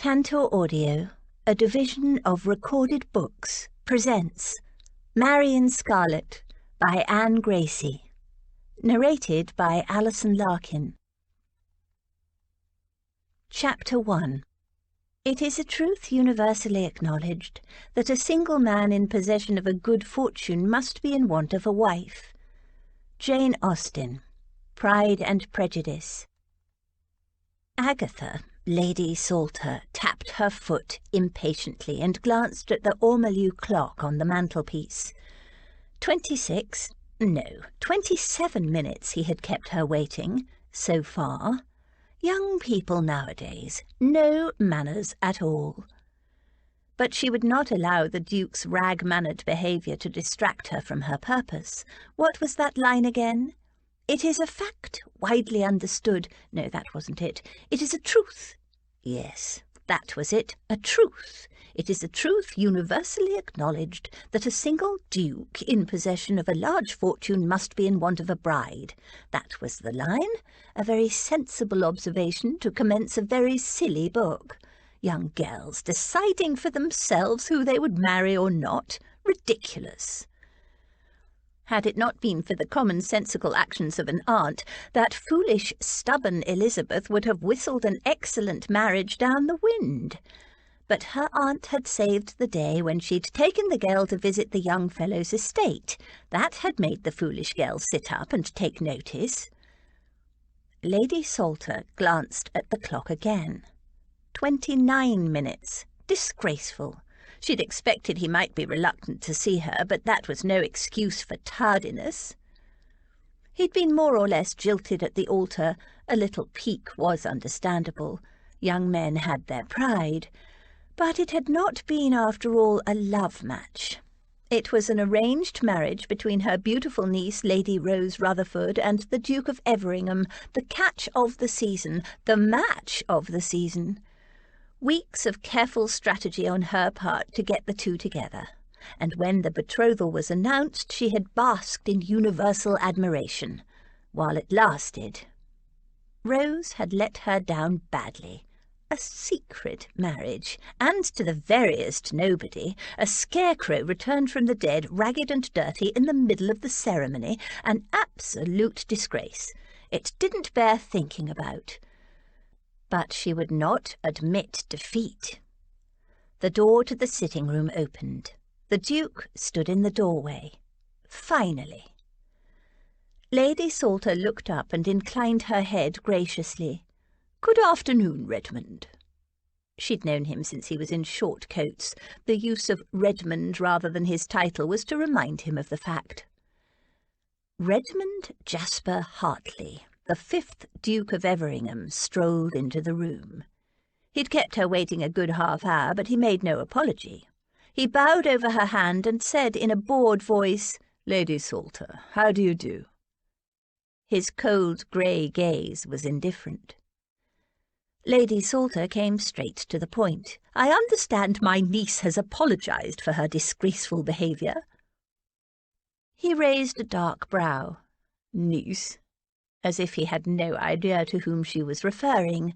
Cantor Audio, a division of Recorded Books, presents Marion Scarlet by Anne Gracie, narrated by Alison Larkin. Chapter 1. It is a truth universally acknowledged that a single man in possession of a good fortune must be in want of a wife. Jane Austen, Pride and Prejudice. Agatha, Lady Salter, tapped her foot impatiently and glanced at the ormolu clock on the mantelpiece. 27 minutes he had kept her waiting, so far. Young people nowadays, no manners at all. But she would not allow the Duke's rag-mannered behaviour to distract her from her purpose. What was that line again? It is a fact, widely understood. No, that wasn't it. It is a truth. Yes, that was it, a truth. It is a truth universally acknowledged that a single duke in possession of a large fortune must be in want of a bride. That was the line. A very sensible observation to commence a very silly book. Young girls deciding for themselves who they would marry or not. Ridiculous. Had it not been for the commonsensical actions of an aunt, that foolish, stubborn Elizabeth would have whistled an excellent marriage down the wind. But her aunt had saved the day when she'd taken the girl to visit the young fellow's estate. That had made the foolish girl sit up and take notice. Lady Salter glanced at the clock again. 29 minutes. Disgraceful. She'd expected he might be reluctant to see her, but that was no excuse for tardiness. He'd been more or less jilted at the altar. A little pique was understandable. Young men had their pride. But it had not been, after all, a love match. It was an arranged marriage between her beautiful niece, Lady Rose Rutherford, and the Duke of Everingham, the catch of the season, the match of the season. Weeks of careful strategy on her part to get the two together, and when the betrothal was announced she had basked in universal admiration, while it lasted. Rose had let her down badly. A secret marriage, and to the veriest nobody, a scarecrow returned from the dead, ragged and dirty, in the middle of the ceremony, an absolute disgrace. It didn't bear thinking about. But she would not admit defeat. The door to the sitting-room opened. The Duke stood in the doorway. Finally. Lady Salter looked up and inclined her head graciously. "Good afternoon, Redmond." She'd known him since he was in short coats. The use of Redmond rather than his title was to remind him of the fact. Redmond Jasper Hartley, the 5th Duke of Everingham, strolled into the room. He'd kept her waiting a good half-hour, but he made no apology. He bowed over her hand and said in a bored voice, "Lady Salter, how do you do?" His cold grey gaze was indifferent. Lady Salter came straight to the point. "I understand my niece has apologized for her disgraceful behaviour." He raised a dark brow. "Niece?" As if he had no idea to whom she was referring.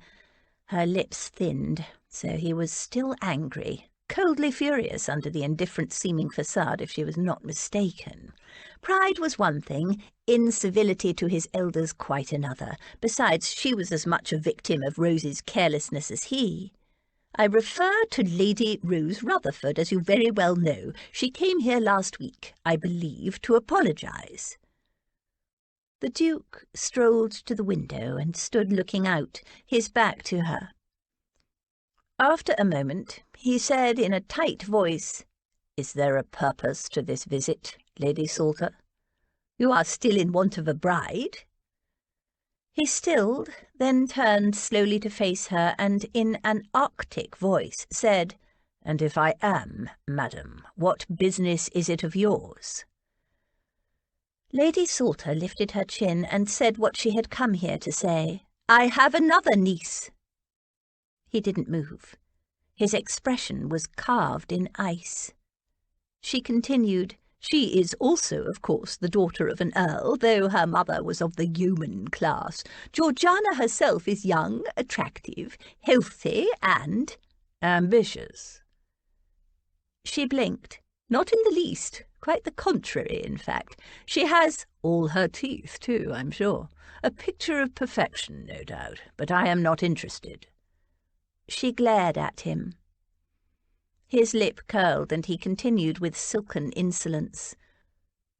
Her lips thinned, so he was still angry, coldly furious under the indifferent-seeming facade, if she was not mistaken. Pride was one thing, incivility to his elders quite another. Besides, she was as much a victim of Rose's carelessness as he. "I refer to Lady Rose Rutherford, as you very well know. She came here last week, I believe, to apologize." The Duke strolled to the window and stood looking out, his back to her. After a moment, he said in a tight voice, "Is there a purpose to this visit, Lady Salter? You are still in want of a bride?" He stilled, then turned slowly to face her, and in an arctic voice said, "And if I am, madam, what business is it of yours?" Lady Salter lifted her chin and said what she had come here to say. "I have another niece." He didn't move. His expression was carved in ice. She continued, "She is also, of course, the daughter of an earl, though her mother was of the yeoman class. Georgiana herself is young, attractive, healthy, and Ambitious? She blinked. Not in the least. Quite the contrary, in fact. She has All her teeth, too, I'm sure. A picture of perfection, no doubt, but I am not interested. She glared at him. His lip curled, and he continued with silken insolence.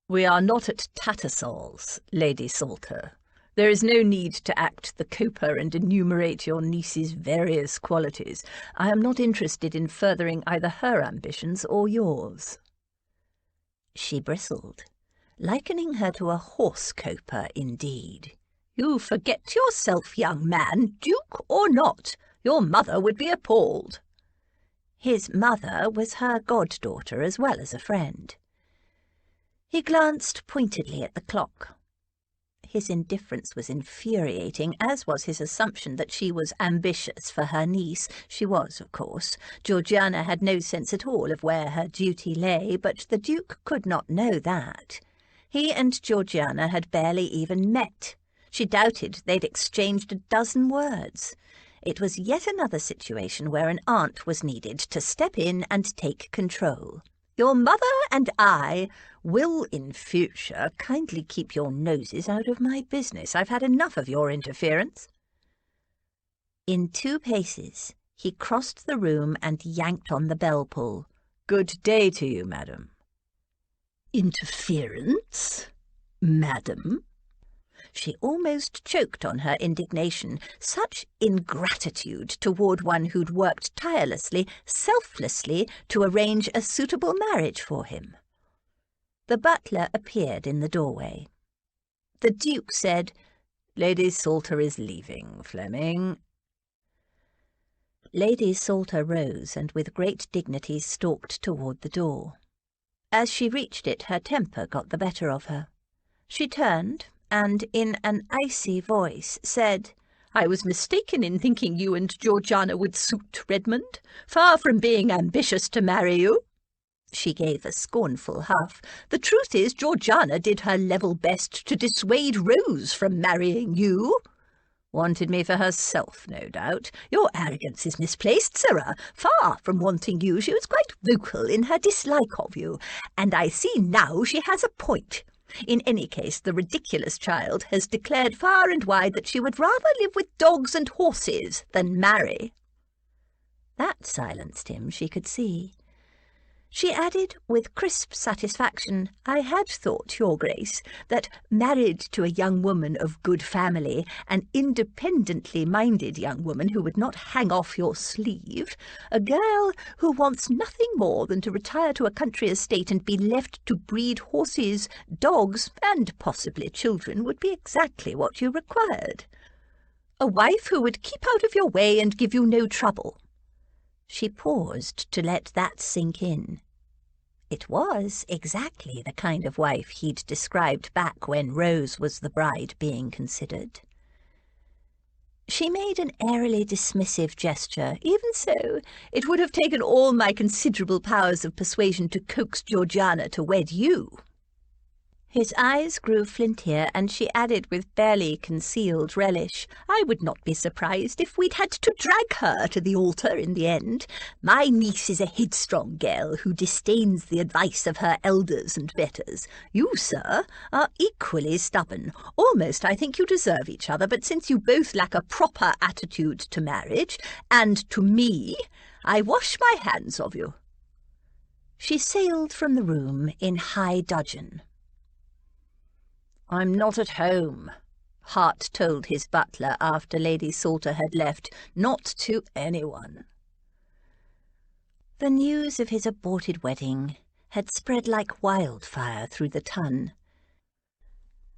We are not at Tattersall's, Lady Salter. There is no need to act the coper and enumerate your niece's various qualities. I am not interested in furthering either her ambitions or yours. She bristled, likening her to a horse-coper indeed. You forget yourself, young man, duke or not. Your mother would be appalled. His mother was her goddaughter as well as a friend. He glanced pointedly at the clock. His indifference was infuriating, as was his assumption that she was ambitious for her niece. She was, of course. Georgiana had no sense at all of where her duty lay, but the Duke could not know that. He and Georgiana had barely even met. She doubted they'd exchanged a dozen words. It was yet another situation where an aunt was needed to step in and take control. Your mother and I will, in future, kindly keep your noses out of my business. I've had enough of your interference. In 2 paces, he crossed the room and yanked on the bell-pull. Good day to you, madam. Interference? Madam? She almost choked on her indignation. Such ingratitude toward one who'd worked tirelessly, selflessly, to arrange a suitable marriage for him. The butler appeared in the doorway. The Duke said, Lady Salter is leaving, Fleming. Lady Salter rose and with great dignity stalked toward the door. As she reached it, her temper got the better of her. She turned and, in an icy voice, said, I was mistaken in thinking you and Georgiana would suit Redmond, far from being ambitious to marry you. She gave a scornful huff. The truth is, Georgiana did her level best to dissuade Rose from marrying you. Wanted me for herself, no doubt. Your arrogance is misplaced, sirrah. Far from wanting you, she was quite vocal in her dislike of you, and I see now she has a point. In any case, the ridiculous child has declared far and wide that she would rather live with dogs and horses than marry. That silenced him, she could see. She added with crisp satisfaction, I had thought, Your Grace, that married to a young woman of good family, an independently minded young woman who would not hang off your sleeve, a girl who wants nothing more than to retire to a country estate and be left to breed horses, dogs, and possibly children would be exactly what you required. A wife who would keep out of your way and give you no trouble. She paused to let that sink in. It was exactly the kind of wife he'd described back when Rose was the bride being considered. She made an airily dismissive gesture. Even so, it would have taken all my considerable powers of persuasion to coax Georgiana to wed you. His eyes grew flintier, and she added with barely concealed relish, I would not be surprised if we'd had to drag her to the altar in the end. My niece is a headstrong girl who disdains the advice of her elders and betters. You, sir, are equally stubborn. Almost I think you deserve each other, but since you both lack a proper attitude to marriage, and to me, I wash my hands of you. She sailed from the room in high dudgeon. I'm not at home, Hart told his butler after Lady Salter had left. Not to anyone. The news of his aborted wedding had spread like wildfire through the ton.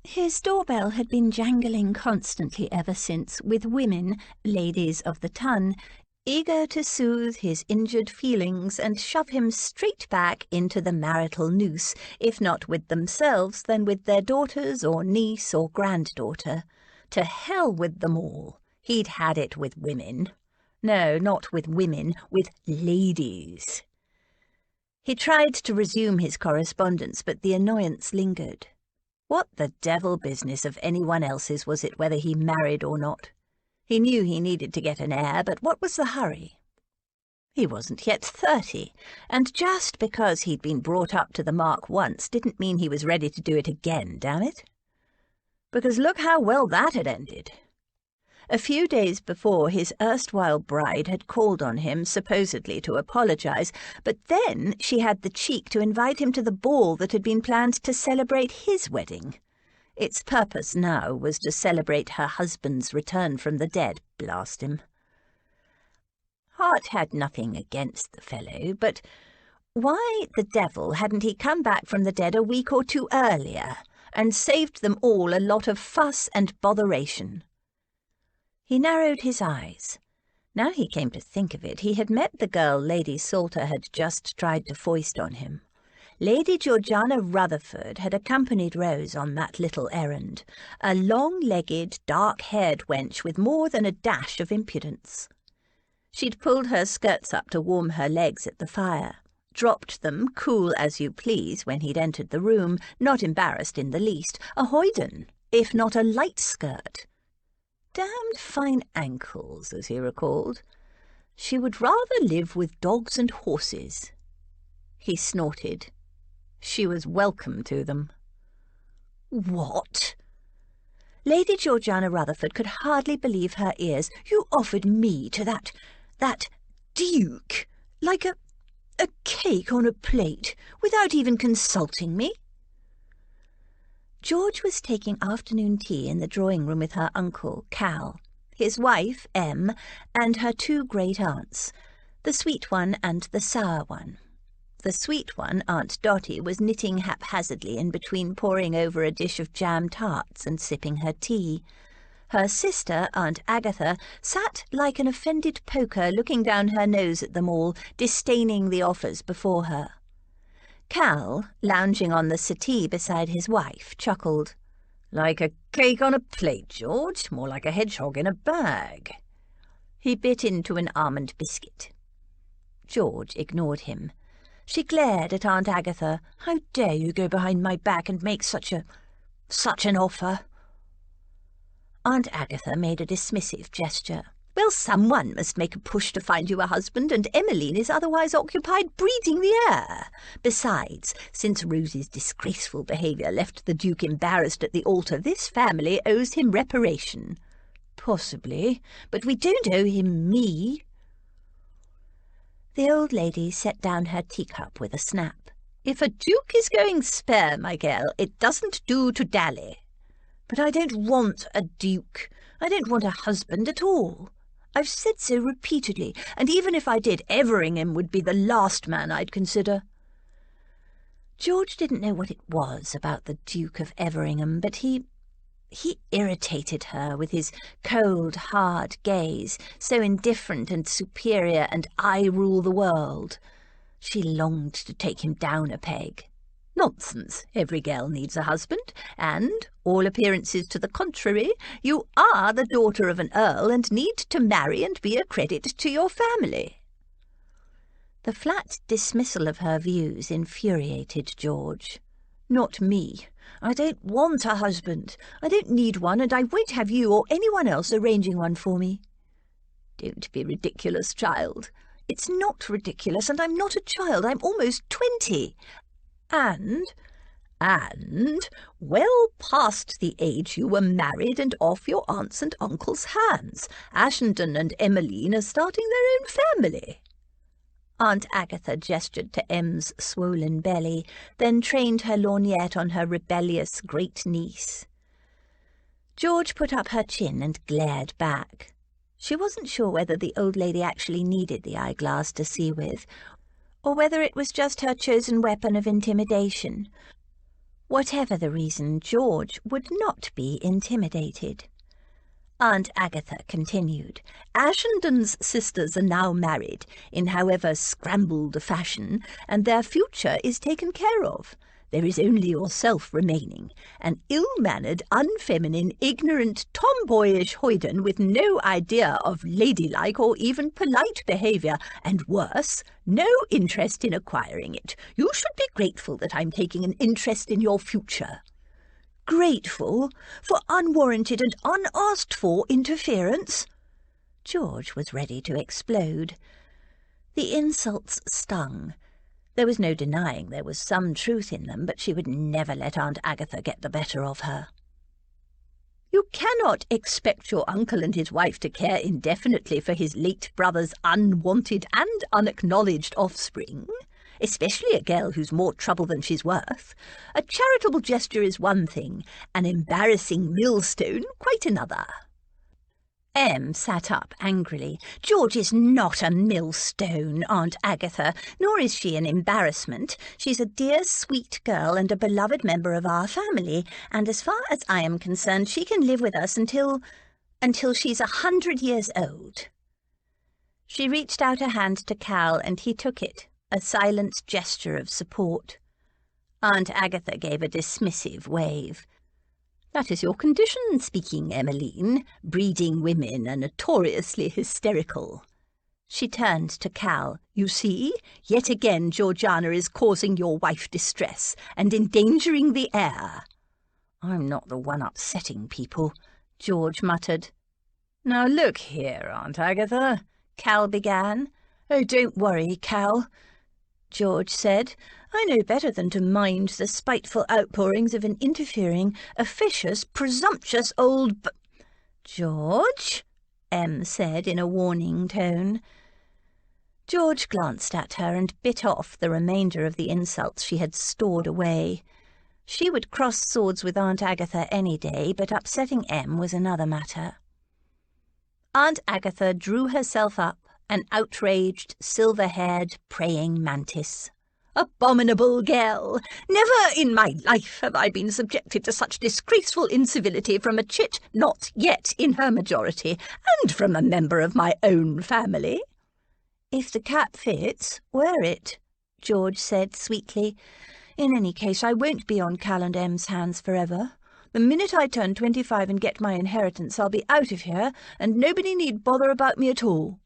His doorbell had been jangling constantly ever since, with women, ladies of the ton, eager to soothe his injured feelings and shove him straight back into the marital noose, if not with themselves, then with their daughters or niece or granddaughter. To hell with them all. He'd had it with women. No, not with women, with ladies. He tried to resume his correspondence, but the annoyance lingered. What the devil business of anyone else's was it whether he married or not? He knew he needed to get an heir, but what was the hurry? He wasn't yet 30, and just because he'd been brought up to the mark once didn't mean he was ready to do it again, damn it. Because look how well that had ended. A few days before, his erstwhile bride had called on him, supposedly to apologise, but then she had the cheek to invite him to the ball that had been planned to celebrate his wedding. Its purpose now was to celebrate her husband's return from the dead, blast him. Hart had nothing against the fellow, but why the devil hadn't he come back from the dead a week or two earlier and saved them all a lot of fuss and botheration? He narrowed his eyes. Now he came to think of it, he had met the girl Lady Salter had just tried to foist on him. Lady Georgiana Rutherford had accompanied Rose on that little errand, a long-legged, dark-haired wench with more than a dash of impudence. She'd pulled her skirts up to warm her legs at the fire, dropped them, cool as you please, when he'd entered the room, not embarrassed in the least, a hoyden, if not a light skirt. Damned fine ankles, as he recalled. She would rather live with dogs and horses. He snorted. She was welcome to them. What? Lady Georgiana Rutherford could hardly believe her ears. You offered me to that Duke, like a cake on a plate, without even consulting me? George was taking afternoon tea in the drawing-room with her uncle, Cal, his wife, Em, and her two great-aunts, the sweet one and the sour one. The sweet one, Aunt Dotty, was knitting haphazardly in between poring over a dish of jam tarts and sipping her tea. Her sister, Aunt Agatha, sat like an offended poker looking down her nose at them all, disdaining the offers before her. Cal, lounging on the settee beside his wife, chuckled. "Like a cake on a plate, George. More like a hedgehog in a bag." He bit into an almond biscuit. George ignored him. She glared at Aunt Agatha. "How dare you go behind my back and make such an offer?" Aunt Agatha made a dismissive gesture. "Well, someone must make a push to find you a husband, and Emmeline is otherwise occupied breathing the air. Besides, since Rose's disgraceful behaviour left the Duke embarrassed at the altar, this family owes him reparation." "Possibly, but we don't owe him me." The old lady set down her teacup with a snap. "If a duke is going spare, my girl, it doesn't do to dally." "But I don't want a duke. I don't want a husband at all. I've said so repeatedly, and even if I did, Everingham would be the last man I'd consider." George didn't know what it was about the Duke of Everingham, but he irritated her with his cold, hard gaze, so indifferent and superior, and I rule the world. She longed to take him down a peg. Nonsense. Every girl needs a husband, and, all appearances to the contrary, you are the daughter of an earl and need to marry and be a credit to your family. The flat dismissal of her views infuriated George. "Not me. I don't want a husband. I don't need one, and I won't have you or anyone else arranging one for me." "Don't be ridiculous, child." "It's not ridiculous, and I'm not a child. I'm almost 20. And well past the age you were married and off your aunts and uncles' hands. Ashenden and Emmeline are starting their own family." Aunt Agatha gestured to Em's swollen belly, then trained her lorgnette on her rebellious great-niece. George put up her chin and glared back. She wasn't sure whether the old lady actually needed the eyeglass to see with, or whether it was just her chosen weapon of intimidation. Whatever the reason, George would not be intimidated. Aunt Agatha continued. "Ashenden's sisters are now married, in however scrambled a fashion, and their future is taken care of. There is only yourself remaining, an ill-mannered, unfeminine, ignorant, tomboyish hoyden with no idea of ladylike or even polite behaviour, and worse, no interest in acquiring it. You should be grateful that I'm taking an interest in your future." "Grateful? For unwarranted and unasked-for interference?" George was ready to explode. The insults stung. There was no denying there was some truth in them, but she would never let Aunt Agatha get the better of her. "You cannot expect your uncle and his wife to care indefinitely for his late brother's unwanted and unacknowledged offspring, especially a girl who's more trouble than she's worth. A charitable gesture is one thing, an embarrassing millstone quite another." Em sat up angrily. "George is not a millstone, Aunt Agatha, nor is she an embarrassment. She's a dear, sweet girl and a beloved member of our family, and as far as I am concerned, she can live with us until she's 100 years old." She reached out a hand to Cal, and he took it, a silent gesture of support. Aunt Agatha gave a dismissive wave. "That is your condition, speaking, Emmeline. Breeding women are notoriously hysterical." She turned to Cal. "You see, yet again Georgiana is causing your wife distress and endangering the heir." "I'm not the one upsetting people," George muttered. "Now look here, Aunt Agatha," Cal began. "Oh, don't worry, Cal," George said. "I know better than to mind the spiteful outpourings of an interfering, officious, presumptuous old "George," Em said in a warning tone. George glanced at her and bit off the remainder of the insults she had stored away. She would cross swords with Aunt Agatha any day, but upsetting Em was another matter. Aunt Agatha drew herself up, an outraged, silver-haired praying mantis. "Abominable girl! Never in my life have I been subjected to such disgraceful incivility from a chit not yet in her majority, and from a member of my own family." "If the cap fits, wear it," George said sweetly. "In any case, I won't be on Cal and Em's hands forever. The minute I turn 25 and get my inheritance, I'll be out of here, and nobody need bother about me at all."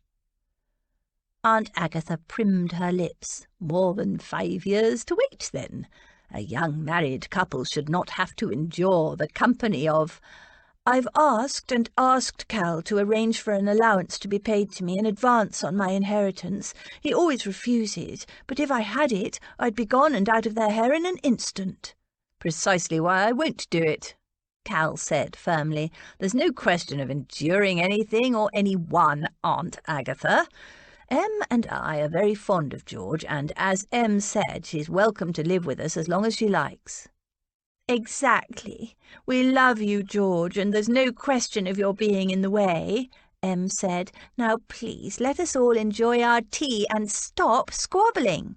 Aunt Agatha primmed her lips. "More than 5 years to wait, then. A young married couple should not have to endure the company of—" "I've asked and asked Cal to arrange for an allowance to be paid to me in advance on my inheritance. He always refuses, but if I had it, I'd be gone and out of their hair in an instant." "Precisely why I won't do it," Cal said firmly. "There's no question of enduring anything or anyone, Aunt Agatha. Em and I are very fond of George, and as Em said, she's welcome to live with us as long as she likes." "Exactly. We love you, George, and there's no question of your being in the way," Em said. "Now, please, let us all enjoy our tea and stop squabbling."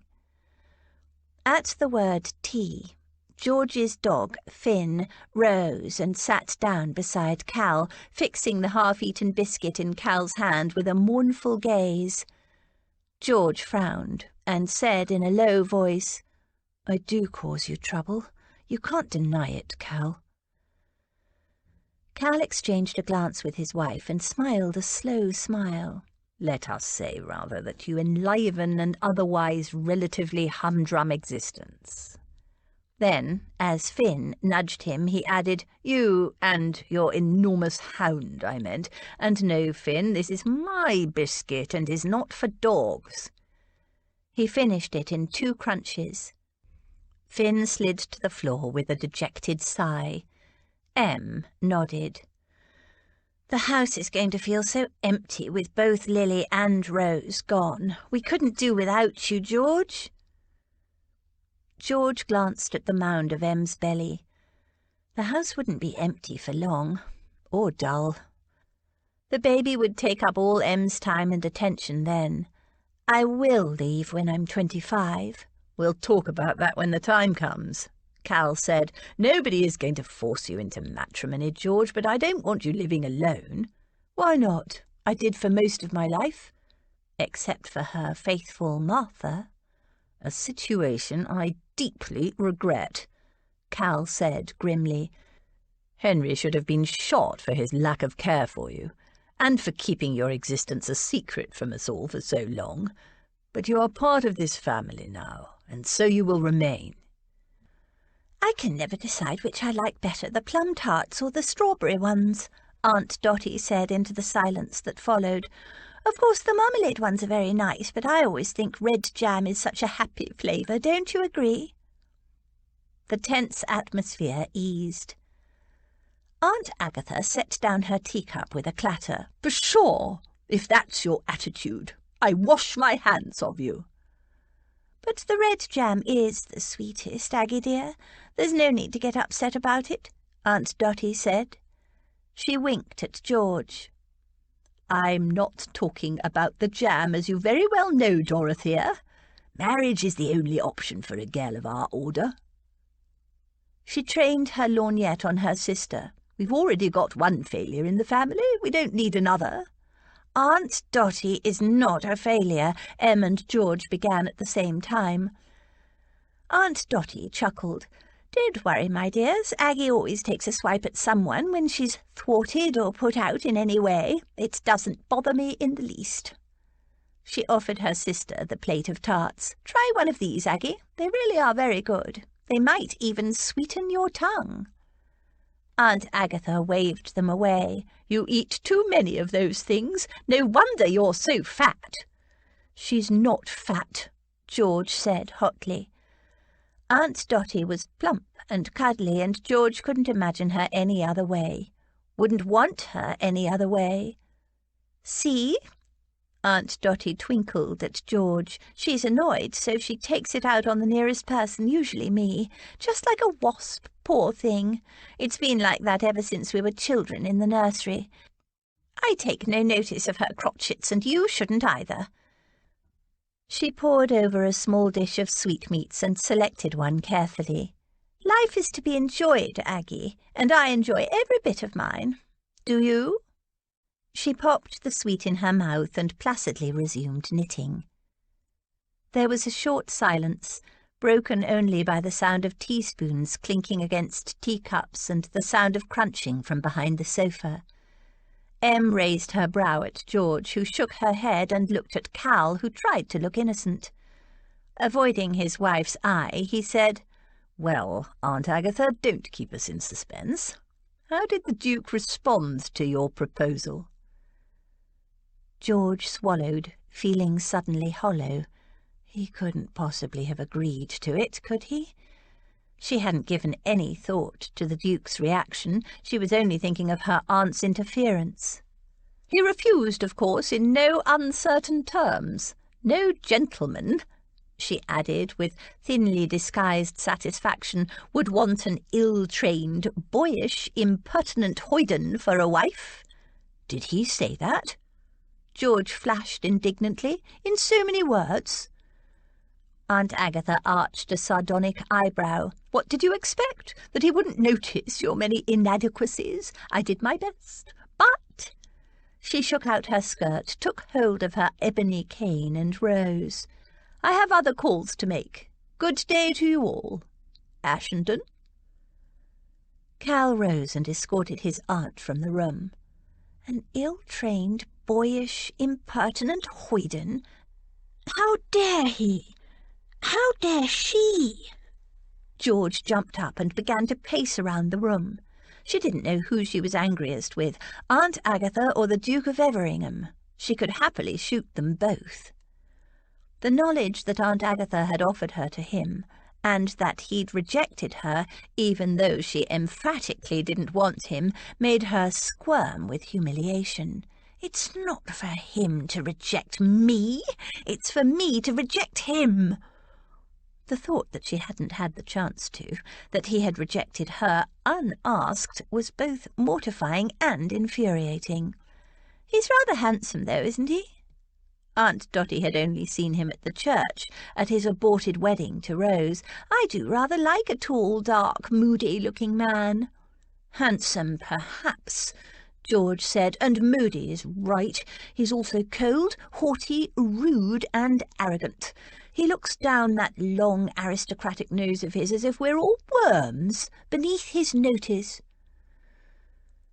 At the word tea, George's dog, Finn, rose and sat down beside Cal, fixing the half-eaten biscuit in Cal's hand with a mournful gaze. George frowned and said in a low voice, "I do cause you trouble. You can't deny it, Cal." Cal exchanged a glance with his wife and smiled a slow smile. "Let us say, rather, that you enliven an otherwise relatively humdrum existence." Then, as Finn nudged him, he added, "You and your enormous hound, I meant. And no, Finn, this is my biscuit and is not for dogs." He finished it in 2 crunches. Finn slid to the floor with a dejected sigh. Em nodded. "The house is going to feel so empty with both Lily and Rose gone. We couldn't do without you, George." George glanced at the mound of Em's belly. The house wouldn't be empty for long, or dull. The baby would take up all Em's time and attention then. "I will leave when I'm 25. "We'll talk about that when the time comes," Cal said. "Nobody is going to force you into matrimony, George, but I don't want you living alone." "Why not? I did for most of my life, except for her faithful Martha." "A situation I deeply regret," Cal said grimly. "Henry should have been shot for his lack of care for you, and for keeping your existence a secret from us all for so long. But you are part of this family now, and so you will remain." "I can never decide which I like better, the plum tarts or the strawberry ones," Aunt Dotty said into the silence that followed. Of course, the marmalade ones are very nice, but I always think red jam is such a happy flavour, don't you agree?" The tense atmosphere eased. Aunt Agatha set down her teacup with a clatter. "Pshaw! If that's your attitude, I wash my hands of you." "But the red jam is the sweetest, Aggie dear. There's no need to get upset about it," Aunt Dotty said. She winked at George. "I'm not talking about the jam, as you very well know, Dorothea. Marriage is the only option for a girl of our order." She trained her lorgnette on her sister. "We've already got one failure in the family. We don't need another." "Aunt Dotty is not a failure," Em and George began at the same time. Aunt Dotty chuckled. "Don't worry, my dears. Aggie always takes a swipe at someone when she's thwarted or put out in any way. It doesn't bother me in the least." She offered her sister the plate of tarts. "Try one of these, Aggie. They really are very good. They might even sweeten your tongue." Aunt Agatha waved them away. "You eat too many of those things. No wonder you're so fat." "She's not fat," George said hotly. Aunt Dotty was plump and cuddly, and George couldn't imagine her any other way. Wouldn't want her any other way. "See?" Aunt Dotty twinkled at George. "She's annoyed, so she takes it out on the nearest person, usually me. Just like a wasp, poor thing. It's been like that ever since we were children in the nursery. I take no notice of her crotchets, and you shouldn't either." She poured over a small dish of sweetmeats and selected one carefully. "Life is to be enjoyed, Aggie, and I enjoy every bit of mine. Do you?" She popped the sweet in her mouth and placidly resumed knitting. There was a short silence, broken only by the sound of teaspoons clinking against teacups and the sound of crunching from behind the sofa. Em raised her brow at George, who shook her head, and looked at Cal, who tried to look innocent. Avoiding his wife's eye, he said, "Well, Aunt Agatha, don't keep us in suspense. How did the Duke respond to your proposal?" George swallowed, feeling suddenly hollow. He couldn't possibly have agreed to it, could he? She hadn't given any thought to the Duke's reaction. She was only thinking of her aunt's interference. "He refused, of course, in no uncertain terms. No gentleman," she added with thinly disguised satisfaction, "would want an ill-trained, boyish, impertinent hoyden for a wife." "Did he say that?" George flashed indignantly. "In so many words?" Aunt Agatha arched a sardonic eyebrow. "What did you expect? That he wouldn't notice your many inadequacies? I did my best. But—" She shook out her skirt, took hold of her ebony cane, and rose. "I have other calls to make. Good day to you all. Ashenden." Cal rose and escorted his aunt from the room. An ill-trained, boyish, impertinent hoyden? How dare he? How dare she? George jumped up and began to pace around the room. She didn't know who she was angriest with, Aunt Agatha or the Duke of Everingham. She could happily shoot them both. The knowledge that Aunt Agatha had offered her to him, and that he'd rejected her, even though she emphatically didn't want him, made her squirm with humiliation. It's not for him to reject me. It's for me to reject him. The thought that she hadn't had the chance to, that he had rejected her unasked, was both mortifying and infuriating. "He's rather handsome, though, isn't he?" Aunt Dotty had only seen him at the church, at his aborted wedding to Rose. "I do rather like a tall, dark, moody-looking man." "Handsome, perhaps," George said, "and moody is right. He's also cold, haughty, rude, and arrogant. He looks down that long aristocratic nose of his as if we're all worms beneath his notice."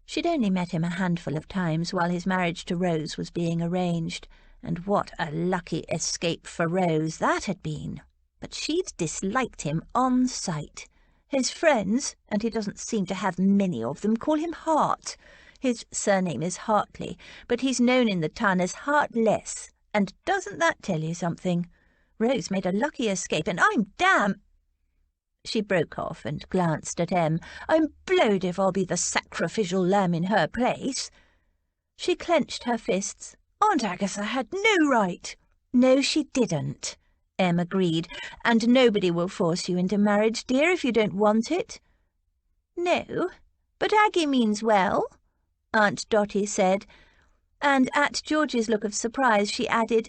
She'd only met him a handful of times while his marriage to Rose was being arranged, and what a lucky escape for Rose that had been. But she'd disliked him on sight. His friends, and he doesn't seem to have many of them, call him Hart. His surname is Hartley, but he's known in the ton as Heartless, and doesn't that tell you something? Rose made a lucky escape, and I'm damn—" She broke off and glanced at Em. "I'm blowed if I'll be the sacrificial lamb in her place." She clenched her fists. "Aunt Agatha had no right." "No, she didn't," Em agreed, "and nobody will force you into marriage, dear, if you don't want it." "No, but Aggie means well," Aunt Dotty said, and at George's look of surprise she added,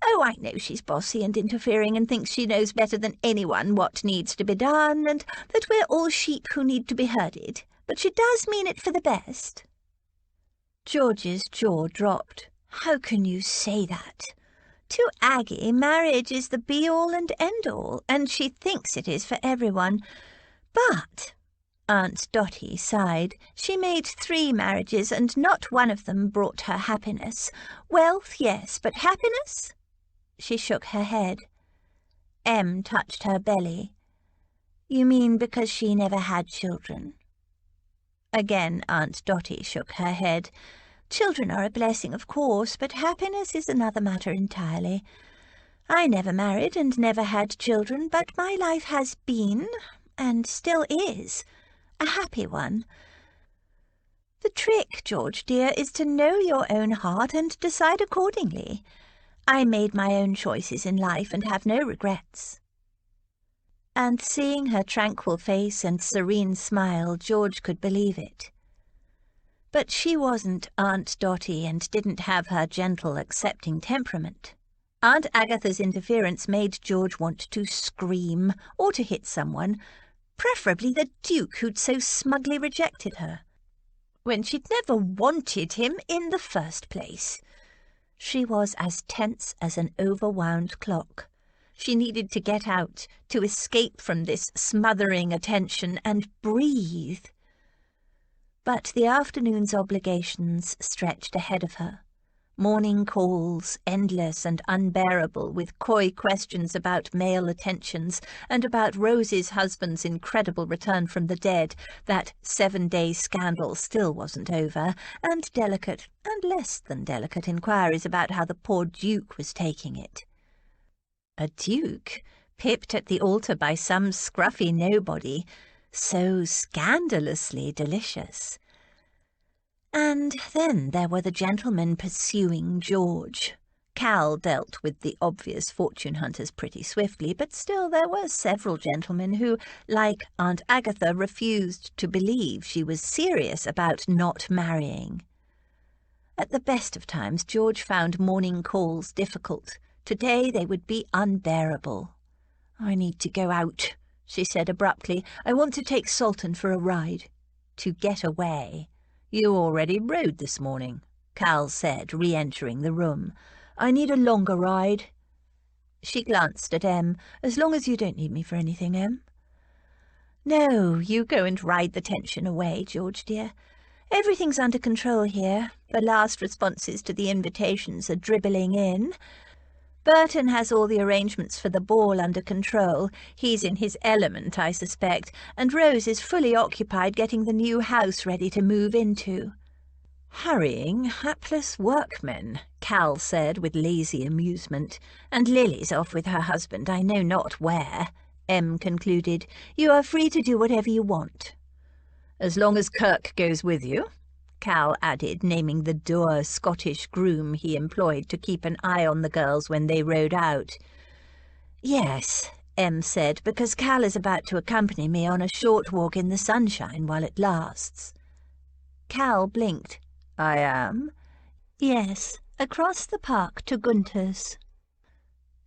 "Oh, I know she's bossy and interfering and thinks she knows better than anyone what needs to be done, and that we're all sheep who need to be herded, but she does mean it for the best." George's jaw dropped. "How can you say that? To Aggie, marriage is the be-all and end-all, and she thinks it is for everyone. But," Aunt Dotty sighed, "she made 3 marriages, and not one of them brought her happiness. Wealth, yes, but happiness?" She shook her head. Em touched her belly. "You mean because she never had children?" Again Aunt Dotty shook her head. "Children are a blessing, of course, but happiness is another matter entirely. I never married and never had children, but my life has been, and still is, a happy one. The trick, George dear, is to know your own heart and decide accordingly. I made my own choices in life and have no regrets." And seeing her tranquil face and serene smile, George could believe it. But she wasn't Aunt Dotty and didn't have her gentle, accepting temperament. Aunt Agatha's interference made George want to scream or to hit someone, preferably the Duke who'd so smugly rejected her, when she'd never wanted him in the first place. She was as tense as an overwound clock. She needed to get out, to escape from this smothering attention and breathe. But the afternoon's obligations stretched ahead of her. Morning calls, endless and unbearable, with coy questions about male attentions and about Rose's husband's incredible return from the dead. That 7-day scandal still wasn't over, and delicate and less than delicate inquiries about how the poor Duke was taking it. A Duke, pipped at the altar by some scruffy nobody, so scandalously delicious. And then there were the gentlemen pursuing George. Cal dealt with the obvious fortune hunters pretty swiftly, but still there were several gentlemen who, like Aunt Agatha, refused to believe she was serious about not marrying. At the best of times, George found morning calls difficult. Today they would be unbearable. "I need to go out," she said abruptly. "I want to take Sultan for a ride." To get away. "You already rode this morning," Cal said, re-entering the room. "I need a longer ride." She glanced at Em. "As long as you don't need me for anything, Em." "No, you go and ride the tension away, George dear. Everything's under control here. The last responses to the invitations are dribbling in. Burton has all the arrangements for the ball under control. He's in his element, I suspect, and Rose is fully occupied getting the new house ready to move into." "Hurrying, hapless workmen," Cal said with lazy amusement. "And Lily's off with her husband, I know not where," Em concluded. "You are free to do whatever you want." "As long as Kirk goes with you," Cal added, naming the dour Scottish groom he employed to keep an eye on the girls when they rode out. "Yes," Em said, "because Cal is about to accompany me on a short walk in the sunshine while it lasts." Cal blinked. "I am?" "Yes, across the park to Gunter's."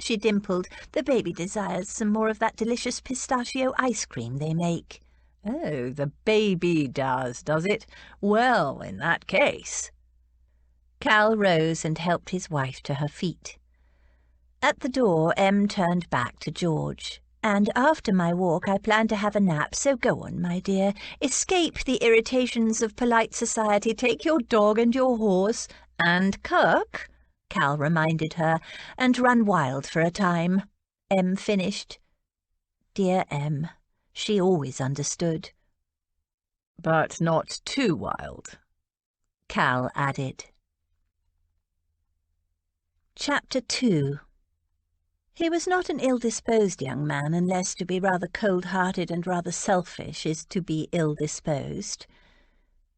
She dimpled. "The baby desires some more of that delicious pistachio ice cream they make." "Oh, the baby does it? Well, in that case—" Cal rose and helped his wife to her feet. At the door, Em turned back to George. "And after my walk I plan to have a nap, so go on, my dear. Escape the irritations of polite society. Take your dog and your horse, and Kirk," Cal reminded her, "and run wild for a time." Em finished. Dear Em. She always understood. "But not too wild." Cal added. Chapter 2. He was not an ill-disposed young man, unless to be rather cold-hearted and rather selfish is to be ill-disposed.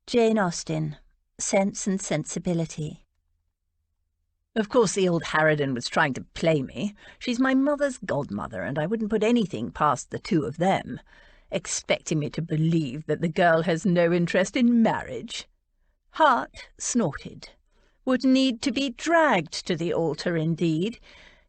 Jane Austen, Sense and Sensibility. Of course the old harridan was trying to play me. She's my mother's godmother, and I wouldn't put anything past the two of them. Expecting me to believe that the girl has no interest in marriage. Hart snorted. Would need to be dragged to the altar, indeed.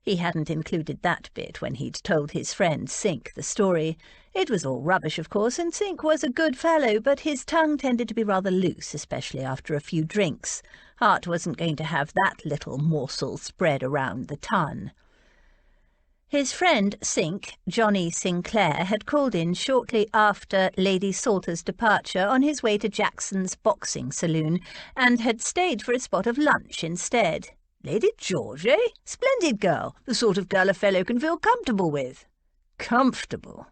He hadn't included that bit when he'd told his friend Sink the story. It was all rubbish, of course, and Sink was a good fellow, but his tongue tended to be rather loose, especially after a few drinks. Hart wasn't going to have that little morsel spread around the ton. His friend Sink, Johnny Sinclair, had called in shortly after Lady Salter's departure on his way to Jackson's boxing saloon, and had stayed for a spot of lunch instead. Lady George, eh? Splendid girl. The sort of girl a fellow can feel comfortable with. Comfortable?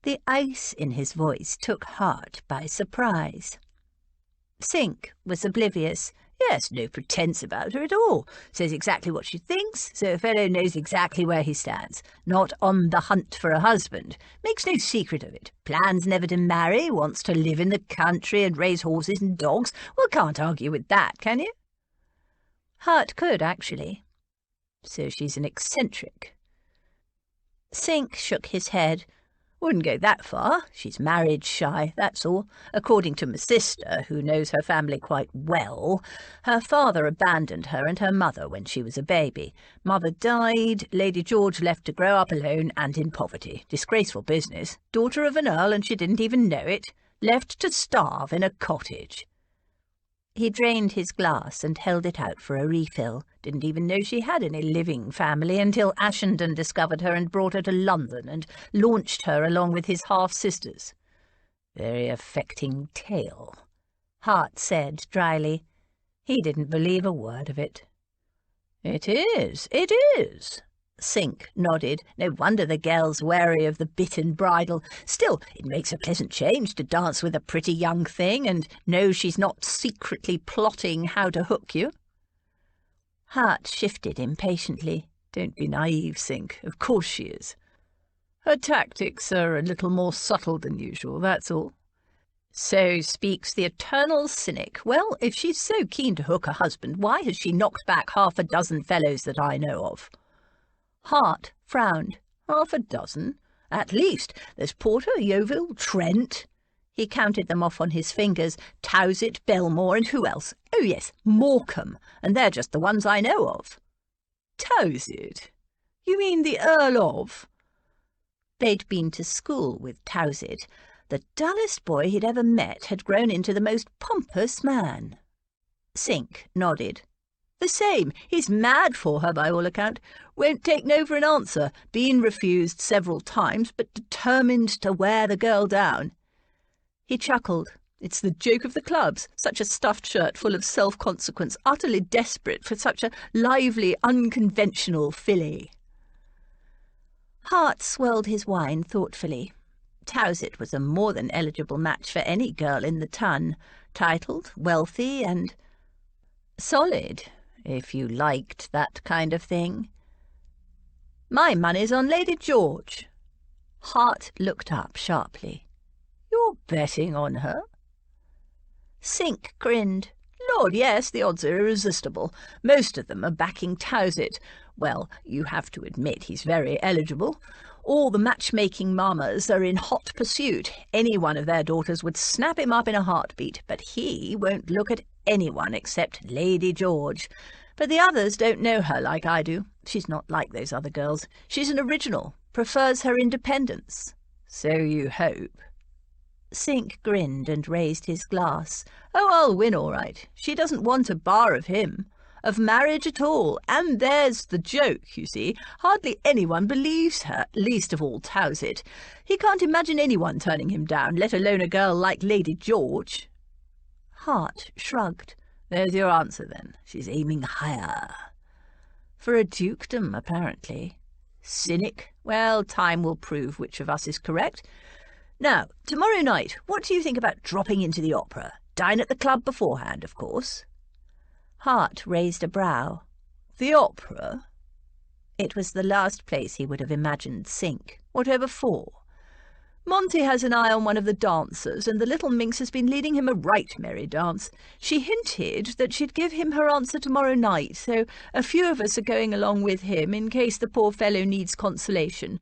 The ice in his voice took Hart by surprise. Sink was oblivious. Yes, no pretence about her at all. Says exactly what she thinks, so a fellow knows exactly where he stands. Not on the hunt for a husband. Makes no secret of it. Plans never to marry, wants to live in the country and raise horses and dogs. Well, can't argue with that, can you? Hart could, actually. So she's an eccentric. Sink shook his head. Wouldn't go that far. She's marriage shy, that's all. According to my sister, who knows her family quite well, her father abandoned her and her mother when she was a baby. Mother died, Lady George left to grow up alone and in poverty. Disgraceful business. Daughter of an earl, and she didn't even know it. Left to starve in a cottage. He drained his glass and held it out for a refill. Didn't even know she had any living family until Ashenden discovered her and brought her to London and launched her along with his half-sisters. Very affecting tale, Hart said dryly. He didn't believe a word of it. It is, Sink nodded. No wonder the girl's wary of the bit and bridle. Still, it makes a pleasant change to dance with a pretty young thing and know she's not secretly plotting how to hook you. Hart shifted impatiently. Don't be naive, Sink. Of course she is. Her tactics are a little more subtle than usual, that's all. So speaks the eternal cynic. Well, if she's so keen to hook a husband, why has she knocked back half a dozen fellows that I know of? Hart frowned. Half a dozen? At least. There's Porter, Yeovil, Trent. He counted them off on his fingers. Towsett, Belmore, and who else? Oh, yes, Morecambe. And they're just the ones I know of. Towsett? You mean the Earl of? They'd been to school with Towsett. The dullest boy he'd ever met had grown into the most pompous man. Sink nodded. The same. He's mad for her, by all account. Won't take no for an answer. Been refused several times, but determined to wear the girl down. He chuckled. It's the joke of the clubs. Such a stuffed shirt full of self-consequence, utterly desperate for such a lively, unconventional filly. Hart swirled his wine thoughtfully. Towsett was a more than eligible match for any girl in the ton. Titled, wealthy, and solid, if you liked that kind of thing. My money's on Lady George. Hart looked up sharply. You're betting on her? Sink grinned. Lord, yes, the odds are irresistible. Most of them are backing Towsett. Well, you have to admit he's very eligible. All the matchmaking mammas are in hot pursuit. Any one of their daughters would snap him up in a heartbeat, but he won't look at anyone except Lady George. But the others don't know her like I do. She's not like those other girls. She's an original, prefers her independence. So you hope. Sink grinned and raised his glass. Oh, I'll win all right. She doesn't want a bar of him, of marriage at all. And there's the joke, you see. Hardly anyone believes her, least of all Towsett. He can't imagine anyone turning him down, let alone a girl like Lady George. Hart shrugged. There's your answer, then. She's aiming higher. For a dukedom, apparently. Cynic? Well, time will prove which of us is correct. Now, tomorrow night, what do you think about dropping into the opera? Dine at the club beforehand, of course." Hart raised a brow. "The opera?" It was the last place he would have imagined sink. "Whatever for?" "Monty has an eye on one of the dancers, and the little minx has been leading him a right merry dance. She hinted that she'd give him her answer tomorrow night, so a few of us are going along with him in case the poor fellow needs consolation.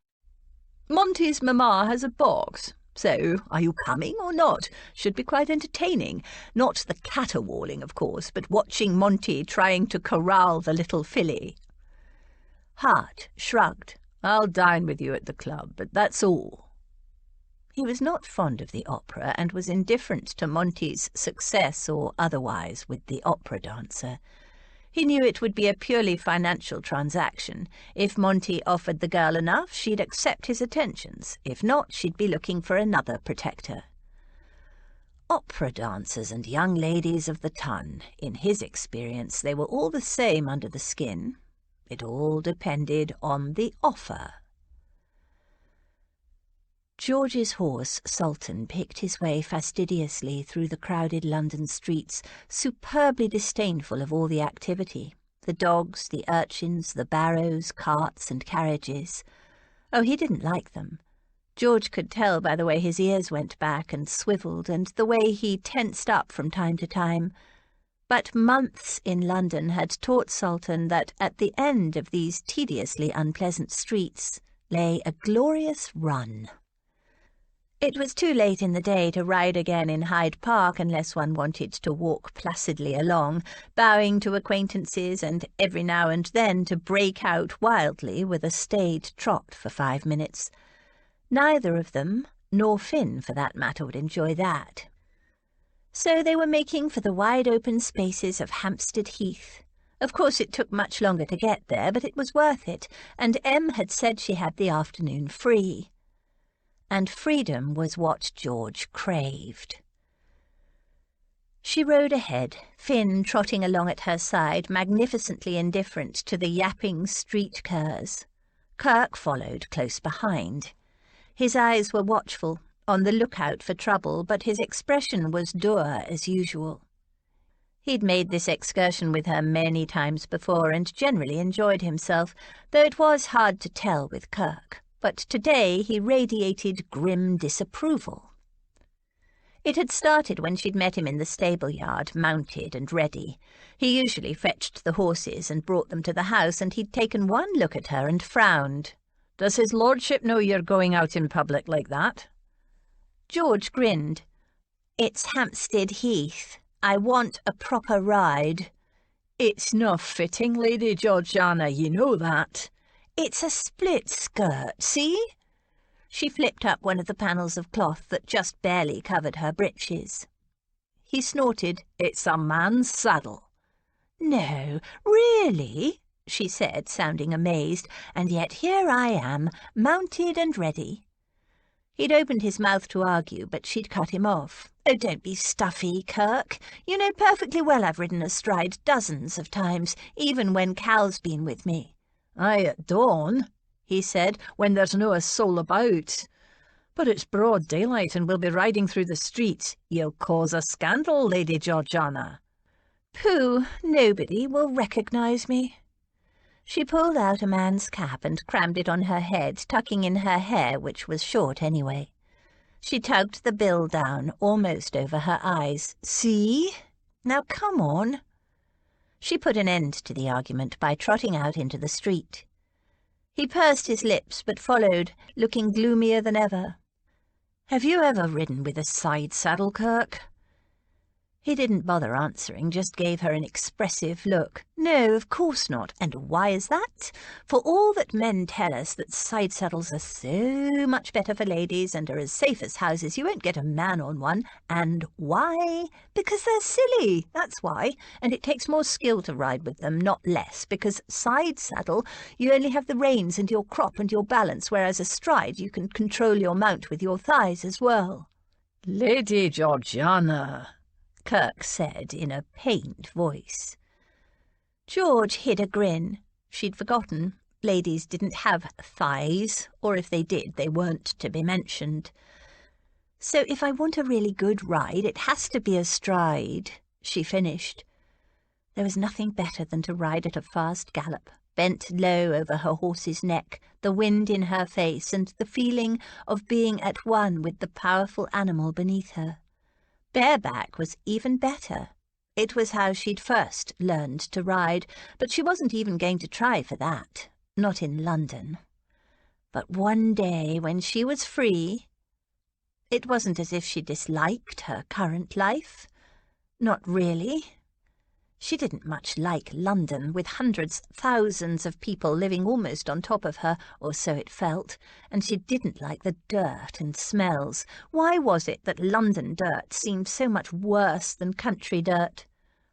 Monty's mamma has a box. So, are you coming or not? Should be quite entertaining. Not the caterwauling, of course, but watching Monty trying to corral the little filly." Hart shrugged. "I'll dine with you at the club, but that's all." He was not fond of the opera, and was indifferent to Monty's success or otherwise with the opera dancer. He knew it would be a purely financial transaction. If Monty offered the girl enough, she'd accept his attentions. If not, she'd be looking for another protector. Opera dancers and young ladies of the ton, in his experience, they were all the same under the skin. It all depended on the offer. George's horse, Sultan, picked his way fastidiously through the crowded London streets, superbly disdainful of all the activity. The dogs, the urchins, the barrows, carts and carriages. Oh, he didn't like them. George could tell by the way his ears went back and swivelled, and the way he tensed up from time to time. But months in London had taught Sultan that at the end of these tediously unpleasant streets lay a glorious run. It was too late in the day to ride again in Hyde Park unless one wanted to walk placidly along, bowing to acquaintances and every now and then to break out wildly with a staid trot for 5 minutes. Neither of them, nor Finn for that matter, would enjoy that. So they were making for the wide-open spaces of Hampstead Heath. Of course it took much longer to get there, but it was worth it, and Em had said she had the afternoon free. And freedom was what George craved. She rode ahead, Finn trotting along at her side, magnificently indifferent to the yapping street curs. Kirk followed close behind. His eyes were watchful, on the lookout for trouble, but his expression was dour as usual. He'd made this excursion with her many times before and generally enjoyed himself, though it was hard to tell with Kirk. But today he radiated grim disapproval. It had started when she'd met him in the stable-yard, mounted and ready. He usually fetched the horses and brought them to the house, and he'd taken one look at her and frowned. "Does his lordship know you're going out in public like that?" George grinned. "It's Hampstead Heath. I want a proper ride." "It's not fitting, Lady Georgiana, you know that." "It's a split skirt, see?" She flipped up one of the panels of cloth that just barely covered her breeches. He snorted. "It's a man's saddle." "No, really?" she said, sounding amazed, "and yet here I am, mounted and ready." He'd opened his mouth to argue, but she'd cut him off. "Oh, don't be stuffy, Kirk. You know perfectly well I've ridden astride dozens of times, even when Cal's been with me." "Aye, at dawn," he said, "when there's no a soul about. But it's broad daylight, and we'll be riding through the streets. You'll cause a scandal, Lady Georgiana." "Pooh, nobody will recognise me." She pulled out a man's cap and crammed it on her head, tucking in her hair, which was short anyway. She tugged the bill down, almost over her eyes. "See? Now come on." She put an end to the argument by trotting out into the street. He pursed his lips, but followed, looking gloomier than ever. "Have you ever ridden with a side saddle, Kirk?" He didn't bother answering, just gave her an expressive look. "No, of course not. And why is that? For all that men tell us that side saddles are so much better for ladies and are as safe as houses, you won't get a man on one. And why? Because they're silly, that's why. And it takes more skill to ride with them, not less, because side saddle, you only have the reins and your crop and your balance, whereas astride you can control your mount with your thighs as well." "Lady Georgiana," Kirk said in a pained voice. George hid a grin. She'd forgotten. Ladies didn't have thighs, or if they did, they weren't to be mentioned. So if I want a really good ride, it has to be astride, she finished. There was nothing better than to ride at a fast gallop, bent low over her horse's neck, the wind in her face, and the feeling of being at one with the powerful animal beneath her. Bareback was even better. It was how she'd first learned to ride, but she wasn't even going to try for that, not in London. But one day, when she was free, it wasn't as if she disliked her current life. Not really. She didn't much like London, with hundreds, thousands of people living almost on top of her, or so it felt, and she didn't like the dirt and smells. Why was it that London dirt seemed so much worse than country dirt?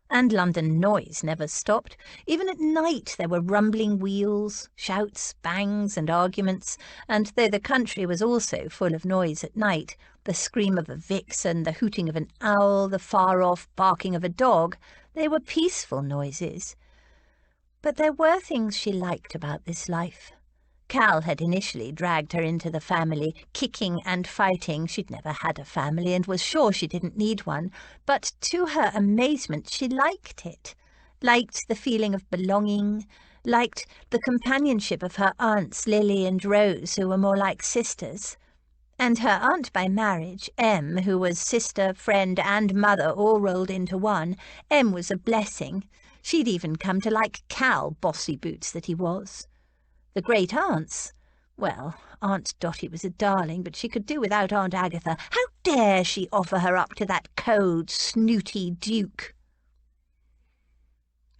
And London noise never stopped. Even at night there were rumbling wheels, shouts, bangs and arguments, and though the country was also full of noise at night, the scream of a vixen, the hooting of an owl, the far-off barking of a dog, they were peaceful noises. But there were things she liked about this life. Cal had initially dragged her into the family, kicking and fighting. She'd never had a family and was sure she didn't need one, but to her amazement she liked it, liked the feeling of belonging, liked the companionship of her aunts Lily and Rose, who were more like sisters. And her aunt by marriage, Em, who was sister, friend and mother all rolled into one, Em was a blessing. She'd even come to like Cal, bossy boots that he was. The great-aunts, well, Aunt Dotty was a darling, but she could do without Aunt Agatha. How dare she offer her up to that cold, snooty Duke?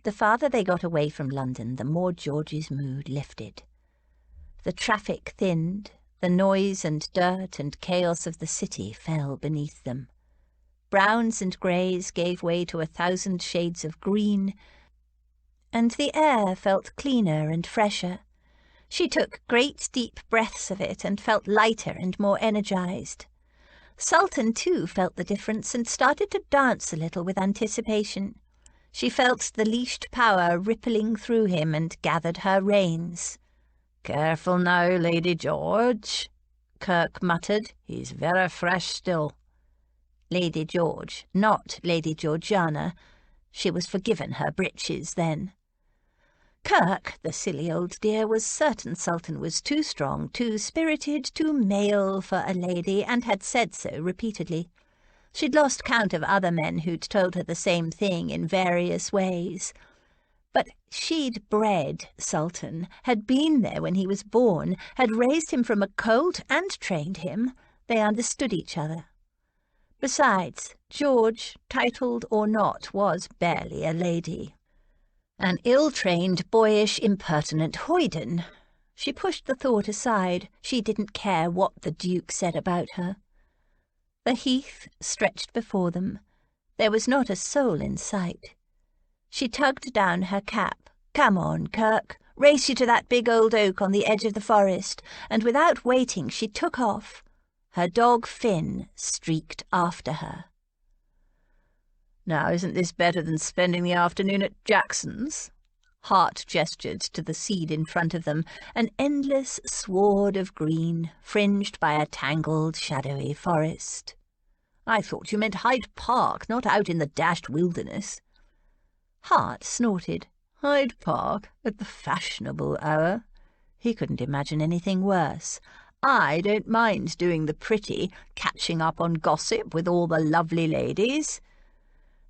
The farther they got away from London, the more George's mood lifted. The traffic thinned, the noise and dirt and chaos of the city fell beneath them. Browns and greys gave way to 1,000 shades of green, and the air felt cleaner and fresher. She took great deep breaths of it and felt lighter and more energized. Sultan, too, felt the difference and started to dance a little with anticipation. She felt the leashed power rippling through him and gathered her reins. "Careful now, Lady George," Kirk muttered. "He's very fresh still." Lady George, not Lady Georgiana. She was forgiven her breeches then. Kirk, the silly old dear, was certain Sultan was too strong, too spirited, too male for a lady, and had said so repeatedly. She'd lost count of other men who'd told her the same thing in various ways. But she'd bred Sultan, had been there when he was born, had raised him from a colt and trained him. They understood each other. Besides, George, titled or not, was barely a lady. An ill-trained, boyish, impertinent hoyden. She pushed the thought aside. She didn't care what the Duke said about her. The heath stretched before them. There was not a soul in sight. She tugged down her cap. "Come on, Kirk. Race you to that big old oak on the edge of the forest," and without waiting she took off. Her dog Finn streaked after her. "Now, isn't this better than spending the afternoon at Jackson's?" Hart gestured to the seed in front of them, an endless sward of green, fringed by a tangled, shadowy forest. "I thought you meant Hyde Park, not out in the dashed wilderness." Hart snorted. Hyde Park at the fashionable hour? He couldn't imagine anything worse. "I don't mind doing the pretty, catching up on gossip with all the lovely ladies."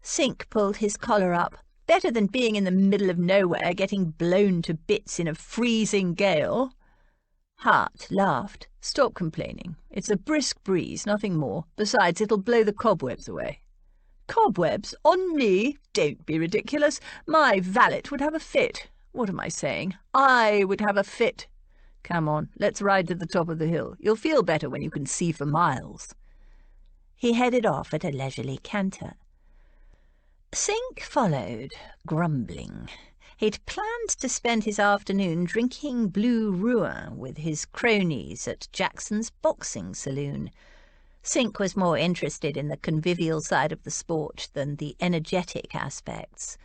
Sink pulled his collar up. "Better than being in the middle of nowhere, getting blown to bits in a freezing gale." Hart laughed. "Stop complaining. It's a brisk breeze, nothing more. Besides, it'll blow the cobwebs away." "Cobwebs? On me? Don't be ridiculous. My valet would have a fit. What am I saying? I would have a fit. Come on, let's ride to the top of the hill. You'll feel better when you can see for miles." He headed off at a leisurely canter. Sink followed, grumbling. He'd planned to spend his afternoon drinking blue Rouen with his cronies at Jackson's boxing saloon. Sink was more interested in the convivial side of the sport than the energetic aspects.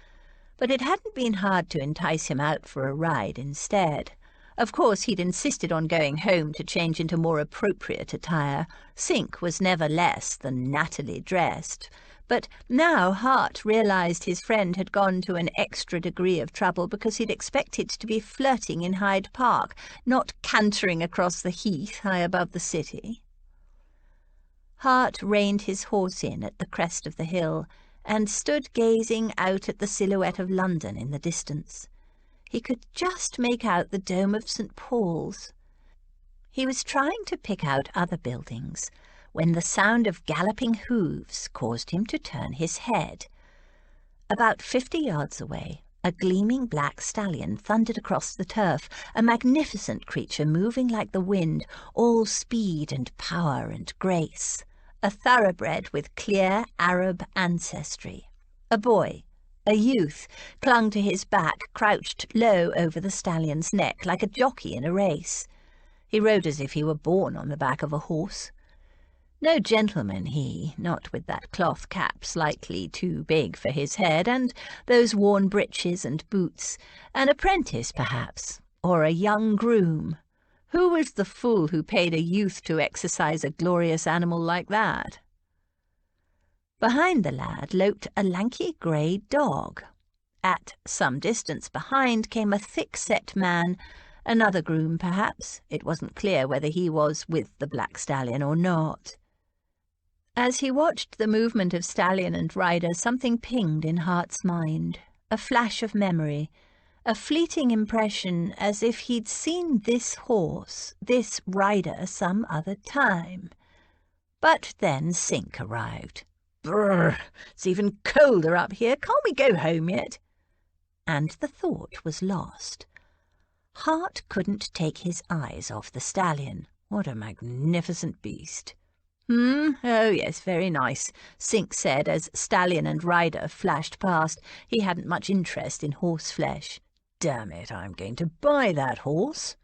But it hadn't been hard to entice him out for a ride instead. Of course, he'd insisted on going home to change into more appropriate attire. Sink was never less than nattily dressed. But now Hart realised his friend had gone to an extra degree of trouble because he'd expected to be flirting in Hyde Park, not cantering across the heath high above the city. Hart reined his horse in at the crest of the hill and stood gazing out at the silhouette of London in the distance. He could just make out the dome of St. Paul's. He was trying to pick out other buildings when the sound of galloping hooves caused him to turn his head. About 50 yards away, a gleaming black stallion thundered across the turf, a magnificent creature moving like the wind, all speed and power and grace. A thoroughbred with clear Arab ancestry. A boy, a youth, clung to his back, crouched low over the stallion's neck like a jockey in a race. He rode as if he were born on the back of a horse. No gentleman he, not with that cloth cap slightly too big for his head, and those worn breeches and boots. An apprentice, perhaps, or a young groom. Who was the fool who paid a youth to exercise a glorious animal like that? Behind the lad loped a lanky grey dog. At some distance behind came a thick-set man, another groom, perhaps. It wasn't clear whether he was with the black stallion or not. As he watched the movement of stallion and rider, something pinged in Hart's mind, a flash of memory, a fleeting impression as if he'd seen this horse, this rider, some other time. But then Sink arrived. "Brr, it's even colder up here. Can't we go home yet?" And the thought was lost. Hart couldn't take his eyes off the stallion. What a magnificent beast! Oh, yes, very nice," Sink said as stallion and rider flashed past. He hadn't much interest in horse flesh. "Damn it, I'm going to buy that horse."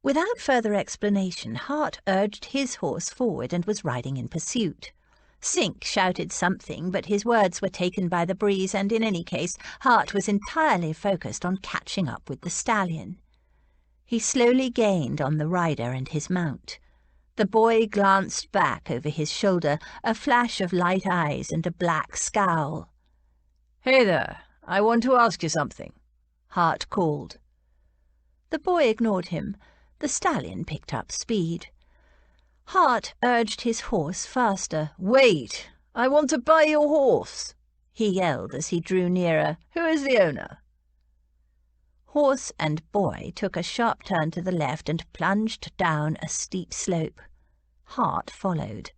Without further explanation, Hart urged his horse forward and was riding in pursuit. Sink shouted something, but his words were taken by the breeze, and in any case, Hart was entirely focused on catching up with the stallion. He slowly gained on the rider and his mount. The boy glanced back over his shoulder, a flash of light eyes and a black scowl. "Hey there, I want to ask you something," Hart called. The boy ignored him. The stallion picked up speed. Hart urged his horse faster. "Wait! I want to buy your horse," he yelled as he drew nearer. "Who is the owner?" Horse and boy took a sharp turn to the left and plunged down a steep slope. Hart followed.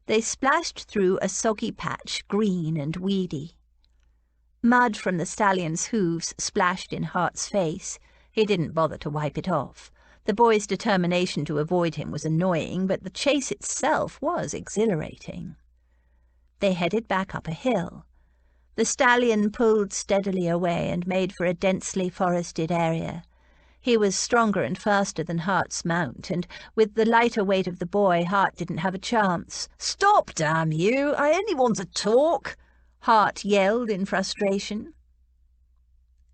They splashed through a soggy patch, green and weedy. Mud from the stallion's hooves splashed in Hart's face. He didn't bother to wipe it off. The boy's determination to avoid him was annoying, but the chase itself was exhilarating. They headed back up a hill. The stallion pulled steadily away and made for a densely forested area. He was stronger and faster than Hart's mount, and with the lighter weight of the boy, Hart didn't have a chance. "Stop, damn you! I only want to talk!" Hart yelled in frustration.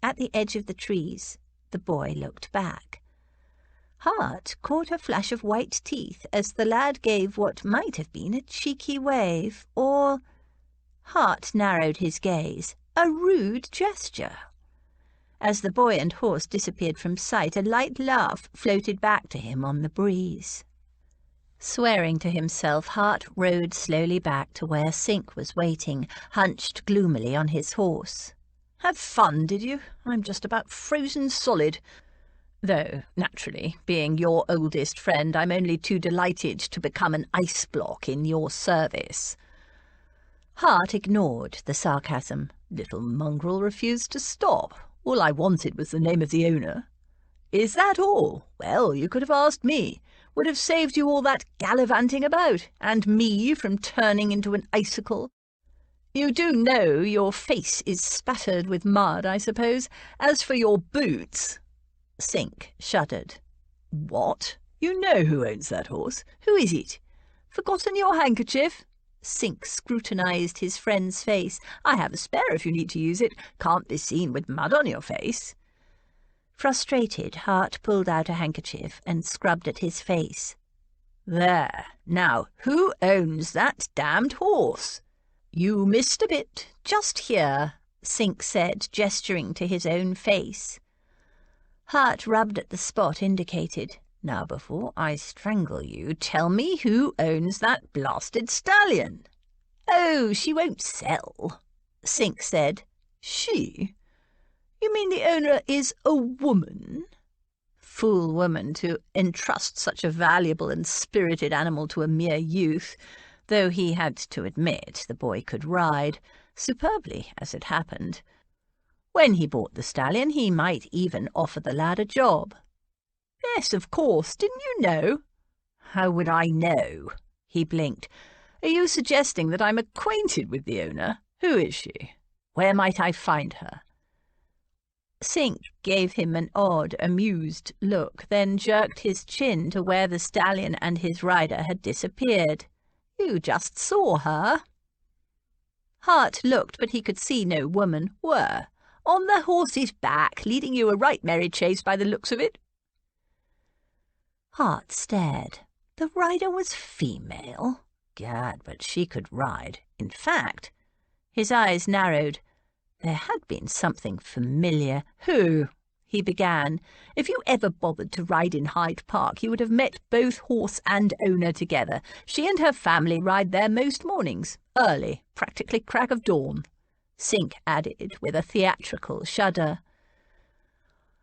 At the edge of the trees, the boy looked back. Hart caught a flash of white teeth as the lad gave what might have been a cheeky wave, or... Hart narrowed his gaze. A rude gesture. As the boy and horse disappeared from sight, a light laugh floated back to him on the breeze. Swearing to himself, Hart rode slowly back to where Sink was waiting, hunched gloomily on his horse. "Have fun, did you? I'm just about frozen solid. Though, naturally, being your oldest friend, I'm only too delighted to become an ice block in your service." Hart ignored the sarcasm. Little mongrel refused to stop. All I wanted was the name of the owner. "Is that all? Well, you could have asked me. Would have saved you all that gallivanting about, and me from turning into an icicle. You do know your face is spattered with mud, I suppose. As for your boots—" Sink shuddered. "What? You know who owns that horse. Who is it? Forgotten your handkerchief?" Sink scrutinized his friend's face. "I have a spare if you need to use it. Can't be seen with mud on your face." Frustrated, Hart pulled out a handkerchief and scrubbed at his face. "There, now, who owns that damned horse? You missed a bit, just here," Sink said, gesturing to his own face. Hart rubbed at the spot indicated. "Now, before I strangle you, tell me who owns that blasted stallion." "Oh, she won't sell," Sink said. "She? You mean the owner is a woman?" Fool woman to entrust such a valuable and spirited animal to a mere youth, though he had to admit the boy could ride, superbly as it happened. When he bought the stallion, he might even offer the lad a job. "Yes, of course. Didn't you know?" "How would I know?" He blinked. "Are you suggesting that I'm acquainted with the owner? Who is she? Where might I find her?" Sink gave him an odd, amused look, then jerked his chin to where the stallion and his rider had disappeared. "You just saw her." Hart looked, but he could see no woman. "Where? On the horse's back, leading you a right merry chase by the looks of it." Hart stared. The rider was female? Gad, but she could ride. In fact, his eyes narrowed. There had been something familiar. "Who?" he began. "If you ever bothered to ride in Hyde Park, you would have met both horse and owner together. She and her family ride there most mornings, early, practically crack of dawn," Sink added with a theatrical shudder.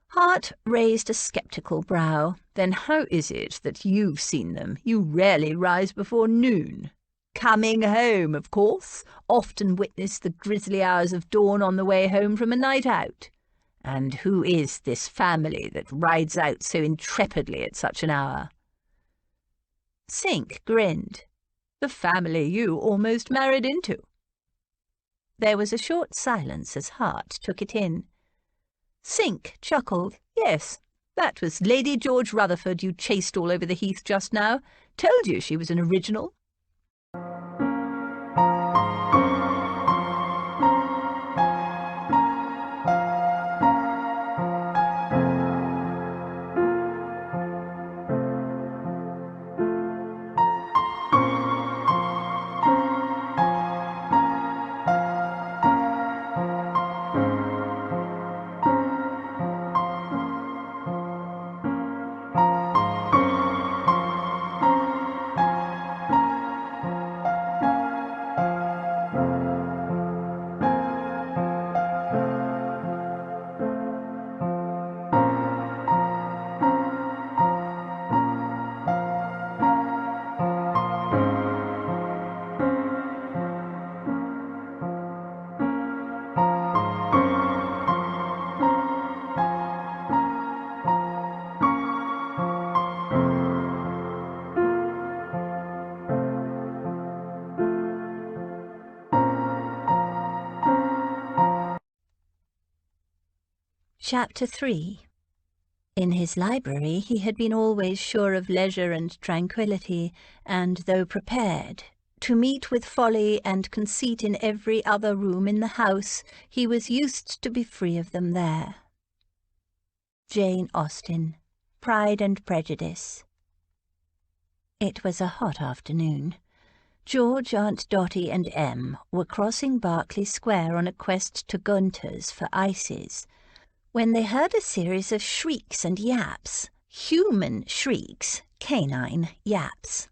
Hart raised a sceptical brow. "Then how is it that you've seen them? You rarely rise before noon." "Coming home, of course. Often witness the grisly hours of dawn on the way home from a night out." "And who is this family that rides out so intrepidly at such an hour?" Sink grinned. "The family you almost married into." There was a short silence as Hart took it in. Sink chuckled. "Yes, that was Lady George Rutherford you chased all over the heath just now. Told you she was an original." Chapter 3. In his library he had been always sure of leisure and tranquillity, and, though prepared to meet with folly and conceit in every other room in the house, he was used to be free of them there. Jane Austen, Pride and Prejudice. It was a hot afternoon. George, Aunt Dotty and Em were crossing Berkeley Square on a quest to Gunter's for ices, when they heard a series of shrieks and yaps. Human shrieks, canine yaps.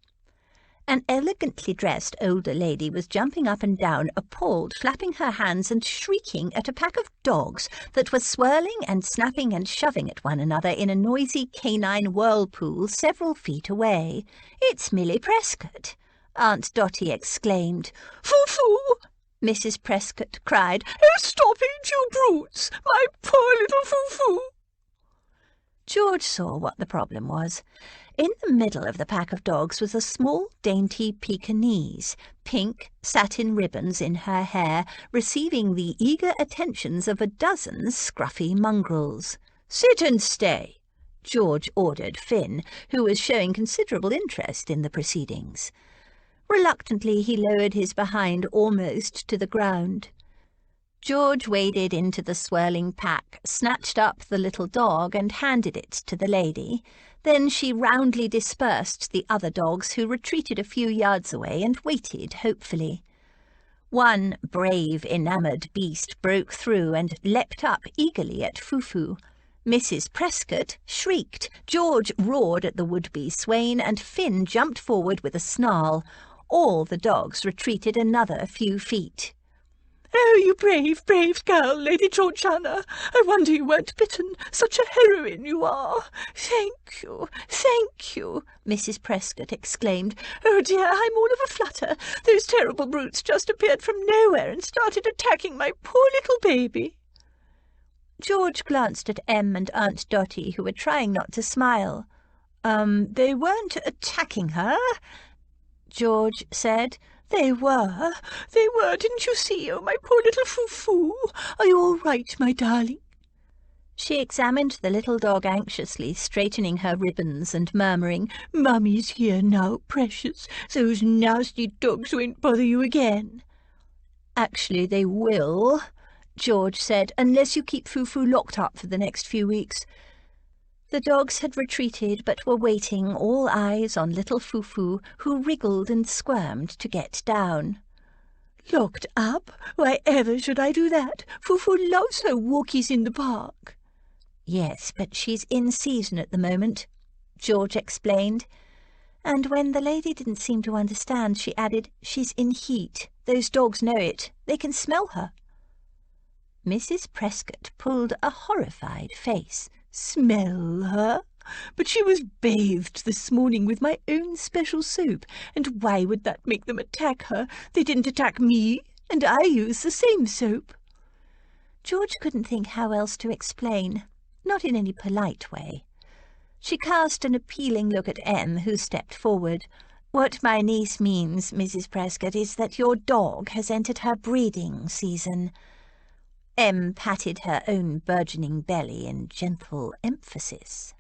An elegantly dressed older lady was jumping up and down, appalled, flapping her hands and shrieking at a pack of dogs that were swirling and snapping and shoving at one another in a noisy canine whirlpool several feet away. "It's Millie Prescott!" Aunt Dotty exclaimed. "Foo-foo!" Mrs. Prescott cried. "Oh, stop it, you brutes! My poor little foo-foo!" George saw what the problem was. In the middle of the pack of dogs was a small, dainty Pekingese, pink satin ribbons in her hair, receiving the eager attentions of a dozen scruffy mongrels. "Sit and stay," George ordered Finn, who was showing considerable interest in the proceedings. Reluctantly he lowered his behind almost to the ground. George waded into the swirling pack, snatched up the little dog and handed it to the lady. Then she roundly dispersed the other dogs, who retreated a few yards away and waited hopefully. One brave, enamoured beast broke through and leapt up eagerly at Foo-Foo. Mrs. Prescott shrieked, George roared at the would-be swain, and Finn jumped forward with a snarl. All the dogs retreated another few feet. "Oh, you brave, brave girl, Lady Georgiana! I wonder you weren't bitten. Such a heroine you are! Thank you, Mrs. Prescott exclaimed. Oh dear, I'm all of a flutter. Those terrible brutes just appeared from nowhere and started attacking my poor little baby." George glanced at Em and Aunt Dotty, who were trying not to smile. They weren't attacking her," George said. They were, didn't you see? Oh, my poor little Foo-Foo. Are you all right, my darling?" She examined the little dog anxiously, straightening her ribbons and murmuring, "Mummy's here now, precious. Those nasty dogs won't bother you again." "Actually, they will," George said, "unless you keep Foo-Foo locked up for the next few weeks." The dogs had retreated, but were waiting, all eyes on little Foo-Foo, who wriggled and squirmed to get down. "Locked up? Why ever should I do that? Foo-Foo loves her walkies in the park." "Yes, but she's in season at the moment," George explained. And when the lady didn't seem to understand, she added, "She's in heat. Those dogs know it. They can smell her." Mrs. Prescott pulled a horrified face. "Smell her? But she was bathed this morning with my own special soap, and why would that make them attack her? They didn't attack me, and I use the same soap." George couldn't think how else to explain, not in any polite way. She cast an appealing look at Em, who stepped forward. "What my niece means, Mrs. Prescott, is that your dog has entered her breeding season." Em patted her own burgeoning belly in gentle emphasis.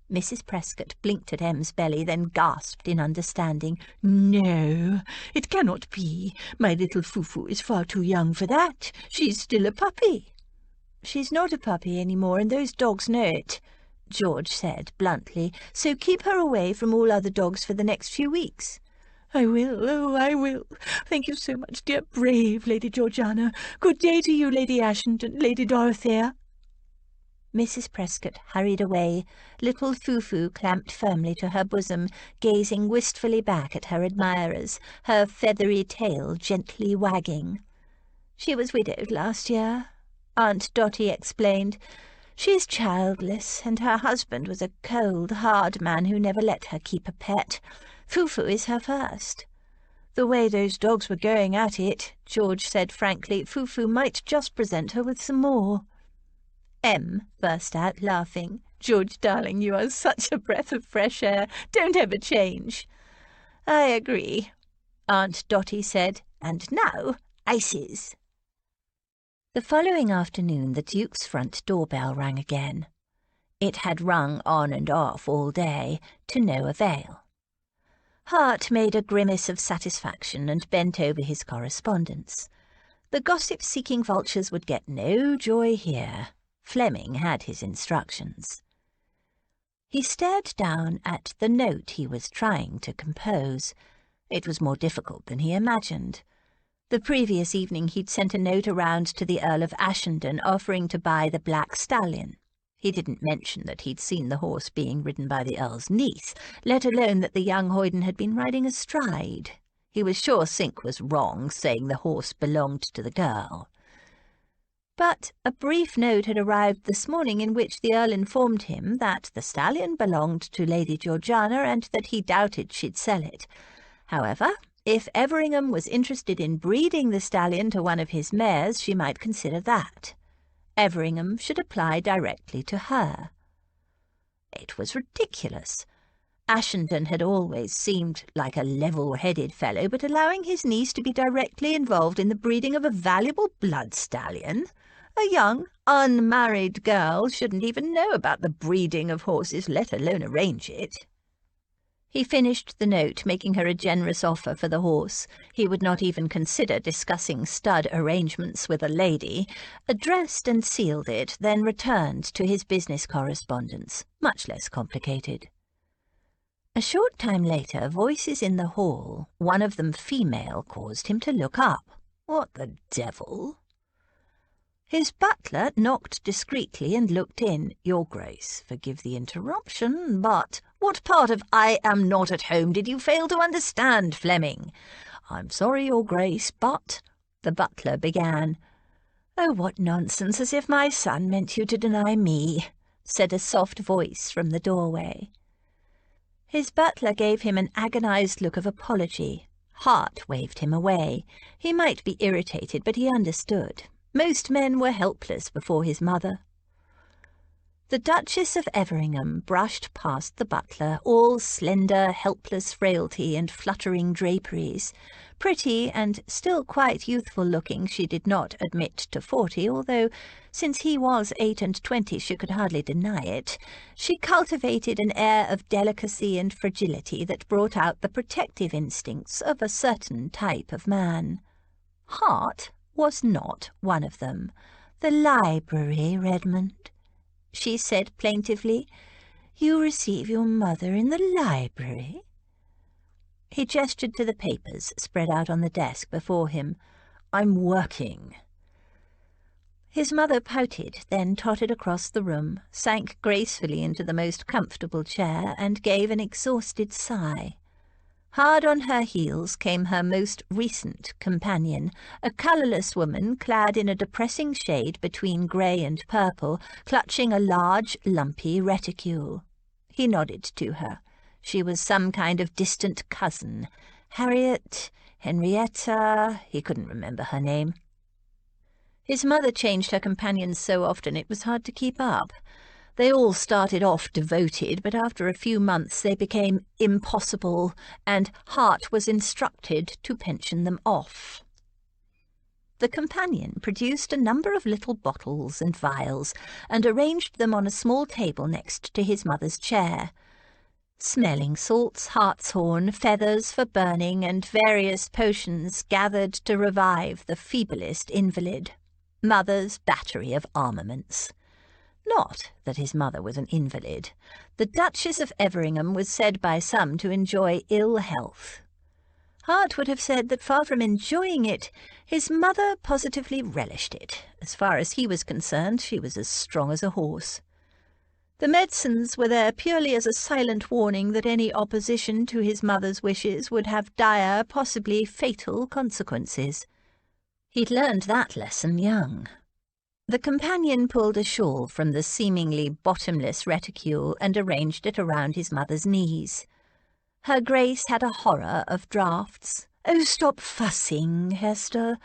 Mrs. Prescott blinked at Em's belly, then gasped in understanding. "No, it cannot be. My little Foo-Foo is far too young for that. She's still a puppy." "She's not a puppy any more, and those dogs know it," George said bluntly. "So keep her away from all other dogs for the next few weeks." "I will, oh, I will. Thank you so much, dear brave Lady Georgiana. Good day to you, Lady Ashenden, Lady Dorothea." Mrs. Prescott hurried away, little Foo-Foo clamped firmly to her bosom, gazing wistfully back at her admirers, her feathery tail gently wagging. "She was widowed last year," Aunt Dotty explained. "She's childless, and her husband was a cold, hard man who never let her keep a pet. Foo-Foo is her first." "The way those dogs were going at it," George said frankly, "Foo-Foo might just present her with some more." Em burst out laughing. "George, darling, you are such a breath of fresh air. Don't ever change." "I agree," Aunt Dotty said. "And now, ices." The following afternoon the Duke's front doorbell rang again. It had rung on and off all day, to no avail. Hart made a grimace of satisfaction and bent over his correspondence. The gossip-seeking vultures would get no joy here. Fleming had his instructions. He stared down at the note he was trying to compose. It was more difficult than he imagined. The previous evening he'd sent a note around to the Earl of Ashenden offering to buy the black stallion. He didn't mention that he'd seen the horse being ridden by the Earl's niece, let alone that the young hoyden had been riding astride. He was sure Sink was wrong, saying the horse belonged to the girl. But a brief note had arrived this morning in which the Earl informed him that the stallion belonged to Lady Georgiana and that he doubted she'd sell it. However, if Everingham was interested in breeding the stallion to one of his mares, she might consider that. Everingham should apply directly to her. It was ridiculous. Ashenden had always seemed like a level-headed fellow, but allowing his niece to be directly involved in the breeding of a valuable blood stallion? A young, unmarried girl shouldn't even know about the breeding of horses, let alone arrange it. He finished the note, making her a generous offer for the horse. He would not even consider discussing stud arrangements with a lady, addressed and sealed it, then returned to his business correspondence, much less complicated. A short time later, voices in the hall, one of them female, caused him to look up. What the devil? His butler knocked discreetly and looked in. "Your Grace, forgive the interruption, but—" "What part of 'I am not at home' did you fail to understand, Fleming?" "I'm sorry, Your Grace, but—" the butler began. "Oh, what nonsense, as if my son meant you to deny me," said a soft voice from the doorway. His butler gave him an agonized look of apology. Hart waved him away. He might be irritated, but he understood. Most men were helpless before his mother. The Duchess of Everingham brushed past the butler, all slender, helpless frailty and fluttering draperies. Pretty and still quite youthful-looking, she did not admit to 40, although, since he was 28, she could hardly deny it. She cultivated an air of delicacy and fragility that brought out the protective instincts of a certain type of man. Hart was not one of them. "The library, Redmond," she said plaintively. "You receive your mother in the library?" He gestured to the papers spread out on the desk before him. "I'm working." His mother pouted, then tottered across the room, sank gracefully into the most comfortable chair, and gave an exhausted sigh. Hard on her heels came her most recent companion, a colourless woman clad in a depressing shade between grey and purple, clutching a large, lumpy reticule. He nodded to her. She was some kind of distant cousin. Harriet, Henrietta, he couldn't remember her name. His mother changed her companions so often it was hard to keep up. They all started off devoted, but after a few months they became impossible, and Hart was instructed to pension them off. The companion produced a number of little bottles and vials, and arranged them on a small table next to his mother's chair. Smelling salts, hartshorn, feathers for burning, and various potions gathered to revive the feeblest invalid. Mother's battery of armaments. Not that his mother was an invalid. The Duchess of Everingham was said by some to enjoy ill health. Hart would have said that far from enjoying it, his mother positively relished it. As far as he was concerned, she was as strong as a horse. The medicines were there purely as a silent warning that any opposition to his mother's wishes would have dire, possibly fatal consequences. He'd learned that lesson young. The companion pulled a shawl from the seemingly bottomless reticule and arranged it around his mother's knees. Her Grace had a horror of draughts. "Oh, stop fussing, Hester."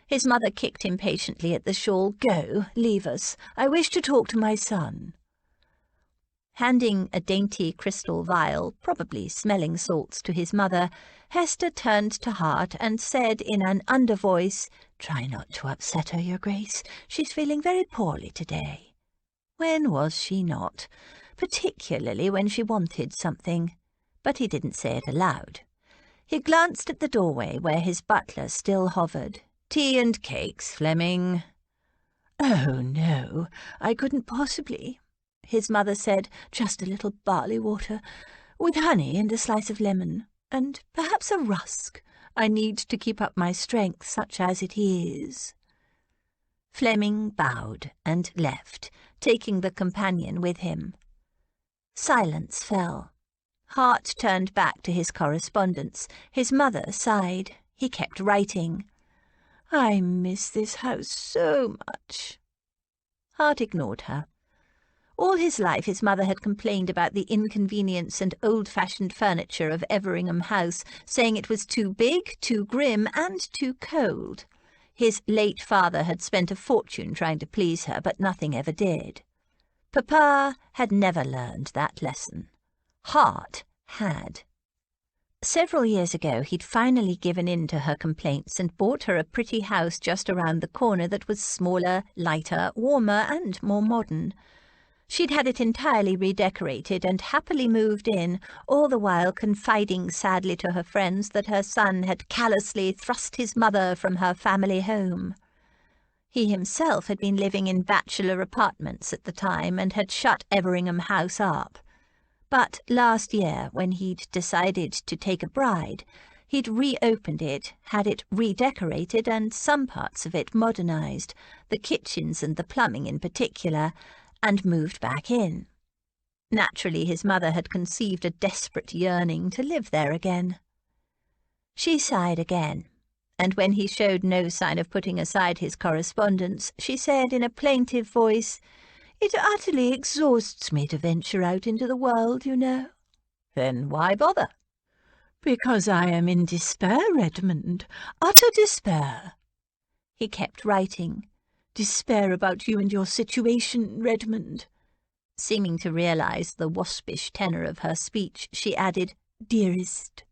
His mother kicked impatiently at the shawl. "Go, leave us. I wish to talk to my son." Handing a dainty crystal vial, probably smelling salts, to his mother, Hester turned to Hart and said in an under-voice, "Try not to upset her, Your Grace. She's feeling very poorly today." When was she not? Particularly when she wanted something. But he didn't say it aloud. He glanced at the doorway where his butler still hovered. "Tea and cakes, Fleming." "Oh, no, I couldn't possibly," his mother said. "Just a little barley water, with honey and a slice of lemon, and perhaps a rusk. I need to keep up my strength, such as it is." Fleming bowed and left, taking the companion with him. Silence fell. Hart turned back to his correspondence. His mother sighed. He kept writing. "I miss this house so much." Hart ignored her. All his life his mother had complained about the inconvenience and old-fashioned furniture of Everingham House, saying it was too big, too grim, and too cold. His late father had spent a fortune trying to please her, but nothing ever did. Papa had never learned that lesson. Hart had. Several years ago he'd finally given in to her complaints and bought her a pretty house just around the corner that was smaller, lighter, warmer, and more modern. She'd had it entirely redecorated and happily moved in, all the while confiding sadly to her friends that her son had callously thrust his mother from her family home. He himself had been living in bachelor apartments at the time and had shut Everingham House up. But last year, when he'd decided to take a bride, he'd reopened it, had it redecorated and some parts of it modernised, the kitchens and the plumbing in particular, and moved back in. Naturally, his mother had conceived a desperate yearning to live there again. She sighed again, and when he showed no sign of putting aside his correspondence, she said in a plaintive voice, "It utterly exhausts me to venture out into the world, you know." "Then why bother?" "Because I am in despair, Redmond, utter despair." He kept writing. "Despair about you and your situation, Redmond." Seeming to realise the waspish tenor of her speech, she added, "Dearest."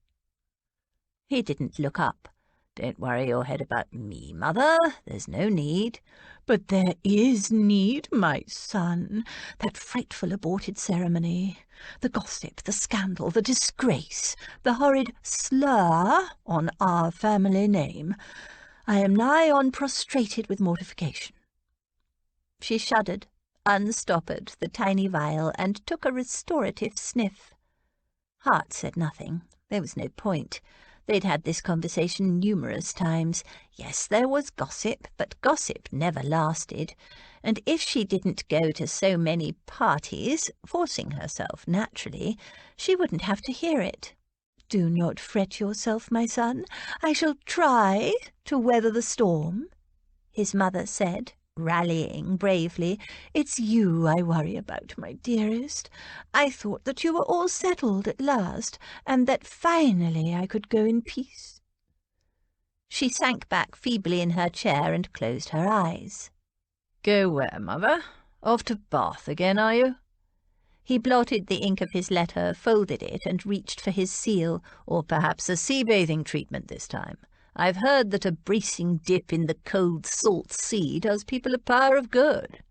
He didn't look up. "Don't worry your head about me, Mother. There's no need." "But there is need, my son. That frightful aborted ceremony, the gossip, the scandal, the disgrace, the horrid slur on our family name. I am nigh on prostrated with mortification." She shuddered, unstoppered the tiny vial, and took a restorative sniff. Hart said nothing. There was no point. They'd had this conversation numerous times. Yes, there was gossip, but gossip never lasted. And if she didn't go to so many parties, forcing herself naturally, she wouldn't have to hear it. "Do not fret yourself, my son. I shall try to weather the storm," his mother said, rallying bravely. "It's you I worry about, my dearest. I thought that you were all settled at last, and that finally I could go in peace." She sank back feebly in her chair and closed her eyes. "Go where, Mother? Off to Bath again, are you?" He blotted the ink of his letter, folded it, and reached for his seal. "Or perhaps a sea-bathing treatment this time. I've heard that a bracing dip in the cold salt sea does people a power of good."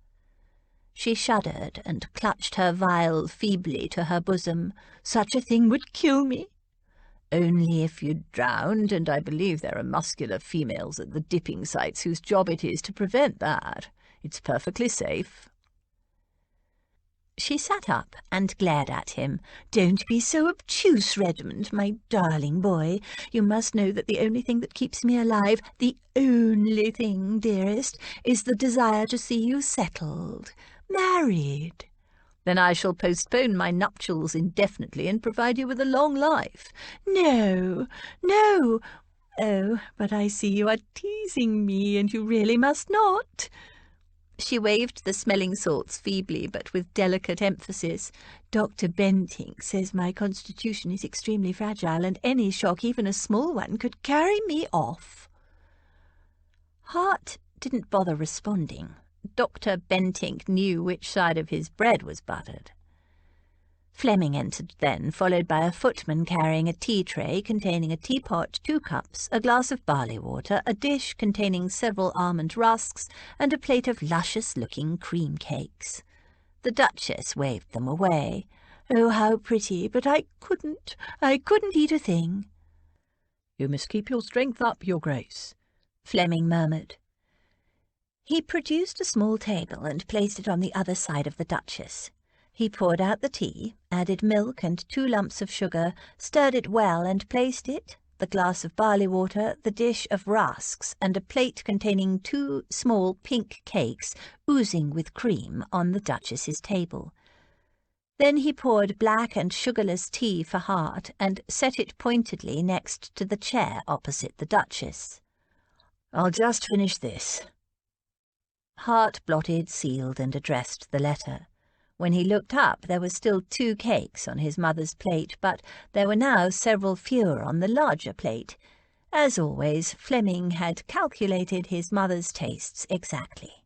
She shuddered and clutched her vial feebly to her bosom. "Such a thing would kill me." "Only if you drowned, and I believe there are muscular females at the dipping sites whose job it is to prevent that. It's perfectly safe." She sat up and glared at him. "Don't be so obtuse, Redmond, my darling boy. You must know that the only thing that keeps me alive, the only thing, dearest, is the desire to see you settled, married." "Then I shall postpone my nuptials indefinitely and provide you with a long life." "No, no. Oh, but I see you are teasing me, and you really must not." She waved the smelling salts feebly, but with delicate emphasis. "Dr. Bentinck says my constitution is extremely fragile, and any shock, even a small one, could carry me off." Hart didn't bother responding. Dr. Bentinck knew which side of his bread was buttered. Fleming entered then, followed by a footman carrying a tea-tray containing a teapot, 2 cups, a glass of barley water, a dish containing several almond rusks, and a plate of luscious-looking cream cakes. The Duchess waved them away. "Oh, how pretty, but I couldn't eat a thing." "You must keep your strength up, Your Grace," Fleming murmured. He produced a small table and placed it on the other side of the Duchess. He poured out the tea, added milk and 2 lumps of sugar, stirred it well and placed it, the glass of barley water, the dish of rusks, and a plate containing 2 small pink cakes, oozing with cream, on the Duchess's table. Then he poured black and sugarless tea for Hart and set it pointedly next to the chair opposite the Duchess. "I'll just finish this." Hart blotted, sealed, and addressed the letter. When he looked up, there were still 2 cakes on his mother's plate, but there were now several fewer on the larger plate. As always, Fleming had calculated his mother's tastes exactly.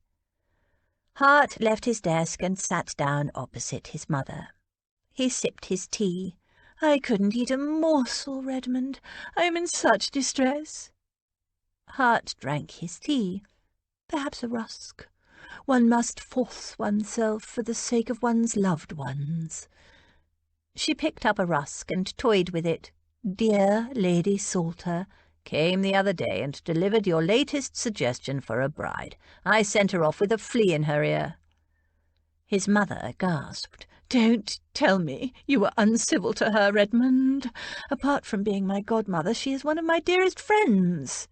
Hart left his desk and sat down opposite his mother. He sipped his tea. "I couldn't eat a morsel, Redmond. I am in such distress." Hart drank his tea. "Perhaps a rusk. One must force oneself for the sake of one's loved ones." She picked up a rusk and toyed with it. "Dear Lady Salter came the other day and delivered your latest suggestion for a bride. I sent her off with a flea in her ear." His mother gasped. "Don't tell me you were uncivil to her, Redmond. Apart from being my godmother, she is one of my dearest friends."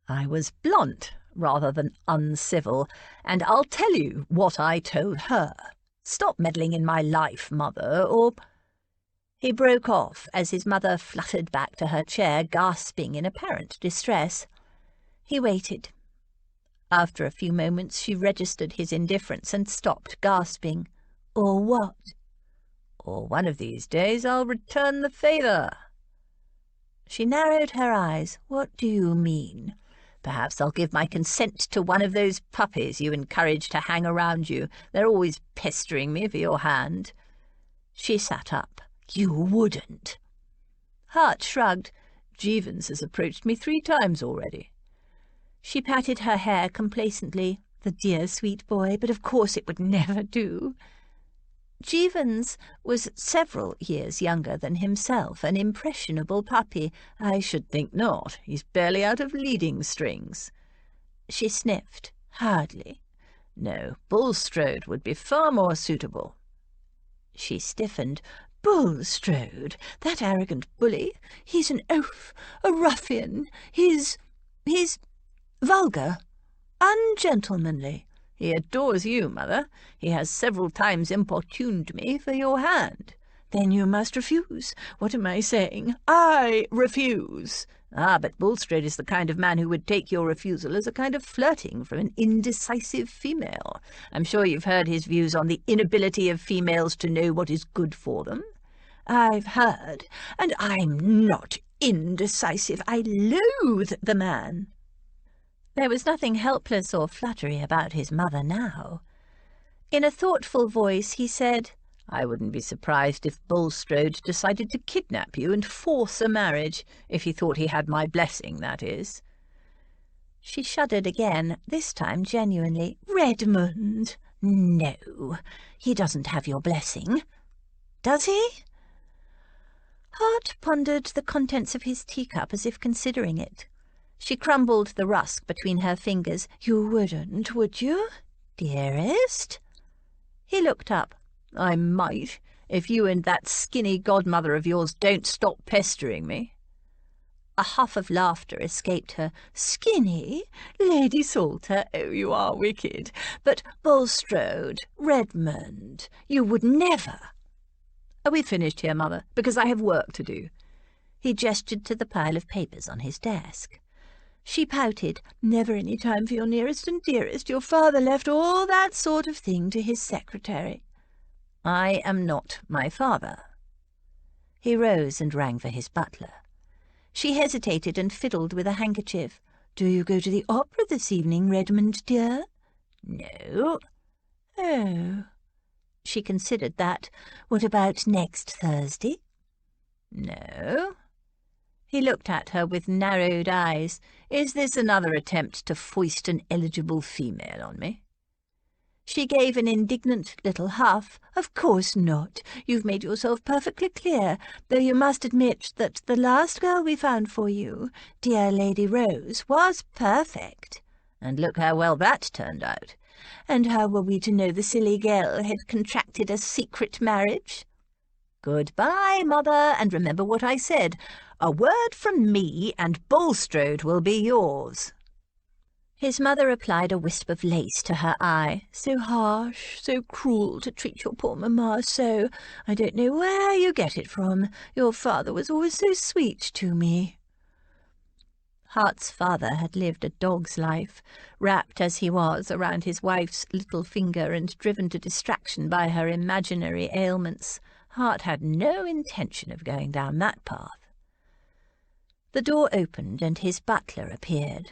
"I was blunt rather than uncivil, and I'll tell you what I told her. Stop meddling in my life, mother, or—" He broke off as his mother fluttered back to her chair, gasping in apparent distress. He waited. After a few moments she registered his indifference and stopped gasping. "Or what?" "Or one of these days I'll return the favour." She narrowed her eyes. "What do you mean?" "Perhaps I'll give my consent to one of those puppies you encourage to hang around you. They're always pestering me for your hand." She sat up. "You wouldn't." Hart shrugged. "Jeevons has approached me 3 times already." She patted her hair complacently. "The dear sweet boy, but of course it would never do." Jeevons was several years younger than himself, an impressionable puppy. "I should think not. He's barely out of leading strings." She sniffed. "Hardly." "No, Bulstrode would be far more suitable." She stiffened. "Bulstrode? That arrogant bully? He's an oaf, a ruffian. He's vulgar, ungentlemanly." "He adores you, mother. He has several times importuned me for your hand." "Then you must refuse. What am I saying? I refuse." "Ah, but Bulstrode is the kind of man who would take your refusal as a kind of flirting from an indecisive female. I'm sure you've heard his views on the inability of females to know what is good for them." "I've heard, and I'm not indecisive. I loathe the man." There was nothing helpless or fluttery about his mother now. In a thoughtful voice he said, "I wouldn't be surprised if Bulstrode decided to kidnap you and force a marriage, if he thought he had my blessing, that is." She shuddered again, this time genuinely. "Redmond! No, he doesn't have your blessing. Does he?" Hart pondered the contents of his teacup as if considering it. She crumbled the rusk between her fingers. "You wouldn't, would you, dearest?" He looked up. "I might, if you and that skinny godmother of yours don't stop pestering me." A huff of laughter escaped her. "Skinny? Lady Salter? Oh, you are wicked. But Bulstrode, Redmond, you would never." "Are we finished here, mother? Because I have work to do." He gestured to the pile of papers on his desk. She pouted. "Never any time for your nearest and dearest. Your father left all that sort of thing to his secretary." "I am not my father." He rose and rang for his butler. She hesitated and fiddled with a handkerchief. "Do you go to the opera this evening, Redmond, dear?" "No." "Oh." She considered that. "What about next Thursday?" "No." He looked at her with narrowed eyes. "Is this another attempt to foist an eligible female on me?" She gave an indignant little huff. "Of course not. You've made yourself perfectly clear, though you must admit that the last girl we found for you, dear Lady Rose, was perfect." "And look how well that turned out." "And how were we to know the silly girl had contracted a secret marriage?" "Goodbye, mother, and remember what I said. A word from me, and Bulstrode will be yours." His mother applied a wisp of lace to her eye. "So harsh, so cruel to treat your poor mamma so. I don't know where you get it from. Your father was always so sweet to me." Hart's father had lived a dog's life, wrapped as he was around his wife's little finger and driven to distraction by her imaginary ailments. Hart had no intention of going down that path. The door opened and his butler appeared.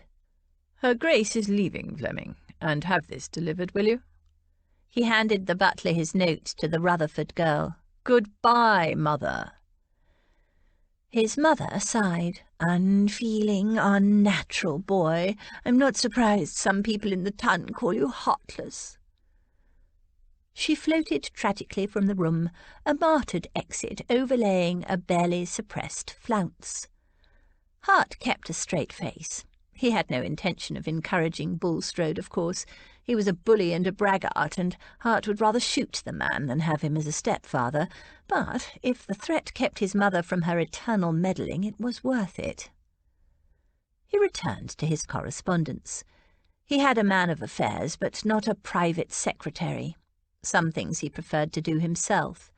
"Her Grace is leaving, Fleming, and have this delivered, will you?" He handed the butler his note to the Rutherford girl. "Goodbye, mother." His mother sighed. "Unfeeling, unnatural boy. I'm not surprised some people in the ton call you heartless." She floated tragically from the room, a martyred exit overlaying a barely suppressed flounce. Hart kept a straight face. He had no intention of encouraging Bulstrode, of course. He was a bully and a braggart, and Hart would rather shoot the man than have him as a stepfather. But if the threat kept his mother from her eternal meddling, it was worth it. He returned to his correspondence. He had a man of affairs, but not a private secretary. Some things he preferred to do himself.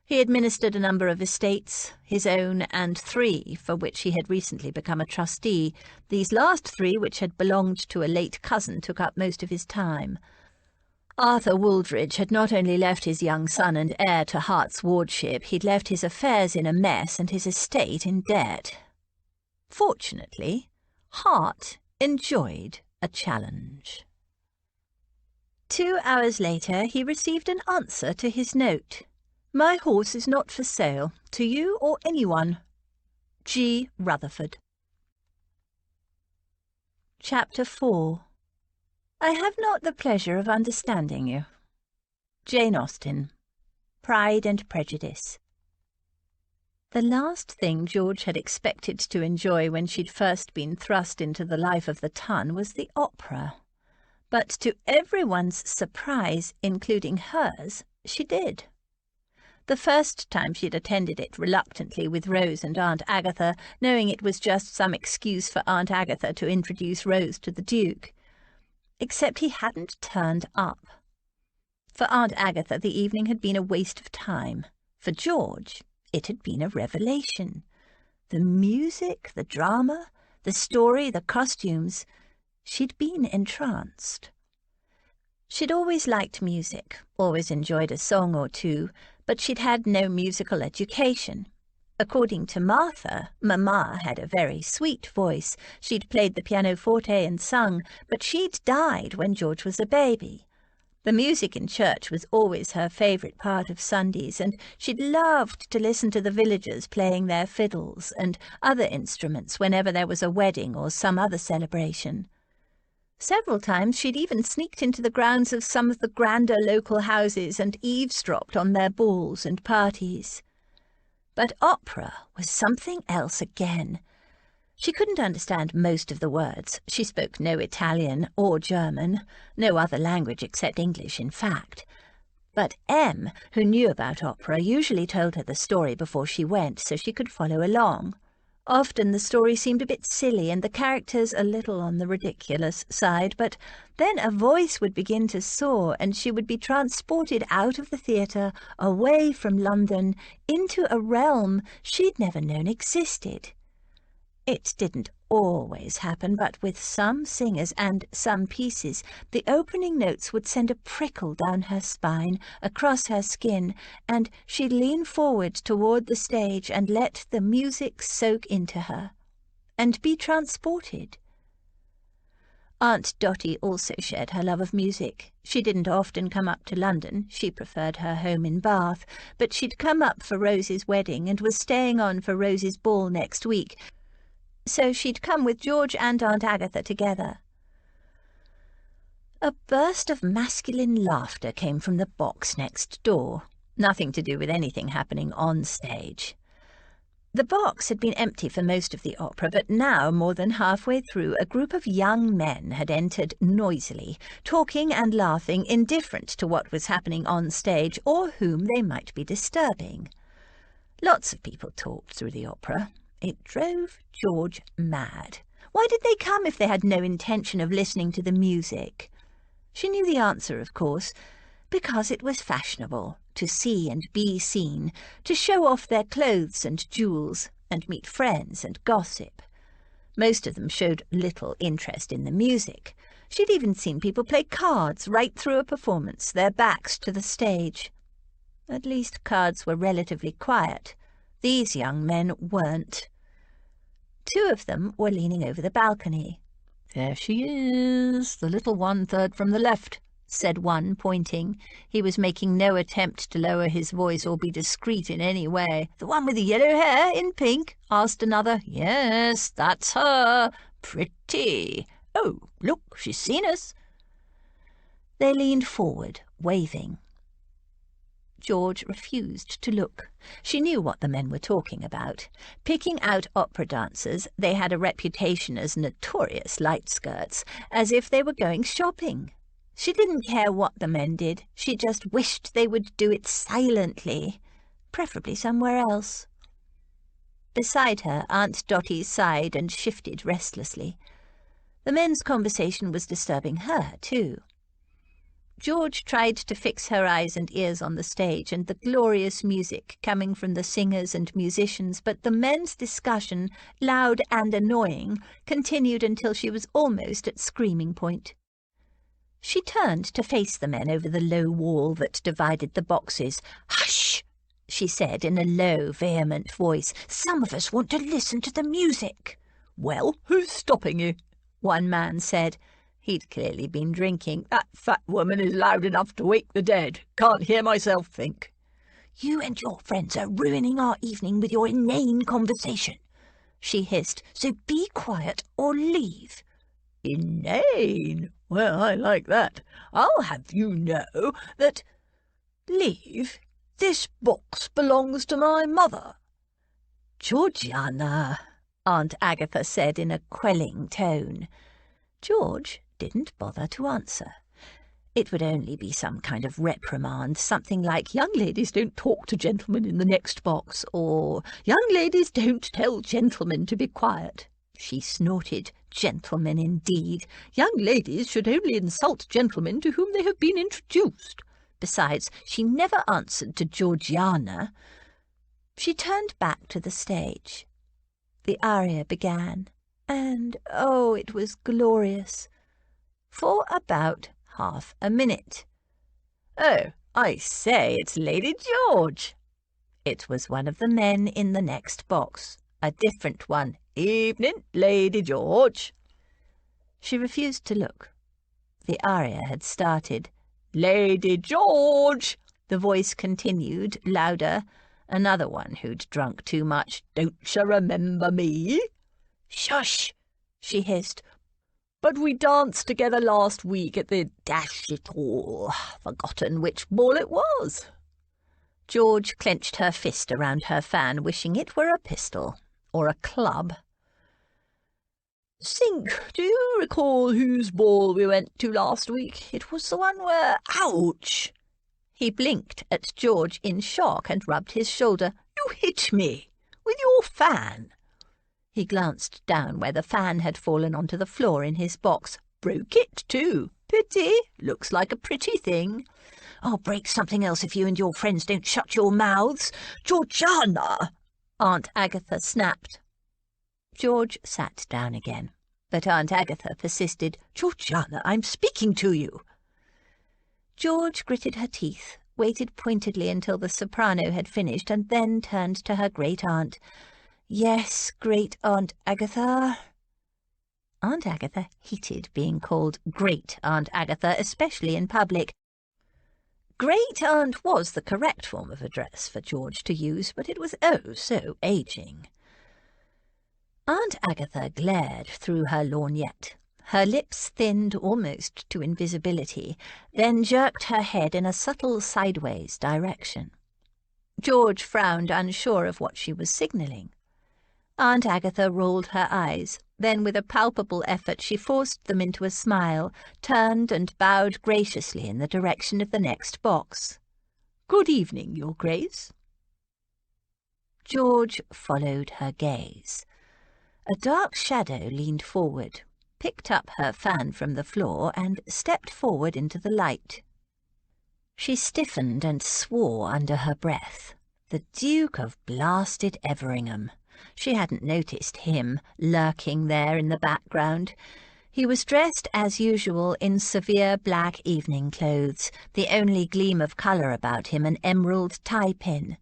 He administered a number of estates, his own and 3 for which he had recently become a trustee. These last 3, which had belonged to a late cousin, took up most of his time. Arthur Wooldridge had not only left his young son and heir to Hart's wardship, he'd left his affairs in a mess and his estate in debt. Fortunately, Hart enjoyed a challenge. 2 hours later, he received an answer to his note. "My horse is not for sale, to you or anyone. G. Rutherford." Chapter 4. I have not the pleasure of understanding you. Jane Austen. Pride and Prejudice. The last thing George had expected to enjoy when she'd first been thrust into the life of the ton was the opera. But to everyone's surprise, including hers, she did. The first time she'd attended it reluctantly with Rose and Aunt Agatha, knowing it was just some excuse for Aunt Agatha to introduce Rose to the Duke. Except he hadn't turned up. For Aunt Agatha the evening had been a waste of time. For George it had been a revelation. The music, the drama, the story, the costumes. She'd been entranced. She'd always liked music, always enjoyed a song or two, but she'd had no musical education. According to Martha, Mamma had a very sweet voice. She'd played the pianoforte and sung, but she'd died when George was a baby. The music in church was always her favourite part of Sundays, and she'd loved to listen to the villagers playing their fiddles and other instruments whenever there was a wedding or some other celebration. Several times she'd even sneaked into the grounds of some of the grander local houses and eavesdropped on their balls and parties. But opera was something else again. She couldn't understand most of the words. She spoke no Italian or German, no other language except English, in fact. But Em, who knew about opera, usually told her the story before she went so she could follow along. Often the story seemed a bit silly and the characters a little on the ridiculous side, but then a voice would begin to soar and she would be transported out of the theatre, away from London, into a realm she'd never known existed. It didn't always happen, but with some singers and some pieces, the opening notes would send a prickle down her spine, across her skin, and she'd lean forward toward the stage and let the music soak into her, and be transported. Aunt Dotty also shared her love of music. She didn't often come up to London. She preferred her home in Bath, but she'd come up for Rose's wedding and was staying on for Rose's ball next week, so she'd come with George and Aunt Agatha together. A burst of masculine laughter came from the box next door, nothing to do with anything happening on stage. The box had been empty for most of the opera, but now, more than halfway through, a group of young men had entered noisily, talking and laughing, indifferent to what was happening on stage or whom they might be disturbing. Lots of people talked through the opera. It drove George mad. Why did they come if they had no intention of listening to the music? She knew the answer, of course. Because it was fashionable to see and be seen, to show off their clothes and jewels, and meet friends and gossip. Most of them showed little interest in the music. She'd even seen people play cards right through a performance, their backs to the stage. At least cards were relatively quiet. These young men weren't. 2 of them were leaning over the balcony. "There she is, the little one third from the left," said one, pointing. He was making no attempt to lower his voice or be discreet in any way. "The one with the yellow hair in pink?" asked another. "Yes, that's her. Pretty. Oh, look, she's seen us." They leaned forward, waving. George refused to look. She knew what the men were talking about. Picking out opera dancers, they had a reputation as notorious light skirts, as if they were going shopping. She didn't care what the men did. She just wished they would do it silently, preferably somewhere else. Beside her, Aunt Dotty sighed and shifted restlessly. The men's conversation was disturbing her, too. George tried to fix her eyes and ears on the stage and the glorious music coming from the singers and musicians, but the men's discussion, loud and annoying, continued until she was almost at screaming point. She turned to face the men over the low wall that divided the boxes. "Hush!" she said in a low, vehement voice. "Some of us want to listen to the music." "Well, who's stopping you?" one man said. He'd clearly been drinking. "That fat woman is loud enough to wake the dead. Can't hear myself think." "You and your friends are ruining our evening with your inane conversation," she hissed, "so be quiet or leave." "Inane? Well, I like that. I'll have you know that—" "Leave? This box belongs to my mother." "Georgiana," Aunt Agatha said in a quelling tone. George didn't bother to answer. It would only be some kind of reprimand, something like "Young ladies don't talk to gentlemen in the next box," or "Young ladies don't tell gentlemen to be quiet." She snorted. Gentlemen, indeed. Young ladies should only insult gentlemen to whom they have been introduced. Besides, she never answered to Georgiana. She turned back to the stage. The aria began, and, oh, it was glorious. For about half a minute. "Oh, I say, it's Lady George." It was one of the men in the next box, a different one. "Evening, Lady George." She refused to look. The aria had started. "Lady George," the voice continued, louder. Another one who'd drunk too much. "Don't you remember me?" "Shush!" she hissed. "But we danced together last week at the dash it all. Forgotten which ball it was." George clenched her fist around her fan, wishing it were a pistol or a club. "Think, do you recall whose ball we went to last week? It was the one where— Ouch!" He blinked at George in shock and rubbed his shoulder. "You hit me with your fan." He glanced down where the fan had fallen onto the floor in his box. "Broke it, too. Pity. Looks like a pretty thing." "I'll break something else if you and your friends don't shut your mouths." "Georgiana!" Aunt Agatha snapped. George sat down again, but Aunt Agatha persisted. "Georgiana, I'm speaking to you." George gritted her teeth, waited pointedly until the soprano had finished, and then turned to her great-aunt. "Yes, great-aunt Agatha." Aunt Agatha hated being called great-aunt Agatha, especially in public. Great-aunt was the correct form of address for George to use, but it was oh so aging. Aunt Agatha glared through her lorgnette. Her lips thinned almost to invisibility, then jerked her head in a subtle sideways direction. George frowned, unsure of what she was signalling. Aunt Agatha rolled her eyes. Then, with a palpable effort, she forced them into a smile, turned and bowed graciously in the direction of the next box. "Good evening, Your Grace." George followed her gaze. A dark shadow leaned forward, picked up her fan from the floor, and stepped forward into the light. She stiffened and swore under her breath. The Duke of blasted Everingham. She hadn't noticed him lurking there in the background. He was dressed as usual in severe black evening clothes, the only gleam of colour about him an emerald tie-pin.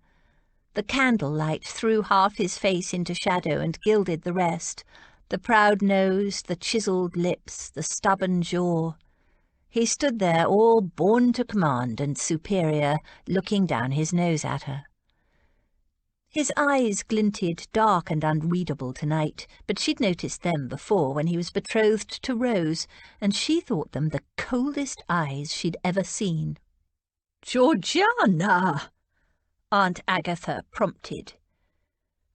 The candlelight threw half his face into shadow and gilded the rest. The proud nose, the chiselled lips, the stubborn jaw. He stood there all born to command and superior, looking down his nose at her. His eyes glinted dark and unreadable tonight, but she'd noticed them before when he was betrothed to Rose, and she thought them the coldest eyes she'd ever seen. "Georgiana!" Aunt Agatha prompted.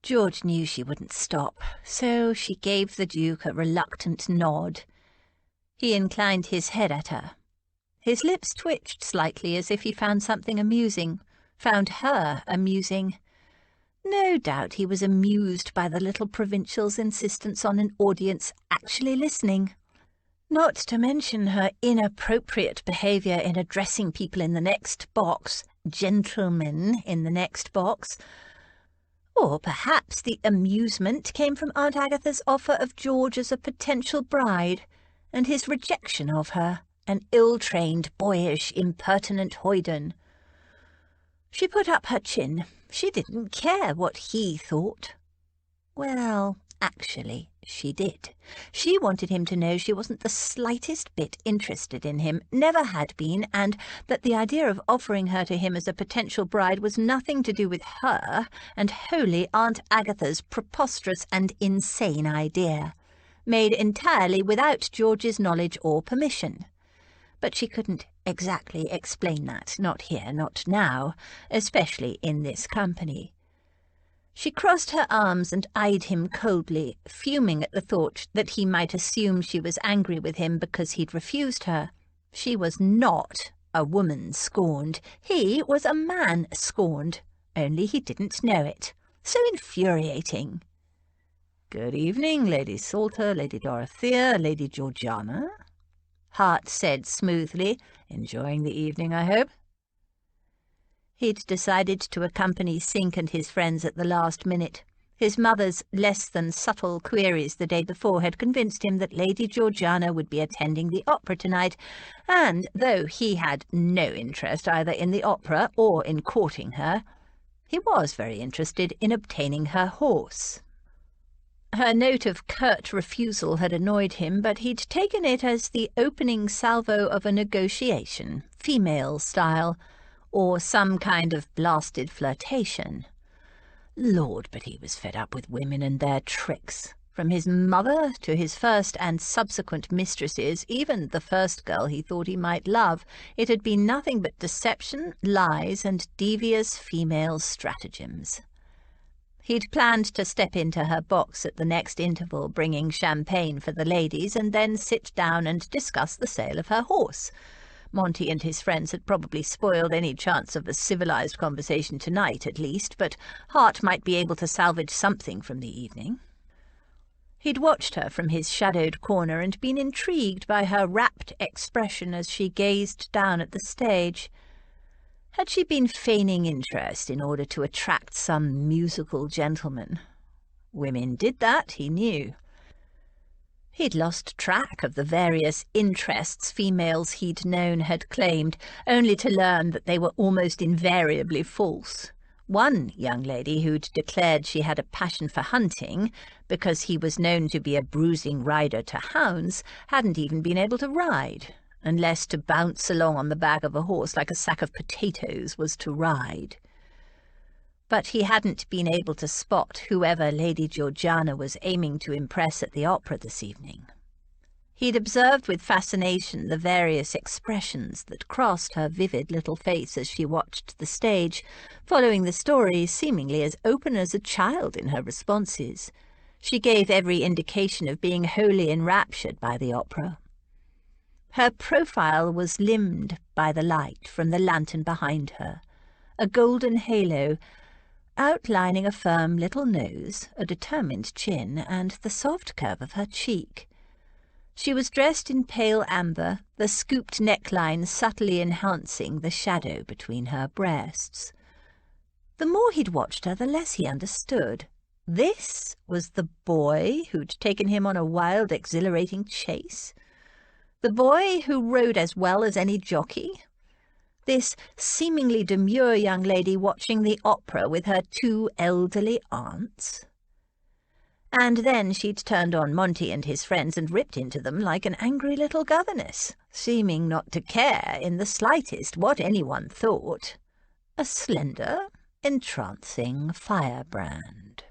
George knew she wouldn't stop, so she gave the Duke a reluctant nod. He inclined his head at her. His lips twitched slightly as if he found something amusing, found her amusing. No doubt he was amused by the little provincial's insistence on an audience actually listening. Not to mention her inappropriate behaviour in addressing people in the next box, gentlemen in the next box. Or perhaps the amusement came from Aunt Agatha's offer of George as a potential bride, and his rejection of her, an ill-trained, boyish, impertinent hoyden. She put up her chin. She didn't care what he thought. Well, actually, she did. She wanted him to know she wasn't the slightest bit interested in him, never had been, and that the idea of offering her to him as a potential bride was nothing to do with her, and wholly Aunt Agatha's preposterous and insane idea, made entirely without George's knowledge or permission. But she couldn't exactly explain that, not here, not now, especially in this company. She crossed her arms and eyed him coldly, fuming at the thought that he might assume she was angry with him because he'd refused her. She was not a woman scorned. He was a man scorned, only he didn't know it. So infuriating. "Good evening, Lady Salter, Lady Dorothea, Lady Georgiana," Hart said smoothly. "Enjoying the evening, I hope?" He'd decided to accompany Sink and his friends at the last minute. His mother's less-than-subtle queries the day before had convinced him that Lady Georgiana would be attending the opera tonight, and though he had no interest either in the opera or in courting her, he was very interested in obtaining her horse. Her note of curt refusal had annoyed him, but he'd taken it as the opening salvo of a negotiation, female style, or some kind of blasted flirtation. Lord, but he was fed up with women and their tricks. From his mother to his first and subsequent mistresses, even the first girl he thought he might love, it had been nothing but deception, lies, and devious female stratagems. He'd planned to step into her box at the next interval, bringing champagne for the ladies, and then sit down and discuss the sale of her horse. Monty and his friends had probably spoiled any chance of a civilized conversation tonight, at least, but Hart might be able to salvage something from the evening. He'd watched her from his shadowed corner and been intrigued by her rapt expression as she gazed down at the stage. Had she been feigning interest in order to attract some musical gentleman? Women did that, he knew. He'd lost track of the various interests females he'd known had claimed, only to learn that they were almost invariably false. One young lady who'd declared she had a passion for hunting, because he was known to be a bruising rider to hounds, hadn't even been able to ride, unless to bounce along on the back of a horse like a sack of potatoes was to ride. But he hadn't been able to spot whoever Lady Georgiana was aiming to impress at the opera this evening. He'd observed with fascination the various expressions that crossed her vivid little face as she watched the stage, following the story seemingly as open as a child in her responses. She gave every indication of being wholly enraptured by the opera. Her profile was limned by the light from the lantern behind her, a golden halo, outlining a firm little nose, a determined chin, and the soft curve of her cheek. She was dressed in pale amber, the scooped neckline subtly enhancing the shadow between her breasts. The more he'd watched her, the less he understood. This was the boy who'd taken him on a wild, exhilarating chase? The boy who rode as well as any jockey? This seemingly demure young lady watching the opera with her two elderly aunts? And then she'd turned on Monty and his friends and ripped into them like an angry little governess, seeming not to care in the slightest what anyone thought. A slender, entrancing firebrand.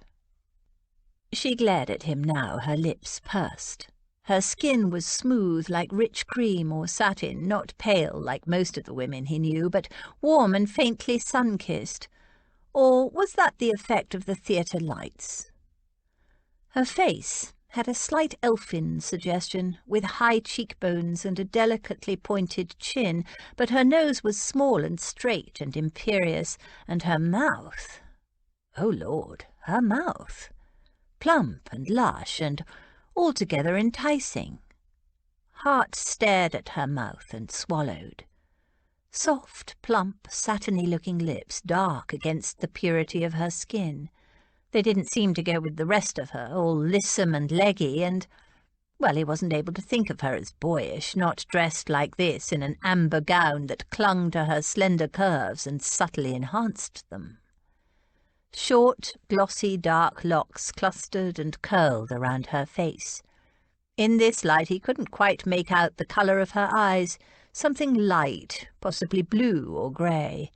She glared at him now, her lips pursed. Her skin was smooth like rich cream or satin, not pale like most of the women he knew, but warm and faintly sun-kissed. Or was that the effect of the theatre lights? Her face had a slight elfin suggestion, with high cheekbones and a delicately pointed chin, but her nose was small and straight and imperious, and her mouth— oh Lord, her mouth! Plump and lush and altogether enticing. Hart stared at her mouth and swallowed. Soft, plump, satiny-looking lips, dark against the purity of her skin. They didn't seem to go with the rest of her, all lissom and leggy, and, well, he wasn't able to think of her as boyish, not dressed like this in an amber gown that clung to her slender curves and subtly enhanced them. Short, glossy, dark locks clustered and curled around her face. In this light he couldn't quite make out the colour of her eyes, something light, possibly blue or grey.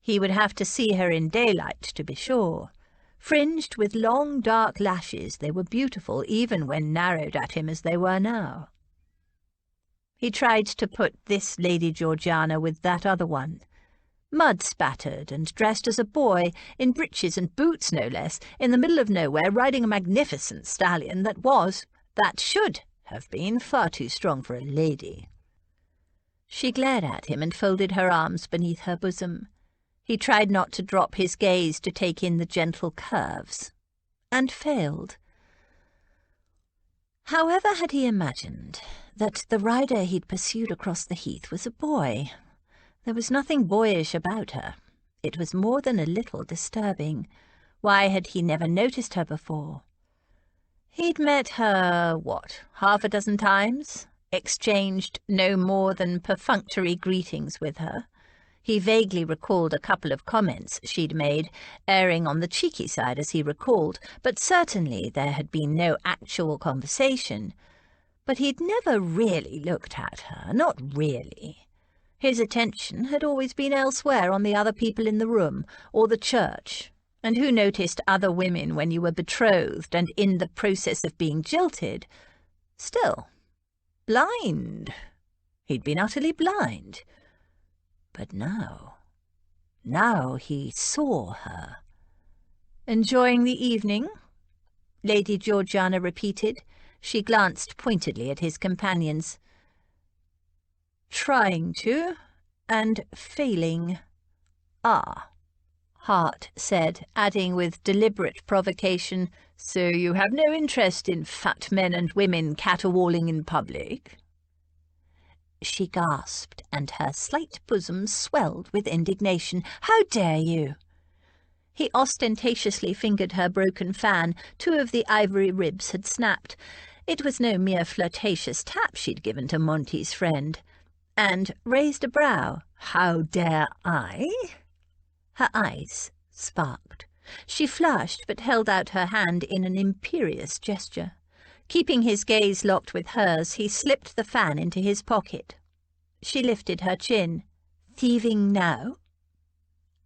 He would have to see her in daylight to be sure. Fringed with long dark lashes, they were beautiful even when narrowed at him as they were now. He tried to put this Lady Georgiana with that other one, mud-spattered and dressed as a boy, in breeches and boots no less, in the middle of nowhere, riding a magnificent stallion that should have been far too strong for a lady. She glared at him and folded her arms beneath her bosom. He tried not to drop his gaze to take in the gentle curves, and failed. However had he imagined that the rider he'd pursued across the heath was a boy? There was nothing boyish about her. It was more than a little disturbing. Why had he never noticed her before? He'd met her, half a dozen times, exchanged no more than perfunctory greetings with her. He vaguely recalled a couple of comments she'd made, erring on the cheeky side as he recalled, but certainly there had been no actual conversation. But he'd never really looked at her, not really. His attention had always been elsewhere, on the other people in the room, or the church. And who noticed other women when you were betrothed and in the process of being jilted? Still, blind. He'd been utterly blind. But now he saw her. "Enjoying the evening?" Lady Georgiana repeated. She glanced pointedly at his companions. "Trying to, and failing." "Ah," Hart said, adding with deliberate provocation, "so you have no interest in fat men and women caterwauling in public?" She gasped, and her slight bosom swelled with indignation. "How dare you?" He ostentatiously fingered her broken fan. 2 of the ivory ribs had snapped. It was no mere flirtatious tap she'd given to Monty's friend. And raised a brow. "How dare I?" Her eyes sparked. She flushed, but held out her hand in an imperious gesture. Keeping his gaze locked with hers, he slipped the fan into his pocket. She lifted her chin. "Thieving now?"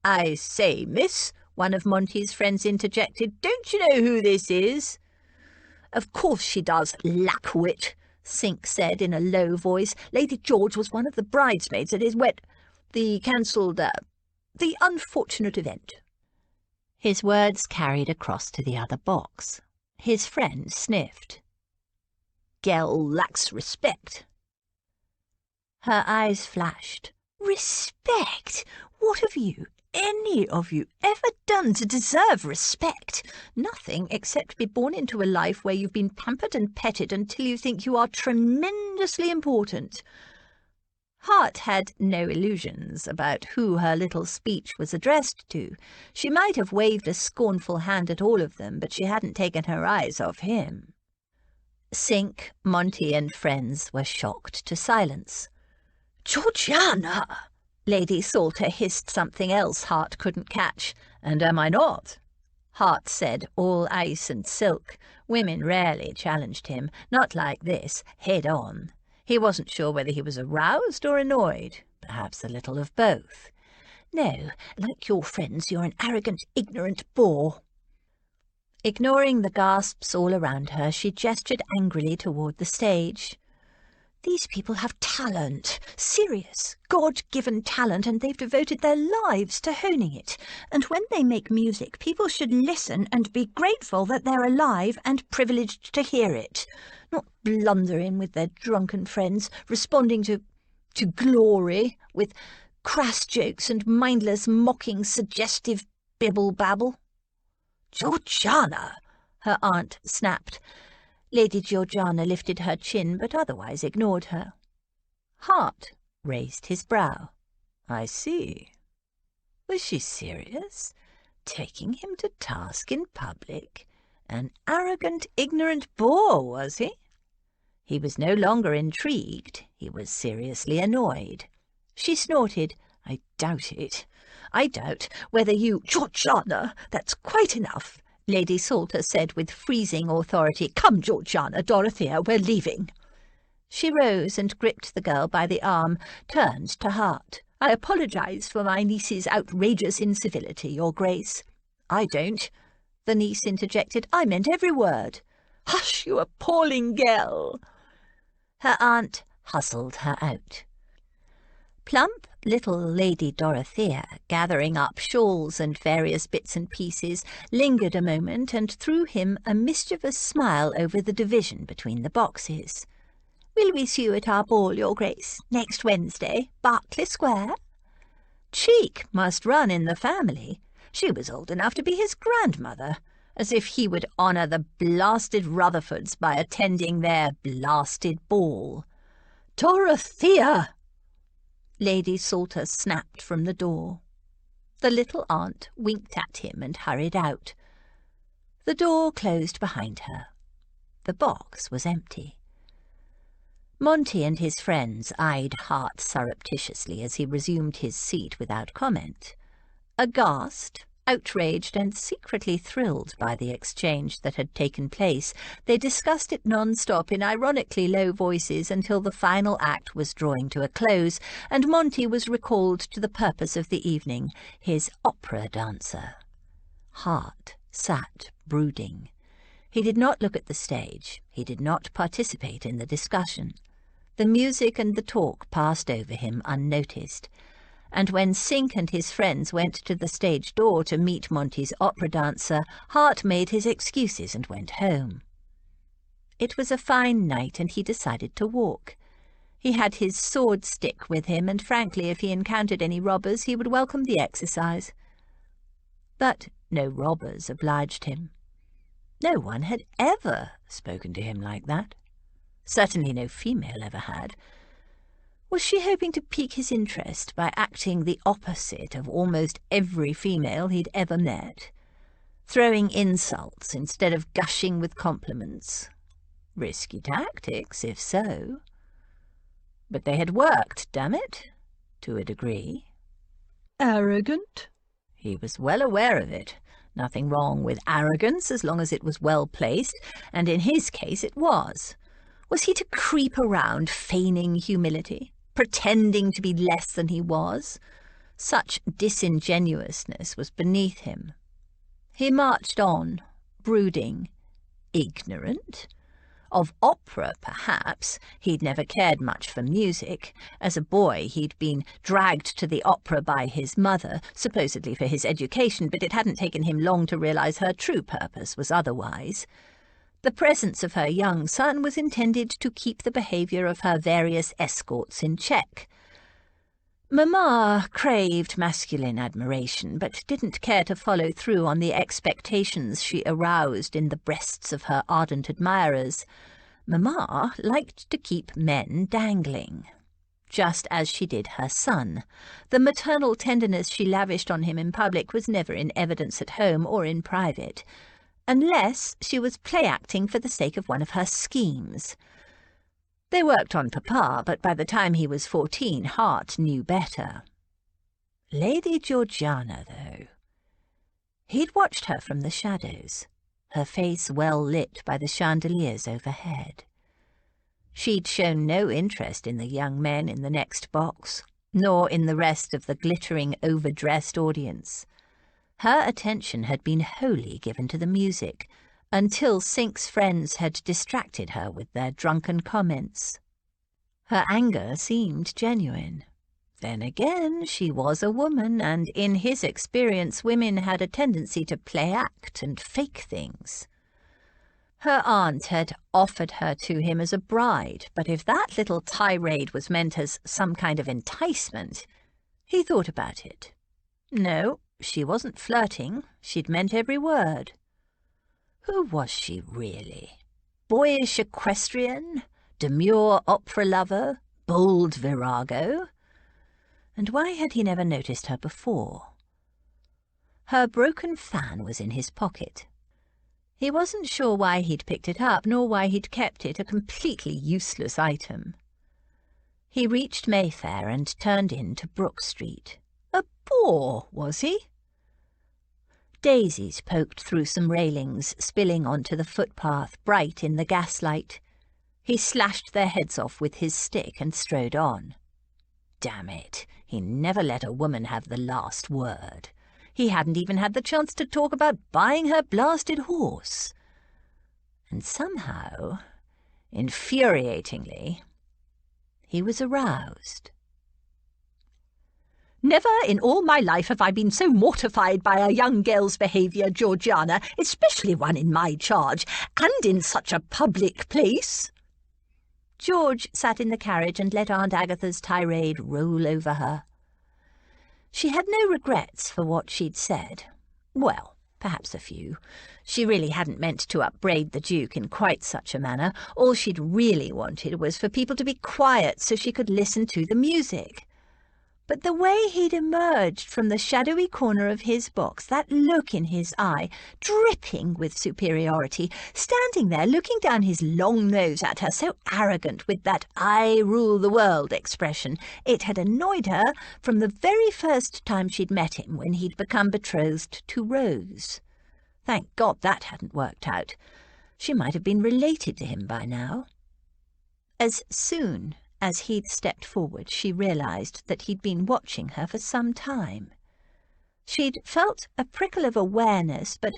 "I say, miss," one of Monty's friends interjected, "don't you know who this is?" "Of course she does, lackwit," Sink said in a low voice. "Lady George was one of the bridesmaids at his the unfortunate event." His words carried across to the other box. His friend sniffed. "Gell lacks respect." Her eyes flashed. "Respect? What have you, any of you, ever done to deserve respect? Nothing, except be born into a life where you've been pampered and petted until you think you are tremendously important." Hart had no illusions about who her little speech was addressed to. She might have waved a scornful hand at all of them, but she hadn't taken her eyes off him. Sink, Monty and friends were shocked to silence. "Georgiana!" Lady Salter hissed something else Hart couldn't catch. "And am I not?" Hart said, all ice and silk. Women rarely challenged him, not like this, head on. He wasn't sure whether he was aroused or annoyed, perhaps a little of both. No, like your friends, you're an arrogant, ignorant bore. Ignoring the gasps all around her, she gestured angrily toward the stage. These people have talent, serious, God-given talent, and they've devoted their lives to honing it. And when they make music, people should listen and be grateful that they're alive and privileged to hear it, not blunder in with their drunken friends, responding to glory with crass jokes and mindless, mocking, suggestive bibble-babble. "Georgiana!" her aunt snapped. Lady Georgiana lifted her chin, but otherwise ignored her. Hart raised his brow. "I see. Was she serious? Taking him to task in public? An arrogant, ignorant bore, was he?" He was no longer intrigued. He was seriously annoyed. She snorted. "I doubt it. I doubt whether you—" "Georgiana, that's quite enough," Lady Salter said with freezing authority. "Come, Georgiana, Dorothea, we're leaving." She rose and gripped the girl by the arm, turned to Hart. "I apologise for my niece's outrageous incivility, Your Grace." "I don't," the niece interjected. "I meant every word." "Hush, you appalling girl!" Her aunt hustled her out. Plump little Lady Dorothea, gathering up shawls and various bits and pieces, lingered a moment and threw him a mischievous smile over the division between the boxes. "Will we see you at our ball, Your Grace, next Wednesday, Berkeley Square?" Cheek must run in the family. She was old enough to be his grandmother, as if he would honour the blasted Rutherfords by attending their blasted ball. "Dorothea!" Lady Salter snapped from the door. The little aunt winked at him and hurried out. The door closed behind her. The box was empty. Monty and his friends eyed Hart surreptitiously as he resumed his seat without comment. Aghast, outraged, and secretly thrilled by the exchange that had taken place, they discussed it non-stop in ironically low voices until the final act was drawing to a close, and Monty was recalled to the purpose of the evening, his opera dancer. Hart sat brooding. He did not look at the stage. He did not participate in the discussion. The music and the talk passed over him unnoticed, and when Sink and his friends went to the stage door to meet Monty's opera dancer, Hart made his excuses and went home. It was a fine night, and he decided to walk. He had his sword stick with him, and frankly, if he encountered any robbers, he would welcome the exercise. But no robbers obliged him. No one had ever spoken to him like that. Certainly no female ever had. Was she hoping to pique his interest by acting the opposite of almost every female he'd ever met? Throwing insults instead of gushing with compliments? Risky tactics, if so. But they had worked, damn it, to a degree. Arrogant? He was well aware of it. Nothing wrong with arrogance as long as it was well placed, and in his case it was. Was he to creep around feigning humility, pretending to be less than he was? Such disingenuousness was beneath him. He marched on, brooding, ignorant. Of opera, perhaps. He'd never cared much for music. As a boy, he'd been dragged to the opera by his mother, supposedly for his education, but it hadn't taken him long to realise her true purpose was otherwise. The presence of her young son was intended to keep the behaviour of her various escorts in check. Mamma craved masculine admiration, but didn't care to follow through on the expectations she aroused in the breasts of her ardent admirers. Mamma liked to keep men dangling, just as she did her son. The maternal tenderness she lavished on him in public was never in evidence at home or in private, unless she was play-acting for the sake of one of her schemes. They worked on Papa, but by the time he was 14, Hart knew better. Lady Georgiana, though. He'd watched her from the shadows, her face well lit by the chandeliers overhead. She'd shown no interest in the young men in the next box, nor in the rest of the glittering, overdressed audience. Her attention had been wholly given to the music, until Sink's friends had distracted her with their drunken comments. Her anger seemed genuine. Then again, she was a woman, and in his experience women had a tendency to play act and fake things. Her aunt had offered her to him as a bride, but if that little tirade was meant as some kind of enticement, he thought about it. No, she wasn't flirting. She'd meant every word. Who was she really? Boyish equestrian? Demure opera lover? Bold virago? And why had he never noticed her before? Her broken fan was in his pocket. He wasn't sure why he'd picked it up, nor why he'd kept it, a completely useless item. He reached Mayfair and turned into Brook Street. A bore, was he? Daisies poked through some railings, spilling onto the footpath, bright in the gaslight. He slashed their heads off with his stick and strode on. Damn it, he never let a woman have the last word. He hadn't even had the chance to talk about buying her blasted horse. And somehow, infuriatingly, he was aroused. Never in all my life have I been so mortified by a young girl's behaviour, Georgiana, especially one in my charge, and in such a public place. George sat in the carriage and let Aunt Agatha's tirade roll over her. She had no regrets for what she'd said. Well, perhaps a few. She really hadn't meant to upbraid the Duke in quite such a manner. All she'd really wanted was for people to be quiet so she could listen to the music. But the way he'd emerged from the shadowy corner of his box, that look in his eye, dripping with superiority, standing there looking down his long nose at her, so arrogant with that "I rule the world" expression, it had annoyed her from the very first time she'd met him when he'd become betrothed to Rose. Thank God that hadn't worked out. She might have been related to him by now. As soon as he'd stepped forward, she realised that he'd been watching her for some time. She'd felt a prickle of awareness, but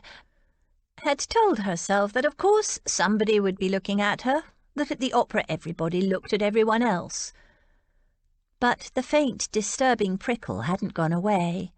had told herself that of course somebody would be looking at her, that at the opera everybody looked at everyone else. But the faint, disturbing prickle hadn't gone away.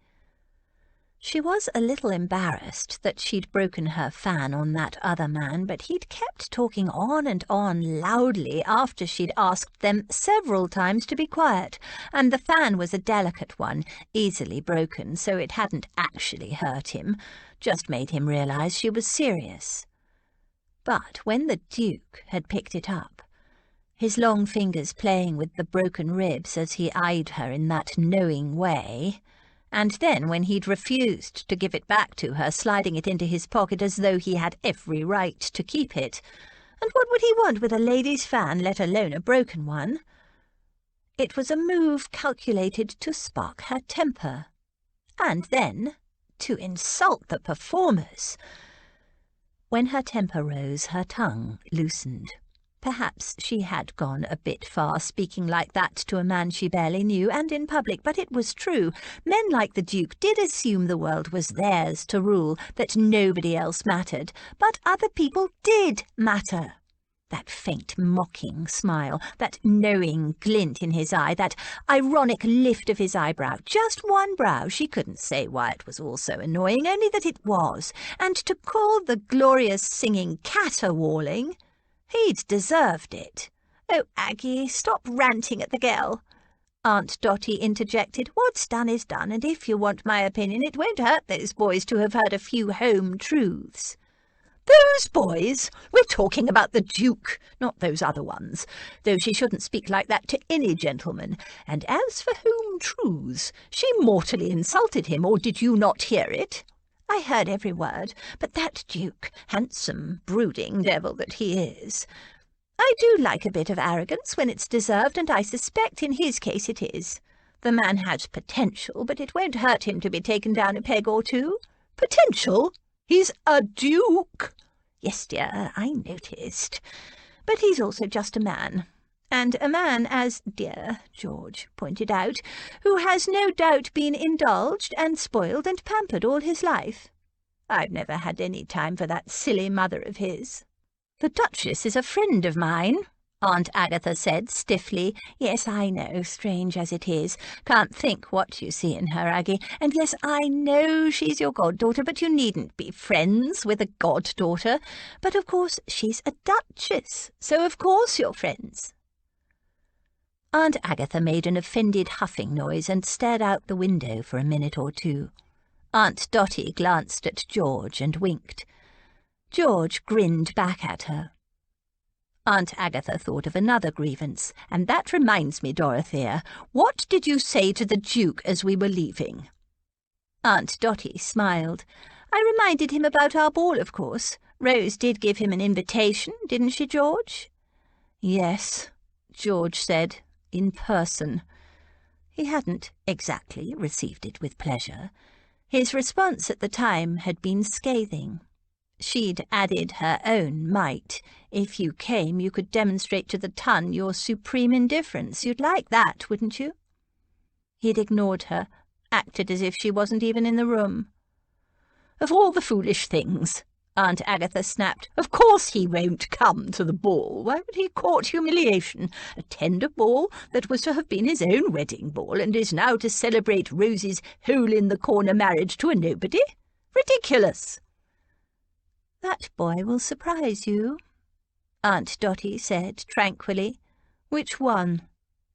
She was a little embarrassed that she'd broken her fan on that other man, but he'd kept talking on and on loudly after she'd asked them several times to be quiet, and the fan was a delicate one, easily broken, so it hadn't actually hurt him, just made him realise she was serious. But when the Duke had picked it up, his long fingers playing with the broken ribs as he eyed her in that knowing way, and then when he'd refused to give it back to her, sliding it into his pocket as though he had every right to keep it. And what would he want with a lady's fan, let alone a broken one? It was a move calculated to spark her temper. And then to insult the performers. When her temper rose, her tongue loosened. Perhaps she had gone a bit far, speaking like that to a man she barely knew, and in public, but it was true. Men like the Duke did assume the world was theirs to rule, that nobody else mattered, but other people did matter. That faint, mocking smile, that knowing glint in his eye, that ironic lift of his eyebrow, just one brow, she couldn't say why it was all so annoying, only that it was, and to call the glorious singing caterwauling, he'd deserved it. Oh, Aggie, stop ranting at the girl, Aunt Dotty interjected. What's done is done, and if you want my opinion, it won't hurt those boys to have heard a few home truths. Those boys? We're talking about the Duke, not those other ones, though she shouldn't speak like that to any gentleman. And as for home truths, she mortally insulted him, or did you not hear it? I heard every word, but that Duke, handsome, brooding devil that he is. I do like a bit of arrogance when it's deserved, and I suspect in his case it is. The man has potential, but it won't hurt him to be taken down a peg or two. Potential? He's a duke. Yes, dear, I noticed. But he's also just a man. And a man, as dear George pointed out, who has no doubt been indulged and spoiled and pampered all his life. I've never had any time for that silly mother of his. The Duchess is a friend of mine, Aunt Agatha said stiffly. Yes, I know, strange as it is. Can't think what you see in her, Aggie. And yes, I know she's your goddaughter, but you needn't be friends with a goddaughter. But of course she's a duchess, so of course you're friends. Aunt Agatha made an offended huffing noise and stared out the window for a minute or two. Aunt Dotty glanced at George and winked. George grinned back at her. Aunt Agatha thought of another grievance. And that reminds me, Dorothea, what did you say to the Duke as we were leaving? Aunt Dotty smiled. I reminded him about our ball, of course. Rose did give him an invitation, didn't she, George? Yes, George said, in person. He hadn't exactly received it with pleasure. His response at the time had been scathing. She'd added her own might. If you came, you could demonstrate to the ton your supreme indifference. You'd like that, wouldn't you? He'd ignored her, acted as if she wasn't even in the room. Of all the foolish things, Aunt Agatha snapped. Of course he won't come to the ball. Why would he court humiliation? Attend a ball that was to have been his own wedding ball and is now to celebrate Rose's hole-in-the-corner marriage to a nobody? Ridiculous! That boy will surprise you, Aunt Dotty said tranquilly. Which one?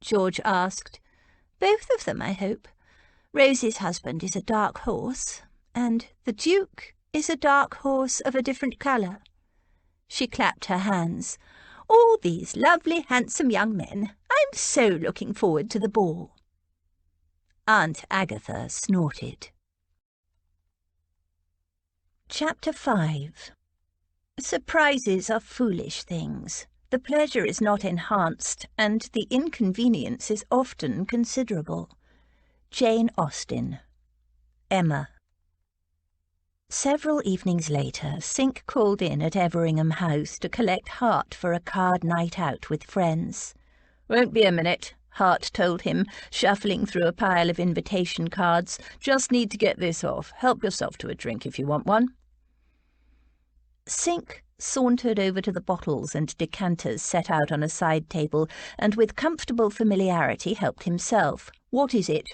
George asked. Both of them, I hope. Rose's husband is a dark horse, and the Duke is a dark horse of a different colour. She clapped her hands. All these lovely, handsome young men. I'm so looking forward to the ball. Aunt Agatha snorted. Chapter 5. Surprises are foolish things. The pleasure is not enhanced, and the inconvenience is often considerable. Jane Austen. Emma. Several evenings later, Cinque called in at Everingham House to collect Hart for a card night out with friends. Won't be a minute, Hart told him, shuffling through a pile of invitation cards. Just need to get this off. Help yourself to a drink if you want one. Cinque sauntered over to the bottles and decanters set out on a side table, and with comfortable familiarity helped himself. What is it?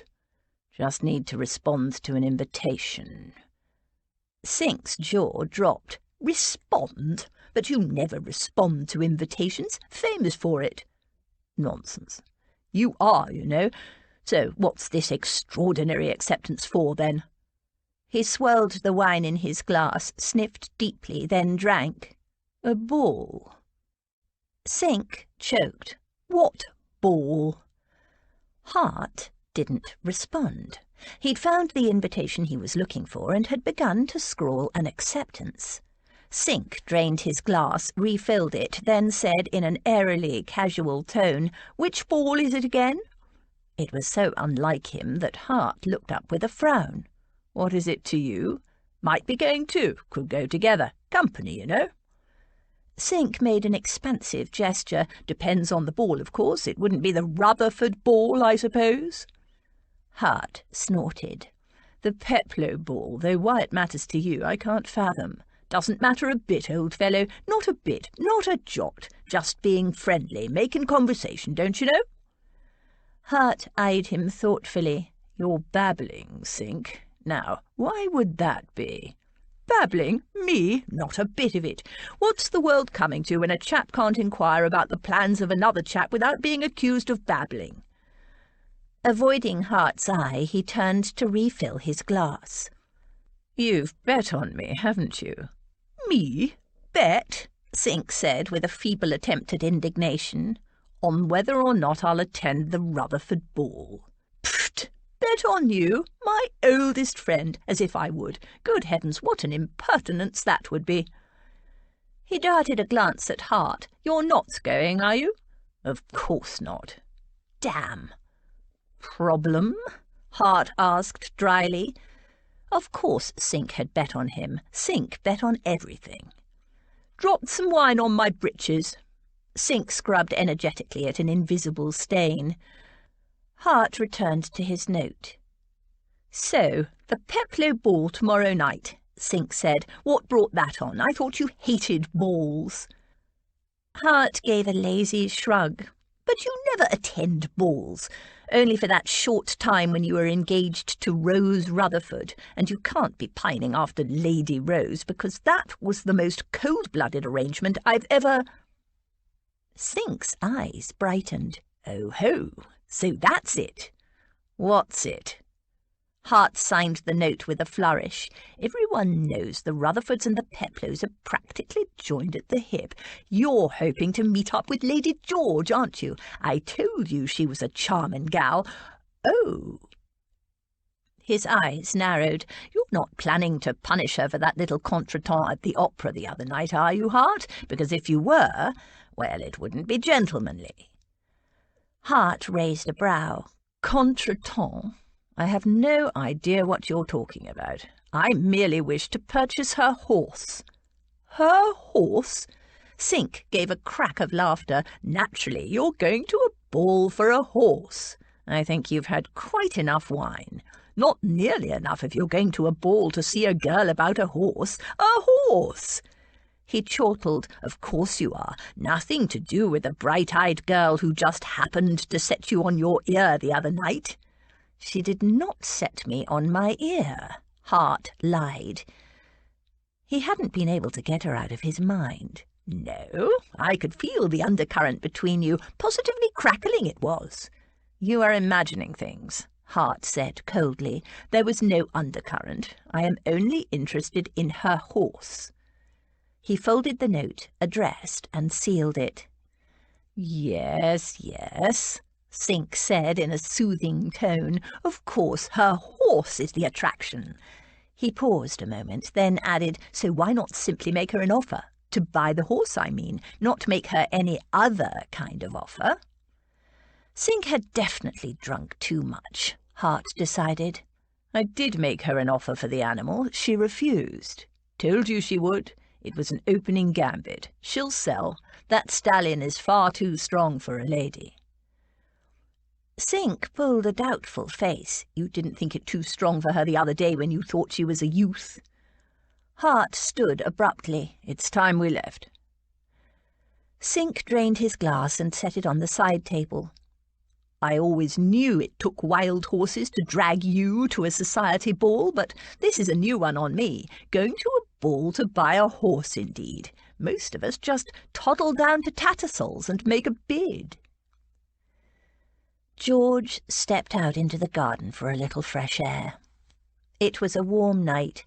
Just need to respond to an invitation. Cinque's jaw dropped. Respond? But you never respond to invitations. Famous for it. Nonsense. You are, you know. So what's this extraordinary acceptance for, then? He swirled the wine in his glass, sniffed deeply, then drank. A ball. Cinque choked. What ball? Hart didn't respond. He'd found the invitation he was looking for and had begun to scrawl an acceptance. Cinque drained his glass, refilled it, then said in an airily casual tone, Which ball is it again? It was so unlike him that Hart looked up with a frown. What is it to you? Might be going too. Could go together. Company, you know. Cinque made an expansive gesture. Depends on the ball, of course. It wouldn't be the Rutherford ball, I suppose. Hart snorted. The Peploe ball, though why it matters to you, I can't fathom. Doesn't matter a bit, old fellow. Not a bit. Not a jot. Just being friendly, making conversation, don't you know? Hart eyed him thoughtfully. You're babbling, Cinque. Now, why would that be? Babbling? Me? Not a bit of it. What's the world coming to when a chap can't inquire about the plans of another chap without being accused of babbling? Avoiding Hart's eye, he turned to refill his glass. You've bet on me, haven't you? Me? Bet? Cinque said with a feeble attempt at indignation. On whether or not I'll attend the Rutherford ball. Pfft! Bet on you? My oldest friend, as if I would. Good heavens, what an impertinence that would be. He darted a glance at Hart. You're not going, are you? Of course not. Damn. Problem? Hart asked dryly. Of course Sink had bet on him. Sink bet on everything. "Dropped some wine on my breeches." Sink scrubbed energetically at an invisible stain. Hart returned to his note. "So, the Peploe ball tomorrow night," Sink said. "What brought that on? I thought you hated balls." Hart gave a lazy shrug. "But you never attend balls. Only for that short time when you were engaged to Rose Rutherford, and you can't be pining after Lady Rose, because that was the most cold-blooded arrangement I've ever—" Sink's eyes brightened. "Oh ho, so that's it. What's it?" Hart signed the note with a flourish. "Everyone knows the Rutherfords and the Peploes are practically joined at the hip. You're hoping to meet up with Lady George, aren't you? I told you she was a charming gal." "Oh." His eyes narrowed. "You're not planning to punish her for that little contretemps at the opera the other night, are you, Hart? Because if you were, well, it wouldn't be gentlemanly." Hart raised a brow. "Contretemps? I have no idea what you're talking about. I merely wish to purchase her horse." "Her horse?" Sink gave a crack of laughter. "Naturally, you're going to a ball for a horse. I think you've had quite enough wine. Not nearly enough if you're going to a ball to see a girl about a horse. A horse!" He chortled. "Of course you are. Nothing to do with a bright-eyed girl who just happened to set you on your ear the other night." "She did not set me on my ear," Hart lied. He hadn't been able to get her out of his mind. "No, I could feel the undercurrent between you. Positively crackling it was." "You are imagining things," Hart said coldly. "There was no undercurrent. I am only interested in her horse." He folded the note, addressed, and sealed it. "Yes, yes," Sink said in a soothing tone. "Of course, her horse is the attraction." He paused a moment, then added, "So why not simply make her an offer? To buy the horse, I mean, not make her any other kind of offer." Sink had definitely drunk too much, Hart decided. "I did make her an offer for the animal. She refused. Told you she would. It was an opening gambit. She'll sell. That stallion is far too strong for a lady." Sink pulled a doubtful face. "You didn't think it too strong for her the other day when you thought she was a youth." Hart stood abruptly. "It's time we left." Sink drained his glass and set it on the side table. "I always knew it took wild horses to drag you to a society ball, but this is a new one on me. Going to a ball to buy a horse, indeed. Most of us just toddle down to Tattersall's and make a bid." George stepped out into the garden for a little fresh air. It was a warm night,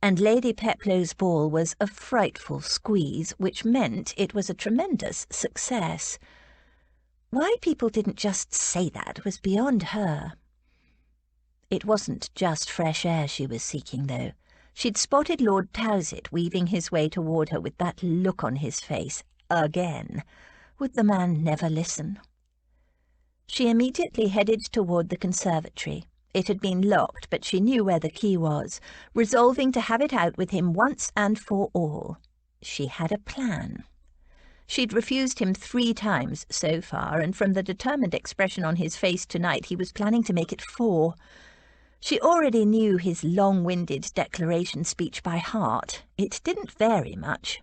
and Lady Peploe's ball was a frightful squeeze, which meant it was a tremendous success. Why people didn't just say that was beyond her. It wasn't just fresh air she was seeking, though. She'd spotted Lord Towsett weaving his way toward her with that look on his face. Again. Would the man never listen? She immediately headed toward the conservatory. It had been locked, but she knew where the key was, resolving to have it out with him once and for all. She had a plan. She'd refused him 3 times so far, and from the determined expression on his face tonight, he was planning to make it 4. She already knew his long-winded declaration speech by heart. It didn't vary much.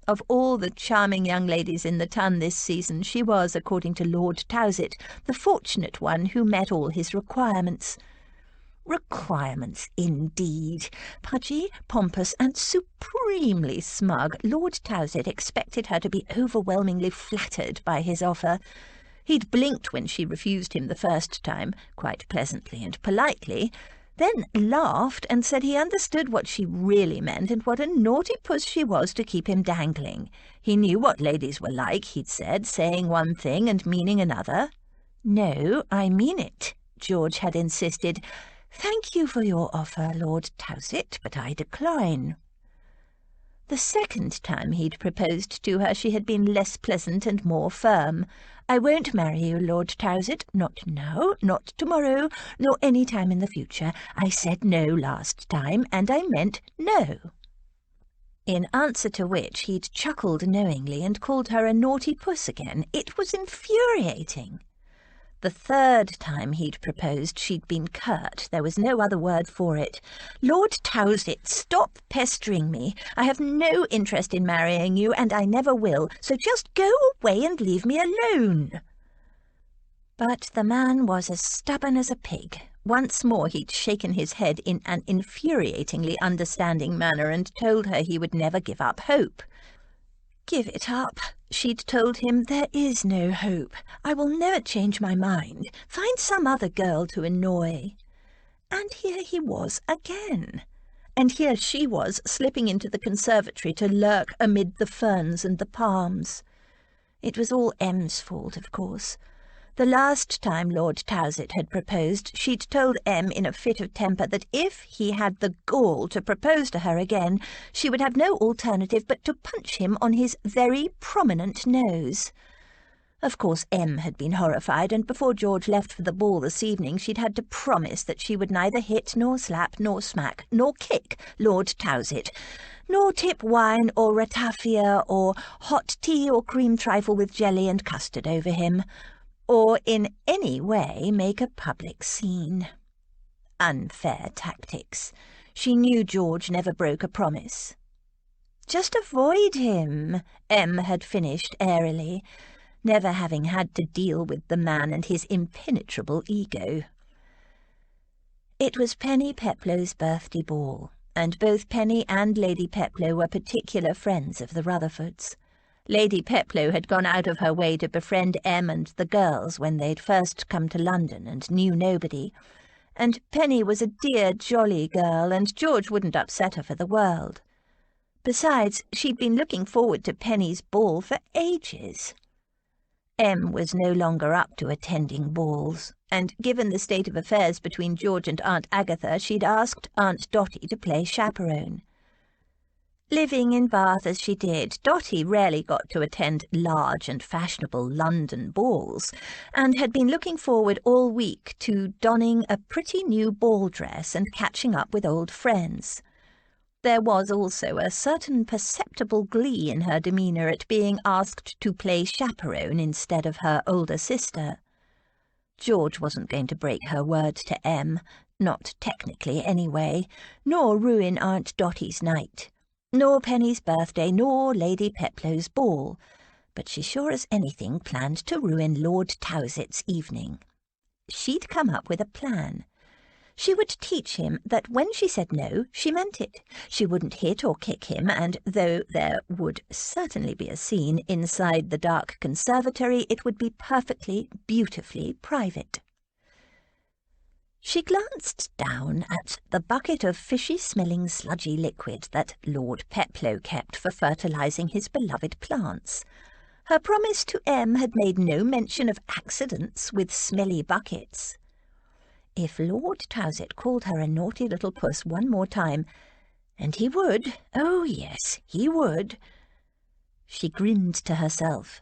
Of all the charming young ladies in the ton this season, she was, according to Lord Towsett, the fortunate one who met all his requirements. Requirements, indeed. Pudgy, pompous, and supremely smug, Lord Towsett expected her to be overwhelmingly flattered by his offer. He'd blinked when she refused him the first time, quite pleasantly and politely, then laughed and said he understood what she really meant and what a naughty puss she was to keep him dangling. He knew what ladies were like, he'd said, saying one thing and meaning another. "No, I mean it," George had insisted. "Thank you for your offer, Lord Towsett, but I decline." The second time he'd proposed to her, she had been less pleasant and more firm. "I won't marry you, Lord Towsett, not now, not tomorrow, nor any time in the future. I said no last time, and I meant no." In answer to which he'd chuckled knowingly and called her a naughty puss again. It was infuriating. The third time he'd proposed, she'd been curt. There was no other word for it. "Lord Towsett, stop pestering me. I have no interest in marrying you, and I never will, so just go away and leave me alone." But the man was as stubborn as a pig. Once more he'd shaken his head in an infuriatingly understanding manner and told her he would never give up hope. "Give it up," she'd told him. "There is no hope. I will never change my mind. Find some other girl to annoy." And here he was again. And here she was, slipping into the conservatory to lurk amid the ferns and the palms. It was all M's fault, of course. The last time Lord Towsett had proposed, she'd told M in a fit of temper that if he had the gall to propose to her again, she would have no alternative but to punch him on his very prominent nose. Of course M had been horrified, and before George left for the ball this evening she'd had to promise that she would neither hit nor slap nor smack nor kick Lord Towsett, nor tip wine or ratafia or hot tea or cream trifle with jelly and custard over him, or in any way make a public scene. Unfair tactics. She knew George never broke a promise. "Just avoid him," M had finished airily, never having had to deal with the man and his impenetrable ego. It was Penny Peplow's birthday ball, and both Penny and Lady Peplow were particular friends of the Rutherfords. Lady Peplow had gone out of her way to befriend M and the girls when they'd first come to London and knew nobody, and Penny was a dear, jolly girl, and George wouldn't upset her for the world. Besides, she'd been looking forward to Penny's ball for ages. M was no longer up to attending balls, and given the state of affairs between George and Aunt Agatha, she'd asked Aunt Dotty to play chaperone. Living in Bath as she did, Dotty rarely got to attend large and fashionable London balls, and had been looking forward all week to donning a pretty new ball dress and catching up with old friends. There was also a certain perceptible glee in her demeanour at being asked to play chaperone instead of her older sister. George wasn't going to break her word to M, not technically anyway, nor ruin Aunt Dotty's night, nor Penny's birthday, nor Lady Peplow's ball, but she sure as anything planned to ruin Lord Towsett's evening. She'd come up with a plan. She would teach him that when she said no, she meant it. She wouldn't hit or kick him, and though there would certainly be a scene inside the dark conservatory, it would be perfectly, beautifully private. She glanced down at the bucket of fishy-smelling sludgy liquid that Lord Peplow kept for fertilizing his beloved plants. Her promise to M had made no mention of accidents with smelly buckets. If Lord Towsett called her a naughty little puss one more time, and he would, oh yes, he would, she grinned to herself.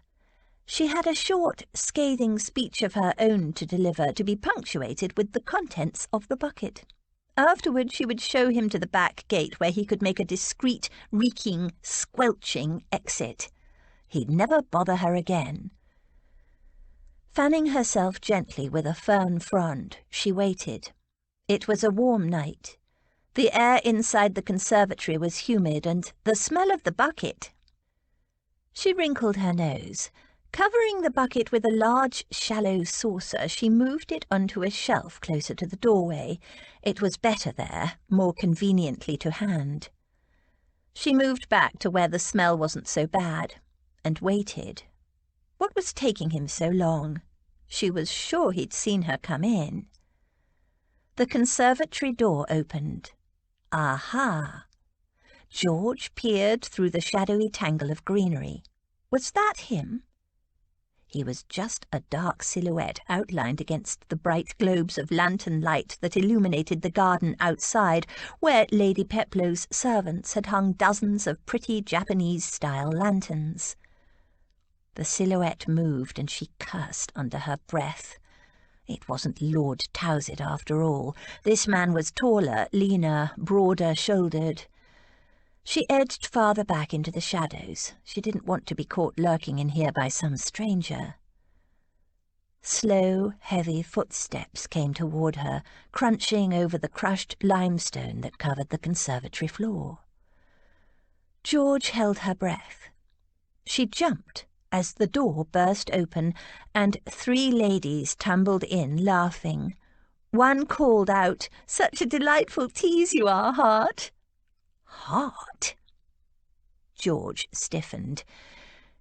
She had a short, scathing speech of her own to deliver, to be punctuated with the contents of the bucket. Afterward she would show him to the back gate where he could make a discreet, reeking, squelching exit. He'd never bother her again. Fanning herself gently with a fern frond, she waited. It was a warm night. The air inside the conservatory was humid, and the smell of the bucket. She wrinkled her nose. Covering the bucket with a large, shallow saucer, she moved it onto a shelf closer to the doorway. It was better there, more conveniently to hand. She moved back to where the smell wasn't so bad, and waited. What was taking him so long? She was sure he'd seen her come in. The conservatory door opened. Aha! George peered through the shadowy tangle of greenery. Was that him? He was just a dark silhouette outlined against the bright globes of lantern light that illuminated the garden outside, where Lady Peplow's servants had hung dozens of pretty Japanese-style lanterns. The silhouette moved and she cursed under her breath. It wasn't Lord Towsett after all. This man was taller, leaner, broader-shouldered. She edged farther back into the shadows. She didn't want to be caught lurking in here by some stranger. Slow, heavy footsteps came toward her, crunching over the crushed limestone that covered the conservatory floor. George held her breath. She jumped as the door burst open and 3 ladies tumbled in, laughing. One called out, "Such a delightful tease you are, Heart!" Heart? George stiffened.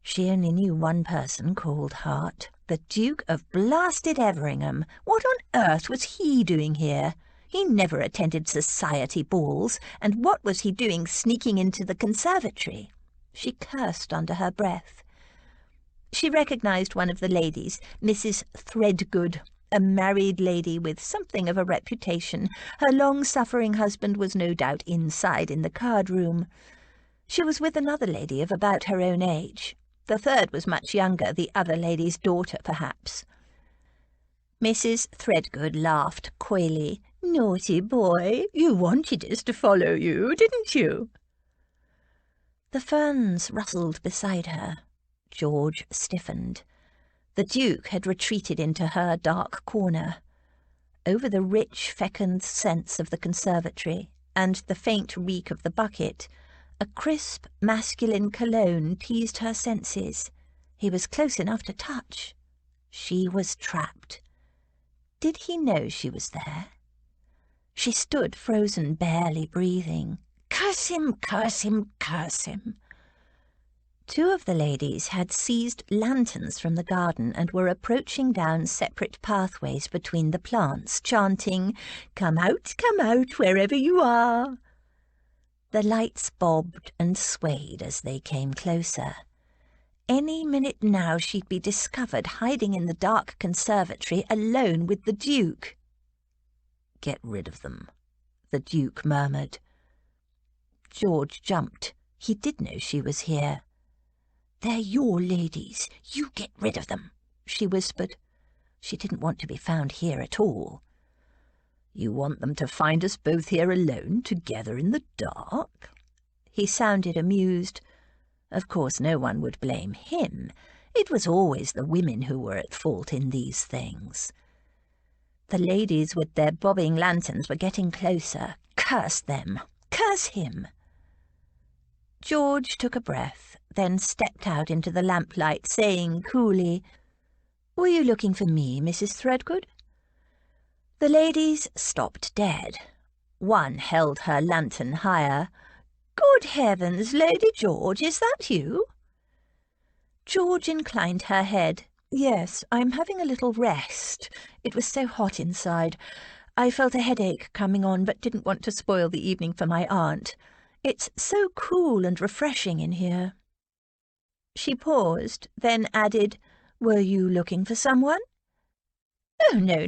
She only knew one person called Heart, the Duke of blasted Everingham. What on earth was he doing here? He never attended society balls, and what was he doing sneaking into the conservatory? She cursed under her breath. She recognised one of the ladies, Mrs. Threadgood, a married lady with something of a reputation. Her long-suffering husband was no doubt inside in the card-room. She was with another lady of about her own age. The third was much younger, the other lady's daughter, perhaps. Mrs. Threadgood laughed coyly. "Naughty boy, you wanted us to follow you, didn't you?" The ferns rustled beside her. George stiffened. The Duke had retreated into her dark corner. Over the rich, fecund scents of the conservatory and the faint reek of the bucket, a crisp, masculine cologne teased her senses. He was close enough to touch. She was trapped. Did he know she was there? She stood frozen, barely breathing. Curse him, curse him, curse him! 2 of the ladies had seized lanterns from the garden and were approaching down separate pathways between the plants, chanting, come out, wherever you are." The lights bobbed and swayed as they came closer. Any minute now she'd be discovered hiding in the dark conservatory alone with the Duke. "Get rid of them," the Duke murmured. George jumped. He did know she was here. "They're your ladies. You get rid of them," she whispered. She didn't want to be found here at all. "You want them to find us both here alone, together in the dark?" He sounded amused. Of course no one would blame him. It was always the women who were at fault in these things. The ladies with their bobbing lanterns were getting closer. Curse them! Curse him! George took a breath, then stepped out into the lamplight, saying coolly, "Were you looking for me, Mrs. Threadgood?" The ladies stopped dead. One held her lantern higher. "Good heavens, Lady George, is that you?" George inclined her head. "Yes, I'm having a little rest. It was so hot inside. I felt a headache coming on, but didn't want to spoil the evening for my aunt. It's so cool and refreshing in here." She paused, then added, "Were you looking for someone?" "Oh, no,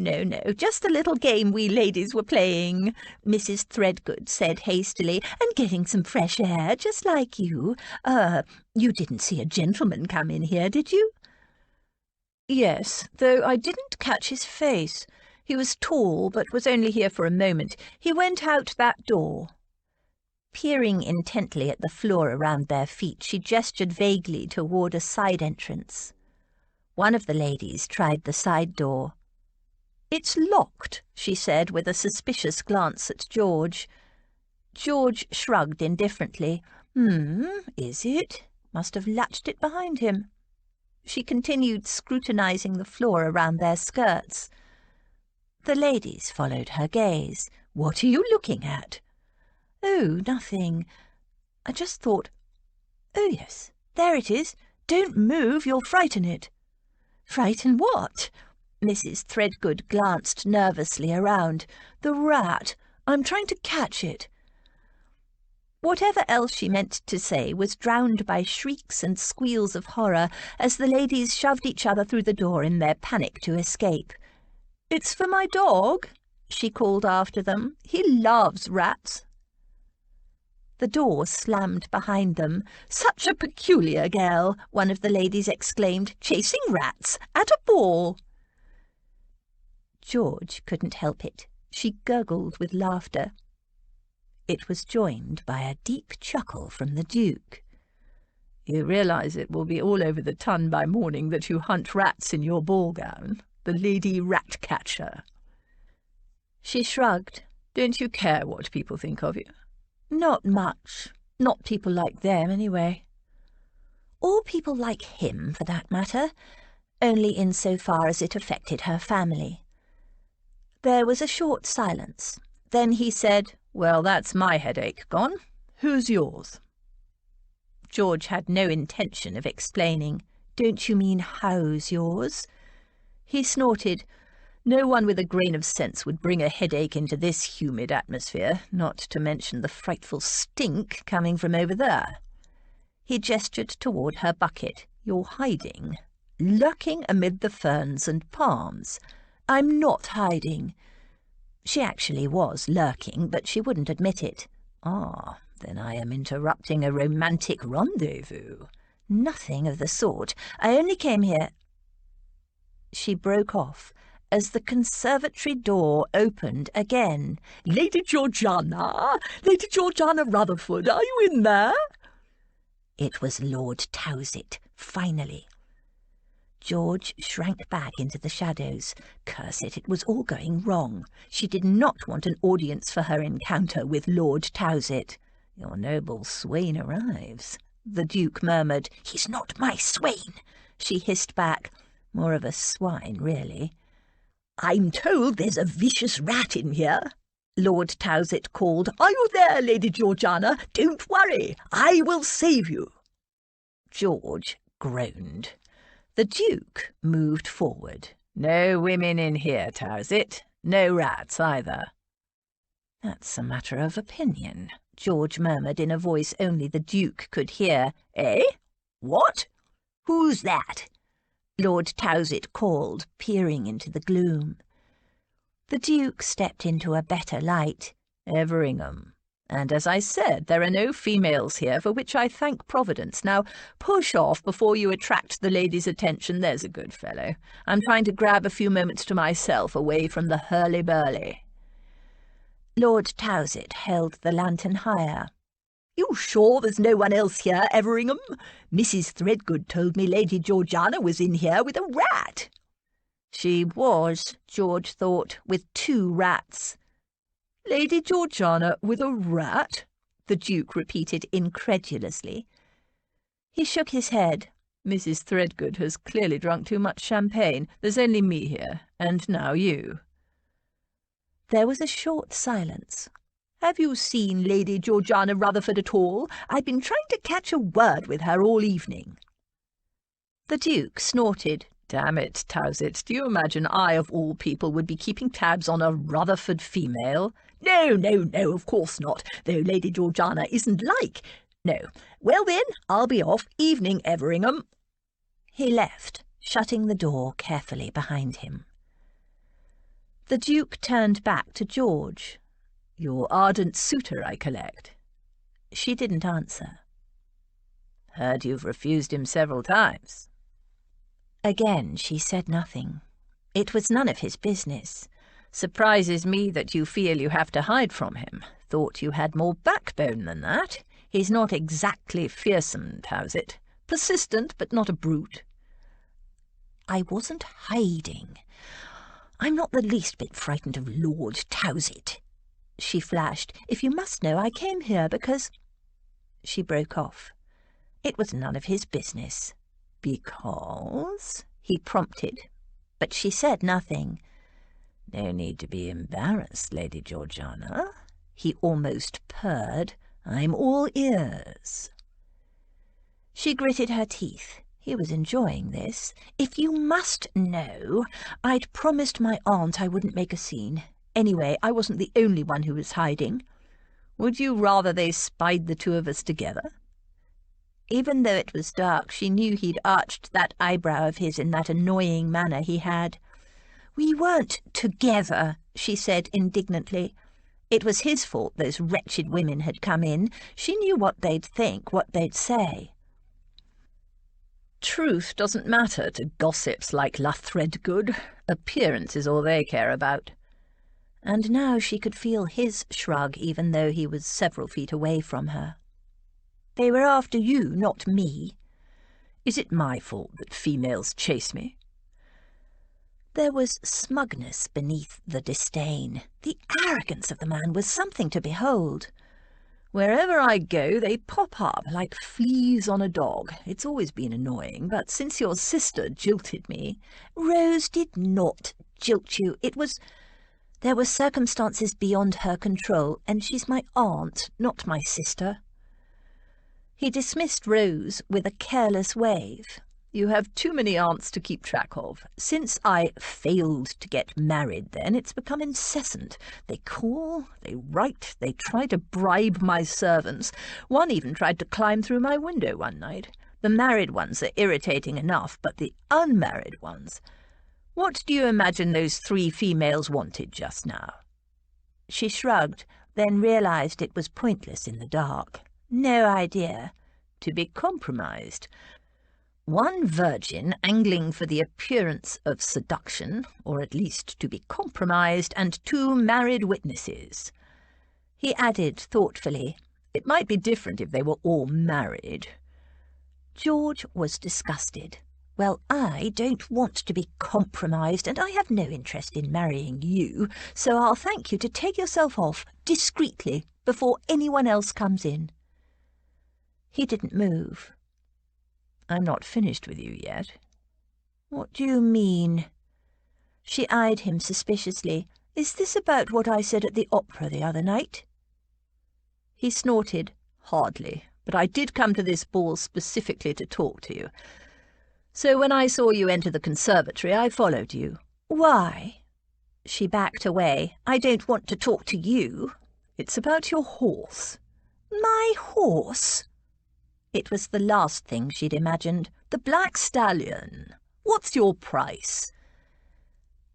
just a little game we ladies were playing," Mrs. Threadgood said hastily, "and getting some fresh air, just like you. You didn't see a gentleman come in here, did you?" "Yes, though I didn't catch his face. He was tall, but was only here for a moment. He went out that door." Peering intently at the floor around their feet, she gestured vaguely toward a side entrance. One of the ladies tried the side door. "It's locked," she said, with a suspicious glance at George. George shrugged indifferently. Is it? Must have latched it behind him." She continued scrutinizing the floor around their skirts. The ladies followed her gaze. "What are you looking at?" "Oh, nothing. I just thought... Oh, yes, there it is. Don't move, you'll frighten it." "Frighten what?" Mrs. Threadgood glanced nervously around. "The rat. I'm trying to catch it." Whatever else she meant to say was drowned by shrieks and squeals of horror as the ladies shoved each other through the door in their panic to escape. "It's for my dog," she called after them. "He loves rats." The door slammed behind them. "Such a peculiar girl," one of the ladies exclaimed, "chasing rats at a ball." George couldn't help it. She gurgled with laughter. It was joined by a deep chuckle from the Duke. "You realise it will be all over the Tun by morning that you hunt rats in your ball gown, the Lady Rat-catcher." She shrugged. "Don't you care what people think of you?" "Not much. Not people like them, anyway." Or people like him, for that matter, only in so far as it affected her family. There was a short silence. Then he said, "Well, that's my headache gone. Who's yours?" George had no intention of explaining. "Don't you mean how's yours?" He snorted. No one with a grain of sense would bring a headache into this humid atmosphere, not to mention the frightful stink coming from over there. He gestured toward her bucket. "You're hiding, lurking amid the ferns and palms." "I'm not hiding." She actually was lurking, but she wouldn't admit it. "Ah, then I am interrupting a romantic rendezvous." "Nothing of the sort. I only came here—" She broke off as the conservatory door opened again. "Lady Georgiana! Lady Georgiana Rutherford, are you in there?" It was Lord Towsett, finally. George shrank back into the shadows. Curse it was all going wrong. She did not want an audience for her encounter with Lord Towsett. "Your noble swain arrives," the Duke murmured. "He's not my swain," she hissed back. More of a swine, really. "I'm told there's a vicious rat in here," Lord Towsett called. "Are you there, Lady Georgiana? Don't worry, I will save you." George groaned. The Duke moved forward. "No women in here, Towsett. No rats either." "That's a matter of opinion," George murmured in a voice only the Duke could hear. "Eh? What? Who's that?" Lord Towsett called, peering into the gloom. The Duke stepped into a better light. "Everingham. And as I said, there are no females here, for which I thank Providence. Now, push off before you attract the ladies' attention, there's a good fellow. I'm trying to grab a few moments to myself away from the hurly-burly." Lord Towsett held the lantern higher. "You sure there's no one else here, Everingham? Mrs. Threadgood told me Lady Georgiana was in here with a rat." She was, George thought, with 2 rats. "Lady Georgiana with a rat?" the Duke repeated incredulously. He shook his head. "Mrs. Threadgood has clearly drunk too much champagne. There's only me here, and now you." There was a short silence. "Have you seen Lady Georgiana Rutherford at all? I've been trying to catch a word with her all evening." The Duke snorted. "Damn it, Towsett, do you imagine I, of all people, would be keeping tabs on a Rutherford female? No, of course not, though Lady Georgiana isn't like— No. Well then, I'll be off. Evening, Everingham." He left, shutting the door carefully behind him. The Duke turned back to George. "Your ardent suitor, I collect." She didn't answer. "Heard you've refused him several times." Again she said nothing. It was none of his business. "Surprises me that you feel you have to hide from him. Thought you had more backbone than that. He's not exactly fearsome, Towsett. Persistent, but not a brute." "I wasn't hiding. I'm not the least bit frightened of Lord Towsett," she flashed. "If you must know, I came here because—" She broke off. It was none of his business. "Because?" he prompted, but she said nothing. "No need to be embarrassed, Lady Georgiana," he almost purred. "I'm all ears." She gritted her teeth. He was enjoying this. "If you must know, I'd promised my aunt I wouldn't make a scene. Anyway, I wasn't the only one who was hiding." Would you rather they spied the two of us together?" Even though it was dark, she knew he'd arched that eyebrow of his in that annoying manner he had. "We weren't together," she said indignantly. It was his fault those wretched women had come in. She knew what they'd think, what they'd say. Truth doesn't matter to gossips like Threadgood. Appearance is all they care about. And now she could feel his shrug, even though he was several feet away from her. "They were after you, not me." "Is it my fault that females chase me?" There was smugness beneath the disdain. The arrogance of the man was something to behold. "Wherever I go, they pop up like fleas on a dog. It's always been annoying, but since your sister jilted me—" "Rose did not jilt you. There were circumstances beyond her control, and she's my aunt, not my sister." He dismissed Rose with a careless wave. "You have too many aunts to keep track of. Since I failed to get married then, it's become incessant. They call, they write, they try to bribe my servants. One even tried to climb through my window one night. The married ones are irritating enough, but the unmarried ones— What do you imagine those 3 females wanted just now?" She shrugged, then realized it was pointless in the dark. "No idea." "To be compromised. 1 virgin angling for the appearance of seduction, or at least to be compromised, and 2 married witnesses." He added thoughtfully, "It might be different if they were all married." George was disgusted. "Well, I don't want to be compromised, and I have no interest in marrying you, so I'll thank you to take yourself off discreetly before anyone else comes in." He didn't move. "I'm not finished with you yet." "What do you mean?" She eyed him suspiciously. "Is this about what I said at the opera the other night?" He snorted. "Hardly, but I did come to this ball specifically to talk to you. So when I saw you enter the conservatory, I followed you." "Why?" She backed away. "I don't want to talk to you." "It's about your horse." "My horse?" It was the last thing she'd imagined. "The black stallion. What's your price?"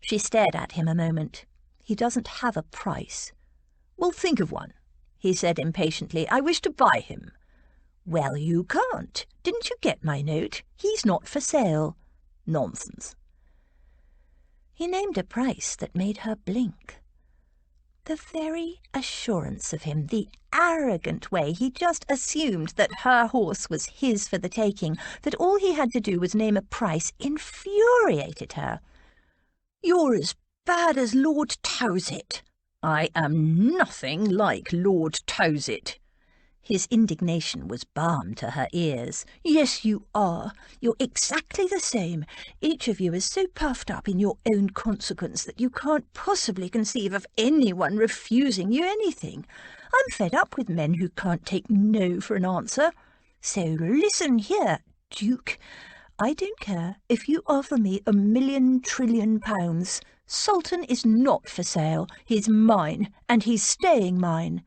She stared at him a moment. "He doesn't have a price." "Well, think of one," he said impatiently. "I wish to buy him." "Well, you can't. Didn't you get my note? He's not for sale." "Nonsense." He named a price that made her blink. The very assurance of him, the arrogant way he just assumed that her horse was his for the taking, that all he had to do was name a price, infuriated her. "You're as bad as Lord Towsett." "I am nothing like Lord Towsett." His indignation was balm to her ears. "Yes, you are. You're exactly the same. Each of you is so puffed up in your own consequence that you can't possibly conceive of anyone refusing you anything. I'm fed up with men who can't take no for an answer. So listen here, Duke. I don't care if you offer me £1,000,000 trillion. Sultan is not for sale. He's mine, and he's staying mine.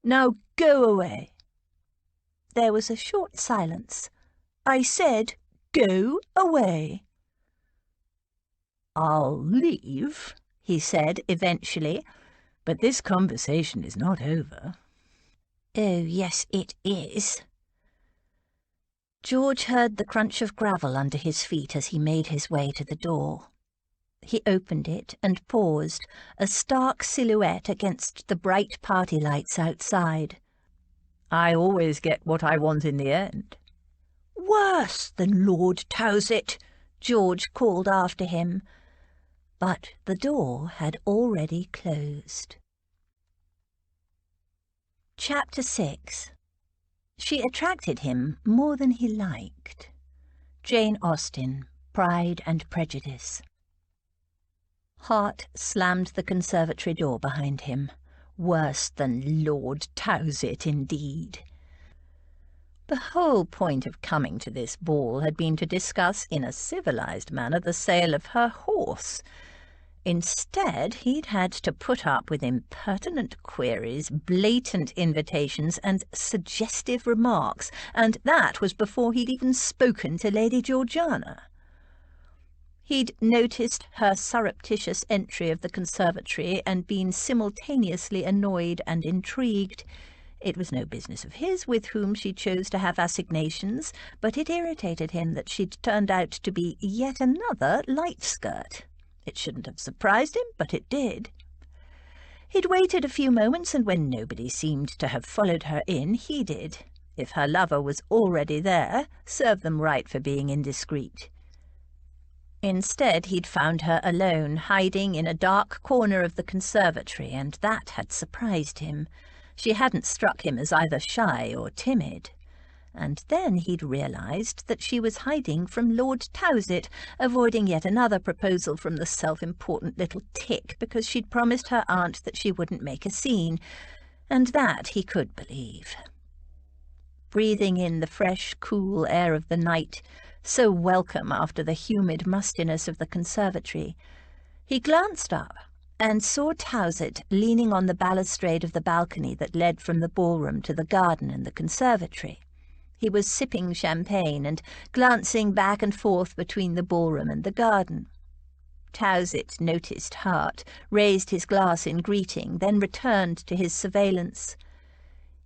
Now go away." There was a short silence. "I said, go away." "I'll leave," he said eventually, "but this conversation is not over." "Oh, yes, it is." George heard the crunch of gravel under his feet as he made his way to the door. He opened it and paused, a stark silhouette against the bright party lights outside. "I always get what I want in the end." "Worse than Lord Towsett," George called after him. But the door had already closed. Chapter 6. She attracted him more than he liked. Jane Austen, Pride and Prejudice. Hart slammed the conservatory door behind him. Worse than Lord Towsett, indeed. The whole point of coming to this ball had been to discuss in a civilized manner the sale of her horse. Instead, he'd had to put up with impertinent queries, blatant invitations, and suggestive remarks, and that was before he'd even spoken to Lady Georgiana. He'd noticed her surreptitious entry of the conservatory and been simultaneously annoyed and intrigued. It was no business of his with whom she chose to have assignations, but it irritated him that she'd turned out to be yet another light skirt. It shouldn't have surprised him, but it did. He'd waited a few moments, and when nobody seemed to have followed her in, he did. If her lover was already there, serve them right for being indiscreet. Instead, he'd found her alone, hiding in a dark corner of the conservatory, and that had surprised him. She hadn't struck him as either shy or timid. And then he'd realised that she was hiding from Lord Towsett, avoiding yet another proposal from the self-important little tick because she'd promised her aunt that she wouldn't make a scene, and that he could believe. Breathing in the fresh, cool air of the night, so welcome after the humid mustiness of the conservatory, he glanced up and saw Towsett leaning on the balustrade of the balcony that led from the ballroom to the garden and the conservatory. He was sipping champagne and glancing back and forth between the ballroom and the garden. Towsett noticed Hart, raised his glass in greeting, then returned to his surveillance.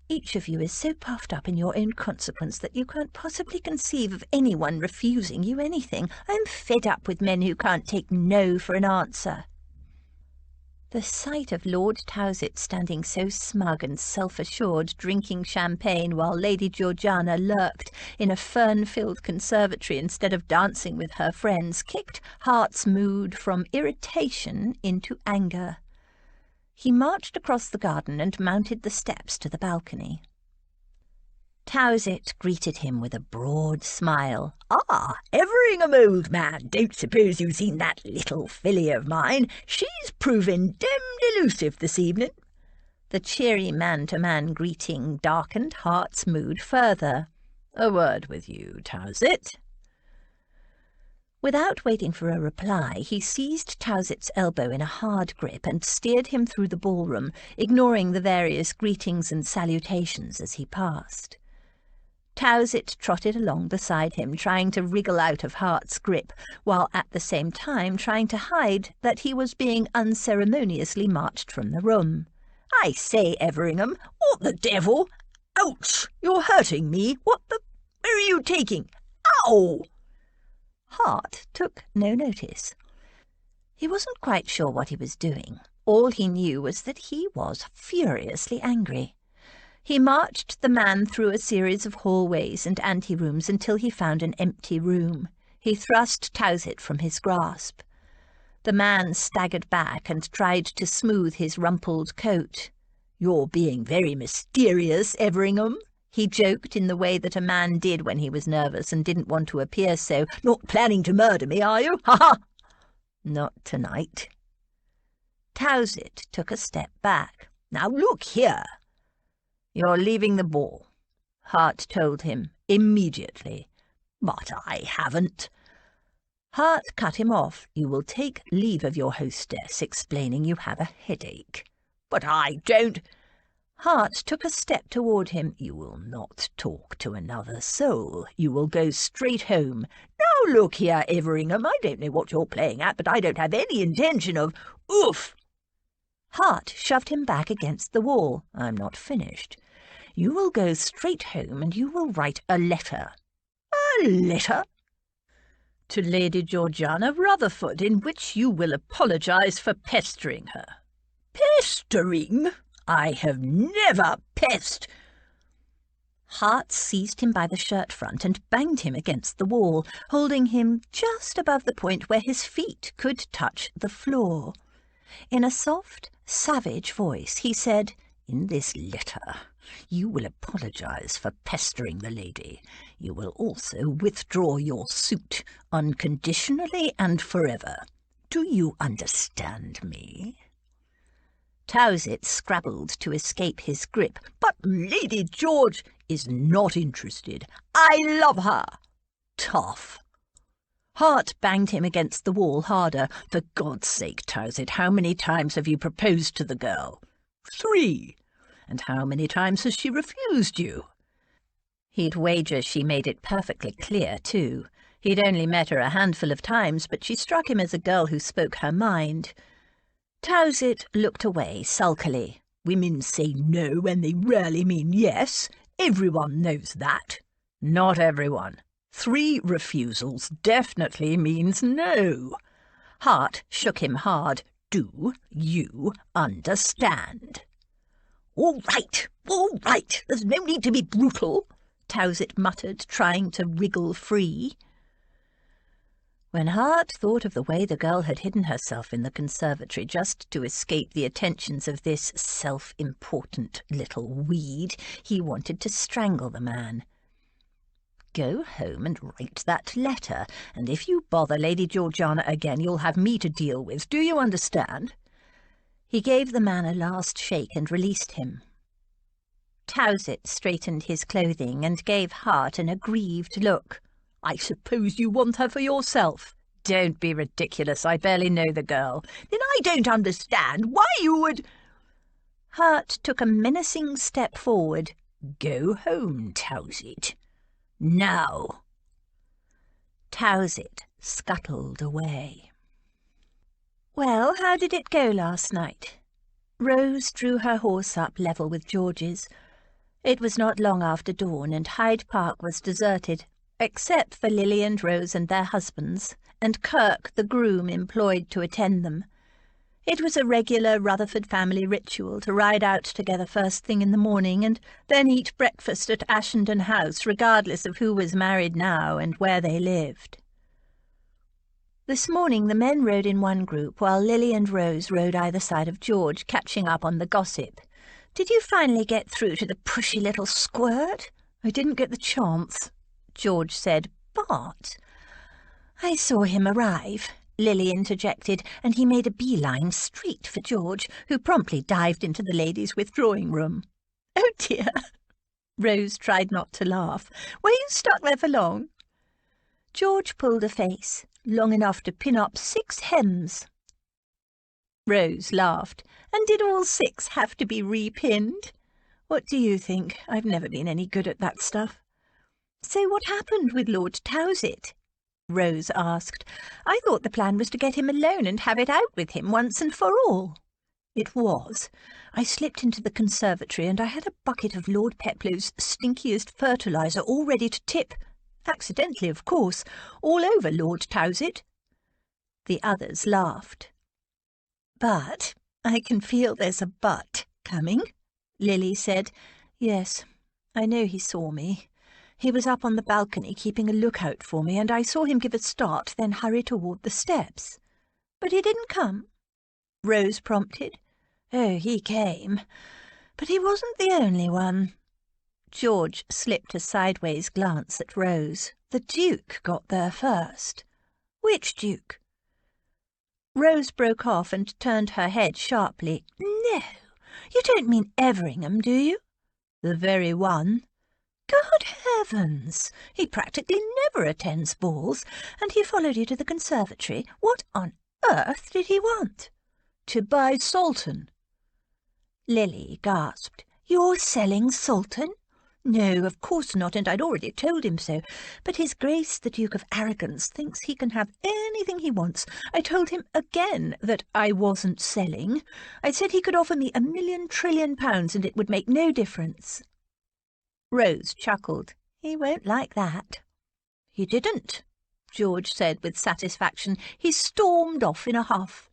"Each of you is so puffed up in your own consequence that you can't possibly conceive of anyone refusing you anything. I'm fed up with men who can't take no for an answer." The sight of Lord Towsett standing so smug and self-assured, drinking champagne while Lady Georgiana lurked in a fern-filled conservatory instead of dancing with her friends, kicked Hart's mood from irritation into anger. He marched across the garden and mounted the steps to the balcony. Towsett greeted him with a broad smile. "Ah, Everingham, old man, don't suppose you've seen that little filly of mine. She's proving demmed elusive this evening." The cheery man-to-man greeting darkened Hart's mood further. "A word with you, Towsett." Without waiting for a reply, he seized Towsett's elbow in a hard grip and steered him through the ballroom, ignoring the various greetings and salutations as he passed. Towsett trotted along beside him, trying to wriggle out of Hart's grip, while at the same time trying to hide that he was being unceremoniously marched from the room. "I say, Everingham, what the devil? Ouch! You're hurting me. What the... Where are you taking? Ow!" Hart took no notice. He wasn't quite sure what he was doing. All he knew was that he was furiously angry. He marched the man through a series of hallways and anterooms until he found an empty room. He thrust Towsett from his grasp. The man staggered back and tried to smooth his rumpled coat. "You're being very mysterious, Everingham," he joked in the way that a man did when he was nervous and didn't want to appear so. "Not planning to murder me, are you? Ha ha!" "Not tonight." Towsett took a step back. "Now look here." "You're leaving the ball," Hart told him immediately. "But I haven't." Hart cut him off. "You will take leave of your hostess, explaining you have a headache." "But I don't." Hart took a step toward him. "You will not talk to another soul. You will go straight home." "Now look here, Everingham, I don't know what you're playing at, but I don't have any intention of... Oof!" Hart shoved him back against the wall. "I'm not finished. You will go straight home and you will write a letter." "A letter?" "To Lady Georgiana Rutherford, in which you will apologise for pestering her." "Pestering? I have never Hart seized him by the shirt front and banged him against the wall, holding him just above the point where his feet could touch the floor. In a soft, savage voice he said, "In this letter you will apologise for pestering the lady. You will also withdraw your suit unconditionally and forever. Do you understand me?" Towsett scrabbled to escape his grip. "But Lady George is not interested. I love her." "Tough." Hart banged him against the wall harder. "For God's sake, Towsett, how many times have you proposed to the girl?" "3. "And how many times has she refused you?" He'd wager she made it perfectly clear, too. He'd only met her a handful of times, but she struck him as a girl who spoke her mind. Towsett looked away sulkily. "Women say no when they rarely mean yes. Everyone knows that." "Not everyone. 3 refusals definitely means no." Hart shook him hard. "Do you understand?" All right. There's no need to be brutal," Towsett muttered, trying to wriggle free. When Hart thought of the way the girl had hidden herself in the conservatory just to escape the attentions of this self-important little weed, he wanted to strangle the man. "Go home and write that letter, and if you bother Lady Georgiana again, you'll have me to deal with. Do you understand?" He gave the man a last shake and released him. Towsett straightened his clothing and gave Hart an aggrieved look. "I suppose you want her for yourself." "Don't be ridiculous. I barely know the girl." "Then I don't understand why you would—" Hart took a menacing step forward. "Go home, Towsett. Now." Towsett scuttled away. "Well, how did it go last night?" Rose drew her horse up level with George's. It was not long after dawn, and Hyde Park was deserted, except for Lily and Rose and their husbands, and Kirk, the groom employed to attend them. It was a regular Rutherford family ritual to ride out together first thing in the morning, and then eat breakfast at Ashenden House, regardless of who was married now and where they lived. This morning the men rode in one group, while Lily and Rose rode either side of George, catching up on the gossip. "Did you finally get through to the pushy little squirt?" "I didn't get the chance," George said. "But—" "I saw him arrive," Lily interjected, and he made a beeline straight for George, who promptly dived into the ladies' withdrawing room. "Oh dear!" Rose tried not to laugh. "Were you stuck there for long?" George pulled a face, long enough to pin up 6 hems. Rose laughed. "And did all 6 have to be repinned?" "What do you think? I've never been any good at that stuff." "So what happened with Lord Towsett?" Rose asked. "I thought the plan was to get him alone and have it out with him once and for all." "It was. I slipped into the conservatory and I had a bucket of Lord Peplow's stinkiest fertiliser all ready to tip. Accidentally, of course, all over Lord Towsett." The others laughed. "But I can feel there's a but coming," Lily said. "Yes, I know he saw me. He was up on the balcony keeping a lookout for me, and I saw him give a start, then hurry toward the steps." "But he didn't come?" Rose prompted. "Oh, he came. But he wasn't the only one." George slipped a sideways glance at Rose. "The Duke got there first." "Which Duke?" Rose broke off and turned her head sharply. "No, you don't mean Everingham, do you?" "The very one." "Good heavens! He practically never attends balls, and he followed you to the conservatory. What on earth did he want?" "To buy Sultan." Lily gasped. "You're selling Sultan?" "No, of course not, and I'd already told him so. But His Grace the Duke of Arrogance thinks he can have anything he wants. I told him again that I wasn't selling. I said he could offer me £1,000,000 trillion and it would make no difference." Rose chuckled. "He won't like that." "He didn't," George said with satisfaction. "He stormed off in a huff."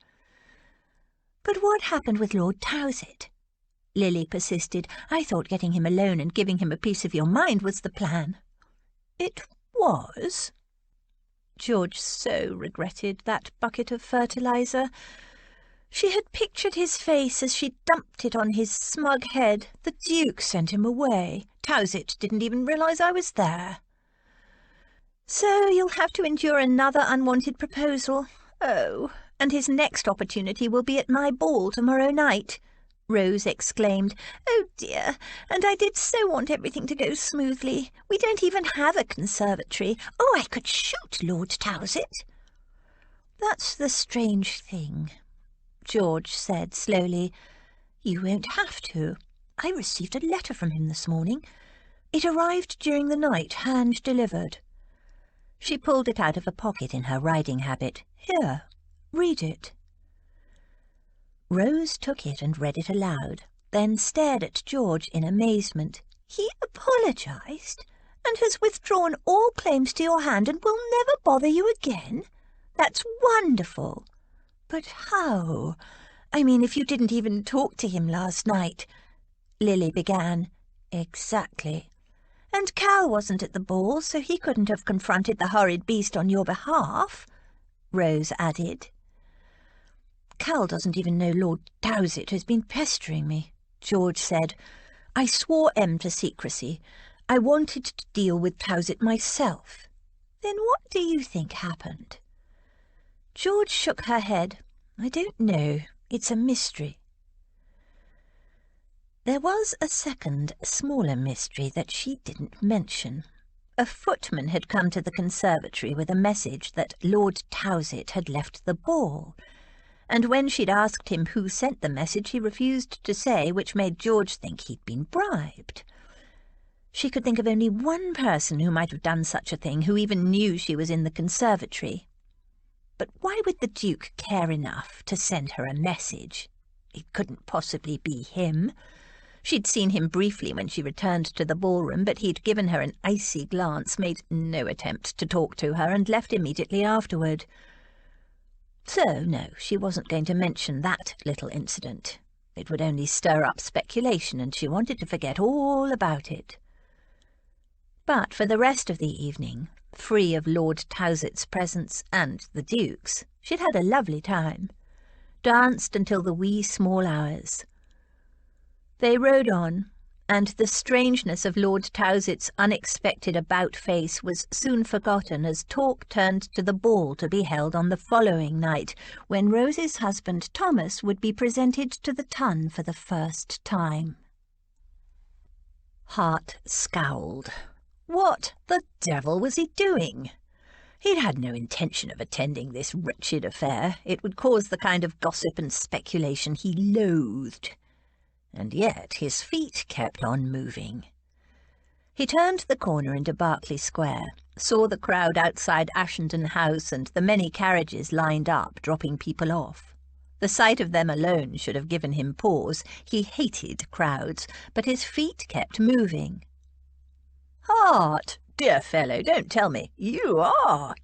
"But what happened with Lord Towsett?" Lily persisted. "I thought getting him alone and giving him a piece of your mind was the plan." "It was." George so regretted that bucket of fertiliser. She had pictured his face as she dumped it on his smug head. "The Duke sent him away. Towsett didn't even realise I was there." "So you'll have to endure another unwanted proposal. Oh, and his next opportunity will be at my ball tomorrow night." Rose exclaimed. "Oh dear, and I did so want everything to go smoothly. We don't even have a conservatory. Oh, I could shoot Lord Towsett." "That's the strange thing," George said slowly. "You won't have to. I received a letter from him this morning. It arrived during the night, hand-delivered." She pulled it out of a pocket in her riding habit. "Here, read it." Rose took it and read it aloud, then stared at George in amazement. "He apologised, and has withdrawn all claims to your hand and will never bother you again? That's wonderful. But how? I mean, if you didn't even talk to him last night," Lily began. "Exactly. And Cal wasn't at the ball, so he couldn't have confronted the horrid beast on your behalf," Rose added. "Cal doesn't even know Lord Towsett has been pestering me," George said. "I swore M to secrecy. I wanted to deal with Towsett myself." "Then what do you think happened?" George shook her head. "I don't know. It's a mystery." There was a second, smaller mystery that she didn't mention. A footman had come to the conservatory with a message that Lord Towsett had left the ball, and when she'd asked him who sent the message, he refused to say, which made George think he'd been bribed. She could think of only one person who might have done such a thing, who even knew she was in the conservatory. But why would the Duke care enough to send her a message? It couldn't possibly be him. She'd seen him briefly when she returned to the ballroom, but he'd given her an icy glance, made no attempt to talk to her, and left immediately afterward. So, no, she wasn't going to mention that little incident. It would only stir up speculation, and she wanted to forget all about it. But for the rest of the evening, free of Lord Towsett's presence and the Duke's, she'd had a lovely time. Danced until the wee small hours. They rode on, and the strangeness of Lord Towsett's unexpected about-face was soon forgotten as talk turned to the ball to be held on the following night, when Rose's husband Thomas would be presented to the ton for the first time. Hart scowled. What the devil was he doing? He'd had no intention of attending this wretched affair. It would cause the kind of gossip and speculation he loathed. And yet his feet kept on moving. He turned the corner into Berkeley Square, saw the crowd outside Ashenden House and the many carriages lined up, dropping people off. The sight of them alone should have given him pause. He hated crowds, but his feet kept moving. "Hart, dear fellow, don't tell me. You are!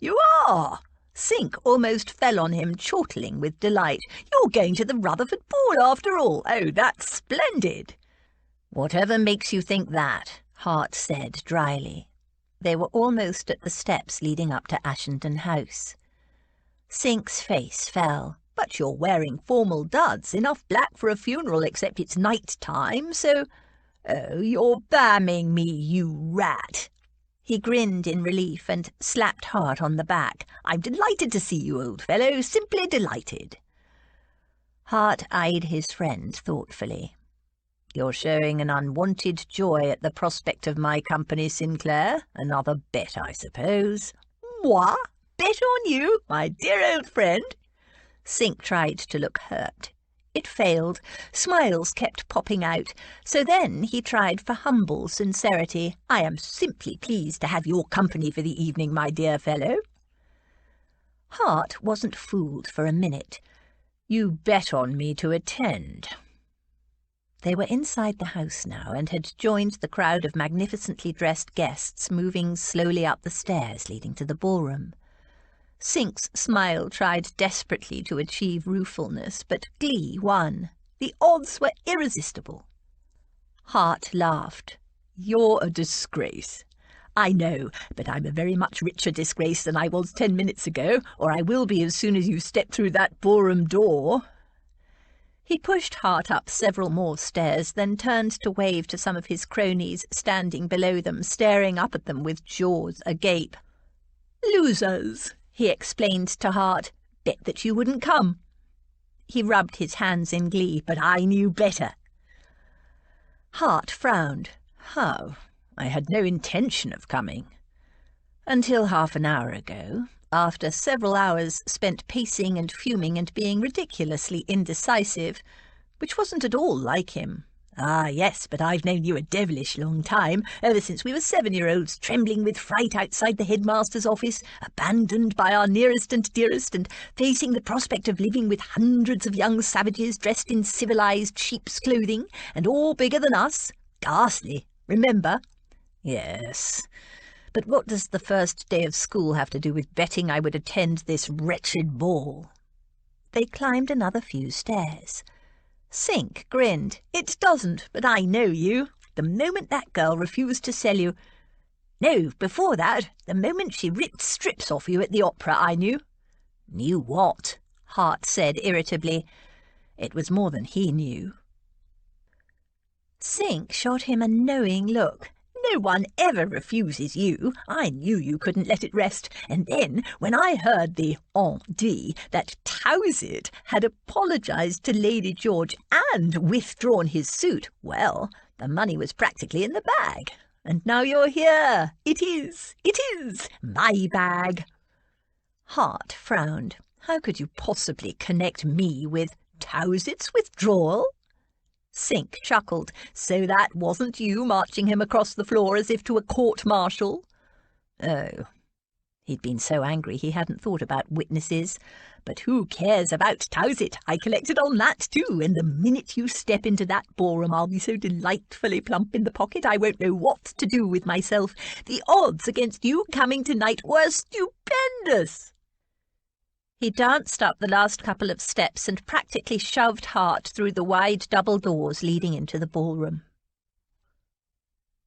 Sink almost fell on him, chortling with delight. "You're going to the Rutherford ball after all. Oh, that's splendid." "Whatever makes you think that?" Hart said dryly. They were almost at the steps leading up to Ashenden House. Sink's face fell. "But you're wearing formal duds, enough black for a funeral, except it's night time, so—" "Oh, you're bamming me, you rat." He grinned in relief and slapped Hart on the back. "I'm delighted to see you, old fellow, simply delighted." Hart eyed his friend thoughtfully. "You're showing an unwonted joy at the prospect of my company, Sinclair. Another bet, I suppose." "Moi? Bet on you, my dear old friend?" Sink tried to look hurt. It failed. Smiles kept popping out. So then he tried for humble sincerity. "I am simply pleased to have your company for the evening, my dear fellow." Hart wasn't fooled for a minute. "You bet on me to attend." They were inside the house now and had joined the crowd of magnificently dressed guests moving slowly up the stairs leading to the ballroom. Sink's smile tried desperately to achieve ruefulness, but glee won. The odds were irresistible. Hart laughed. "You're a disgrace." "I know, but I'm a very much richer disgrace than I was 10 minutes ago, or I will be as soon as you step through that ballroom door." He pushed Hart up several more stairs, then turned to wave to some of his cronies standing below them, staring up at them with jaws agape. "Losers," he explained to Hart. "Bet that you wouldn't come." He rubbed his hands in glee. "But I knew better." Hart frowned. "Oh, I had no intention of coming. Until half an hour ago, after several hours spent pacing and fuming and being ridiculously indecisive, which wasn't at all like him. Ah, yes, but I've known you a devilish long time, ever since we were 7-year-olds, trembling with fright outside the headmaster's office, abandoned by our nearest and dearest, and facing the prospect of living with hundreds of young savages dressed in civilized sheep's clothing, and all bigger than us. Ghastly, remember?" "Yes. But what does the first day of school have to do with betting I would attend this wretched ball?" They climbed another few stairs. Sink grinned. "It doesn't, but I know you. The moment that girl refused to sell you— No, before that, the moment she ripped strips off you at the opera, I knew." "Knew what?" Hart said irritably. It was more than he knew. Sink shot him a knowing look. "No one ever refuses you. I knew you couldn't let it rest. And then, when I heard the on dit that Towsett had apologised to Lady George and withdrawn his suit, well, the money was practically in the bag. And now you're here. It is my bag." Hart frowned. How could you possibly connect me with Towsett's withdrawal? Sink chuckled. "So that wasn't you marching him across the floor as if to a court-martial?" Oh, he'd been so angry he hadn't thought about witnesses. "But who cares about Towsett? I collected on that too, and the minute you step into that ballroom I'll be so delightfully plump in the pocket I won't know what to do with myself. The odds against you coming tonight were stupendous." He danced up the last couple of steps and practically shoved Hart through the wide double doors leading into the ballroom.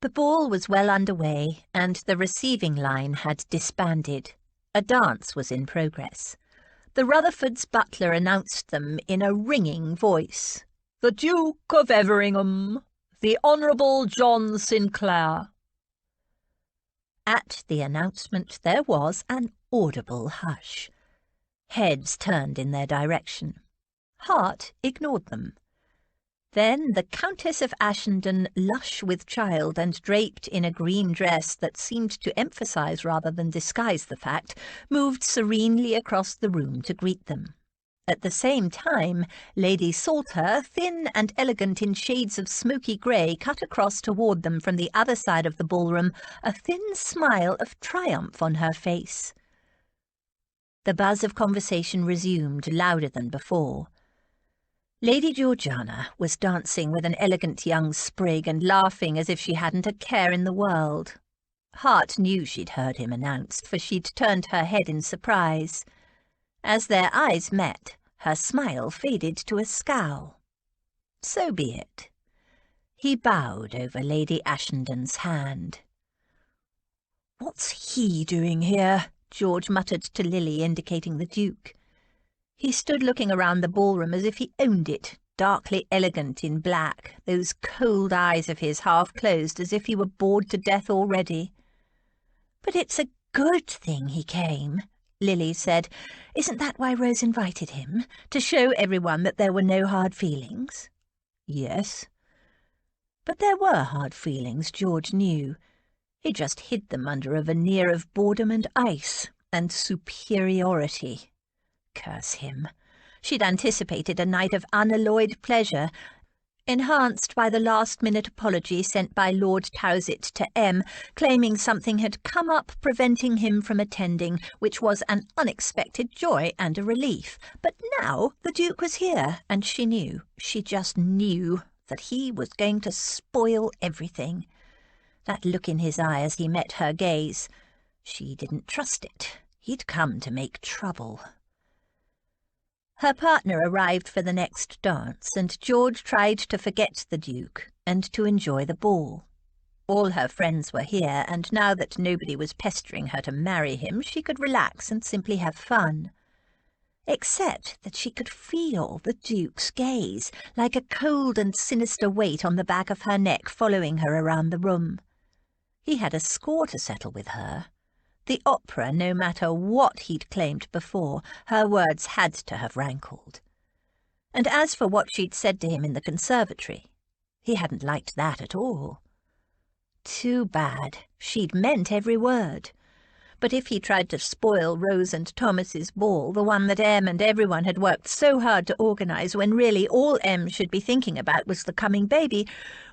The ball was well underway, and the receiving line had disbanded. A dance was in progress. The Rutherfords' butler announced them in a ringing voice. "The Duke of Everingham, the Honourable John Sinclair." At the announcement there was an audible hush. Heads turned in their direction. Hart ignored them. Then the Countess of Ashendon, lush with child and draped in a green dress that seemed to emphasize rather than disguise the fact, moved serenely across the room to greet them. At the same time, Lady Salter, thin and elegant in shades of smoky grey, cut across toward them from the other side of the ballroom, a thin smile of triumph on her face. The buzz of conversation resumed, louder than before. Lady Georgiana was dancing with an elegant young sprig and laughing as if she hadn't a care in the world. Hart knew she'd heard him announced, for she'd turned her head in surprise. As their eyes met, her smile faded to a scowl. So be it. He bowed over Lady Ashendon's hand. "What's he doing here?" George muttered to Lily, indicating the Duke. He stood looking around the ballroom as if he owned it, darkly elegant in black, those cold eyes of his half closed as if he were bored to death already. "But it's a good thing he came," Lily said. "Isn't that why Rose invited him? To show everyone that there were no hard feelings?" "Yes." But there were hard feelings, George knew. He just hid them under a veneer of boredom and ice and superiority. Curse him. She'd anticipated a night of unalloyed pleasure, enhanced by the last-minute apology sent by Lord Towsett to M, claiming something had come up preventing him from attending, which was an unexpected joy and a relief. But now the Duke was here, and she just knew, that he was going to spoil everything. That look in his eye as he met her gaze. She didn't trust it. He'd come to make trouble. Her partner arrived for the next dance, and George tried to forget the Duke and to enjoy the ball. All her friends were here, and now that nobody was pestering her to marry him, she could relax and simply have fun. Except that she could feel the Duke's gaze, like a cold and sinister weight on the back of her neck following her around the room. He had a score to settle with her. The opera, no matter what he'd claimed before, her words had to have rankled. And as for what she'd said to him in the conservatory, he hadn't liked that at all. Too bad. She'd meant every word. But if he tried to spoil Rose and Thomas's ball, the one that Em and everyone had worked so hard to organise, when really all Em should be thinking about was the coming baby,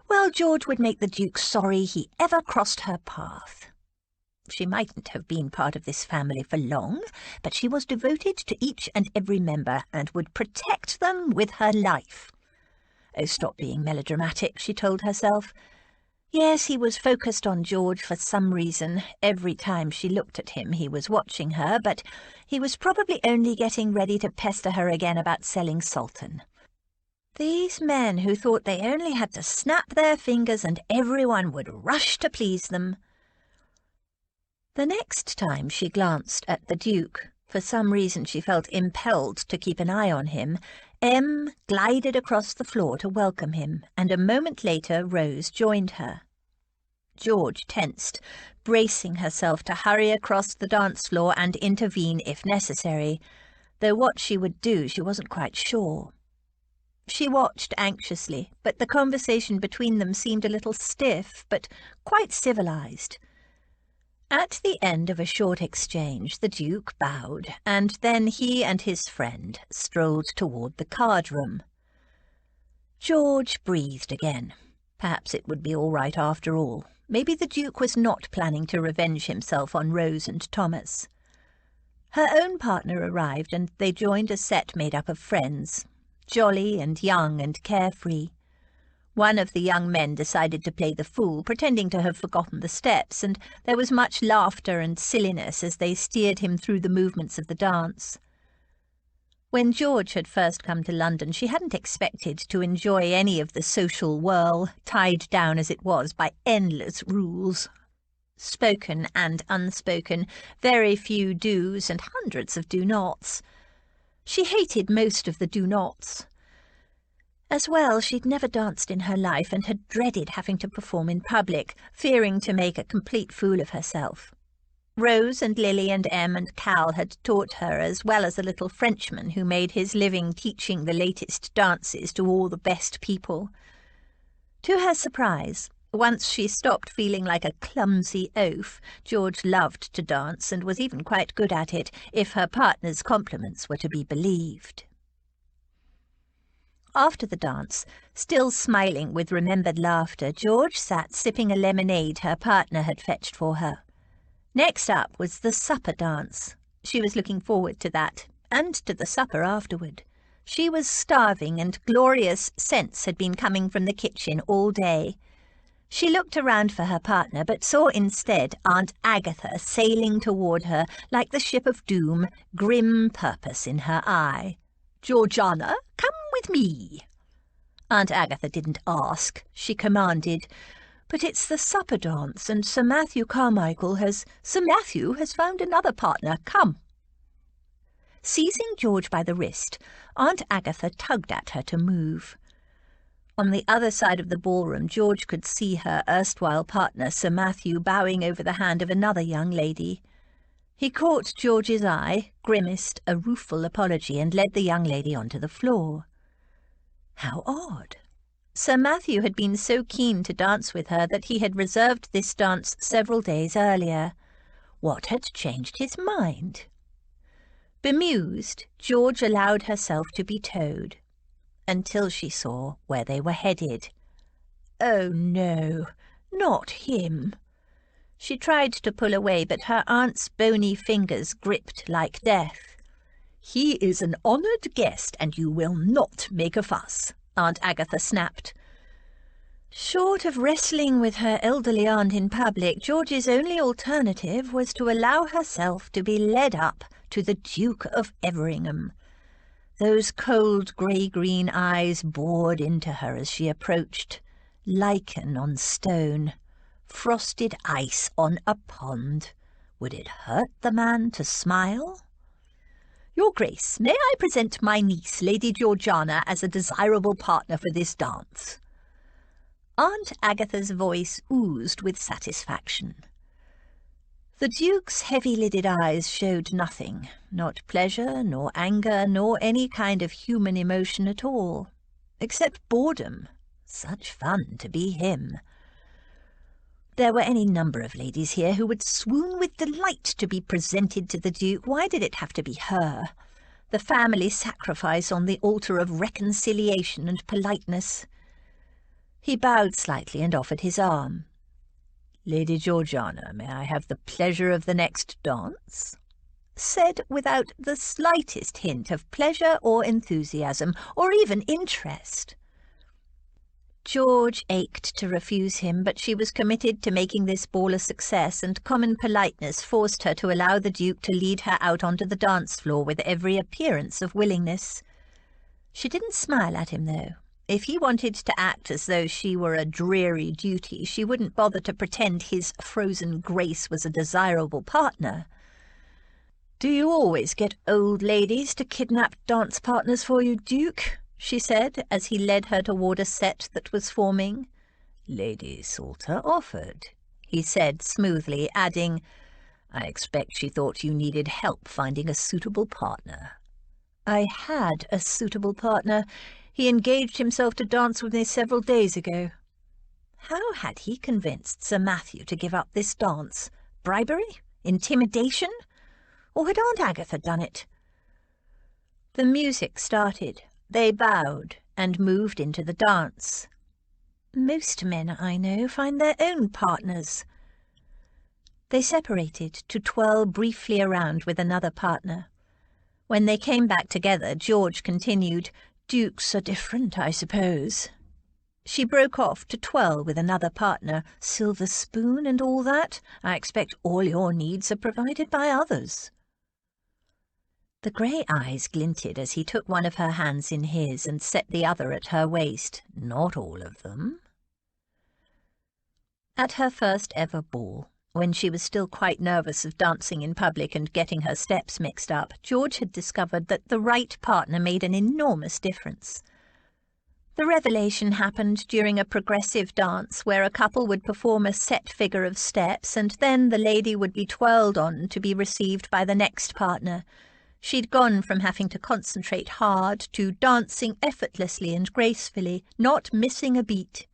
well, George would make the Duke sorry he ever crossed her path. She mightn't have been part of this family for long, but she was devoted to each and every member and would protect them with her life. Oh, stop being melodramatic, she told herself. Yes, he was focused on George for some reason. Every time she looked at him, he was watching her, but he was probably only getting ready to pester her again about selling Sultan. These men who thought they only had to snap their fingers and everyone would rush to please them. The next time she glanced at the Duke, for some reason she felt impelled to keep an eye on him, Em glided across the floor to welcome him, and a moment later Rose joined her. George tensed, bracing herself to hurry across the dance floor and intervene if necessary, though what she would do she wasn't quite sure. She watched anxiously, but the conversation between them seemed a little stiff, but quite civilized. At the end of a short exchange, the Duke bowed, and then he and his friend strolled toward the card-room. George breathed again. Perhaps it would be all right after all. Maybe the Duke was not planning to revenge himself on Rose and Thomas. Her own partner arrived, and they joined a set made up of friends, jolly and young and carefree. One of the young men decided to play the fool, pretending to have forgotten the steps, and there was much laughter and silliness as they steered him through the movements of the dance. When George had first come to London, she hadn't expected to enjoy any of the social whirl, tied down as it was by endless rules. Spoken and unspoken, very few do's and hundreds of do-nots. She hated most of the do-nots. As well, she'd never danced in her life and had dreaded having to perform in public, fearing to make a complete fool of herself. Rose and Lily and Em and Cal had taught her, as well as a little Frenchman who made his living teaching the latest dances to all the best people. To her surprise, once she stopped feeling like a clumsy oaf, George loved to dance and was even quite good at it, if her partner's compliments were to be believed. After the dance, still smiling with remembered laughter, George sat sipping a lemonade her partner had fetched for her. Next up was the supper dance. She was looking forward to that, and to the supper afterward. She was starving, and glorious scents had been coming from the kitchen all day. She looked around for her partner, but saw instead Aunt Agatha sailing toward her like the ship of doom, grim purpose in her eye. "Georgiana, come with me." Aunt Agatha didn't ask, she commanded. "But it's the supper dance, and Sir Matthew has found another partner. Come." Seizing George by the wrist, Aunt Agatha tugged at her to move. On the other side of the ballroom, George could see her erstwhile partner, Sir Matthew, bowing over the hand of another young lady. He caught George's eye, grimaced a rueful apology, and led the young lady onto the floor. How odd! Sir Matthew had been so keen to dance with her that he had reserved this dance several days earlier. What had changed his mind? Bemused, George allowed herself to be towed, until she saw where they were headed. Oh no, not him! She tried to pull away, but her aunt's bony fingers gripped like death. "He is an honoured guest, and you will not make a fuss," Aunt Agatha snapped. Short of wrestling with her elderly aunt in public, George's only alternative was to allow herself to be led up to the Duke of Everingham. Those cold grey-green eyes bored into her as she approached, lichen on stone, frosted ice on a pond. Would it hurt the man to smile? "Your Grace, may I present my niece, Lady Georgiana, as a desirable partner for this dance?" Aunt Agatha's voice oozed with satisfaction. The Duke's heavy-lidded eyes showed nothing, not pleasure, nor anger, nor any kind of human emotion at all, except boredom. Such fun to be him. There were any number of ladies here who would swoon with delight to be presented to the Duke. Why did it have to be her? The family sacrifice on the altar of reconciliation and politeness. He bowed slightly and offered his arm. "Lady Georgiana, may I have the pleasure of the next dance?" Said without the slightest hint of pleasure or enthusiasm, or even interest. George ached to refuse him, but she was committed to making this ball a success, and common politeness forced her to allow the Duke to lead her out onto the dance floor with every appearance of willingness. She didn't smile at him, though. If he wanted to act as though she were a dreary duty, she wouldn't bother to pretend his frozen grace was a desirable partner. "Do you always get old ladies to kidnap dance partners for you, Duke?" she said, as he led her toward a set that was forming. "Lady Salter offered," he said smoothly, adding, "I expect she thought you needed help finding a suitable partner." "I had a suitable partner. He engaged himself to dance with me several days ago." How had he convinced Sir Matthew to give up this dance? Bribery? Intimidation? Or had Aunt Agatha done it? The music started. They bowed and moved into the dance. Most men I know find their own partners. They separated to twirl briefly around with another partner. When they came back together, George continued, "Dukes are different, I suppose." She broke off to twirl with another partner. "Silver spoon and all that? I expect all your needs are provided by others." The grey eyes glinted as he took one of her hands in his and set the other at her waist. "Not all of them." At her first ever ball, when she was still quite nervous of dancing in public and getting her steps mixed up, George had discovered that the right partner made an enormous difference. The revelation happened during a progressive dance where a couple would perform a set figure of steps and then the lady would be twirled on to be received by the next partner. She'd gone from having to concentrate hard to dancing effortlessly and gracefully, not missing a beat.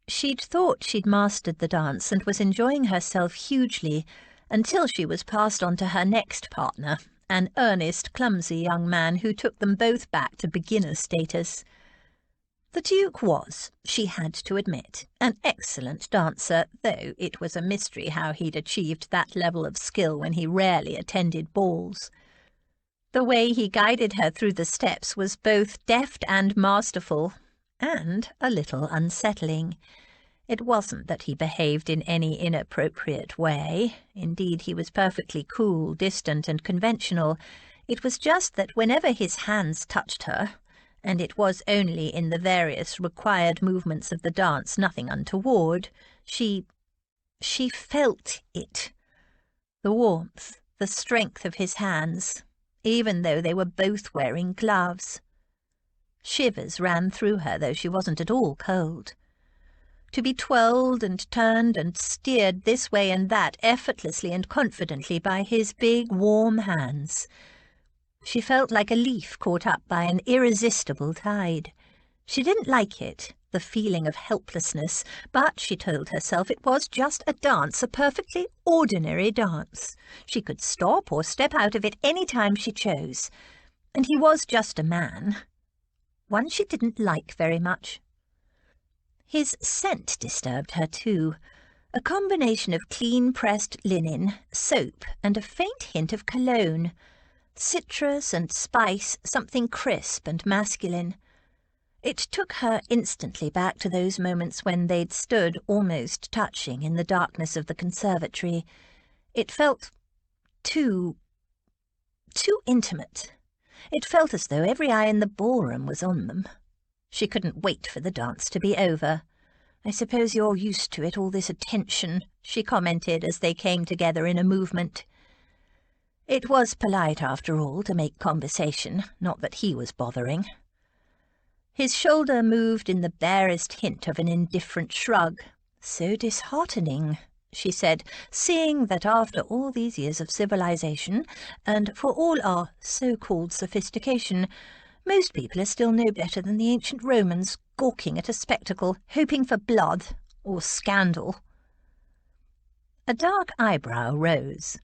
She'd thought she'd mastered the dance and was enjoying herself hugely until she was passed on to her next partner, an earnest, clumsy young man who took them both back to beginner status. The Duke was, she had to admit, an excellent dancer, though it was a mystery how he'd achieved that level of skill when he rarely attended balls. The way he guided her through the steps was both deft and masterful, and a little unsettling. It wasn't that he behaved in any inappropriate way. Indeed, he was perfectly cool, distant, and conventional. It was just that whenever his hands touched her, and it was only in the various required movements of the dance, nothing untoward, she felt it. The warmth, the strength of his hands, even though they were both wearing gloves. Shivers ran through her, though she wasn't at all cold. To be twirled and turned and steered this way and that effortlessly and confidently by his big, warm hands. She felt like a leaf caught up by an irresistible tide. She didn't like it, the feeling of helplessness, but she told herself it was just a dance, a perfectly ordinary dance. She could stop or step out of it any time she chose. And he was just a man. One she didn't like very much. His scent disturbed her too, a combination of clean-pressed linen, soap, and a faint hint of cologne. Citrus and spice, something crisp and masculine. It took her instantly back to those moments when they'd stood almost touching in the darkness of the conservatory. It felt too intimate. It felt as though every eye in the ballroom was on them. She couldn't wait for the dance to be over. "I suppose you're used to it, all this attention," she commented as they came together in a movement. It was polite, after all, to make conversation, not that he was bothering. His shoulder moved in the barest hint of an indifferent shrug. So disheartening. she said, seeing that after all these years of civilization, and for all our so-called sophistication, most people are still no better than the ancient Romans, gawking at a spectacle, hoping for blood or scandal. A dark eyebrow rose.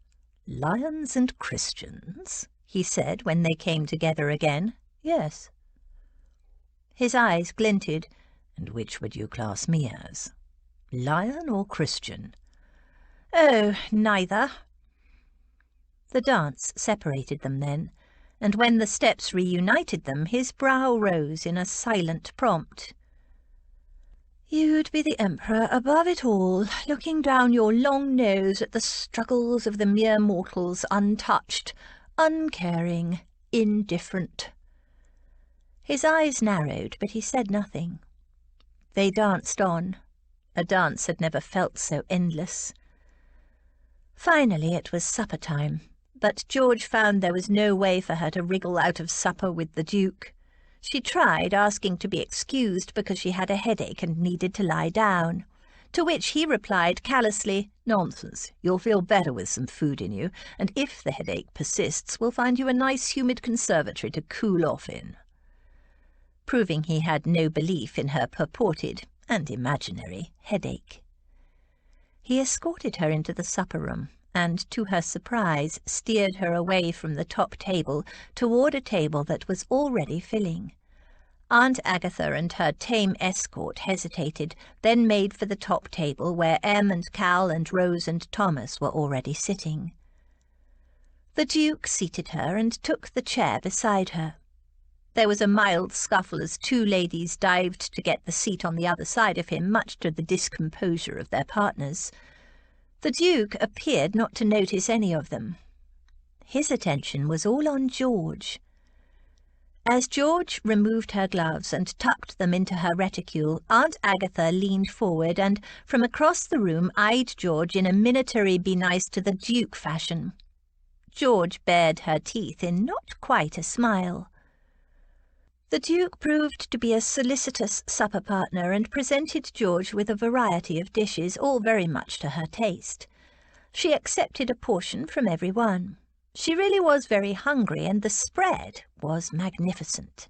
"Lions and Christians," he said when they came together again. "Yes." His eyes glinted. "And which would you class me as? Lion or Christian?" "Oh, neither." The dance separated them then, and when the steps reunited them, his brow rose in a silent prompt. "You'd be the emperor above it all, looking down your long nose at the struggles of the mere mortals, untouched, uncaring, indifferent." His eyes narrowed, but he said nothing. They danced on. A dance had never felt so endless. Finally it was supper time, but George found there was no way for her to wriggle out of supper with the Duke. She tried, asking to be excused because she had a headache and needed to lie down, to which he replied callously, "Nonsense, you'll feel better with some food in you, and if the headache persists, we'll find you a nice humid conservatory to cool off in," proving he had no belief in her purported and imaginary headache. He escorted her into the supper-room, and, to her surprise, steered her away from the top table toward a table that was already filling. Aunt Agatha and her tame escort hesitated, then made for the top table where Em and Cal and Rose and Thomas were already sitting. The Duke seated her and took the chair beside her. There was a mild scuffle as two ladies dived to get the seat on the other side of him, much to the discomposure of their partners. The Duke appeared not to notice any of them. His attention was all on George. As George removed her gloves and tucked them into her reticule, Aunt Agatha leaned forward and, from across the room, eyed George in a minatory be-nice-to-the-Duke fashion. George bared her teeth in not quite a smile. The Duke proved to be a solicitous supper partner and presented George with a variety of dishes, all very much to her taste. She accepted a portion from every one. She really was very hungry, and the spread was magnificent.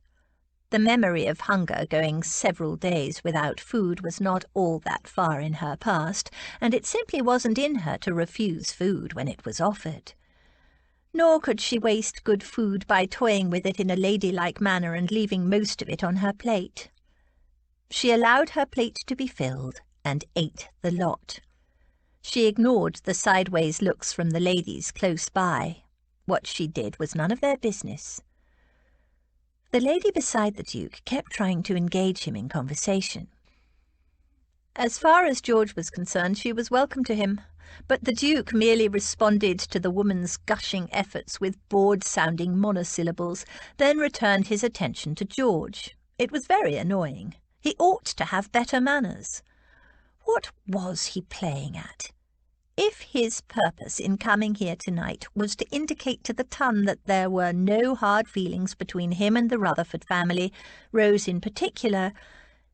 The memory of hunger going several days without food was not all that far in her past, and it simply wasn't in her to refuse food when it was offered. Nor could she waste good food by toying with it in a ladylike manner and leaving most of it on her plate. She allowed her plate to be filled and ate the lot. She ignored the sideways looks from the ladies close by. What she did was none of their business. The lady beside the Duke kept trying to engage him in conversation. As far as George was concerned, she was welcome to him, but the Duke merely responded to the woman's gushing efforts with bored-sounding monosyllables, then returned his attention to George. It was very annoying. He ought to have better manners. What was he playing at? If his purpose in coming here tonight was to indicate to the ton that there were no hard feelings between him and the Rutherford family, Rose in particular,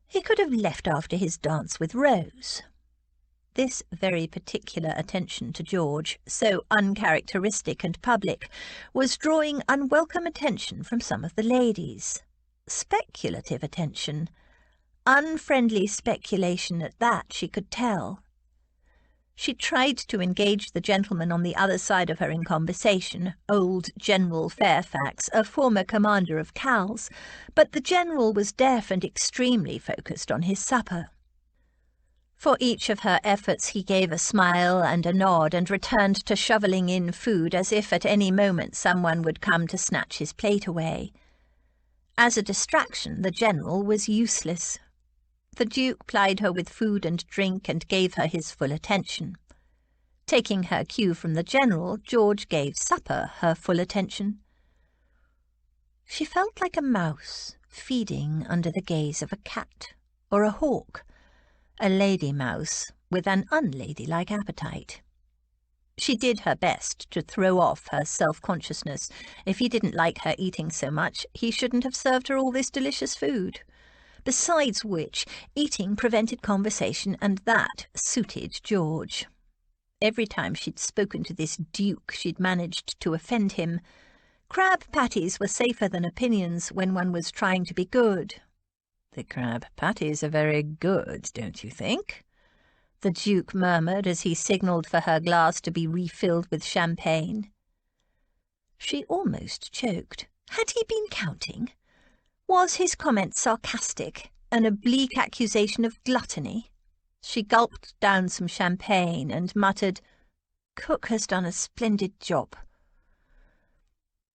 he could have left after his dance with Rose. This very particular attention to George, so uncharacteristic and public, was drawing unwelcome attention from some of the ladies. Speculative attention. Unfriendly speculation at that, she could tell. She tried to engage the gentleman on the other side of her in conversation, old General Fairfax, a former commander of Cal's, but the General was deaf and extremely focused on his supper. For each of her efforts he gave a smile and a nod and returned to shovelling in food as if at any moment someone would come to snatch his plate away. As a distraction, the General was useless. The Duke plied her with food and drink and gave her his full attention. Taking her cue from the General, George gave supper her full attention. She felt like a mouse feeding under the gaze of a cat or a hawk, a lady mouse with an unladylike appetite. She did her best to throw off her self-consciousness. If he didn't like her eating so much, he shouldn't have served her all this delicious food. Besides which, eating prevented conversation, and that suited George. Every time she'd spoken to this Duke, she'd managed to offend him. Crab patties were safer than opinions when one was trying to be good. "The crab patties are very good, don't you think?" the Duke murmured as he signalled for her glass to be refilled with champagne. She almost choked. Had he been counting? Was his comment sarcastic, an oblique accusation of gluttony? She gulped down some champagne and muttered, "Cook has done a splendid job."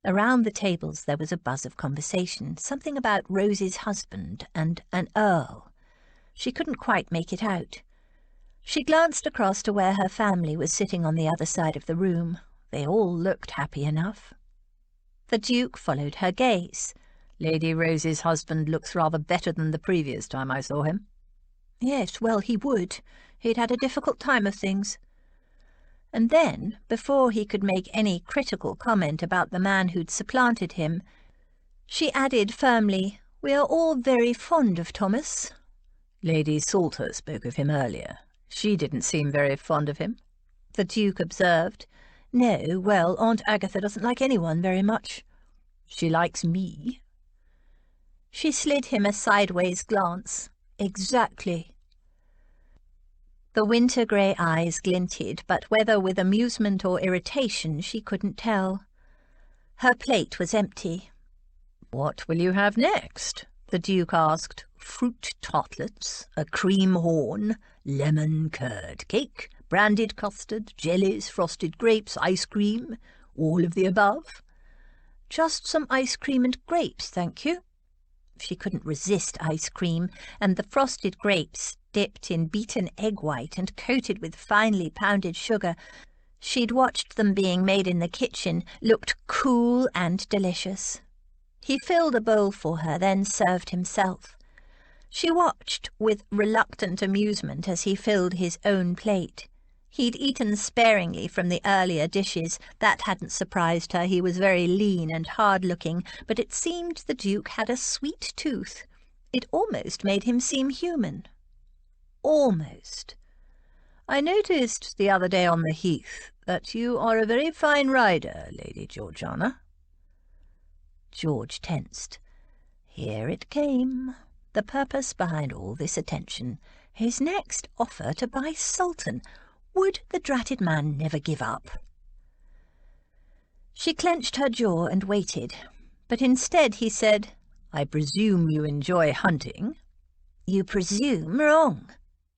Around the tables there was a buzz of conversation, something about Rose's husband and an earl. She couldn't quite make it out. She glanced across to where her family was sitting on the other side of the room. They all looked happy enough. The Duke followed her gaze. "Lady Rose's husband looks rather better than the previous time I saw him." Yes, well, he would. He'd had a difficult time of things. And then, before he could make any critical comment about the man who'd supplanted him, she added firmly, "We are all very fond of Thomas." "Lady Salter spoke of him earlier. She didn't seem very fond of him," the Duke observed. "No, well, Aunt Agatha doesn't like anyone very much." "She likes me." She slid him a sideways glance. "Exactly." The winter-grey eyes glinted, but whether with amusement or irritation she couldn't tell. Her plate was empty. "What will you have next?" the Duke asked. "Fruit tartlets, a cream horn, lemon curd cake, brandied custard, jellies, frosted grapes, ice cream, all of the above?" "Just some ice cream and grapes, thank you." She couldn't resist ice cream, and the frosted grapes, dipped in beaten egg white and coated with finely pounded sugar, she'd watched them being made in the kitchen, looked cool and delicious. He filled a bowl for her, then served himself. She watched with reluctant amusement as he filled his own plate. He'd eaten sparingly from the earlier dishes. That hadn't surprised her. He was very lean and hard-looking, but it seemed the Duke had a sweet tooth. It almost made him seem human. Almost. "I noticed the other day on the heath that you are a very fine rider, Lady Georgiana." George tensed. Here it came. The purpose behind all this attention. His next offer to buy Sultan. Would the dratted man never give up? She clenched her jaw and waited, but instead he said, "I presume you enjoy hunting?" "You presume wrong,"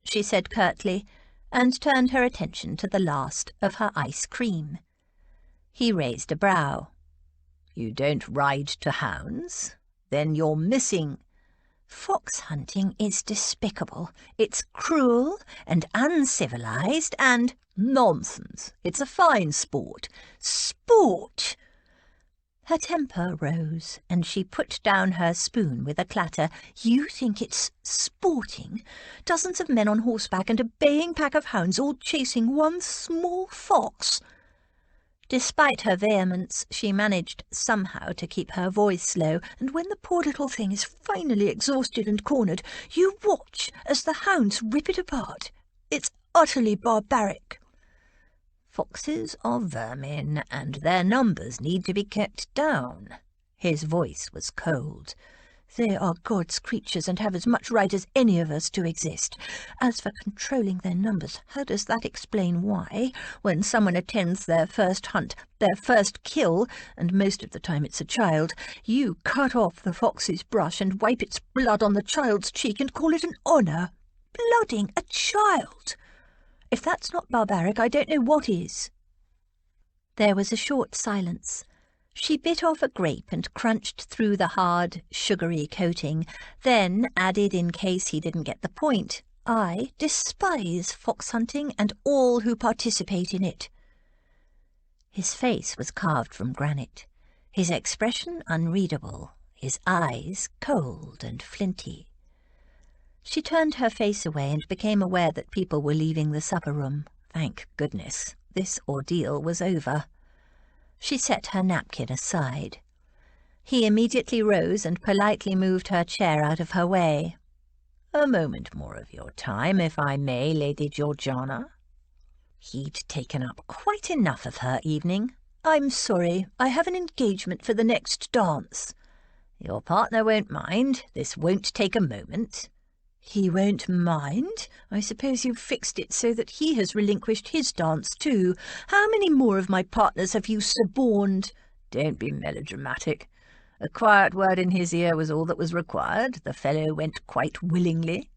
she said curtly, and turned her attention to the last of her ice cream. He raised a brow. "You don't ride to hounds? Then you're missing—" "Fox hunting is despicable. It's cruel and uncivilized and—" "Nonsense. It's a fine sport." "Sport!" Her temper rose, and she put down her spoon with a clatter. "You think it's sporting? Dozens of men on horseback and a baying pack of hounds all chasing one small fox." Despite her vehemence, she managed somehow to keep her voice low, "and when the poor little thing is finally exhausted and cornered, you watch as the hounds rip it apart. It's utterly barbaric." "Foxes are vermin, and their numbers need to be kept down." His voice was cold. "They are God's creatures and have as much right as any of us to exist. As for controlling their numbers, how does that explain why, when someone attends their first hunt, their first kill, and most of the time it's a child, you cut off the fox's brush and wipe its blood on the child's cheek and call it an honour? Blooding a child! If that's not barbaric, I don't know what is." There was a short silence. She bit off a grape and crunched through the hard, sugary coating, then added in case he didn't get the point, "I despise fox hunting and all who participate in it." His face was carved from granite, his expression unreadable, his eyes cold and flinty. She turned her face away and became aware that people were leaving the supper-room. Thank goodness, this ordeal was over. She set her napkin aside. He immediately rose and politely moved her chair out of her way. "A moment more of your time, if I may, Lady Georgiana." He'd taken up quite enough of her evening. "I'm sorry, I have an engagement for the next dance." "Your partner won't mind. This won't take a moment." "He won't mind? I suppose you've fixed it so that he has relinquished his dance too. How many more of my partners have you suborned?" "Don't be melodramatic. A quiet word in his ear was all that was required. The fellow went quite willingly."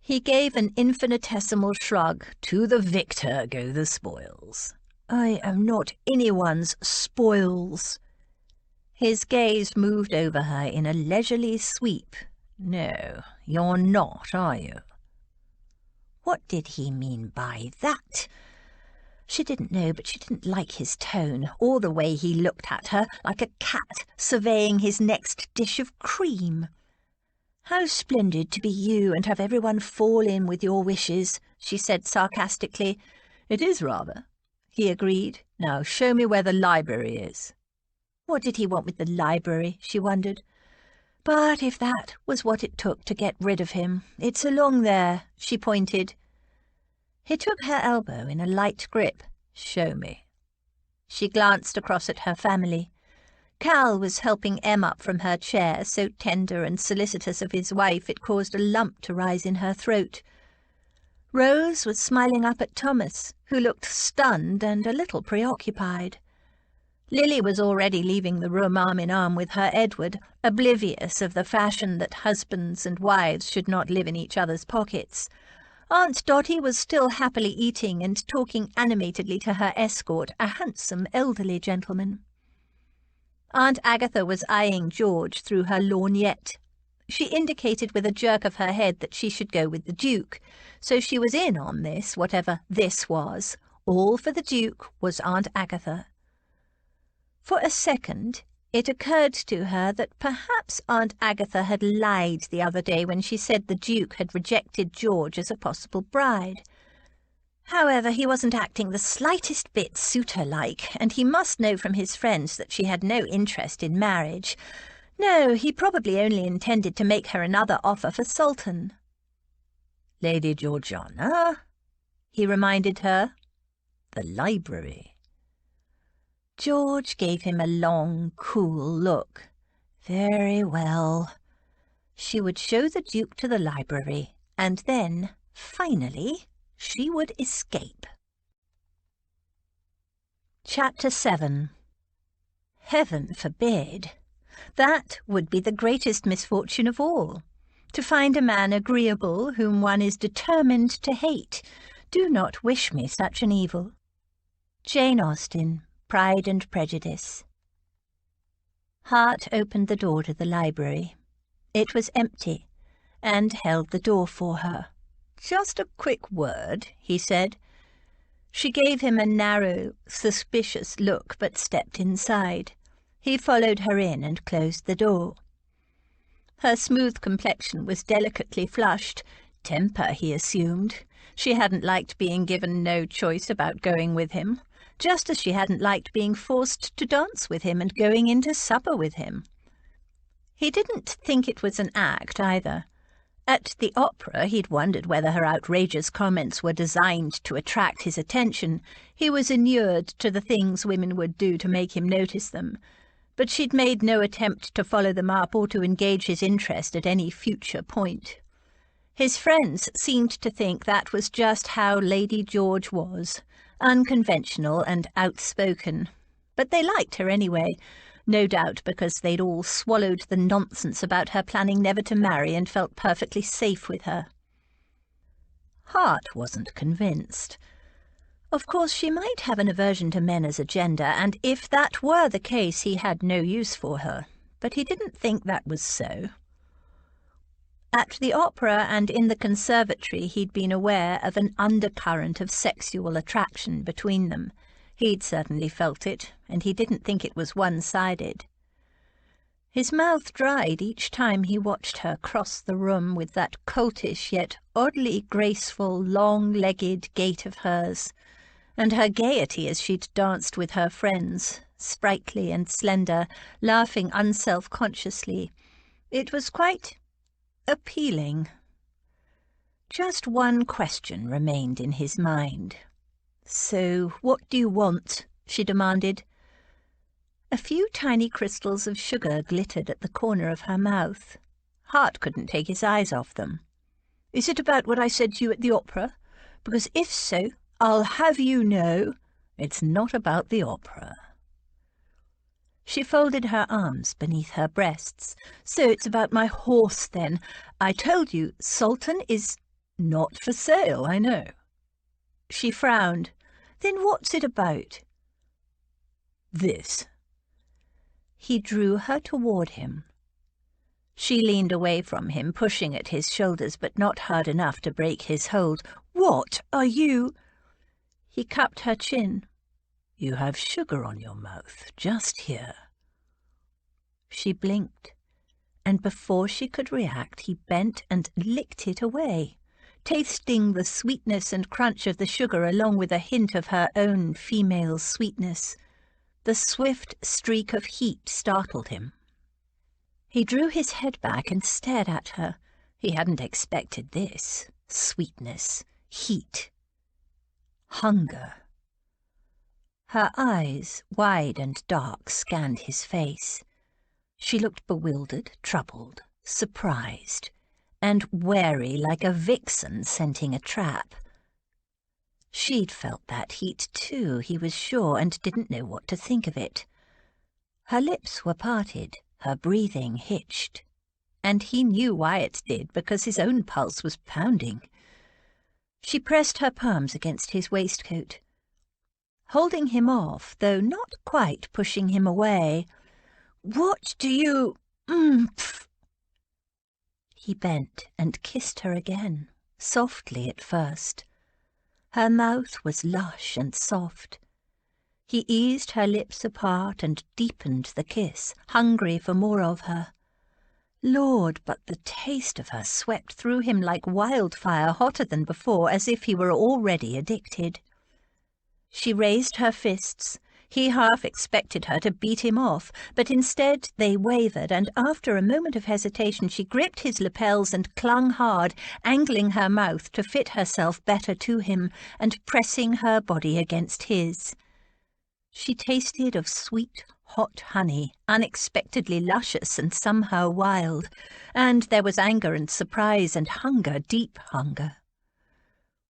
He gave an infinitesimal shrug. "To the victor go the spoils." "I am not anyone's spoils." His gaze moved over her in a leisurely sweep. "No, you're not, are you?" What did he mean by that? She didn't know, but she didn't like his tone, or the way he looked at her, like a cat surveying his next dish of cream. "How splendid to be you and have everyone fall in with your wishes," she said sarcastically. "It is rather," he agreed. "Now show me where the library is." What did he want with the library, she wondered. But if that was what it took to get rid of him, "It's along there," she pointed. He took her elbow in a light grip. "Show me." She glanced across at her family. Cal was helping Em up from her chair, so tender and solicitous of his wife it caused a lump to rise in her throat. Rose was smiling up at Thomas, who looked stunned and a little preoccupied. Lily was already leaving the room arm in arm with her Edward, oblivious of the fashion that husbands and wives should not live in each other's pockets. Aunt Dotty was still happily eating and talking animatedly to her escort, a handsome elderly gentleman. Aunt Agatha was eyeing George through her lorgnette. She indicated with a jerk of her head that she should go with the Duke, so she was in on this, whatever this was. All for the Duke was Aunt Agatha. For a second, it occurred to her that perhaps Aunt Agatha had lied the other day when she said the Duke had rejected George as a possible bride. However, he wasn't acting the slightest bit suitor-like, and he must know from his friends that she had no interest in marriage. No, he probably only intended to make her another offer for Sultan. "Lady Georgiana," he reminded her. "The library." George gave him a long, cool look. Very well. She would show the Duke to the library, and then, finally, she would escape. Chapter 7. Heaven forbid! That would be the greatest misfortune of all. To find a man agreeable whom one is determined to hate. Do not wish me such an evil. Jane Austen, Pride and Prejudice. Hart opened the door to the library. It was empty, and held the door for her. "Just a quick word," he said. She gave him a narrow, suspicious look, but stepped inside. He followed her in and closed the door. Her smooth complexion was delicately flushed. Temper, he assumed. She hadn't liked being given no choice about going with him, just as she hadn't liked being forced to dance with him and going in to supper with him. He didn't think it was an act, either. At the opera, he'd wondered whether her outrageous comments were designed to attract his attention. He was inured to the things women would do to make him notice them. But she'd made no attempt to follow them up or to engage his interest at any future point. His friends seemed to think that was just how Lady George was, unconventional and outspoken. But they liked her anyway, no doubt because they'd all swallowed the nonsense about her planning never to marry and felt perfectly safe with her. Hart wasn't convinced. Of course, she might have an aversion to men as a gender, and if that were the case, he had no use for her. But he didn't think that was so. At the opera and in the conservatory, he'd been aware of an undercurrent of sexual attraction between them. He'd certainly felt it, and he didn't think it was one-sided. His mouth dried each time he watched her cross the room with that coltish yet oddly graceful, long-legged gait of hers, and her gaiety as she'd danced with her friends, sprightly and slender, laughing unself-consciously. It was quite appealing. Just one question remained in his mind. "So what do you want?" she demanded. A few tiny crystals of sugar glittered at the corner of her mouth. Hart couldn't take his eyes off them. "Is it about what I said to you at the opera? Because if so, I'll have you know it's not about the opera." She folded her arms beneath her breasts. "So it's about my horse, then. I told you, Sultan is not for sale, I know." She frowned. "Then what's it about?" "This." He drew her toward him. She leaned away from him, pushing at his shoulders, but not hard enough to break his hold. "What are you—" He cupped her chin. "You have sugar on your mouth, just here." She blinked, and before she could react, he bent and licked it away, tasting the sweetness and crunch of the sugar along with a hint of her own female sweetness. The swift streak of heat startled him. He drew his head back and stared at her. He hadn't expected this. Sweetness, heat, hunger. Her eyes, wide and dark, scanned his face. She looked bewildered, troubled, surprised, and wary like a vixen scenting a trap. She'd felt that heat too, he was sure, and didn't know what to think of it. Her lips were parted, her breathing hitched, and he knew why it did, because his own pulse was pounding. She pressed her palms against his waistcoat, holding him off, though not quite pushing him away. "What do you— pff?" He bent and kissed her again, softly at first. Her mouth was lush and soft. He eased her lips apart and deepened the kiss, hungry for more of her. Lord, but the taste of her swept through him like wildfire, hotter than before, as if he were already addicted. She raised her fists. He half expected her to beat him off, but instead they wavered, and after a moment of hesitation she gripped his lapels and clung hard, angling her mouth to fit herself better to him, and pressing her body against his. She tasted of sweet, hot honey, unexpectedly luscious and somehow wild, and there was anger and surprise and hunger, deep hunger.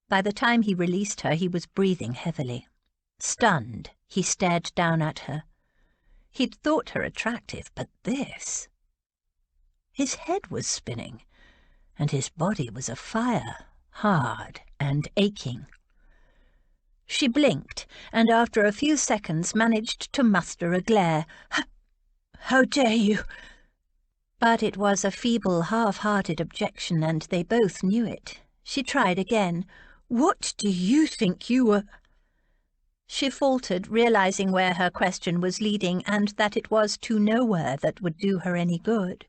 By the time he released her, he was breathing heavily. Stunned, he stared down at her. He'd thought her attractive, but this— His head was spinning, and his body was afire, hard and aching. She blinked, and after a few seconds managed to muster a glare. "How dare you!" But it was a feeble, half-hearted objection, and they both knew it. She tried again. "What do you think you were—" She faltered, realizing where her question was leading, and that it was to nowhere that would do her any good.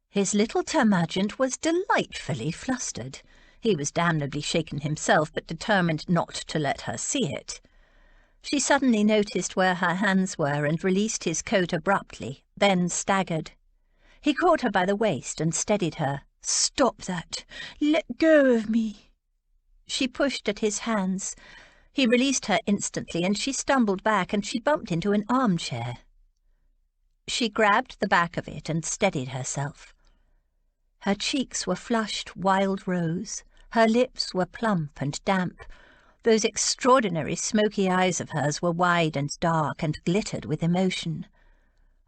His little termagant was delightfully flustered. He was damnably shaken himself, but determined not to let her see it. She suddenly noticed where her hands were and released his coat abruptly, then staggered. He caught her by the waist and steadied her. "Stop that! Let go of me!" She pushed at his hands. He released her instantly, and she stumbled back, and she bumped into an armchair. She grabbed the back of it and steadied herself. Her cheeks were flushed wild rose. Her lips were plump and damp. Those extraordinary smoky eyes of hers were wide and dark and glittered with emotion.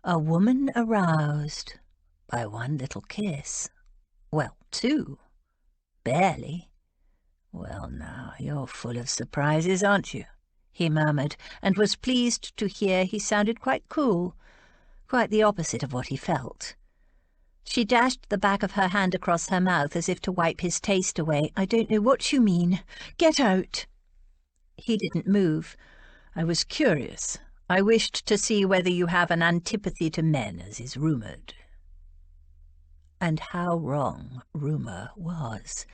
A woman aroused by one little kiss. Well, two. Barely. "Well, now, you're full of surprises, aren't you?" he murmured, and was pleased to hear he sounded quite cool, quite the opposite of what he felt. She dashed the back of her hand across her mouth as if to wipe his taste away. "I don't know what you mean. Get out!" He didn't move. "I was curious. I wished to see whether you have an antipathy to men, as is rumoured." And how wrong rumour was.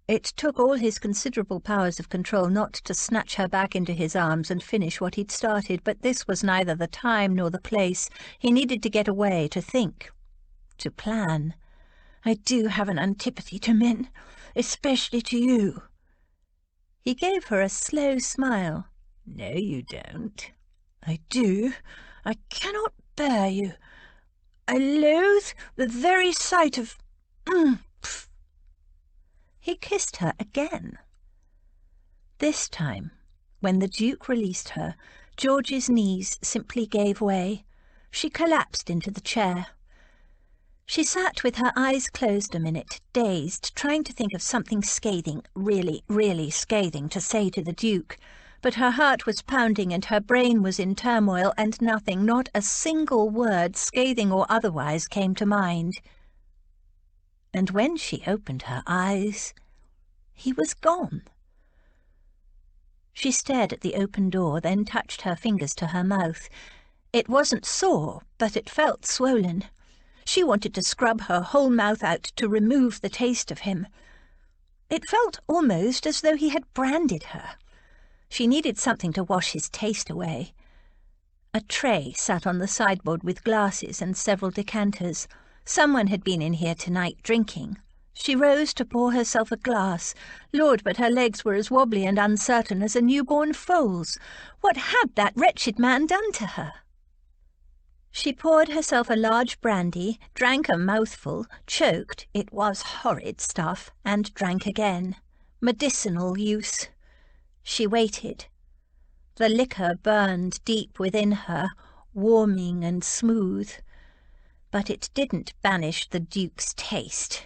It took all his considerable powers of control not to snatch her back into his arms and finish what he'd started, but this was neither the time nor the place. He needed to get away, to think, to plan. "I do have an antipathy to men, especially to you." He gave her a slow smile. "No, you don't." "I do. I cannot bear you. I loathe the very sight of... He kissed her again. This time, when the Duke released her, George's knees simply gave way. She collapsed into the chair. She sat with her eyes closed a minute, dazed, trying to think of something scathing, really, really scathing, to say to the Duke. But her heart was pounding and her brain was in turmoil, and nothing, not a single word, scathing or otherwise, came to mind. And when she opened her eyes, he was gone. She stared at the open door, then touched her fingers to her mouth. It wasn't sore, but it felt swollen. She wanted to scrub her whole mouth out to remove the taste of him. It felt almost as though he had branded her. She needed something to wash his taste away. A tray sat on the sideboard with glasses and several decanters. Someone had been in here tonight drinking. She rose to pour herself a glass. Lord, but her legs were as wobbly and uncertain as a newborn foal's. What had that wretched man done to her? She poured herself a large brandy, drank a mouthful, choked, it was horrid stuff, and drank again. Medicinal use. She waited. The liquor burned deep within her, warming and smooth. But it didn't banish the Duke's taste.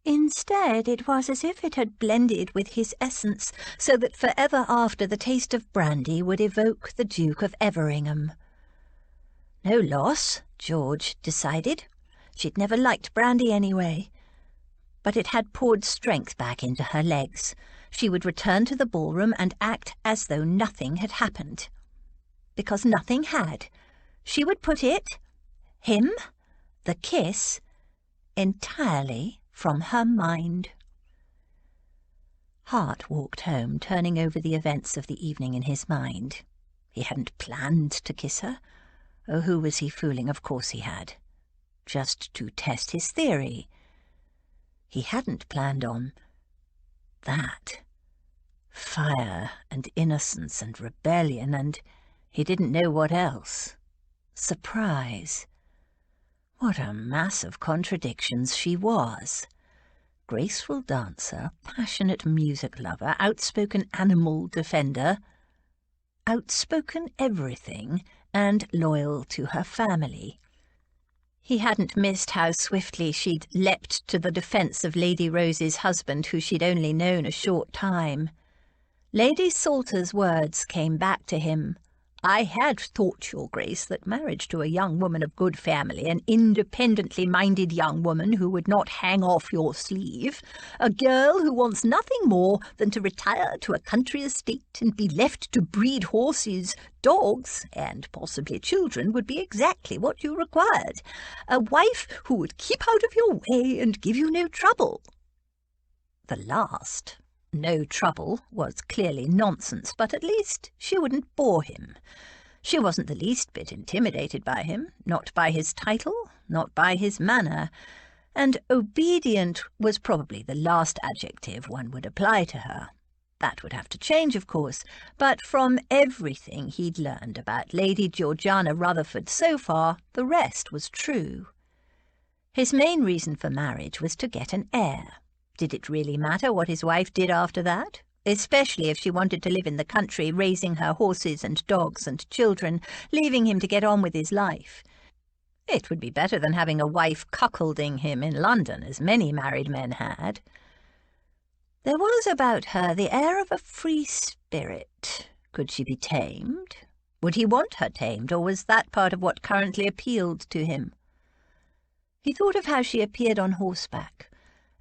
Instead, it was as if it had blended with his essence, so that forever after the taste of brandy would evoke the Duke of Everingham. No loss, George decided. She'd never liked brandy anyway. But it had poured strength back into her legs. She would return to the ballroom and act as though nothing had happened. Because nothing had. She would put it, him, the kiss, entirely from her mind. Hart walked home, turning over the events of the evening in his mind. He hadn't planned to kiss her. Oh, who was he fooling? Of course he had. Just to test his theory. He hadn't planned on that. Fire and innocence and rebellion, and he didn't know what else. Surprise. What a mass of contradictions she was. Graceful dancer, passionate music lover, outspoken animal defender, outspoken everything, and loyal to her family. He hadn't missed how swiftly she'd leapt to the defence of Lady Rose's husband, who she'd only known a short time. Lady Salter's words came back to him. "I had thought, Your Grace, that marriage to a young woman of good family, an independently minded young woman who would not hang off your sleeve, a girl who wants nothing more than to retire to a country estate and be left to breed horses, dogs, and possibly children, would be exactly what you required. A wife who would keep out of your way and give you no trouble." The last, no trouble, was clearly nonsense, but at least she wouldn't bore him. She wasn't the least bit intimidated by him, not by his title, not by his manner, and obedient was probably the last adjective one would apply to her. That would have to change, of course, but from everything he'd learned about Lady Georgiana Rutherford so far, the rest was true. His main reason for marriage was to get an heir. Did it really matter what his wife did after that? Especially if she wanted to live in the country, raising her horses and dogs and children, leaving him to get on with his life. It would be better than having a wife cuckolding him in London, as many married men had. There was about her the air of a free spirit. Could she be tamed? Would he want her tamed, or was that part of what currently appealed to him? He thought of how she appeared on horseback.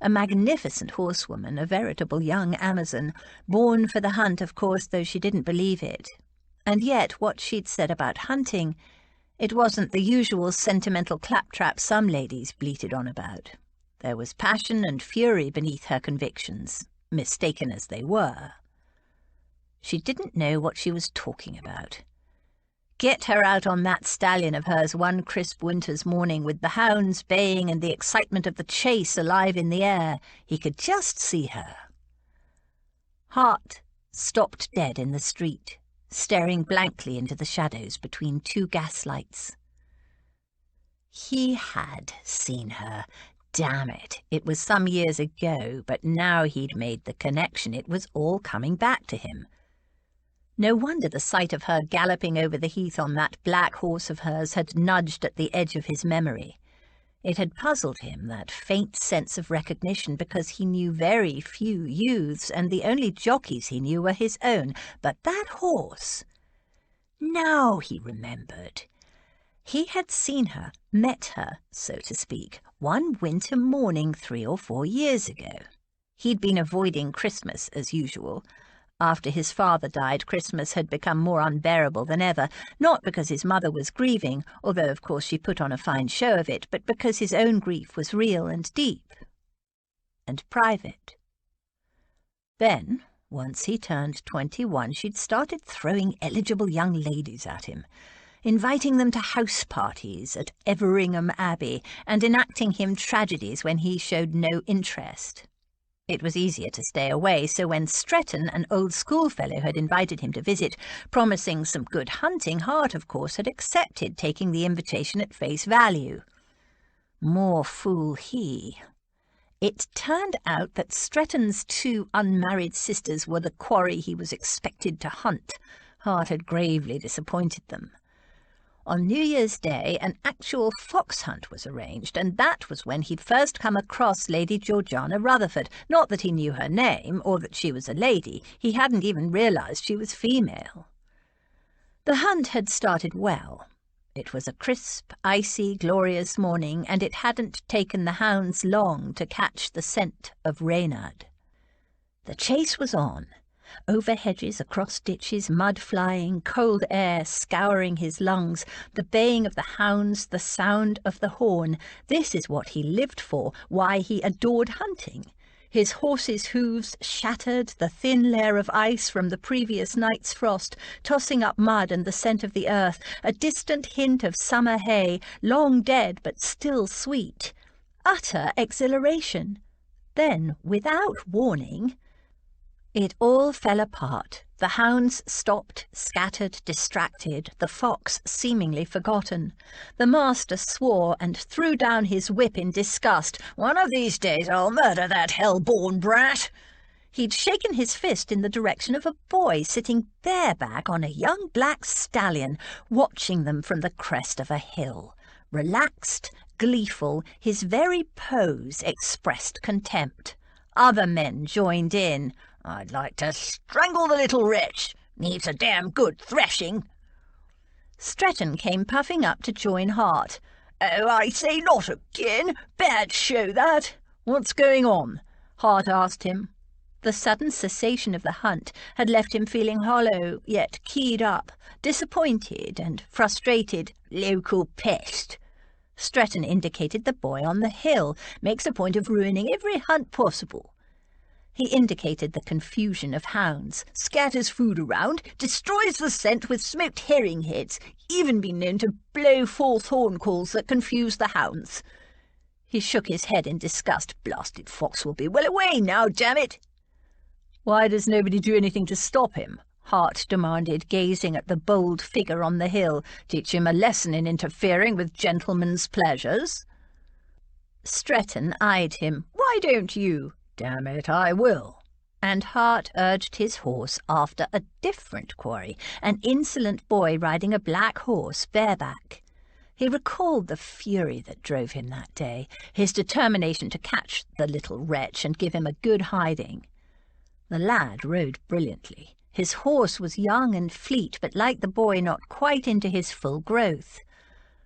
A magnificent horsewoman, a veritable young Amazon, born for the hunt, of course, though she didn't believe it. And yet what she'd said about hunting, it wasn't the usual sentimental claptrap some ladies bleated on about. There was passion and fury beneath her convictions, mistaken as they were. She didn't know what she was talking about. Get her out on that stallion of hers one crisp winter's morning, with the hounds baying and the excitement of the chase alive in the air. He could just see her. Hart stopped dead in the street, staring blankly into the shadows between two gaslights. He had seen her. Damn it, it was some years ago, but now he'd made the connection. It was all coming back to him. No wonder the sight of her galloping over the heath on that black horse of hers had nudged at the edge of his memory. It had puzzled him, that faint sense of recognition, because he knew very few youths, and the only jockeys he knew were his own. But that horse... Now he remembered. He had seen her, met her, so to speak, one winter morning 3 or 4 years ago. He'd been avoiding Christmas as usual. After his father died, Christmas had become more unbearable than ever, not because his mother was grieving, although of course she put on a fine show of it, but because his own grief was real and deep and private. Then, once he turned 21, she'd started throwing eligible young ladies at him, inviting them to house parties at Everingham Abbey and enacting him tragedies when he showed no interest. It was easier to stay away, so when Stretton, an old schoolfellow, had invited him to visit, promising some good hunting, Hart, of course, had accepted, taking the invitation at face value. More fool he. It turned out that Stretton's 2 unmarried sisters were the quarry he was expected to hunt. Hart had gravely disappointed them. On New Year's Day, an actual fox hunt was arranged, and that was when he'd first come across Lady Georgiana Rutherford. Not that he knew her name, or that she was a lady. He hadn't even realised she was female. The hunt had started well. It was a crisp, icy, glorious morning, and it hadn't taken the hounds long to catch the scent of Reynard. The chase was on. Over hedges, across ditches, mud flying, cold air scouring his lungs, the baying of the hounds, the sound of the horn. This is what he lived for, why he adored hunting. His horse's hooves shattered, the thin layer of ice from the previous night's frost, tossing up mud and the scent of the earth, a distant hint of summer hay, long dead but still sweet. Utter exhilaration. Then, without warning... It all fell apart. The hounds stopped, scattered, distracted, the fox seemingly forgotten. The master swore and threw down his whip in disgust. "One of these days I'll murder that hell-born brat." He'd shaken his fist in the direction of a boy sitting bareback on a young black stallion, watching them from the crest of a hill. Relaxed, gleeful, his very pose expressed contempt. Other men joined in. "I'd like to strangle the little wretch. Needs a damn good thrashing." Stretton came puffing up to join Hart. "Oh, I say, not again. Bad show, that." "What's going on?" Hart asked him. The sudden cessation of the hunt had left him feeling hollow, yet keyed up, disappointed and frustrated. "Local pest." Stretton indicated the boy on the hill. "Makes a point of ruining every hunt possible." He indicated the confusion of hounds. "Scatters food around, destroys the scent with smoked herring heads, even been known to blow forth horn calls that confuse the hounds." He shook his head in disgust. "Blasted fox will be well away now, damn it." "Why does nobody do anything to stop him?" Hart demanded, gazing at the bold figure on the hill. "Teach him a lesson in interfering with gentlemen's pleasures." Stretton eyed him. "Why don't you?" "Damn it, I will." And Hart urged his horse after a different quarry, an insolent boy riding a black horse bareback. He recalled the fury that drove him that day, his determination to catch the little wretch and give him a good hiding. The lad rode brilliantly. His horse was young and fleet, but like the boy not quite into his full growth.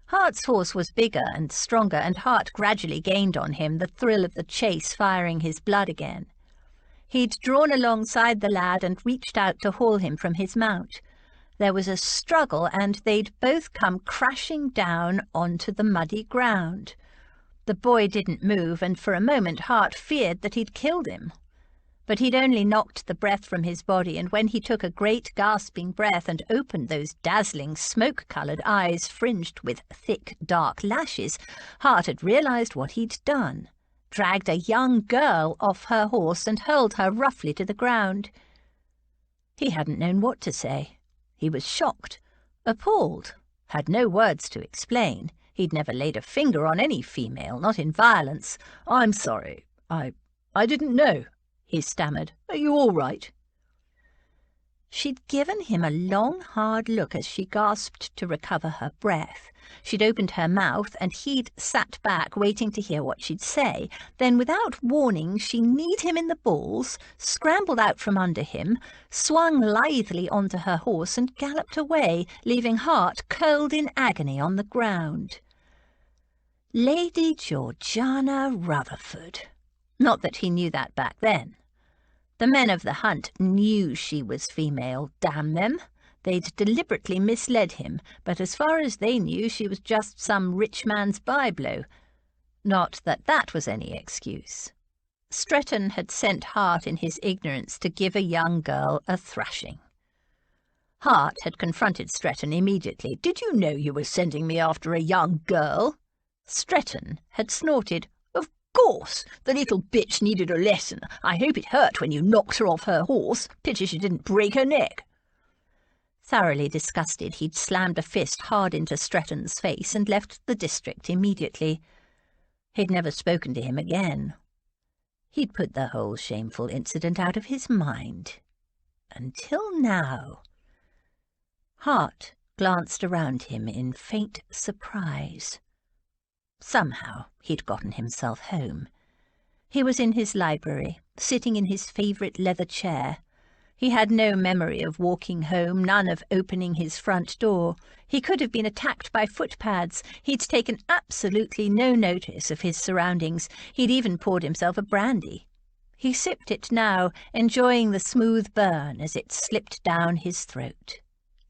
Hart's horse was bigger and stronger, and Hart gradually gained on him, the thrill of the chase firing his blood again. He'd drawn alongside the lad and reached out to haul him from his mount. There was a struggle, and they'd both come crashing down onto the muddy ground. The boy didn't move, and for a moment Hart feared that he'd killed him. But he'd only knocked the breath from his body, and when he took a great gasping breath and opened those dazzling smoke-coloured eyes fringed with thick dark lashes, Hart had realised what he'd done. Dragged a young girl off her horse and hurled her roughly to the ground. He hadn't known what to say. He was shocked, appalled, had no words to explain. He'd never laid a finger on any female, not in violence. "I'm sorry. I didn't know," he stammered. "Are you all right?" She'd given him a long, hard look as she gasped to recover her breath. She'd opened her mouth, and he'd sat back, waiting to hear what she'd say. Then, without warning, she kneed him in the balls, scrambled out from under him, swung lithely onto her horse, and galloped away, leaving Hart curled in agony on the ground. Lady Georgiana Rutherford. Not that he knew that back then. The men of the hunt knew she was female, damn them. They'd deliberately misled him, but as far as they knew, she was just some rich man's byblow. Not that that was any excuse. Stretton had sent Hart in his ignorance to give a young girl a thrashing. Hart had confronted Stretton immediately. "Did you know you were sending me after a young girl?" Stretton had snorted. "Of course, the little bitch needed a lesson. I hope it hurt when you knocked her off her horse. Pity she didn't break her neck." Thoroughly disgusted, he'd slammed a fist hard into Stretton's face and left the district immediately. He'd never spoken to him again. He'd put the whole shameful incident out of his mind. Until now. Hart glanced around him in faint surprise. Somehow he'd gotten himself home. He was in his library, sitting in his favourite leather chair. He had no memory of walking home, none of opening his front door. He could have been attacked by footpads. He'd taken absolutely no notice of his surroundings. He'd even poured himself a brandy. He sipped it now, enjoying the smooth burn as it slipped down his throat.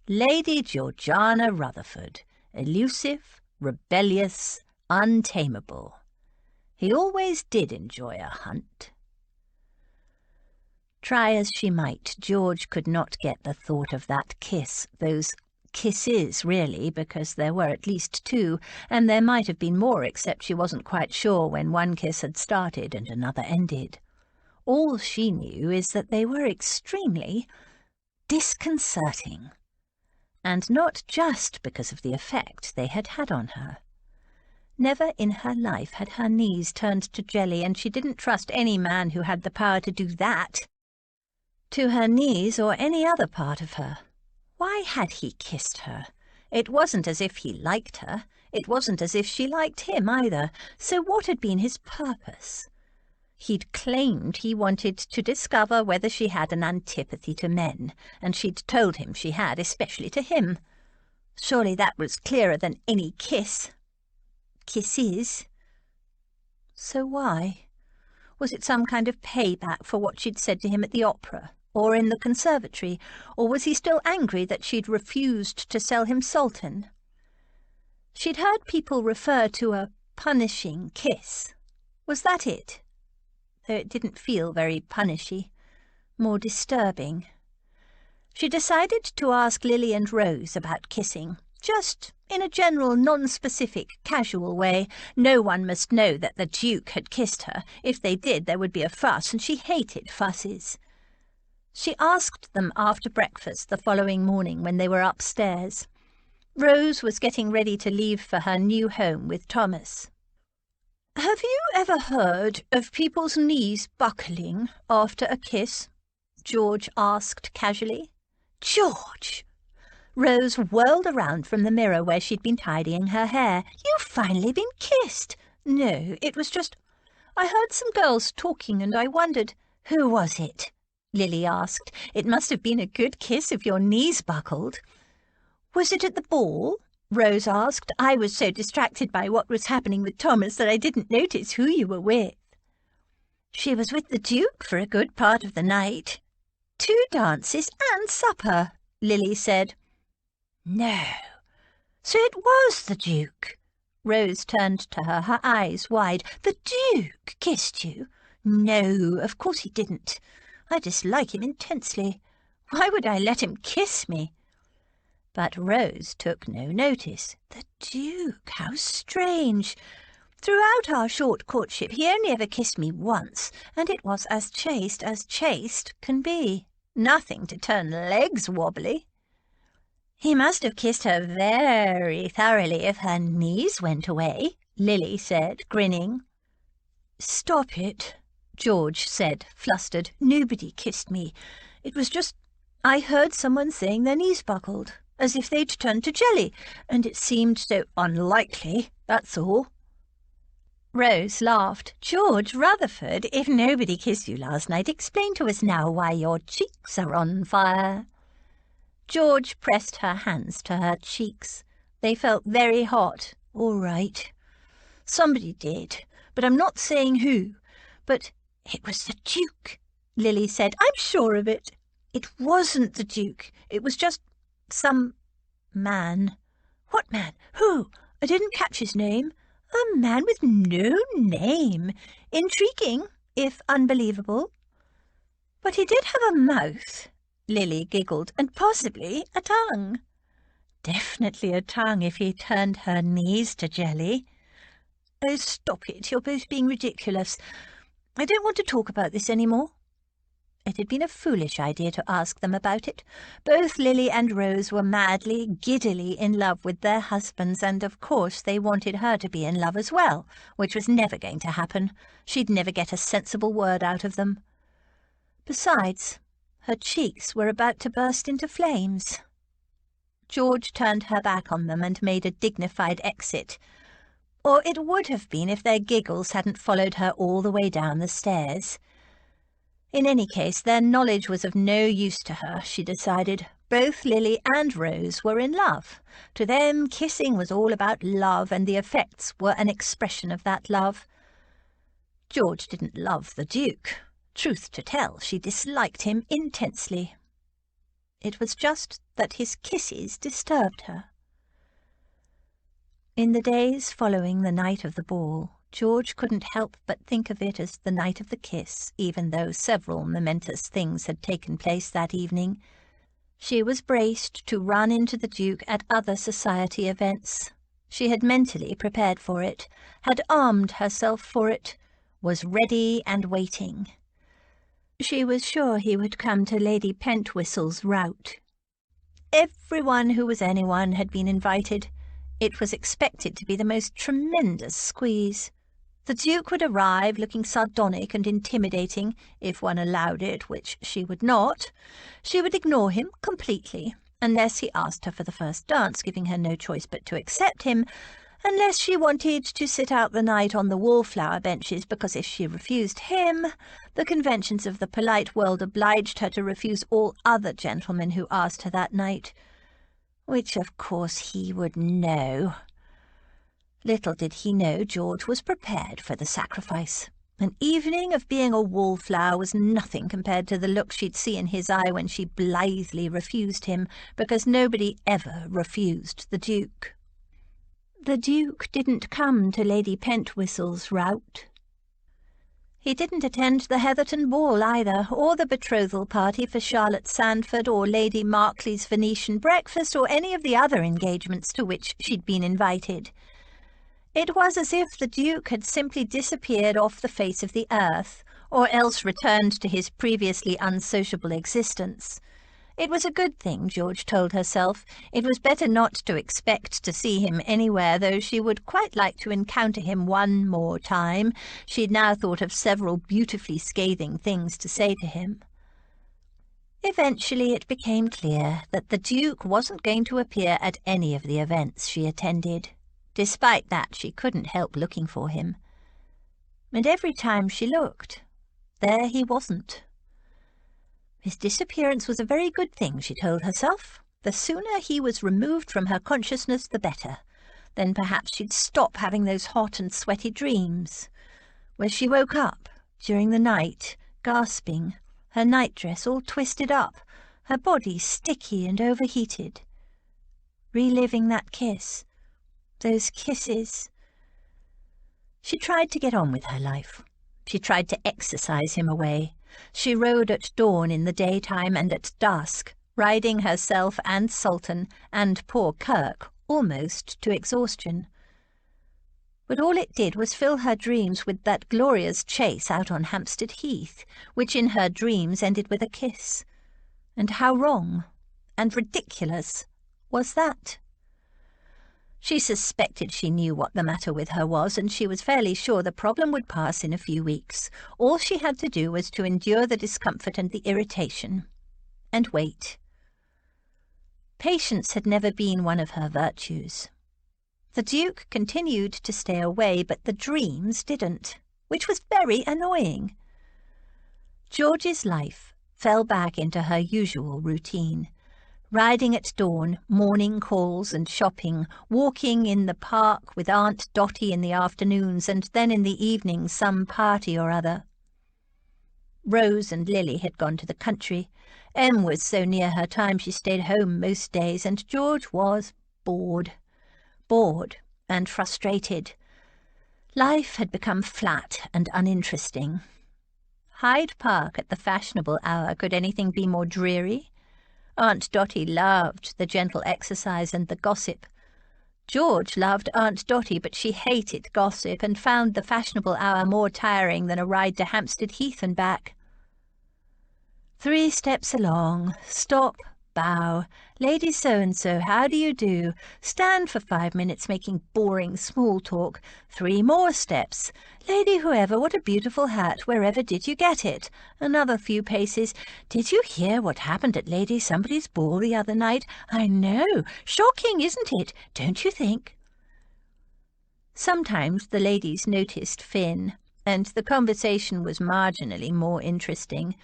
Lady Georgiana Rutherford, elusive, rebellious, untamable. He always did enjoy a hunt. Try as she might, George could not get the thought of that kiss, those kisses, really, because there were at least two, and there might have been more, except she wasn't quite sure when one kiss had started and another ended. All she knew is that they were extremely disconcerting, and not just because of the effect they had had on her. Never in her life had her knees turned to jelly, and she didn't trust any man who had the power to do that to her knees or any other part of her. Why had he kissed her? It wasn't as if he liked her. It wasn't as if she liked him either. So what had been his purpose? He'd claimed he wanted to discover whether she had an antipathy to men, and she'd told him she had, especially to him. Surely that was clearer than any kiss. Kisses. So why? Was it some kind of payback for what she'd said to him at the opera, or in the conservatory, or was he still angry that she'd refused to sell him Sultan? She'd heard people refer to a punishing kiss. Was that it? Though it didn't feel very punishy, more disturbing. She decided to ask Lily and Rose about kissing, just in a general, non-specific, casual way. No one must know that the Duke had kissed her. If they did, there would be a fuss, and she hated fusses. She asked them after breakfast the following morning when they were upstairs. Rose was getting ready to leave for her new home with Thomas. "Have you ever heard of people's knees buckling after a kiss?" George asked casually. "George!" Rose whirled around from the mirror where she'd been tidying her hair. "You've finally been kissed." "No, it was just... I heard some girls talking and I wondered..." "Who was it?" Lily asked. "It must have been a good kiss if your knees buckled." "Was it at the ball?" Rose asked. "I was so distracted by what was happening with Thomas that I didn't notice who you were with." "She was with the Duke for a good part of the night." "2 dances and supper," Lily said. "No. So it was the Duke." Rose turned to her, her eyes wide. "The Duke kissed you?" "No, of course he didn't. I dislike him intensely. Why would I let him kiss me?" But Rose took no notice. "The Duke, how strange. Throughout our short courtship he only ever kissed me once, and it was as chaste can be." Nothing to turn legs wobbly. He must have kissed her very thoroughly if her knees went away, Lily said, grinning. Stop it, George said, flustered. Nobody kissed me. It was just I heard someone saying their knees buckled, as if they'd turned to jelly, and it seemed so unlikely, that's all. Rose laughed. George Rutherford, if nobody kissed you last night, explain to us now why your cheeks are on fire. George pressed her hands to her cheeks. They felt very hot. All right. Somebody did, but I'm not saying who. But it was the Duke, Lily said. I'm sure of it. It wasn't the Duke. It was just some man. What man? Who? I didn't catch his name. A man with no name. Intriguing, if unbelievable. But he did have a mouth, Lily giggled, and possibly a tongue. Definitely a tongue if he turned her knees to jelly. Oh, stop it. You're both being ridiculous. I don't want to talk about this any more. It had been a foolish idea to ask them about it. Both Lily and Rose were madly, giddily in love with their husbands, and of course they wanted her to be in love as well, which was never going to happen. She'd never get a sensible word out of them. Besides, her cheeks were about to burst into flames. George turned her back on them and made a dignified exit. Or it would have been if their giggles hadn't followed her all the way down the stairs. In any case, their knowledge was of no use to her, she decided. Both Lily and Rose were in love. To them, kissing was all about love, and the effects were an expression of that love. George didn't love the Duke. Truth to tell, she disliked him intensely. It was just that his kisses disturbed her. In the days following the night of the ball, George couldn't help but think of it as the night of the kiss, even though several momentous things had taken place that evening. She was braced to run into the Duke at other society events. She had mentally prepared for it, had armed herself for it, was ready and waiting. She was sure he would come to Lady Pentwhistle's rout. Everyone who was anyone had been invited. It was expected to be the most tremendous squeeze. The Duke would arrive looking sardonic and intimidating, if one allowed it, which she would not. She would ignore him completely, unless he asked her for the first dance, giving her no choice but to accept him, unless she wanted to sit out the night on the wallflower benches, because if she refused him, the conventions of the polite world obliged her to refuse all other gentlemen who asked her that night, which of course he would know. Little did he know George was prepared for the sacrifice. An evening of being a wallflower was nothing compared to the look she'd see in his eye when she blithely refused him, because nobody ever refused the Duke. The Duke didn't come to Lady Pentwhistle's rout. He didn't attend the Heatherton ball either, or the betrothal party for Charlotte Sandford, or Lady Markley's Venetian breakfast, or any of the other engagements to which she'd been invited. It was as if the Duke had simply disappeared off the face of the earth, or else returned to his previously unsociable existence. It was a good thing, George told herself. It was better not to expect to see him anywhere, though she would quite like to encounter him one more time. She'd now thought of several beautifully scathing things to say to him. Eventually it became clear that the Duke wasn't going to appear at any of the events she attended. Despite that, she couldn't help looking for him. And every time she looked, there he wasn't. His disappearance was a very good thing, she told herself. The sooner he was removed from her consciousness, the better. Then perhaps she'd stop having those hot and sweaty dreams, where she woke up during the night, gasping, her nightdress all twisted up, her body sticky and overheated. Reliving that kiss, those kisses. She tried to get on with her life. She tried to exercise him away. She rode at dawn in the daytime and at dusk, riding herself and Sultan and poor Kirk almost to exhaustion. But all it did was fill her dreams with that glorious chase out on Hampstead Heath, which in her dreams ended with a kiss. And how wrong and ridiculous was that? She suspected she knew what the matter with her was, and she was fairly sure the problem would pass in a few weeks. All she had to do was to endure the discomfort and the irritation, and wait. Patience had never been one of her virtues. The Duke continued to stay away, but the dreams didn't, which was very annoying. George's life fell back into her usual routine. Riding at dawn, morning calls and shopping, walking in the park with Aunt Dotty in the afternoons, and then in the evening some party or other. Rose and Lily had gone to the country. Em was so near her time she stayed home most days, and George was bored and frustrated. Life had become flat and uninteresting. Hyde Park at the fashionable hour, could anything be more dreary? Aunt Dotty loved the gentle exercise and the gossip. George loved Aunt Dotty, but she hated gossip and found the fashionable hour more tiring than a ride to Hampstead Heath and back. 3 steps along, stop, bow, Lady So-and-so, how do you do? Stand for 5 minutes making boring small talk. 3 more steps. Lady whoever, what a beautiful hat, wherever did you get it? Another few paces. Did you hear what happened at Lady somebody's ball the other night? I know. Shocking, isn't it? Don't you think? Sometimes the ladies noticed Finn, and the conversation was marginally more interesting.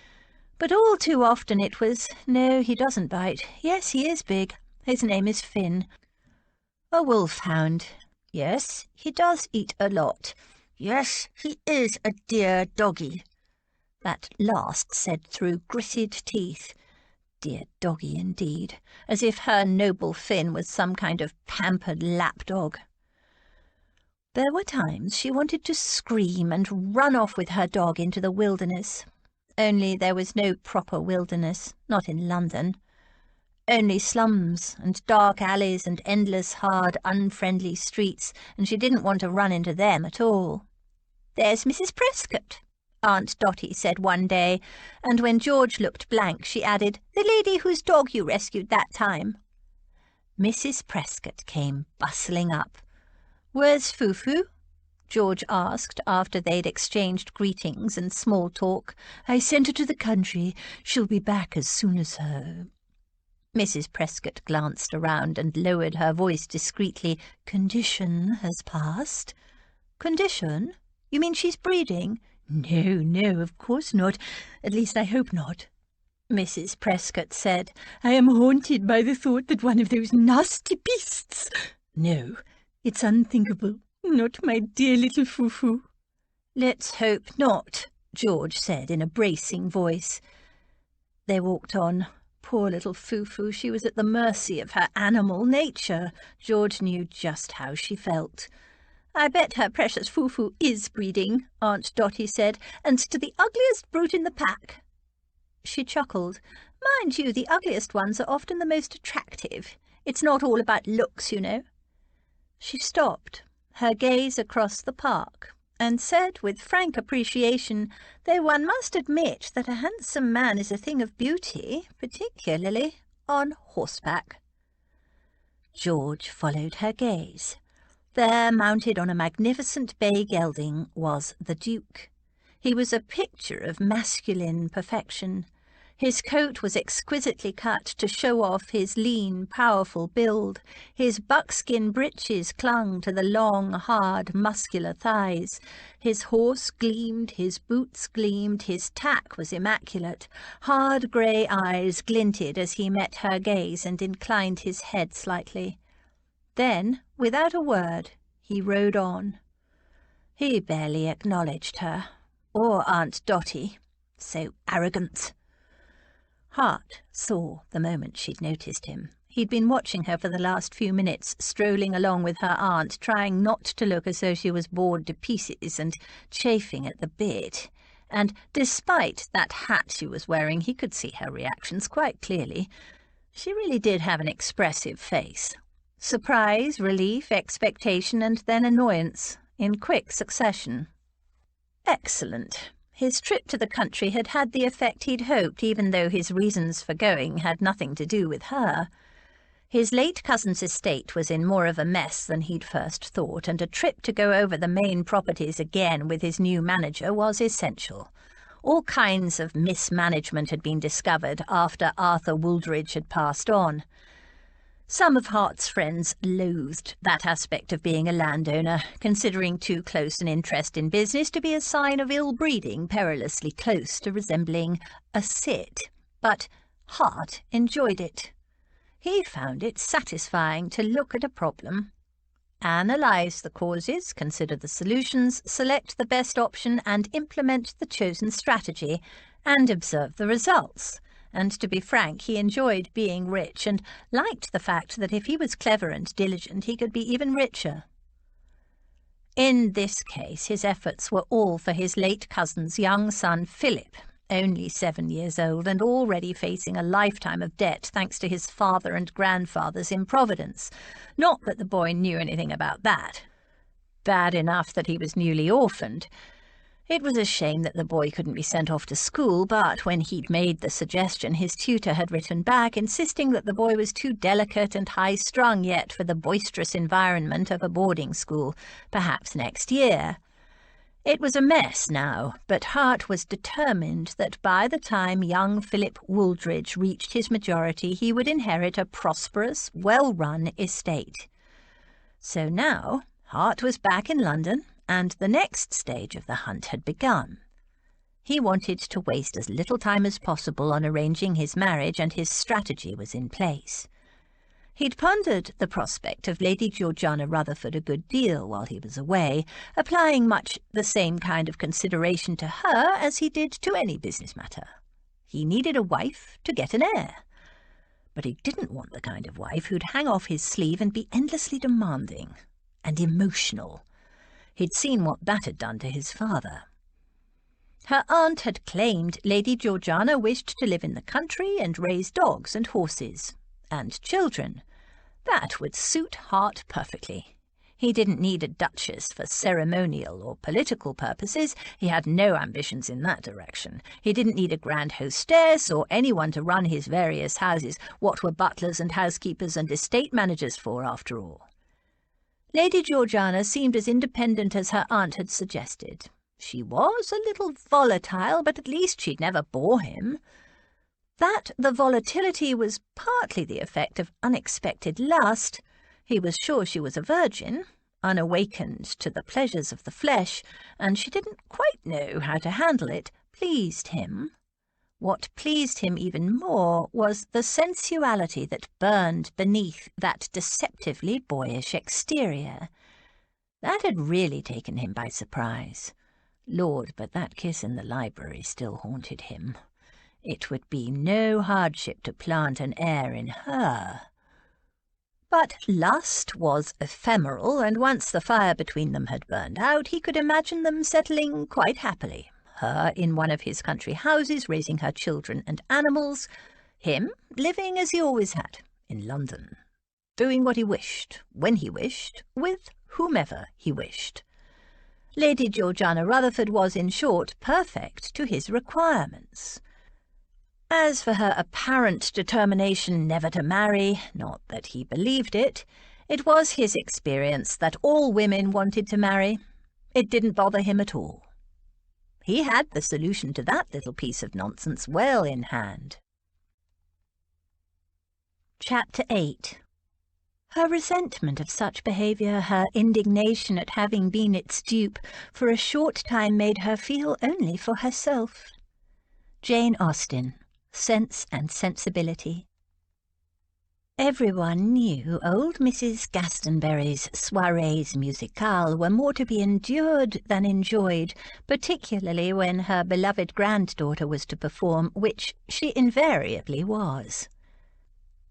But all too often it was, no, he doesn't bite. Yes, he is big. His name is Finn. A wolfhound. Yes, he does eat a lot. Yes, he is a dear doggy. That last said through gritted teeth. Dear doggy indeed, as if her noble Finn was some kind of pampered lapdog. There were times she wanted to scream and run off with her dog into the wilderness. Only there was no proper wilderness, not in London. Only slums and dark alleys and endless hard, unfriendly streets, and she didn't want to run into them at all. "There's Mrs. Prescott," Aunt Dotty said one day, and when George looked blank she added, "The lady whose dog you rescued that time." Mrs. Prescott came bustling up. "Where's Foo-Foo?" George asked after they'd exchanged greetings and small talk. "I sent her to the country. She'll be back as soon as her—" Mrs. Prescott glanced around and lowered her voice discreetly. "Condition has passed." "Condition? You mean she's breeding?" No, of course not. At least I hope not." Mrs. Prescott said, "I am haunted by the thought that one of those nasty beasts—" "No, it's unthinkable. Not my dear little Foo-Foo." "Let's hope not," George said in a bracing voice. They walked on. Poor little Foo-Foo, she was at the mercy of her animal nature. George knew just how she felt. "I bet her precious Foo-Foo is breeding," Aunt Dotty said, "and to the ugliest brute in the pack." She chuckled. "Mind you, the ugliest ones are often the most attractive. It's not all about looks, you know." She stopped, her gaze across the park, and said with frank appreciation, "Though one must admit that a handsome man is a thing of beauty, particularly on horseback." George followed her gaze. There, mounted on a magnificent bay gelding, was the Duke. He was a picture of masculine perfection. His coat was exquisitely cut to show off his lean, powerful build. His buckskin breeches clung to the long, hard, muscular thighs. His horse gleamed, his boots gleamed, his tack was immaculate. Hard grey eyes glinted as he met her gaze and inclined his head slightly. Then, without a word, he rode on. He barely acknowledged her, or Aunt Dotty. So arrogant. Hart saw the moment she'd noticed him. He'd been watching her for the last few minutes, strolling along with her aunt, trying not to look as though she was bored to pieces and chafing at the bit. And despite that hat she was wearing, he could see her reactions quite clearly. She really did have an expressive face. Surprise, relief, expectation, and then annoyance, in quick succession. Excellent. His trip to the country had had the effect he'd hoped, even though his reasons for going had nothing to do with her. His late cousin's estate was in more of a mess than he'd first thought, and a trip to go over the main properties again with his new manager was essential. All kinds of mismanagement had been discovered after Arthur Wooldridge had passed on. Some of Hart's friends loathed that aspect of being a landowner, considering too close an interest in business to be a sign of ill-breeding perilously close to resembling a sit. But Hart enjoyed it. He found it satisfying to look at a problem, analyse the causes, consider the solutions, select the best option and implement the chosen strategy, and observe the results. And to be frank, he enjoyed being rich and liked the fact that if he was clever and diligent, he could be even richer. In this case, his efforts were all for his late cousin's young son Philip, only 7 years old and already facing a lifetime of debt thanks to his father and grandfather's improvidence. Not that the boy knew anything about that. Bad enough that he was newly orphaned. It was a shame that the boy couldn't be sent off to school, but when he'd made the suggestion, his tutor had written back, insisting that the boy was too delicate and high-strung yet for the boisterous environment of a boarding school, perhaps next year. It was a mess now, but Hart was determined that by the time young Philip Wooldridge reached his majority, he would inherit a prosperous, well-run estate. So now Hart was back in London, and the next stage of the hunt had begun. He wanted to waste as little time as possible on arranging his marriage, and his strategy was in place. He'd pondered the prospect of Lady Georgiana Rutherford a good deal while he was away, applying much the same kind of consideration to her as he did to any business matter. He needed a wife to get an heir. But he didn't want the kind of wife who'd hang off his sleeve and be endlessly demanding and emotional. He'd seen what that had done to his father. Her aunt had claimed Lady Georgiana wished to live in the country and raise dogs and horses and children. That would suit Hart perfectly. He didn't need a duchess for ceremonial or political purposes. He had no ambitions in that direction. He didn't need a grand hostess or anyone to run his various houses. What were butlers and housekeepers and estate managers for, after all? Lady Georgiana seemed as independent as her aunt had suggested. She was a little volatile, but at least she'd never bore him. That the volatility was partly the effect of unexpected lust. He was sure she was a virgin, unawakened to the pleasures of the flesh, and she didn't quite know how to handle it, pleased him. What pleased him even more was the sensuality that burned beneath that deceptively boyish exterior. That had really taken him by surprise. Lord, but that kiss in the library still haunted him. It would be no hardship to plant an heir in her. But lust was ephemeral, and once the fire between them had burned out, he could imagine them settling quite happily. Her in one of his country houses, raising her children and animals, him living as he always had, in London, doing what he wished, when he wished, with whomever he wished. Lady Georgiana Rutherford was, in short, perfect to his requirements. As for her apparent determination never to marry, not that he believed it, it was his experience that all women wanted to marry. It didn't bother him at all. He had the solution to that little piece of nonsense well in hand. Chapter 8. Her resentment of such behaviour, her indignation at having been its dupe, for a short time made her feel only for herself. Jane Austen, Sense and Sensibility. Everyone knew old Mrs. Glastonbury's soirées musicales were more to be endured than enjoyed, particularly when her beloved granddaughter was to perform, which she invariably was.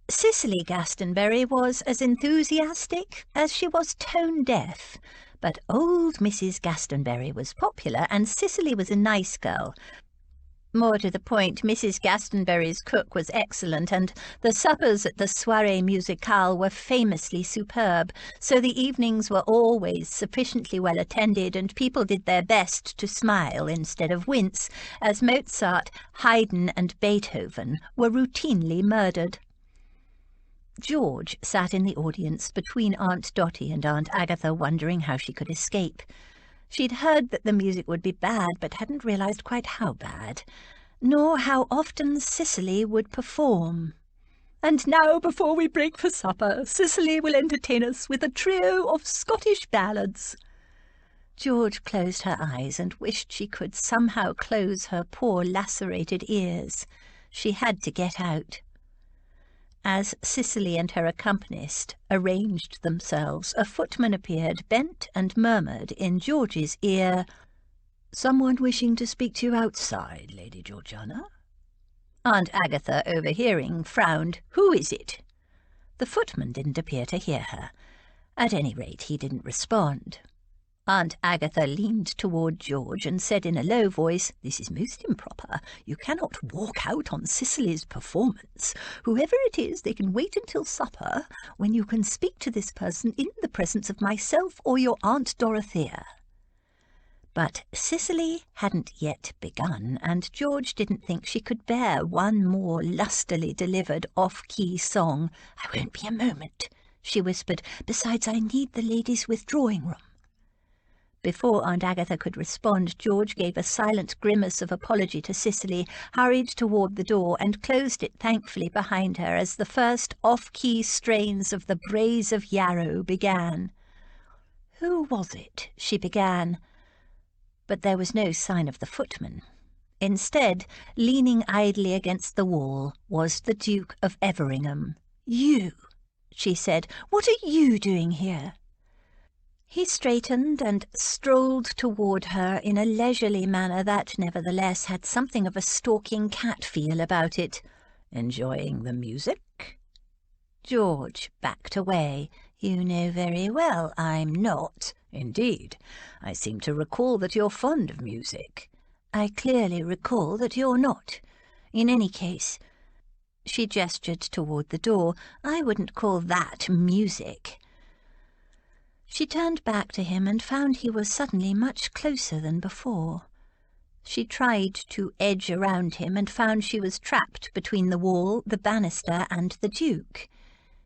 Cicely Glastonbury was as enthusiastic as she was tone-deaf, but old Mrs. Glastonbury was popular, and Cicely was a nice girl. More to the point, Mrs. Gastonbury's cook was excellent, and the suppers at the soirée musicale were famously superb, so the evenings were always sufficiently well attended, and people did their best to smile instead of wince, as Mozart, Haydn, and Beethoven were routinely murdered. George sat in the audience between Aunt Dotty and Aunt Agatha, wondering how she could escape. She'd heard that the music would be bad, but hadn't realised quite how bad, nor how often Cicely would perform. "And now, before we break for supper, Cicely will entertain us with a trio of Scottish ballads." George closed her eyes and wished she could somehow close her poor lacerated ears. She had to get out. As Cicely and her accompanist arranged themselves, a footman appeared, bent and murmured in George's ear, "Someone wishing to speak to you outside, Lady Georgiana?" Aunt Agatha, overhearing, frowned. "Who is it?" The footman didn't appear to hear her. At any rate, he didn't respond. Aunt Agatha leaned toward George and said in a low voice, "This is most improper. You cannot walk out on Cicely's performance. Whoever it is, they can wait until supper, when you can speak to this person in the presence of myself or your Aunt Dorothea." But Cicely hadn't yet begun, and George didn't think she could bear one more lustily delivered off-key song. "I won't be a moment," she whispered. "Besides, I need the ladies' withdrawing-room." Before Aunt Agatha could respond, George gave a silent grimace of apology to Cicely, hurried toward the door, and closed it thankfully behind her as the first off-key strains of the Braes of Yarrow began. "Who was it?" she began. But there was no sign of the footman. Instead, leaning idly against the wall, was the Duke of Everingham. "You," she said, "what are you doing here?" He straightened and strolled toward her in a leisurely manner that, nevertheless, had something of a stalking cat feel about it. "Enjoying the music?" George backed away. "You know very well I'm not." "Indeed. I seem to recall that you're fond of music." "I clearly recall that you're not. In any case," she gestured toward the door, "I wouldn't call that music." She turned back to him and found he was suddenly much closer than before. She tried to edge around him and found she was trapped between the wall, the banister, and the Duke.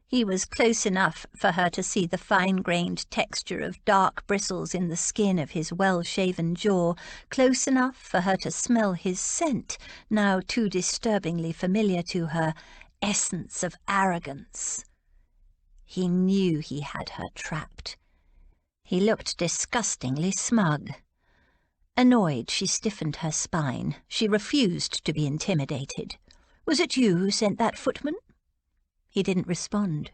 He was close enough for her to see the fine-grained texture of dark bristles in the skin of his well-shaven jaw, close enough for her to smell his scent, now too disturbingly familiar to her, essence of arrogance. He knew he had her trapped. He looked disgustingly smug. Annoyed, she stiffened her spine. She refused to be intimidated. "Was it you who sent that footman?" He didn't respond.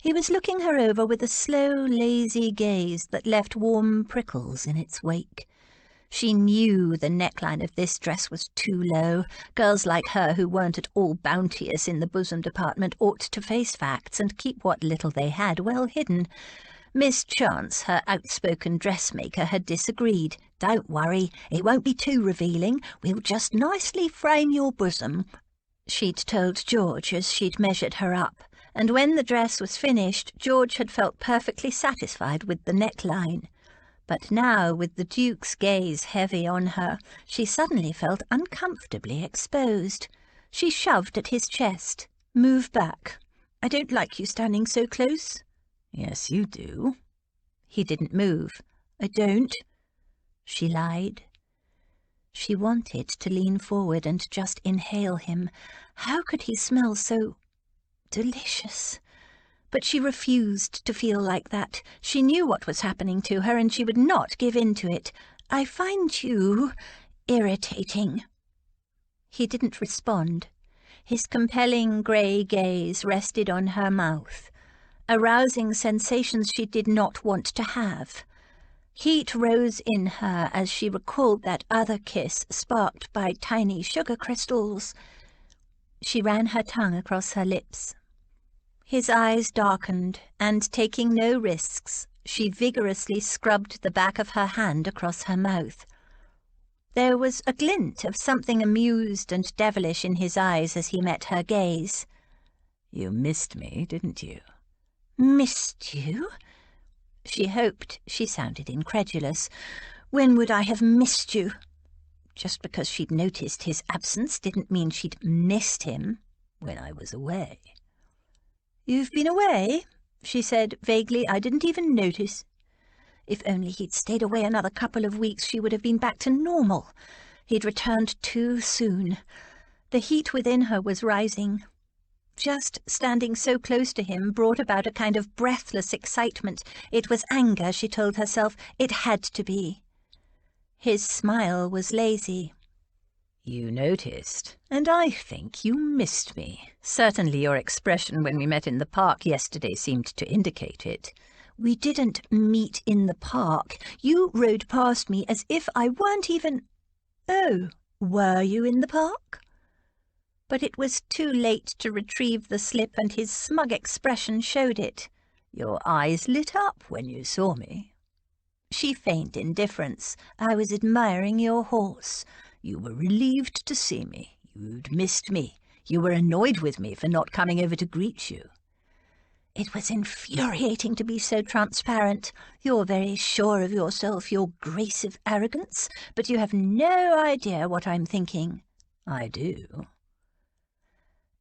He was looking her over with a slow, lazy gaze that left warm prickles in its wake. She knew the neckline of this dress was too low. Girls like her, who weren't at all bounteous in the bosom department, ought to face facts and keep what little they had well hidden. Miss Chance, her outspoken dressmaker, had disagreed. "Don't worry, it won't be too revealing. We'll just nicely frame your bosom," she'd told George as she'd measured her up. And when the dress was finished, George had felt perfectly satisfied with the neckline. But now, with the Duke's gaze heavy on her, she suddenly felt uncomfortably exposed. She shoved at his chest. "Move back. I don't like you standing so close." "Yes, you do." He didn't move. "I don't," she lied. She wanted to lean forward and just inhale him. How could he smell so delicious? But she refused to feel like that. She knew what was happening to her, and she would not give in to it. "I find you irritating." He didn't respond. His compelling grey gaze rested on her mouth, arousing sensations she did not want to have. Heat rose in her as she recalled that other kiss sparked by tiny sugar crystals. She ran her tongue across her lips. His eyes darkened, and taking no risks, she vigorously scrubbed the back of her hand across her mouth. There was a glint of something amused and devilish in his eyes as he met her gaze. "You missed me, didn't you?" "Missed you?" She hoped she sounded incredulous. When would I have missed you? Just because she'd noticed his absence didn't mean she'd missed him. "When I was away." "You've been away?" she said vaguely. "I didn't even notice." If only he'd stayed away another couple of weeks, she would have been back to normal. He'd returned too soon. The heat within her was rising. Just standing so close to him brought about a kind of breathless excitement. It was anger, she told herself. It had to be. His smile was lazy. "You noticed, and I think you missed me. Certainly your expression when we met in the park yesterday seemed to indicate it." "We didn't meet in the park. You rode past me as if I weren't even—" "Oh, were you in the park?" But it was too late to retrieve the slip, and his smug expression showed it. "Your eyes lit up when you saw me." She feigned indifference. "I was admiring your horse." "You were relieved to see me. You'd missed me. You were annoyed with me for not coming over to greet you." It was infuriating to be so transparent. "You're very sure of yourself, your grace of arrogance, but you have no idea what I'm thinking." "I do."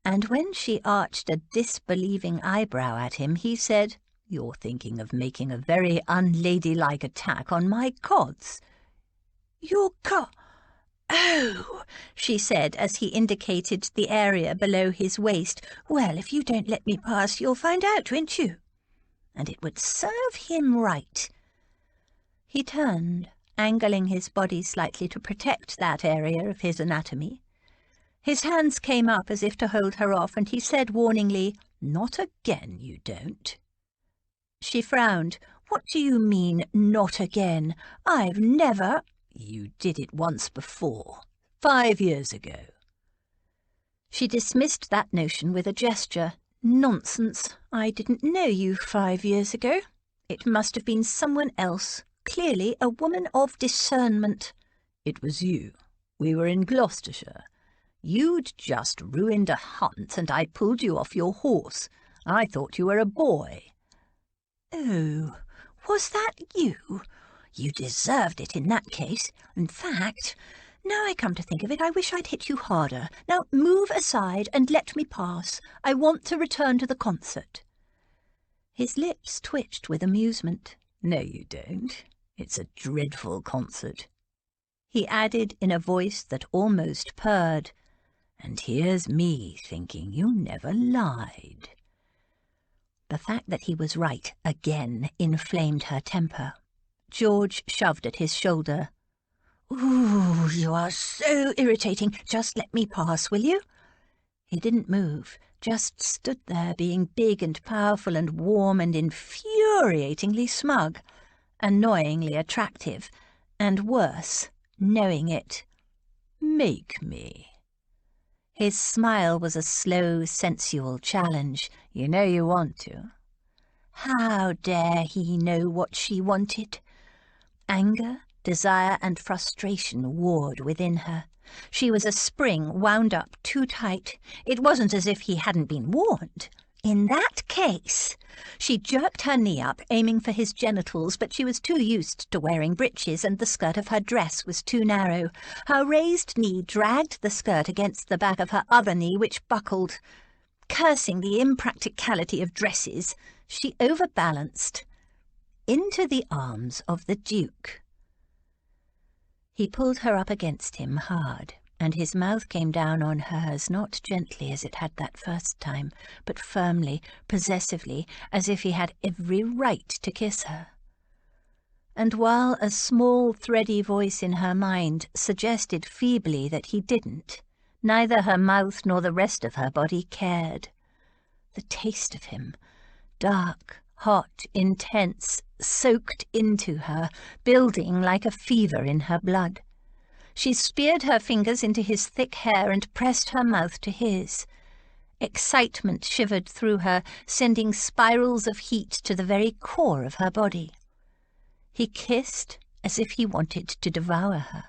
And when she arched a disbelieving eyebrow at him, he said, "You're thinking of making a very unladylike attack on my cods." "Your Oh," she said as he indicated the area below his waist. "Well, if you don't let me pass, you'll find out, won't you? And it would serve him right." He turned, angling his body slightly to protect that area of his anatomy. His hands came up as if to hold her off, and he said warningly, "Not again, you don't." She frowned. "What do you mean, not again? I've never—" "You did it once before, 5 years ago." She dismissed that notion with a gesture. "Nonsense. I didn't know you 5 years ago. It must have been someone else. Clearly a woman of discernment." "It was you. We were in Gloucestershire. You'd just ruined a hunt, and I pulled you off your horse. I thought you were a boy." "Oh, was that you? You deserved it in that case. In fact, now I come to think of it, I wish I'd hit you harder. Now move aside and let me pass. I want to return to the concert." His lips twitched with amusement. "No, you don't. It's a dreadful concert." He added in a voice that almost purred, "And here's me thinking you never lied." The fact that he was right again inflamed her temper. George shoved at his shoulder. "Ooh, you are so irritating. Just let me pass, will you?" He didn't move, just stood there being big and powerful and warm and infuriatingly smug, annoyingly attractive, and worse, knowing it. "Make me." His smile was a slow, sensual challenge. "You know you want to." How dare he know what she wanted? Anger, desire, and frustration warred within her. She was a spring wound up too tight. It wasn't as if he hadn't been warned. In that case, she jerked her knee up, aiming for his genitals, but she was too used to wearing breeches, and the skirt of her dress was too narrow. Her raised knee dragged the skirt against the back of her other knee, which buckled. Cursing the impracticality of dresses, she overbalanced into the arms of the Duke. He pulled her up against him hard, and his mouth came down on hers, not gently as it had that first time, but firmly, possessively, as if he had every right to kiss her. And while a small, thready voice in her mind suggested feebly that he didn't, neither her mouth nor the rest of her body cared. The taste of him, dark, hot, intense, soaked into her, building like a fever in her blood. She speared her fingers into his thick hair and pressed her mouth to his. Excitement shivered through her, sending spirals of heat to the very core of her body. He kissed as if he wanted to devour her.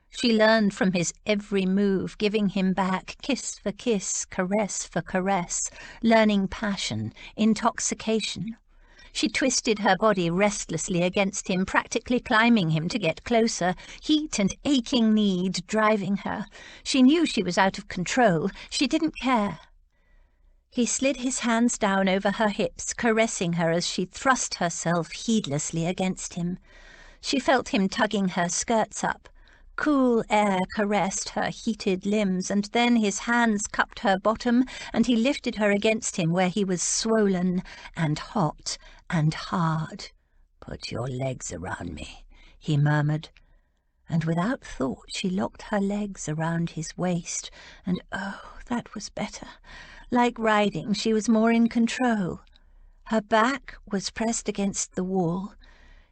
She learned from his every move, giving him back kiss for kiss, caress for caress, learning passion, intoxication. She twisted her body restlessly against him, practically climbing him to get closer, heat and aching need driving her. She knew she was out of control. She didn't care. He slid his hands down over her hips, caressing her as she thrust herself heedlessly against him. She felt him tugging her skirts up. Cool air caressed her heated limbs, and then his hands cupped her bottom, and he lifted her against him where he was swollen and hot and hard. "Put your legs around me," he murmured. And without thought she locked her legs around his waist, and oh, that was better. Like riding, she was more in control. Her back was pressed against the wall.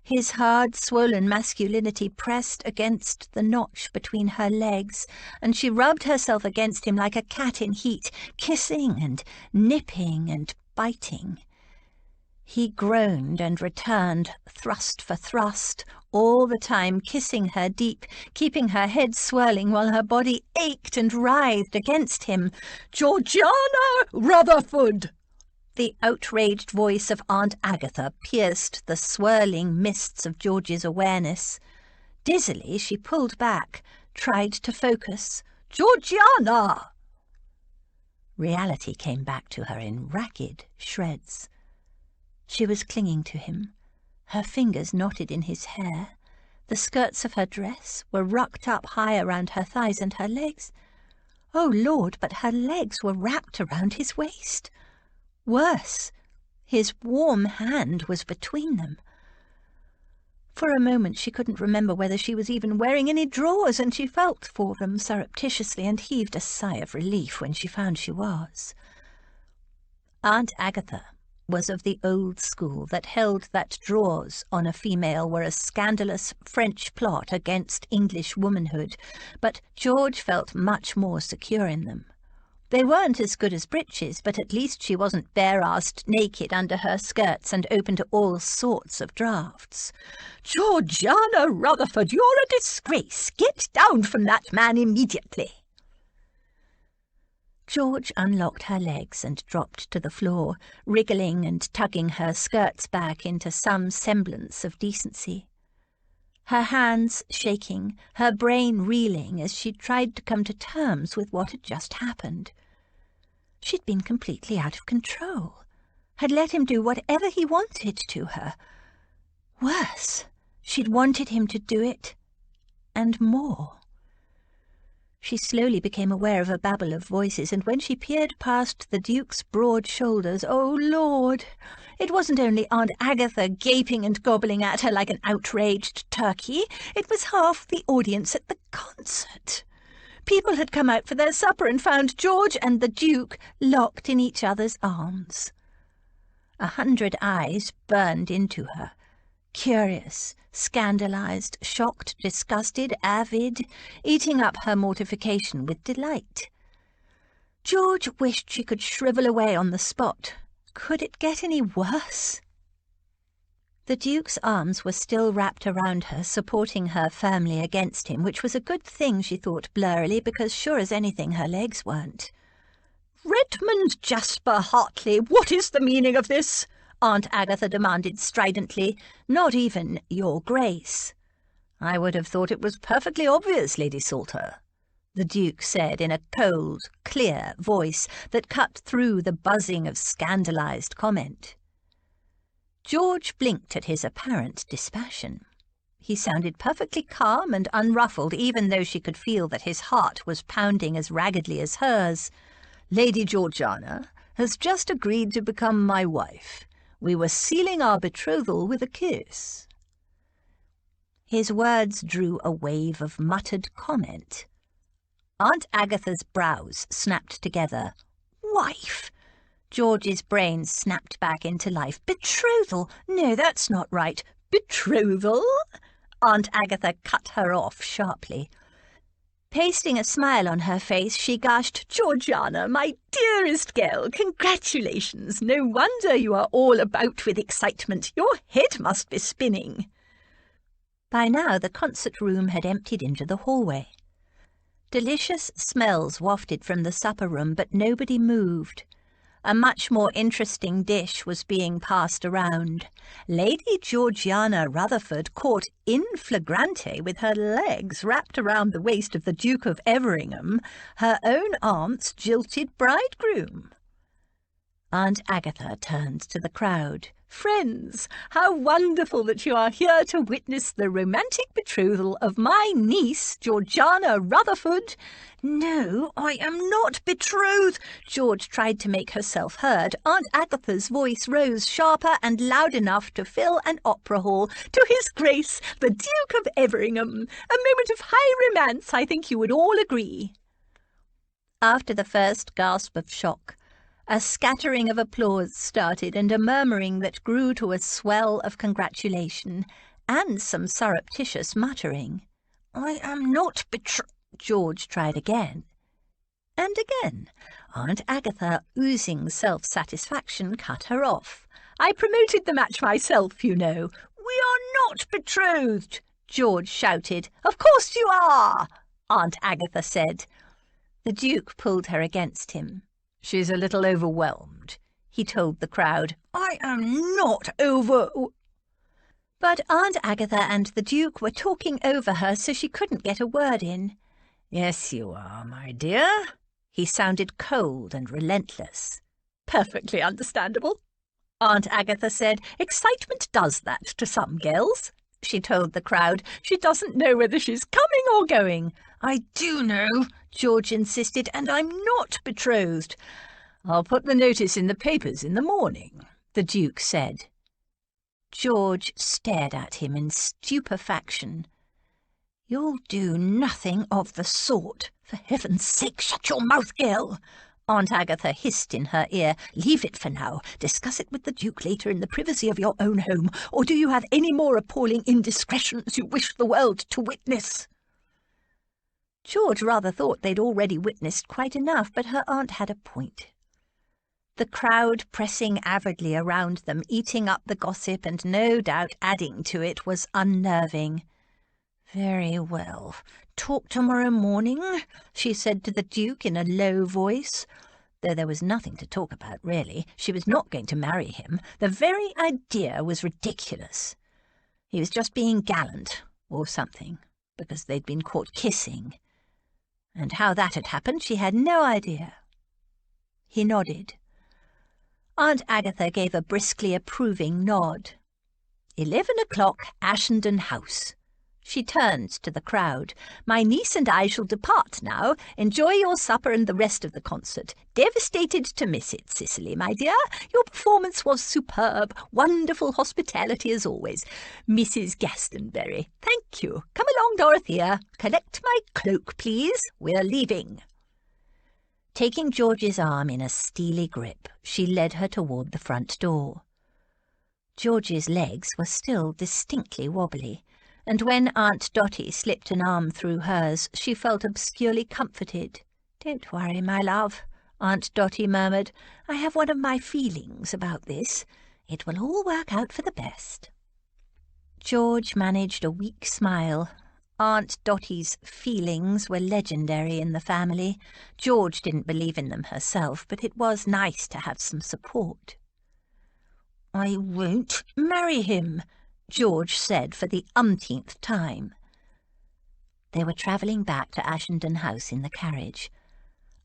His hard, swollen masculinity pressed against the notch between her legs, and she rubbed herself against him like a cat in heat, kissing and nipping and biting. He groaned and returned, thrust for thrust, all the time kissing her deep, keeping her head swirling while her body ached and writhed against him. "Georgiana Rutherford!" The outraged voice of Aunt Agatha pierced the swirling mists of George's awareness. Dizzily, she pulled back, tried to focus. "Georgiana!" Reality came back to her in ragged shreds. She was clinging to him, her fingers knotted in his hair. The skirts of her dress were rucked up high around her thighs and her legs. Oh, Lord, but her legs were wrapped around his waist. Worse, his warm hand was between them. For a moment she couldn't remember whether she was even wearing any drawers, and she felt for them surreptitiously and heaved a sigh of relief when she found she was. Aunt Agatha was of the old school that held that drawers on a female were a scandalous French plot against English womanhood, but George felt much more secure in them. They weren't as good as breeches, but at least she wasn't bare-assed naked under her skirts and open to all sorts of draughts. "Georgiana Rutherford, you're a disgrace! Get down from that man immediately!" George unlocked her legs and dropped to the floor, wriggling and tugging her skirts back into some semblance of decency. Her hands shaking, her brain reeling as she tried to come to terms with what had just happened. She'd been completely out of control, had let him do whatever he wanted to her. Worse, she'd wanted him to do it, and more. She slowly became aware of a babble of voices, and when she peered past the Duke's broad shoulders, oh, Lord! It wasn't only Aunt Agatha gaping and gobbling at her like an outraged turkey. It was half the audience at the concert. People had come out for their supper and found George and the Duke locked in each other's arms. 100 eyes burned into her, curious, scandalized, shocked, disgusted, avid, eating up her mortification with delight. George wished she could shrivel away on the spot. Could it get any worse? The Duke's arms were still wrapped around her, supporting her firmly against him, which was a good thing, she thought blurrily, because sure as anything her legs weren't. "Redmond Jasper Hartley, what is the meaning of this?" Aunt Agatha demanded stridently. "Not even your Grace." "I would have thought it was perfectly obvious, Lady Salter," the Duke said in a cold, clear voice that cut through the buzzing of scandalized comment. George blinked at his apparent dispassion. He sounded perfectly calm and unruffled, even though she could feel that his heart was pounding as raggedly as hers. "Lady Georgiana has just agreed to become my wife. We were sealing our betrothal with a kiss." His words drew a wave of muttered comment. Aunt Agatha's brows snapped together. "Wife!" George's brain snapped back into life. "Betrothal? No, that's not right. Betrothal?" Aunt Agatha cut her off sharply. Pasting a smile on her face, she gushed, "Georgiana, my dearest girl, congratulations! No wonder you are all about with excitement. Your head must be spinning." By now the concert room had emptied into the hallway. Delicious smells wafted from the supper room, but nobody moved. A much more interesting dish was being passed around. Lady Georgiana Rutherford, caught in flagrante with her legs wrapped around the waist of the Duke of Everingham, her own aunt's jilted bridegroom. Aunt Agatha turned to the crowd. "Friends, how wonderful that you are here to witness the romantic betrothal of my niece, Georgiana Rutherford." "No, I am not betrothed." George tried to make herself heard. Aunt Agatha's voice rose sharper and loud enough to fill an opera hall. "To His Grace, the Duke of Everingham. A moment of high romance, I think you would all agree." After the first gasp of shock, a scattering of applause started, and a murmuring that grew to a swell of congratulation, and some surreptitious muttering. "I am not George tried again. And again. Aunt Agatha, oozing self-satisfaction, cut her off. "I promoted the match myself, you know." "We are not betrothed," George shouted. "Of course you are," Aunt Agatha said. The Duke pulled her against him. "She's a little overwhelmed," he told the crowd. "I am not But Aunt Agatha and the Duke were talking over her, so she couldn't get a word in. "Yes, you are, my dear." He sounded cold and relentless. "Perfectly understandable," Aunt Agatha said. "Excitement does that to some girls," she told the crowd. "She doesn't know whether she's coming or going." "I do know," George insisted, "and I'm not betrothed." "I'll put the notice in the papers in the morning," the Duke said. George stared at him in stupefaction. "You'll do nothing of the sort. For heaven's sake, shut your mouth, girl," Aunt Agatha hissed in her ear. "Leave it for now. Discuss it with the Duke later in the privacy of your own home. Or do you have any more appalling indiscretions you wish the world to witness?" George rather thought they'd already witnessed quite enough, but her aunt had a point. The crowd pressing avidly around them, eating up the gossip and no doubt adding to it, was unnerving. "Very well. Talk tomorrow morning," she said to the Duke in a low voice. Though there was nothing to talk about, really. She was not going to marry him. The very idea was ridiculous. He was just being gallant, or something, because they'd been caught kissing. And how that had happened, she had no idea. He nodded. Aunt Agatha gave a briskly approving nod. 11 o'clock, Ashenden House. She turned to the crowd. "My niece and I shall depart now. Enjoy your supper and the rest of the concert. Devastated to miss it, Cicely, my dear. Your performance was superb. Wonderful hospitality as always. Mrs. Gastonbury. Thank you. Come along, Dorothea. Collect my cloak, please. We're leaving." Taking George's arm in a steely grip, she led her toward the front door. George's legs were still distinctly wobbly, and when Aunt Dotty slipped an arm through hers, she felt obscurely comforted. "Don't worry, my love," Aunt Dotty murmured. "I have one of my feelings about this. It will all work out for the best." George managed a weak smile. Aunt Dotty's feelings were legendary in the family. George didn't believe in them herself, but it was nice to have some support. "I won't marry him," George said for the umpteenth time. They were travelling back to Ashenden House in the carriage.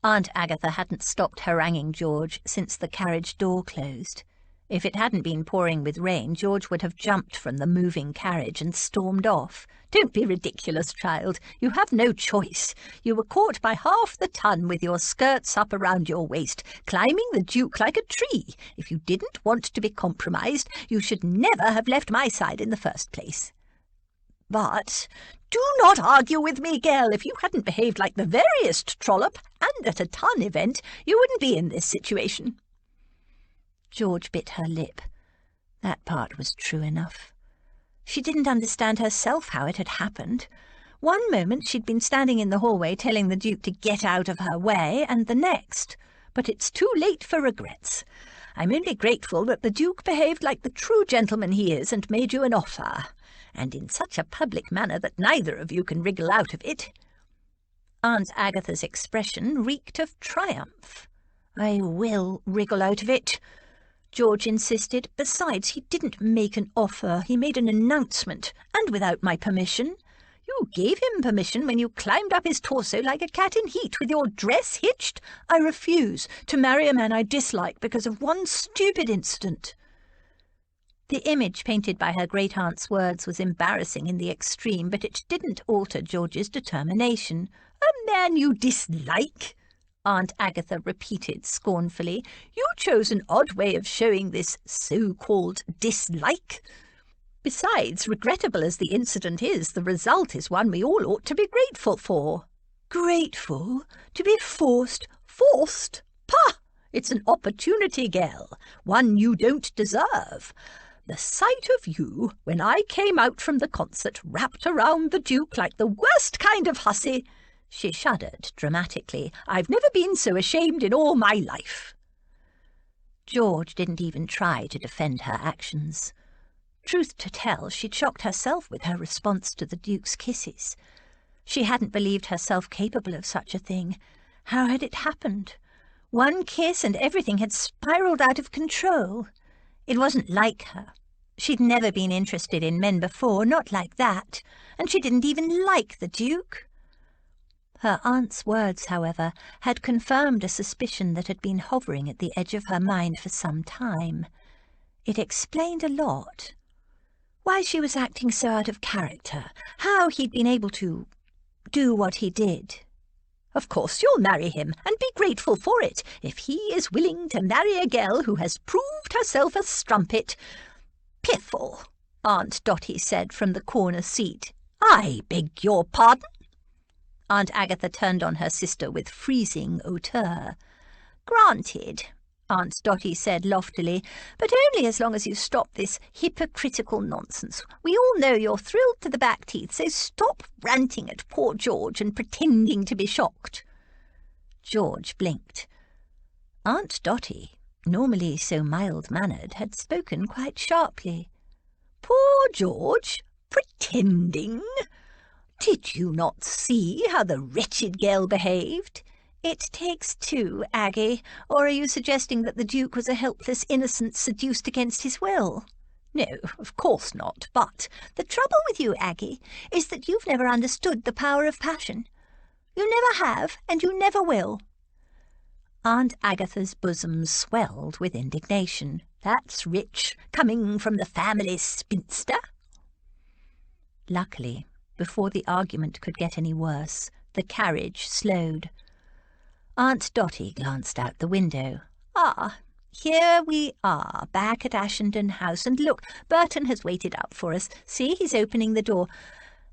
Aunt Agatha hadn't stopped haranguing George since the carriage door closed. If it hadn't been pouring with rain, George would have jumped from the moving carriage and stormed off. "Don't be ridiculous, child. You have no choice. You were caught by half the ton with your skirts up around your waist, climbing the Duke like a tree. If you didn't want to be compromised, you should never have left my side in the first place." "But do not argue with me, girl. If you hadn't behaved like the veriest trollop, and at a ton event, you wouldn't be in this situation." George bit her lip. That part was true enough. She didn't understand herself how it had happened. One moment she'd been standing in the hallway telling the Duke to get out of her way, and the next. But it's too late for regrets. I'm only grateful that the Duke behaved like the true gentleman he is and made you an offer. and in such a public manner that neither of you can wriggle out of it." Aunt Agatha's expression reeked of triumph. "I will wriggle out of it," George insisted. "Besides, he didn't make an offer. He made an announcement, and without my permission. You gave him permission when you climbed up his torso like a cat in heat with your dress hitched. I refuse to marry a man I dislike because of one stupid incident." The image painted by her great-aunt's words was embarrassing in the extreme, but it didn't alter George's determination. "A man you dislike?" Aunt Agatha repeated scornfully. "You chose an odd way of showing this so-called dislike. Besides, regrettable as the incident is, the result is one we all ought to be grateful for." "Grateful? To be forced? Forced? Pah! It's an opportunity, girl, one you don't deserve. The sight of you, when I came out from the concert, wrapped around the Duke like the worst kind of hussy—" She shuddered dramatically. "I've never been so ashamed in all my life." George didn't even try to defend her actions. Truth to tell, she'd shocked herself with her response to the Duke's kisses. She hadn't believed herself capable of such a thing. How had it happened? One kiss and everything had spiraled out of control. It wasn't like her. She'd never been interested in men before, not like that, and she didn't even like the Duke. Her aunt's words, however, had confirmed a suspicion that had been hovering at the edge of her mind for some time. It explained a lot. Why she was acting so out of character, how he'd been able to do what he did. "Of course you'll marry him, and be grateful for it, if he is willing to marry a girl who has proved herself a strumpet." "Piffle," Aunt Dotty said from the corner seat. "I beg your pardon?" Aunt Agatha turned on her sister with freezing hauteur. "Granted," Aunt Dotty said loftily, "but only as long as you stop this hypocritical nonsense. We all know you're thrilled to the back teeth, so stop ranting at poor George and pretending to be shocked." George blinked. Aunt Dotty, normally so mild-mannered, had spoken quite sharply. "Poor George? Pretending? Did you not see how the wretched girl behaved?" "It takes two, Aggie. Or are you suggesting that the Duke was a helpless innocent seduced against his will?" "No, of course not, but the trouble with you, Aggie, is that you've never understood the power of passion. You never have, and you never will." Aunt Agatha's bosom swelled with indignation. "That's rich, coming from the family spinster." Luckily, before the argument could get any worse, the carriage slowed. Aunt Dotty glanced out the window. "Ah, here we are, back at Ashenden House, and look, Burton has waited out for us. See, he's opening the door.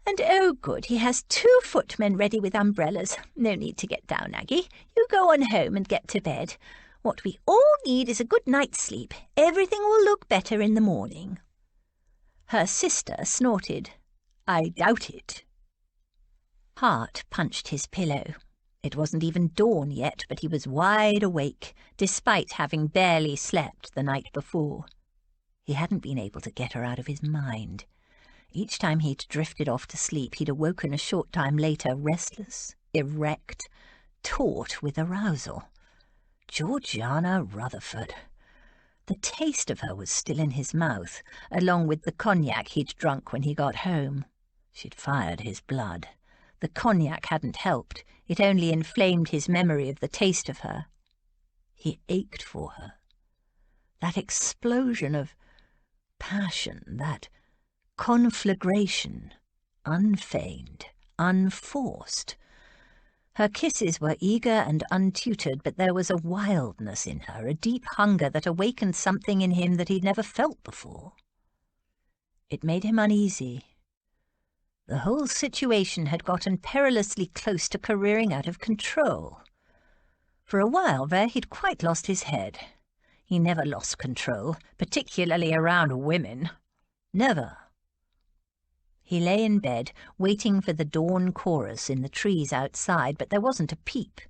And oh good, he has 2 footmen ready with umbrellas. No need to get down, Aggie. You go on home and get to bed. What we all need is a good night's sleep. Everything will look better in the morning." Her sister snorted. "I doubt it." Hart punched his pillow. It wasn't even dawn yet, but he was wide awake, despite having barely slept the night before. He hadn't been able to get her out of his mind. Each time he'd drifted off to sleep, he'd awoken a short time later, restless, erect, taut with arousal. Georgiana Rutherford. The taste of her was still in his mouth, along with the cognac he'd drunk when he got home. She'd fired his blood. The cognac hadn't helped. It only inflamed his memory of the taste of her. He ached for her. That explosion of passion, that conflagration, unfeigned, unforced. Her kisses were eager and untutored, but there was a wildness in her, a deep hunger that awakened something in him that he'd never felt before. It made him uneasy. The whole situation had gotten perilously close to careering out of control. For a while there he'd quite lost his head. He never lost control, particularly around women. Never. He lay in bed, waiting for the dawn chorus in the trees outside, but there wasn't a peep.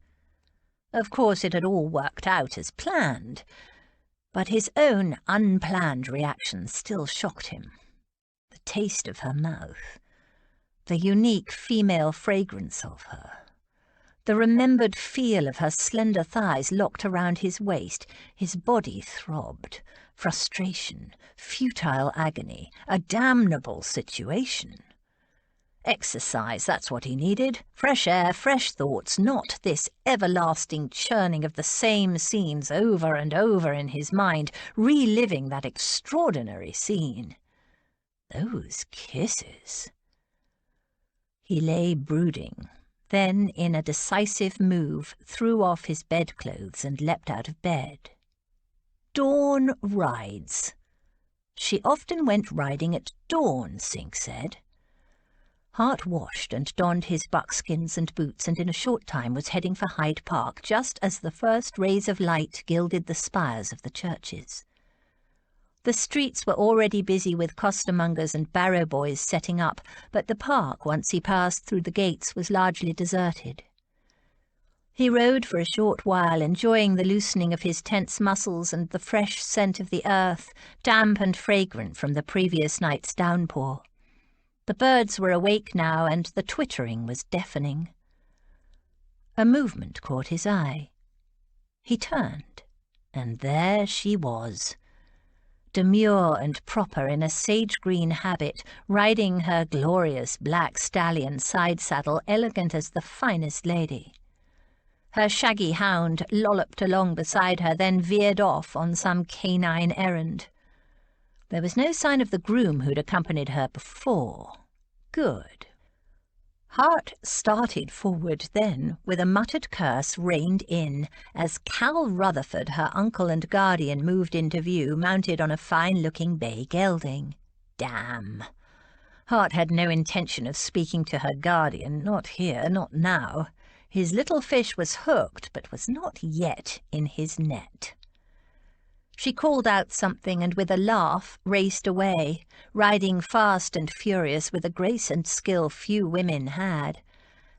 Of course it had all worked out as planned, but his own unplanned reaction still shocked him. The taste of her mouth, the unique female fragrance of her, the remembered feel of her slender thighs locked around his waist. His body throbbed. Frustration, futile agony, a damnable situation. Exercise, that's what he needed. Fresh air, fresh thoughts, not this everlasting churning of the same scenes over and over in his mind, reliving that extraordinary scene. Those kisses. He lay brooding, then, in a decisive move, threw off his bedclothes and leapt out of bed. Dawn rides. She often went riding at dawn, Sink said. Hart washed and donned his buckskins and boots, and in a short time was heading for Hyde Park, just as the first rays of light gilded the spires of the churches. The streets were already busy with costermongers and barrow boys setting up, but the park, once he passed through the gates, was largely deserted. He rode for a short while, enjoying the loosening of his tense muscles and the fresh scent of the earth, damp and fragrant from the previous night's downpour. The birds were awake now, and the twittering was deafening. A movement caught his eye. He turned, and there she was, demure and proper in a sage-green habit, riding her glorious black stallion side-saddle, elegant as the finest lady. Her shaggy hound lolloped along beside her, then veered off on some canine errand. There was no sign of the groom who'd accompanied her before. Good. Hart started forward, then, with a muttered curse, reined in, as Cal Rutherford, her uncle and guardian, moved into view, mounted on a fine-looking bay gelding. Damn! Hart had no intention of speaking to her guardian, not here, not now. His little fish was hooked, but was not yet in his net. She called out something, and with a laugh raced away, riding fast and furious with a grace and skill few women had,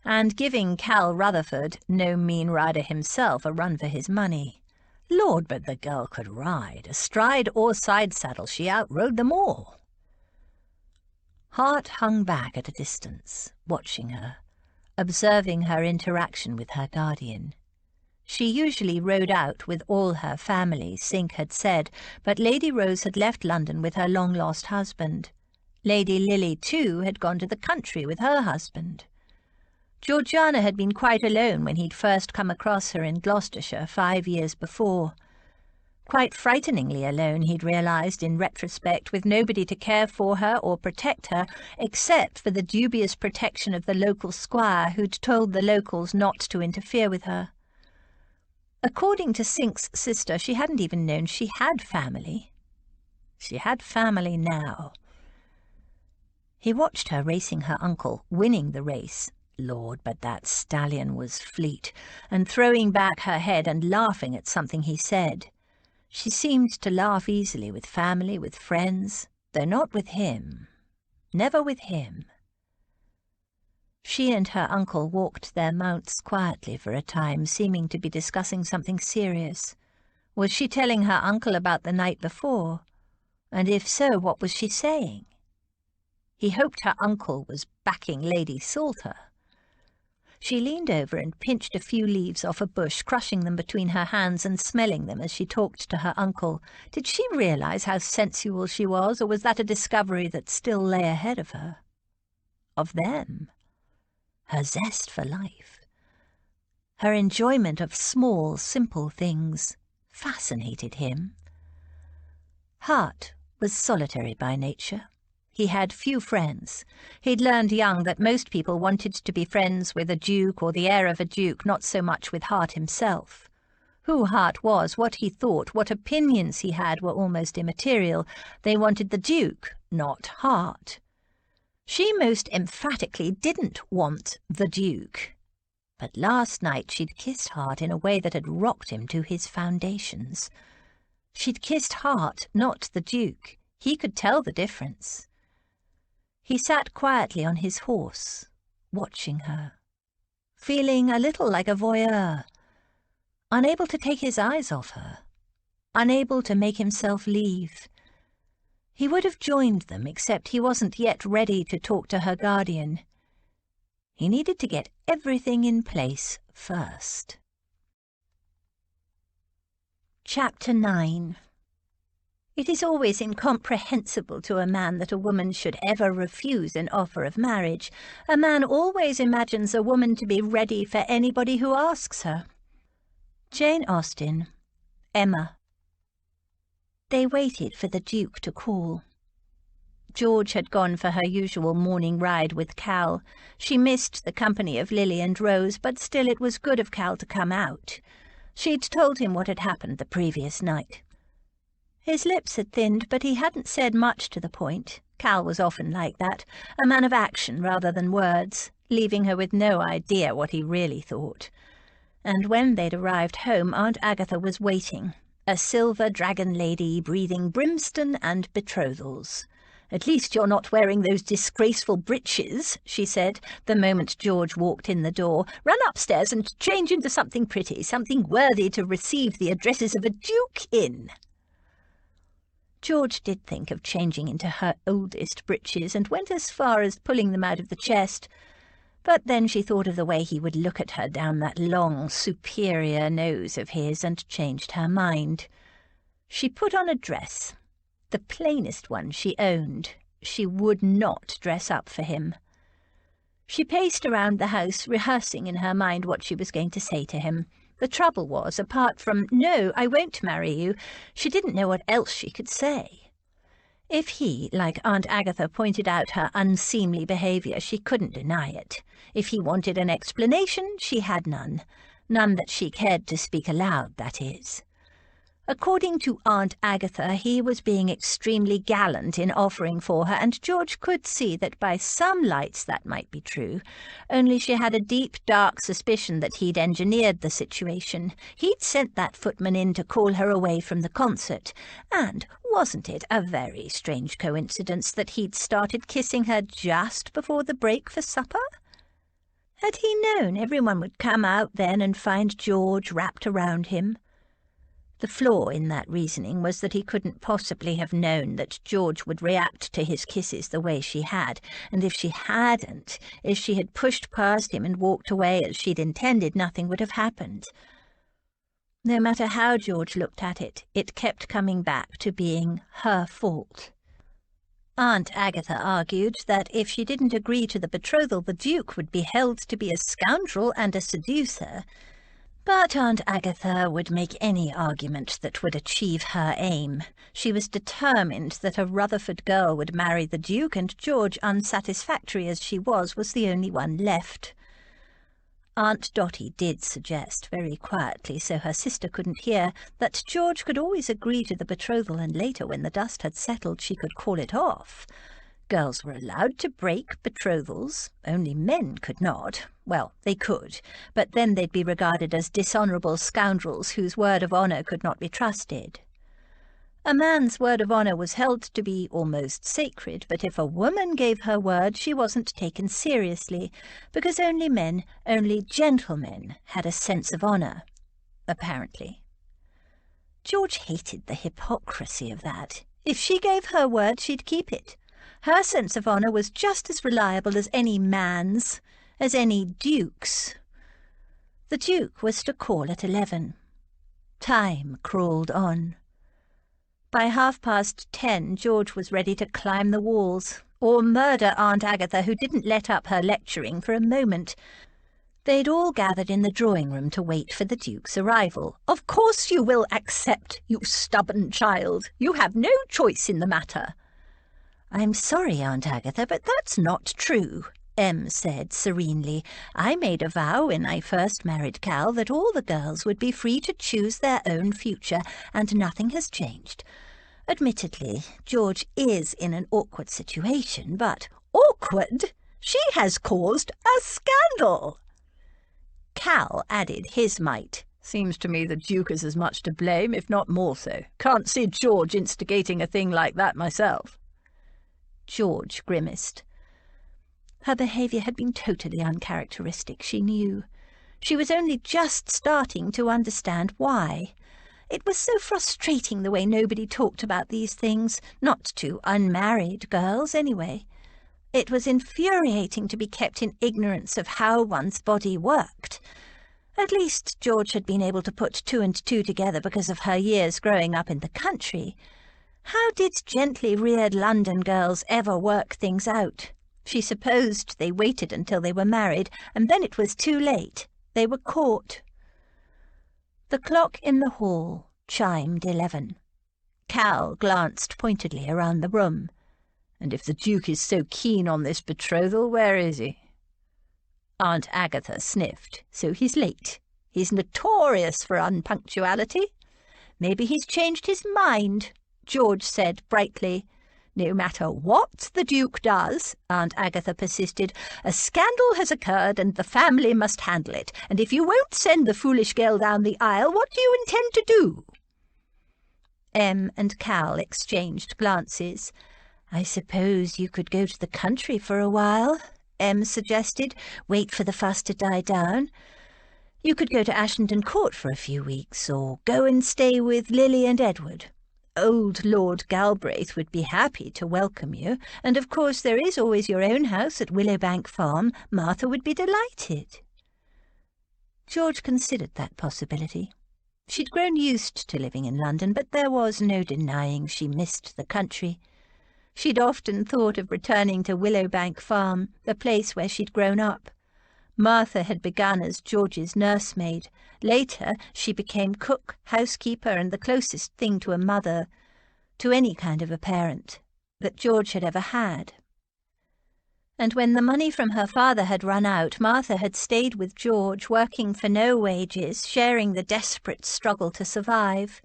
and giving Cal Rutherford, no mean rider himself, a run for his money. Lord, but the girl could ride. Astride or side-saddle, she outrode them all. Hart hung back at a distance, watching her, observing her interaction with her guardian. She usually rode out with all her family, Sink had said, but Lady Rose had left London with her long-lost husband. Lady Lily, too, had gone to the country with her husband. Georgiana had been quite alone when he'd first come across her in Gloucestershire 5 years before. Quite frighteningly alone, he'd realised in retrospect, with nobody to care for her or protect her, except for the dubious protection of the local squire who'd told the locals not to interfere with her. According to Sink's sister, she hadn't even known she had family. She had family now. He watched her racing her uncle, winning the race. Lord, but that stallion was fleet, and throwing back her head and laughing at something he said. She seemed to laugh easily with family, with friends, though not with him. Never with him. She and her uncle walked their mounts quietly for a time, seeming to be discussing something serious. Was she telling her uncle about the night before? And if so, what was she saying? He hoped her uncle was backing Lady Salter. She leaned over and pinched a few leaves off a bush, crushing them between her hands and smelling them as she talked to her uncle. Did she realise how sensual she was, or was that a discovery that still lay ahead of her? Of them? Her zest for life, her enjoyment of small, simple things, fascinated him. Hart was solitary by nature. He had few friends. He'd learned young that most people wanted to be friends with a duke or the heir of a duke, not so much with Hart himself. Who Hart was, what he thought, what opinions he had were almost immaterial. They wanted the duke, not Hart. She most emphatically didn't want the duke. But last night she'd kissed Hart in a way that had rocked him to his foundations. She'd kissed Hart, not the duke. He could tell the difference. He sat quietly on his horse, watching her, feeling a little like a voyeur, unable to take his eyes off her, unable to make himself leave. He would have joined them, except he wasn't yet ready to talk to her guardian. He needed to get everything in place first. Chapter 9. It is always incomprehensible to a man that a woman should ever refuse an offer of marriage. A man always imagines a woman to be ready for anybody who asks her. Jane Austen, Emma. They waited for the Duke to call. George had gone for her usual morning ride with Cal. She missed the company of Lily and Rose, but still it was good of Cal to come out. She'd told him what had happened the previous night. His lips had thinned, but he hadn't said much to the point. Cal was often like that, a man of action rather than words, leaving her with no idea what he really thought. And when they'd arrived home, Aunt Agatha was waiting, a silver dragon lady breathing brimstone and betrothals. "At least you're not wearing those disgraceful breeches," she said, the moment George walked in the door. "Run upstairs and change into something pretty, something worthy to receive the addresses of a duke in." George did think of changing into her oldest breeches, and went as far as pulling them out of the chest. But then she thought of the way he would look at her down that long, superior nose of his, and changed her mind. She put on a dress, the plainest one she owned. She would not dress up for him. She paced around the house, rehearsing in her mind what she was going to say to him. The trouble was, apart from, "No, I won't marry you," she didn't know what else she could say. If he, like Aunt Agatha, pointed out her unseemly behaviour, she couldn't deny it. If he wanted an explanation, she had none. None that she cared to speak aloud, that is. According to Aunt Agatha, he was being extremely gallant in offering for her, and George could see that by some lights that might be true, only she had a deep, dark suspicion that he'd engineered the situation. He'd sent that footman in to call her away from the concert, and wasn't it a very strange coincidence that he'd started kissing her just before the break for supper? Had he known everyone would come out then and find George wrapped around him? The flaw in that reasoning was that he couldn't possibly have known that George would react to his kisses the way she had, and if she hadn't, if she had pushed past him and walked away as she'd intended, nothing would have happened. No matter how George looked at it, it kept coming back to being her fault. Aunt Agatha argued that if she didn't agree to the betrothal, the Duke would be held to be a scoundrel and a seducer. But Aunt Agatha would make any argument that would achieve her aim. She was determined that a Rutherford girl would marry the Duke, and George, unsatisfactory as she was the only one left. Aunt Dotty did suggest, very quietly so her sister couldn't hear, that George could always agree to the betrothal, and later, when the dust had settled, she could call it off. Girls were allowed to break betrothals, only men could not. Well, they could, but then they'd be regarded as dishonourable scoundrels whose word of honour could not be trusted. A man's word of honour was held to be almost sacred, but if a woman gave her word, she wasn't taken seriously, because only men, only gentlemen, had a sense of honour, apparently. George hated the hypocrisy of that. If she gave her word, she'd keep it. Her sense of honour was just as reliable as any man's, as any duke's. The Duke was to call at 11. Time crawled on. By 10:30, George was ready to climb the walls, or murder Aunt Agatha, who didn't let up her lecturing for a moment. They'd all gathered in the drawing-room to wait for the Duke's arrival. "Of course you will accept, you stubborn child. You have no choice in the matter." "I'm sorry, Aunt Agatha, but that's not true," Em said serenely. "I made a vow when I first married Cal that all the girls would be free to choose their own future, and nothing has changed. Admittedly, George is in an awkward situation, but—" "Awkward? She has caused a scandal!" Cal added his mite. "Seems to me the Duke is as much to blame, if not more so. Can't see George instigating a thing like that myself." George grimaced. Her behaviour had been totally uncharacteristic, she knew. She was only just starting to understand why. It was so frustrating the way nobody talked about these things, not to unmarried girls anyway. It was infuriating to be kept in ignorance of how one's body worked. At least George had been able to put two and two together because of her years growing up in the country. How did gently reared London girls ever work things out? She supposed they waited until they were married, and then it was too late. They were caught. The clock in the hall chimed 11. Cal glanced pointedly around the room. And if the Duke is so keen on this betrothal, where is he? Aunt Agatha sniffed. So he's late. He's notorious for unpunctuality. Maybe he's changed his mind, George said brightly. No matter what the Duke does, Aunt Agatha persisted, a scandal has occurred and the family must handle it. And if you won't send the foolish girl down the aisle, what do you intend to do? Em and Cal exchanged glances. I suppose you could go to the country for a while, Em suggested. Wait for the fuss to die down. You could go to Ashenden Court for a few weeks, or go and stay with Lily and Edward. Old Lord Galbraith would be happy to welcome you, and of course there is always your own house at Willowbank Farm. Martha would be delighted. George considered that possibility. She'd grown used to living in London, but there was no denying she missed the country. She'd often thought of returning to Willowbank Farm, the place where she'd grown up. Martha had begun as George's nursemaid. Later, she became cook, housekeeper, and the closest thing to a mother, to any kind of a parent, that George had ever had. And when the money from her father had run out, Martha had stayed with George, working for no wages, sharing the desperate struggle to survive.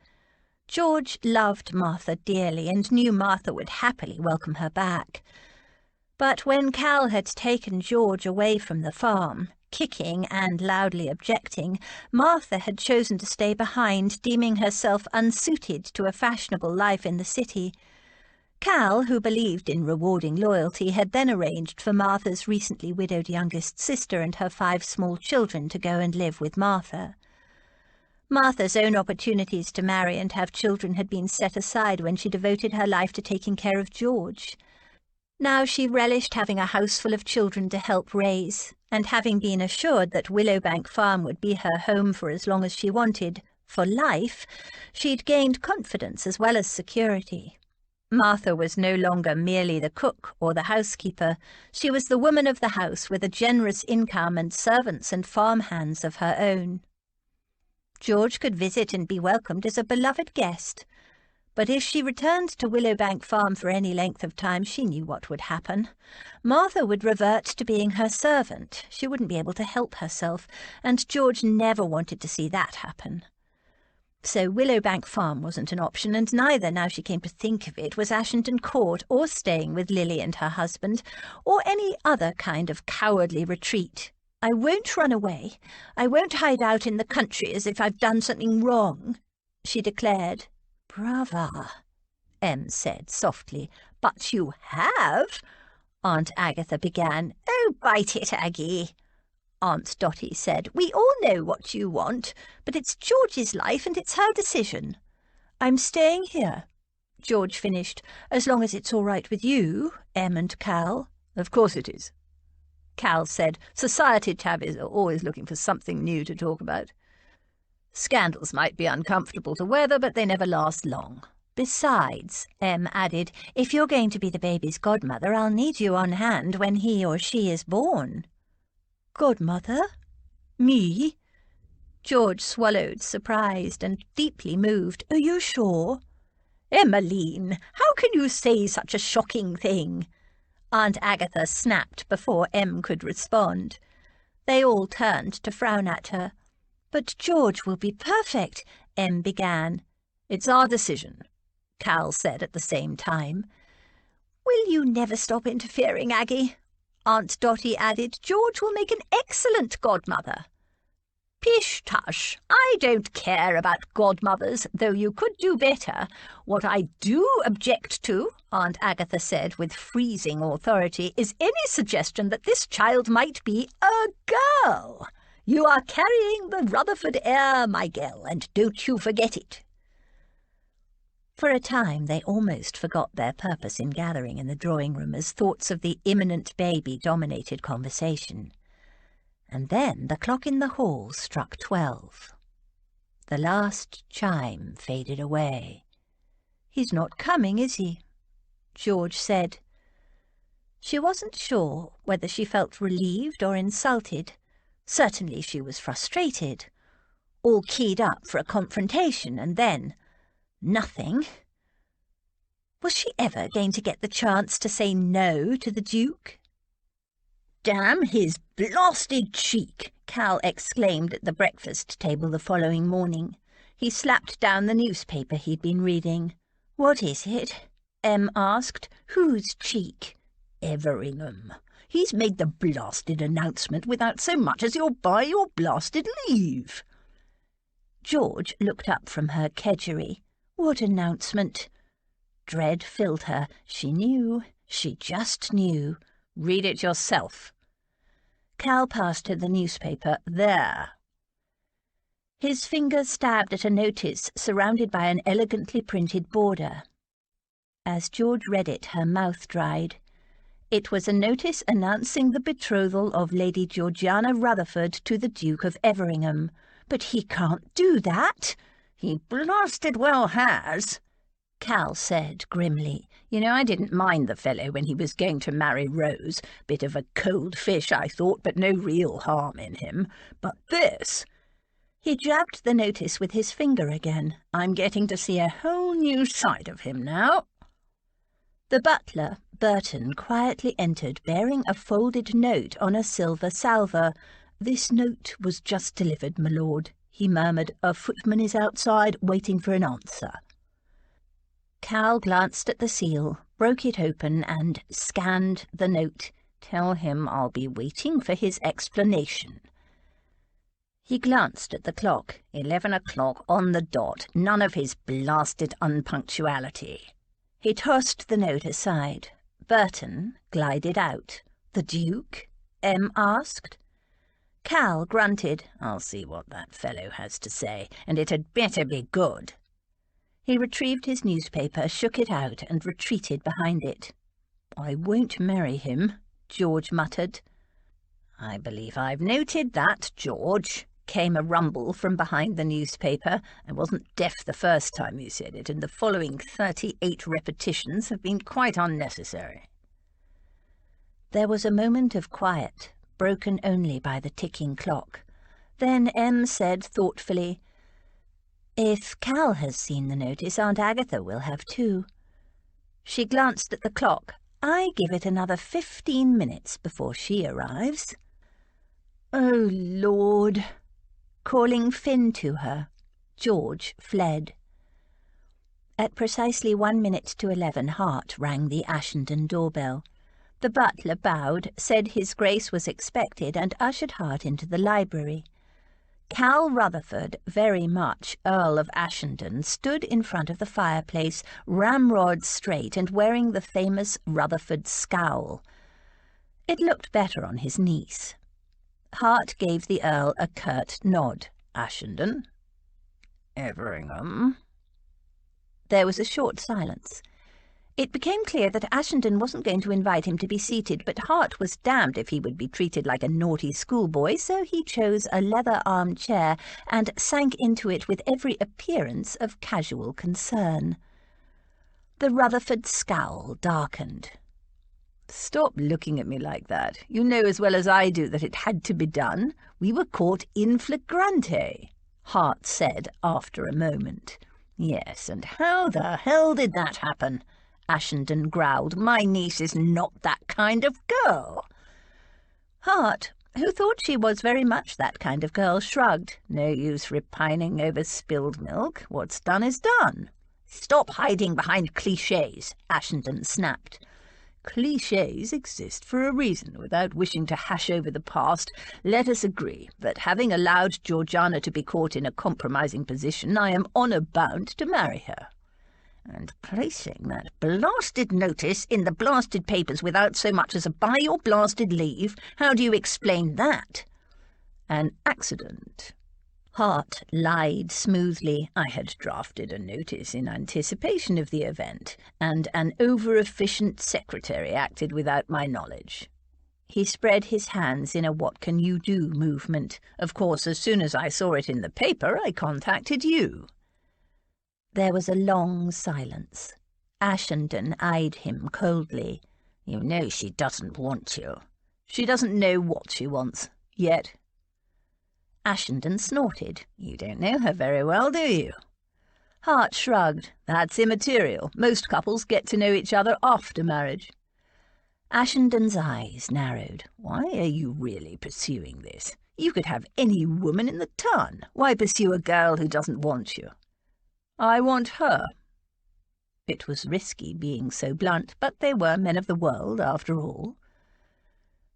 George loved Martha dearly and knew Martha would happily welcome her back. But when Cal had taken George away from the farm, kicking and loudly objecting, Martha had chosen to stay behind, deeming herself unsuited to a fashionable life in the city. Cal, who believed in rewarding loyalty, had then arranged for Martha's recently widowed youngest sister and her 5 small children to go and live with Martha. Martha's own opportunities to marry and have children had been set aside when she devoted her life to taking care of George. Now she relished having a house full of children to help raise, and having been assured that Willowbank Farm would be her home for as long as she wanted, for life, she'd gained confidence as well as security. Martha was no longer merely the cook or the housekeeper. She was the woman of the house with a generous income and servants and farmhands of her own. George could visit and be welcomed as a beloved guest. But if she returned to Willowbank Farm for any length of time, she knew what would happen. Martha would revert to being her servant. She wouldn't be able to help herself, and George never wanted to see that happen. So Willowbank Farm wasn't an option, and neither, now she came to think of it, was Ashenden Court, or staying with Lily and her husband, or any other kind of cowardly retreat. I won't run away. I won't hide out in the country as if I've done something wrong, she declared. Brava, Em said softly. But you have, Aunt Agatha began. Oh, bite it, Aggie, Aunt Dotty said. We all know what you want, but it's George's life and it's her decision. I'm staying here, George finished, as long as it's all right with you, Em and Cal. Of course it is, Cal said. Society tabbies are always looking for something new to talk about. Scandals might be uncomfortable to weather, but they never last long. Besides, Em added, if you're going to be the baby's godmother, I'll need you on hand when he or she is born. Godmother? Me? George swallowed, surprised and deeply moved. Are you sure? Emmeline, how can you say such a shocking thing? Aunt Agatha snapped before Em could respond. They all turned to frown at her. But George will be perfect, Em began. It's our decision, Cal said at the same time. Will you never stop interfering, Aggie? Aunt Dotty added. George will make an excellent godmother. Pish-tush, I don't care about godmothers, though you could do better. What I do object to, Aunt Agatha said with freezing authority, is any suggestion that this child might be a girl. You are carrying the Rutherford heir, my girl, and don't you forget it. For a time they almost forgot their purpose in gathering in the drawing-room as thoughts of the imminent baby dominated conversation. And then the clock in the hall struck 12. The last chime faded away. "He's not coming, is he?" George said. She wasn't sure whether she felt relieved or insulted. Certainly she was frustrated, all keyed up for a confrontation, and then nothing. Was she ever going to get the chance to say no to the Duke? "Damn his blasted cheek!" Cal exclaimed at the breakfast table the following morning. He slapped down the newspaper he'd been reading. "What is it?" Em asked. "Whose cheek?" "Everingham. He's made the blasted announcement without so much as you'll buy your blasted leave." George looked up from her kedgeree. "What announcement?" Dread filled her. She knew. She just knew. "Read it yourself." Cal passed her the newspaper. "There." His finger stabbed at a notice surrounded by an elegantly printed border. As George read it, her mouth dried. It was a notice announcing the betrothal of Lady Georgiana Rutherford to the Duke of Everingham. "But he can't do that." "He blasted well has," Cal said grimly. "You know, I didn't mind the fellow when he was going to marry Rose. Bit of a cold fish, I thought, but no real harm in him. But this—" He jabbed the notice with his finger again. "I'm getting to see a whole new side of him now." The butler, Burton, quietly entered, bearing a folded note on a silver salver. "This note was just delivered, my lord," he murmured. "A footman is outside, waiting for an answer." Cal glanced at the seal, broke it open, and scanned the note. "Tell him I'll be waiting for his explanation." He glanced at the clock. 11 o'clock on the dot. None of his blasted unpunctuality. He tossed the note aside. Burton glided out. "The Duke?" Em asked. Cal grunted. "I'll see what that fellow has to say, and it had better be good." He retrieved his newspaper, shook it out, and retreated behind it. "I won't marry him," George muttered. "I believe I've noted that, George," came a rumble from behind the newspaper. "I wasn't deaf the first time you said it, and the following 38 repetitions have been quite unnecessary." There was a moment of quiet, broken only by the ticking clock. Then Em said thoughtfully, "If Cal has seen the notice, Aunt Agatha will have too." She glanced at the clock. "I give it another 15 minutes before she arrives." "Oh, Lord!" Calling Finn to her, George fled. At precisely 1 minute to 11, Hart rang the Ashenden doorbell. The butler bowed, said his Grace was expected, and ushered Hart into the library. Cal Rutherford, very much Earl of Ashenden, stood in front of the fireplace, ramrod straight and wearing the famous Rutherford scowl. It looked better on his niece. Hart gave the Earl a curt nod. "Ashenden? Everingham?" There was a short silence. It became clear that Ashenden wasn't going to invite him to be seated, but Hart was damned if he would be treated like a naughty schoolboy, so he chose a leather armchair and sank into it with every appearance of casual concern. The Rutherford scowl darkened. "Stop looking at me like that. You know as well as I do that it had to be done. We were caught in flagrante," Hart said after a moment. "Yes, and how the hell did that happen?" Ashenden growled. "My niece is not that kind of girl." Hart, who thought she was very much that kind of girl, shrugged. "No use repining over spilled milk. What's done is done." "Stop hiding behind clichés," Ashenden snapped. "Clichés exist for a reason. Without wishing to hash over the past, let us agree that having allowed Georgiana to be caught in a compromising position, I am honour bound to marry her. And placing that blasted notice in the blasted papers without so much as a buy your blasted leave, how do you explain that?" "An accident." Hart lied smoothly. I had drafted a notice in anticipation of the event, and an over-efficient secretary acted without my knowledge. He spread his hands in a what-can-you-do movement. Of course, as soon as I saw it in the paper, I contacted you. There was a long silence. Ashenden eyed him coldly. You know she doesn't want you. She doesn't know what she wants, yet. Ashenden snorted. You don't know her very well, do you? Hart shrugged. That's immaterial. Most couples get to know each other after marriage. Ashenden's eyes narrowed. Why are you really pursuing this? You could have any woman in the ton. Why pursue a girl who doesn't want you? I want her. It was risky being so blunt, but they were men of the world, after all.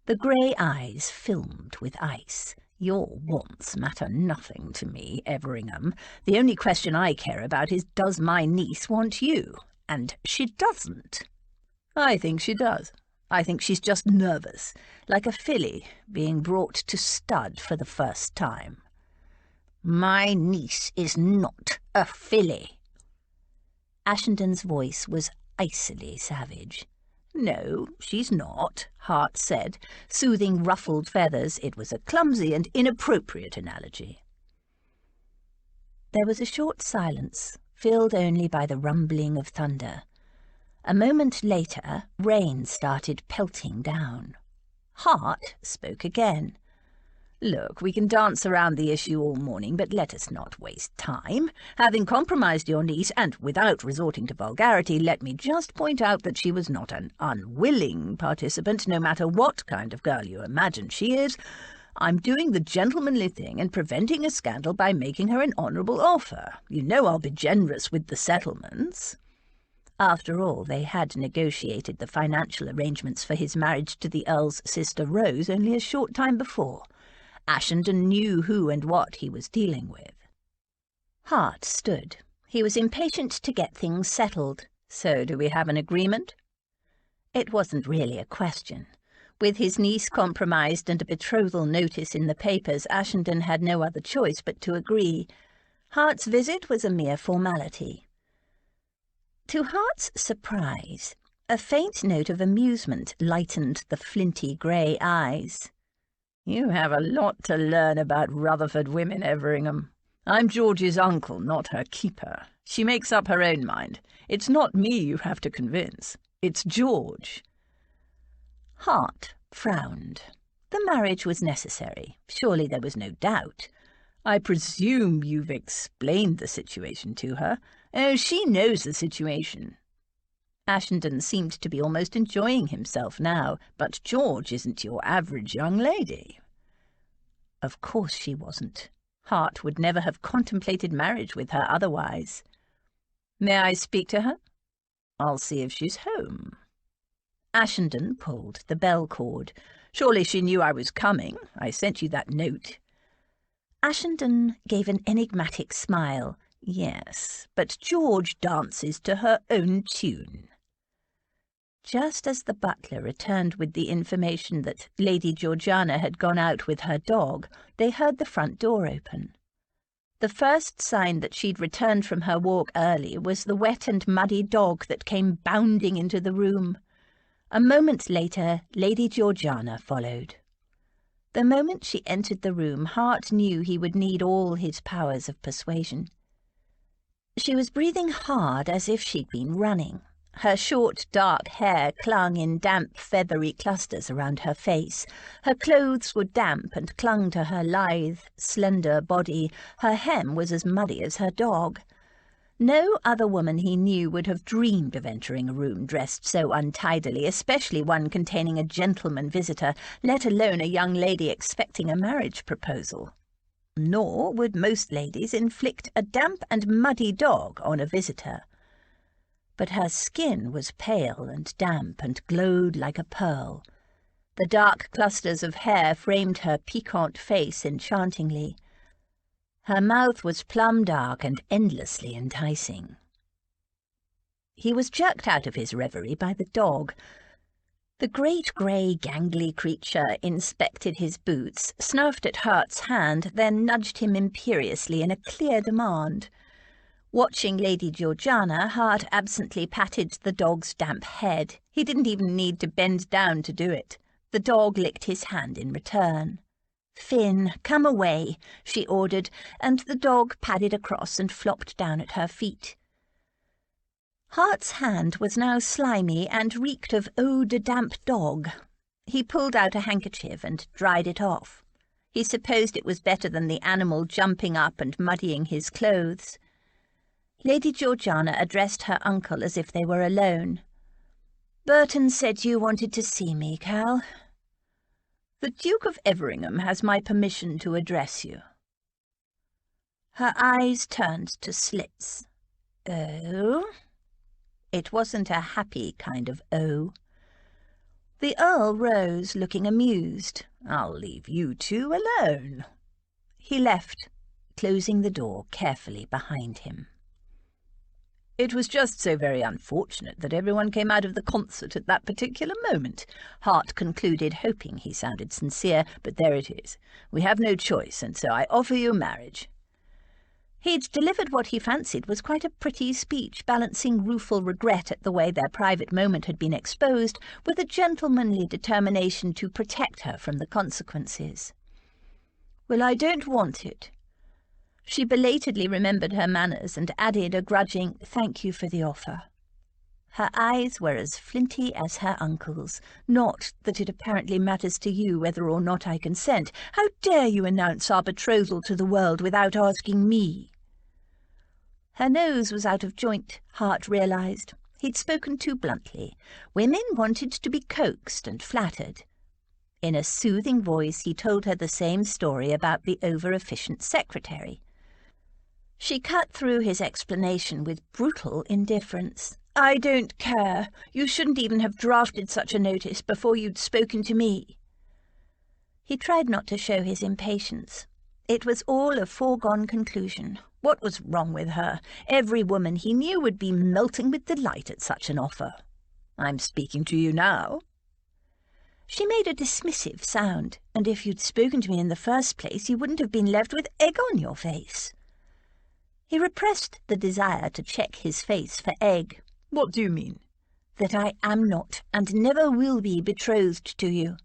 The grey eyes filmed with ice. Your wants matter nothing to me, Everingham. The only question I care about is, does my niece want you? And she doesn't. I think she does. I think she's just nervous, like a filly being brought to stud for the first time. My niece is not a filly. Ashenden's voice was icily savage. No, she's not, Hart said, soothing ruffled feathers. It was a clumsy and inappropriate analogy. There was a short silence, filled only by the rumbling of thunder. A moment later, rain started pelting down. Hart spoke again. Look, we can dance around the issue all morning, but let us not waste time. Having compromised your niece, and without resorting to vulgarity, let me just point out that she was not an unwilling participant, no matter what kind of girl you imagine she is. I'm doing the gentlemanly thing and preventing a scandal by making her an honourable offer. You know I'll be generous with the settlements. After all, they had negotiated the financial arrangements for his marriage to the Earl's sister Rose only a short time before. Ashenden knew who and what he was dealing with. Hart stood. He was impatient to get things settled. So do we have an agreement? It wasn't really a question. With his niece compromised and a betrothal notice in the papers, Ashenden had no other choice but to agree. Hart's visit was a mere formality. To Hart's surprise, a faint note of amusement lightened the flinty grey eyes. You have a lot to learn about Rutherford women, Everingham. I'm George's uncle, not her keeper. She makes up her own mind. It's not me you have to convince. It's George. Hart frowned. The marriage was necessary. Surely there was no doubt. I presume you've explained the situation to her. Oh, she knows the situation. Ashenden seemed to be almost enjoying himself now. But George isn't your average young lady. Of course she wasn't. Hart would never have contemplated marriage with her otherwise. May I speak to her? I'll see if she's home. Ashenden pulled the bell cord. Surely she knew I was coming. I sent you that note. Ashenden gave an enigmatic smile. Yes, but George dances to her own tune. Just as the butler returned with the information that Lady Georgiana had gone out with her dog, they heard the front door open. The first sign that she'd returned from her walk early was the wet and muddy dog that came bounding into the room. A moment later, Lady Georgiana followed. The moment she entered the room, Hart knew he would need all his powers of persuasion. She was breathing hard as if she'd been running. Her short, dark hair clung in damp, feathery clusters around her face. Her clothes were damp and clung to her lithe, slender body. Her hem was as muddy as her dog. No other woman he knew would have dreamed of entering a room dressed so untidily, especially one containing a gentleman visitor, let alone a young lady expecting a marriage proposal. Nor would most ladies inflict a damp and muddy dog on a visitor. But her skin was pale and damp and glowed like a pearl. The dark clusters of hair framed her piquant face enchantingly. Her mouth was plum dark and endlessly enticing. He was jerked out of his reverie by the dog. The great grey gangly creature inspected his boots, snuffed at Hart's hand, then nudged him imperiously in a clear demand. Watching Lady Georgiana, Hart absently patted the dog's damp head. He didn't even need to bend down to do it. The dog licked his hand in return. "Finn, come away," she ordered, and the dog padded across and flopped down at her feet. Hart's hand was now slimy and reeked of eau de damp dog. He pulled out a handkerchief and dried it off. He supposed it was better than the animal jumping up and muddying his clothes. Lady Georgiana addressed her uncle as if they were alone. "Burton said you wanted to see me, Cal." "The Duke of Everingham has my permission to address you." Her eyes turned to slits. "Oh?" It wasn't a happy kind of "oh." The Earl rose, looking amused. "I'll leave you two alone." He left, closing the door carefully behind him. "It was just so very unfortunate that everyone came out of the concert at that particular moment," Hart concluded, hoping he sounded sincere, "but there it is. We have no choice, and so I offer you marriage." He'd delivered what he fancied was quite a pretty speech, balancing rueful regret at the way their private moment had been exposed with a gentlemanly determination to protect her from the consequences. "Well, I don't want it." She belatedly remembered her manners and added a grudging "thank you for the offer." Her eyes were as flinty as her uncle's. "Not that it apparently matters to you whether or not I consent. How dare you announce our betrothal to the world without asking me?" Her nose was out of joint, Hart realised. He'd spoken too bluntly. Women wanted to be coaxed and flattered. In a soothing voice he told her the same story about the over-efficient secretary. She cut through his explanation with brutal indifference. "I don't care. You shouldn't even have drafted such a notice before you'd spoken to me." He tried not to show his impatience. It was all a foregone conclusion. What was wrong with her? Every woman he knew would be melting with delight at such an offer. "I'm speaking to you now." She made a dismissive sound, and if you'd spoken to me in the first place, you wouldn't have been left with egg on your face. He repressed the desire to check his face for egg. "What do you mean?" "That I am not, and never will be, betrothed to you."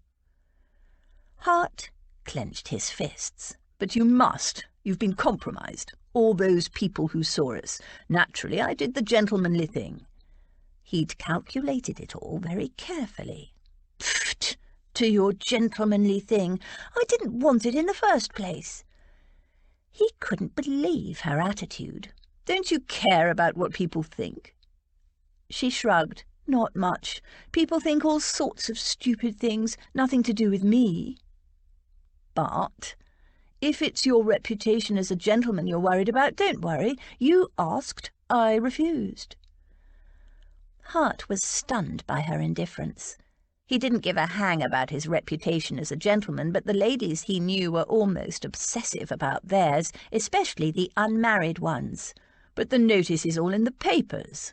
Hart clenched his fists. "But you must. You've been compromised. All those people who saw us. Naturally, I did the gentlemanly thing." He'd calculated it all very carefully. "Pfft! To your gentlemanly thing. I didn't want it in the first place." He couldn't believe her attitude. "Don't you care about what people think?" She shrugged. "Not much. People think all sorts of stupid things, nothing to do with me." "But if it's your reputation as a gentleman you're worried about, don't worry. You asked, I refused." Hart was stunned by her indifference. He didn't give a hang about his reputation as a gentleman, but the ladies he knew were almost obsessive about theirs, especially the unmarried ones. "But the notice is all in the papers."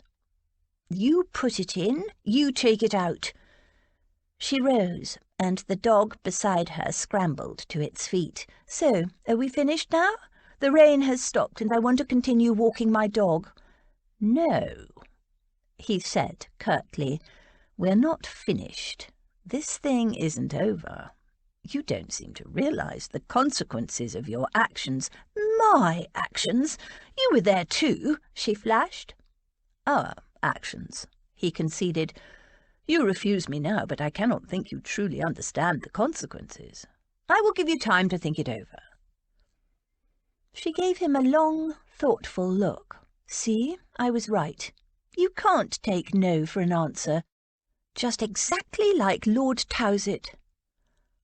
"You put it in, you take it out." She rose, and the dog beside her scrambled to its feet. "So, are we finished now? The rain has stopped, and I want to continue walking my dog." "No," he said curtly. "We're not finished. This thing isn't over. You don't seem to realise the consequences of your actions." "My actions? You were there too," she flashed. "Our actions," he conceded. "You refuse me now, but I cannot think you truly understand the consequences. I will give you time to think it over." She gave him a long, thoughtful look. "See, I was right. You can't take no for an answer. Just exactly like Lord Towsett."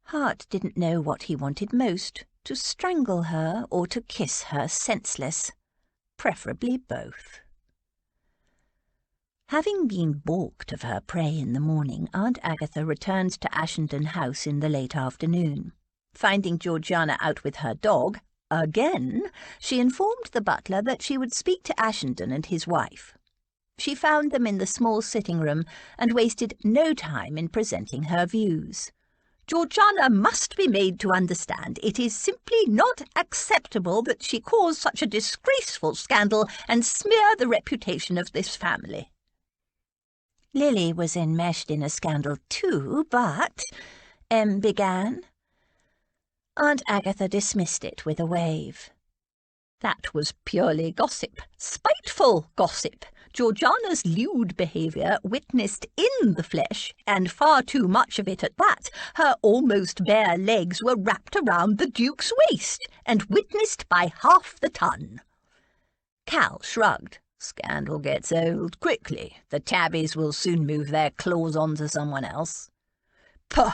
Hart didn't know what he wanted most, to strangle her or to kiss her senseless. Preferably both. Having been balked of her prey in the morning, Aunt Agatha returned to Ashenden House in the late afternoon. Finding Georgiana out with her dog, again, she informed the butler that she would speak to Ashenden and his wife. She found them in the small sitting-room and wasted no time in presenting her views. Georgiana must be made to understand it is simply not acceptable that she cause such a disgraceful scandal and smear the reputation of this family. Lily was enmeshed in a scandal too, but, Em began. Aunt Agatha dismissed it with a wave. That was purely gossip, spiteful gossip. Georgiana's lewd behaviour, witnessed in the flesh, and far too much of it at that. Her almost bare legs were wrapped around the Duke's waist, and witnessed by half the ton. Cal shrugged. Scandal gets old quickly. The tabbies will soon move their claws on to someone else. Puh!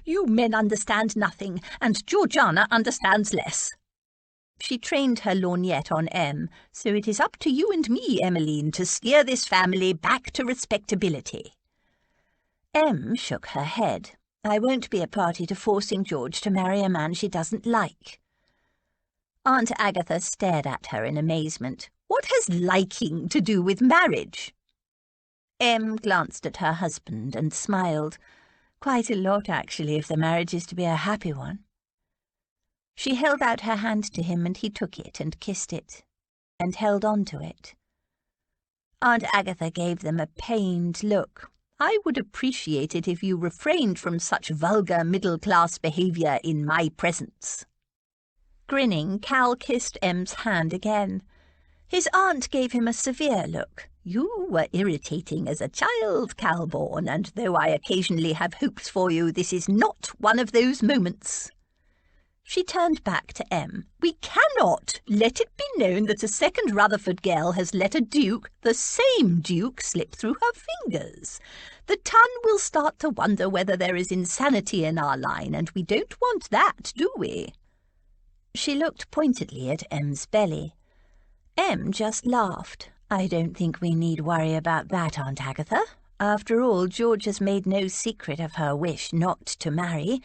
You men understand nothing, and Georgiana understands less. She trained her lorgnette on Em, so it is up to you and me, Emmeline, to steer this family back to respectability. Em shook her head. I won't be a party to forcing George to marry a man she doesn't like. Aunt Agatha stared at her in amazement. What has liking to do with marriage? Em glanced at her husband and smiled. Quite a lot, actually, if the marriage is to be a happy one. She held out her hand to him, and he took it and kissed it, and held on to it. Aunt Agatha gave them a pained look. I would appreciate it if you refrained from such vulgar middle-class behaviour in my presence. Grinning, Cal kissed Em's hand again. His aunt gave him a severe look. You were irritating as a child, Calbourne, and though I occasionally have hopes for you, this is not one of those moments. She turned back to Em. We cannot let it be known that a second Rutherford girl has let a duke, the same duke, slip through her fingers. The ton will start to wonder whether there is insanity in our line, and we don't want that, do we? She looked pointedly at Em's belly. Em just laughed. I don't think we need worry about that, Aunt Agatha. After all, George has made no secret of her wish not to marry.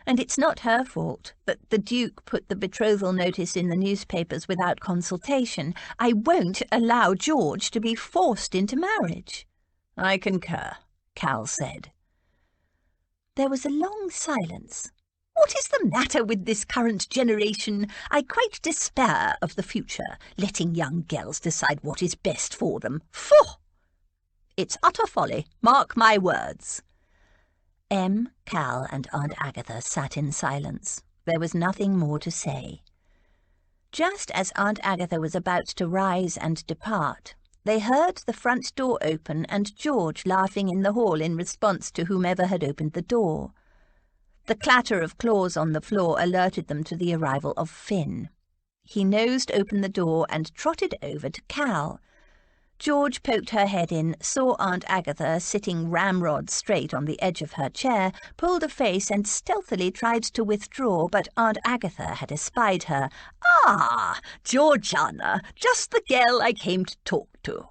And it's not her fault that the Duke put the betrothal notice in the newspapers without consultation. I won't allow George to be forced into marriage. I concur, Cal said. There was a long silence. What is the matter with this current generation? I quite despair of the future, letting young girls decide what is best for them. Phew! It's utter folly, mark my words. Em, Cal, and Aunt Agatha sat in silence. There was nothing more to say. Just as Aunt Agatha was about to rise and depart, they heard the front door open and George laughing in the hall in response to whomever had opened the door. The clatter of claws on the floor alerted them to the arrival of Finn. He nosed open the door and trotted over to Cal. George poked her head in, saw Aunt Agatha sitting ramrod straight on the edge of her chair, pulled a face and stealthily tried to withdraw, but Aunt Agatha had espied her. Ah, Georgiana, just the girl I came to talk to.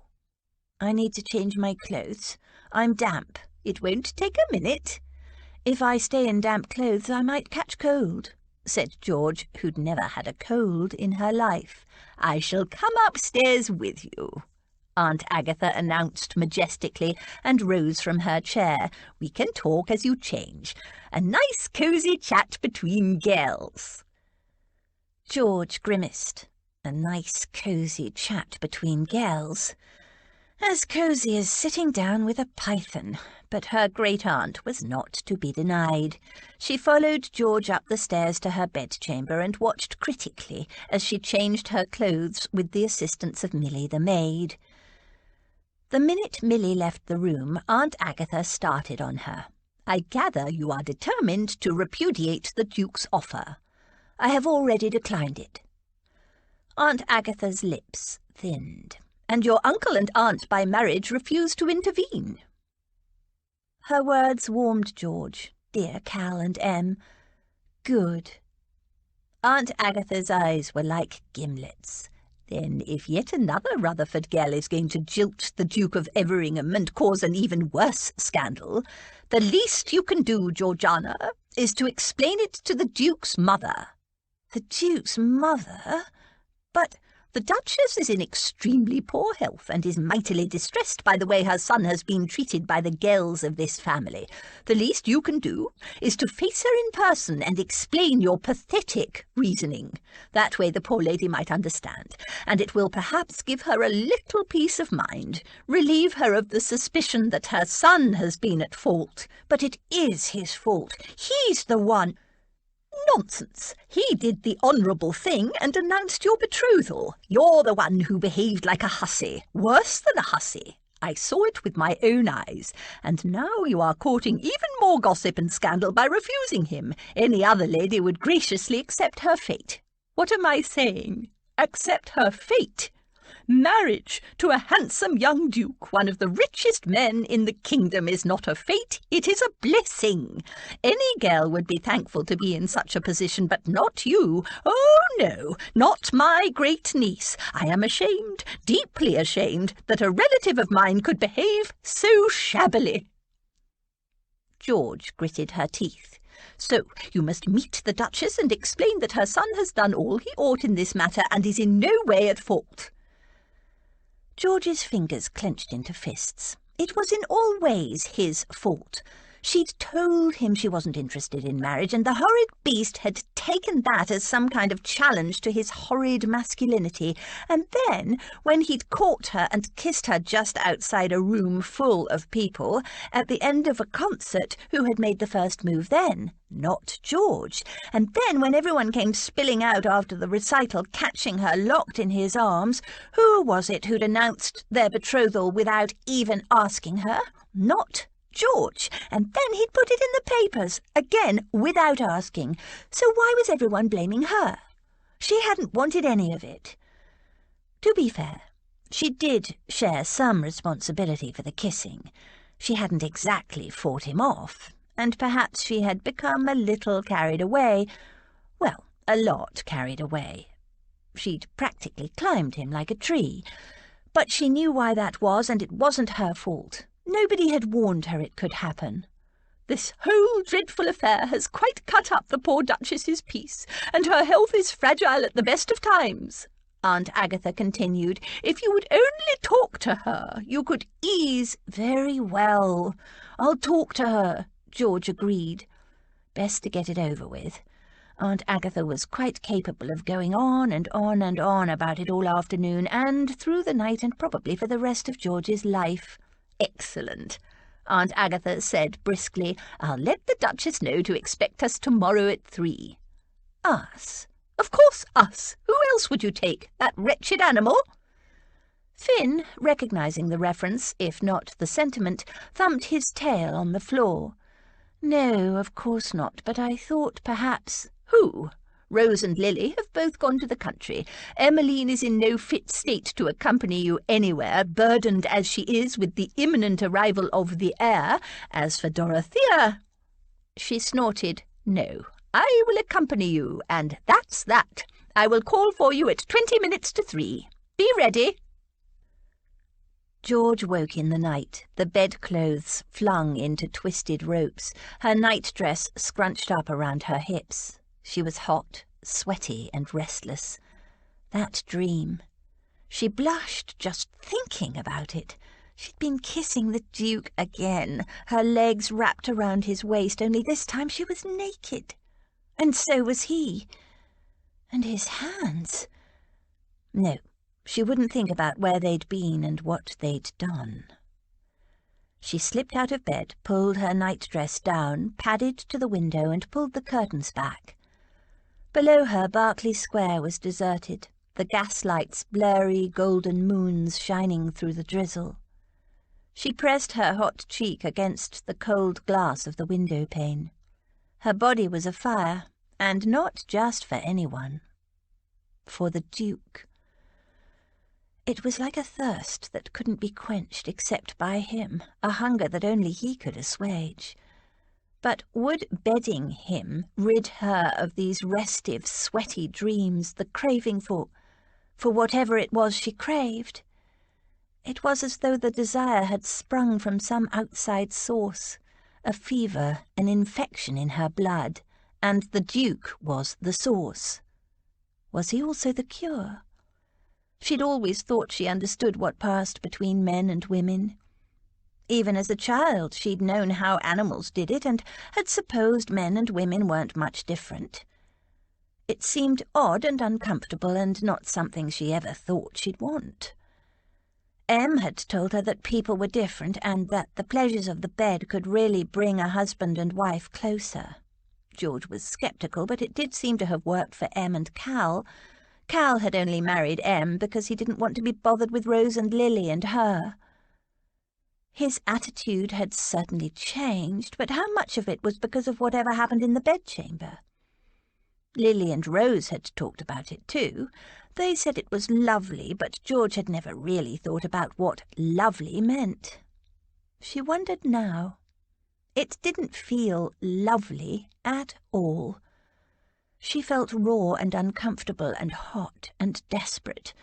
I need to change my clothes. I'm damp. It won't take a minute. If I stay in damp clothes, I might catch cold, said George, who'd never had a cold in her life. I shall come upstairs with you, Aunt Agatha announced majestically, and rose from her chair. We can talk as you change. A nice cosy chat between girls. George grimaced. A nice cosy chat between girls. As cosy as sitting down with a python. But her great-aunt was not to be denied. She followed George up the stairs to her bedchamber and watched critically as she changed her clothes with the assistance of Milly the maid. The minute Milly left the room, Aunt Agatha started on her. I gather you are determined to repudiate the Duke's offer. I have already declined it. Aunt Agatha's lips thinned. And your uncle and aunt by marriage refuse to intervene. Her words warmed George, dear Cal and Em. Good. Aunt Agatha's eyes were like gimlets. Then, if yet another Rutherford girl is going to jilt the Duke of Everingham and cause an even worse scandal, the least you can do, Georgiana, is to explain it to the Duke's mother. The Duke's mother? But The Duchess is in extremely poor health and is mightily distressed by the way her son has been treated by the girls of this family. The least you can do is to face her in person and explain your pathetic reasoning. That way the poor lady might understand, and it will perhaps give her a little peace of mind, relieve her of the suspicion that her son has been at fault. But it is his fault. He's the one— Nonsense! He did the honourable thing and announced your betrothal. You're the one who behaved like a hussy, worse than a hussy. I saw it with my own eyes, and now you are courting even more gossip and scandal by refusing him. Any other lady would graciously accept her fate. What am I saying? Accept her fate? Marriage to a handsome young duke, one of the richest men in the kingdom, is not a fate, it is a blessing. Any girl would be thankful to be in such a position, but not you. Oh, no, not my great niece. I am ashamed, deeply ashamed, that a relative of mine could behave so shabbily. George gritted her teeth. So you must meet the Duchess and explain that her son has done all he ought in this matter and is in no way at fault. George's fingers clenched into fists. It was in all ways his fault. She'd told him she wasn't interested in marriage, and the horrid beast had taken that as some kind of challenge to his horrid masculinity. And then, when he'd caught her and kissed her just outside a room full of people, at the end of a concert, who had made the first move then? Not George. And then, when everyone came spilling out after the recital, catching her locked in his arms, who was it who'd announced their betrothal without even asking her? Not George. And then he'd put it in the papers, again without asking. So why was everyone blaming her? She hadn't wanted any of it. To be fair, she did share some responsibility for the kissing. She hadn't exactly fought him off, and perhaps she had become a little carried away. Well, a lot carried away. She'd practically climbed him like a tree. But she knew why that was, and it wasn't her fault. Nobody had warned her it could happen. This whole dreadful affair has quite cut up the poor Duchess's peace, and her health is fragile at the best of times, Aunt Agatha continued. If you would only talk to her, you could ease— Very well, I'll talk to her, George agreed. Best to get it over with. Aunt Agatha was quite capable of going on and on and on about it all afternoon, and through the night, and probably for the rest of George's life. Excellent, Aunt Agatha said briskly. I'll let the Duchess know to expect us tomorrow at 3. Us? Of course us. Who else would you take? That wretched animal? Finn, recognising the reference, if not the sentiment, thumped his tail on the floor. No, of course not, but I thought perhaps— Who? Rose and Lily have both gone to the country. Emmeline is in no fit state to accompany you anywhere, burdened as she is with the imminent arrival of the heir. As for Dorothea— She snorted. No, I will accompany you, and that's that. I will call for you at 20 minutes to 3. Be ready. George woke in the night, the bedclothes flung into twisted ropes, her nightdress scrunched up around her hips. She was hot, sweaty and restless. That dream. She blushed just thinking about it. She'd been kissing the Duke again, her legs wrapped around his waist, only this time she was naked. And so was he. And his hands. No, she wouldn't think about where they'd been and what they'd done. She slipped out of bed, pulled her nightdress down, padded to the window and pulled the curtains back. Below her, Berkeley Square was deserted, the gaslight's blurry golden moons shining through the drizzle. She pressed her hot cheek against the cold glass of the window pane. Her body was afire, and not just for anyone. For the Duke. It was like a thirst that couldn't be quenched except by him, a hunger that only he could assuage. But would bedding him rid her of these restive, sweaty dreams, the craving for whatever it was she craved? It was as though the desire had sprung from some outside source, a fever, an infection in her blood, and the Duke was the source. Was he also the cure? She'd always thought she understood what passed between men and women. Even as a child, she'd known how animals did it and had supposed men and women weren't much different. It seemed odd and uncomfortable and not something she ever thought she'd want. Em had told her that people were different and that the pleasures of the bed could really bring a husband and wife closer. George was sceptical, but it did seem to have worked for Em and Cal. Cal had only married Em because he didn't want to be bothered with Rose and Lily and her. His attitude had certainly changed, but how much of it was because of whatever happened in the bedchamber? Lily and Rose had talked about it too. They said it was lovely, but George had never really thought about what lovely meant. She wondered now. It didn't feel lovely at all. She felt raw and uncomfortable and hot and desperate,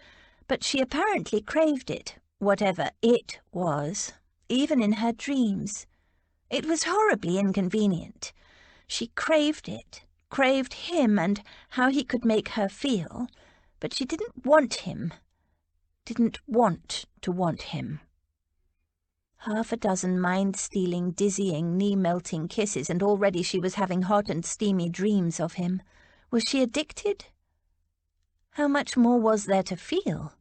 but she apparently craved it, whatever it was, even in her dreams. It was horribly inconvenient. She craved it, craved him and how he could make her feel, but she didn't want him, didn't want to want him. Half a dozen mind-stealing, dizzying, knee-melting kisses, and already she was having hot and steamy dreams of him. Was she addicted? How much more was there to feel?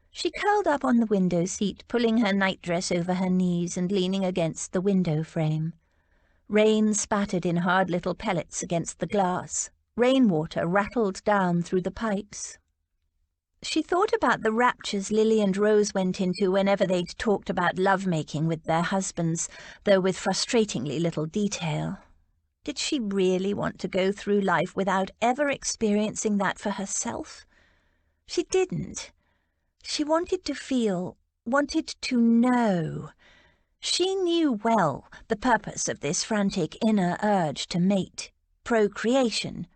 She curled up on the window seat, pulling her nightdress over her knees and leaning against the window frame. Rain spattered in hard little pellets against the glass. Rainwater rattled down through the pipes. She thought about the raptures Lily and Rose went into whenever they'd talked about love-making with their husbands, though with frustratingly little detail. Did she really want to go through life without ever experiencing that for herself? She didn't. She wanted to feel, wanted to know. She knew well the purpose of this frantic inner urge to mate, procreation.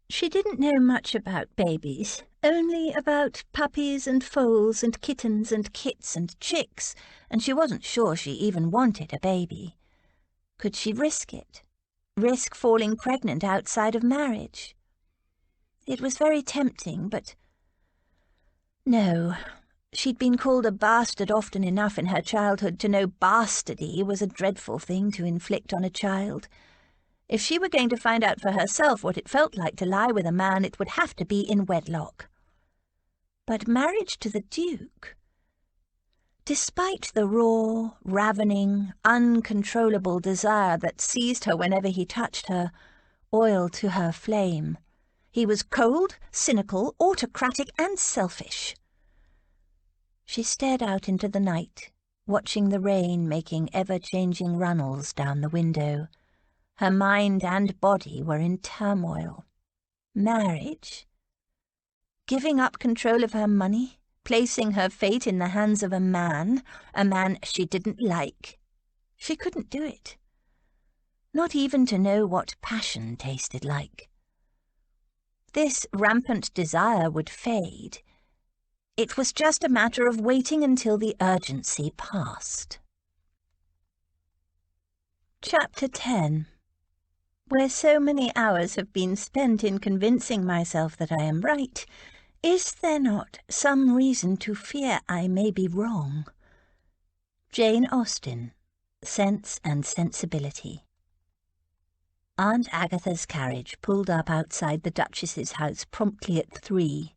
She didn't know much about babies, only about puppies and foals and kittens and kits and chicks, and she wasn't sure she even wanted a baby. Could she risk it? Risk falling pregnant outside of marriage? It was very tempting, but no. She'd been called a bastard often enough in her childhood to know bastardy was a dreadful thing to inflict on a child. If she were going to find out for herself what it felt like to lie with a man, it would have to be in wedlock. But marriage to the Duke, despite the raw, ravening, uncontrollable desire that seized her whenever he touched her, oil to her flame, he was cold, cynical, autocratic, and selfish. She stared out into the night, watching the rain making ever-changing runnels down the window. Her mind and body were in turmoil. Marriage? Giving up control of her money? Placing her fate in the hands of a man she didn't like? She couldn't do it. Not even to know what passion tasted like. This rampant desire would fade. It was just a matter of waiting until the urgency passed. Chapter 10. Where so many hours have been spent in convincing myself that I am right, is there not some reason to fear I may be wrong? Jane Austen, Sense and Sensibility. Aunt Agatha's carriage pulled up outside the Duchess's house promptly at 3.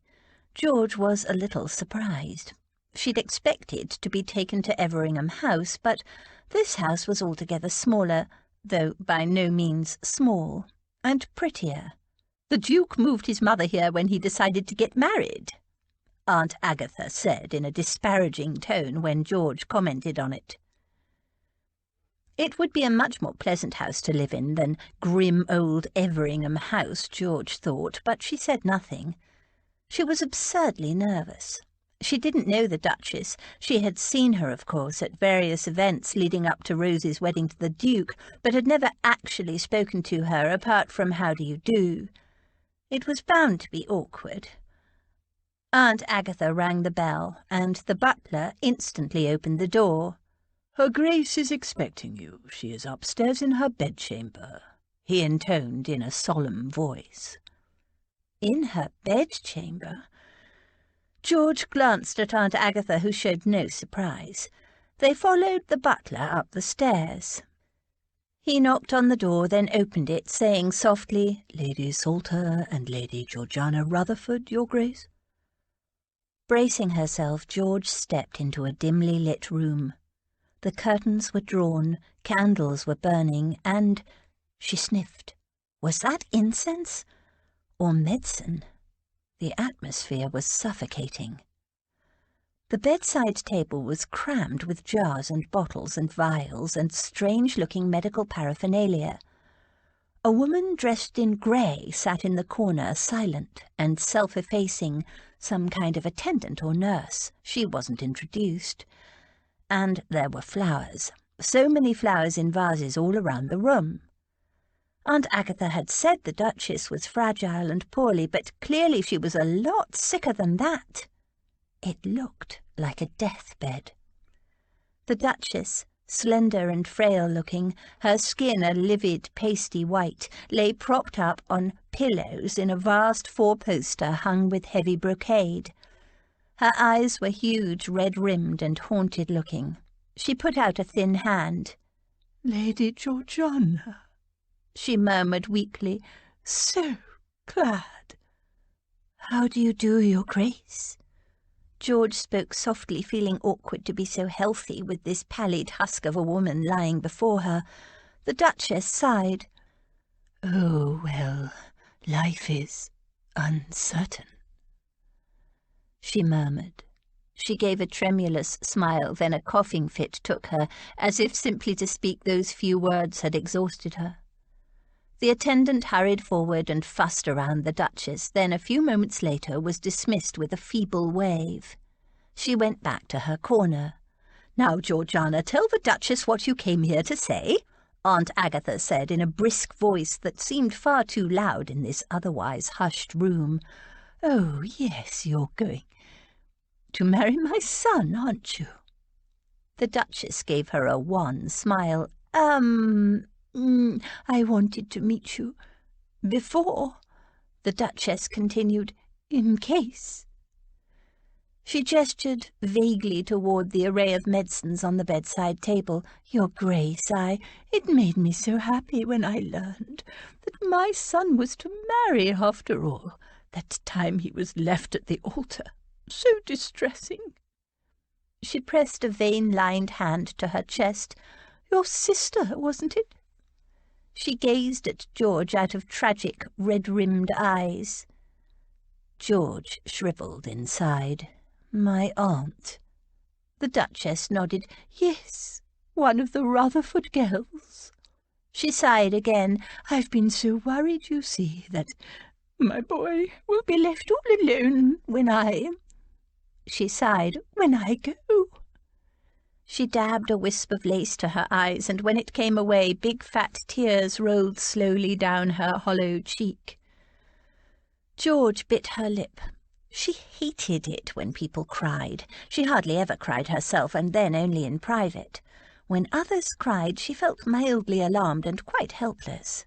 George was a little surprised. She'd expected to be taken to Everingham House, but this house was altogether smaller, though by no means small, and prettier. "The Duke moved his mother here when he decided to get married," Aunt Agatha said in a disparaging tone when George commented on it. It would be a much more pleasant house to live in than grim old Everingham House, George thought, but she said nothing. She was absurdly nervous. She didn't know the Duchess. She had seen her, of course, at various events leading up to Rose's wedding to the Duke, but had never actually spoken to her apart from "How do you do?" It was bound to be awkward. Aunt Agatha rang the bell, and the butler instantly opened the door. "Her Grace is expecting you. She is upstairs in her bedchamber," he intoned in a solemn voice. In her bedchamber? George glanced at Aunt Agatha, who showed no surprise. They followed the butler up the stairs. He knocked on the door, then opened it, saying softly, "Lady Salter and Lady Georgiana Rutherford, Your Grace." Bracing herself, George stepped into a dimly lit room. The curtains were drawn, candles were burning, and she sniffed. Was that incense or medicine? The atmosphere was suffocating. The bedside table was crammed with jars and bottles and vials and strange-looking medical paraphernalia. A woman dressed in grey sat in the corner, silent and self-effacing, some kind of attendant or nurse. She wasn't introduced. And there were flowers, so many flowers in vases all around the room. Aunt Agatha had said the Duchess was fragile and poorly, but clearly she was a lot sicker than that. It looked like a deathbed. The Duchess, slender and frail-looking, her skin a livid, pasty white, lay propped up on pillows in a vast four-poster hung with heavy brocade. Her eyes were huge, red-rimmed and haunted-looking. She put out a thin hand. "Lady Georgiana," she murmured weakly, "so glad." "How do you do, Your Grace?" George spoke softly, feeling awkward to be so healthy with this pallid husk of a woman lying before her. The Duchess sighed. "Oh, well, life is uncertain," she murmured. She gave a tremulous smile, then a coughing fit took her, as if simply to speak those few words had exhausted her. The attendant hurried forward and fussed around the Duchess, then a few moments later was dismissed with a feeble wave. She went back to her corner. "Now, Georgiana, tell the Duchess what you came here to say," Aunt Agatha said in a brisk voice that seemed far too loud in this otherwise hushed room. "Oh, yes, you're going to marry my son, aren't you?" The Duchess gave her a wan smile. I wanted to meet you before," the Duchess continued, "in case." She gestured vaguely toward the array of medicines on the bedside table. "Your Grace, it made me so happy when I learned that my son was to marry after all. That time he was left at the altar. So distressing." She pressed a vein-lined hand to her chest. "Your sister, wasn't it?" She gazed at George out of tragic, red-rimmed eyes. George shriveled inside. "My aunt." The Duchess nodded. "Yes, one of the Rutherford girls." She sighed again. "I've been so worried, you see, that my boy will be left all alone She sighed. "When I go." She dabbed a wisp of lace to her eyes, and when it came away, big fat tears rolled slowly down her hollow cheek. George bit her lip. She hated it when people cried. She hardly ever cried herself, and then only in private. When others cried, she felt mildly alarmed and quite helpless.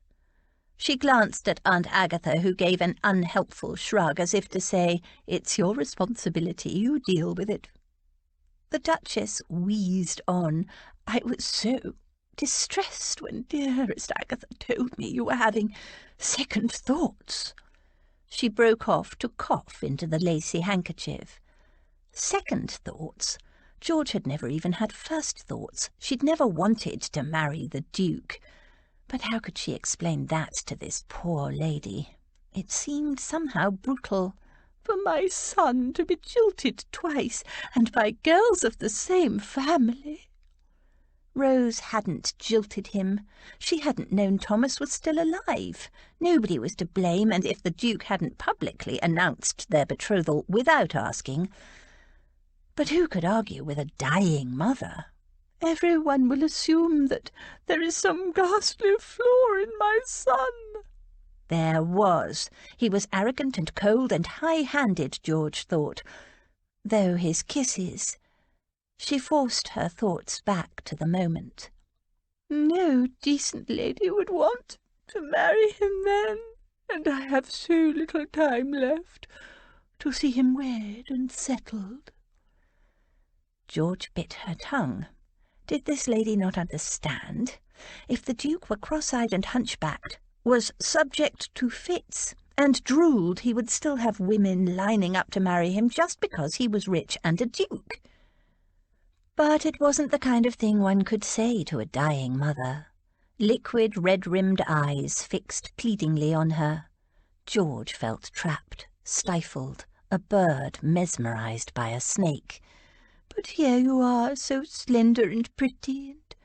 She glanced at Aunt Agatha, who gave an unhelpful shrug, as if to say, "It's your responsibility, you deal with it." The Duchess wheezed on. "I was so distressed when dearest Agatha told me you were having second thoughts." She broke off to cough into the lacy handkerchief. Second thoughts? George had never even had first thoughts. She'd never wanted to marry the Duke. But how could she explain that to this poor lady? It seemed somehow brutal. "For my son to be jilted twice, and by girls of the same family." Rose hadn't jilted him. She hadn't known Thomas was still alive. Nobody was to blame, and if the Duke hadn't publicly announced their betrothal without asking... But who could argue with a dying mother? "Everyone will assume that there is some ghastly flaw in my son." There was. He was arrogant and cold and high-handed, George thought. Though his kisses... She forced her thoughts back to the moment. "No decent lady would want to marry him then, and I have so little time left to see him wed and settled." George bit her tongue. Did this lady not understand? If the Duke were cross-eyed and hunchbacked, was subject to fits, and drooled, he would still have women lining up to marry him just because he was rich and a duke. But it wasn't the kind of thing one could say to a dying mother. Liquid, red-rimmed eyes fixed pleadingly on her. George felt trapped, stifled, a bird mesmerized by a snake. "But here you are, so slender and pretty and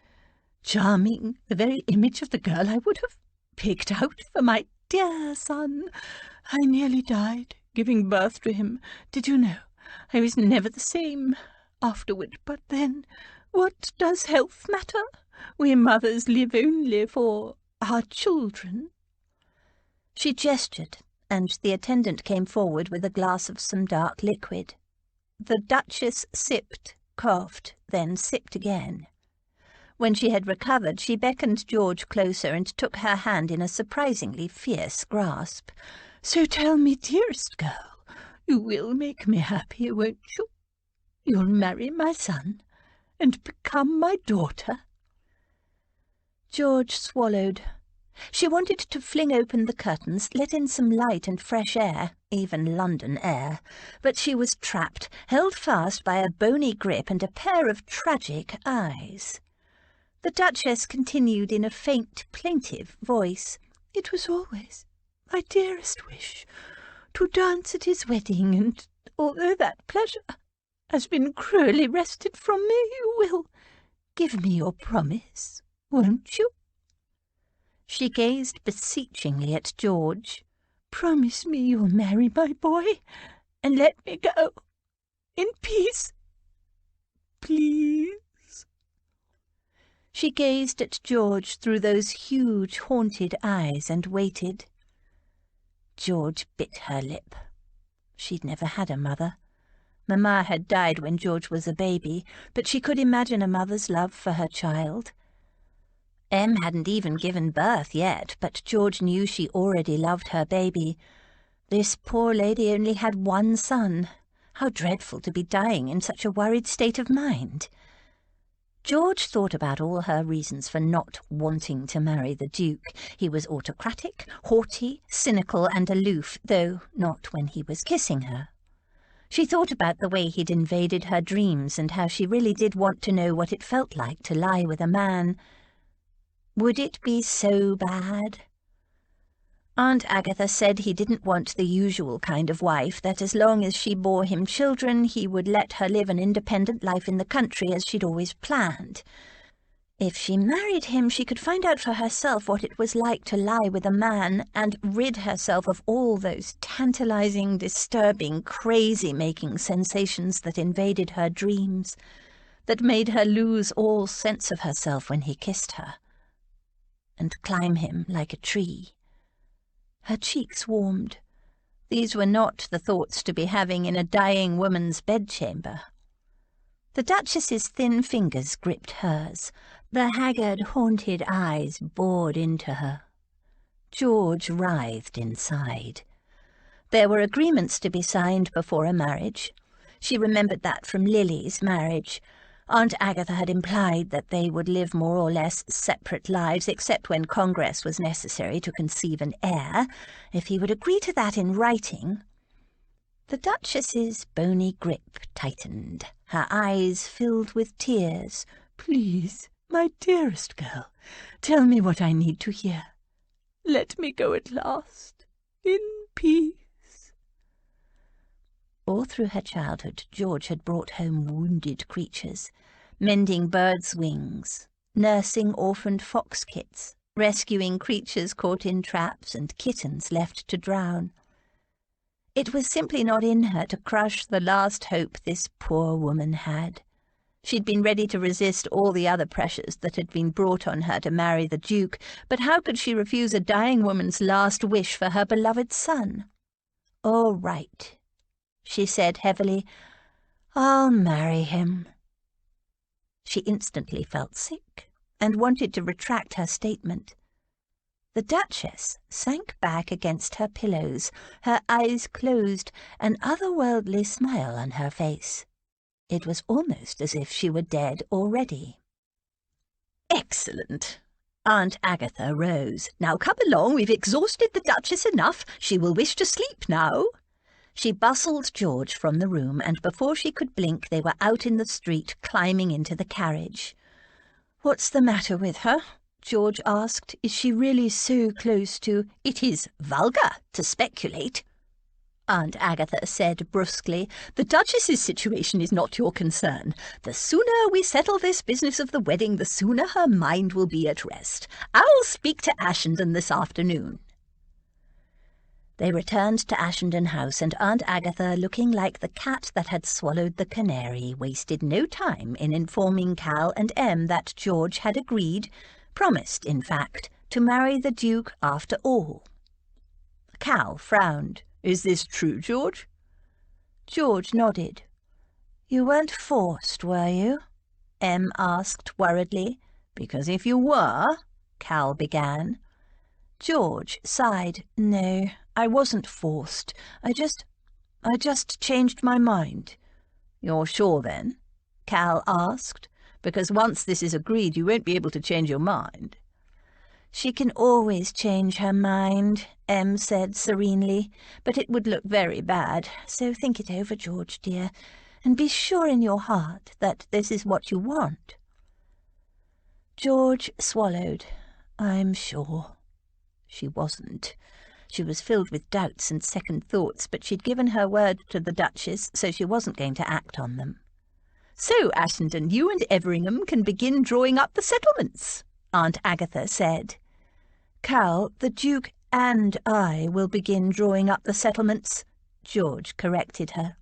charming, the very image of the girl I would have picked out for my dear son. I nearly died, giving birth to him. Did you know? I was never the same afterward. But then, what does health matter? We mothers live only for our children." She gestured, and the attendant came forward with a glass of some dark liquid. The Duchess sipped, coughed, then sipped again. When she had recovered, she beckoned George closer and took her hand in a surprisingly fierce grasp. "So tell me, dearest girl, you will make me happy, won't you? You'll marry my son and become my daughter?" George swallowed. She wanted to fling open the curtains, let in some light and fresh air, even London air, but she was trapped, held fast by a bony grip and a pair of tragic eyes. The Duchess continued in a faint, plaintive voice. "It was always my dearest wish to dance at his wedding, and although that pleasure has been cruelly wrested from me, you will give me your promise, won't you?" She gazed beseechingly at George. "Promise me you'll marry my boy, and let me go in peace, please." She gazed at George through those huge, haunted eyes and waited. George bit her lip. She'd never had a mother. Mamma had died when George was a baby, but she could imagine a mother's love for her child. Em hadn't even given birth yet, but George knew she already loved her baby. This poor lady only had one son. How dreadful to be dying in such a worried state of mind. George thought about all her reasons for not wanting to marry the Duke. He was autocratic, haughty, cynical and aloof, though not when he was kissing her. She thought about the way he'd invaded her dreams and how she really did want to know what it felt like to lie with a man. Would it be so bad? Aunt Agatha said he didn't want the usual kind of wife, that as long as she bore him children, he would let her live an independent life in the country as she'd always planned. If she married him, she could find out for herself what it was like to lie with a man and rid herself of all those tantalizing, disturbing, crazy-making sensations that invaded her dreams, that made her lose all sense of herself when he kissed her, and climb him like a tree. Her cheeks warmed. These were not the thoughts to be having in a dying woman's bedchamber. The Duchess's thin fingers gripped hers. The haggard, haunted eyes bored into her. George writhed inside. There were agreements to be signed before a marriage. She remembered that from Lily's marriage. Aunt Agatha had implied that they would live more or less separate lives, except when Congress was necessary to conceive an heir. If he would agree to that in writing. The Duchess's bony grip tightened. Her eyes filled with tears. "Please, my dearest girl, tell me what I need to hear. Let me go at last, in peace." All through her childhood, George had brought home wounded creatures, mending birds' wings, nursing orphaned fox kits, rescuing creatures caught in traps and kittens left to drown. It was simply not in her to crush the last hope this poor woman had. She'd been ready to resist all the other pressures that had been brought on her to marry the Duke, but how could she refuse a dying woman's last wish for her beloved son? "All right," she said heavily. "I'll marry him." She instantly felt sick and wanted to retract her statement. The Duchess sank back against her pillows, her eyes closed, an otherworldly smile on her face. It was almost as if she were dead already. "Excellent." Aunt Agatha rose. "Now come along, we've exhausted the Duchess enough. She will wish to sleep now." She bustled George from the room, and before she could blink they were out in the street, climbing into the carriage. "What's the matter with her?" George asked. "Is she really so close to—" "It is vulgar to speculate," Aunt Agatha said brusquely. "The Duchess's situation is not your concern. The sooner we settle this business of the wedding, the sooner her mind will be at rest. I'll speak to Ashenden this afternoon." They returned to Ashenden House, and Aunt Agatha, looking like the cat that had swallowed the canary, wasted no time in informing Cal and Em that George had agreed, promised, in fact, to marry the Duke after all. Cal frowned. "Is this true, George?" George nodded. "You weren't forced, were you?" Em asked worriedly. "Because if you were—" Cal began. George sighed. "No, I wasn't forced. I just changed my mind." "You're sure, then?" Cal asked. "Because once this is agreed, you won't be able to change your mind." "She can always change her mind," Em said serenely, "but it would look very bad. So think it over, George dear, and be sure in your heart that this is what you want." George swallowed. "I'm sure." She wasn't. She was filled with doubts and second thoughts, but she'd given her word to the Duchess, so she wasn't going to act on them. "So, Ashenden, you and Everingham can begin drawing up the settlements," Aunt Agatha said. "Cal, the Duke and I will begin drawing up the settlements," George corrected her.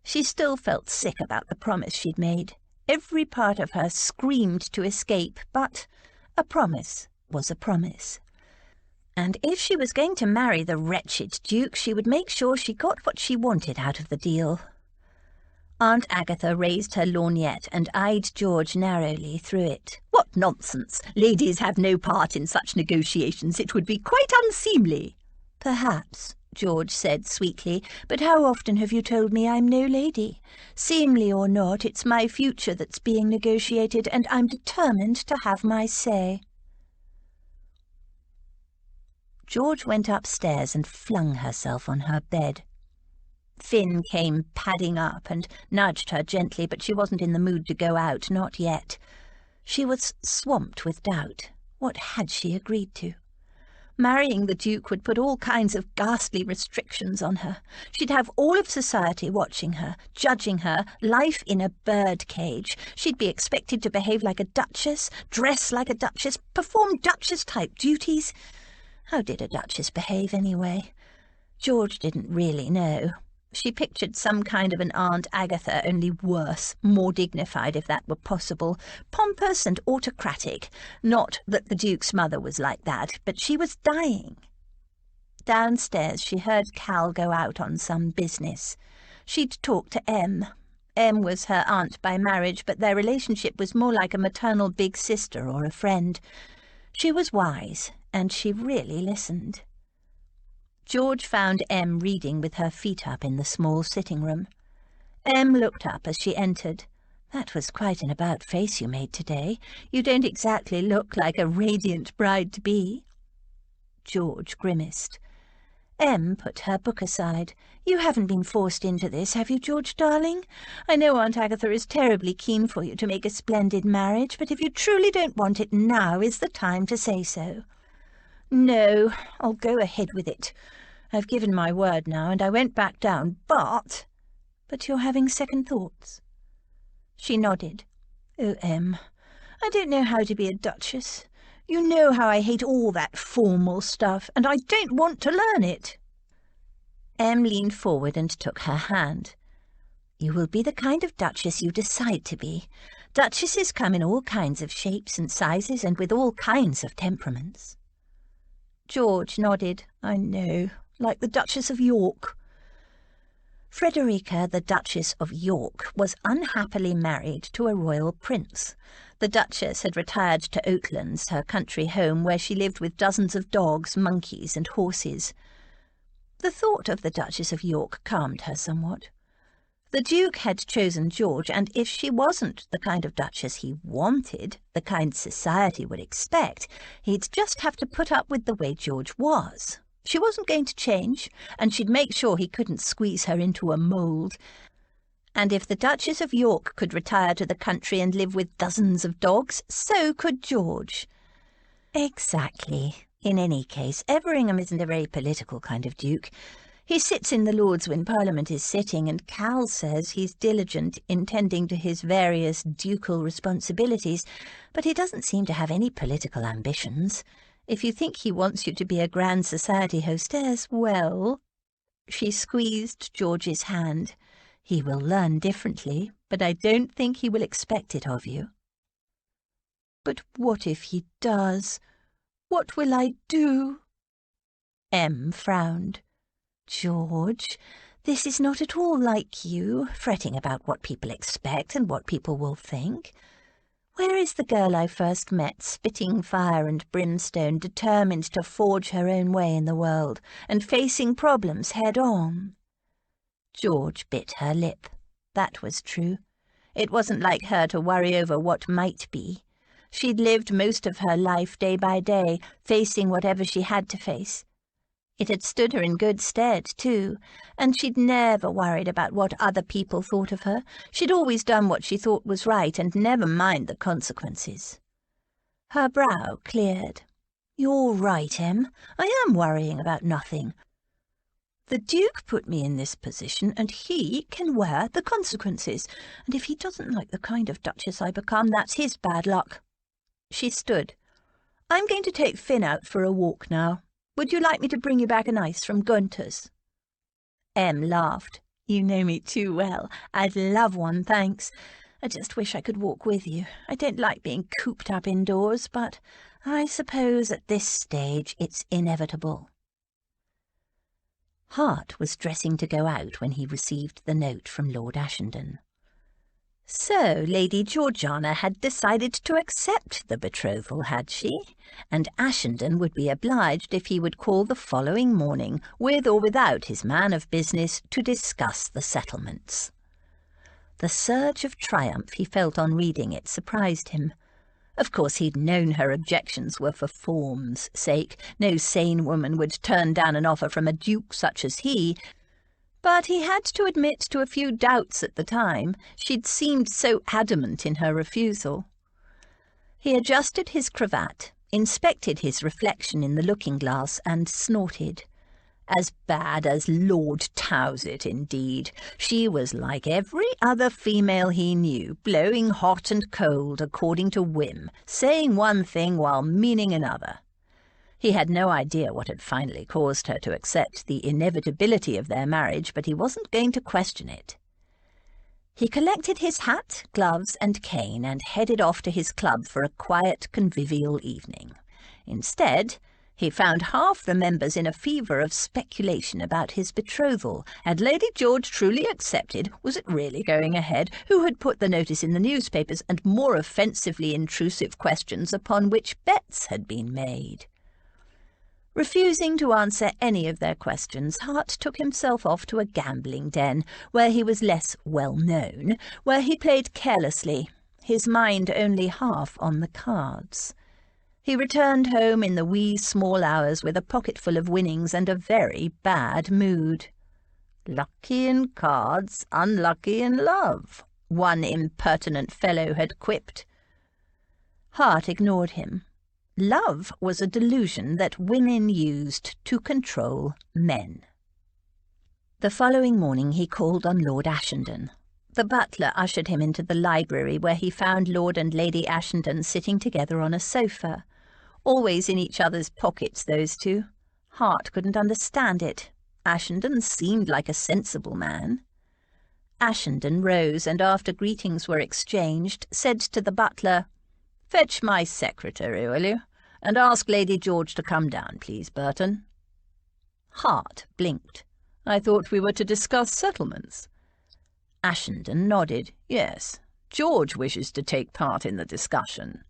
She still felt sick about the promise she'd made. Every part of her screamed to escape, but a promise was a promise. And if she was going to marry the wretched Duke, she would make sure she got what she wanted out of the deal. Aunt Agatha raised her lorgnette and eyed George narrowly through it. "What nonsense! Ladies have no part in such negotiations. It would be quite unseemly." "Perhaps," George said sweetly, "but how often have you told me I'm no lady? Seemly or not, it's my future that's being negotiated, and I'm determined to have my say." George went upstairs and flung herself on her bed. Finn came padding up and nudged her gently, but she wasn't in the mood to go out, not yet. She was swamped with doubt. What had she agreed to? Marrying the Duke would put all kinds of ghastly restrictions on her. She'd have all of society watching her, judging her, life in a birdcage. She'd be expected to behave like a duchess, dress like a duchess, perform duchess-type duties. How did a duchess behave, anyway? George didn't really know. She pictured some kind of an Aunt Agatha, only worse, more dignified if that were possible, pompous and autocratic. Not that the Duke's mother was like that, but she was dying. Downstairs she heard Cal go out on some business. She'd talked to Em. Em was her aunt by marriage, but their relationship was more like a maternal big sister or a friend. She was wise, and she really listened. George found Em reading with her feet up in the small sitting room. Em looked up as she entered. "That was quite an about-face you made today. You don't exactly look like a radiant bride-to-be." George grimaced. Em put her book aside. "You haven't been forced into this, have you, George, darling? I know Aunt Agatha is terribly keen for you to make a splendid marriage, but if you truly don't want it, now is the time to say so." "No, I'll go ahead with it. I've given my word now, and I won't back down, but—" "But you're having second thoughts?" She nodded. "Oh, Em, I don't know how to be a duchess. You know how I hate all that formal stuff, and I don't want to learn it." Em leaned forward and took her hand. "You will be the kind of duchess you decide to be. Duchesses come in all kinds of shapes and sizes and with all kinds of temperaments." George nodded. "I know, like the Duchess of York." Frederica, the Duchess of York, was unhappily married to a royal prince. The Duchess had retired to Oatlands, her country home, where she lived with dozens of dogs, monkeys, and horses. The thought of the Duchess of York calmed her somewhat. The Duke had chosen George, and if she wasn't the kind of Duchess he wanted, the kind society would expect, he'd just have to put up with the way George was. She wasn't going to change, and she'd make sure he couldn't squeeze her into a mould. And if the Duchess of York could retire to the country and live with dozens of dogs, so could George. Exactly. In any case, Everingham isn't a very political kind of duke. He sits in the Lords when Parliament is sitting, and Cal says he's diligent in tending to his various ducal responsibilities, but he doesn't seem to have any political ambitions. If you think he wants you to be a grand society hostess, well... She squeezed George's hand. He will learn differently, but I don't think he will expect it of you. But what if he does? What will I do? Em frowned. George, this is not at all like you, fretting about what people expect and what people will think. Where is the girl I first met, spitting fire and brimstone, determined to forge her own way in the world, and facing problems head-on? George bit her lip. That was true. It wasn't like her to worry over what might be. She'd lived most of her life day by day, facing whatever she had to face. It had stood her in good stead, too, and she'd never worried about what other people thought of her. She'd always done what she thought was right, and never mind the consequences. Her brow cleared. You're right, Em. I am worrying about nothing. The Duke put me in this position, and he can wear the consequences, and if he doesn't like the kind of Duchess I become, that's his bad luck. She stood. I'm going to take Finn out for a walk now. Would you like me to bring you back an ice from Gunter's? Em laughed. You know me too well. I'd love one, thanks. I just wish I could walk with you. I don't like being cooped up indoors, but I suppose at this stage it's inevitable. Hart was dressing to go out when he received the note from Lord Ashenden. So Lady Georgiana had decided to accept the betrothal, had she? And Ashenden would be obliged if he would call the following morning, with or without his man of business, to discuss the settlements. The surge of triumph he felt on reading it surprised him. Of course, he'd known her objections were for form's sake. No sane woman would turn down an offer from a duke such as he, but he had to admit to a few doubts at the time. She'd seemed so adamant in her refusal. He adjusted his cravat, inspected his reflection in the looking-glass, and snorted. As bad as Lord Towsett, indeed. She was like every other female he knew, blowing hot and cold according to whim, saying one thing while meaning another. He had no idea what had finally caused her to accept the inevitability of their marriage, but he wasn't going to question it. He collected his hat, gloves, and cane and headed off to his club for a quiet, convivial evening. Instead, he found half the members in a fever of speculation about his betrothal. Had Lady George truly accepted? Was it really going ahead? Who had put the notice in the newspapers? And more offensively intrusive questions upon which bets had been made. Refusing to answer any of their questions, Hart took himself off to a gambling den, where he was less well-known, where he played carelessly, his mind only half on the cards. He returned home in the wee small hours with a pocketful of winnings and a very bad mood. Lucky in cards, unlucky in love, one impertinent fellow had quipped. Hart ignored him. Love was a delusion that women used to control men. The following morning he called on Lord Ashenden. The butler ushered him into the library, where he found Lord and Lady Ashenden sitting together on a sofa. Always in each other's pockets, those two. Hart couldn't understand it. Ashenden seemed like a sensible man. Ashenden rose, and after greetings were exchanged, said to the butler, "Fetch my secretary, will you? And ask Lady George to come down, please, Burton." Hart blinked. I thought we were to discuss settlements." Ashenden nodded. "Yes, George wishes to take part in the discussion."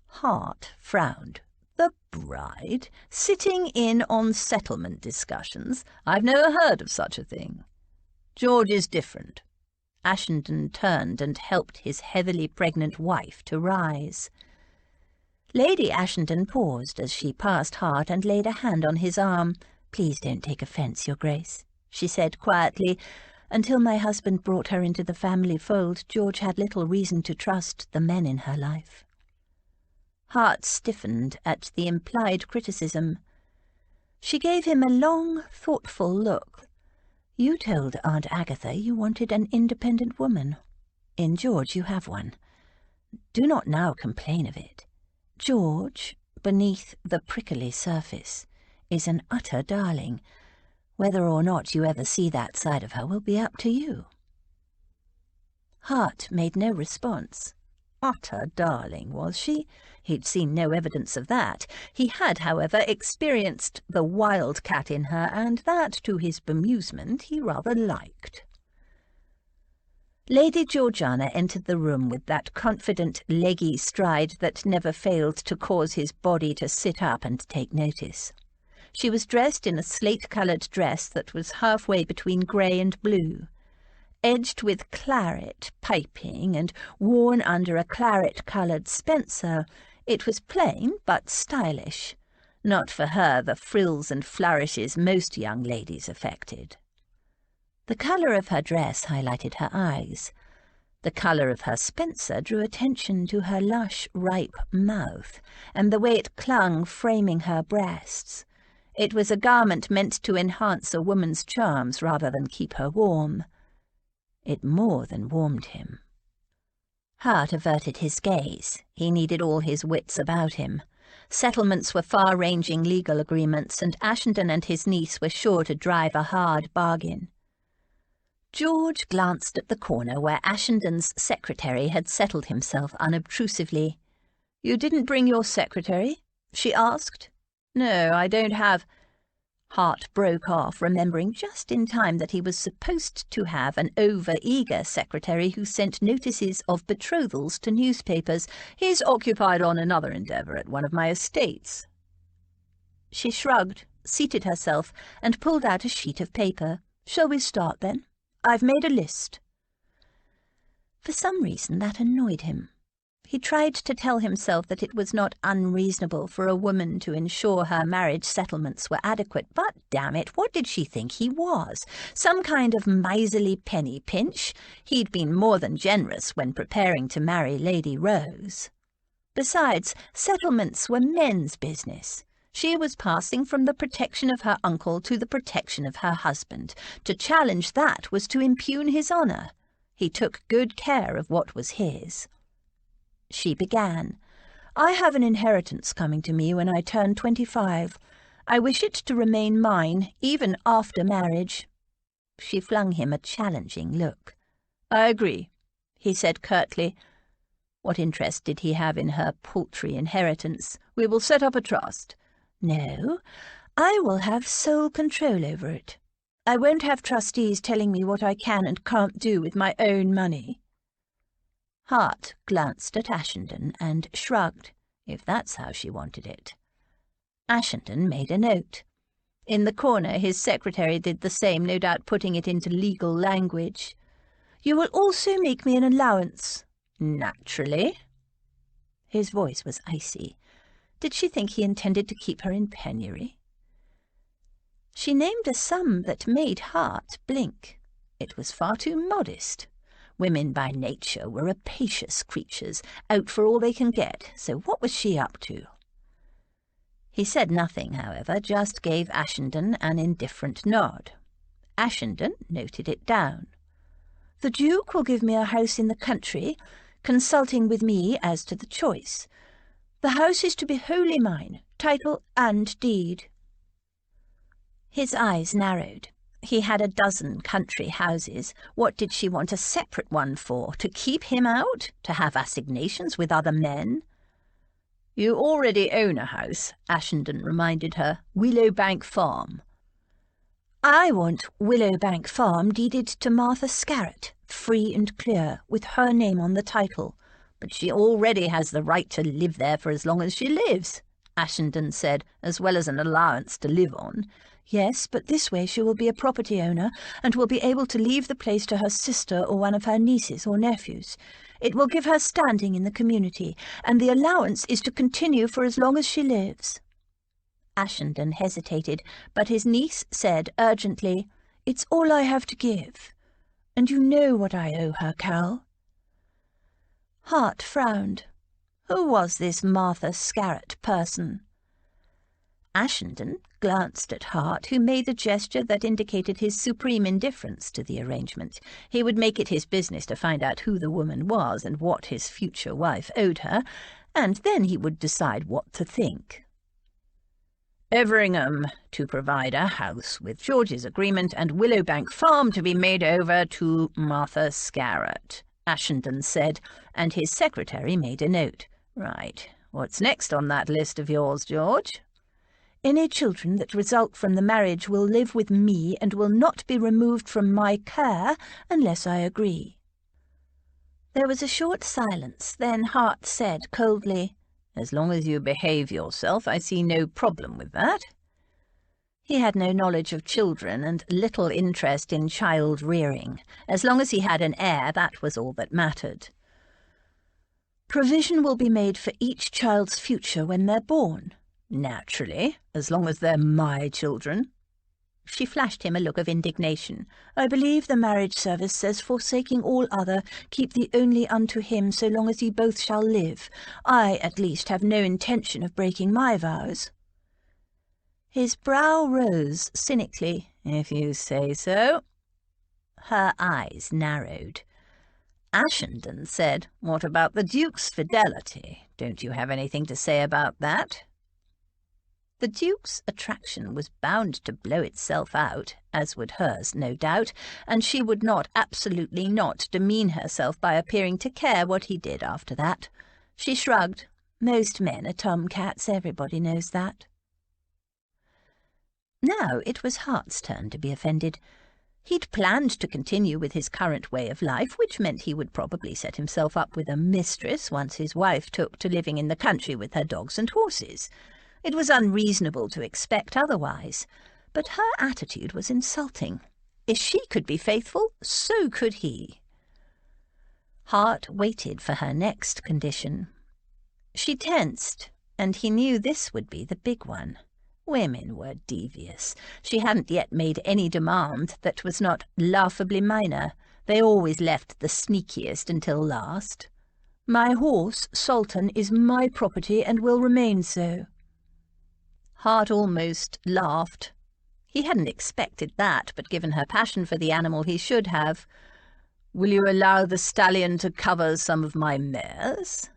Hart frowned. "The bride? Sitting in on settlement discussions? I've never heard of such a thing." "George is different." Ashenden turned and helped his heavily pregnant wife to rise. Lady Ashenden paused as she passed Hart and laid a hand on his arm. "Please don't take offence, Your Grace," she said quietly. "Until my husband brought her into the family fold, George had little reason to trust the men in her life." Hart stiffened at the implied criticism. She gave him a long, thoughtful look. "You told Aunt Agatha you wanted an independent woman. In George you have one. Do not now complain of it. George, beneath the prickly surface, is an utter darling. Whether or not you ever see that side of her will be up to you." Hart made no response. Utter darling, was she? He'd seen no evidence of that. He had, however, experienced the wildcat in her, and that, to his bemusement, he rather liked. Lady Georgiana entered the room with that confident, leggy stride that never failed to cause his body to sit up and take notice. She was dressed in a slate-coloured dress that was halfway between grey and blue. Edged with claret piping and worn under a claret-coloured spencer, it was plain but stylish. Not for her the frills and flourishes most young ladies affected. The colour of her dress highlighted her eyes. The colour of her spencer drew attention to her lush, ripe mouth, and the way it clung, framing her breasts. It was a garment meant to enhance a woman's charms rather than keep her warm. It more than warmed him. Hart averted his gaze. He needed all his wits about him. Settlements were far-ranging legal agreements, and Ashenden and his niece were sure to drive a hard bargain. George glanced at the corner where Ashenden's secretary had settled himself unobtrusively. "You didn't bring your secretary?" she asked. "No, I don't have—" Hart broke off, remembering just in time that he was supposed to have an over-eager secretary who sent notices of betrothals to newspapers. "He's occupied on another endeavour at one of my estates." She shrugged, seated herself, and pulled out a sheet of paper. "Shall we start, then? I've made a list." For some reason that annoyed him. He tried to tell himself that it was not unreasonable for a woman to ensure her marriage settlements were adequate, but, damn it, what did she think he was? Some kind of miserly penny pinch? He'd been more than generous when preparing to marry Lady Rose. Besides, settlements were men's business. She was passing from the protection of her uncle to the protection of her husband. To challenge that was to impugn his honour. He took good care of what was his. She began. "I have an inheritance coming to me when I turn 25. I wish it to remain mine, even after marriage." She flung him a challenging look. "I agree," he said curtly. What interest did he have in her paltry inheritance? "We will set up a trust." "No, I will have sole control over it. I won't have trustees telling me what I can and can't do with my own money." Hart glanced at Ashenden and shrugged, if that's how she wanted it. Ashenden made a note. In the corner his secretary did the same, no doubt putting it into legal language. "You will also make me an allowance." "Naturally." His voice was icy. Did she think he intended to keep her in penury? She named a sum that made Hart blink. It was far too modest. Women by nature were rapacious creatures, out for all they can get, so what was she up to? He said nothing, however, just gave Ashenden an indifferent nod. Ashenden noted it down. "The Duke will give me a house in the country, consulting with me as to the choice. The house is to be wholly mine, title and deed." His eyes narrowed. He had a dozen country houses. What did she want a separate one for? To keep him out? To have assignations with other men? "You already own a house," Ashenden reminded her. "Willowbank Farm." I want Willowbank Farm deeded to Martha Scarlet, free and clear, with her name on the title. But she already has the right to live there for as long as she lives, Ashenden said, as well as an allowance to live on. Yes, but this way she will be a property owner and will be able to leave the place to her sister or one of her nieces or nephews. It will give her standing in the community, and the allowance is to continue for as long as she lives. Ashenden hesitated, but his niece said urgently, "It's all I have to give, and you know what I owe her, Cal." Hart frowned. Who was this Martha Scarlet person? Ashenden glanced at Hart, who made a gesture that indicated his supreme indifference to the arrangement. He would make it his business to find out who the woman was and what his future wife owed her, and then he would decide what to think. Everingham to provide a house with George's agreement and Willowbank Farm to be made over to Martha Scarlet, Ashenden said, and his secretary made a note. Right, what's next on that list of yours, George? Any children that result from the marriage will live with me and will not be removed from my care unless I agree. There was a short silence. Then Hart said coldly, As long as you behave yourself, I see no problem with that. He had no knowledge of children and little interest in child-rearing. As long as he had an heir, that was all that mattered. Provision will be made for each child's future when they're born. Naturally, as long as they're my children. She flashed him a look of indignation. I believe the marriage service says, forsaking all other, keep thee only unto him so long as ye both shall live. I, at least, have no intention of breaking my vows. His brow rose cynically. If you say so. Her eyes narrowed. Ashenden said, What about the Duke's fidelity? Don't you have anything to say about that? The Duke's attraction was bound to blow itself out, as would hers, no doubt, and she would not, absolutely not, demean herself by appearing to care what he did after that. She shrugged. Most men are tomcats, everybody knows that. Now it was Hart's turn to be offended. He'd planned to continue with his current way of life, which meant he would probably set himself up with a mistress once his wife took to living in the country with her dogs and horses. It was unreasonable to expect otherwise, but her attitude was insulting. If she could be faithful, so could he. Hart waited for her next condition. She tensed, and he knew this would be the big one. Women were devious. She hadn't yet made any demand that was not laughably minor. They always left the sneakiest until last. My horse, Sultan, is my property and will remain so. Hart almost laughed. He hadn't expected that, but given her passion for the animal he should have. Will you allow the stallion to cover some of my mares?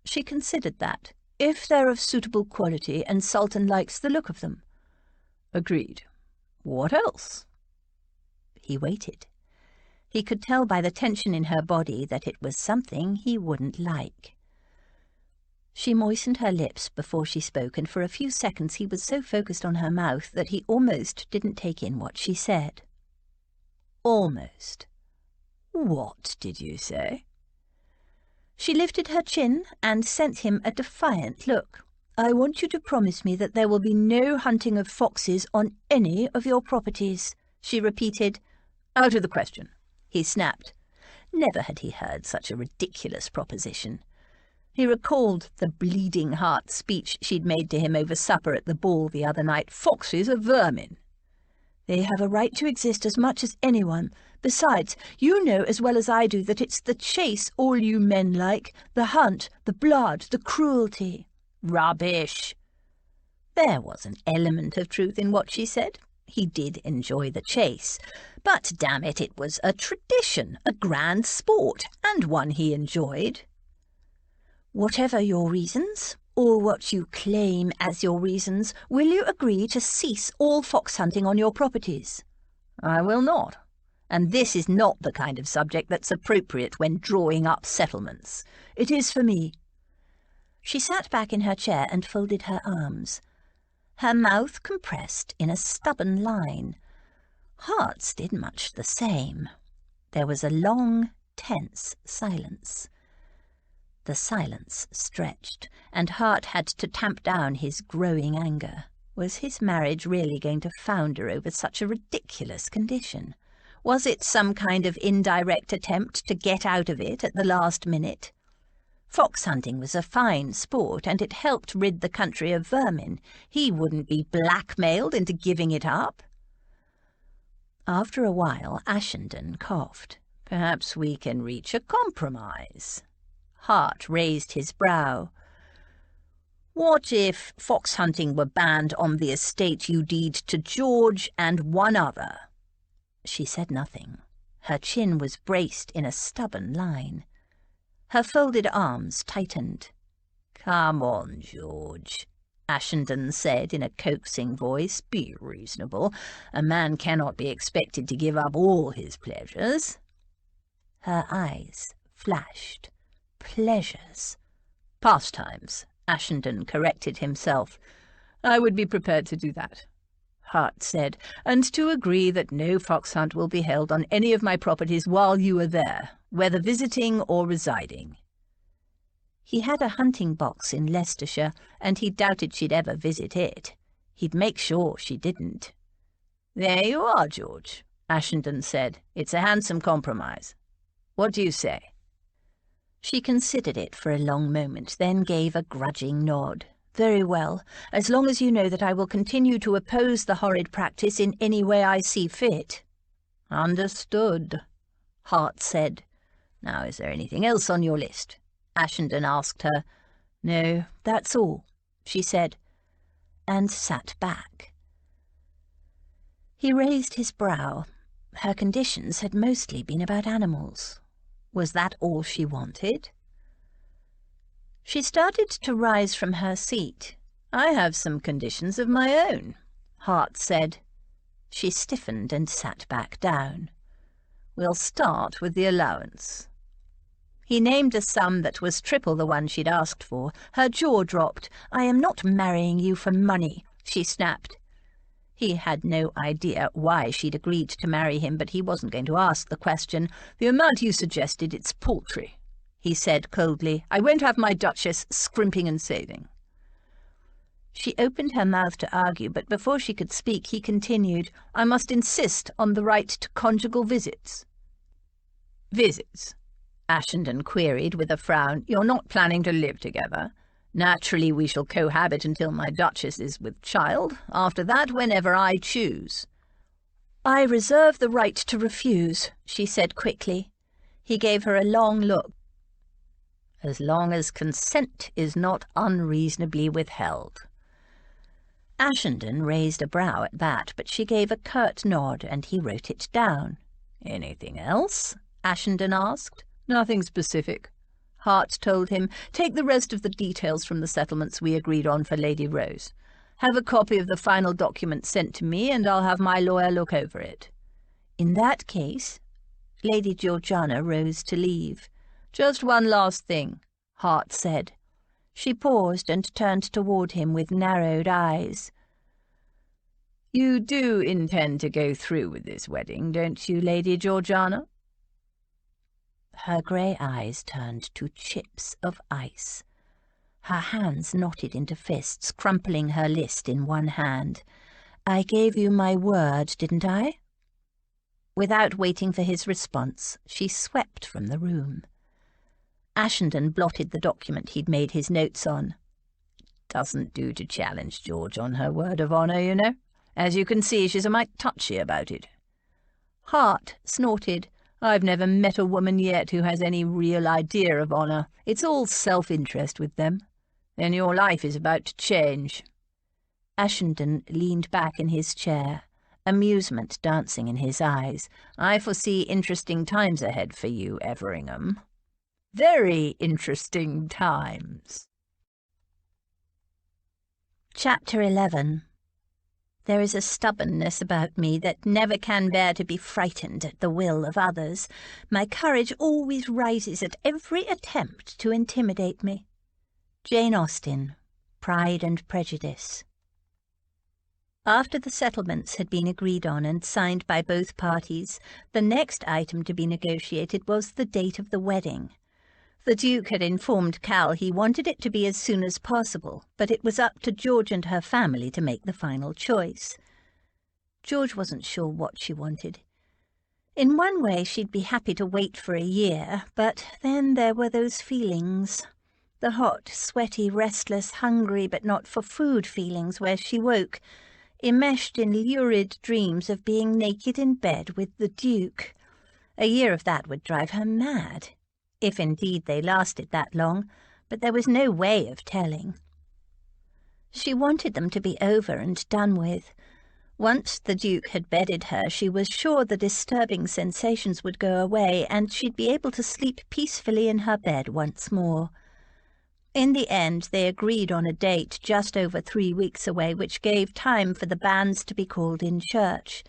She considered that, if they're of suitable quality and Sultan likes the look of them. Agreed. What else? He waited. He could tell by the tension in her body that it was something he wouldn't like. She moistened her lips before she spoke, and for a few seconds he was so focused on her mouth that he almost didn't take in what she said. Almost. What did you say? She lifted her chin and sent him a defiant look. I want you to promise me that there will be no hunting of foxes on any of your properties, she repeated. Out of the question, he snapped. Never had he heard such a ridiculous proposition. He recalled the bleeding heart speech she'd made to him over supper at the ball the other night. Foxes are vermin. They have a right to exist as much as anyone. Besides, you know as well as I do that it's the chase all you men like, the hunt, the blood, the cruelty. Rubbish. There was an element of truth in what she said. He did enjoy the chase, but damn it, it was a tradition, a grand sport, and one he enjoyed. Whatever your reasons, or what you claim as your reasons, will you agree to cease all fox hunting on your properties? I will not. And this is not the kind of subject that's appropriate when drawing up settlements. It is for me. She sat back in her chair and folded her arms. Her mouth compressed in a stubborn line. Hearts did much the same. There was a long, tense silence. The silence stretched, and Hart had to tamp down his growing anger. Was his marriage really going to founder over such a ridiculous condition? Was it some kind of indirect attempt to get out of it at the last minute? Fox hunting was a fine sport, and it helped rid the country of vermin. He wouldn't be blackmailed into giving it up. After a while, Ashenden coughed. "Perhaps we can reach a compromise." Hart raised his brow. "What if fox hunting were banned on the estate you deed to George and one other?" She said nothing. Her chin was braced in a stubborn line. Her folded arms tightened. "Come on, George," Ashenden said in a coaxing voice. "Be reasonable. A man cannot be expected to give up all his pleasures." Her eyes flashed. "Pleasures." "Pastimes," Ashenden corrected himself. "I would be prepared to do that," Hart said, "and to agree that no fox hunt will be held on any of my properties while you are there, whether visiting or residing." He had a hunting box in Leicestershire, and he doubted she'd ever visit it. He'd make sure she didn't. "There you are, George," Ashenden said. "It's a handsome compromise. What do you say?" She considered it for a long moment, then gave a grudging nod. "Very well, as long as you know that I will continue to oppose the horrid practice in any way I see fit." "Understood," Hart said. "Now, is there anything else on your list?" Ashenden asked her. "No, that's all," she said, and sat back. He raised his brow. Her conditions had mostly been about animals. Was that all she wanted? She started to rise from her seat. "I have some conditions of my own," Hart said. She stiffened and sat back down. "We'll start with the allowance." He named a sum that was triple the one she'd asked for. Her jaw dropped. "I am not marrying you for money," she snapped. He had no idea why she'd agreed to marry him, but he wasn't going to ask the question. "The amount you suggested, it's paltry," he said coldly. "I won't have my Duchess scrimping and saving." She opened her mouth to argue, but before she could speak, he continued, "I must insist on the right to conjugal visits." "Visits?" Ashenden queried with a frown. "You're not planning to live together. Naturally, we shall cohabit until my Duchess is with child. After that, whenever I choose." "I reserve the right to refuse," she said quickly. He gave her a long look. "As long as consent is not unreasonably withheld." Ashenden raised a brow at that, but she gave a curt nod, and he wrote it down. "Anything else?" Ashenden asked. "Nothing specific," Hart told him. "Take the rest of the details from the settlements we agreed on for Lady Rose. Have a copy of the final document sent to me, and I'll have my lawyer look over it." "In that case—" Lady Georgiana rose to leave. "Just one last thing," Hart said. She paused and turned toward him with narrowed eyes. "You do intend to go through with this wedding, don't you, Lady Georgiana?" Her grey eyes turned to chips of ice. Her hands knotted into fists, crumpling her list in one hand. "I gave you my word, didn't I?" Without waiting for his response, she swept from the room. Ashenden blotted the document he'd made his notes on. "Doesn't do to challenge George on her word of honour, you know. As you can see, she's a mite touchy about it." Hart snorted. "I've never met a woman yet who has any real idea of honour. It's all self-interest with them. Then your life is about to change." Ashenden leaned back in his chair, amusement dancing in his eyes. "I foresee interesting times ahead for you, Everingham. Very interesting times." Chapter 11. There is a stubbornness about me that never can bear to be frightened at the will of others. My courage always rises at every attempt to intimidate me. Jane Austen, Pride and Prejudice. After the settlements had been agreed on and signed by both parties, the next item to be negotiated was the date of the wedding. The Duke had informed Cal he wanted it to be as soon as possible, but it was up to George and her family to make the final choice. George wasn't sure what she wanted. In one way she'd be happy to wait for a year, but then there were those feelings. The hot, sweaty, restless, hungry but not for food feelings where she woke, enmeshed in lurid dreams of being naked in bed with the Duke. A year of that would drive her mad, if indeed they lasted that long, but there was no way of telling. She wanted them to be over and done with. Once the Duke had bedded her, she was sure the disturbing sensations would go away, and she'd be able to sleep peacefully in her bed once more. In the end, they agreed on a date just over 3 weeks away, which gave time for the banns to be called in church.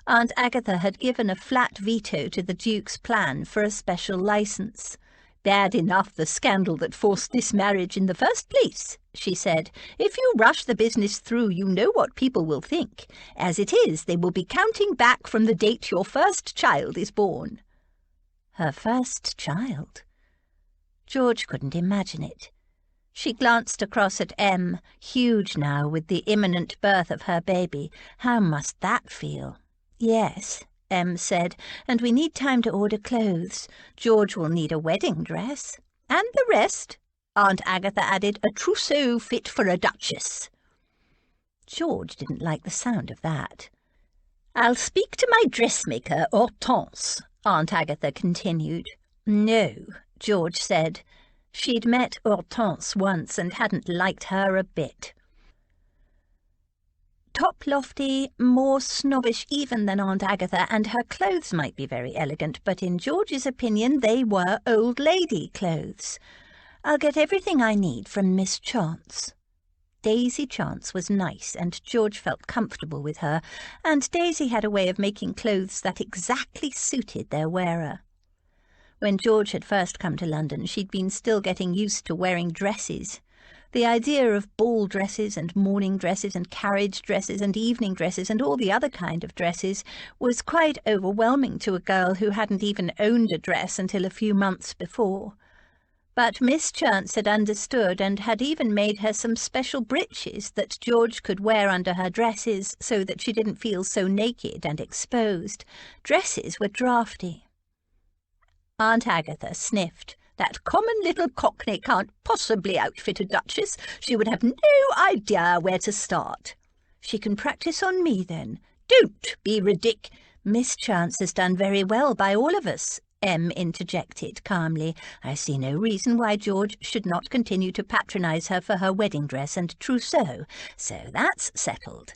Aunt Agatha had given a flat veto to the Duke's plan for a special licence. "Bad enough the scandal that forced this marriage in the first place," she said. "If you rush the business through, you know what people will think. As it is, they will be counting back from the date your first child is born." Her first child? George couldn't imagine it. She glanced across at Em, huge now with the imminent birth of her baby. How must that feel? "Yes," Em said, "and we need time to order clothes. George will need a wedding dress." "And the rest," Aunt Agatha added, "a trousseau fit for a duchess." George didn't like the sound of that. "I'll speak to my dressmaker, Hortense," Aunt Agatha continued. "No," George said. She'd met Hortense once and hadn't liked her a bit. Top lofty, more snobbish even than Aunt Agatha, and her clothes might be very elegant, but in George's opinion they were old lady clothes. "I'll get everything I need from Miss Chance." Daisy Chance was nice, and George felt comfortable with her, and Daisy had a way of making clothes that exactly suited their wearer. When George had first come to London, she'd been still getting used to wearing dresses. The idea of ball dresses and morning dresses and carriage dresses and evening dresses and all the other kind of dresses was quite overwhelming to a girl who hadn't even owned a dress until a few months before. But Miss Chance had understood and had even made her some special breeches that George could wear under her dresses so that she didn't feel so naked and exposed. Dresses were draughty. Aunt Agatha sniffed. "That common little cockney can't possibly outfit a duchess. She would have no idea where to start." "She can practice on me, then." "Don't be ridic—" "Miss Chance has done very well by all of us," Em interjected calmly. "I see no reason why George should not continue to patronise her for her wedding dress and trousseau. So that's settled."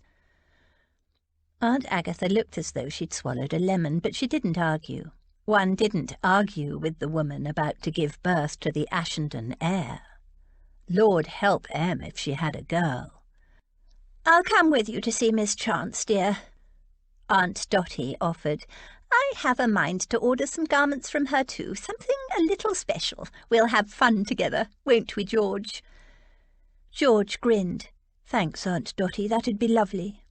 Aunt Agatha looked as though she'd swallowed a lemon, but she didn't argue. One didn't argue with the woman about to give birth to the Ashenden heir. Lord help Em if she had a girl. "I'll come with you to see Miss Chance, dear," Aunt Dotty offered. "I have a mind to order some garments from her too, something a little special. We'll have fun together, won't we, George?" George grinned. "Thanks, Aunt Dotty, that'd be lovely."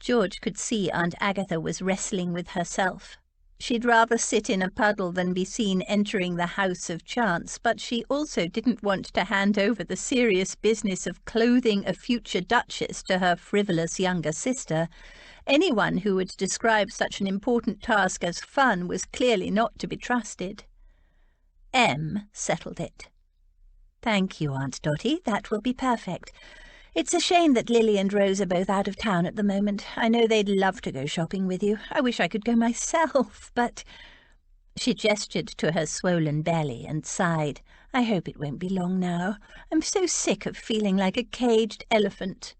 George could see Aunt Agatha was wrestling with herself. She'd rather sit in a puddle than be seen entering the house of Chance, but she also didn't want to hand over the serious business of clothing a future duchess to her frivolous younger sister. Anyone who would describe such an important task as fun was clearly not to be trusted. Em settled it. "Thank you, Aunt Dotty, that will be perfect. It's a shame that Lily and Rose are both out of town at the moment. I know they'd love to go shopping with you. I wish I could go myself, but—" She gestured to her swollen belly and sighed. "I hope it won't be long now. I'm so sick of feeling like a caged elephant."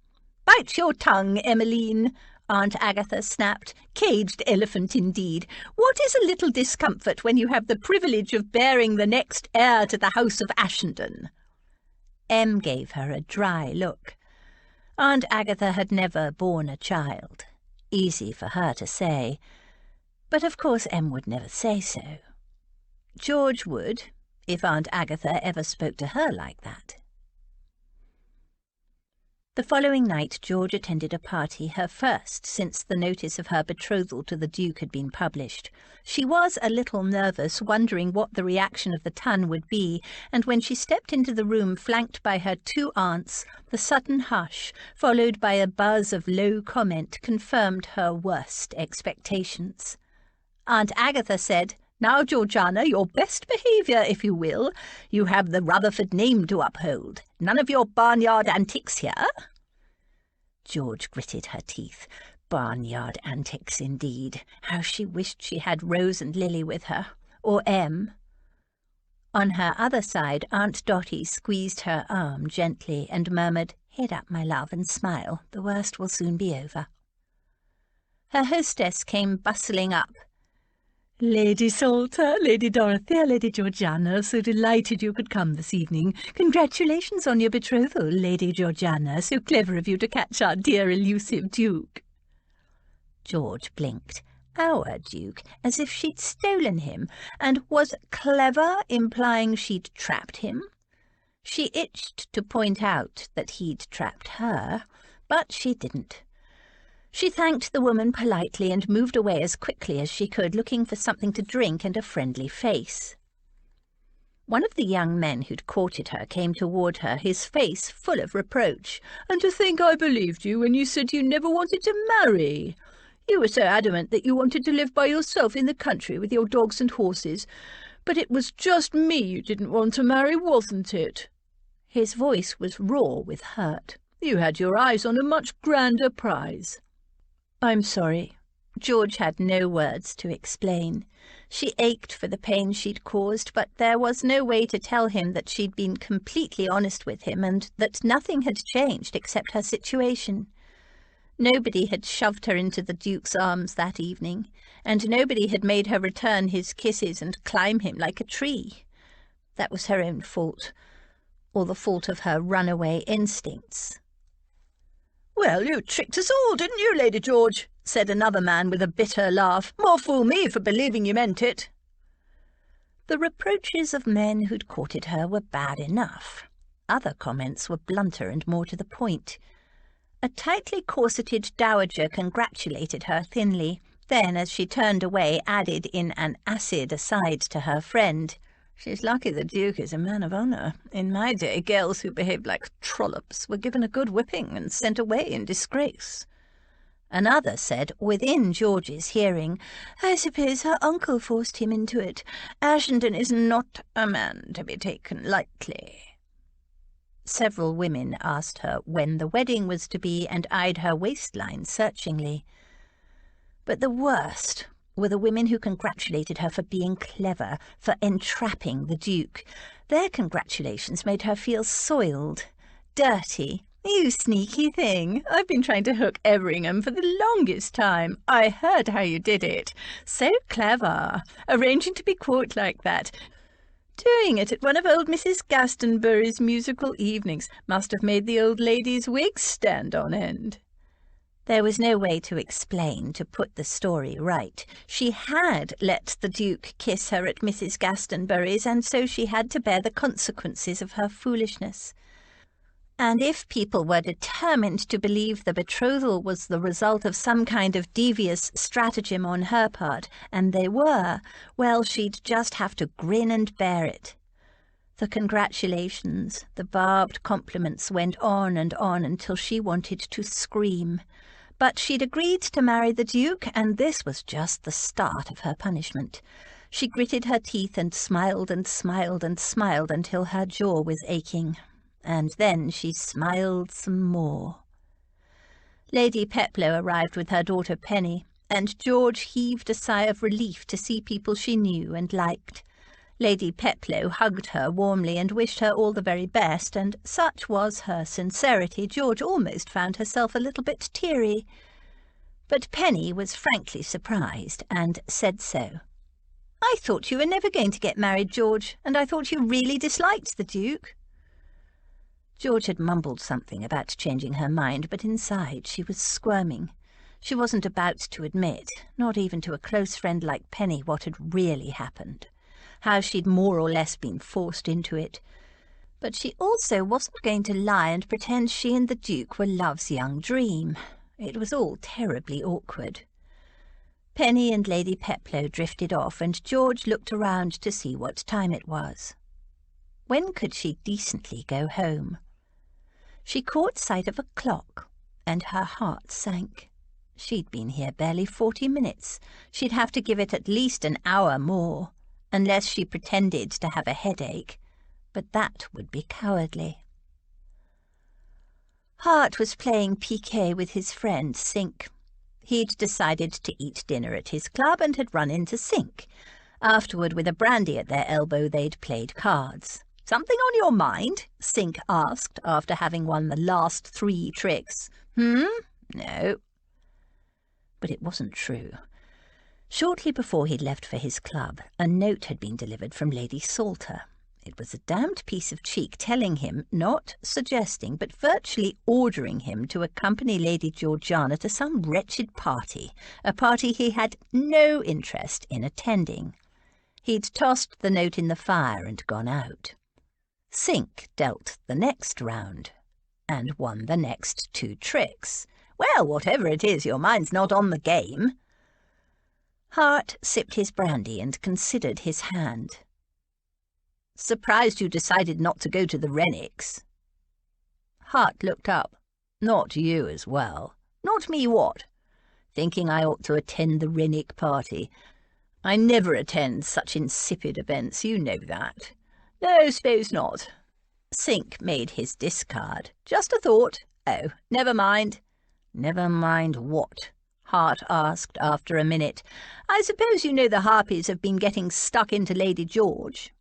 "Bite your tongue, Emmeline," Aunt Agatha snapped. "Caged elephant, indeed. What is a little discomfort when you have the privilege of bearing the next heir to the house of Ashenden?" Em gave her a dry look. Aunt Agatha had never borne a child. Easy for her to say. But of course Em would never say so. George would, if Aunt Agatha ever spoke to her like that. The following night George attended a party, her first since the notice of her betrothal to the Duke had been published. She was a little nervous, wondering what the reaction of the ton would be, and when she stepped into the room flanked by her two aunts, the sudden hush, followed by a buzz of low comment, confirmed her worst expectations. Aunt Agatha said, "Now, Georgiana, your best behaviour, if you will. You have the Rutherford name to uphold. None of your barnyard antics here." George gritted her teeth. Barnyard antics, indeed. How she wished she had Rose and Lily with her. Or Em. On her other side, Aunt Dotty squeezed her arm gently and murmured, "Head up, my love, and smile. The worst will soon be over." Her hostess came bustling up. "Lady Salter, Lady Dorothea, Lady Georgiana, so delighted you could come this evening. Congratulations on your betrothal, Lady Georgiana. So clever of you to catch our dear elusive Duke." George blinked. Our Duke, as if she'd stolen him, and was clever implying she'd trapped him? She itched to point out that he'd trapped her, but she didn't. She thanked the woman politely and moved away as quickly as she could, looking for something to drink and a friendly face. One of the young men who'd courted her came toward her, his face full of reproach. "And to think I believed you when you said you never wanted to marry. You were so adamant that you wanted to live by yourself in the country with your dogs and horses. But it was just me you didn't want to marry, wasn't it?" His voice was raw with hurt. "You had your eyes on a much grander prize." "I'm sorry." George had no words to explain. She ached for the pain she'd caused, but there was no way to tell him that she'd been completely honest with him and that nothing had changed except her situation. Nobody had shoved her into the Duke's arms that evening, and nobody had made her return his kisses and climb him like a tree. That was her own fault, or the fault of her runaway instincts. "Well, you tricked us all, didn't you, Lady George?" said another man with a bitter laugh. "More fool me for believing you meant it." The reproaches of men who'd courted her were bad enough. Other comments were blunter and more to the point. A tightly corseted dowager congratulated her thinly, then, as she turned away, added in an acid aside to her friend, "She's lucky the Duke is a man of honour. In my day, girls who behaved like trollops were given a good whipping and sent away in disgrace." Another said, within George's hearing, "I suppose her uncle forced him into it. Ashenden is not a man to be taken lightly." Several women asked her when the wedding was to be and eyed her waistline searchingly. But the worst were the women who congratulated her for being clever, for entrapping the Duke. Their congratulations made her feel soiled, dirty. "You sneaky thing! I've been trying to hook Everingham for the longest time. I heard how you did it. So clever, arranging to be caught like that. Doing it at one of old Mrs. Glastonbury's musical evenings. Must have made the old lady's wigs stand on end." There was no way to explain, to put the story right. She had let the Duke kiss her at Mrs. Glastonbury's, and so she had to bear the consequences of her foolishness. And if people were determined to believe the betrothal was the result of some kind of devious stratagem on her part, and they were, well, she'd just have to grin and bear it. The congratulations, the barbed compliments went on and on until she wanted to scream. But she'd agreed to marry the Duke, and this was just the start of her punishment. She gritted her teeth and smiled and smiled and smiled until her jaw was aching. And then she smiled some more. Lady Peplow arrived with her daughter Penny, and George heaved a sigh of relief to see people she knew and liked. Lady Peplow hugged her warmly and wished her all the very best, and such was her sincerity, George almost found herself a little bit teary. But Penny was frankly surprised, and said so. "I thought you were never going to get married, George, and I thought you really disliked the Duke." George had mumbled something about changing her mind, but inside she was squirming. She wasn't about to admit, not even to a close friend like Penny, what had really happened. How she'd more or less been forced into it. But she also wasn't going to lie and pretend she and the Duke were love's young dream. It was all terribly awkward. Penny and Lady Peploe drifted off, and George looked around to see what time it was. When could she decently go home? She caught sight of a clock, and her heart sank. She'd been here barely 40 minutes. She'd have to give it at least an hour more, unless she pretended to have a headache, but that would be cowardly. Hart was playing piquet with his friend Sink. He'd decided to eat dinner at his club and had run into Sink. Afterward, with a brandy at their elbow, they'd played cards. "Something on your mind?" Sink asked, after having won the last 3 tricks. No. But it wasn't true. Shortly before he'd left for his club, a note had been delivered from Lady Salter. It was a damned piece of cheek, telling him, not suggesting, but virtually ordering him to accompany Lady Georgiana to some wretched party, a party he had no interest in attending. He'd tossed the note in the fire and gone out. Sink dealt the next round, and won the next 2 tricks. "Well, whatever it is, your mind's not on the game." Hart sipped his brandy and considered his hand. "Surprised you decided not to go to the Rennicks." Hart looked up. "Not you as well." "Not me what?" "Thinking I ought to attend the Rennick party. I never attend such insipid events, you know that." "No, suppose not." Sink made his discard. "Just a thought." "Oh, never mind." "Never mind what?" Hart asked after a minute. "I suppose you know the Harpies have been getting stuck into Lady George."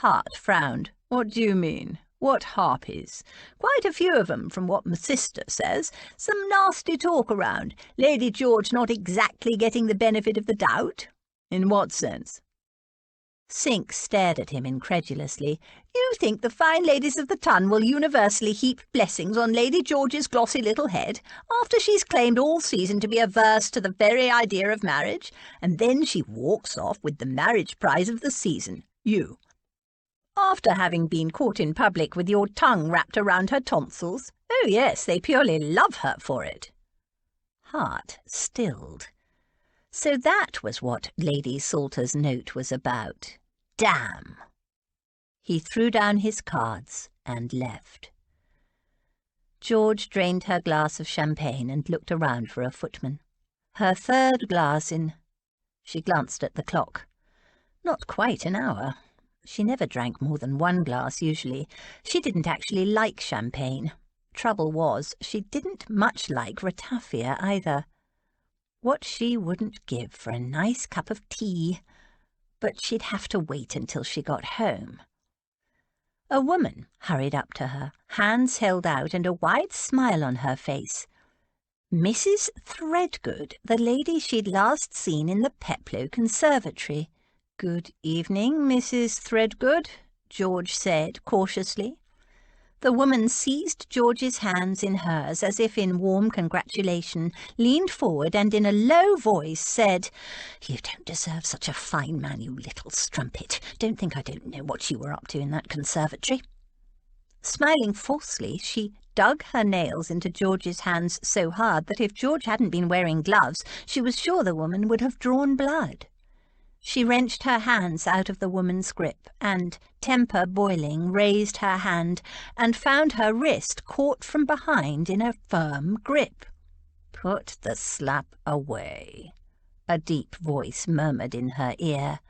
Hart frowned. "What do you mean? What Harpies?" "Quite a few of 'em, from what my sister says. Some nasty talk around. Lady George not exactly getting the benefit of the doubt." "In what sense?" Sink stared at him incredulously. "You think the fine ladies of the ton will universally heap blessings on Lady George's glossy little head, after she's claimed all season to be averse to the very idea of marriage, and then she walks off with the marriage prize of the season, you, after having been caught in public with your tongue wrapped around her tonsils? Oh yes, they purely love her for it." Hart stilled. So that was what Lady Salter's note was about. Damn! He threw down his cards and left. George drained her glass of champagne and looked around for a footman. Her 3rd glass in. She glanced at the clock. Not quite an hour. She never drank more than 1 glass usually. She didn't actually like champagne. Trouble was, she didn't much like ratafia either. What she wouldn't give for a nice cup of tea. But she'd have to wait until she got home. A woman hurried up to her, hands held out and a wide smile on her face. Mrs. Threadgood, the lady she'd last seen in the Peploe Conservatory. "Good evening, Mrs. Threadgood," George said cautiously. The woman seized George's hands in hers as if in warm congratulation, leaned forward and in a low voice said, "You don't deserve such a fine man, you little strumpet. Don't think I don't know what you were up to in that conservatory." Smiling falsely, she dug her nails into George's hands so hard that if George hadn't been wearing gloves, she was sure the woman would have drawn blood. She wrenched her hands out of the woman's grip and, temper boiling, raised her hand and found her wrist caught from behind in a firm grip. "Put the slap away," a deep voice murmured in her ear.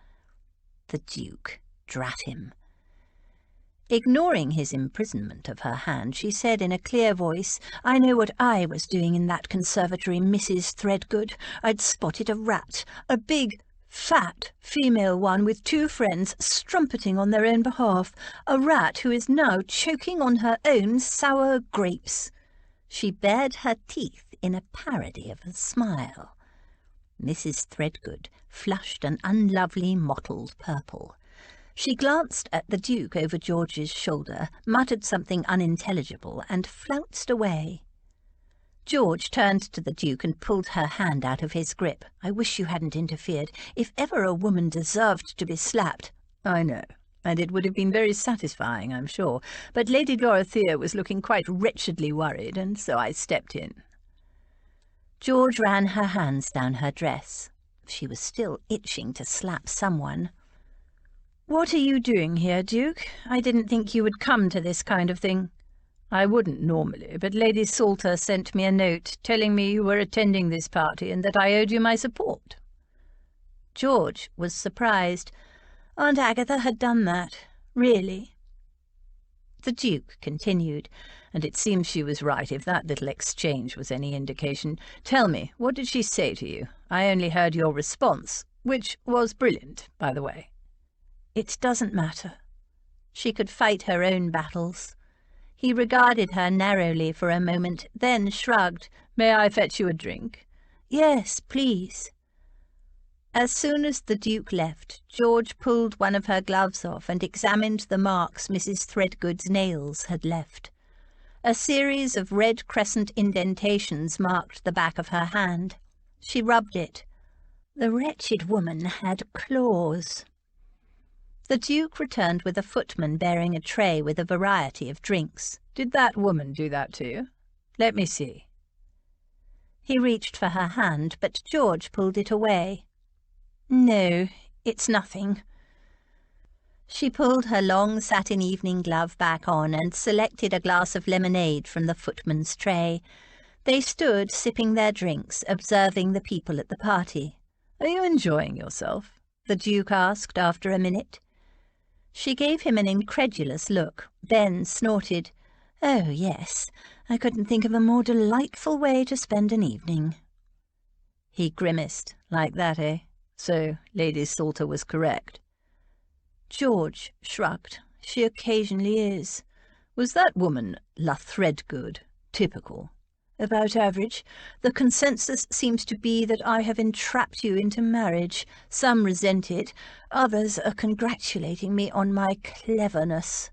The Duke, drat him. Ignoring his imprisonment of her hand, she said in a clear voice, "I know what I was doing in that conservatory, Mrs. Threadgood. I'd spotted a rat, a big, fat female one with 2 friends strumpeting on their own behalf, a rat who is now choking on her own sour grapes." She bared her teeth in a parody of a smile. Mrs. Threadgood flushed an unlovely mottled purple. She glanced at the Duke over George's shoulder, muttered something unintelligible, and flounced away. George turned to the Duke and pulled her hand out of his grip. "I wish you hadn't interfered. If ever a woman deserved to be slapped—" "I know, and it would have been very satisfying, I'm sure, but Lady Dorothea was looking quite wretchedly worried, and so I stepped in. George ran her hands down her dress. She was still itching to slap someone. "What are you doing here, Duke? I didn't think you would come to this kind of thing." "I wouldn't normally, but Lady Salter sent me a note telling me you were attending this party and that I owed you my support." George was surprised. Aunt Agatha had done that. Really? The Duke continued, and it seems she was right if that little exchange was any indication. "Tell me, what did she say to you? I only heard your response, which was brilliant, by the way." "It doesn't matter. She could fight her own battles." He regarded her narrowly for a moment, then shrugged. "May I fetch you a drink?" "Yes, please." As soon as the Duke left, George pulled one of her gloves off and examined the marks Mrs. Threadgood's nails had left. A series of red crescent indentations marked the back of her hand. She rubbed it. The wretched woman had claws. The Duke returned with a footman bearing a tray with a variety of drinks. "Did that woman do that to you? Let me see." He reached for her hand, but George pulled it away. "No, it's nothing." She pulled her long satin evening glove back on and selected a glass of lemonade from the footman's tray. They stood sipping their drinks, observing the people at the party. "Are you enjoying yourself?" the Duke asked after a minute. She gave him an incredulous look, then snorted. "Oh, yes, I couldn't think of a more delightful way to spend an evening." He grimaced. "Like that, eh? So Lady Salter was correct." George shrugged. "She occasionally is." "Was that woman Threadgood typical?" "About average. The consensus seems to be that I have entrapped you into marriage. Some resent it. Others are congratulating me on my cleverness."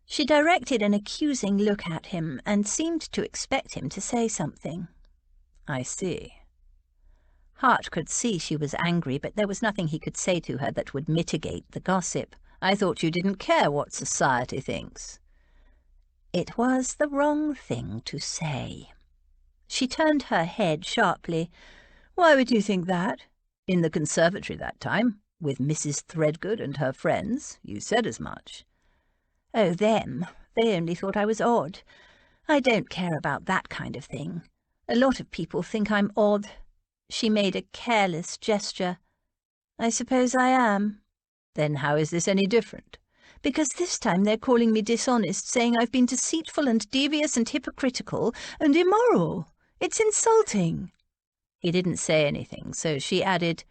She directed an accusing look at him and seemed to expect him to say something. "I see." Hart could see she was angry, but there was nothing he could say to her that would mitigate the gossip. "I thought you didn't care what society thinks." It was the wrong thing to say. She turned her head sharply. "Why would you think that? In the conservatory that time, with Mrs. Threadgood and her friends, you said as much." "Oh, them. They only thought I was odd. I don't care about that kind of thing. A lot of people think I'm odd." She made a careless gesture. "I suppose I am." "Then how is this any different?" "Because this time they're calling me dishonest, saying I've been deceitful and devious and hypocritical and immoral. It's insulting." He didn't say anything, so she added,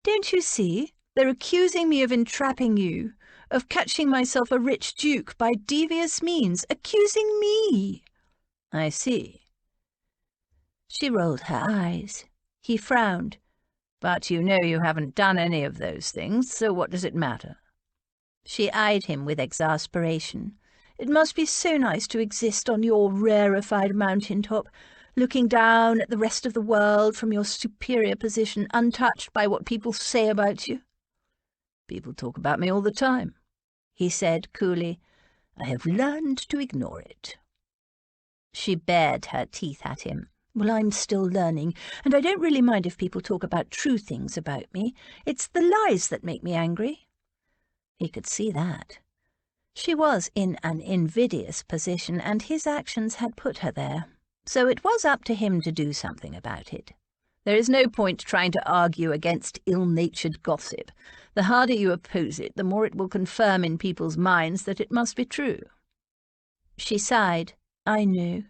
"Don't you see? They're accusing me of entrapping you, of catching myself a rich duke by devious means, accusing me." "I see." She rolled her eyes. He frowned. "But you know you haven't done any of those things, so what does it matter?" She eyed him with exasperation. "It must be so nice to exist on your rarefied mountaintop, looking down at the rest of the world from your superior position, untouched by what people say about you." "People talk about me all the time," he said coolly. "I have learned to ignore it." She bared her teeth at him. "Well, I'm still learning, and I don't really mind if people talk about true things about me. It's the lies that make me angry." He could see that. She was in an invidious position, and his actions had put her there. So it was up to him to do something about it. "There is no point trying to argue against ill-natured gossip. The harder you oppose it, the more it will confirm in people's minds that it must be true." She sighed. "I know.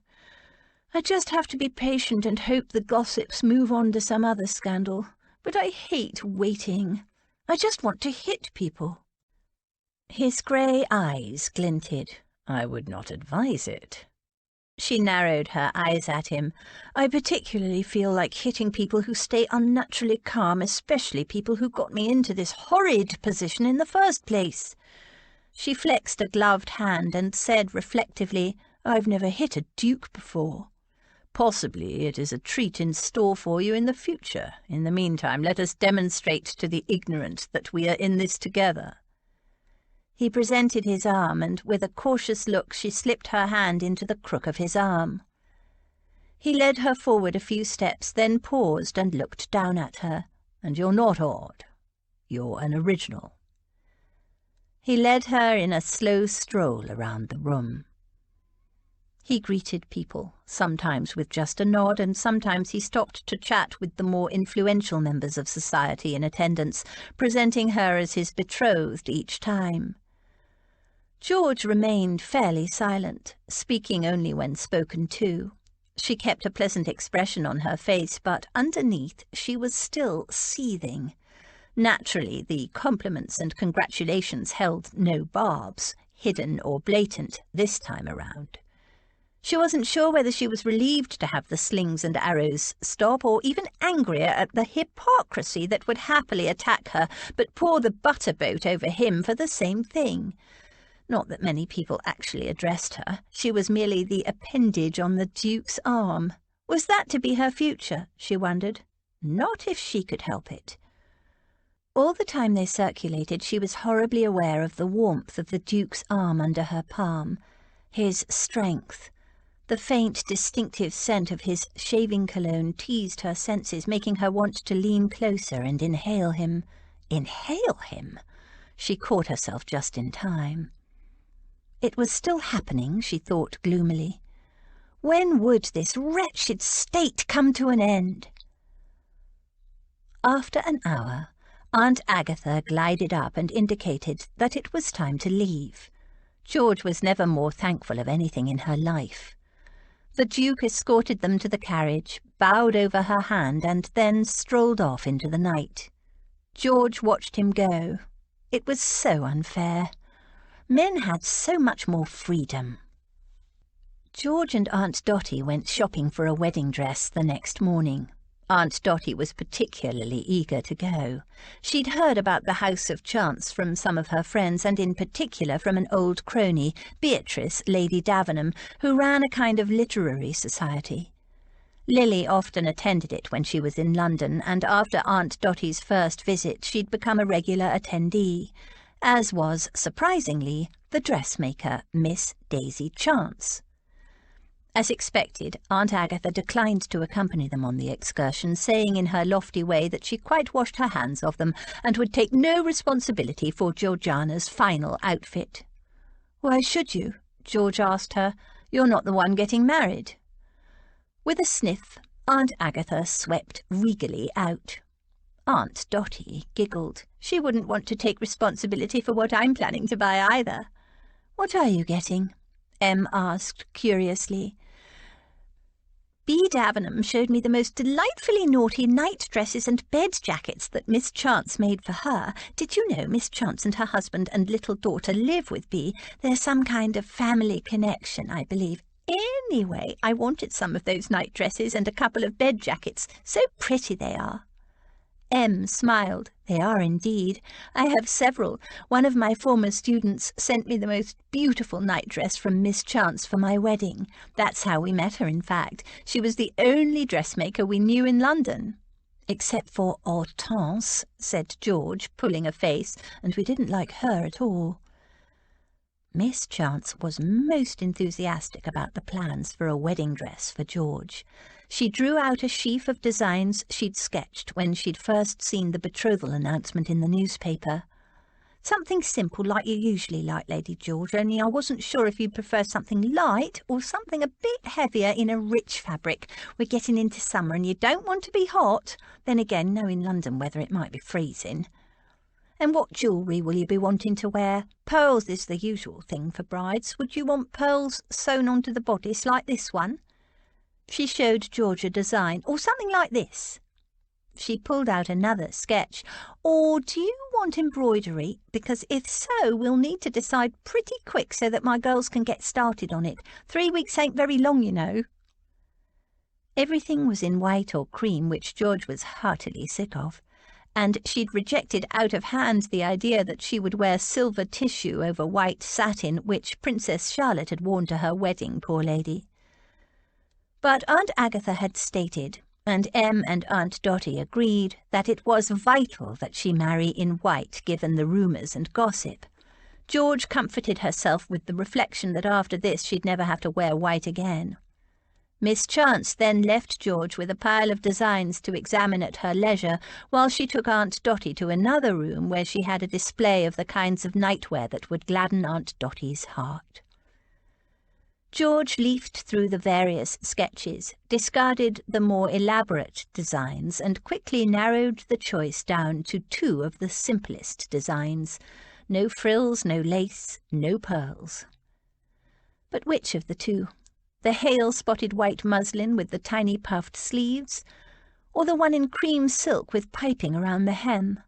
I just have to be patient and hope the gossips move on to some other scandal. But I hate waiting. I just want to hit people." His grey eyes glinted. "I would not advise it." She narrowed her eyes at him. "I particularly feel like hitting people who stay unnaturally calm, especially people who got me into this horrid position in the first place." She flexed a gloved hand and said reflectively, "I've never hit a duke before." "Possibly it is a treat in store for you in the future. In the meantime, let us demonstrate to the ignorant that we are in this together." He presented his arm, and with a cautious look she slipped her hand into the crook of his arm. He led her forward a few steps, then paused and looked down at her. "And you're not odd. You're an original." He led her in a slow stroll around the room. He greeted people, sometimes with just a nod, and sometimes he stopped to chat with the more influential members of society in attendance, presenting her as his betrothed each time. George remained fairly silent, speaking only when spoken to. She kept a pleasant expression on her face, but underneath she was still seething. Naturally, the compliments and congratulations held no barbs, hidden or blatant, this time around. She wasn't sure whether she was relieved to have the slings and arrows stop, or even angrier at the hypocrisy that would happily attack her, but pour the butterboat over him for the same thing. Not that many people actually addressed her. She was merely the appendage on the Duke's arm. Was that to be her future, she wondered? Not if she could help it. All the time they circulated, she was horribly aware of the warmth of the Duke's arm under her palm, his strength. The faint, distinctive scent of his shaving cologne teased her senses, making her want to lean closer and inhale him. Inhale him? She caught herself just in time. It was still happening, she thought gloomily. When would this wretched state come to an end? After an hour, Aunt Agatha glided up and indicated that it was time to leave. George was never more thankful of anything in her life. The Duke escorted them to the carriage, bowed over her hand, and then strolled off into the night. George watched him go. It was so unfair. Men had so much more freedom. George and Aunt Dotty went shopping for a wedding dress the next morning. Aunt Dotty was particularly eager to go. She'd heard about the House of Chance from some of her friends, and in particular from an old crony, Beatrice, Lady Davenham, who ran a kind of literary society. Lily often attended it when she was in London, and after Aunt Dotty's first visit she'd become a regular attendee, as was, surprisingly, the dressmaker, Miss Daisy Chance. As expected, Aunt Agatha declined to accompany them on the excursion, saying in her lofty way that she quite washed her hands of them and would take no responsibility for Georgiana's final outfit. "Why should you?" George asked her. "You're not the one getting married." With a sniff, Aunt Agatha swept regally out. Aunt Dotty giggled. She wouldn't want to take responsibility for what I'm planning to buy either. "What are you getting?" Em asked curiously. "B. Davenham showed me the most delightfully naughty night dresses and bed jackets that Miss Chance made for her. Did you know Miss Chance and her husband and little daughter live with B? There's some kind of family connection, I believe. Anyway, I wanted some of those night dresses and a couple of bed jackets. So pretty they are." Em smiled. "They are indeed. I have several. One of my former students sent me the most beautiful nightdress from Miss Chance for my wedding. That's how we met her, in fact. She was the only dressmaker we knew in London." "Except for Hortense," said George, pulling a face, "and we didn't like her at all." Miss Chance was most enthusiastic about the plans for a wedding dress for George. She drew out a sheaf of designs she'd sketched when she'd first seen the betrothal announcement in the newspaper. "Something simple like you usually like, Lady George, only I wasn't sure if you'd prefer something light or something a bit heavier in a rich fabric. We're getting into summer and you don't want to be hot. Then again, knowing London weather, it might be freezing. And what jewellery will you be wanting to wear? Pearls is the usual thing for brides. Would you want pearls sewn onto the bodice like this one?" She showed George a design, "or something like this." She pulled out another sketch. "Or do you want embroidery? Because if so, we'll need to decide pretty quick so that my girls can get started on it. 3 weeks ain't very long, you know." Everything was in white or cream, which George was heartily sick of, and she'd rejected out of hand the idea that she would wear silver tissue over white satin, which Princess Charlotte had worn to her wedding, poor lady. But Aunt Agatha had stated, and Em and Aunt Dotty agreed, that it was vital that she marry in white given the rumours and gossip. George comforted herself with the reflection that after this she'd never have to wear white again. Miss Chance then left George with a pile of designs to examine at her leisure, while she took Aunt Dotty to another room where she had a display of the kinds of nightwear that would gladden Aunt Dotty's heart. George leafed through the various sketches, discarded the more elaborate designs, and quickly narrowed the choice down to 2 of the simplest designs. No frills, no lace, no pearls. But which of the 2? The hail-spotted white muslin with the tiny puffed sleeves, or the one in cream silk with piping around the hem?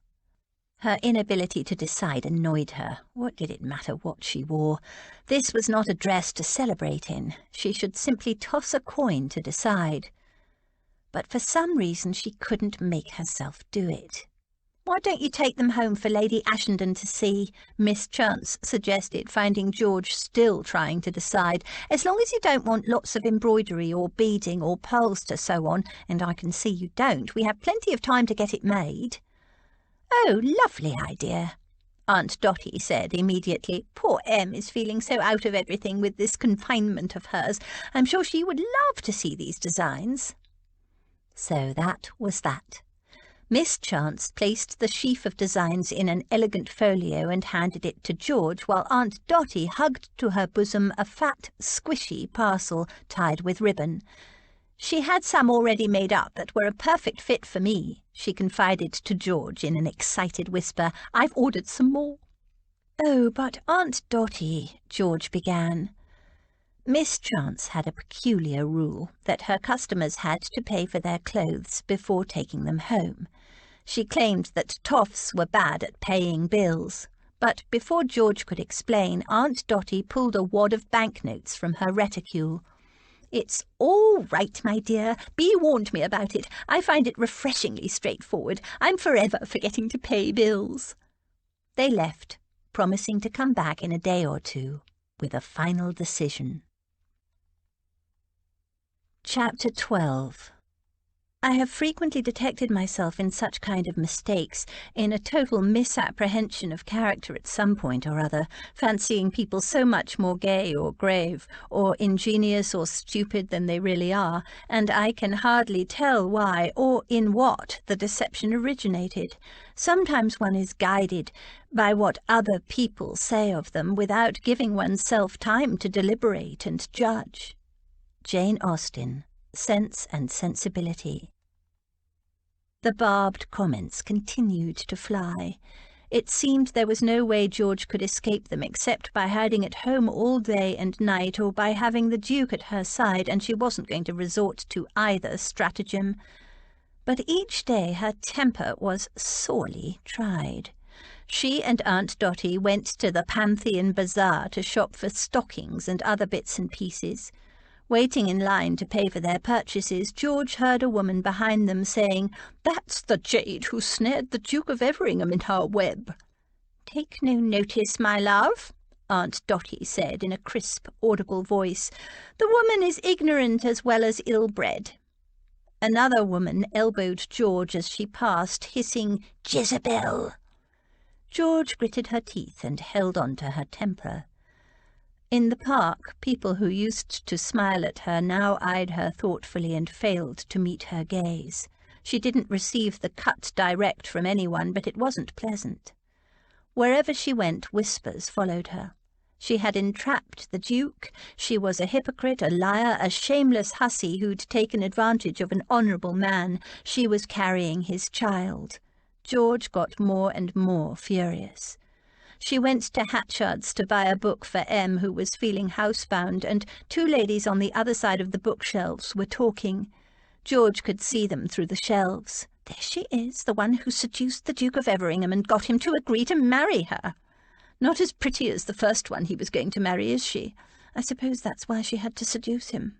Her inability to decide annoyed her. What did it matter what she wore? This was not a dress to celebrate in. She should simply toss a coin to decide. But for some reason she couldn't make herself do it. "Why don't you take them home for Lady Ashenden to see?" Miss Chance suggested, finding George still trying to decide. "As long as you don't want lots of embroidery or beading or pearls to sew on, and I can see you don't, we have plenty of time to get it made." "Oh, lovely idea," Aunt Dotty said immediately. "Poor Em is feeling so out of everything with this confinement of hers. I'm sure she would love to see these designs." So that was that. Miss Chance placed the sheaf of designs in an elegant folio and handed it to George, while Aunt Dotty hugged to her bosom a fat, squishy parcel tied with ribbon. "She had some already made up that were a perfect fit for me," she confided to George in an excited whisper. "I've ordered some more." "Oh, but Aunt Dotty," George began. Miss Chance had a peculiar rule that her customers had to pay for their clothes before taking them home. She claimed that toffs were bad at paying bills, but before George could explain, Aunt Dotty pulled a wad of banknotes from her reticule. "It's all right, my dear. Bea warned me about it. I find it refreshingly straightforward. I'm forever forgetting to pay bills." They left, promising to come back in a day or 2 with a final decision. Chapter 12. I have frequently detected myself in such kind of mistakes, in a total misapprehension of character at some point or other, fancying people so much more gay or grave, or ingenious or stupid than they really are, and I can hardly tell why or in what the deception originated. Sometimes one is guided by what other people say of them without giving oneself time to deliberate and judge. Jane Austen, Sense and Sensibility. The barbed comments continued to fly. It seemed there was no way George could escape them except by hiding at home all day and night, or by having the Duke at her side, and she wasn't going to resort to either stratagem. But each day her temper was sorely tried. She and Aunt Dotty went to the Pantheon Bazaar to shop for stockings and other bits and pieces. Waiting in line to pay for their purchases, George heard a woman behind them saying, "That's the jade who snared the Duke of Everingham in her web." "Take no notice, my love," Aunt Dotty said in a crisp, audible voice. "The woman is ignorant as well as ill-bred." Another woman elbowed George as she passed, hissing, "Jezebel!" George gritted her teeth and held on to her temper. In the park, people who used to smile at her now eyed her thoughtfully and failed to meet her gaze. She didn't receive the cut direct from anyone, but it wasn't pleasant. Wherever she went, whispers followed her. She had entrapped the Duke. She was a hypocrite, a liar, a shameless hussy who'd taken advantage of an honourable man. She was carrying his child. George got more and more furious. She went to Hatchard's to buy a book for Em, who was feeling housebound, and 2 ladies on the other side of the bookshelves were talking. George could see them through the shelves. There she is, the one who seduced the Duke of Everingham and got him to agree to marry her. Not as pretty as the first one he was going to marry, is she? I suppose that's why she had to seduce him.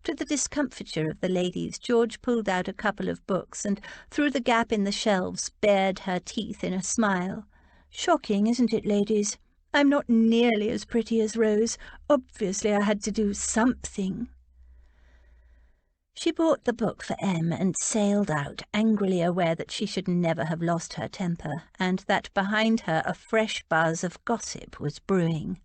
To the discomfiture of the ladies, George pulled out a couple of books and, through the gap in the shelves, bared her teeth in a smile. "Shocking, isn't it, ladies? I'm not nearly as pretty as Rose. Obviously I had to do something." She She bought the book for Em and sailed out, angrily aware that she should never have lost her temper, and that behind her a fresh buzz of gossip was brewing.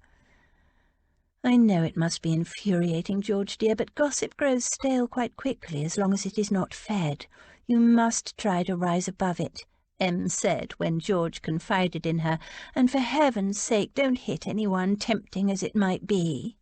I know it must be infuriating, George dear, but gossip grows stale quite quickly as long as it is not fed. You must try to rise above it, Em said when George confided in her, and for heaven's sake don't hit anyone, tempting as it might be.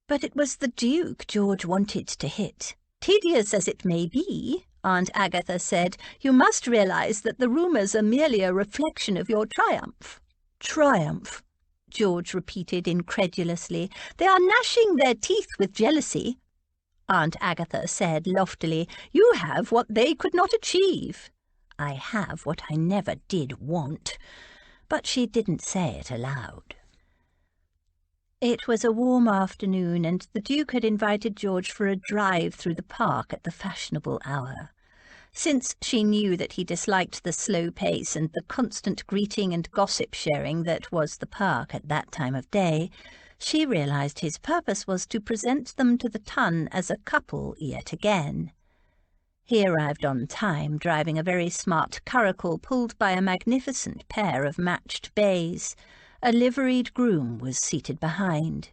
But it was the Duke George wanted to hit. Tedious as it may be, Aunt Agatha said, you must realize that the rumours are merely a reflection of your triumph. Triumph? George repeated incredulously. They are gnashing their teeth with jealousy. Aunt Agatha said loftily, you have what they could not achieve. I have what I never did want. But she didn't say it aloud. It was a warm afternoon, and the Duke had invited George for a drive through the park at the fashionable hour. Since she knew that he disliked the slow pace and the constant greeting and gossip-sharing that was the park at that time of day, she realized his purpose was to present them to the ton as a couple yet again. He arrived on time, driving a very smart curricle pulled by a magnificent pair of matched bays. A liveried groom was seated behind.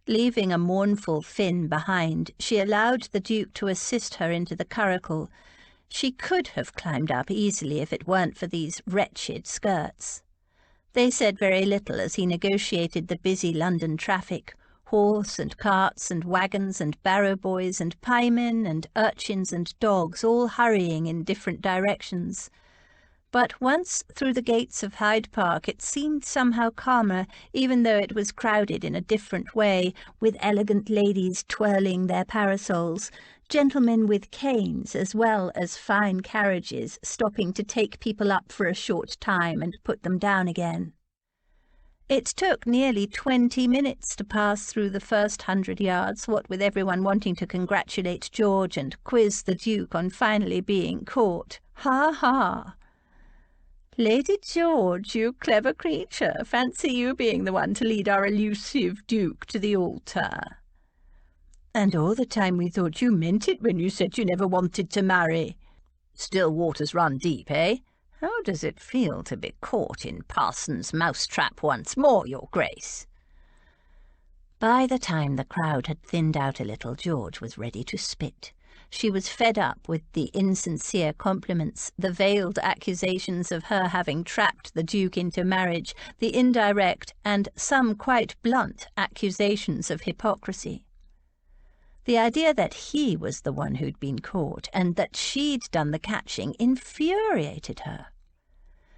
Leaving a mournful Finn behind, she allowed the Duke to assist her into the curricle. She could have climbed up easily if it weren't for these wretched skirts. They said very little as he negotiated the busy London traffic, horse and carts and wagons and barrow boys and piemen and urchins and dogs all hurrying in different directions. But once through the gates of Hyde Park it seemed somehow calmer, even though it was crowded in a different way, with elegant ladies twirling their parasols, gentlemen with canes as well as fine carriages stopping to take people up for a short time and put them down again. It took nearly 20 minutes to pass through the first 100 yards, what with everyone wanting to congratulate George and quiz the Duke on finally being caught. Ha ha! Lady George, you clever creature, fancy you being the one to lead our elusive Duke to the altar. And all the time we thought you meant it when you said you never wanted to marry. Still waters run deep, eh? How does it feel to be caught in Parson's mousetrap once more, your Grace? By the time the crowd had thinned out a little, George was ready to spit. She was fed up with the insincere compliments, the veiled accusations of her having trapped the Duke into marriage, the indirect and some quite blunt accusations of hypocrisy. The idea that he was the one who'd been caught and that she'd done the catching infuriated her.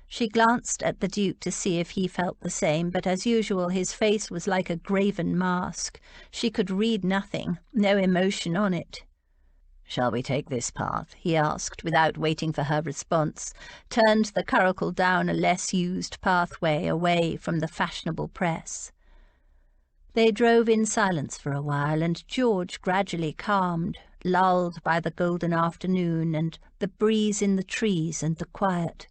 She glanced at the Duke to see if he felt the same, but as usual his face was like a graven mask. She could read nothing, no emotion on it. "Shall we take this path?" he asked, without waiting for her response, turned the curricle down a less used pathway away from the fashionable press. They drove in silence for a while, and George gradually calmed, lulled by the golden afternoon and the breeze in the trees and the quiet.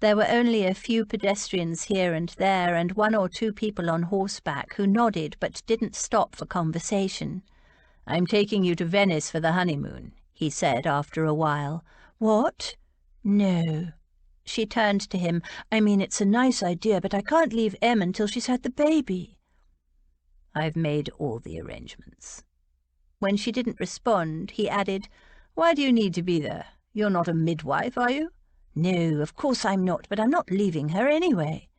There were only a few pedestrians here and there, and one or two people on horseback who nodded but didn't stop for conversation. "I'm taking you to Venice for the honeymoon," he said after a while. "What? No." She turned to him. "I mean, it's a nice idea, but I can't leave Em until she's had the baby." "I've made all the arrangements." When she didn't respond, he added, "Why do you need to be there? You're not a midwife, are you?" "No, of course I'm not, but I'm not leaving her anyway."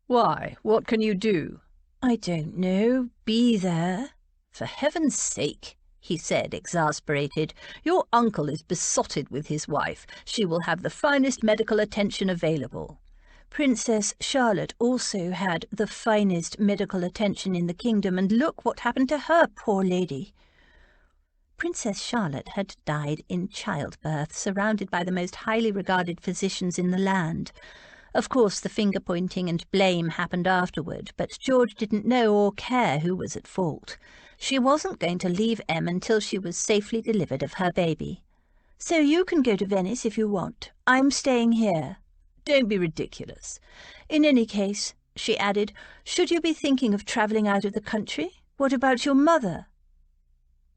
"Why? What can you do?" "I don't know. Be there." "For heaven's sake," he said, exasperated, "your uncle is besotted with his wife. She will have the finest medical attention available." Princess Charlotte also had the finest medical attention in the kingdom, and look what happened to her, poor lady. Princess Charlotte had died in childbirth, surrounded by the most highly regarded physicians in the land. Of course, the finger-pointing and blame happened afterward, but George didn't know or care who was at fault. She wasn't going to leave Em until she was safely delivered of her baby. "So you can go to Venice if you want. I'm staying here." "Don't be ridiculous. In any case," she added, "should you be thinking of travelling out of the country? What about your mother?"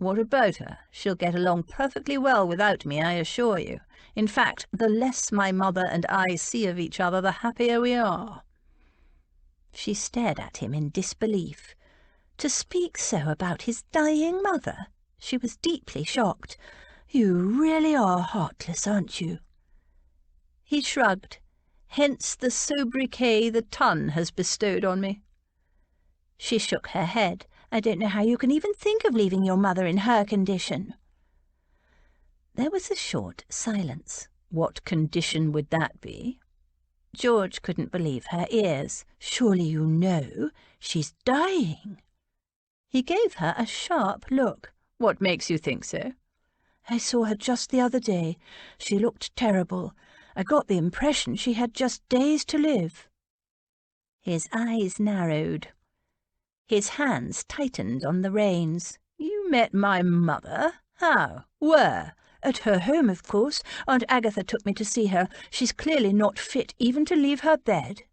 What about her? She'll get along perfectly well without me, I assure you. In fact, the less my mother and I see of each other, the happier we are." She stared at him in disbelief. To speak so about his dying mother? She was deeply shocked. "You really are heartless, aren't you?" He shrugged. "Hence the sobriquet the ton has bestowed on me." She shook her head. "I don't know how you can even think of leaving your mother in her condition." There was a short silence. What condition would that be? George couldn't believe her ears. "Surely you know she's dying." He gave her a sharp look. "What makes you think so?" "I saw her just the other day. She looked terrible. I got the impression she had just days to live." His eyes narrowed. His hands tightened on the reins. "You met my mother? How? Where?" "At her home, of course. Aunt Agatha took me to see her. She's clearly not fit even to leave her bed."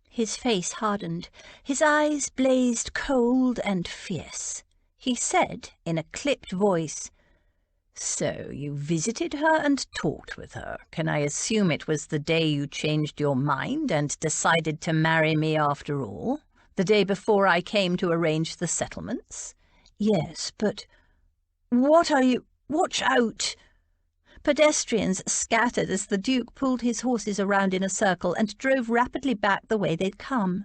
His face hardened. His eyes blazed cold and fierce. He said in a clipped voice, "So you visited her and talked with her. Can I assume it was the day you changed your mind and decided to marry me after all? The day before I came to arrange the settlements?" "Yes, but what are you— Watch out!" Pedestrians scattered as the Duke pulled his horses around in a circle and drove rapidly back the way they'd come.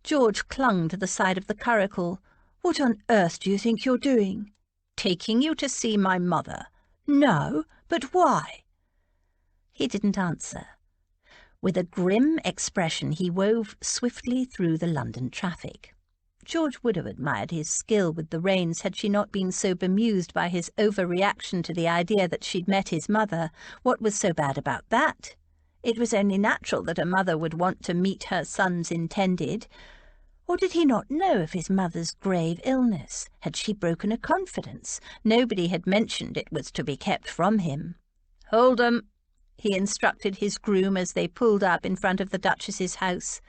George clung to the side of the curricle. "What on earth do you think you're doing?" "Taking you to see my mother." "No, but why?" He didn't answer. With a grim expression, he wove swiftly through the London traffic. George would have admired his skill with the reins had she not been so bemused by his overreaction to the idea that she'd met his mother. What was so bad about that? It was only natural that a mother would want to meet her son's intended. Or did he not know of his mother's grave illness? Had she broken a confidence? Nobody had mentioned it was to be kept from him. "Hold 'em," he instructed his groom as they pulled up in front of the Duchess's house.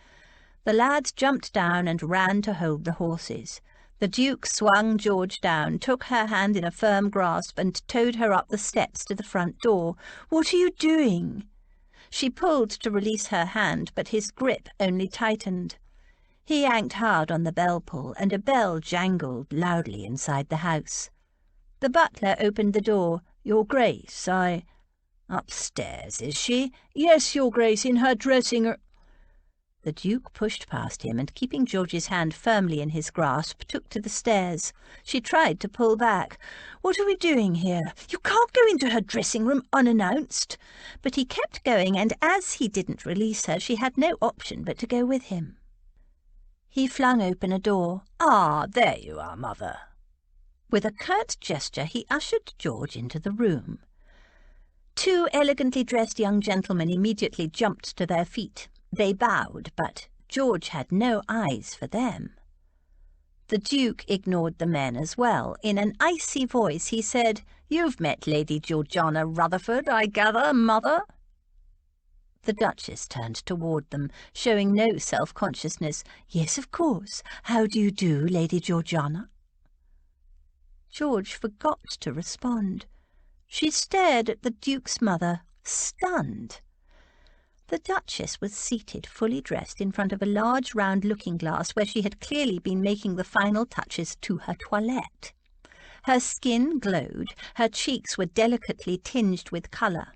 The lads jumped down and ran to hold the horses. The Duke swung George down, took her hand in a firm grasp, and towed her up the steps to the front door. "What are you doing?" She pulled to release her hand, but his grip only tightened. He yanked hard on the bell pull, and a bell jangled loudly inside the house. The butler opened the door. "Your Grace, I—" "Upstairs, is she?" "Yes, Your Grace, in her dressing—" The Duke pushed past him and, keeping George's hand firmly in his grasp, took to the stairs. She tried to pull back. "What are we doing here? You can't go into her dressing-room unannounced." But he kept going, and as he didn't release her, she had no option but to go with him. He flung open a door. "Ah, there you are, Mother." With a curt gesture, he ushered George into the room. Two elegantly dressed young gentlemen immediately jumped to their feet. They bowed, but George had no eyes for them. The Duke ignored the men as well. In an icy voice he said, "You've met Lady Georgiana Rutherford, I gather, Mother?" The Duchess turned toward them, showing no self-consciousness. "Yes, of course. How do you do, Lady Georgiana?" George forgot to respond. She stared at the Duke's mother, stunned. The Duchess was seated, fully dressed, in front of a large round looking-glass where she had clearly been making the final touches to her toilette. Her skin glowed, her cheeks were delicately tinged with colour.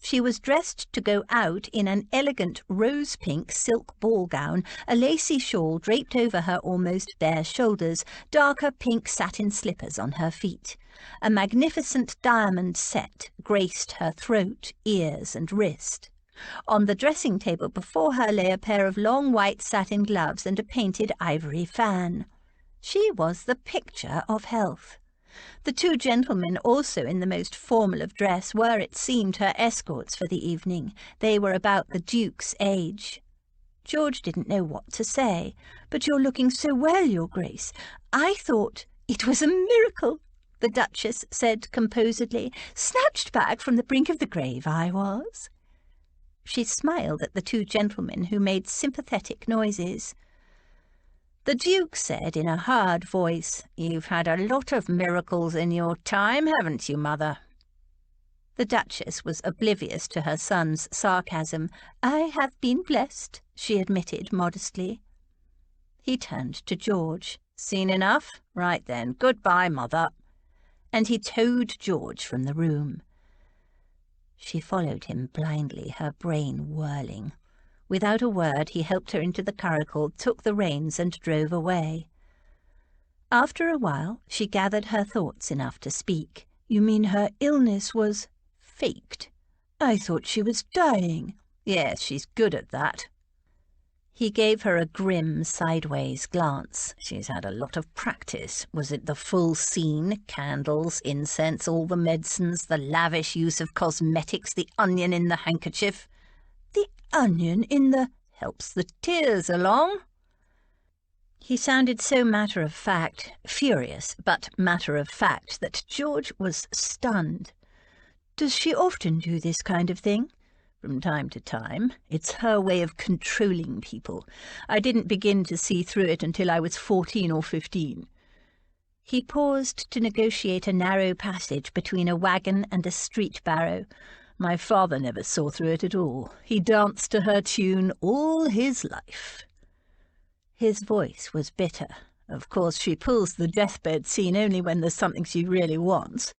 She was dressed to go out in an elegant rose-pink silk ball gown, a lacy shawl draped over her almost bare shoulders, darker pink satin slippers on her feet. A magnificent diamond set graced her throat, ears, and wrist. On the dressing-table before her lay a pair of long white satin gloves and a painted ivory fan. She was the picture of health. The two gentlemen, also in the most formal of dress, were, it seemed, her escorts for the evening. They were about the Duke's age. George didn't know what to say. "But you're looking so well, Your Grace. I thought—" "It was a miracle," the Duchess said composedly. "Snatched back from the brink of the grave, I was." She smiled at the two gentlemen, who made sympathetic noises. The Duke said in a hard voice, "You've had a lot of miracles in your time, haven't you, Mother?" The Duchess was oblivious to her son's sarcasm. "I have been blessed," she admitted modestly. He turned to George. "Seen enough? Right then, goodbye, Mother." And he towed George from the room. She followed him blindly, her brain whirling. Without a word, he helped her into the curricle, took the reins, and drove away. After a while, she gathered her thoughts enough to speak. "You mean her illness was faked? I thought she was dying." "Yes, she's good at that." He gave her a grim, sideways glance. "She's had a lot of practice. Was it the full scene? Candles, incense, all the medicines, the lavish use of cosmetics, the onion in the handkerchief?" "The onion in the—" "Helps the tears along." He sounded so matter-of-fact, furious, but matter-of-fact, that George was stunned. "Does she often do this kind of thing?" "From time to time. It's her way of controlling people. I didn't begin to see through it until I was 14 or 15. He paused to negotiate a narrow passage between a wagon and a street barrow. "My father never saw through it at all. He danced to her tune all his life." His voice was bitter. "Of course, she pulls the deathbed scene only when there's something she really wants.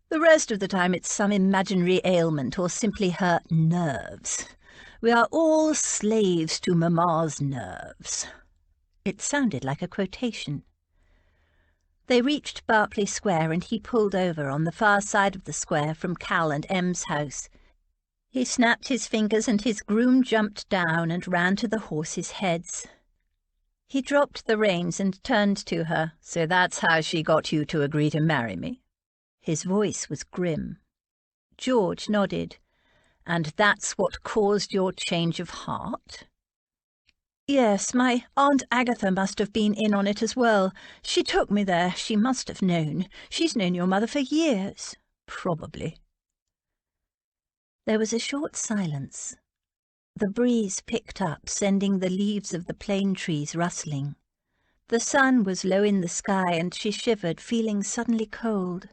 The rest of the time it's some imaginary ailment or simply her nerves. We are all slaves to Mamma's nerves." It sounded like a quotation. They reached Berkeley Square, and he pulled over on the far side of the square from Cal and M's house. He snapped his fingers, and his groom jumped down and ran to the horses' heads. He dropped the reins and turned to her. "So that's how she got you to agree to marry me?" His voice was grim. George nodded. "And that's what caused your change of heart?" "Yes, my Aunt Agatha must have been in on it as well. She took me there. She must have known. She's known your mother for years." "Probably." There was a short silence. The breeze picked up, sending the leaves of the plane trees rustling. The sun was low in the sky, and she shivered, feeling suddenly cold.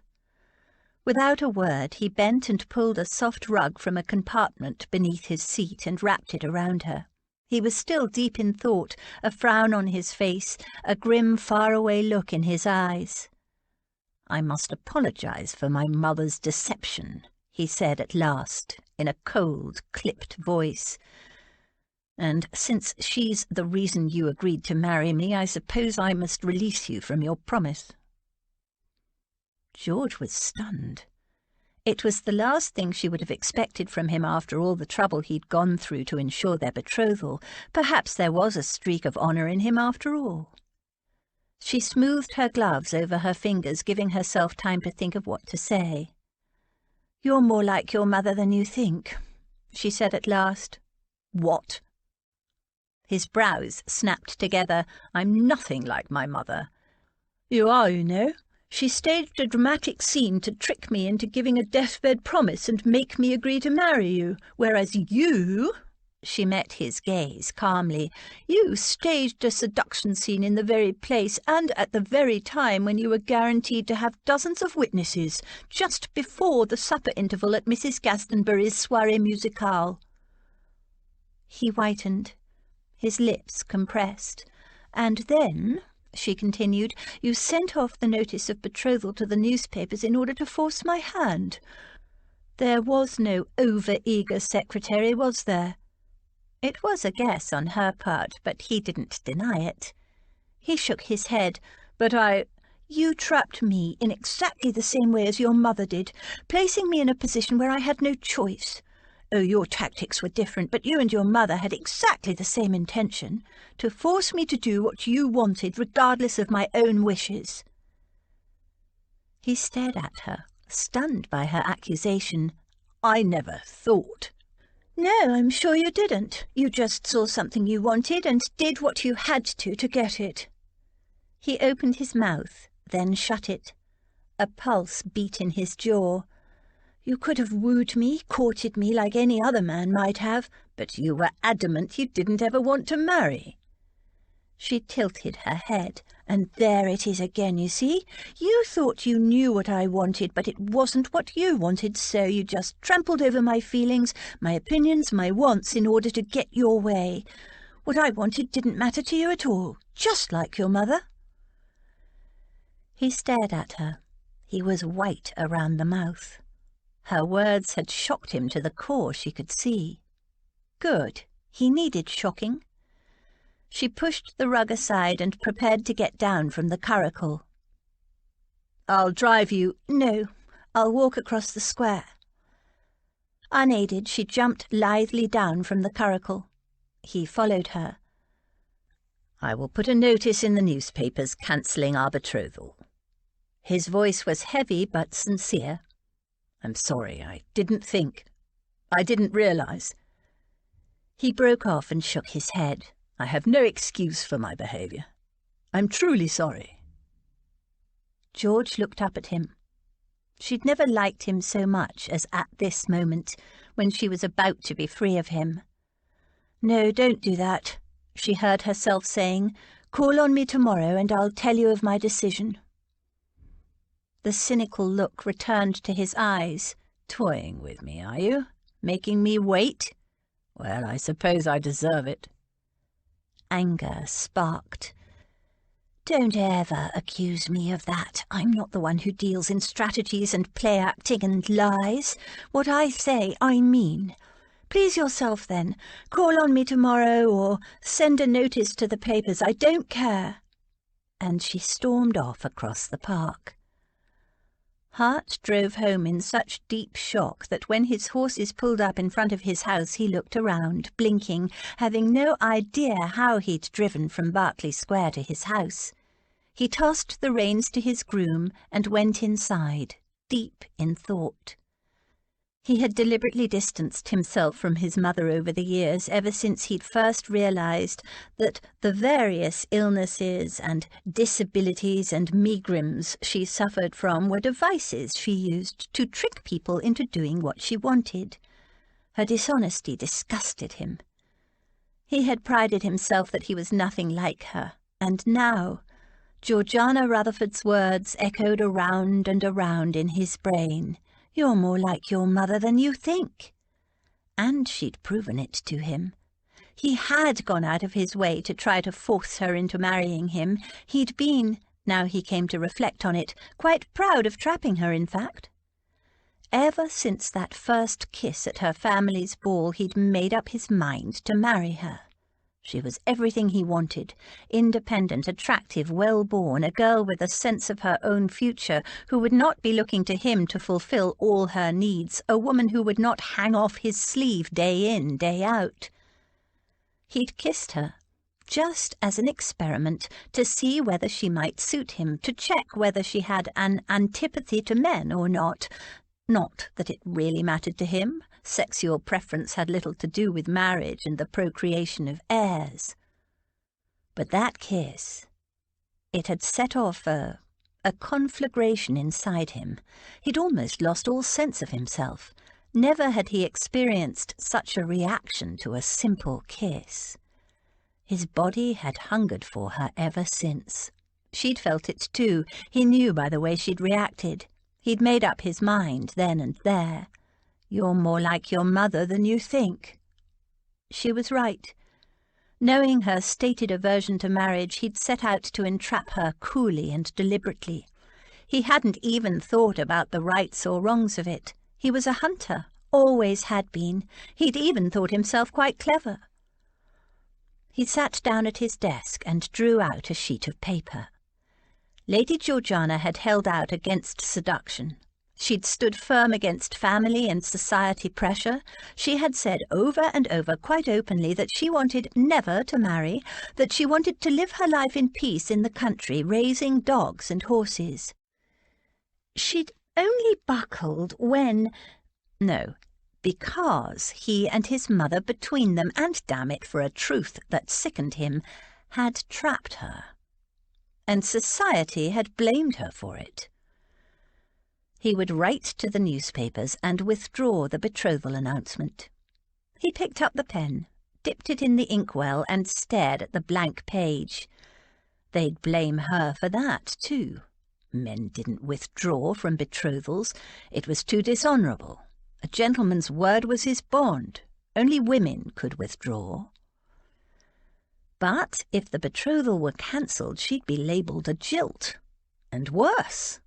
Without a word, he bent and pulled a soft rug from a compartment beneath his seat and wrapped it around her. He was still deep in thought, a frown on his face, a grim, faraway look in his eyes. "I must apologize for my mother's deception," he said at last, in a cold, clipped voice. "And since she's the reason you agreed to marry me, I suppose I must release you from your promise." George was stunned. It was the last thing she would have expected from him after all the trouble he'd gone through to ensure their betrothal. Perhaps there was a streak of honour in him after all. She smoothed her gloves over her fingers, giving herself time to think of what to say. "You're more like your mother than you think," she said at last. "What?" His brows snapped together. "I'm nothing like my mother." "You are, you know. She staged a dramatic scene to trick me into giving a deathbed promise and make me agree to marry you, whereas you—" she met his gaze calmly— "you staged a seduction scene in the very place and at the very time when you were guaranteed to have dozens of witnesses, just before the supper interval at Mrs. Glastonbury's soirée musicale." He whitened, his lips compressed. "And then," she continued, "you sent off the notice of betrothal to the newspapers in order to force my hand. There was no over-eager secretary, was there?" It was a guess on her part, but he didn't deny it. He shook his head. "But you trapped me in exactly the same way as your mother did, placing me in a position where I had no choice. Oh, your tactics were different, but you and your mother had exactly the same intention, to force me to do what you wanted, regardless of my own wishes." He stared at her, stunned by her accusation. "I never thought—" "No, I'm sure you didn't. You just saw something you wanted and did what you had to get it." He opened his mouth, then shut it. A pulse beat in his jaw. "You could have wooed me, courted me like any other man might have." "But you were adamant you didn't ever want to marry." She tilted her head. "And there it is again, you see. You thought you knew what I wanted, but it wasn't what you wanted, so you just trampled over my feelings, my opinions, my wants in order to get your way. What I wanted didn't matter to you at all, just like your mother." He stared at her. He was white around the mouth. Her words had shocked him to the core, she could see. Good. He needed shocking. She pushed the rug aside and prepared to get down from the curricle. "I'll drive you." "No, I'll walk across the square." Unaided, she jumped lithely down from the curricle. He followed her. "I will put a notice in the newspapers cancelling our betrothal." His voice was heavy but sincere. "I'm sorry, I didn't realise." He broke off and shook his head. "I have no excuse for my behaviour. I'm truly sorry." George looked up at him. She'd never liked him so much as at this moment, when she was about to be free of him. "No, don't do that," she heard herself saying. "Call on me tomorrow and I'll tell you of my decision." The cynical look returned to his eyes. "Toying with me, are you? Making me wait? Well, I suppose I deserve it." Anger sparked. "Don't ever accuse me of that. I'm not the one who deals in strategies and play-acting and lies. What I say, I mean. Please yourself, then. Call on me tomorrow or send a notice to the papers. I don't care." And she stormed off across the park. Hart drove home in such deep shock that when his horses pulled up in front of his house he looked around, blinking, having no idea how he'd driven from Berkeley Square to his house. He tossed the reins to his groom and went inside, deep in thought. He had deliberately distanced himself from his mother over the years, ever since he'd first realised that the various illnesses and disabilities and megrims she suffered from were devices she used to trick people into doing what she wanted. Her dishonesty disgusted him. He had prided himself that he was nothing like her, and now Georgiana Rutherford's words echoed around and around in his brain. "You're more like your mother than you think." And she'd proven it to him. He had gone out of his way to try to force her into marrying him. He'd been, now he came to reflect on it, quite proud of trapping her, in fact. Ever since that first kiss at her family's ball, he'd made up his mind to marry her. She was everything he wanted, independent, attractive, well-born, a girl with a sense of her own future, who would not be looking to him to fulfill all her needs, a woman who would not hang off his sleeve day in, day out. He'd kissed her, just as an experiment, to see whether she might suit him, to check whether she had an antipathy to men or not. Not that it really mattered to him. Sexual preference had little to do with marriage and the procreation of heirs. But that kiss, it had set off a conflagration inside him. He'd almost lost all sense of himself. Never had he experienced such a reaction to a simple kiss. His body had hungered for her ever since. She'd felt it too. He knew by the way she'd reacted. He'd made up his mind then and there. "You're more like your mother than you think." She was right. Knowing her stated aversion to marriage, he'd set out to entrap her coolly and deliberately. He hadn't even thought about the rights or wrongs of it. He was a hunter, always had been. He'd even thought himself quite clever. He sat down at his desk and drew out a sheet of paper. Lady Georgiana had held out against seduction. She'd stood firm against family and society pressure. She had said over and over, quite openly, that she wanted never to marry, that she wanted to live her life in peace in the country, raising dogs and horses. She'd only buckled when... No, because he and his mother between them, and damn it, for a truth that sickened him, had trapped her. And society had blamed her for it. He would write to the newspapers and withdraw the betrothal announcement. He picked up the pen, dipped it in the inkwell and stared at the blank page. They'd blame her for that, too. Men didn't withdraw from betrothals. It was too dishonourable. A gentleman's word was his bond. Only women could withdraw. But if the betrothal were cancelled, she'd be labelled a jilt. And worse.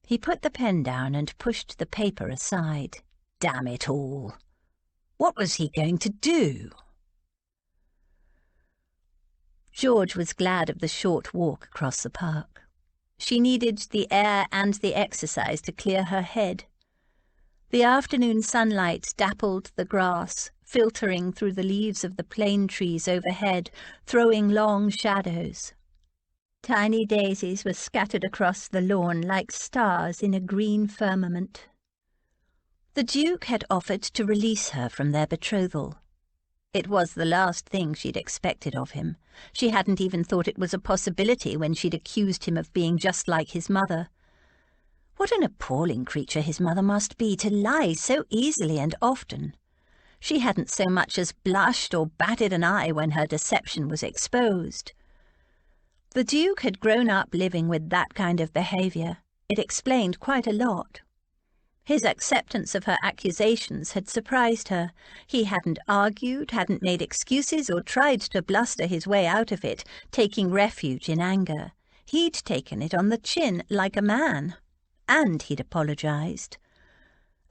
He put the pen down and pushed the paper aside. Damn it all. What was he going to do? George was glad of the short walk across the park. She needed the air and the exercise to clear her head. The afternoon sunlight dappled the grass, filtering through the leaves of the plane trees overhead, throwing long shadows. Tiny daisies were scattered across the lawn like stars in a green firmament. The Duke had offered to release her from their betrothal. It was the last thing she'd expected of him. She hadn't even thought it was a possibility when she'd accused him of being just like his mother. What an appalling creature his mother must be to lie so easily and often. She hadn't so much as blushed or batted an eye when her deception was exposed. The Duke had grown up living with that kind of behaviour. It explained quite a lot. His acceptance of her accusations had surprised her. He hadn't argued, hadn't made excuses or tried to bluster his way out of it, taking refuge in anger. He'd taken it on the chin like a man. And he'd apologised.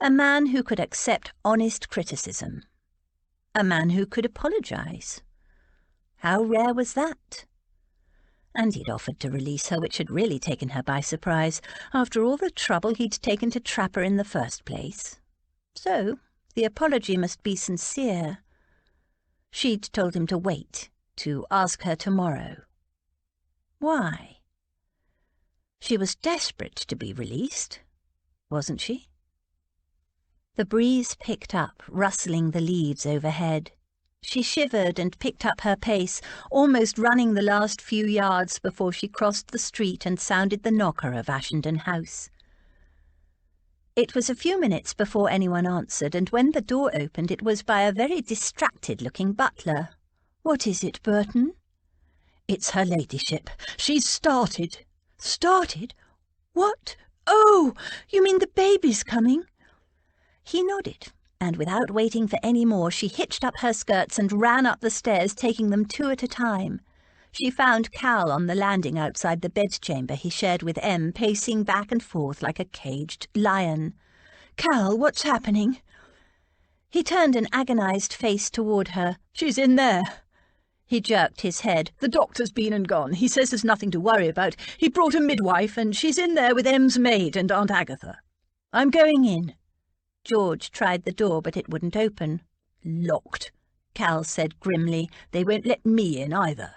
A man who could accept honest criticism. A man who could apologise. How rare was that? And he'd offered to release her, which had really taken her by surprise, after all the trouble he'd taken to trap her in the first place. So the apology must be sincere. She'd told him to wait, to ask her tomorrow. Why? She was desperate to be released, wasn't she? The breeze picked up, rustling the leaves overhead. She shivered and picked up her pace, almost running the last few yards before she crossed the street and sounded the knocker of Ashenden House. It was a few minutes before anyone answered, and when the door opened it was by a very distracted-looking butler. "What is it, Burton?" "It's her ladyship. She's started." "Started? What? Oh, you mean the baby's coming?" He nodded. And without waiting for any more, she hitched up her skirts and ran up the stairs, taking them two at a time. She found Cal on the landing outside the bedchamber he shared with Em, pacing back and forth like a caged lion. "Cal, what's happening?" He turned an agonized face toward her. "She's in there." He jerked his head. "The doctor's been and gone. He says there's nothing to worry about. He brought a midwife, and she's in there with Em's maid and Aunt Agatha." "I'm going in." George tried the door, but it wouldn't open. "Locked," Cal said grimly. "They won't let me in either."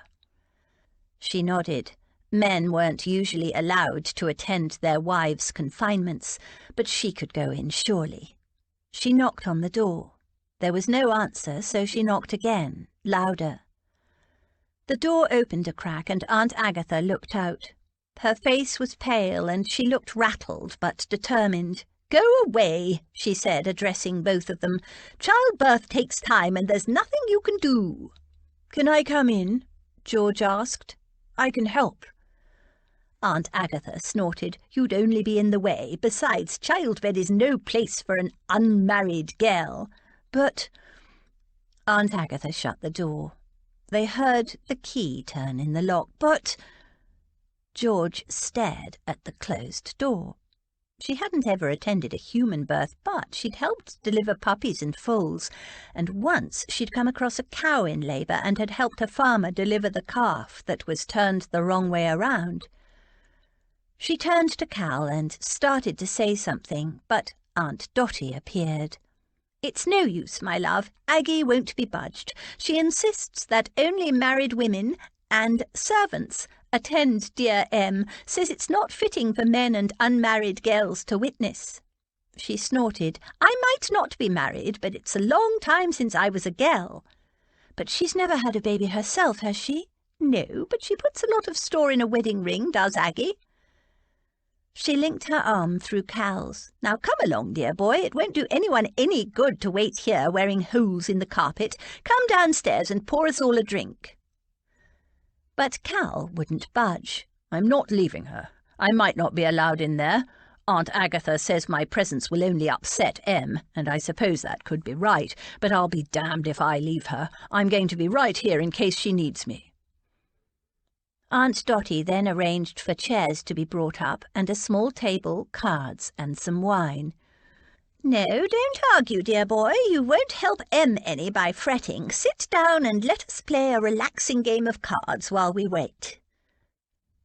She nodded. Men weren't usually allowed to attend their wives' confinements, but she could go in, surely. She knocked on the door. There was no answer, so she knocked again, louder. The door opened a crack, and Aunt Agatha looked out. Her face was pale, and she looked rattled but determined. "Go away," she said, addressing both of them. "Childbirth takes time, and there's nothing you can do." "Can I come in?" George asked. "I can help." Aunt Agatha snorted. "You'd only be in the way. Besides, childbed is no place for an unmarried girl." "But—" Aunt Agatha shut the door. They heard the key turn in the lock. "But—" George stared at the closed door. She hadn't ever attended a human birth, but she'd helped deliver puppies and foals, and once she'd come across a cow in labour and had helped a farmer deliver the calf that was turned the wrong way around. She turned to Cal and started to say something, but Aunt Dotty appeared. "It's no use, my love. Aggie won't be budged. She insists that only married women and servants attend dear Em, says it's not fitting for men and unmarried girls to witness." She snorted. "I might not be married, but it's a long time since I was a girl." "But she's never had a baby herself, has she?" "No, but she puts a lot of store in a wedding ring, does Aggie." She linked her arm through Cal's. "Now come along, dear boy. It won't do anyone any good to wait here wearing holes in the carpet. Come downstairs and pour us all a drink." But Cal wouldn't budge. "I'm not leaving her. I might not be allowed in there. Aunt Agatha says my presence will only upset Em, and I suppose that could be right, but I'll be damned if I leave her. I'm going to be right here in case she needs me." Aunt Dotty then arranged for chairs to be brought up and a small table, cards, and some wine. "No, don't argue, dear boy. You won't help Em any by fretting. Sit down and let us play a relaxing game of cards while we wait."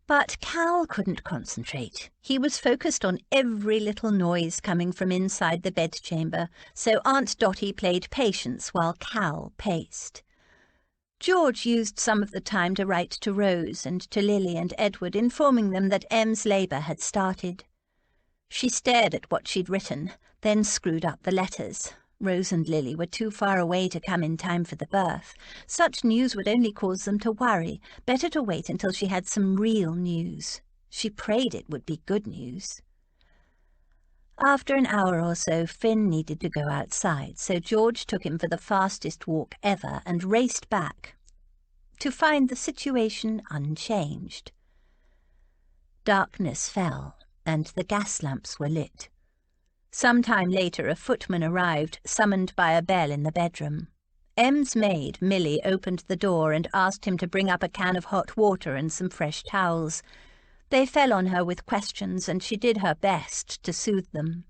But Cal couldn't concentrate. He was focused on every little noise coming from inside the bedchamber, so Aunt Dotty played patience while Cal paced. George used some of the time to write to Rose and to Lily and Edward, informing them that Em's labour had started. She stared at what she'd written, then screwed up the letters. Rose and Lily were too far away to come in time for the birth. Such news would only cause them to worry. Better to wait until she had some real news. She prayed it would be good news. After an hour or so, Finn needed to go outside, so George took him for the fastest walk ever and raced back, to find the situation unchanged. Darkness fell, and the gas lamps were lit. Some time later a footman arrived, summoned by a bell in the bedroom. Em's maid, Milly, opened the door and asked him to bring up a can of hot water and some fresh towels. They fell on her with questions, and she did her best to soothe them.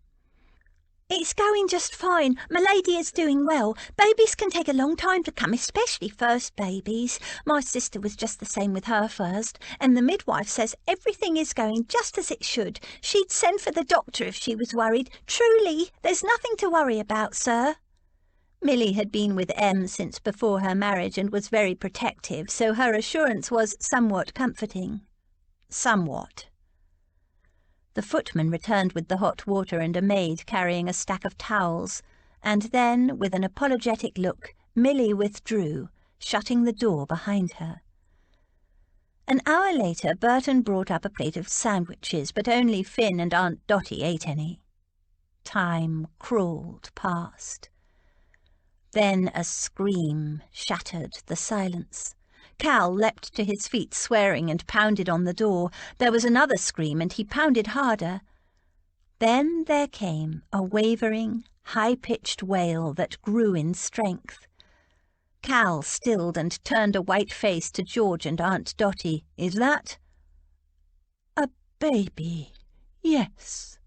"It's going just fine. My lady is doing well. Babies can take a long time to come, especially first babies. My sister was just the same with her first, and the midwife says everything is going just as it should. She'd send for the doctor if she was worried. Truly, there's nothing to worry about, sir." Milly had been with Em since before her marriage and was very protective, so her assurance was somewhat comforting. Somewhat. The footman returned with the hot water and a maid carrying a stack of towels, and then, with an apologetic look, Milly withdrew, shutting the door behind her. An hour later, Burton brought up a plate of sandwiches, but only Finn and Aunt Dotty ate any. Time crawled past. Then a scream shattered the silence. Cal leapt to his feet, swearing, and pounded on the door. There was another scream, and he pounded harder. Then there came a wavering, high-pitched wail that grew in strength. Cal stilled and turned a white face to George and Aunt Dotty. "Is that—" "A baby, yes."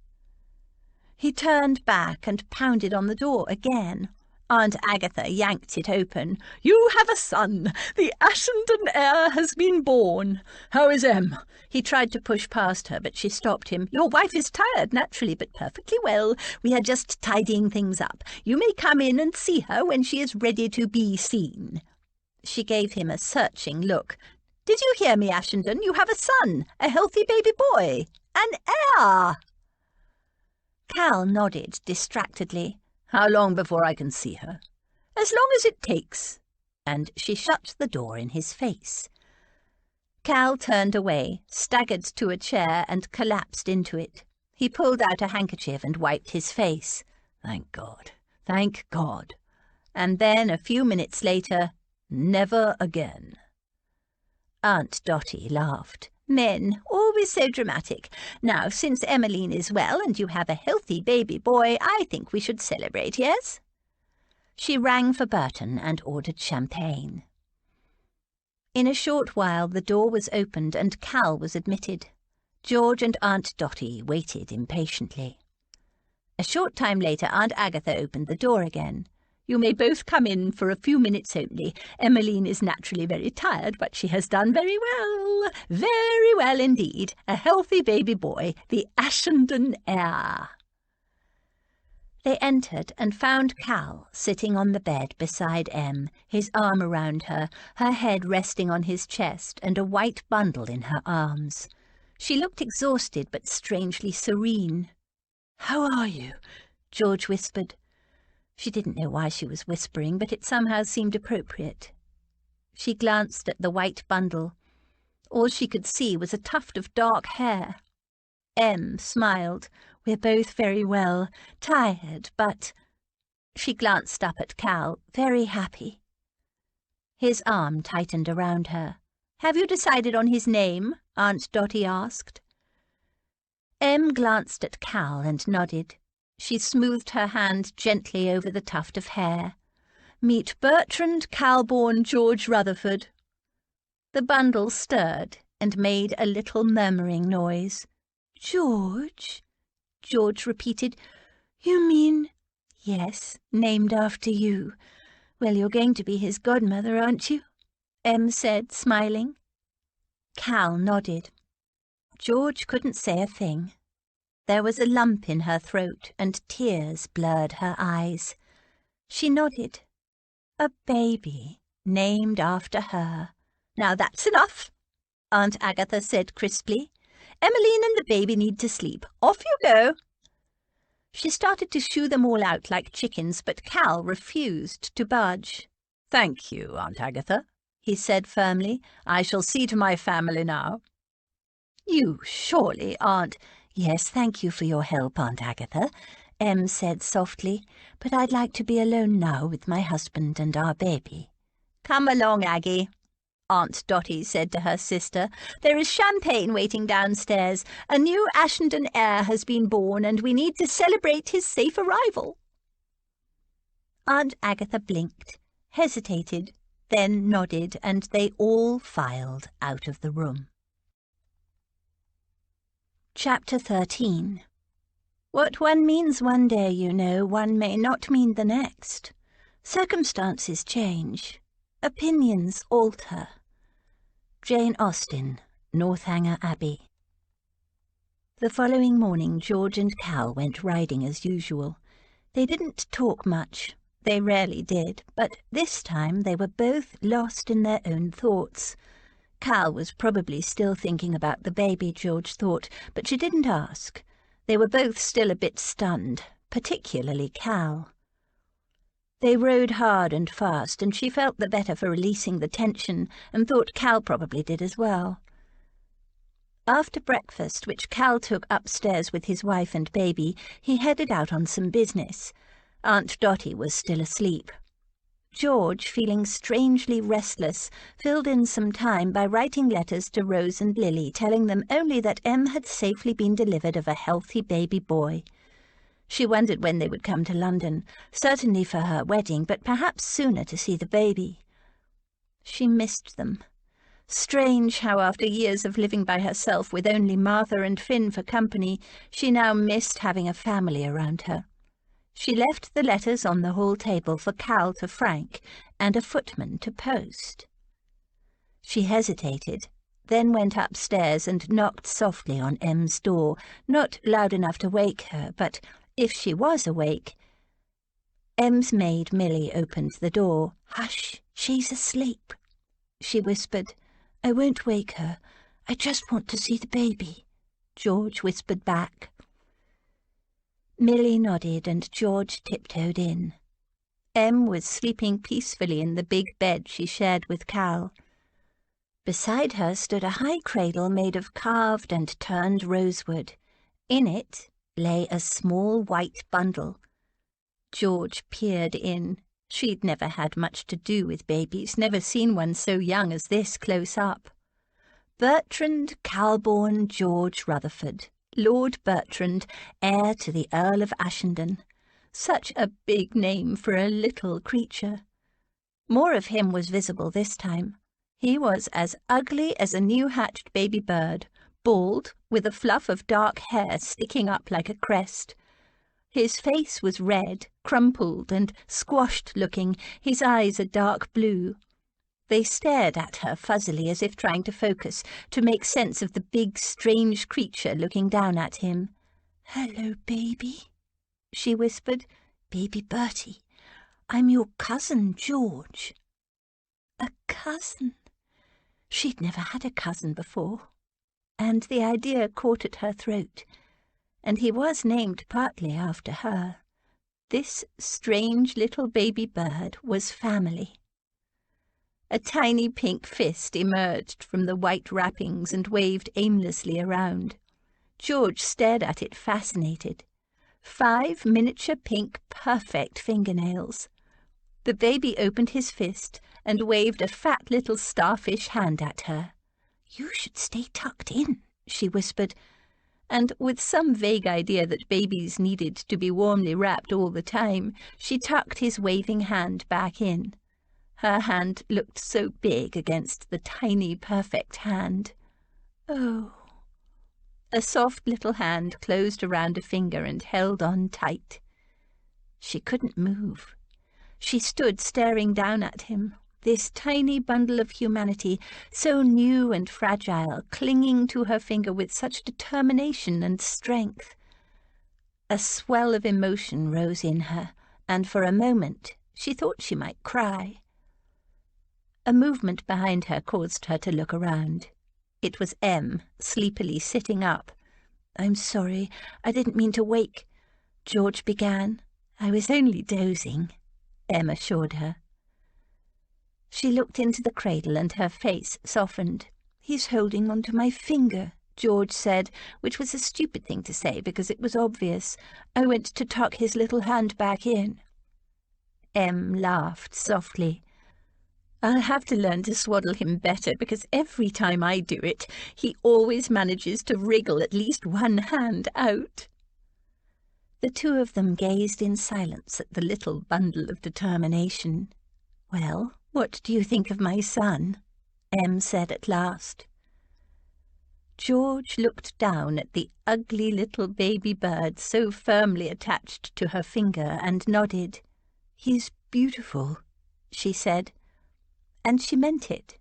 He turned back and pounded on the door again. Aunt Agatha yanked it open. "You have a son. The Ashenden heir has been born. How is Em?" He tried to push past her, but she stopped him. "Your wife is tired, naturally, but perfectly well. We are just tidying things up. You may come in and see her when she is ready to be seen." She gave him a searching look. "Did you hear me, Ashenden? You have a son, a healthy baby boy, an heir." Cal nodded distractedly. "How long before I can see her?" "As long as it takes." And she shut the door in his face. Cal turned away, staggered to a chair, and collapsed into it. He pulled out a handkerchief and wiped his face. Thank God, thank God. And then, a few minutes later, never again. Aunt Dotty laughed. "Men, always so dramatic. Now, since Emmeline is well and you have a healthy baby boy, I think we should celebrate, yes?" She rang for Burton and ordered champagne. In a short while the door was opened and Cal was admitted. George and Aunt Dotty waited impatiently. A short time later Aunt Agatha opened the door again. "You may both come in for a few minutes only. Emmeline is naturally very tired, but she has done very well indeed. A healthy baby boy, the Ashenden heir." They entered and found Cal sitting on the bed beside Em, his arm around her, her head resting on his chest, and a white bundle in her arms. She looked exhausted but strangely serene. "How are you?" George whispered. She didn't know why she was whispering, but it somehow seemed appropriate. She glanced at the white bundle. All she could see was a tuft of dark hair. Em smiled. "We're both very well. Tired, but—" She glanced up at Cal, very happy. His arm tightened around her. "Have you decided on his name?" Aunt Dotty asked. Em glanced at Cal and nodded. She smoothed her hand gently over the tuft of hair. "Meet Bertrand Calbourne George Rutherford." The bundle stirred and made a little murmuring noise. "George?" George repeated. "You mean—" "Yes, named after you. Well, you're going to be his godmother, aren't you?" Em said, smiling. Cal nodded. George couldn't say a thing. There was a lump in her throat and tears blurred her eyes. She nodded. A baby, named after her. "Now that's enough," Aunt Agatha said crisply. "Emmeline and the baby need to sleep. Off you go." She started to shoo them all out like chickens, but Cal refused to budge. "Thank you, Aunt Agatha," he said firmly. "I shall see to my family now." "You surely aren't—" "Yes, thank you for your help, Aunt Agatha," Em said softly, "but I'd like to be alone now with my husband and our baby." "Come along, Aggie," Aunt Dotty said to her sister. "There is champagne waiting downstairs. A new Ashenden heir has been born, and we need to celebrate his safe arrival." Aunt Agatha blinked, hesitated, then nodded, and they all filed out of the room. Chapter 13. What one means one day, you know, one may not mean the next. Circumstances change. Opinions alter. Jane Austen, Northanger Abbey. The following morning George and Cal went riding as usual. They didn't talk much. They rarely did, but this time they were both lost in their own thoughts. Cal was probably still thinking about the baby, George thought, but she didn't ask. They were both still a bit stunned, particularly Cal. They rode hard and fast, and she felt the better for releasing the tension, and thought Cal probably did as well. After breakfast, which Cal took upstairs with his wife and baby, he headed out on some business. Aunt Dotty was still asleep. George, feeling strangely restless, filled in some time by writing letters to Rose and Lily, telling them only that Em had safely been delivered of a healthy baby boy. She wondered when they would come to London, certainly for her wedding, but perhaps sooner to see the baby. She missed them. Strange how after years of living by herself with only Martha and Finn for company, she now missed having a family around her. She left the letters on the hall table for Cal to frank and a footman to post. She hesitated, then went upstairs and knocked softly on Em's door, not loud enough to wake her, but if she was awake. Em's maid Milly opened the door. "Hush, she's asleep," she whispered. "I won't wake her. I just want to see the baby," George whispered back. Milly nodded and George tiptoed in. Em was sleeping peacefully in the big bed she shared with Cal. Beside her stood a high cradle made of carved and turned rosewood. In it lay a small white bundle. George peered in. She'd never had much to do with babies, never seen one so young as this close up. Bertrand Calbourne George Rutherford, Lord Bertrand, heir to the Earl of Ashenden. Such a big name for a little creature. More of him was visible this time. He was as ugly as a new-hatched baby bird, bald, with a fluff of dark hair sticking up like a crest. His face was red, crumpled and squashed-looking, his eyes a dark blue. They stared at her fuzzily as if trying to focus, to make sense of the big, strange creature looking down at him. "Hello, baby," she whispered. "Baby Bertie. I'm your cousin, George." A cousin? She'd never had a cousin before, and the idea caught at her throat. And he was named partly after her. This strange little baby bird was family. A tiny pink fist emerged from the white wrappings and waved aimlessly around. George stared at it fascinated. 5 miniature pink perfect fingernails. The baby opened his fist and waved a fat little starfish hand at her. "You should stay tucked in," she whispered, and with some vague idea that babies needed to be warmly wrapped all the time, she tucked his waving hand back in. Her hand looked so big against the tiny perfect hand. Oh. A soft little hand closed around a finger and held on tight. She couldn't move. She stood staring down at him, this tiny bundle of humanity, so new and fragile, clinging to her finger with such determination and strength. A swell of emotion rose in her, and for a moment she thought she might cry. A movement behind her caused her to look around. It was Em, sleepily sitting up. "I'm sorry, I didn't mean to wake," George began. "I was only dozing," Em assured her. She looked into the cradle and her face softened. "He's holding onto my finger," George said, which was a stupid thing to say because it was obvious. "I went to tuck his little hand back in." Em laughed softly. "I'll have to learn to swaddle him better because every time I do it, he always manages to wriggle at least one hand out." The two of them gazed in silence at the little bundle of determination. "Well, what do you think of my son?" Em said at last. George looked down at the ugly little baby bird so firmly attached to her finger and nodded. "He's beautiful," she said. And she meant it.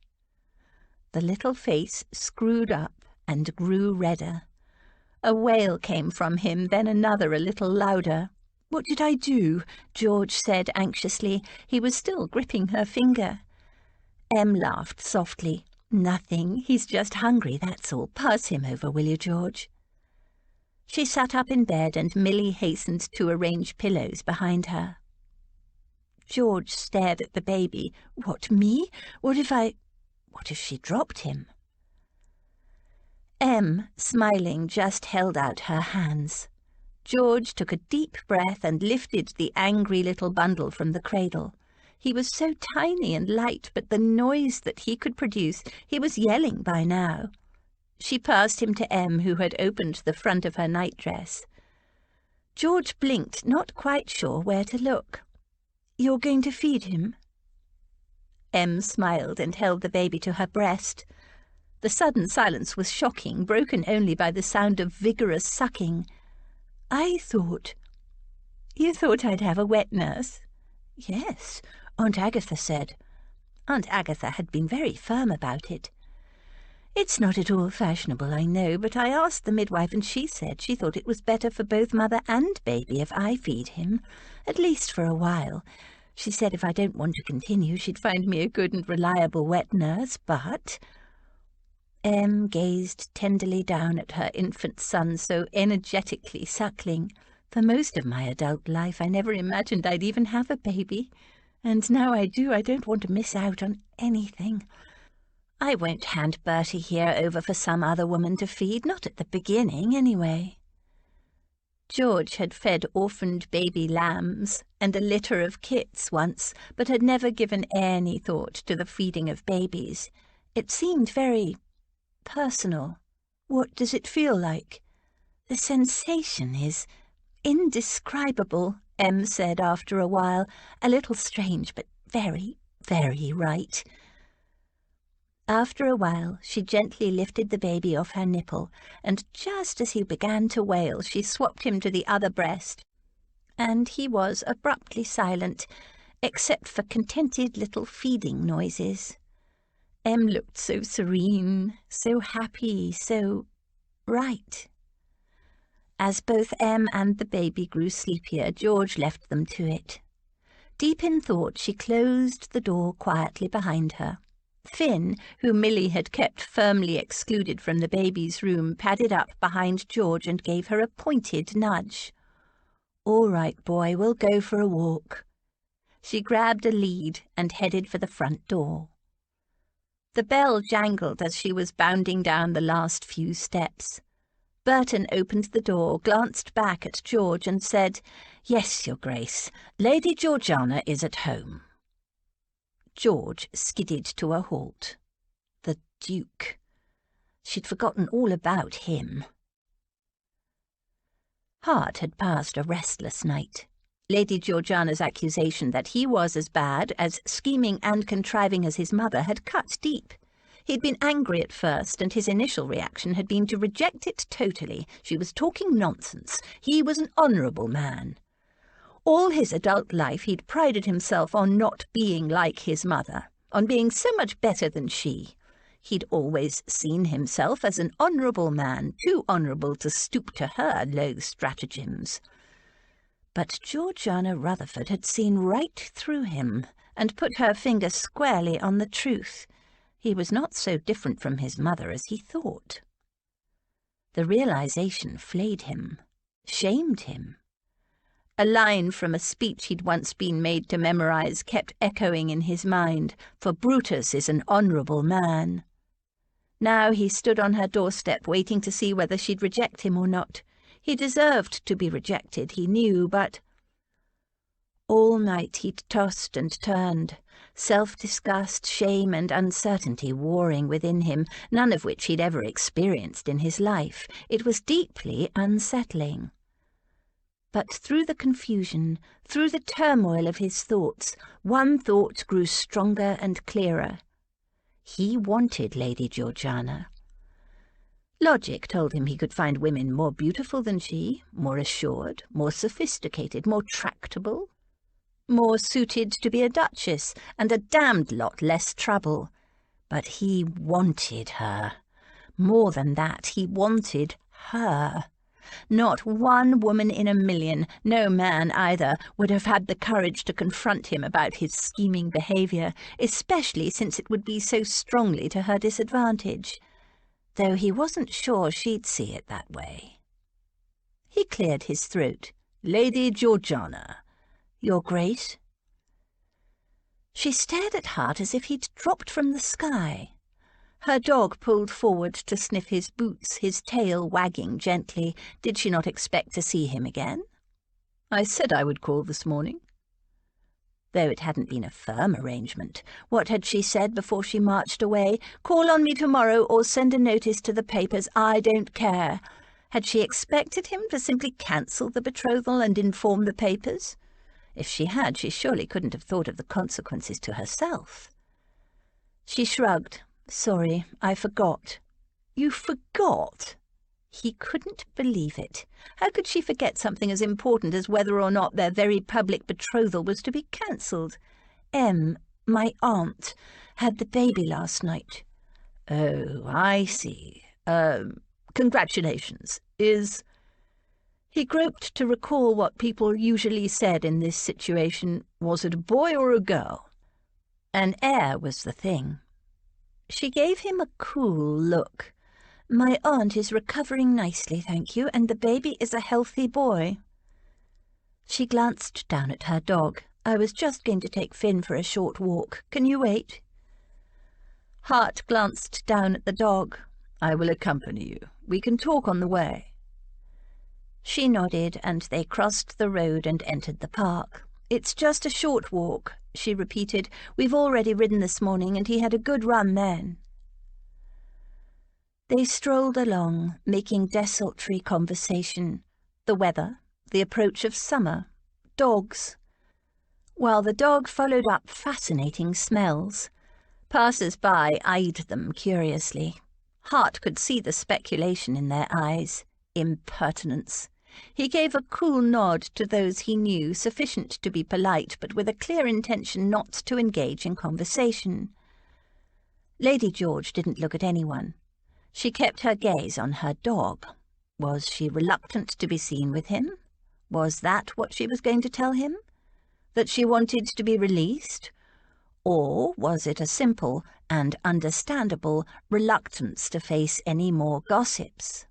The little face screwed up and grew redder. A wail came from him, then another a little louder. "What did I do?" George said anxiously. He was still gripping her finger. Em laughed softly. "Nothing. He's just hungry, that's all. Pass him over, will you, George?" She sat up in bed and Milly hastened to arrange pillows behind her. George stared at the baby. "What, me? What if she dropped him?" Em, smiling, just held out her hands. George took a deep breath and lifted the angry little bundle from the cradle. He was so tiny and light, but the noise that he could produce, he was yelling by now. She passed him to Em, who had opened the front of her nightdress. George blinked, not quite sure where to look. "You're going to feed him?" Em smiled and held the baby to her breast. The sudden silence was shocking, broken only by the sound of vigorous sucking. "You thought I'd have a wet nurse?" "Yes, Aunt Agatha said." Aunt Agatha had been very firm about it. "It's not at all fashionable, I know, but I asked the midwife and she said she thought it was better for both mother and baby if I feed him, at least for a while. She said if I don't want to continue, she'd find me a good and reliable wet nurse, but—" Em gazed tenderly down at her infant son so energetically suckling. "For most of my adult life, I never imagined I'd even have a baby. And now I do, I don't want to miss out on anything. I won't hand Bertie here over for some other woman to feed, not at the beginning, anyway." George had fed orphaned baby lambs and a litter of kits once, but had never given any thought to the feeding of babies. It seemed very personal. "What does it feel like?" "The sensation is indescribable," Em said after a while, "a little strange, but very, very right." After a while, she gently lifted the baby off her nipple, and just as he began to wail, she swapped him to the other breast, and he was abruptly silent, except for contented little feeding noises. Em looked so serene, so happy, so right. As both Em and the baby grew sleepier, George left them to it. Deep in thought, she closed the door quietly behind her. Finn, who Milly had kept firmly excluded from the baby's room, padded up behind George and gave her a pointed nudge. "All right, boy, we'll go for a walk." She grabbed a lead and headed for the front door. The bell jangled as she was bounding down the last few steps. Burton opened the door, glanced back at George and said, "Yes, Your Grace, Lady Georgiana is at home." George skidded to a halt. The Duke. She'd forgotten all about him. Hart had passed a restless night. Lady Georgiana's accusation that he was as bad, as scheming and contriving as his mother had cut deep. He'd been angry at first, and his initial reaction had been to reject it totally. She was talking nonsense. He was an honourable man. All his adult life he'd prided himself on not being like his mother, on being so much better than she. He'd always seen himself as an honourable man, too honourable to stoop to her low stratagems. But Georgiana Rutherford had seen right through him and put her finger squarely on the truth. He was not so different from his mother as he thought. The realization flayed him, shamed him. A line from a speech he'd once been made to memorize kept echoing in his mind, "For Brutus is an honourable man." Now he stood on her doorstep waiting to see whether she'd reject him or not. He deserved to be rejected, he knew, but... All night he'd tossed and turned, self-disgust, shame and uncertainty warring within him, none of which he'd ever experienced in his life. It was deeply unsettling. But through the confusion, through the turmoil of his thoughts, one thought grew stronger and clearer. He wanted Lady Georgiana. Logic told him he could find women more beautiful than she, more assured, more sophisticated, more tractable, more suited to be a duchess, and a damned lot less trouble. But he wanted her. More than that, he wanted her. Not one woman in a million, no man either, would have had the courage to confront him about his scheming behaviour, especially since it would be so strongly to her disadvantage, though he wasn't sure she'd see it that way. He cleared his throat. "Lady Georgiana." "Your Grace?" She stared at Hart as if he'd dropped from the sky. Her dog pulled forward to sniff his boots, his tail wagging gently. Did she not expect to see him again? "I said I would call this morning." Though it hadn't been a firm arrangement, what had she said before she marched away? "Call on me tomorrow or send a notice to the papers. I don't care." Had she expected him to simply cancel the betrothal and inform the papers? If she had, she surely couldn't have thought of the consequences to herself. She shrugged. "Sorry, I forgot." "You forgot?" He couldn't believe it. How could she forget something as important as whether or not their very public betrothal was to be cancelled? My aunt, had the baby last night." "Oh, I see. Congratulations. Is—" He groped to recall what people usually said in this situation. Was it a boy or a girl? An heir was the thing. She gave him a cool look. "My aunt is recovering nicely, thank you, and the baby is a healthy boy." She glanced down at her dog. "I was just going to take Finn for a short walk. Can you wait?" Hart glanced down at the dog. "I will accompany you. We can talk on the way." She nodded, and they crossed the road and entered the park. "It's just a short walk," she repeated. "We've already ridden this morning, and he had a good run then." They strolled along, making desultory conversation. The weather, the approach of summer, dogs, while the dog followed up fascinating smells. Passers-by eyed them curiously. Hart could see the speculation in their eyes. Impertinence. He gave a cool nod to those he knew, sufficient to be polite, but with a clear intention not to engage in conversation. Lady George didn't look at anyone. She kept her gaze on her dog. Was she reluctant to be seen with him? Was that what she was going to tell him? That she wanted to be released? Or was it a simple and understandable reluctance to face any more gossips?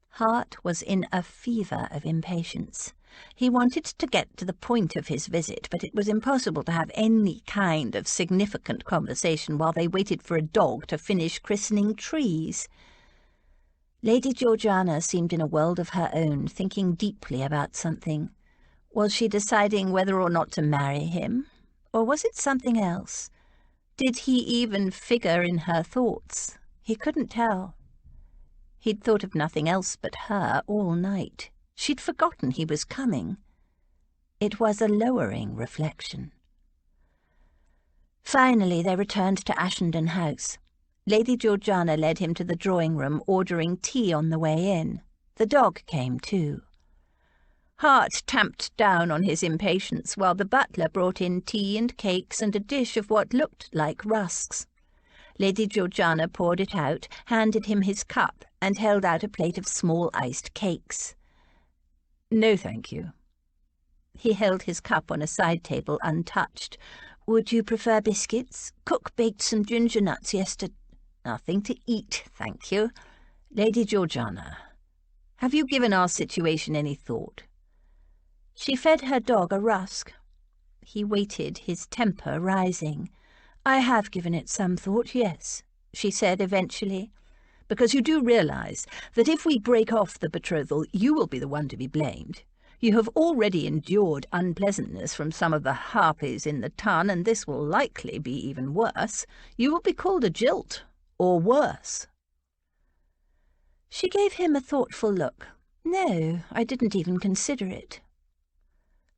Hart was in a fever of impatience. He wanted to get to the point of his visit, but it was impossible to have any kind of significant conversation while they waited for a dog to finish christening trees. Lady Georgiana seemed in a world of her own, thinking deeply about something. Was she deciding whether or not to marry him? Or was it something else? Did he even figure in her thoughts? He couldn't tell. He'd thought of nothing else but her all night. She'd forgotten he was coming. It was a lowering reflection. Finally they returned to Ashenden House. Lady Georgiana led him to the drawing-room, ordering tea on the way in. The dog came too. Hart tamped down on his impatience while the butler brought in tea and cakes and a dish of what looked like rusks. Lady Georgiana poured it out, handed him his cup, and held out a plate of small iced cakes. "No, thank you." He held his cup on a side table untouched. "Would you prefer biscuits? Cook baked some ginger nuts yesterday." "Nothing to eat, thank you. Lady Georgiana, have you given our situation any thought?" She fed her dog a rusk. He waited, his temper rising. "I have given it some thought, yes," she said eventually. "Because you do realize that if we break off the betrothal, you will be the one to be blamed. You have already endured unpleasantness from some of the harpies in the ton, and this will likely be even worse. You will be called a jilt, or worse." She gave him a thoughtful look. "No, I didn't even consider it."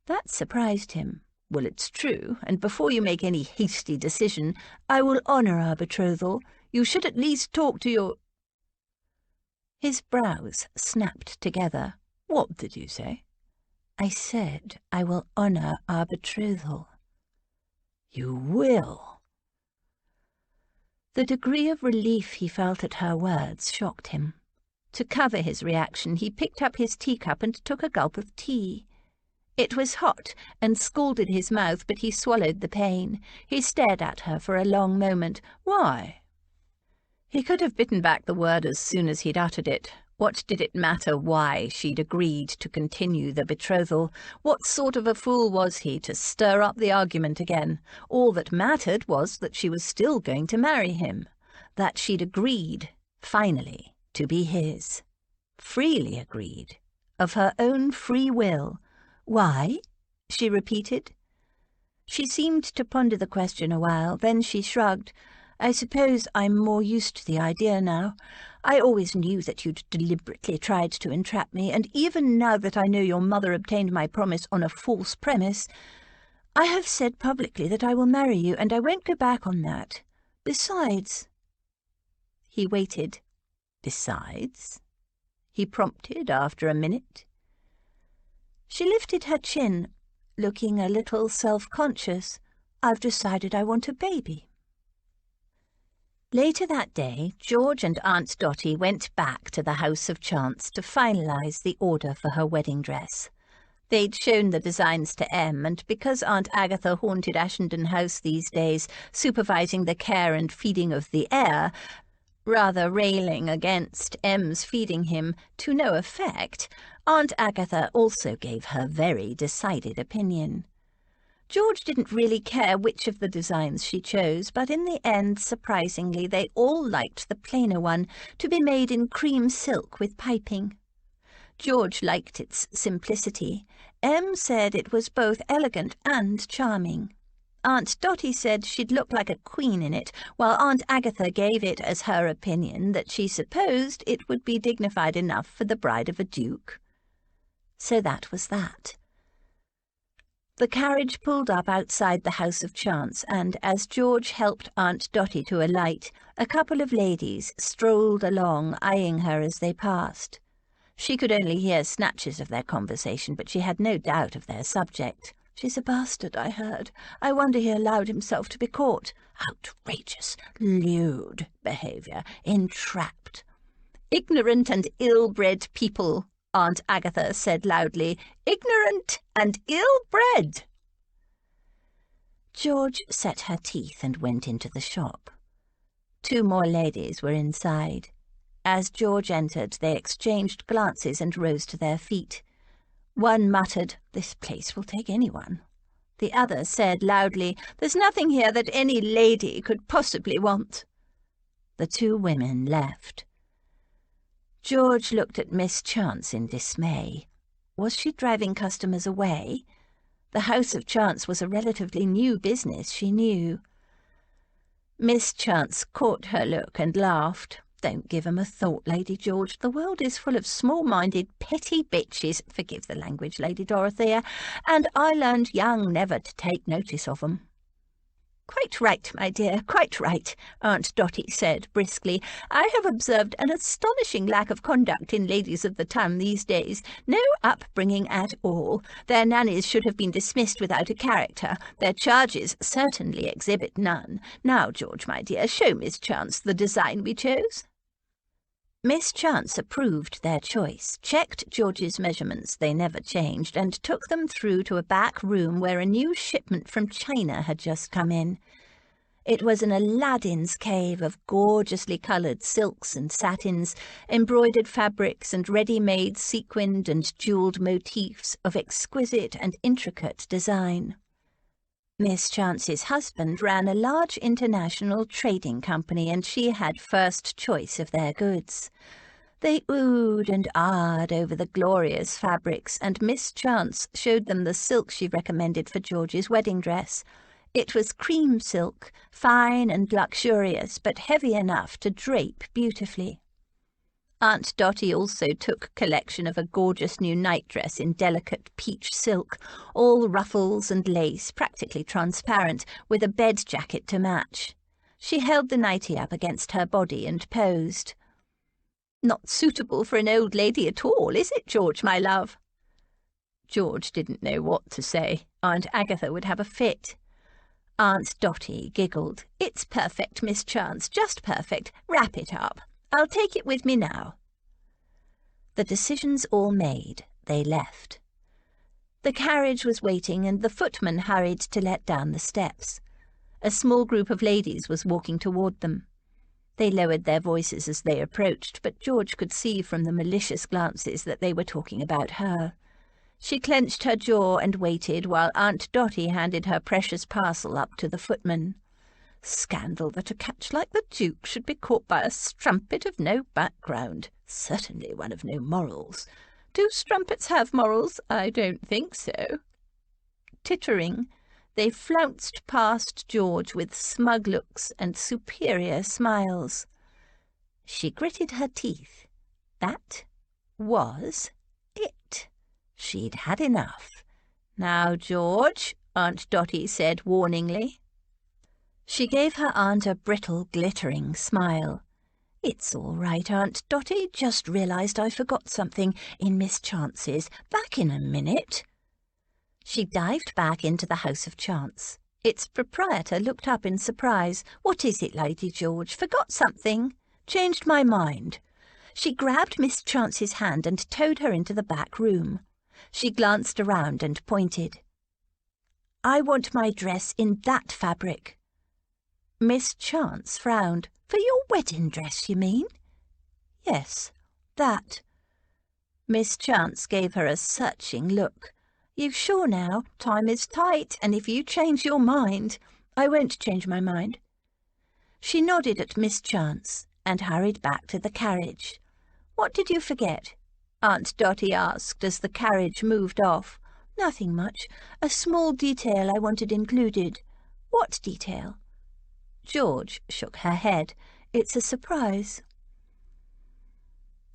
That surprised him. "Well, it's true, and before you make any hasty decision, I will honour our betrothal. You should at least talk to your—" His brows snapped together. "What did you say?" "I said I will honour our betrothal." "You will?" The degree of relief he felt at her words shocked him. To cover his reaction, he picked up his teacup and took a gulp of tea. It was hot and scalded his mouth, but he swallowed the pain. He stared at her for a long moment. "Why?" He could have bitten back the word as soon as he'd uttered it. What did it matter why she'd agreed to continue the betrothal? What sort of a fool was he to stir up the argument again? All that mattered was that she was still going to marry him, that she'd agreed, finally, to be his. Freely agreed, of her own free will. "Why?" she repeated. She seemed to ponder the question a while, then she shrugged. "I suppose I'm more used to the idea now. I always knew that you'd deliberately tried to entrap me, and even now that I know your mother obtained my promise on a false premise, I have said publicly that I will marry you, and I won't go back on that. Besides—" He waited. "Besides?" he prompted after a minute. She lifted her chin, looking a little self-conscious. "I've decided I want a baby." Later that day, George and Aunt Dotty went back to the House of Chance to finalise the order for her wedding dress. They'd shown the designs to Em, and because Aunt Agatha haunted Ashenden House these days, supervising the care and feeding of the heir, rather railing against Em's feeding him to no effect, Aunt Agatha also gave her very decided opinion. George didn't really care which of the designs she chose, but in the end, surprisingly, they all liked the plainer one, to be made in cream silk with piping. George liked its simplicity. Em said it was both elegant and charming. Aunt Dotty said she'd look like a queen in it, while Aunt Agatha gave it as her opinion that she supposed it would be dignified enough for the bride of a duke. So that was that. The carriage pulled up outside the House of Chance, and as George helped Aunt Dotty to alight, a couple of ladies strolled along, eyeing her as they passed. She could only hear snatches of their conversation, but she had no doubt of their subject. "She's a bastard, I heard. I wonder he allowed himself to be caught. Outrageous, lewd behaviour, entrapped." "Ignorant and ill-bred people," Aunt Agatha said loudly. "Ignorant and ill-bred." George set her teeth and went into the shop. Two more ladies were inside. As George entered, they exchanged glances and rose to their feet. One muttered, "This place will take anyone." The other said loudly, "There's nothing here that any lady could possibly want." The two women left. George looked at Miss Chance in dismay. Was she driving customers away? The House of Chance was a relatively new business, she knew. Miss Chance caught her look and laughed. "Don't give 'em a thought, Lady George. The world is full of small-minded, petty bitches, forgive the language, Lady Dorothea, and I learned young never to take notice of 'em." "Quite right, my dear, quite right," Aunt Dotty said briskly. "I have observed an astonishing lack of conduct in ladies of the town these days. No upbringing at all. Their nannies should have been dismissed without a character. Their charges certainly exhibit none. Now, George, my dear, show Miss Chance the design we chose." Miss Chance approved their choice, checked George's measurements, they never changed, and took them through to a back room where a new shipment from China had just come in. It was an Aladdin's cave of gorgeously coloured silks and satins, embroidered fabrics and ready-made sequined and jewelled motifs of exquisite and intricate design. Miss Chance's husband ran a large international trading company, and she had first choice of their goods. They oohed and ahed over the glorious fabrics, and Miss Chance showed them the silk she recommended for George's wedding dress. It was cream silk, fine and luxurious, but heavy enough to drape beautifully. Aunt Dotty also took collection of a gorgeous new nightdress in delicate peach silk, all ruffles and lace, practically transparent, with a bed jacket to match. She held the nightie up against her body and posed. "Not suitable for an old lady at all, is it, George, my love?" George didn't know what to say. Aunt Agatha would have a fit. Aunt Dotty giggled. "It's perfect, Miss Chance, just perfect. Wrap it up. I'll take it with me now." The decisions all made, they left. The carriage was waiting, and the footman hurried to let down the steps. A small group of ladies was walking toward them. They lowered their voices as they approached, but George could see from the malicious glances that they were talking about her. She clenched her jaw and waited while Aunt Dotty handed her precious parcel up to the footman. Scandal that a catch like the Duke should be caught by a strumpet of no background. Certainly one of no morals. Do strumpets have morals? I don't think so. Tittering, they flounced past George with smug looks and superior smiles. She gritted her teeth. That was it. She'd had enough. "Now, George," Aunt Dotty said warningly. She gave her aunt a brittle, glittering smile. "It's all right, Aunt Dotty. Just realised I forgot something in Miss Chance's. Back in a minute." She dived back into the House of Chance. Its proprietor looked up in surprise. "What is it, Lady George? Forgot something? Changed my mind." She grabbed Miss Chance's hand and towed her into the back room. She glanced around and pointed. "I want my dress in that fabric." Miss Chance frowned. "For your wedding dress, you mean?" "Yes, that." Miss Chance gave her a searching look. "You sure now? Time is tight, and if you change your mind—" "I won't change my mind." She nodded at Miss Chance and hurried back to the carriage. "What did you forget?" Aunt Dotty asked as the carriage moved off. "Nothing much. A small detail I wanted included." "What detail?" George shook her head. "It's a surprise."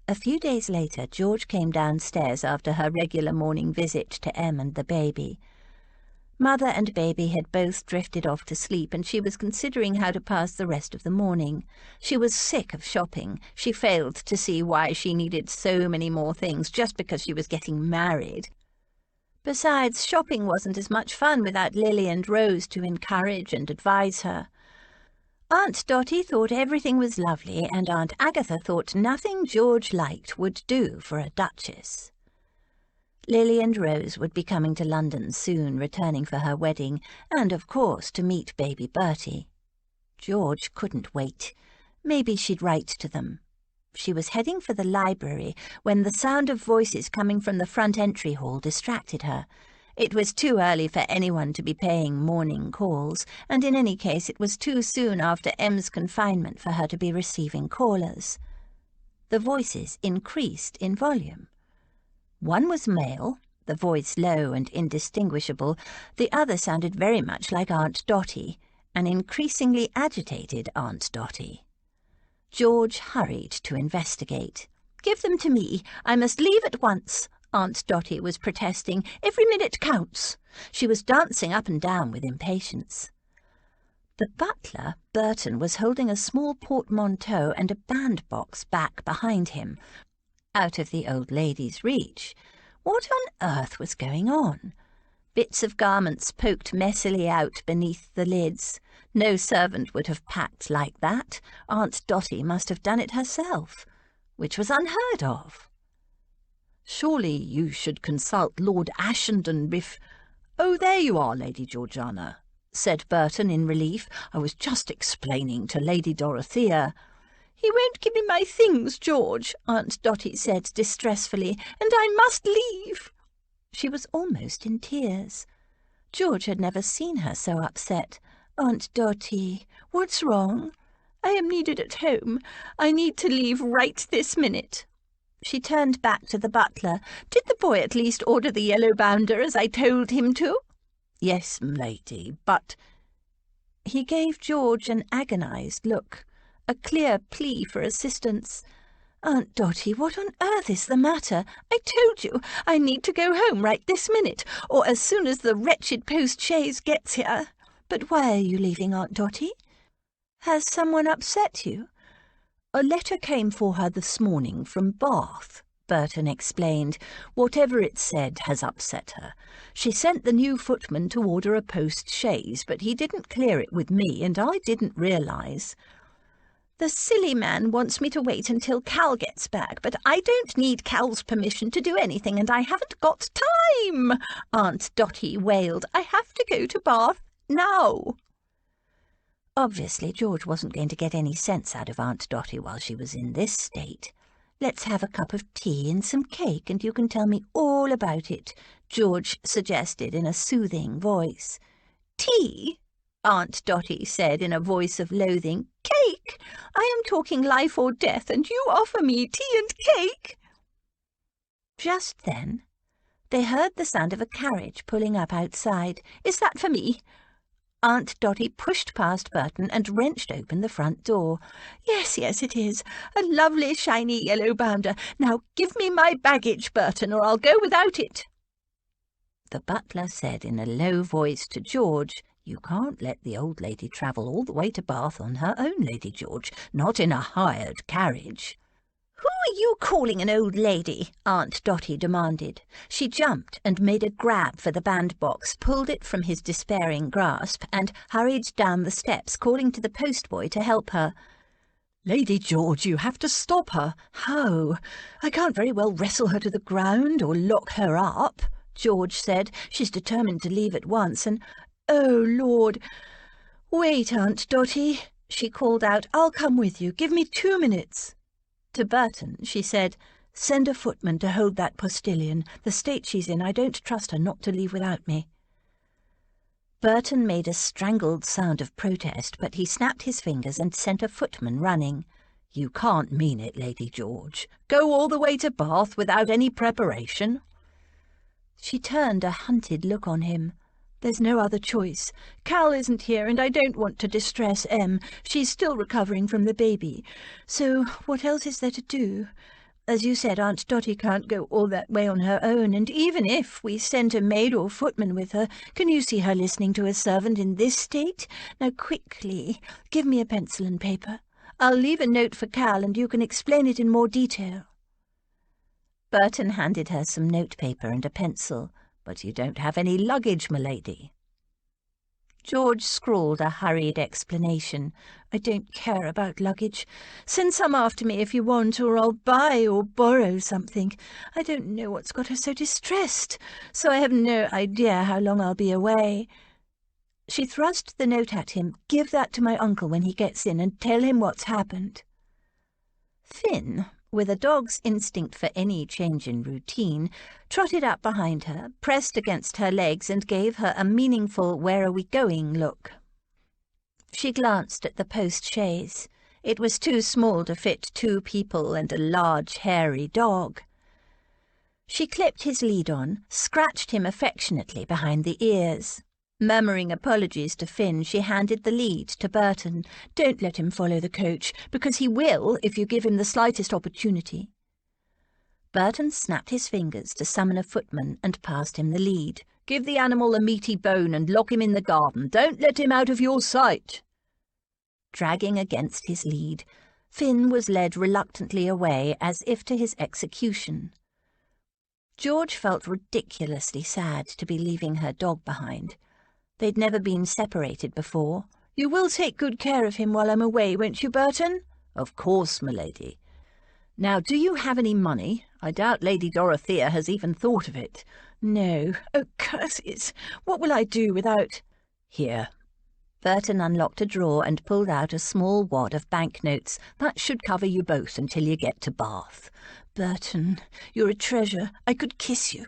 A few days later, George came downstairs after her regular morning visit to Em and the baby. Mother and baby had both drifted off to sleep, and she was considering how to pass the rest of the morning. She was sick of shopping. She failed to see why she needed so many more things just because she was getting married. Besides, shopping wasn't as much fun without Lily and Rose to encourage and advise her. Aunt Dotty thought everything was lovely, and Aunt Agatha thought nothing George liked would do for a duchess. Lily and Rose would be coming to London soon, returning for her wedding, and, of course, to meet baby Bertie. George couldn't wait. Maybe she'd write to them. She was heading for the library when the sound of voices coming from the front entry hall distracted her. It was too early for anyone to be paying morning calls, and in any case it was too soon after Em's confinement for her to be receiving callers. The voices increased in volume. One was male, the voice low and indistinguishable. The other sounded very much like Aunt Dotty, an increasingly agitated Aunt Dotty. George hurried to investigate. "Give them to me. I must leave at once," Aunt Dotty was protesting. "Every minute counts." She was dancing up and down with impatience. The butler, Burton, was holding a small portmanteau and a bandbox back behind him, out of the old lady's reach. What on earth was going on? Bits of garments poked messily out beneath the lids. No servant would have packed like that. Aunt Dotty must have done it herself, which was unheard of. "Surely you should consult Lord Ashendon Oh, there you are, Lady Georgiana," said Burton in relief. "I was just explaining to Lady Dorothea." "He won't give me my things, George," Aunt Dotty said distressfully, "and I must leave." She was almost in tears. George had never seen her so upset. "Aunt Dotty, what's wrong?" "I am needed at home. I need to leave right this minute." She turned back to the butler. "Did the boy at least order the yellow bounder as I told him to?" "Yes, m'lady, but—" He gave George an agonized look, a clear plea for assistance. "Aunt Dotty, what on earth is the matter?" "I told you I need to go home right this minute, or as soon as the wretched post-chaise gets here." "But why are you leaving, Aunt Dotty? Has someone upset you?" "A letter came for her this morning from Bath," Burton explained. "Whatever it said has upset her. She sent the new footman to order a post-chaise, but he didn't clear it with me, and I didn't realise—" "The silly man wants me to wait until Cal gets back, but I don't need Cal's permission to do anything, and I haven't got time," Aunt Dotty wailed. "I have to go to Bath now." Obviously, George wasn't going to get any sense out of Aunt Dotty while she was in this state. "Let's have a cup of tea and some cake, and you can tell me all about it," George suggested in a soothing voice. "Tea?" Aunt Dotty said in a voice of loathing. "Cake? I am talking life or death, and you offer me tea and cake?" Just then, they heard the sound of a carriage pulling up outside. "Is that for me?" Aunt Dotty pushed past Burton and wrenched open the front door. Yes, it is. A lovely shiny yellow bounder. Now give me my baggage, Burton, or I'll go without it." The butler said in a low voice to George, "You can't let the old lady travel all the way to Bath on her own, Lady George, not in a hired carriage." "Who are you calling an old lady?" Aunt Dotty demanded. She jumped and made a grab for the bandbox, pulled it from his despairing grasp, and hurried down the steps, calling to the postboy to help her. "Lady George, you have to stop her." "How? I can't very well wrestle her to the ground or lock her up," George said. "She's determined to leave at once, and oh, Lord! Wait, Aunt Dotty," she called out. "I'll come with you. Give me 2 minutes." To Burton she said, "Send a footman to hold that postilion. The state she's in, I don't trust her not to leave without me." Burton made a strangled sound of protest, but he snapped his fingers and sent a footman running. "You can't mean it, Lady George. Go all the way to Bath without any preparation?" She turned a hunted look on him. "There's no other choice. Cal isn't here, and I don't want to distress Em. She's still recovering from the baby. So what else is there to do? As you said, Aunt Dotty can't go all that way on her own, and even if we sent a maid or footman with her, can you see her listening to a servant in this state? Now, quickly, give me a pencil and paper. I'll leave a note for Cal, and you can explain it in more detail." Burton handed her some notepaper and a pencil. "But you don't have any luggage, m'lady." George scrawled a hurried explanation. "I don't care about luggage. Send some after me if you want, or I'll buy or borrow something. I don't know what's got her so distressed, so I have no idea how long I'll be away." She thrust the note at him. "Give that to my uncle when he gets in, and tell him what's happened." Finn, with a dog's instinct for any change in routine, trotted up behind her, pressed against her legs, and gave her a meaningful "where-are-we-going" look. She glanced at the post-chaise. It was too small to fit 2 people and a large, hairy dog. She clipped his lead on, scratched him affectionately behind the ears. Murmuring apologies to Finn, she handed the lead to Burton. "Don't let him follow the coach, because he will if you give him the slightest opportunity." Burton snapped his fingers to summon a footman and passed him the lead. "Give the animal a meaty bone and lock him in the garden. Don't let him out of your sight." Dragging against his lead, Finn was led reluctantly away as if to his execution. George felt ridiculously sad to be leaving her dog behind. They'd never been separated before. "You will take good care of him while I'm away, won't you, Burton?" "Of course, m'lady. Now, do you have any money? I doubt Lady Dorothea has even thought of it." "No. Oh, curses! What will I do without—" "Here." Burton unlocked a drawer and pulled out a small wad of banknotes. "That should cover you both until you get to Bath." "Burton, you're a treasure. I could kiss you."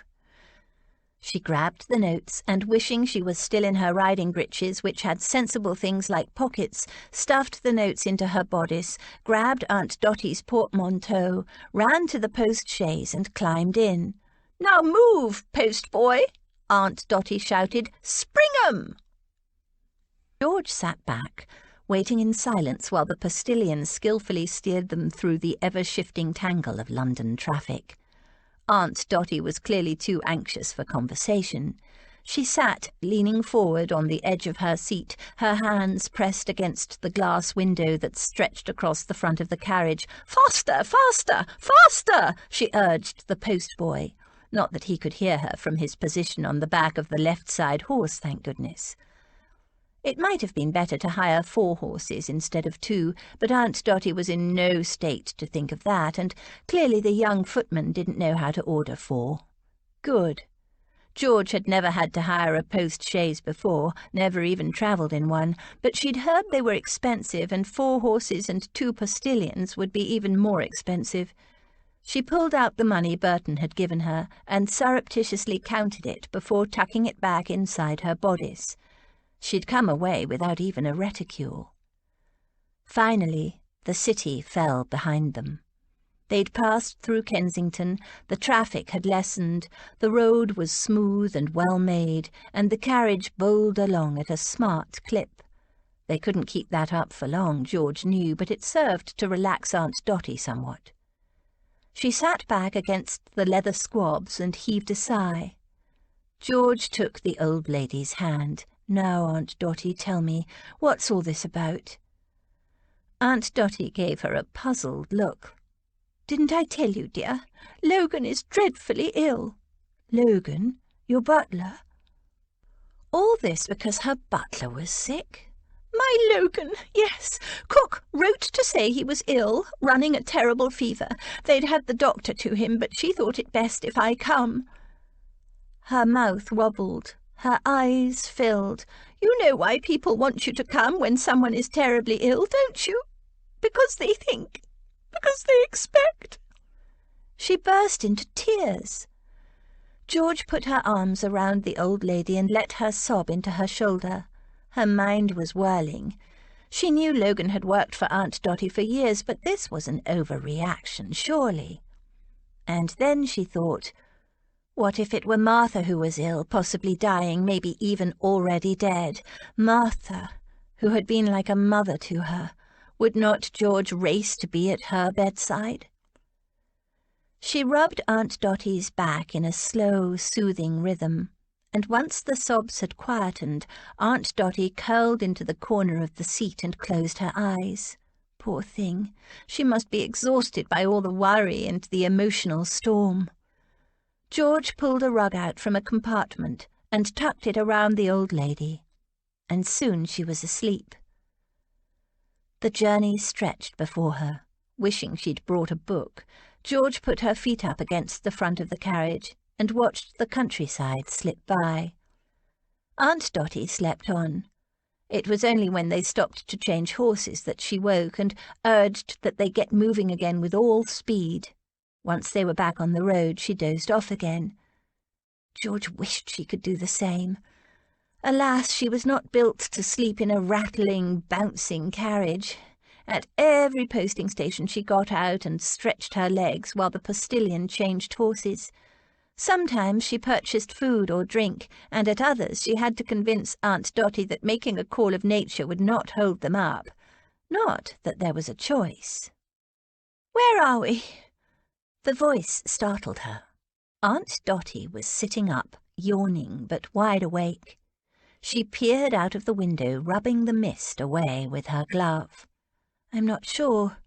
She grabbed the notes and, wishing she was still in her riding breeches, which had sensible things like pockets, stuffed the notes into her bodice, grabbed Aunt Dottie's portmanteau, ran to the post-chaise and climbed in. "Now move, post-boy!" Aunt Dottie shouted. "Spring 'em!" George sat back, waiting in silence while the postillion skillfully steered them through the ever-shifting tangle of London traffic. Aunt Dottie was clearly too anxious for conversation. She sat, leaning forward on the edge of her seat, her hands pressed against the glass window that stretched across the front of the carriage. "Faster, faster, faster!" she urged the postboy. Not that he could hear her from his position on the back of the left-side horse, thank goodness. It might have been better to hire 4 horses instead of 2, but Aunt Dottie was in no state to think of that, and clearly the young footman didn't know how to order 4. Good. George had never had to hire a post-chaise before, never even travelled in one, but she'd heard they were expensive, and 4 horses and 2 postillions would be even more expensive. She pulled out the money Burton had given her and surreptitiously counted it before tucking it back inside her bodice. She'd come away without even a reticule. Finally, the city fell behind them. They'd passed through Kensington, the traffic had lessened, the road was smooth and well-made, and the carriage bowled along at a smart clip. They couldn't keep that up for long, George knew, but it served to relax Aunt Dottie somewhat. She sat back against the leather squabs and heaved a sigh. George took the old lady's hand. "Now, Aunt Dottie, tell me, what's all this about?" Aunt Dottie gave her a puzzled look. "Didn't I tell you, dear? Logan is dreadfully ill." "Logan? Your butler?" All this because her butler was sick? "My Logan, yes. Cook wrote to say he was ill, running a terrible fever. They'd had the doctor to him, but she thought it best if I come." Her mouth wobbled. Her eyes filled. "You know why people want you to come when someone is terribly ill, don't you? Because they think, because they expect." She burst into tears. George put her arms around the old lady and let her sob into her shoulder. Her mind was whirling. She knew Logan had worked for Aunt Dottie for years, but this was an overreaction, surely. And then she thought, what if it were Martha who was ill, possibly dying, maybe even already dead? Martha, who had been like a mother to her. Would not George race to be at her bedside? She rubbed Aunt Dottie's back in a slow, soothing rhythm, and once the sobs had quietened, Aunt Dottie curled into the corner of the seat and closed her eyes. Poor thing, she must be exhausted by all the worry and the emotional storm. George pulled a rug out from a compartment and tucked it around the old lady, and soon she was asleep. The journey stretched before her. Wishing she'd brought a book, George put her feet up against the front of the carriage and watched the countryside slip by. Aunt Dottie slept on. It was only when they stopped to change horses that she woke and urged that they get moving again with all speed. Once they were back on the road, she dozed off again. George wished she could do the same. Alas, she was not built to sleep in a rattling, bouncing carriage. At every posting station she got out and stretched her legs while the postilion changed horses. Sometimes she purchased food or drink, and at others she had to convince Aunt Dotty that making a call of nature would not hold them up. Not that there was a choice. "Where are we?" The voice startled her. Aunt Dotty was sitting up, yawning but wide awake. She peered out of the window, rubbing the mist away with her glove. "I'm not sure.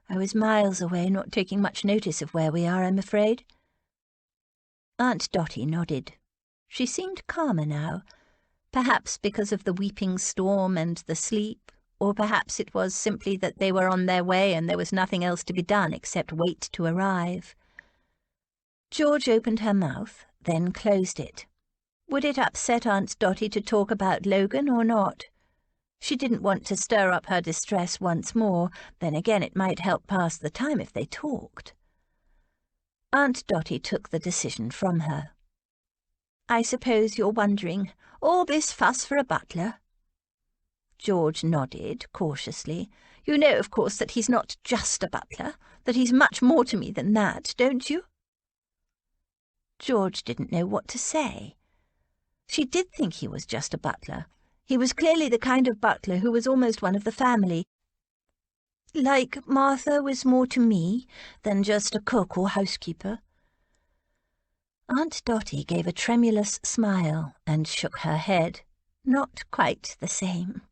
I was miles away, not taking much notice of where we are, I'm afraid." Aunt Dotty nodded. She seemed calmer now, perhaps because of the weeping storm and the sleep, or perhaps it was simply that they were on their way and there was nothing else to be done except wait to arrive. George opened her mouth, then closed it. Would it upset Aunt Dotty to talk about Logan or not? She didn't want to stir up her distress once more, then again it might help pass the time if they talked. Aunt Dotty took the decision from her. "I suppose you're wondering, all this fuss for a butler?" George nodded cautiously. "You know, of course, that he's not just a butler, that he's much more to me than that, don't you?" George didn't know what to say. She did think he was just a butler. He was clearly the kind of butler who was almost one of the family. Like Martha was more to me than just a cook or housekeeper. Aunt Dotty gave a tremulous smile and shook her head. Not quite the same.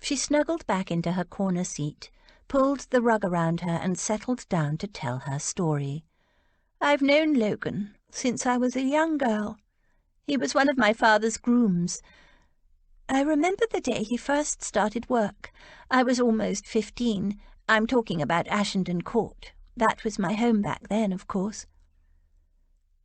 She snuggled back into her corner seat, pulled the rug around her and settled down to tell her story. "I've known Logan since I was a young girl. He was one of my father's grooms. I remember the day he first started work. I was almost 15. I'm talking about Ashenden Court. That was my home back then, of course."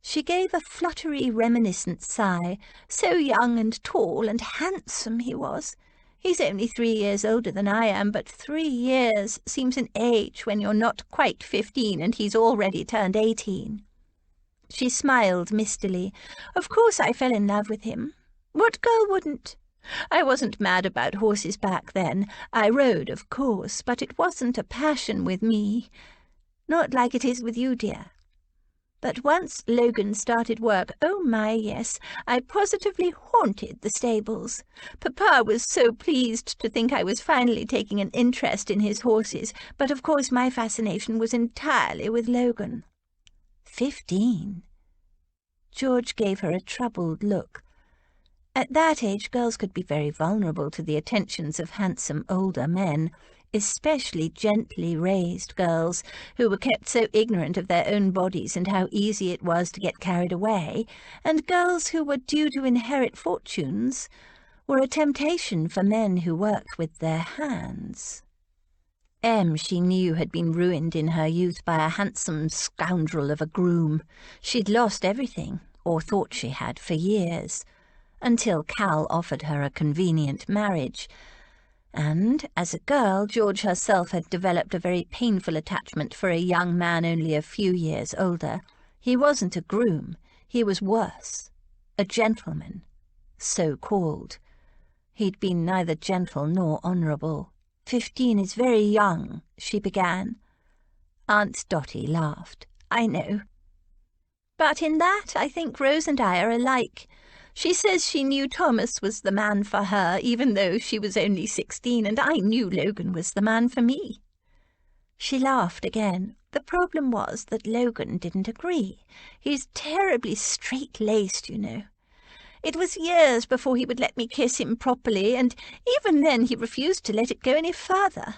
She gave a fluttery, reminiscent sigh. "So young and tall and handsome he was. He's only 3 years older than I am, but 3 years seems an age when you're not quite 15 and he's already turned 18. She smiled mistily. "Of course I fell in love with him. What girl wouldn't? I wasn't mad about horses back then. I rode, of course, but it wasn't a passion with me. Not like it is with you, dear. But once Logan started work, oh my, yes, I positively haunted the stables. Papa was so pleased to think I was finally taking an interest in his horses, but of course my fascination was entirely with Logan." 15. George gave her a troubled look. At that age, girls could be very vulnerable to the attentions of handsome older men, especially gently raised girls who were kept so ignorant of their own bodies and how easy it was to get carried away, and girls who were due to inherit fortunes were a temptation for men who worked with their hands. Em, she knew, had been ruined in her youth by a handsome scoundrel of a groom. She'd lost everything, or thought she had, for years, until Cal offered her a convenient marriage. And, as a girl, George herself had developed a very painful attachment for a young man only a few years older. He wasn't a groom. He was worse. A gentleman. So called. He'd been neither gentle nor honourable. 15 is very young, she began. Aunt Dotty laughed. "I know. But in that, I think Rose and I are alike. She says she knew Thomas was the man for her, even though she was only 16, and I knew Logan was the man for me." She laughed again. "The problem was that Logan didn't agree. He's terribly straight-laced, you know. It was years before he would let me kiss him properly, and even then he refused to let it go any further.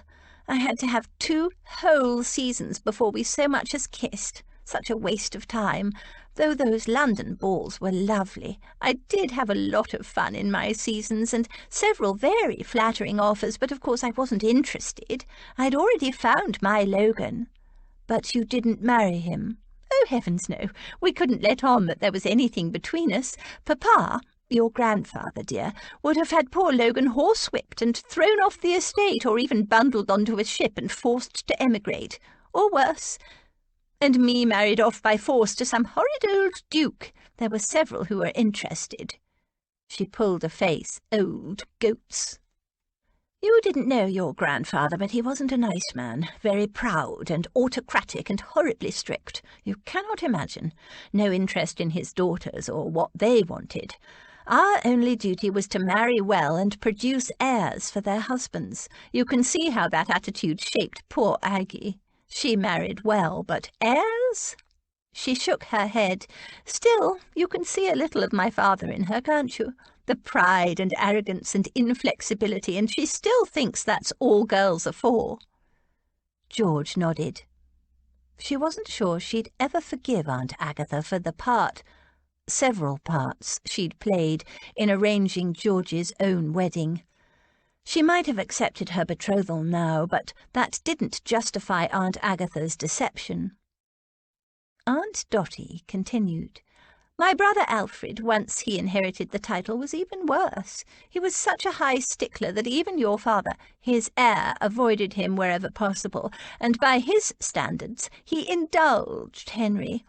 I had to have 2 whole seasons before we so much as kissed. Such a waste of time. Though those London balls were lovely. I did have a lot of fun in my seasons, and several very flattering offers, but of course I wasn't interested. I'd already found my Logan." "But you didn't marry him?" "Oh, heavens, no. We couldn't let on that there was anything between us. Papa, your grandfather, dear, would have had poor Logan horsewhipped and thrown off the estate, or even bundled onto a ship and forced to emigrate, or worse, and me married off by force to some horrid old duke. There were several who were interested." She pulled a face. "Old goats." You didn't know your grandfather, but he wasn't a nice man, very proud and autocratic and horribly strict. You cannot imagine. No interest in his daughters or what they wanted. Our only duty was to marry well and produce heirs for their husbands. You can see how that attitude shaped poor Aggie. She married well, but heirs? She shook her head. Still, you can see a little of my father in her, can't you? The pride and arrogance and inflexibility, and she still thinks that's all girls are for. George nodded. She wasn't sure she'd ever forgive Aunt Agatha for several parts she'd played in arranging George's own wedding. She might have accepted her betrothal now, but that didn't justify Aunt Agatha's deception. Aunt Dotty continued. My brother Alfred, once he inherited the title, was even worse. He was such a high stickler that even your father, his heir, avoided him wherever possible, and by his standards he indulged Henry.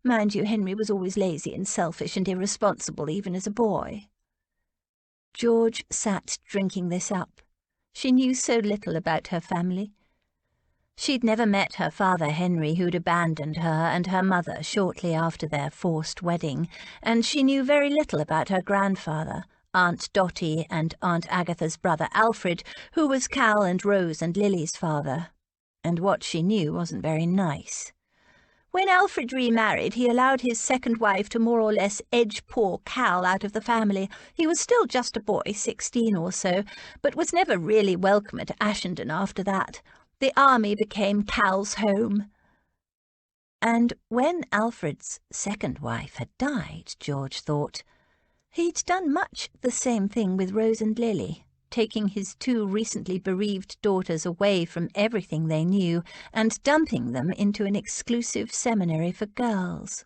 Mind you, Henry was always lazy and selfish and irresponsible even as a boy. George sat drinking this up. She knew so little about her family. She'd never met her father Henry, who'd abandoned her, and her mother shortly after their forced wedding, and she knew very little about her grandfather, Aunt Dotty and Aunt Agatha's brother Alfred, who was Cal and Rose and Lily's father. And what she knew wasn't very nice. When Alfred remarried, he allowed his second wife to more or less edge poor Cal out of the family. He was still just a boy, 16 or so, but was never really welcome at Ashenden after that. The army became Cal's home. And when Alfred's second wife had died, George thought, he'd done much the same thing with Rose and Lily, taking his 2 recently bereaved daughters away from everything they knew and dumping them into an exclusive seminary for girls.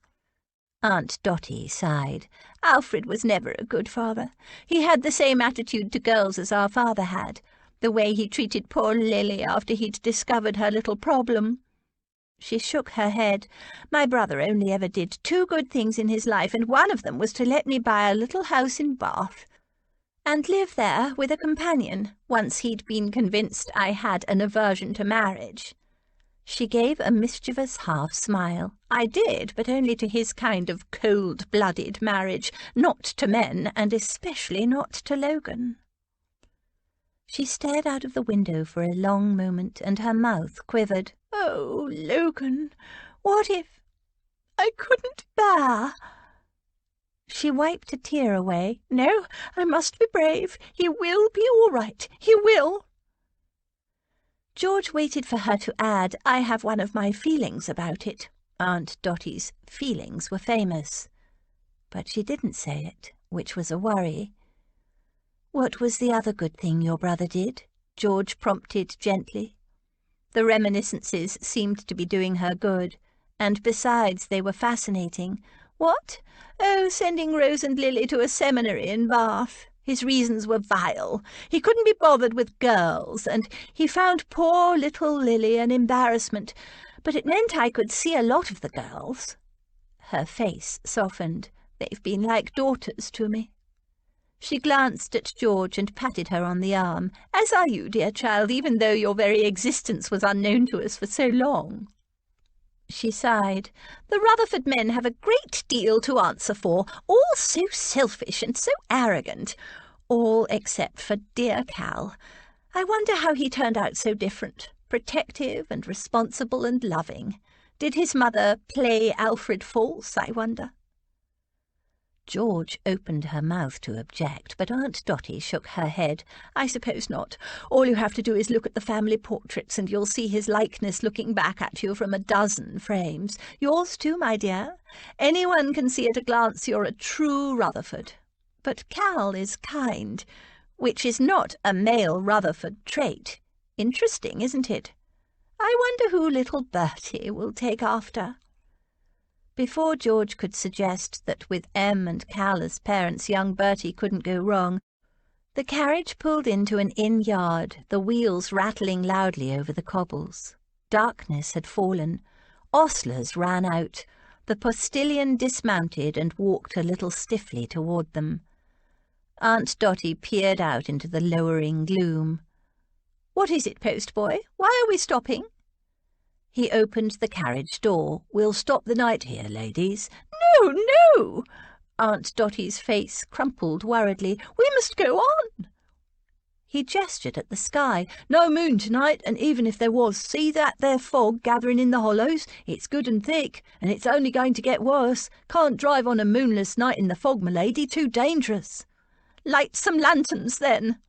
Aunt Dotty sighed. Alfred was never a good father. He had the same attitude to girls as our father had. The way he treated poor Lily after he'd discovered her little problem. She shook her head. My brother only ever did 2 good things in his life, and one of them was to let me buy a little house in Bath and live there with a companion, once he'd been convinced I had an aversion to marriage. She gave a mischievous half-smile. I did, but only to his kind of cold-blooded marriage, not to men, and especially not to Logan. She stared out of the window for a long moment, and her mouth quivered. Oh, Logan, what if I couldn't bear? She wiped a tear away. No, I must be brave. He will be all right. He will. George waited for her to add, I have one of my feelings about it. Aunt Dotty's feelings were famous. But she didn't say it, which was a worry. What was the other good thing your brother did? George prompted gently. The reminiscences seemed to be doing her good, and besides they were fascinating. What? Oh, sending Rose and Lily to a seminary in Bath. His reasons were vile. He couldn't be bothered with girls, and he found poor little Lily an embarrassment, but it meant I could see a lot of the girls. Her face softened. They've been like daughters to me. She glanced at George and patted her on the arm. As are you, dear child, even though your very existence was unknown to us for so long. She sighed. The Rutherford men have a great deal to answer for, all so selfish and so arrogant. All except for dear Cal. I wonder how he turned out so different, protective and responsible and loving. Did his mother play Alfred false, I wonder? George opened her mouth to object, but Aunt Dotty shook her head. I suppose not. All you have to do is look at the family portraits, and you'll see his likeness looking back at you from a dozen frames. Yours too, my dear. Anyone can see at a glance you're a true Rutherford. But Cal is kind, which is not a male Rutherford trait. Interesting, isn't it? I wonder who little Bertie will take after. Before George could suggest that with Em and Cal as parents young Bertie couldn't go wrong, the carriage pulled into an inn yard, the wheels rattling loudly over the cobbles. Darkness had fallen. Ostlers ran out. The postilion dismounted and walked a little stiffly toward them. Aunt Dotty peered out into the lowering gloom. What is it, postboy? Why are we stopping?" He opened the carriage door. "We'll stop the night here, ladies." "No, no!" Aunt Dottie's face crumpled worriedly. "We must go on." He gestured at the sky. "No moon tonight, and even if there was, see that there fog gathering in the hollows? It's good and thick, and it's only going to get worse. Can't drive on a moonless night in the fog, m'lady, too dangerous." "Light some lanterns, then."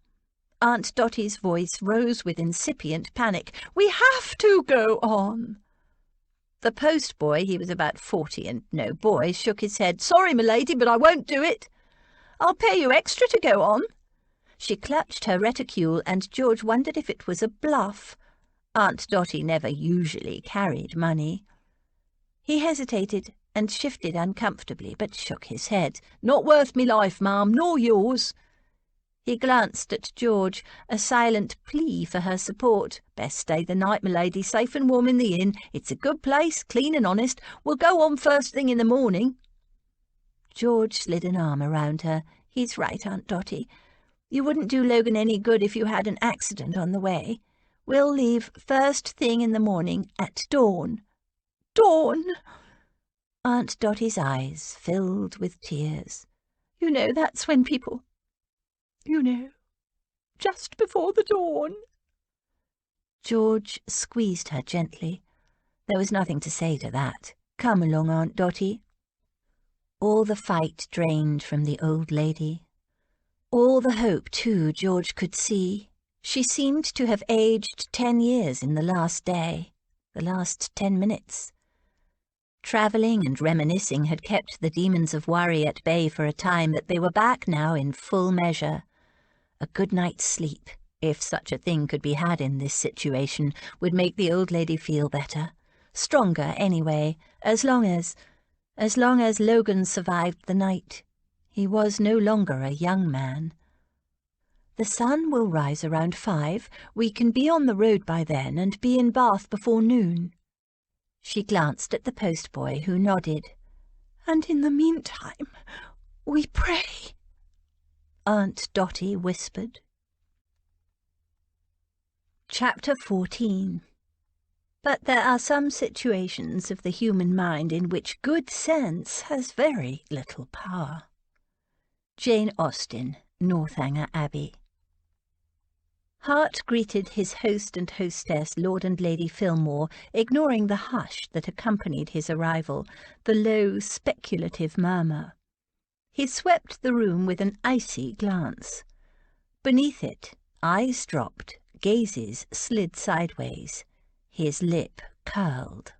Aunt Dottie's voice rose with incipient panic. "We have to go on." The postboy, he was about 40 and no boy, shook his head. "Sorry, m'lady, but I won't do it." "I'll pay you extra to go on." She clutched her reticule, and George wondered if it was a bluff. Aunt Dottie never usually carried money. He hesitated and shifted uncomfortably, but shook his head. "Not worth me life, ma'am, nor yours." He glanced at George, a silent plea for her support. "Best stay the night, m'lady, safe and warm in the inn. It's a good place, clean and honest. We'll go on first thing in the morning." George slid an arm around her. "He's right, Aunt Dottie. You wouldn't do Logan any good if you had an accident on the way. We'll leave first thing in the morning at dawn." "Dawn!" Aunt Dottie's eyes filled with tears. "You know, that's when people... You know, just before the dawn." George squeezed her gently. There was nothing to say to that. "Come along, Aunt Dottie." All the fight drained from the old lady. All the hope, too, George could see. She seemed to have aged 10 years in the last day, the last 10 minutes. Travelling and reminiscing had kept the demons of worry at bay for a time, but they were back now in full measure. A good night's sleep, if such a thing could be had in this situation, would make the old lady feel better. Stronger, anyway, as long as Logan survived the night. He was no longer a young man. "The sun will rise around 5. We can be on the road by then and be in Bath before noon." She glanced at the postboy, who nodded. "And in the meantime, we pray," Aunt Dottie whispered. Chapter 14. But there are some situations of the human mind in which good sense has very little power. Jane Austen, Northanger Abbey. Hart greeted his host and hostess, Lord and Lady Fillmore, ignoring the hush that accompanied his arrival, the low, speculative murmur. He swept the room with an icy glance. Beneath it, eyes dropped, gazes slid sideways. His lip curled.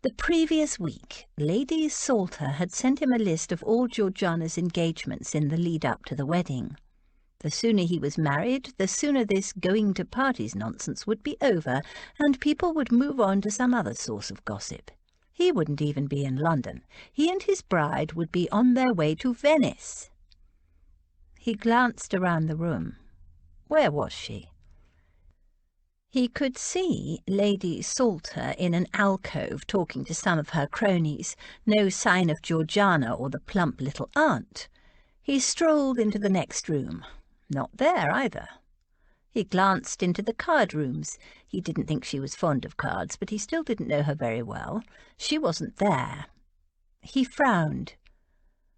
The previous week, Lady Salter had sent him a list of all Georgiana's engagements in the lead-up to the wedding. The sooner he was married, the sooner this going-to-parties nonsense would be over, and people would move on to some other source of gossip. He wouldn't even be in London. He and his bride would be on their way to Venice. He glanced around the room. Where was she? He could see Lady Salter in an alcove talking to some of her cronies. No sign of Georgiana or the plump little aunt. He strolled into the next room. Not there either. He glanced into the card rooms. He didn't think she was fond of cards, but he still didn't know her very well. She wasn't there. He frowned.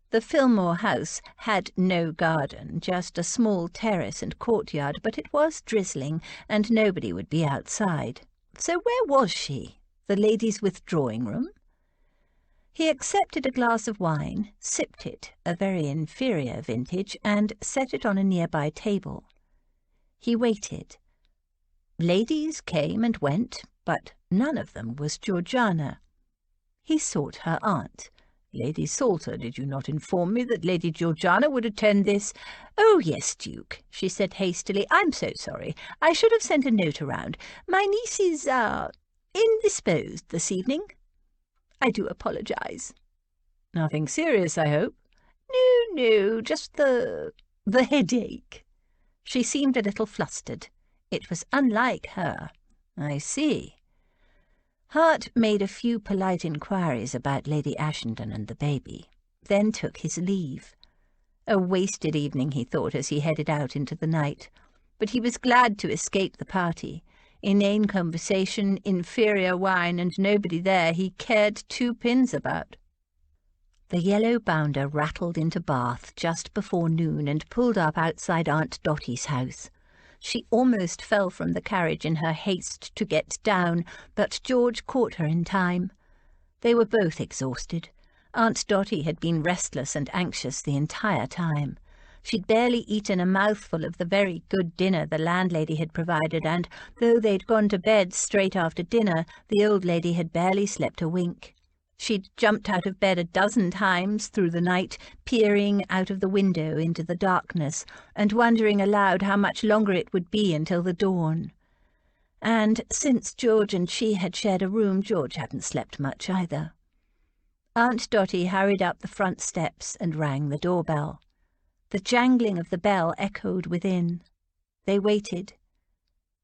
The Fillmore house had no garden, just a small terrace and courtyard, but it was drizzling, and nobody would be outside. So where was she? The ladies' withdrawing room? He accepted a glass of wine, sipped it, a very inferior vintage, and set it on a nearby table. He waited. Ladies came and went, but none of them was Georgiana. He sought her aunt. "Lady Salter, did you not inform me that Lady Georgiana would attend this?" "Oh, yes, Duke," she said hastily. "I'm so sorry. I should have sent a note around. My niece is, indisposed this evening. I do apologize." "Nothing serious, I hope?" No, just the headache." She seemed a little flustered. It was unlike her. "I see." Hart made a few polite inquiries about Lady Ashenden and the baby, then took his leave. A wasted evening, he thought, as he headed out into the night. but he was glad to escape the party. Inane conversation, inferior wine, and nobody there he cared two pins about. The yellow bounder rattled into Bath just before noon and pulled up outside Aunt Dottie's house. She almost fell from the carriage in her haste to get down, but George caught her in time. They were both exhausted. Aunt Dottie had been restless and anxious the entire time. She'd barely eaten a mouthful of the very good dinner the landlady had provided, and, though they'd gone to bed straight after dinner, the old lady had barely slept a wink. She'd jumped out of bed a dozen times through the night, peering out of the window into the darkness, and wondering aloud how much longer it would be until the dawn. And since George and she had shared a room, George hadn't slept much either. Aunt Dottie hurried up the front steps and rang the doorbell. The jangling of the bell echoed within. They waited.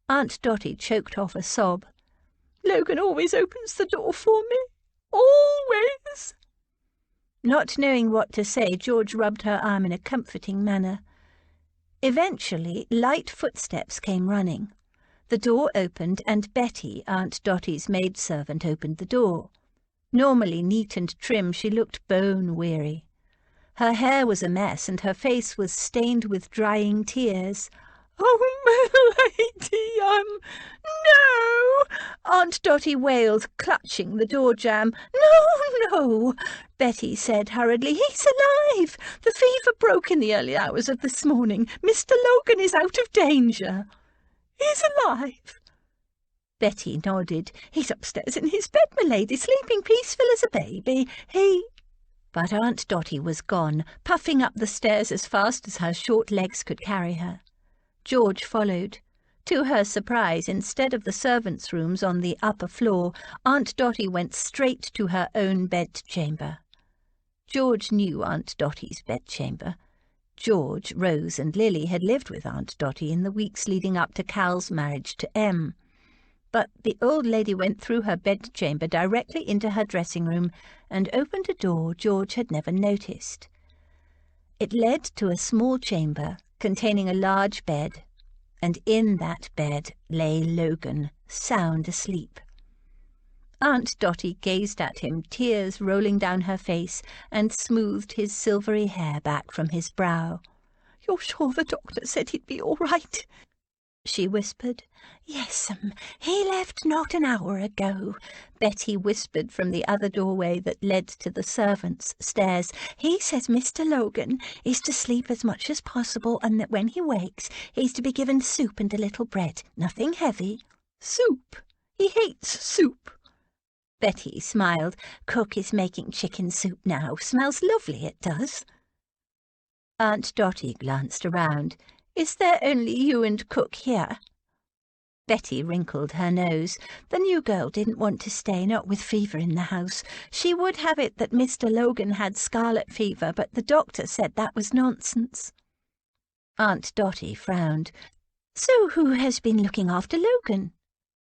Aunt Dottie choked off a sob. "Logan always opens the door for me. Always." Not knowing what to say, George rubbed her arm in a comforting manner. Eventually, light footsteps came running. The door opened, and Betty, Aunt Dottie's maidservant, opened the door. Normally neat and trim, she looked bone-weary. Her hair was a mess, and her face was stained with drying tears. "Oh, my lady, no!" Aunt Dottie wailed, clutching the door-jamb. No, Betty said hurriedly. "He's alive! The fever broke in the early hours of this morning. Mr. Logan is out of danger." "He's alive?" Betty nodded. "He's upstairs in his bed, my lady, sleeping peaceful as a baby. But Aunt Dottie was gone, puffing up the stairs as fast as her short legs could carry her. George followed. To her surprise, instead of the servants' rooms on the upper floor, Aunt Dottie went straight to her own bedchamber. George knew Aunt Dottie's bedchamber. George, Rose and Lily had lived with Aunt Dottie in the weeks leading up to Cal's marriage to Em. But the old lady went through her bedchamber directly into her dressing-room and opened a door George had never noticed. It led to a small chamber containing a large bed, and in that bed lay Logan, sound asleep. Aunt Dottie gazed at him, tears rolling down her face, and smoothed his silvery hair back from his brow. "You're sure the doctor said he'd be all right?" she whispered. "Yes'm, he left not an hour ago," Betty whispered from the other doorway that led to the servants' stairs. "He says Mr. Logan is to sleep as much as possible, and that when he wakes he's to be given soup and a little bread, nothing heavy." "Soup? He hates soup." Betty smiled. "Cook is making chicken soup now. Smells lovely, it does." Aunt Dottie glanced around. "Is there only you and Cook here?" Betty wrinkled her nose. The new girl didn't want to stay, not with fever in the house. She would have it that Mr. Logan had scarlet fever, but the doctor said that was nonsense. Aunt Dottie frowned. "So who has been looking after Logan?"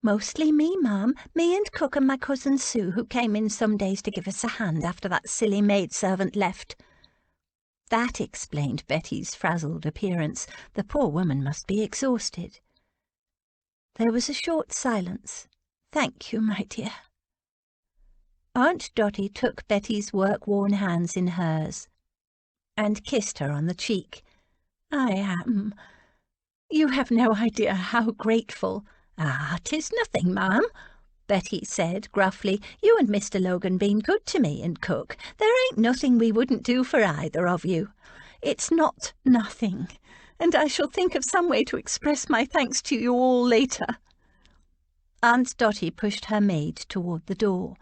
"Mostly me, ma'am. Me and Cook and my cousin Sue, who came in some days to give us a hand after that silly maidservant left." That explained Betty's frazzled appearance. The poor woman must be exhausted. There was a short silence. "Thank you, my dear." Aunt Dottie took Betty's work-worn hands in hers and kissed her on the cheek. You have no idea how grateful." "Ah, 'tis nothing, ma'am," Betty said gruffly. "You and Mr. Logan been good to me and Cook. There ain't nothing we wouldn't do for either of you." "It's not nothing, and I shall think of some way to express my thanks to you all later." Aunt Dottie pushed her maid toward the door.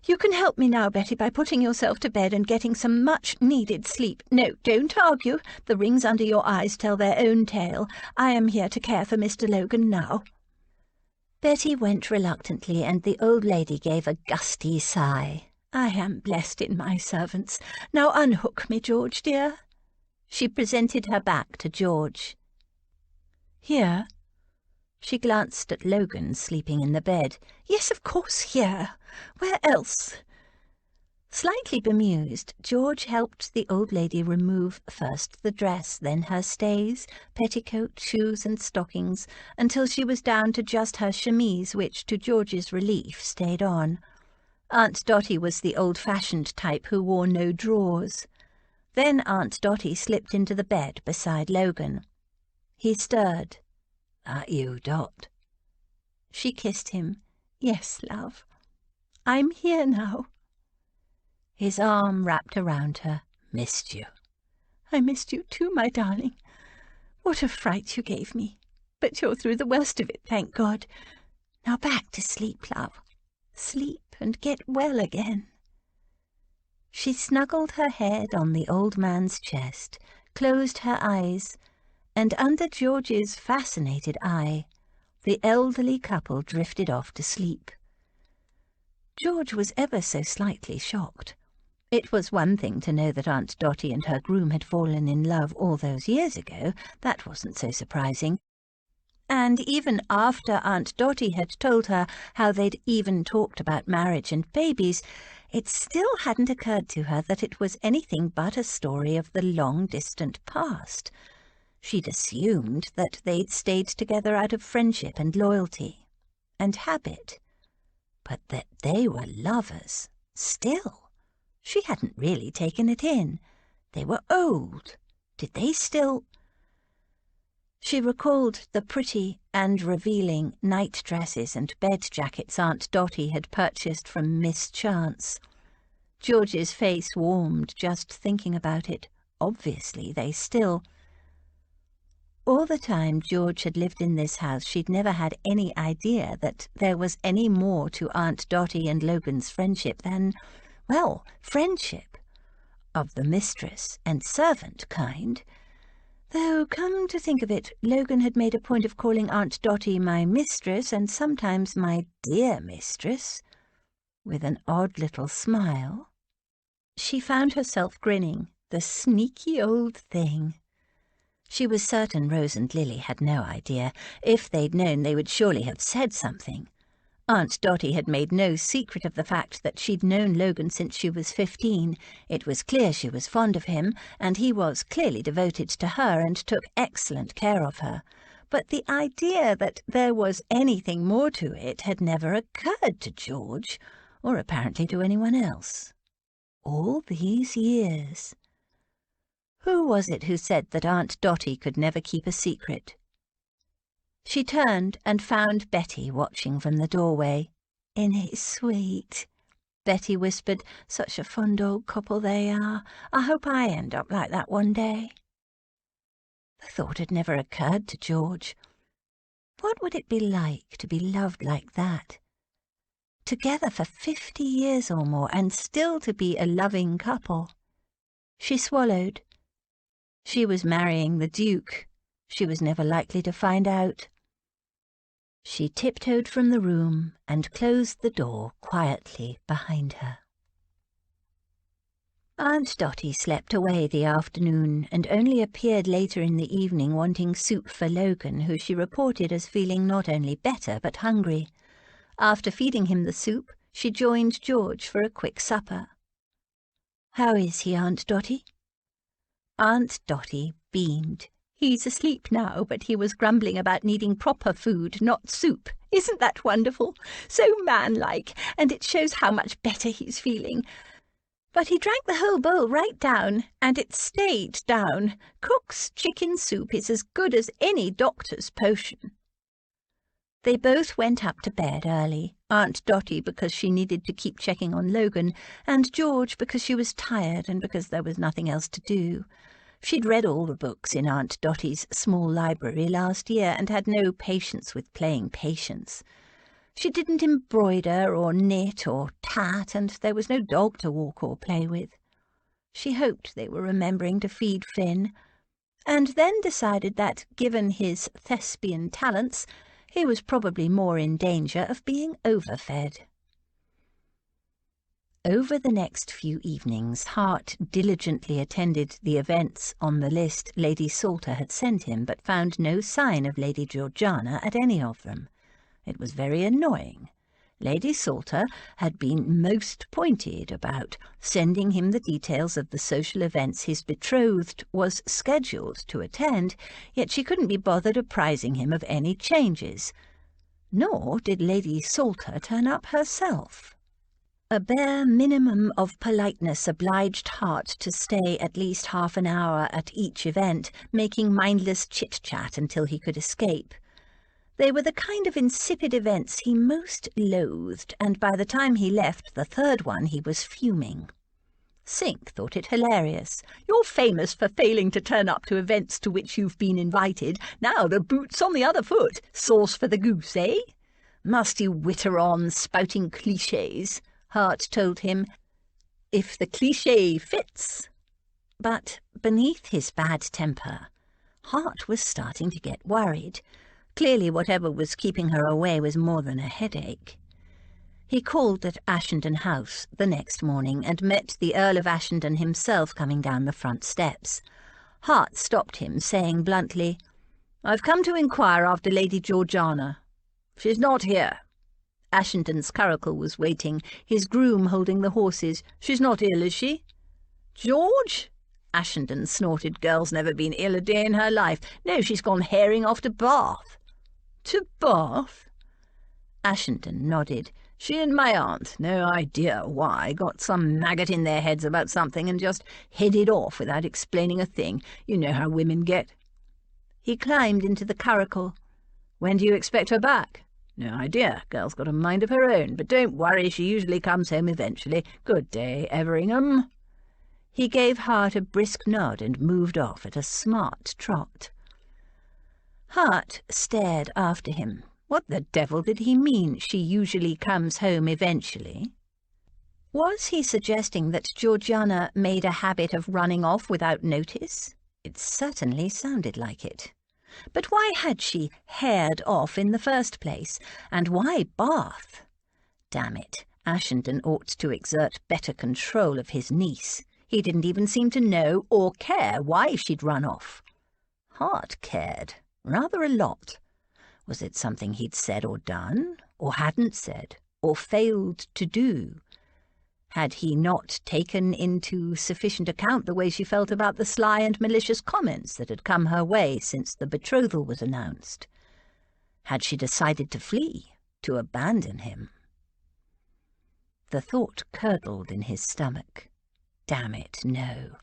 "You can help me now, Betty, by putting yourself to bed and getting some much-needed sleep. No, don't argue. The rings under your eyes tell their own tale. I am here to care for Mr. Logan now." Betty went reluctantly, and the old lady gave a gusty sigh. "I am blessed in my servants. Now unhook me, George, dear." She presented her back to George. "Here?" She glanced at Logan sleeping in the bed. "Yes, of course, here. Where else?" Slightly bemused, George helped the old lady remove first the dress, then her stays, petticoat, shoes and stockings, until she was down to just her chemise, which, to George's relief, stayed on. Aunt Dotty was the old-fashioned type who wore no drawers. Then Aunt Dotty slipped into the bed beside Logan. He stirred. "That you, Dot?" She kissed him. "Yes, love. I'm here now." His arm wrapped around her. "Missed you." "I missed you too, my darling. What a fright you gave me. But you're through the worst of it, thank God. Now back to sleep, love. Sleep and get well again." She snuggled her head on the old man's chest, closed her eyes, and under George's fascinated eye, the elderly couple drifted off to sleep. George was ever so slightly shocked. It was one thing to know that Aunt Dotty and her groom had fallen in love all those years ago. That wasn't so surprising. And even after Aunt Dotty had told her how they'd even talked about marriage and babies, it still hadn't occurred to her that it was anything but a story of the long-distant past. She'd assumed that they'd stayed together out of friendship and loyalty and habit. But that they were lovers, still. She hadn't really taken it in. They were old. Did they still... She recalled the pretty and revealing night dresses and bed jackets Aunt Dotty had purchased from Miss Chance. George's face warmed just thinking about it. Obviously, they still... All the time George had lived in this house, she'd never had any idea that there was any more to Aunt Dotty and Logan's friendship than, well, friendship. Of the mistress and servant kind. Though, come to think of it, Logan had made a point of calling Aunt Dotty my mistress and sometimes my dear mistress, with an odd little smile. She found herself grinning, the sneaky old thing. She was certain Rose and Lily had no idea. If they'd known, they would surely have said something. Aunt Dotty had made no secret of the fact that she'd known Logan since she was 15. It was clear she was fond of him, and he was clearly devoted to her and took excellent care of her. But the idea that there was anything more to it had never occurred to George, or apparently to anyone else. All these years... Who was it who said that Aunt Dotty could never keep a secret? She turned and found Betty watching from the doorway. "Isn't it sweet?" Betty whispered. "Such a fond old couple they are. I hope I end up like that one day." The thought had never occurred to George. What would it be like to be loved like that? Together for 50 years or more, and still to be a loving couple. She swallowed. She was marrying the Duke. She was never likely to find out. She tiptoed from the room and closed the door quietly behind her. Aunt Dotty slept away the afternoon and only appeared later in the evening wanting soup for Logan, who she reported as feeling not only better but hungry. After feeding him the soup, she joined George for a quick supper. "How is he, Aunt Dotty?" Aunt Dotty beamed. "He's asleep now, but he was grumbling about needing proper food, not soup. Isn't that wonderful? So manlike, and it shows how much better he's feeling. But he drank the whole bowl right down, and it stayed down. Cook's chicken soup is as good as any doctor's potion." They both went up to bed early, Aunt Dotty because she needed to keep checking on Logan, and George because she was tired and because there was nothing else to do. She'd read all the books in Aunt Dotty's small library last year and had no patience with playing patience. She didn't embroider or knit or tat, and there was no dog to walk or play with. She hoped they were remembering to feed Finn, and then decided that, given his thespian talents, he was probably more in danger of being overfed. Over the next few evenings, Hart diligently attended the events on the list Lady Salter had sent him, but found no sign of Lady Georgiana at any of them. It was very annoying. Lady Salter had been most pointed about sending him the details of the social events his betrothed was scheduled to attend, yet she couldn't be bothered apprising him of any changes. Nor did Lady Salter turn up herself. A bare minimum of politeness obliged Hart to stay at least half an hour at each event, making mindless chit-chat until he could escape. They were the kind of insipid events he most loathed, and by the time he left the third one he was fuming. Sink thought it hilarious. "You're famous for failing to turn up to events to which you've been invited. Now the boot's on the other foot. Sauce for the goose, eh? Must you witter on, spouting clichés?" Hart told him, "if the cliché fits." But beneath his bad temper, Hart was starting to get worried. Clearly whatever was keeping her away was more than a headache. He called at Ashenden House the next morning and met the Earl of Ashenden himself coming down the front steps. Hart stopped him, saying bluntly, "I've come to inquire after Lady Georgiana. She's not here." Ashenden's curricle was waiting, his groom holding the horses. "She's not ill, is she?" "George?" Ashenden snorted. "Girl's never been ill a day in her life. No, she's gone herring off to Bath." "To Bath?" Ashenden nodded. "She and my aunt, no idea why, got some maggot in their heads about something and just headed off without explaining a thing. You know how women get." He climbed into the curricle. "When do you expect her back?" "No idea. Girl's got a mind of her own, but don't worry, she usually comes home eventually. Good day, Everingham." He gave Hart a brisk nod and moved off at a smart trot. Hart stared after him. What the devil did he mean, "she usually comes home eventually"? Was he suggesting that Georgiana made a habit of running off without notice? It certainly sounded like it. But why had she haired off in the first place? And why Bath? Damn it, Ashenden ought to exert better control of his niece. He didn't even seem to know or care why she'd run off. Hart cared. Rather a lot. Was it something he'd said or done, or hadn't said, or failed to do? Had he not taken into sufficient account the way she felt about the sly and malicious comments that had come her way since the betrothal was announced? Had she decided to flee, to abandon him? The thought curdled in his stomach. Damn it, no.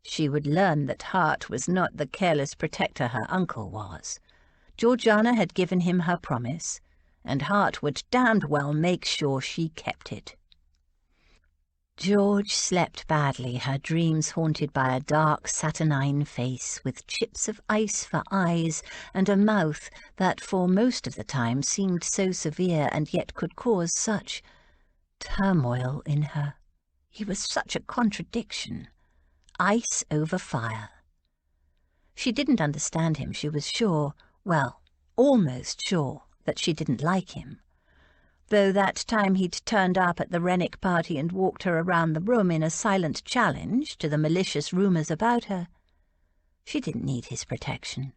She would learn that Hart was not the careless protector her uncle was. Georgiana had given him her promise, and Hart would damned well make sure she kept it. George slept badly, her dreams haunted by a dark, saturnine face with chips of ice for eyes and a mouth that for most of the time seemed so severe and yet could cause such turmoil in her. He was such a contradiction. Ice over fire. She didn't understand him, she was sure, well, almost sure, that she didn't like him. Though that time he'd turned up at the Rennick party and walked her around the room in a silent challenge to the malicious rumours about her. She didn't need his protection.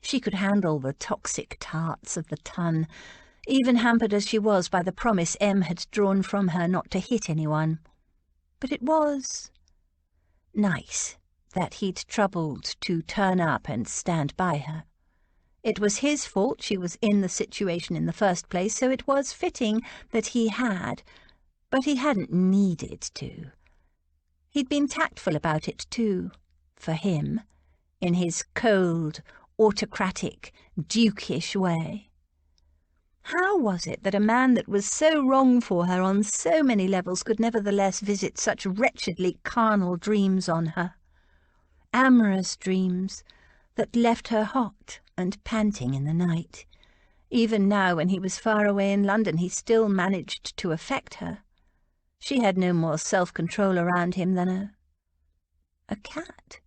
She could handle the toxic tarts of the ton, even hampered as she was by the promise Em had drawn from her not to hit anyone. But it was nice that he'd troubled to turn up and stand by her. It was his fault she was in the situation in the first place, so it was fitting that he had, but he hadn't needed to. He'd been tactful about it too, for him, in his cold, autocratic, dukish way. How was it that a man that was so wrong for her on so many levels could nevertheless visit such wretchedly carnal dreams on her? Amorous dreams that left her hot and panting in the night. Even now, when he was far away in London, he still managed to affect her. She had no more self-control around him than a cat.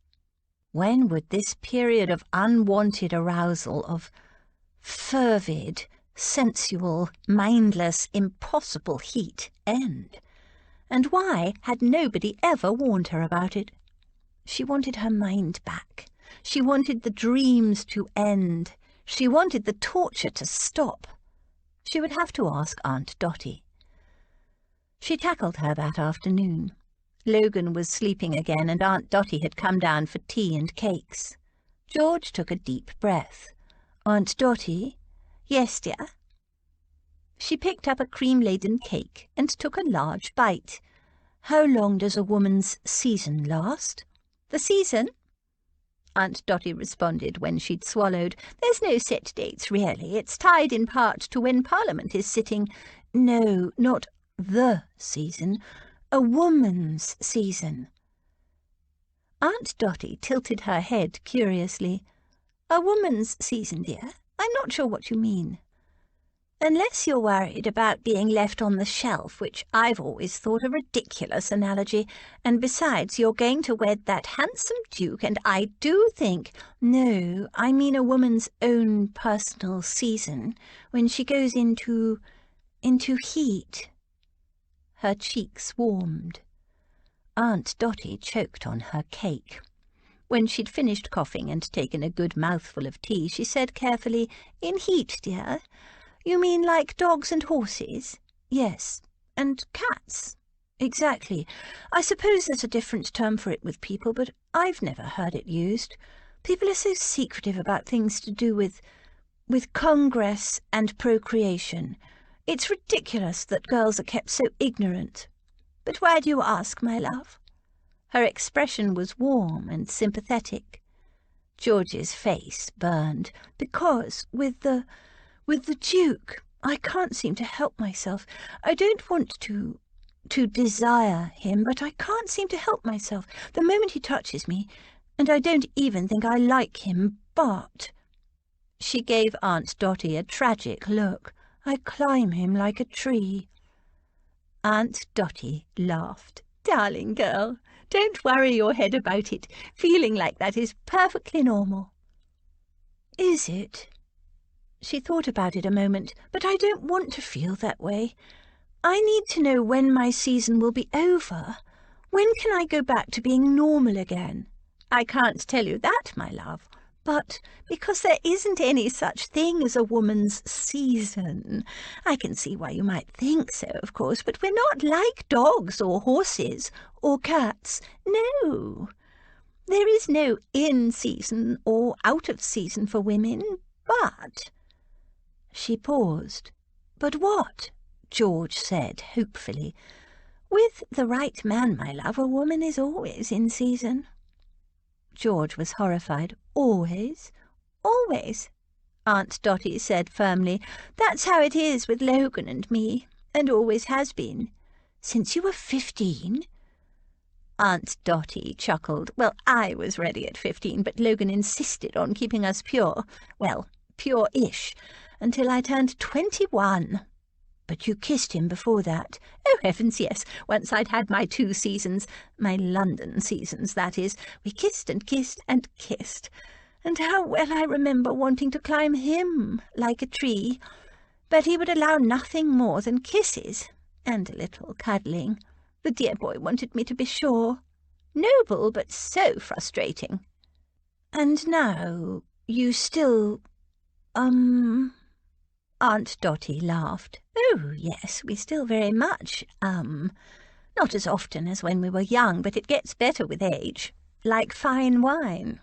When would this period of unwanted arousal, of fervid, sensual, mindless, impossible heat end? And why had nobody ever warned her about it? She wanted her mind back. She wanted the dreams to end. She wanted the torture to stop. She would have to ask Aunt Dotty. She tackled her that afternoon. Logan was sleeping again, and Aunt Dotty had come down for tea and cakes. George took a deep breath. "Aunt Dotty?" "Yes, dear." She picked up a cream-laden cake and took a large bite. "How long does a woman's season last?" "The season?" Aunt Dotty responded when she'd swallowed. "There's no set dates, really. It's tied in part to when Parliament is sitting." "No, not the season. A woman's season." Aunt Dotty tilted her head curiously. "A woman's season, dear? I'm not sure what you mean." "Unless you're worried about being left on the shelf, which I've always thought a ridiculous analogy, and besides you're going to wed that handsome Duke, and I do think—" "No, I mean a woman's own personal season, when she goes into heat." Her cheeks warmed. Aunt Dotty choked on her cake. When she'd finished coughing and taken a good mouthful of tea, she said carefully, "In heat, dear? You mean like dogs and horses?" "Yes, and cats." "Exactly. I suppose there's a different term for it with people, but I've never heard it used. People are so secretive about things to do with Congress and procreation. It's ridiculous that girls are kept so ignorant. But why do you ask, my love?" Her expression was warm and sympathetic. George's face burned. "Because with the Duke, I can't seem to help myself. I don't want to desire him, but I can't seem to help myself the moment he touches me, and I don't even think I like him, but—" She gave Aunt Dotty a tragic look. "I climb him like a tree." Aunt Dotty laughed. "Darling girl, don't worry your head about it. Feeling like that is perfectly normal." "Is it?" She thought about it a moment. "But I don't want to feel that way. I need to know when my season will be over. When can I go back to being normal again?" "I can't tell you that, my love." "But because there isn't any such thing as a woman's season. I can see why you might think so, of course, but we're not like dogs or horses or cats. No. There is no in-season or out-of-season for women, but—" She paused. "But what?" George said hopefully. "With the right man, my love, a woman is always in season." George was horrified. "Always?" "Always," Aunt Dotty said firmly. "That's how it is with Logan and me, and always has been." "Since you were 15? Aunt Dotty chuckled. "Well, I was ready at 15, but Logan insisted on keeping us pure. Well, pure-ish, until I turned 21. "But you kissed him before that?" "Oh, heavens, yes. Once I'd had my 2 seasons. My London seasons, that is. We kissed and kissed and kissed. And how well I remember wanting to climb him like a tree. But he would allow nothing more than kisses and a little cuddling. The dear boy wanted me to be sure. Noble, but so frustrating." "And now you still, Aunt Dotty laughed. "Oh, yes, we still very much, not as often as when we were young, but it gets better with age. Like fine wine."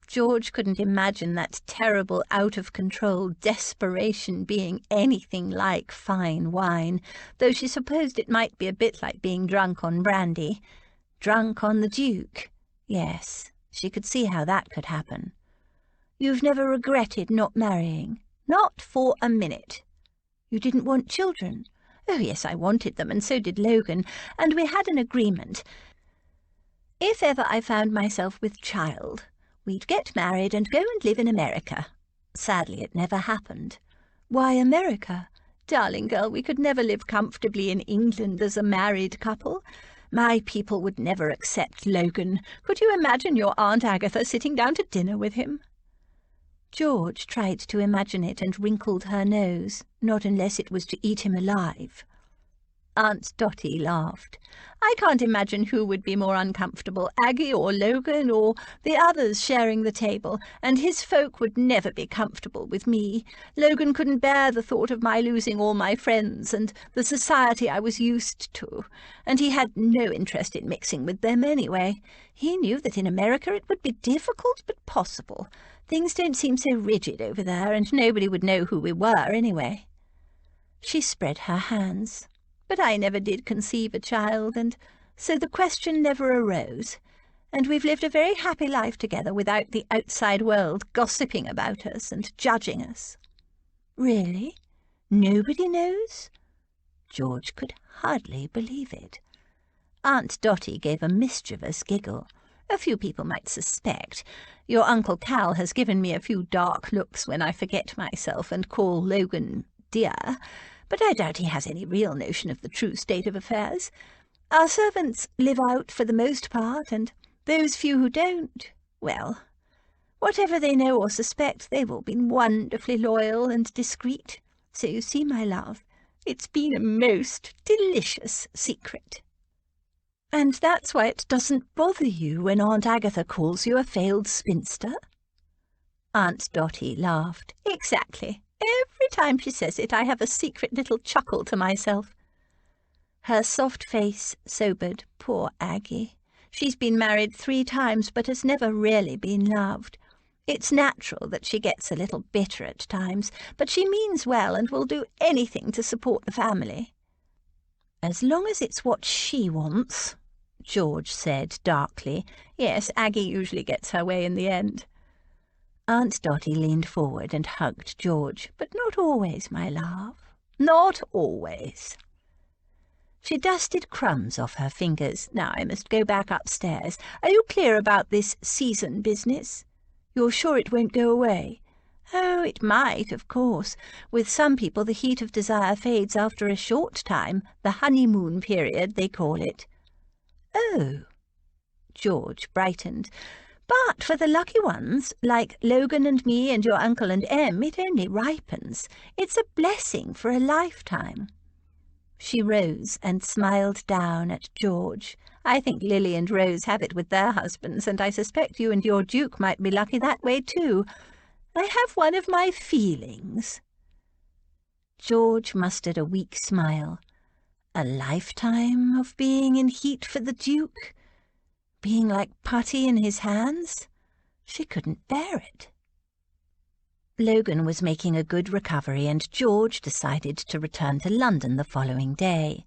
George couldn't imagine that terrible, out-of-control desperation being anything like fine wine, though she supposed it might be a bit like being drunk on brandy. Drunk on the Duke. Yes, she could see how that could happen. "You've never regretted not marrying?" "Not for a minute." "You didn't want children?" "Oh, yes, I wanted them, and so did Logan, and we had an agreement. If ever I found myself with child, we'd get married and go and live in America. Sadly, it never happened." "Why America?" "Darling girl, we could never live comfortably in England as a married couple. My people would never accept Logan. Could you imagine your Aunt Agatha sitting down to dinner with him?" George tried to imagine it and wrinkled her nose, not unless it was to eat him alive. Aunt Dotty laughed. I can't imagine who would be more uncomfortable, Aggie or Logan or the others sharing the table, and his folk would never be comfortable with me. Logan couldn't bear the thought of my losing all my friends and the society I was used to, and he had no interest in mixing with them anyway. He knew that in America it would be difficult but possible. Things don't seem so rigid over there, and nobody would know who we were anyway. She spread her hands. But I never did conceive a child, and so the question never arose, and we've lived a very happy life together without the outside world gossiping about us and judging us. Really? Nobody knows? George could hardly believe it. Aunt Dotty gave a mischievous giggle. A few people might suspect. Your Uncle Cal has given me a few dark looks when I forget myself and call Logan dear, but I doubt he has any real notion of the true state of affairs. Our servants live out for the most part, and those few who don't, well, whatever they know or suspect, they've all been wonderfully loyal and discreet. So you see, my love, it's been a most delicious secret. And that's why it doesn't bother you when Aunt Agatha calls you a failed spinster? Aunt Dotty laughed. Exactly. Every time she says it, I have a secret little chuckle to myself. Her soft face sobered. Poor Aggie. She's been married 3 times, but has never really been loved. It's natural that she gets a little bitter at times, but she means well and will do anything to support the family. As long as it's what she wants, George said darkly. Yes, Aggie usually gets her way in the end. Aunt Dotty leaned forward and hugged George. But not always, my love. Not always. She dusted crumbs off her fingers. Now I must go back upstairs. Are you clear about this season business? You're sure it won't go away? Oh, it might, of course. With some people the heat of desire fades after a short time. The honeymoon period, they call it. Oh. George brightened. But for the lucky ones, like Logan and me and your uncle and Em, it only ripens. It's a blessing for a lifetime. She rose and smiled down at George. I think Lily and Rose have it with their husbands, and I suspect you and your Duke might be lucky that way too. I have one of my feelings. George mustered a weak smile. A lifetime of being in heat for the Duke? Being like putty in his hands? She couldn't bear it. Logan was making a good recovery, and George decided to return to London the following day.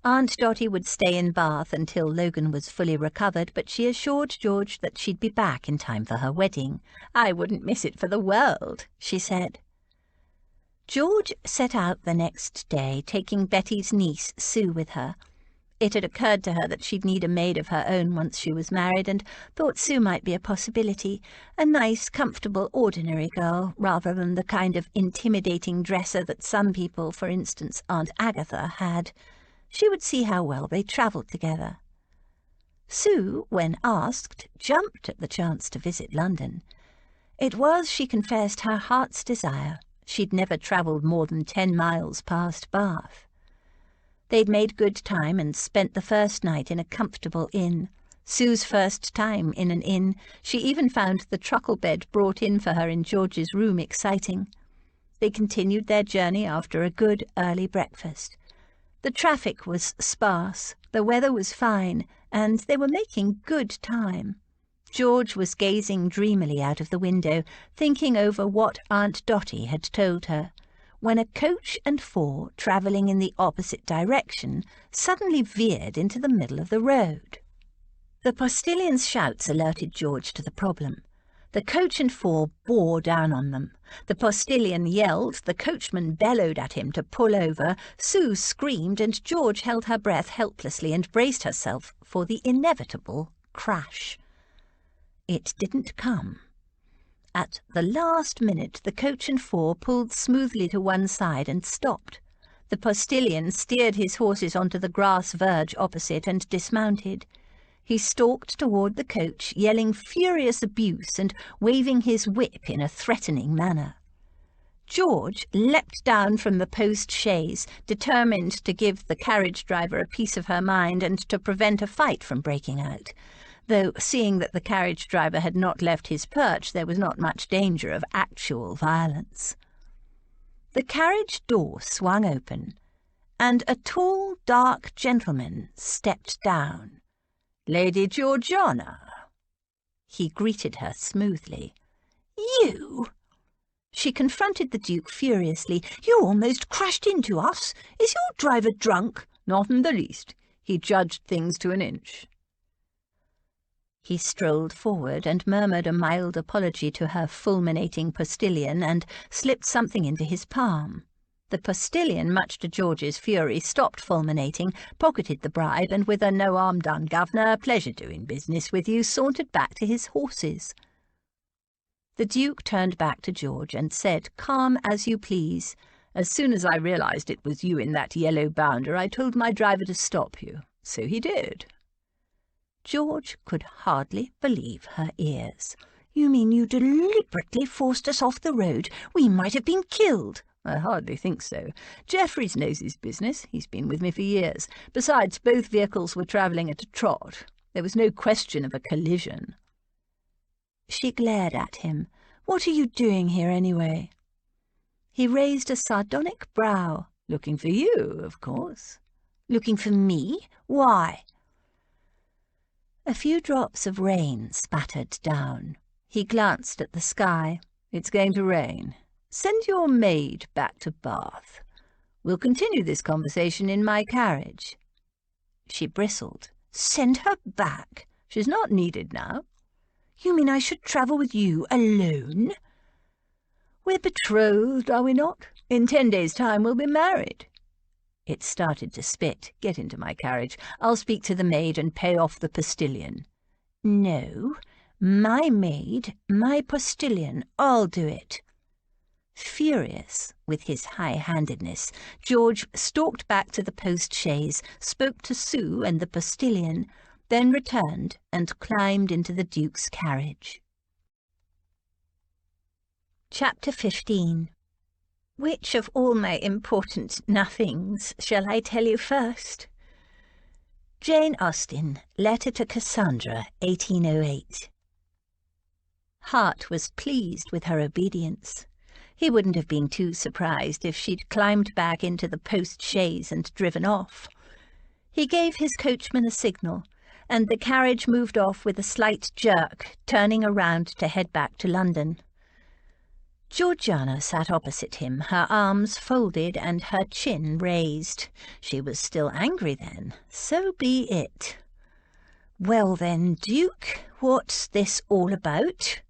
Aunt Dotty would stay in Bath until Logan was fully recovered, but she assured George that she'd be back in time for her wedding. I wouldn't miss it for the world, she said. George set out the next day, taking Betty's niece, Sue, with her. It had occurred to her that she'd need a maid of her own once she was married, and thought Sue might be a possibility, a nice, comfortable, ordinary girl, rather than the kind of intimidating dresser that some people, for instance Aunt Agatha, had. She would see how well they travelled together. Sue, when asked, jumped at the chance to visit London. It was, she confessed, her heart's desire. She'd never travelled more than 10 miles past Bath. They'd made good time and spent the first night in a comfortable inn. Sue's first time in an inn. She even found the truckle bed brought in for her in George's room exciting. They continued their journey after a good early breakfast. The traffic was sparse, the weather was fine, and they were making good time. George was gazing dreamily out of the window, thinking over what Aunt Dotty had told her, when a coach and 4, travelling in the opposite direction, suddenly veered into the middle of the road. The postillion's shouts alerted George to the problem. The coach and 4 bore down on them. The postilion yelled, the coachman bellowed at him to pull over, Sue screamed, and George held her breath helplessly and braced herself for the inevitable crash. It didn't come. At the last minute, the coach and 4 pulled smoothly to one side and stopped. The postilion steered his horses onto the grass verge opposite and dismounted. He stalked toward the coach, yelling furious abuse and waving his whip in a threatening manner. George leapt down from the post-chaise, determined to give the carriage-driver a piece of her mind and to prevent a fight from breaking out, though, seeing that the carriage-driver had not left his perch, there was not much danger of actual violence. The carriage door swung open, and a tall, dark gentleman stepped down. "Lady Georgiana." He greeted her smoothly. "You?" She confronted the Duke furiously. "You almost crashed into us. Is your driver drunk?" "Not in the least. He judged things to an inch." He strolled forward and murmured a mild apology to her fulminating postilion and slipped something into his palm. The postilion, much to George's fury, stopped fulminating, pocketed the bribe, and with a "no harm done, governor, pleasure doing business with you," sauntered back to his horses. The Duke turned back to George and said, calm as you please, "As soon as I realised it was you in that yellow bounder, I told my driver to stop you. So he did." George could hardly believe her ears. "You mean you deliberately forced us off the road? We might have been killed." "I hardly think so. Jeffries knows his business. He's been with me for years. Besides, both vehicles were travelling at a trot. There was no question of a collision." She glared at him. "What are you doing here, anyway?" He raised a sardonic brow. "Looking for you, of course." "Looking for me? Why?" A few drops of rain spattered down. He glanced at the sky. "It's going to rain. Send your maid back to Bath. We'll continue this conversation in my carriage." She bristled. "Send her back?" "She's not needed now." "You mean I should travel with you alone?" "We're betrothed, are we not? In 10 days' time we'll be married." It started to spit. "Get into my carriage. I'll speak to the maid and pay off the postilion." "No, my maid, my postilion, I'll do it." Furious with his high-handedness, George stalked back to the post-chaise, spoke to Sue and the postilion, then returned and climbed into the Duke's carriage. Chapter 15. Which of all my important nothings shall I tell you first? Jane Austen, Letter to Cassandra, 1808. Hart was pleased with her obedience. He wouldn't have been too surprised if she'd climbed back into the post-chaise and driven off. He gave his coachman a signal, and the carriage moved off with a slight jerk, turning around to head back to London. Georgiana sat opposite him, her arms folded and her chin raised. She was still angry then. So be it. "Well then, Duke, what's this all about?"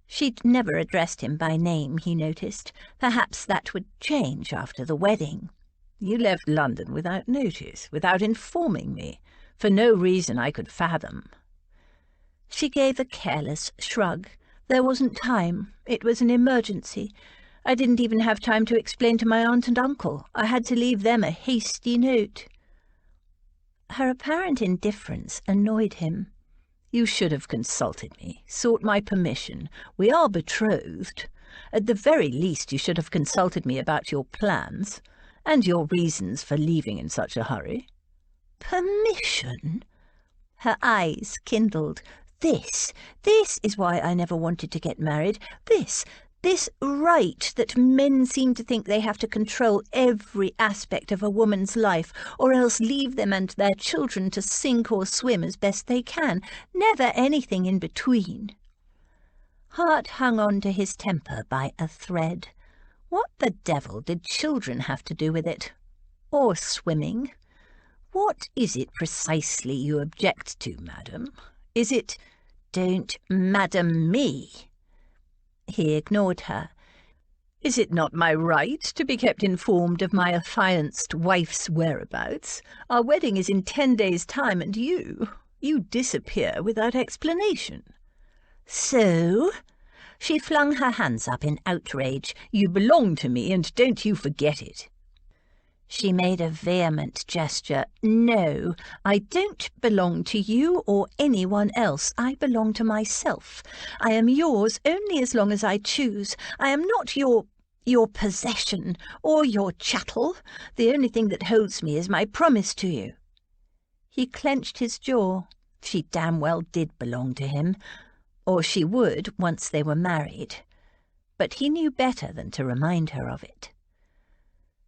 She'd never addressed him by name, he noticed. Perhaps that would change after the wedding. "You left London without notice, without informing me, for no reason I could fathom." She gave a careless shrug. "There wasn't time. It was an emergency. I didn't even have time to explain to my aunt and uncle. I had to leave them a hasty note." Her apparent indifference annoyed him. "You should have consulted me, sought my permission. We are betrothed. At the very least you should have consulted me about your plans, and your reasons for leaving in such a hurry." "Permission?" Her eyes kindled. This is why I never wanted to get married. This right that men seem to think they have to control every aspect of a woman's life, or else leave them and their children to sink or swim as best they can, never anything in between. Hart hung on to his temper by a thread. What the devil did children have to do with it? Or swimming? "What is it precisely you object to, madam? Is it—" "Don't madam me." He ignored her. "Is it not my right to be kept informed of my affianced wife's whereabouts? Our wedding is in 10 days' time, and you disappear without explanation." "So?" She flung her hands up in outrage. "You belong to me, and don't you forget it." She made a vehement gesture. "No, I don't belong to you or anyone else. I belong to myself. I am yours only as long as I choose. I am not your—" your possession or your chattel. The only thing that holds me is my promise to you." He clenched his jaw. She damn well did belong to him, or she would once they were married. But he knew better than to remind her of it.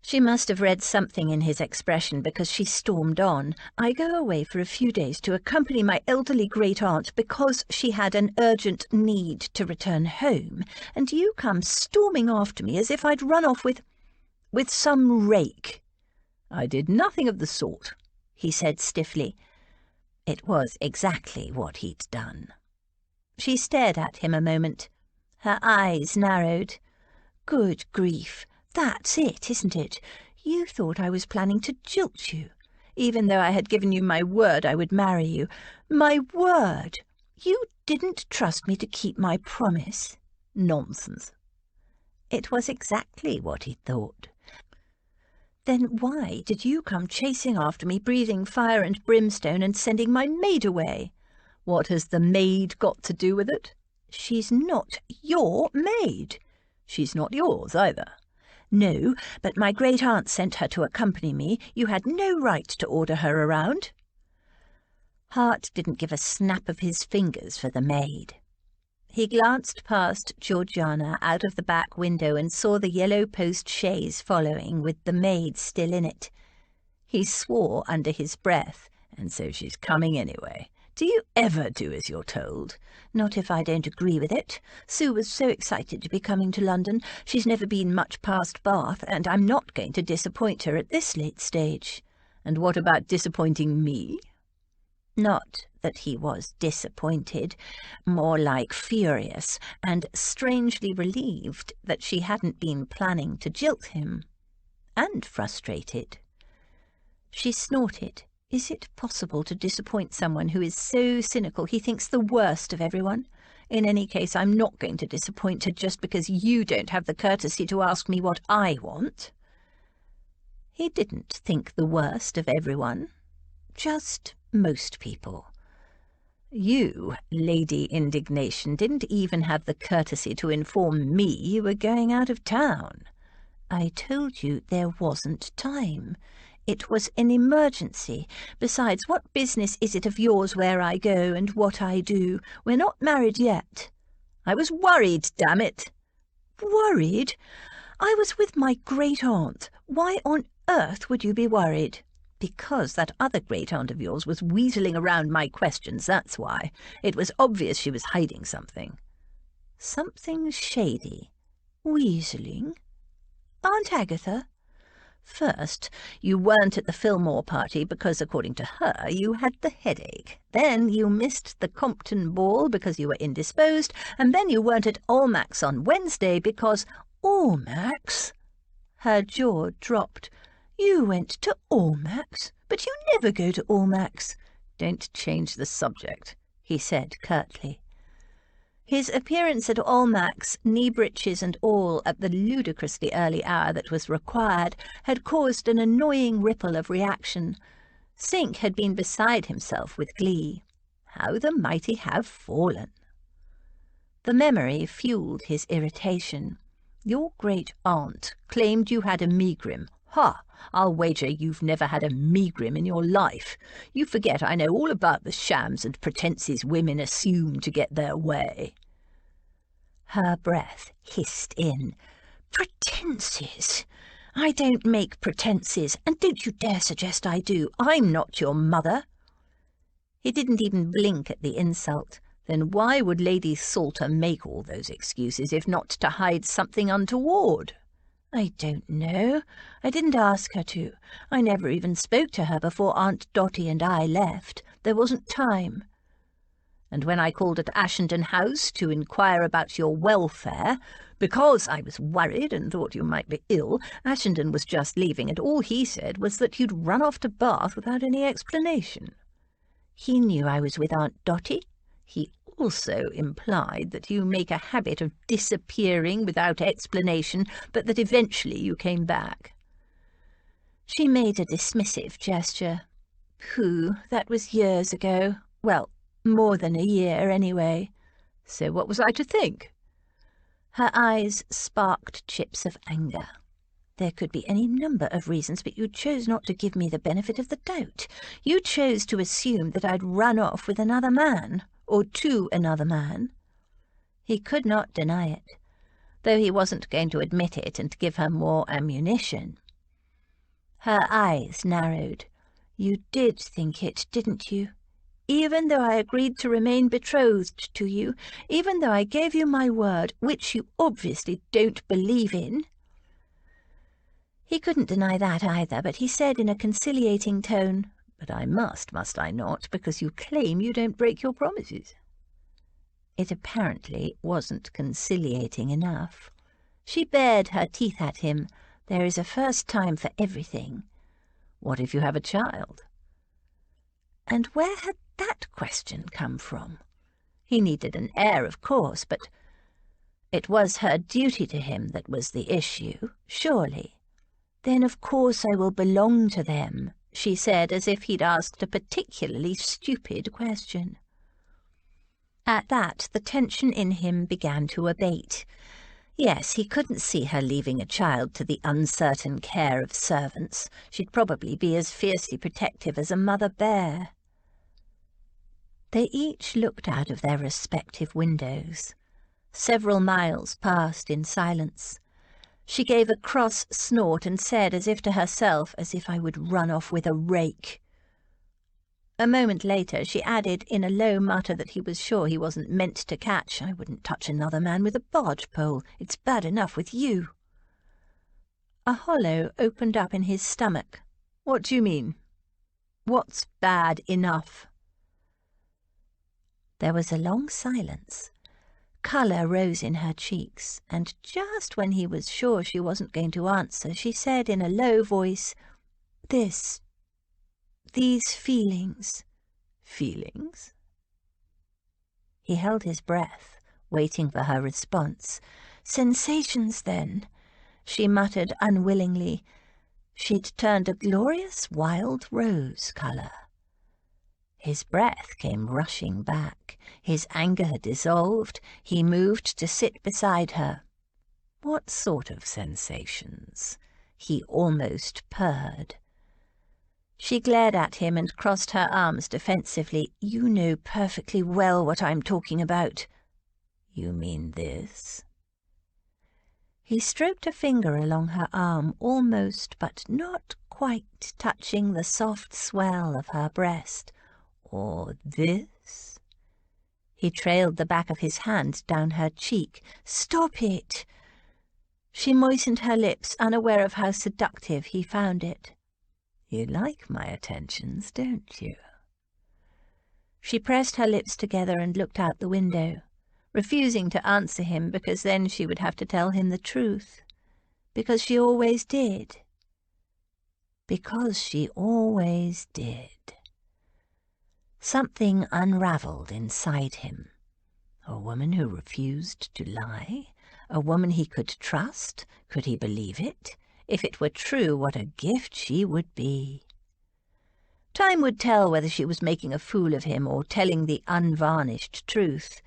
She must have read something in his expression, because she stormed on. "I go away for a few days to accompany my elderly great-aunt because she had an urgent need to return home, and you come storming after me as if I'd run off with some rake." "I did nothing of the sort," he said stiffly. It was exactly what he'd done. She stared at him a moment. Her eyes narrowed. "Good grief, that's it, isn't it? You thought I was planning to jilt you, even though I had given you my word I would marry you. My word! You didn't trust me to keep my promise." "Nonsense." It was exactly what he thought. "Then why did you come chasing after me, breathing fire and brimstone, and sending my maid away?" "What has the maid got to do with it?" "She's not your maid." "She's not yours either." "No, but my great-aunt sent her to accompany me. You had no right to order her around." Hart didn't give a snap of his fingers for the maid. He glanced past Georgiana out of the back window and saw the yellow post chaise following, with the maid still in it. He swore under his breath. "And so she's coming anyway. Do you ever do as you're told?" "Not if I don't agree with it. Sue was so excited to be coming to London. She's never been much past Bath, and I'm not going to disappoint her at this late stage." "And what about disappointing me?" Not that he was disappointed, more like furious, and strangely relieved that she hadn't been planning to jilt him. And frustrated. She snorted. Is it possible to disappoint someone who is so cynical he thinks the worst of everyone? In any case, I'm not going to disappoint her just because you don't have the courtesy to ask me what I want. He didn't think the worst of everyone. Just most people. You, Lady Indignation, didn't even have the courtesy to inform me you were going out of town. I told you there wasn't time. It was an emergency. Besides, what business is it of yours where I go and what I do? We're not married yet." "I was worried, damn it." "Worried? I was with my great-aunt. Why on earth would you be worried?" "Because that other great-aunt of yours was weaseling around my questions, that's why. It was obvious she was hiding something." "Something shady. Weaseling? Aunt Agatha?" "First, you weren't at the Fillmore party because, according to her, you had the headache. Then you missed the Compton ball because you were indisposed, and then you weren't at Almack's on Wednesday because—" "Almack's?" Her jaw dropped. "You went to Almack's? But you never go to Almack's." "Don't change the subject," he said curtly. His appearance at Almack's, knee-breeches and all, at the ludicrously early hour that was required, had caused an annoying ripple of reaction. Sink had been beside himself with glee. How the mighty have fallen! The memory fueled his irritation. Your great-aunt claimed you had a megrim. Ha! I'll wager you've never had a megrim in your life. You forget I know all about the shams and pretences women assume to get their way." Her breath hissed in. "Pretences? I don't make pretences, and don't you dare suggest I do. I'm not your mother." He didn't even blink at the insult. Then why would Lady Salter make all those excuses if not to hide something untoward? "I don't know. I didn't ask her to. I never even spoke to her before Aunt Dotty and I left. There wasn't time." "And when I called at Ashenden House to inquire about your welfare, because I was worried and thought you might be ill, Ashenden was just leaving, and all he said was that you'd run off to Bath without any explanation." "He knew I was with Aunt Dotty." "He also implied that you make a habit of disappearing without explanation, but that eventually you came back." She made a dismissive gesture. "Pooh, that was years ago. Well, more than a year, anyway." "So what was I to think?" Her eyes sparked chips of anger. "There could be any number of reasons, but you chose not to give me the benefit of the doubt. You chose to assume that I'd run off with another man, or to another man." He could not deny it, though he wasn't going to admit it and give her more ammunition. Her eyes narrowed. "You did think it, didn't you? Even though I agreed to remain betrothed to you, even though I gave you my word, which you obviously don't believe in." He couldn't deny that either, but he said in a conciliating tone, "But I must I not, because you claim you don't break your promises." It apparently wasn't conciliating enough. She bared her teeth at him. There is a first time for everything. "What if you have a child?" And where had that question come from? He needed an heir, of course, but it was her duty to him that was the issue, surely. "Then of course I will belong to them," she said, as if he'd asked a particularly stupid question. At that, the tension in him began to abate. Yes, he couldn't see her leaving a child to the uncertain care of servants. She'd probably be as fiercely protective as a mother bear. They each looked out of their respective windows. Several miles passed in silence. She gave a cross snort and said, as if to herself, "As if I would run off with a rake." A moment later she added in a low mutter that he was sure he wasn't meant to catch, "I wouldn't touch another man with a barge pole. It's bad enough with you." A hollow opened up in his stomach. "What do you mean? What's bad enough?" There was a long silence. Colour rose in her cheeks, and just when he was sure she wasn't going to answer, she said in a low voice, "These feelings." "Feelings?" He held his breath, waiting for her response. "Sensations, then," she muttered unwillingly. She'd turned a glorious wild rose colour. His breath came rushing back. His anger had dissolved. He moved to sit beside her. "What sort of sensations?" he almost purred. She glared at him and crossed her arms defensively. "You know perfectly well what I'm talking about." "You mean this?" He stroked a finger along her arm, almost but not quite touching the soft swell of her breast. "Or this?" He trailed the back of his hand down her cheek. "Stop it!" She moistened her lips, unaware of how seductive he found it. "You like my attentions, don't you?" She pressed her lips together and looked out the window, refusing to answer him because then she would have to tell him the truth. Because she always did. Because she always did. Something unravelled inside him. A woman who refused to lie? A woman he could trust? Could he believe it? If it were true, what a gift she would be. Time would tell whether she was making a fool of him or telling the unvarnished truth.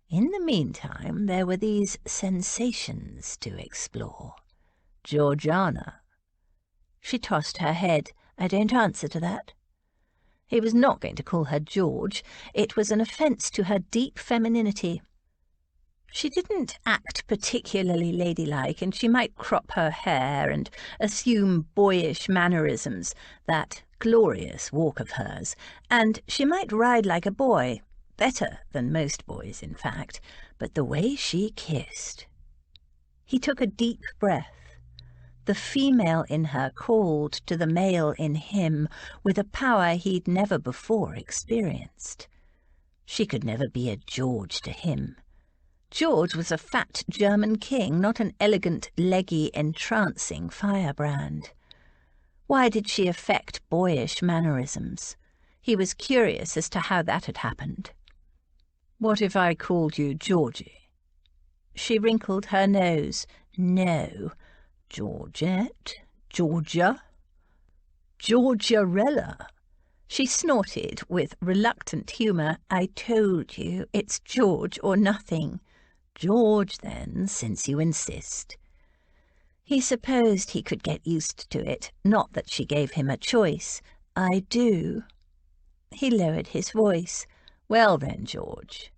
In the meantime, there were these sensations to explore. Georgiana. She tossed her head. "I don't answer to that." He was not going to call her George. It was an offence to her deep femininity. She didn't act particularly ladylike, and she might crop her hair and assume boyish mannerisms, that glorious walk of hers, and she might ride like a boy, better than most boys, in fact, but the way she kissed. He took a deep breath. The female in her called to the male in him with a power he'd never before experienced. She could never be a George to him. George was a fat German king, not an elegant, leggy, entrancing firebrand. Why did she affect boyish mannerisms? He was curious as to how that had happened. "What if I called you Georgie?" She wrinkled her nose. "No. Georgette? Georgia? Georgiarella?" She snorted with reluctant humour. "I told you, it's George or nothing." George, then, since you insist." He supposed he could get used to it, not that she gave him a choice. "I do." He lowered his voice. "Well then, George."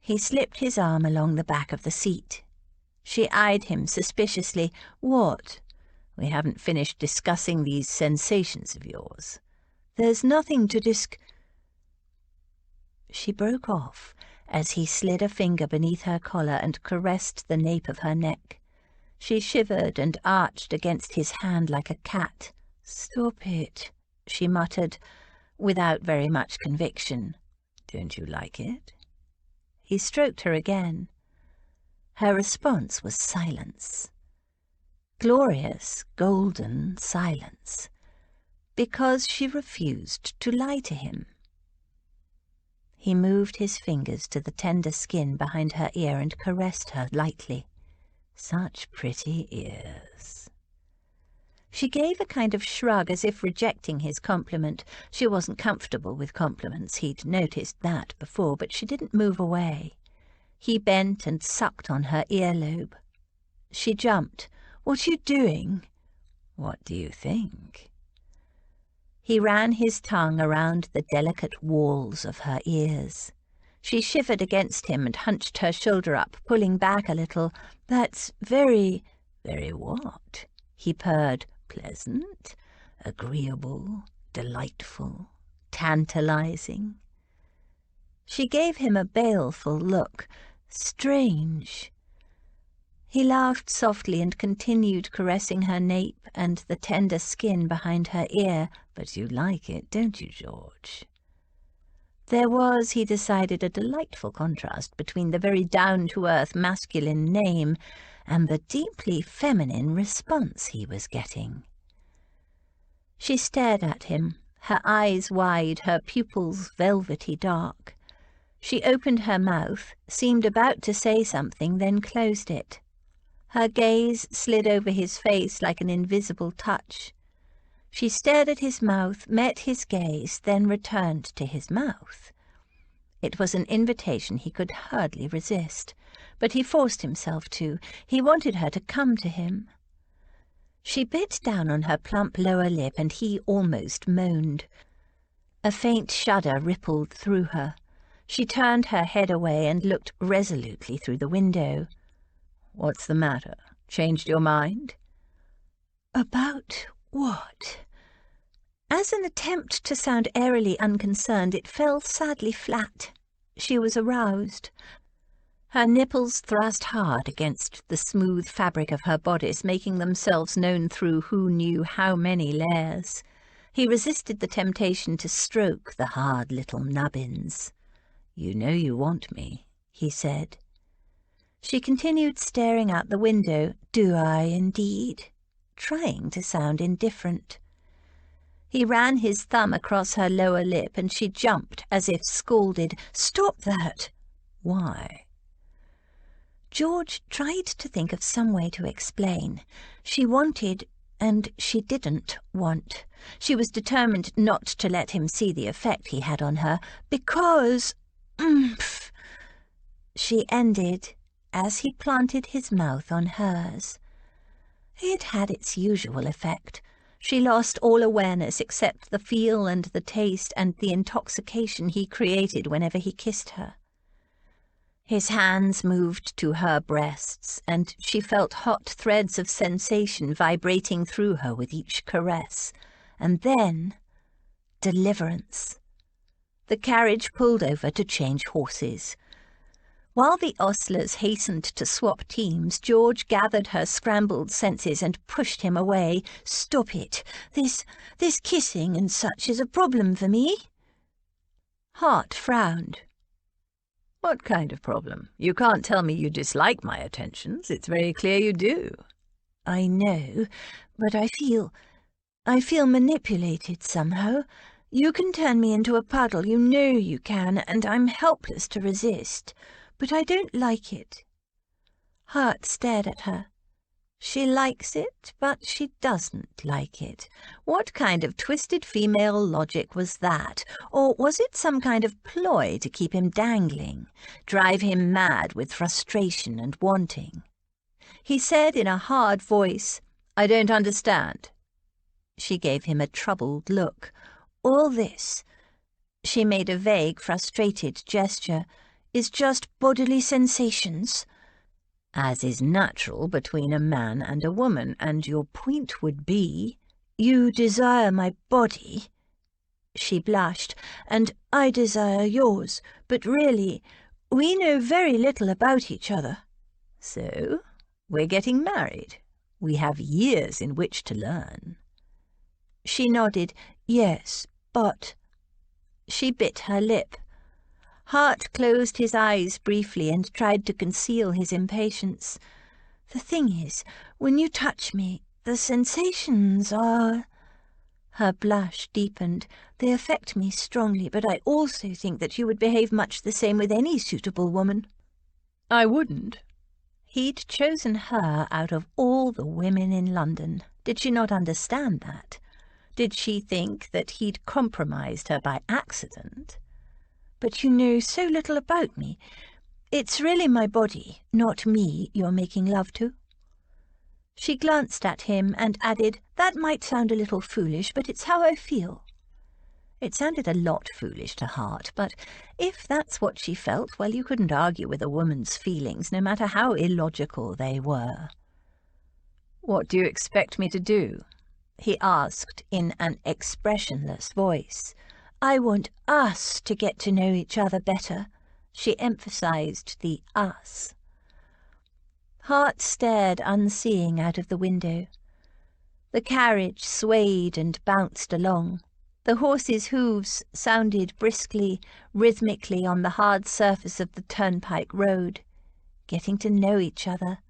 He slipped his arm along the back of the seat. She eyed him suspiciously. "What?" "We haven't finished discussing these sensations of yours." "There's nothing to She broke off as he slid a finger beneath her collar and caressed the nape of her neck. She shivered and arched against his hand like a cat. "Stop it," she muttered, without very much conviction. "Don't you like it?" He stroked her again. Her response was silence. Glorious, golden silence, because she refused to lie to him. He moved his fingers to the tender skin behind her ear and caressed her lightly. "Such pretty ears." She gave a kind of shrug as if rejecting his compliment. She wasn't comfortable with compliments, he'd noticed that before, but she didn't move away. He bent and sucked on her earlobe. She jumped. "What are you doing?" "What do you think?" He ran his tongue around the delicate walls of her ears. She shivered against him and hunched her shoulder up, pulling back a little. "That's very—" "Very what?" he purred. "Pleasant, agreeable, delightful, tantalizing." She gave him a baleful look. "Strange." He laughed softly and continued caressing her nape and the tender skin behind her ear. "But you like it, don't you, George?" There was, he decided, a delightful contrast between the very down-to-earth masculine name and the deeply feminine response he was getting. She stared at him, her eyes wide, her pupils velvety dark. She opened her mouth, seemed about to say something, then closed it. Her gaze slid over his face like an invisible touch. She stared at his mouth, met his gaze, then returned to his mouth. It was an invitation he could hardly resist, but he forced himself to. He wanted her to come to him. She bit down on her plump lower lip, and he almost moaned. A faint shudder rippled through her. She turned her head away and looked resolutely through the window. "What's the matter? Changed your mind?" "About what?" As an attempt to sound airily unconcerned, it fell sadly flat. She was aroused. Her nipples thrust hard against the smooth fabric of her bodice, making themselves known through who knew how many layers. He resisted the temptation to stroke the hard little nubbins. "You know you want me," he said. She continued staring out the window. "Do I, indeed?" trying to sound indifferent. He ran his thumb across her lower lip, and she jumped as if scalded. "Stop that!" "Why?" George tried to think of some way to explain. She wanted, and she didn't want. She was determined not to let him see the effect he had on her. "Because— she ended as he planted his mouth on hers. It had its usual effect. She lost all awareness except the feel and the taste and the intoxication he created whenever he kissed her. His hands moved to her breasts, and she felt hot threads of sensation vibrating through her with each caress. And then, deliverance. The carriage pulled over to change horses. While the ostlers hastened to swap teams, George gathered her scrambled senses and pushed him away. "Stop it! This kissing and such is a problem for me." Hart frowned. "What kind of problem? You can't tell me you dislike my attentions. It's very clear you do." "I know, but I feel manipulated somehow. You can turn me into a puddle, you know you can, and I'm helpless to resist. But I don't like it." Hart stared at her. She likes it, but she doesn't like it. What kind of twisted female logic was that? Or was it some kind of ploy to keep him dangling, drive him mad with frustration and wanting? He said in a hard voice, "I don't understand." She gave him a troubled look. "All this," she made a vague, frustrated gesture, "is just bodily sensations." "As is natural between a man and a woman, and your point would be—" "You desire my body," she blushed, "and I desire yours, but really, we know very little about each other." "So, we're getting married. We have years in which to learn." She nodded. "Yes, but—" She bit her lip. Hart closed his eyes briefly and tried to conceal his impatience. "The thing is, when you touch me, the sensations are—" Her blush deepened. "They affect me strongly, but I also think that you would behave much the same with any suitable woman." "I wouldn't." He'd chosen her out of all the women in London. Did she not understand that? Did she think that he'd compromised her by accident? "But you know so little about me. It's really my body, not me, you're making love to." She glanced at him and added, "That might sound a little foolish, but it's how I feel." It sounded a lot foolish to Hart, but if that's what she felt, well, you couldn't argue with a woman's feelings, no matter how illogical they were. "What do you expect me to do?" he asked in an expressionless voice. "I want us to get to know each other better." She emphasized the us. Hart stared unseeing out of the window. The carriage swayed and bounced along. The horses' hooves sounded briskly, rhythmically on the hard surface of the turnpike road. Getting to know each other.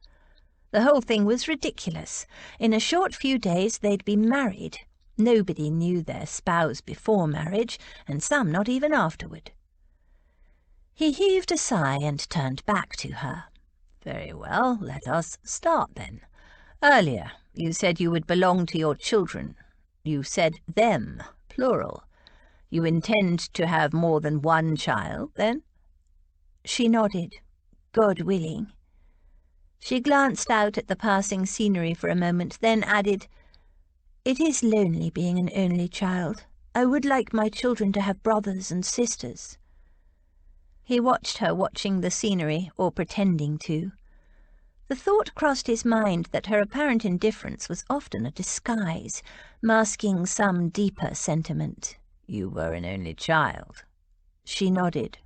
The whole thing was ridiculous. In a short few days they'd be married. Nobody knew their spouse before marriage, and some not even afterward. He heaved a sigh and turned back to her. "Very well, let us start then. Earlier, you said you would belong to your children. You said them, plural. You intend to have more than one child, then?" She nodded. "God willing." She glanced out at the passing scenery for a moment, then added, "It is lonely being an only child. I would like my children to have brothers and sisters." He watched her watching the scenery, or pretending to. The thought crossed his mind that her apparent indifference was often a disguise, masking some deeper sentiment. "You were an only child." She nodded.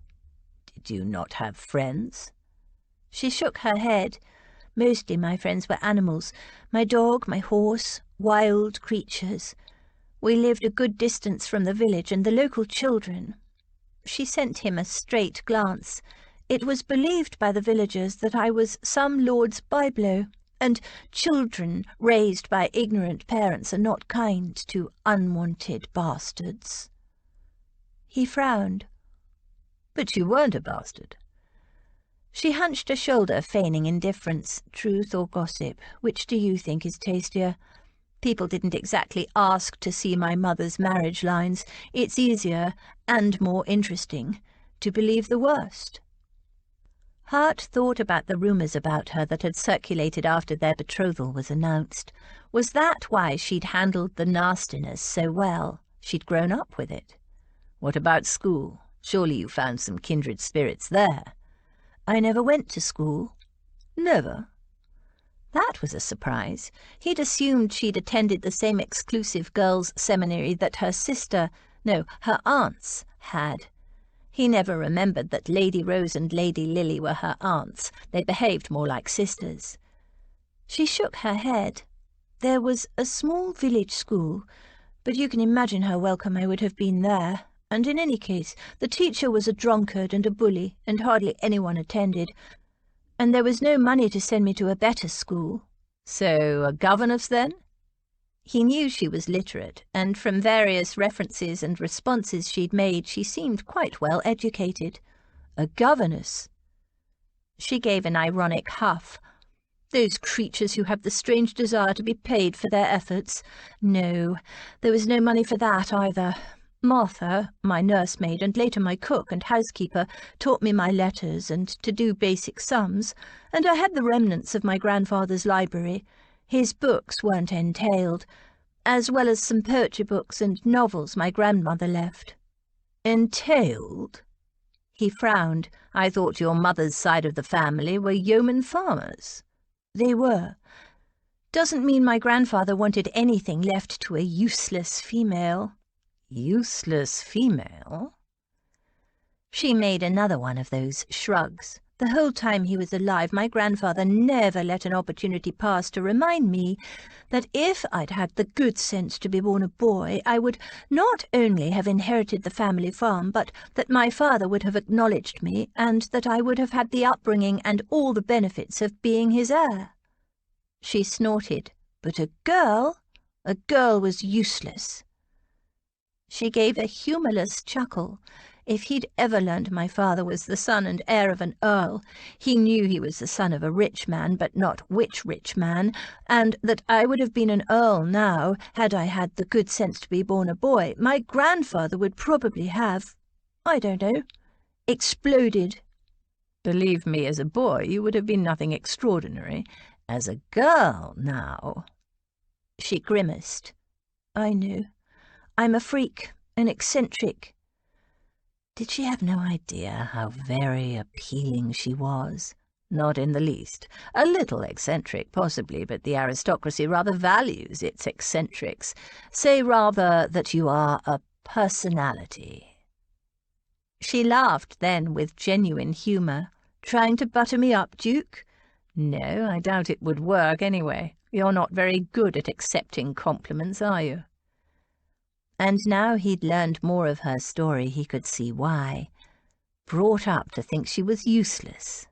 "Did you not have friends?" She shook her head. "Mostly my friends were animals. My dog, my horse, wild creatures. We lived a good distance from the village, and the local children—" She sent him a straight glance. "It was believed by the villagers that I was some lord's byblow, and children raised by ignorant parents are not kind to unwanted bastards." He frowned. "But you weren't a bastard." She hunched a shoulder, feigning indifference. "Truth or gossip? Which do you think is tastier? People didn't exactly ask to see my mother's marriage lines. It's easier, and more interesting, to believe the worst." Hart thought about the rumours about her that had circulated after their betrothal was announced. Was that why she'd handled the nastiness so well? She'd grown up with it. "What about school? Surely you found some kindred spirits there." "I never went to school." "Never?" That was a surprise. He'd assumed she'd attended the same exclusive girls' seminary that her aunts had. He never remembered that Lady Rose and Lady Lily were her aunts. They behaved more like sisters. She shook her head. "There was a small village school, but you can imagine how welcome I would have been there. And in any case, the teacher was a drunkard and a bully, and hardly anyone attended. And there was no money to send me to a better school." "So a governess, then?" He knew she was literate, and from various references and responses she'd made, she seemed quite well educated. "A governess?" She gave an ironic huff. Those creatures who have the strange desire to be paid for their efforts. No, there was no money for that either. Martha, my nursemaid and later my cook and housekeeper, taught me my letters and to do basic sums, and I had the remnants of my grandfather's library. His books weren't entailed, as well as some poetry books and novels my grandmother left. Entailed? He frowned. I thought your mother's side of the family were yeoman farmers. They were. Doesn't mean my grandfather wanted anything left to a useless female. Useless female? She made another one of those shrugs. The whole time he was alive, my grandfather never let an opportunity pass to remind me that if I'd had the good sense to be born a boy, I would not only have inherited the family farm, but that my father would have acknowledged me, and that I would have had the upbringing and all the benefits of being his heir. She snorted. But a girl was useless. She gave a humourless chuckle. If he'd ever learned my father was the son and heir of an earl, he knew he was the son of a rich man, but not which rich man, and that I would have been an earl now, had I had the good sense to be born a boy. My grandfather would probably have, I don't know, exploded. Believe me, as a boy you would have been nothing extraordinary. As a girl, now. She grimaced. I know. I'm a freak, an eccentric. Did she have no idea how very appealing she was? Not in the least. A little eccentric, possibly, but the aristocracy rather values its eccentrics. Say rather that you are a personality. She laughed then with genuine humour. Trying to butter me up, Duke? No, I doubt it would work anyway. You're not very good at accepting compliments, are you? And now he'd learned more of her story, he could see why. Brought up to think she was useless.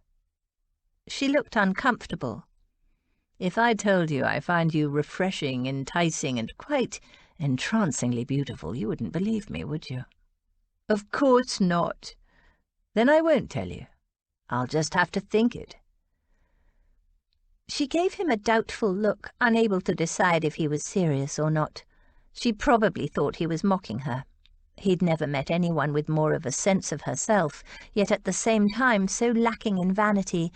She looked uncomfortable. If I told you I find you refreshing, enticing, and quite entrancingly beautiful, you wouldn't believe me, would you? Of course not. Then I won't tell you. I'll just have to think it. She gave him a doubtful look, unable to decide if he was serious or not. She probably thought he was mocking her. He'd never met anyone with more of a sense of herself, yet at the same time so lacking in vanity,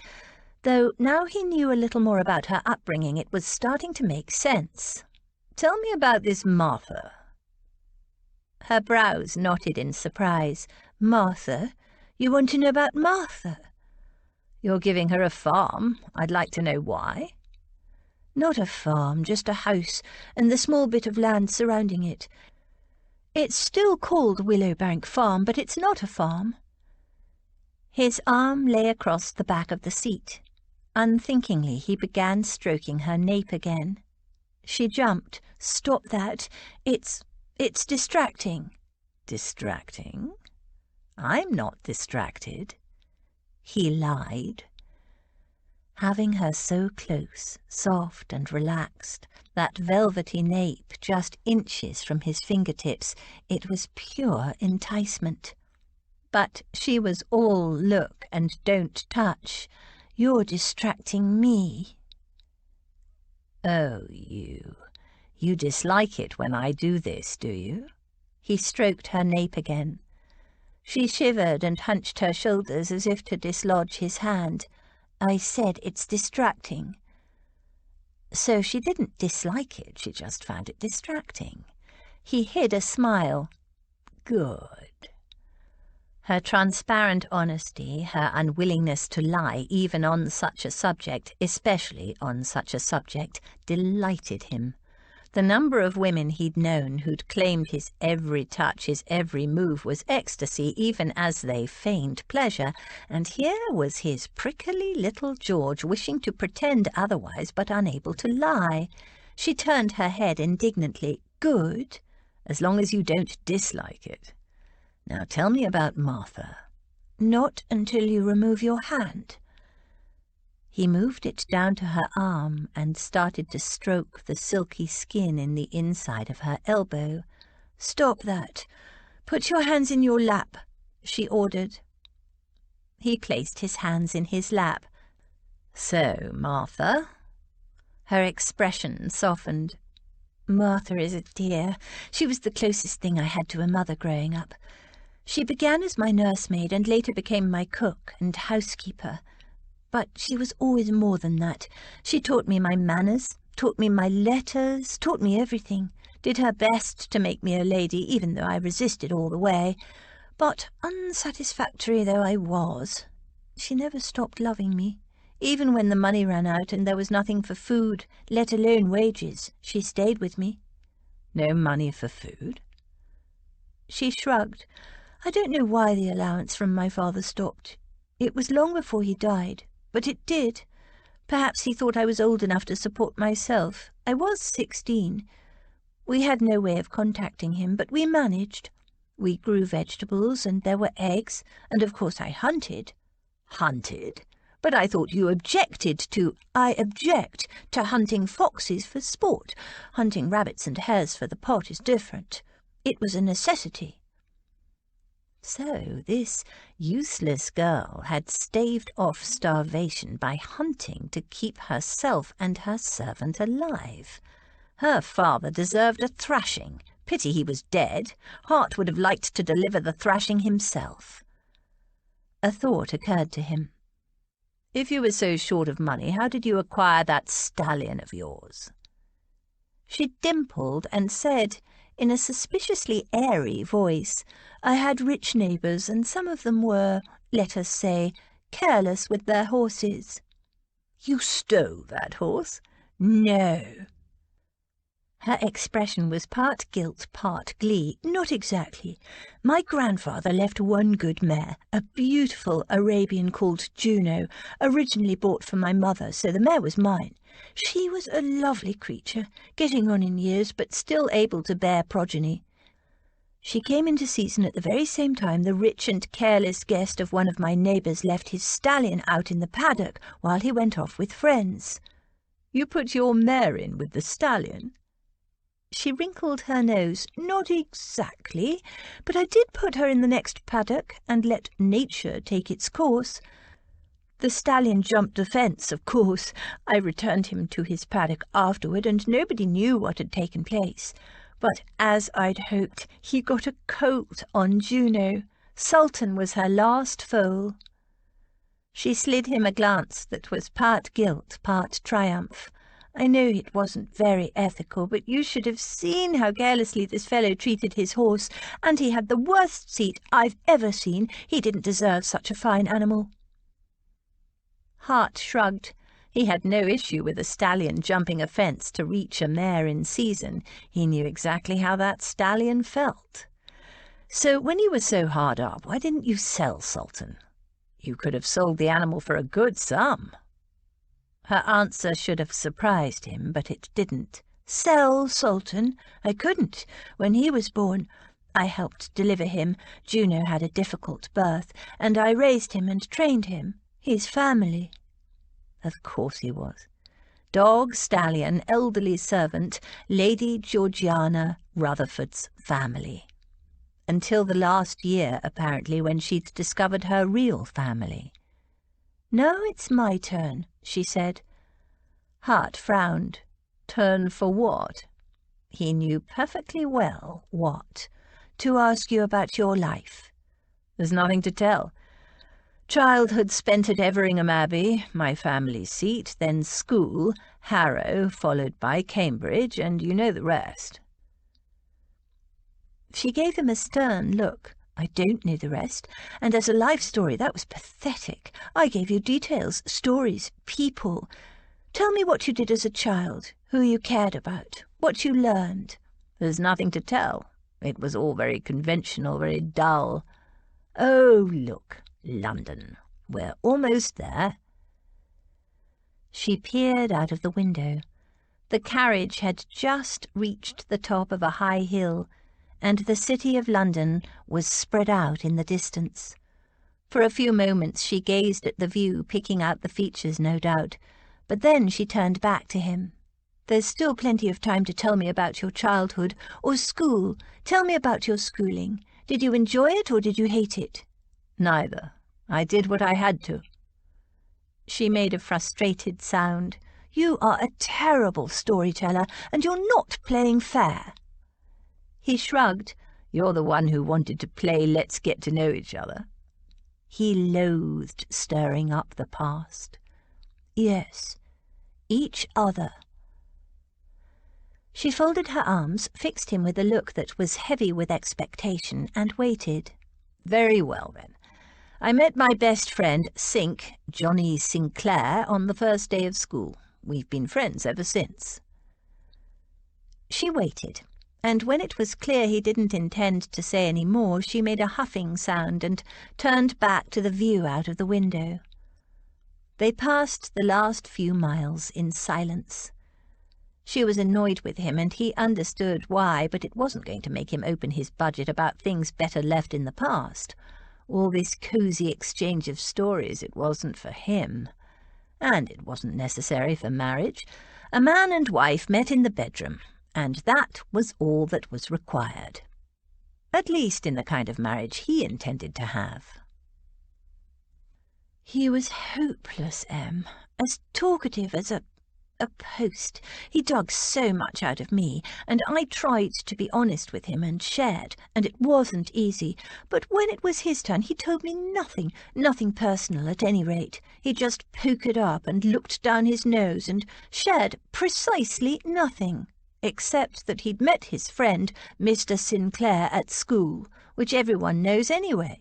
though now he knew a little more about her upbringing it was starting to make sense. Tell me about this Martha. Her brows knotted in surprise. Martha? You want to know about Martha? You're giving her a farm. I'd like to know why. Not a farm, just a house, and the small bit of land surrounding it. It's still called Willowbank Farm, but it's not a farm. His arm lay across the back of the seat. Unthinkingly, he began stroking her nape again. She jumped. Stop that. It's distracting. Distracting? I'm not distracted. He lied. Having her so close, soft and relaxed, that velvety nape just inches from his fingertips, it was pure enticement. But she was all look and don't touch. You're distracting me. Oh, you dislike it when I do this, do you? He stroked her nape again. She shivered and hunched her shoulders as if to dislodge his hand. I said it's distracting. So she didn't dislike it, she just found it distracting. He hid a smile. Good. Her transparent honesty, her unwillingness to lie even on such a subject, especially on such a subject, delighted him. The number of women he'd known who'd claimed his every touch, his every move was ecstasy, even as they feigned pleasure, and here was his prickly little George wishing to pretend otherwise but unable to lie. She turned her head indignantly. Good, as long as you don't dislike it. Now tell me about Martha. Not until you remove your hand. He moved it down to her arm and started to stroke the silky skin in the inside of her elbow. Stop that. Put your hands in your lap, she ordered. He placed his hands in his lap. So, Martha?" Her expression softened. "Martha is a dear. She was the closest thing I had to a mother growing up. She began as my nursemaid and later became my cook and housekeeper. But she was always more than that. She taught me my manners, taught me my letters, taught me everything, did her best to make me a lady, even though I resisted all the way. But unsatisfactory though I was, she never stopped loving me. Even when the money ran out and there was nothing for food, let alone wages, she stayed with me." "No money for food?" She shrugged. "I don't know why the allowance from my father stopped. It was long before he died, but it did. Perhaps he thought I was old enough to support myself. I was 16. We had no way of contacting him, but we managed. We grew vegetables, and there were eggs, and of course I hunted." "Hunted? But I thought you objected to—" "I object to hunting foxes for sport. Hunting rabbits and hares for the pot is different. It was a necessity." So this useless girl had staved off starvation by hunting to keep herself and her servant alive. Her father deserved a thrashing. Pity he was dead. Hart would have liked to deliver the thrashing himself. A thought occurred to him. "If you were so short of money, how did you acquire that stallion of yours?" She dimpled and said, in a suspiciously airy voice, "I had rich neighbours, and some of them were, let us say, careless with their horses." "You stole that horse?" "No." Her expression was part guilt, part glee. "Not exactly. My grandfather left one good mare, a beautiful Arabian called Juno, originally bought for my mother, so the mare was mine. She was a lovely creature, getting on in years, but still able to bear progeny. She came into season at the very same time the rich and careless guest of one of my neighbours left his stallion out in the paddock while he went off with friends." "You put your mare in with the stallion?" She wrinkled her nose. "Not exactly, but I did put her in the next paddock and let nature take its course. The stallion jumped the fence, of course. I returned him to his paddock afterward, and nobody knew what had taken place. But as I'd hoped, he got a colt on Juno. Sultan was her last foal." She slid him a glance that was part guilt, part triumph. "I know it wasn't very ethical, but you should have seen how carelessly this fellow treated his horse, and he had the worst seat I've ever seen. He didn't deserve such a fine animal." Hart shrugged. He had no issue with a stallion jumping a fence to reach a mare in season. He knew exactly how that stallion felt. "So when you were so hard up, why didn't you sell Sultan? You could have sold the animal for a good sum." Her answer should have surprised him, but it didn't. "Sell Sultan? I couldn't. When he was born, I helped deliver him. Juno had a difficult birth, and I raised him and trained him. He's family." Of course he was. Dog, stallion, elderly servant, Lady Georgiana Rutherford's family. Until the last year, apparently, when she'd discovered her real family. "Now it's my turn," she said. Hart frowned. Turn for what? He knew perfectly well what. "To ask you about your life." "There's nothing to tell. Childhood spent at Everingham Abbey, my family seat, then school, Harrow, followed by Cambridge, and you know the rest." She gave him a stern look. "I don't know the rest, and as a life story that was pathetic. I gave you details, stories, people. Tell me what you did as a child, who you cared about, what you learned." "There's nothing to tell. It was all very conventional, very dull. Oh, look, London. We're almost there." She peered out of the window. The carriage had just reached the top of a high hill, and the city of London was spread out in the distance. For a few moments she gazed at the view, picking out the features, no doubt, but then she turned back to him. "There's still plenty of time to tell me about your childhood, or school. Tell me about your schooling. Did you enjoy it, or did you hate it?" "Neither. I did what I had to." She made a frustrated sound. "You are a terrible storyteller, and you're not playing fair." He shrugged. "You're the one who wanted to play Let's Get to Know Each Other." He loathed stirring up the past. "Yes, each other." She folded her arms, fixed him with a look that was heavy with expectation, and waited. "Very well, then. I met my best friend, Johnny Sinclair, on the first day of school. We've been friends ever since." She waited, and when it was clear he didn't intend to say any more, she made a huffing sound and turned back to the view out of the window. They passed the last few miles in silence. She was annoyed with him, and he understood why, but it wasn't going to make him open his budget about things better left in the past. All this cosy exchange of stories, it wasn't for him. And it wasn't necessary for marriage. A man and wife met in the bedroom, and that was all that was required. At least in the kind of marriage he intended to have. "He was hopeless, Em. As talkative as a post. He dug so much out of me, and I tried to be honest with him and shared, and it wasn't easy. But when it was his turn, he told me nothing personal at any rate. He just pokered up and looked down his nose and shared precisely nothing, except that he'd met his friend, Mr. Sinclair, at school, which everyone knows anyway."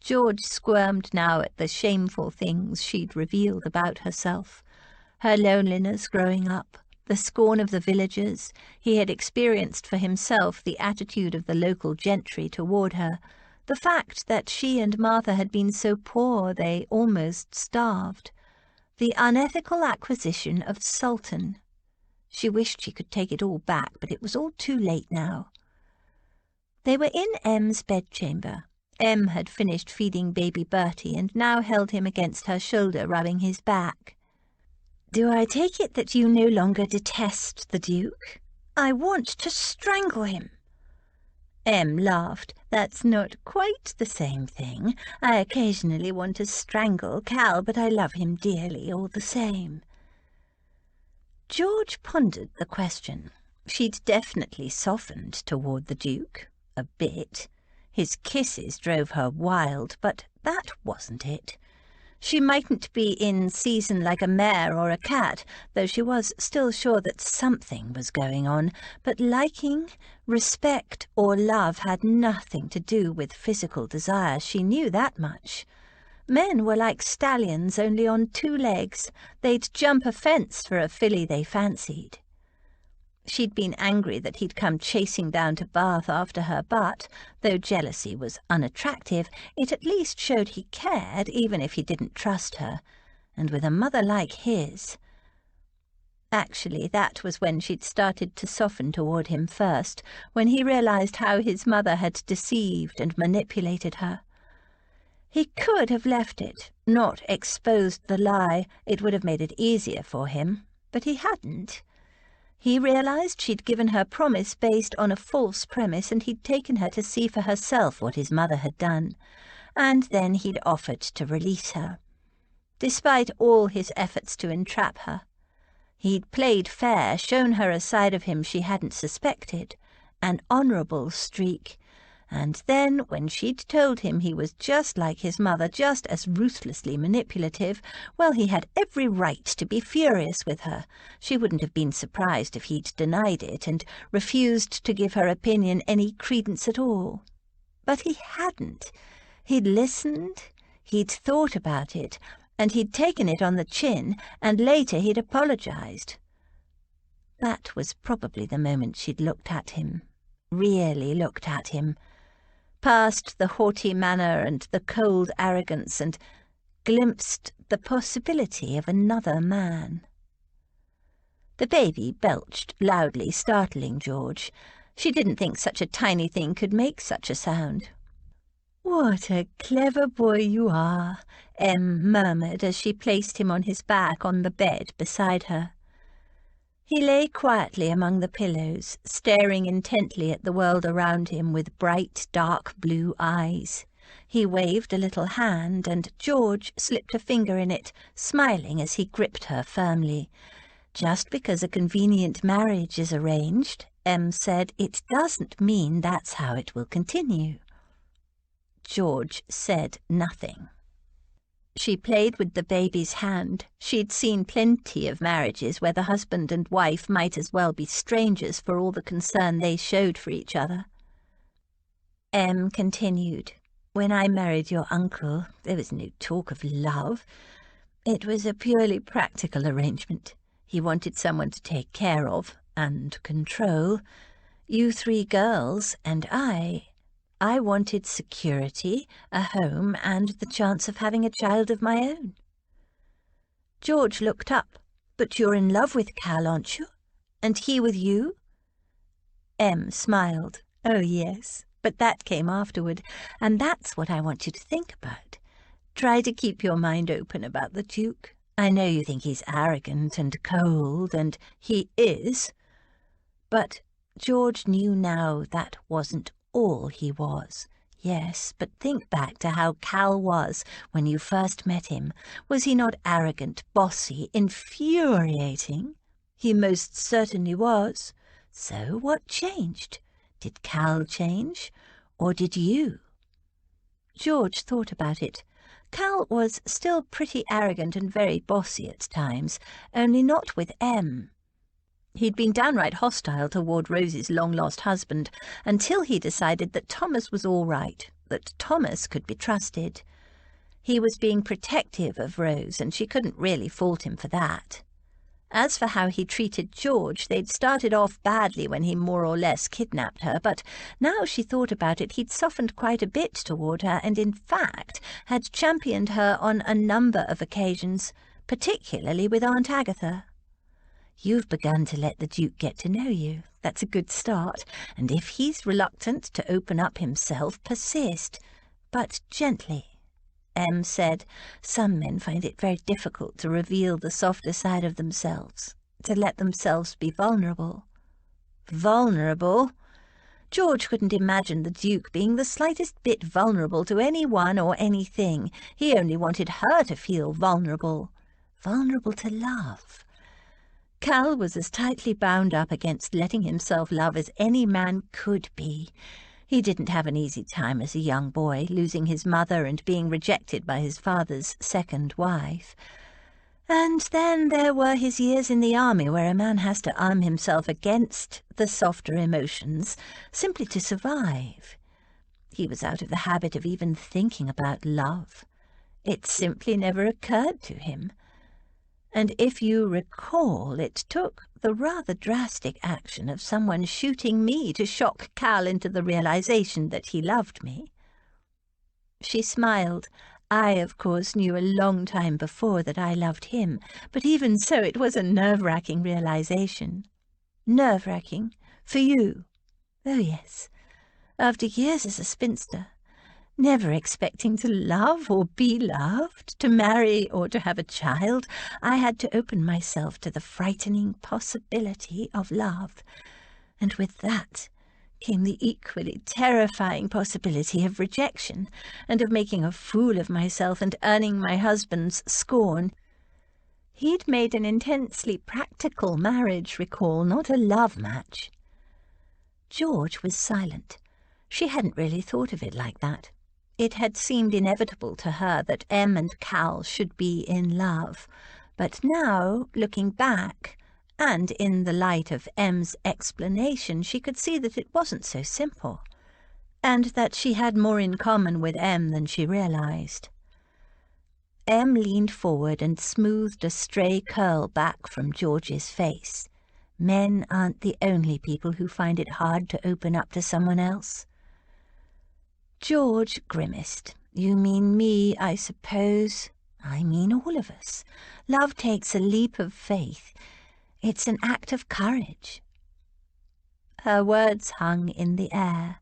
George squirmed now at the shameful things she'd revealed about herself. Her loneliness growing up, the scorn of the villagers. He had experienced for himself the attitude of the local gentry toward her, the fact that she and Martha had been so poor they almost starved, the unethical acquisition of Sultan. She wished she could take it all back, but it was all too late now. They were in Em's bedchamber. Em had finished feeding baby Bertie and now held him against her shoulder, rubbing his back. "Do I take it that you no longer detest the Duke?" "I want to strangle him." Em laughed. "That's not quite the same thing. I occasionally want to strangle Cal, but I love him dearly all the same." George pondered the question. She'd definitely softened toward the Duke. A bit. His kisses drove her wild, but that wasn't it. She mightn't be in season like a mare or a cat, though she was still sure that something was going on, but liking, respect, or love had nothing to do with physical desire. She knew that much. Men were like stallions, only on 2 legs. They'd jump a fence for a filly they fancied. She'd been angry that he'd come chasing down to Bath after her, but, though jealousy was unattractive, it at least showed he cared, even if he didn't trust her. And with a mother like his... Actually, that was when she'd started to soften toward him first, when he realized how his mother had deceived and manipulated her. He could have left it, not exposed the lie. It would have made it easier for him, but he hadn't. He realized she'd given her promise based on a false premise, and he'd taken her to see for herself what his mother had done, and then he'd offered to release her. Despite all his efforts to entrap her, he'd played fair, shown her a side of him she hadn't suspected, an honourable streak, and then, when she'd told him he was just like his mother, just as ruthlessly manipulative, well, he had every right to be furious with her. She wouldn't have been surprised if he'd denied it and refused to give her opinion any credence at all. But he hadn't. He'd listened, he'd thought about it, and he'd taken it on the chin, and later he'd apologized. That was probably the moment she'd looked at him, really looked at him, past the haughty manner and the cold arrogance, and glimpsed the possibility of another man. The baby belched loudly, startling George. She didn't think such a tiny thing could make such a sound. "What a clever boy you are," Em murmured as she placed him on his back on the bed beside her. He lay quietly among the pillows, staring intently at the world around him with bright, dark blue eyes. He waved a little hand, and George slipped a finger in it, smiling as he gripped her firmly. "Just because a convenient marriage is arranged," Em said, "it doesn't mean that's how it will continue." George said nothing. She played with the baby's hand. She'd seen plenty of marriages where the husband and wife might as well be strangers for all the concern they showed for each other. Em continued, "When I married your uncle, there was no talk of love. It was a purely practical arrangement. He wanted someone to take care of and control. You three girls and I wanted security, a home, and the chance of having a child of my own." George looked up. "But you're in love with Cal, aren't you? And he with you?" Em smiled. "Oh, yes, but that came afterward, and that's what I want you to think about. Try to keep your mind open about the Duke. I know you think he's arrogant and cold, and he is. But George knew now that wasn't all he was. Yes, but think back to how Cal was when you first met him. Was he not arrogant, bossy, infuriating? He most certainly was. So what changed? Did Cal change, or did you?" George thought about it. Cal was still pretty arrogant and very bossy at times, only not with Em. He'd been downright hostile toward Rose's long-lost husband until he decided that Thomas was all right, that Thomas could be trusted. He was being protective of Rose, and she couldn't really fault him for that. As for how he treated George, they'd started off badly when he more or less kidnapped her, but now she thought about it, he'd softened quite a bit toward her, and in fact had championed her on a number of occasions, particularly with Aunt Agatha. "You've begun to let the Duke get to know you. That's a good start, and if he's reluctant to open up himself, persist, but gently." Em said, "Some men find it very difficult to reveal the softer side of themselves, to let themselves be vulnerable." Vulnerable? George couldn't imagine the Duke being the slightest bit vulnerable to anyone or anything. He only wanted her to feel vulnerable. Vulnerable to love. Cal was as tightly bound up against letting himself love as any man could be. He didn't have an easy time as a young boy, losing his mother and being rejected by his father's second wife. And then there were his years in the army, where a man has to arm himself against the softer emotions simply to survive. He was out of the habit of even thinking about love. It simply never occurred to him. And if you recall, it took the rather drastic action of someone shooting me to shock Cal into the realization that he loved me. She smiled. I, of course, knew a long time before that I loved him, but even so it was a nerve-wracking realization. Nerve-wracking? For you? Oh, yes. After years as a spinster, never expecting to love or be loved, to marry or to have a child, I had to open myself to the frightening possibility of love. And with that came the equally terrifying possibility of rejection, and of making a fool of myself and earning my husband's scorn. He'd made an intensely practical marriage, recall, not a love match. George was silent. She hadn't really thought of it like that. It had seemed inevitable to her that Em and Cal should be in love, but now, looking back, and in the light of Em's explanation, she could see that it wasn't so simple, and that she had more in common with Em than she realized. Em leaned forward and smoothed a stray curl back from George's face. Men aren't the only people who find it hard to open up to someone else. George grimaced. You mean me, I suppose. I mean all of us. Love takes a leap of faith. It's an act of courage. Her words hung in the air.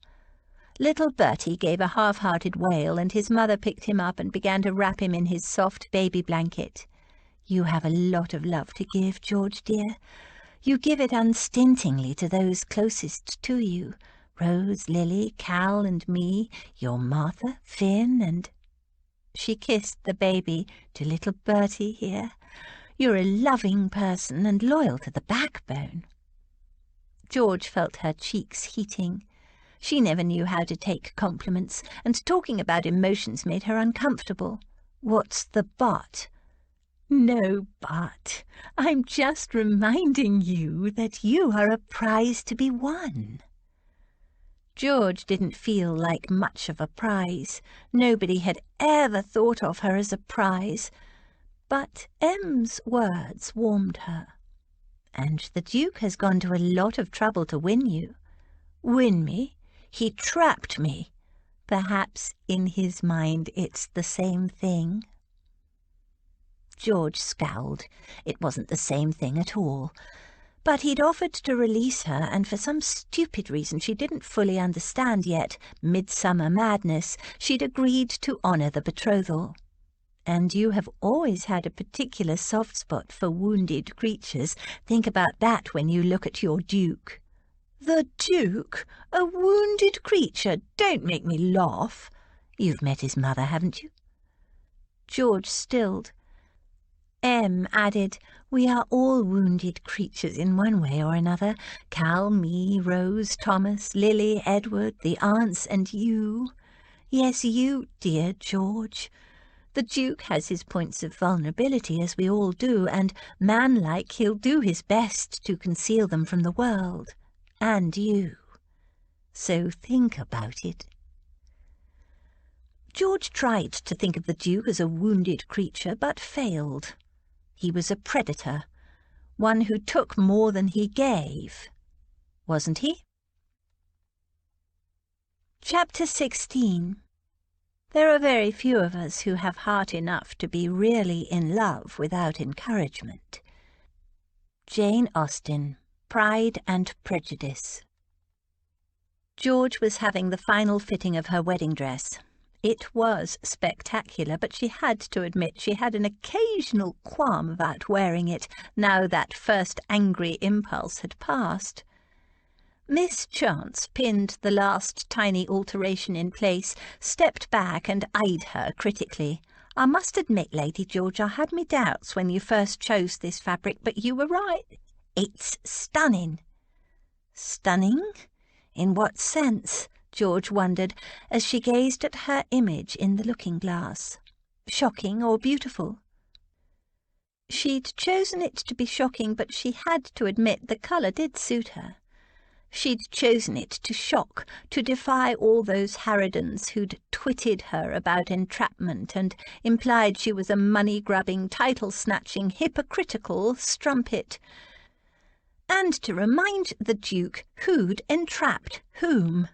Little Bertie gave a half-hearted wail, and his mother picked him up and began to wrap him in his soft baby blanket. You have a lot of love to give, George dear. You give it unstintingly to those closest to you, Rose, Lily, Cal and me, your Martha, Finn and—" She kissed the baby, "to little Bertie here. You're a loving person and loyal to the backbone." George felt her cheeks heating. She never knew how to take compliments, and talking about emotions made her uncomfortable. "What's the but?" "No but. I'm just reminding you that you are a prize to be won." George didn't feel like much of a prize. Nobody had ever thought of her as a prize. But M's words warmed her. "And the Duke has gone to a lot of trouble to win you." "Win me? He trapped me." "Perhaps in his mind it's the same thing." George scowled. It wasn't the same thing at all. But he'd offered to release her, and for some stupid reason she didn't fully understand yet, midsummer madness, she'd agreed to honour the betrothal. "And you have always had a particular soft spot for wounded creatures. Think about that when you look at your Duke." "The Duke? A wounded creature? Don't make me laugh." "You've met his mother, haven't you?" George stilled. M added, "We are all wounded creatures in one way or another. Cal, me, Rose, Thomas, Lily, Edward, the aunts, and you. Yes, you, dear George. The Duke has his points of vulnerability, as we all do, and, manlike, he'll do his best to conceal them from the world. And you. So think about it." George tried to think of the Duke as a wounded creature, but failed. He was a predator, one who took more than he gave, wasn't he? Chapter 16. There are very few of us who have heart enough to be really in love without encouragement. Jane Austen, Pride and Prejudice. George was having the final fitting of her wedding dress. It was spectacular, but she had to admit she had an occasional qualm about wearing it, now that first angry impulse had passed. Miss Chance pinned the last tiny alteration in place, stepped back and eyed her critically. "I must admit, Lady George, I had me doubts when you first chose this fabric, but you were right. It's stunning." "Stunning? In what sense?" George wondered, as she gazed at her image in the looking-glass. "Shocking or beautiful?" She'd chosen it to be shocking, but she had to admit the colour did suit her. She'd chosen it to shock, to defy all those harridans who'd twitted her about entrapment and implied she was a money-grubbing, title-snatching, hypocritical strumpet. And to remind the Duke who'd entrapped whom.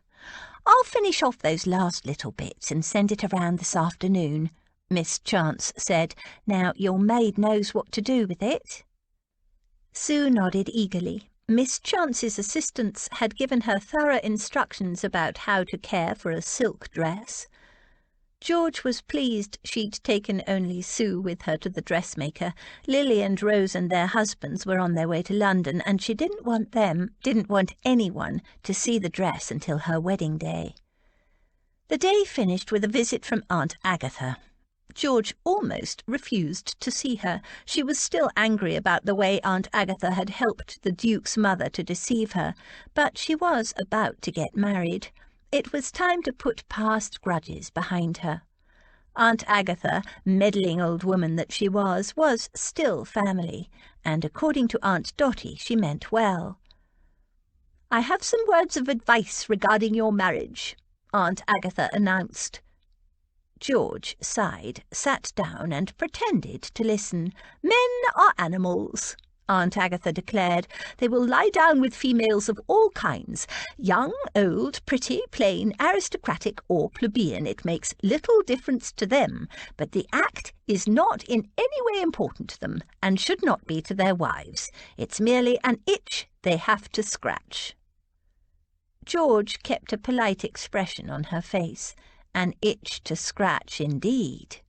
"I'll finish off those last little bits and send it around this afternoon," Miss Chance said. "Now your maid knows what to do with it." Sue nodded eagerly. Miss Chance's assistants had given her thorough instructions about how to care for a silk dress. George was pleased she'd taken only Sue with her to the dressmaker. Lily and Rose and their husbands were on their way to London, and she didn't want anyone to see the dress until her wedding day. The day finished with a visit from Aunt Agatha. George almost refused to see her. She was still angry about the way Aunt Agatha had helped the Duke's mother to deceive her, but she was about to get married. It was time to put past grudges behind her. Aunt Agatha, meddling old woman that she was still family, and according to Aunt Dotty she meant well. "I have some words of advice regarding your marriage," Aunt Agatha announced. George sighed, sat down and pretended to listen. "Men are animals," Aunt Agatha declared. "They will lie down with females of all kinds, young, old, pretty, plain, aristocratic or plebeian. It makes little difference to them, but the act is not in any way important to them, and should not be to their wives. It's merely an itch they have to scratch." George kept a polite expression on her face. An itch to scratch indeed.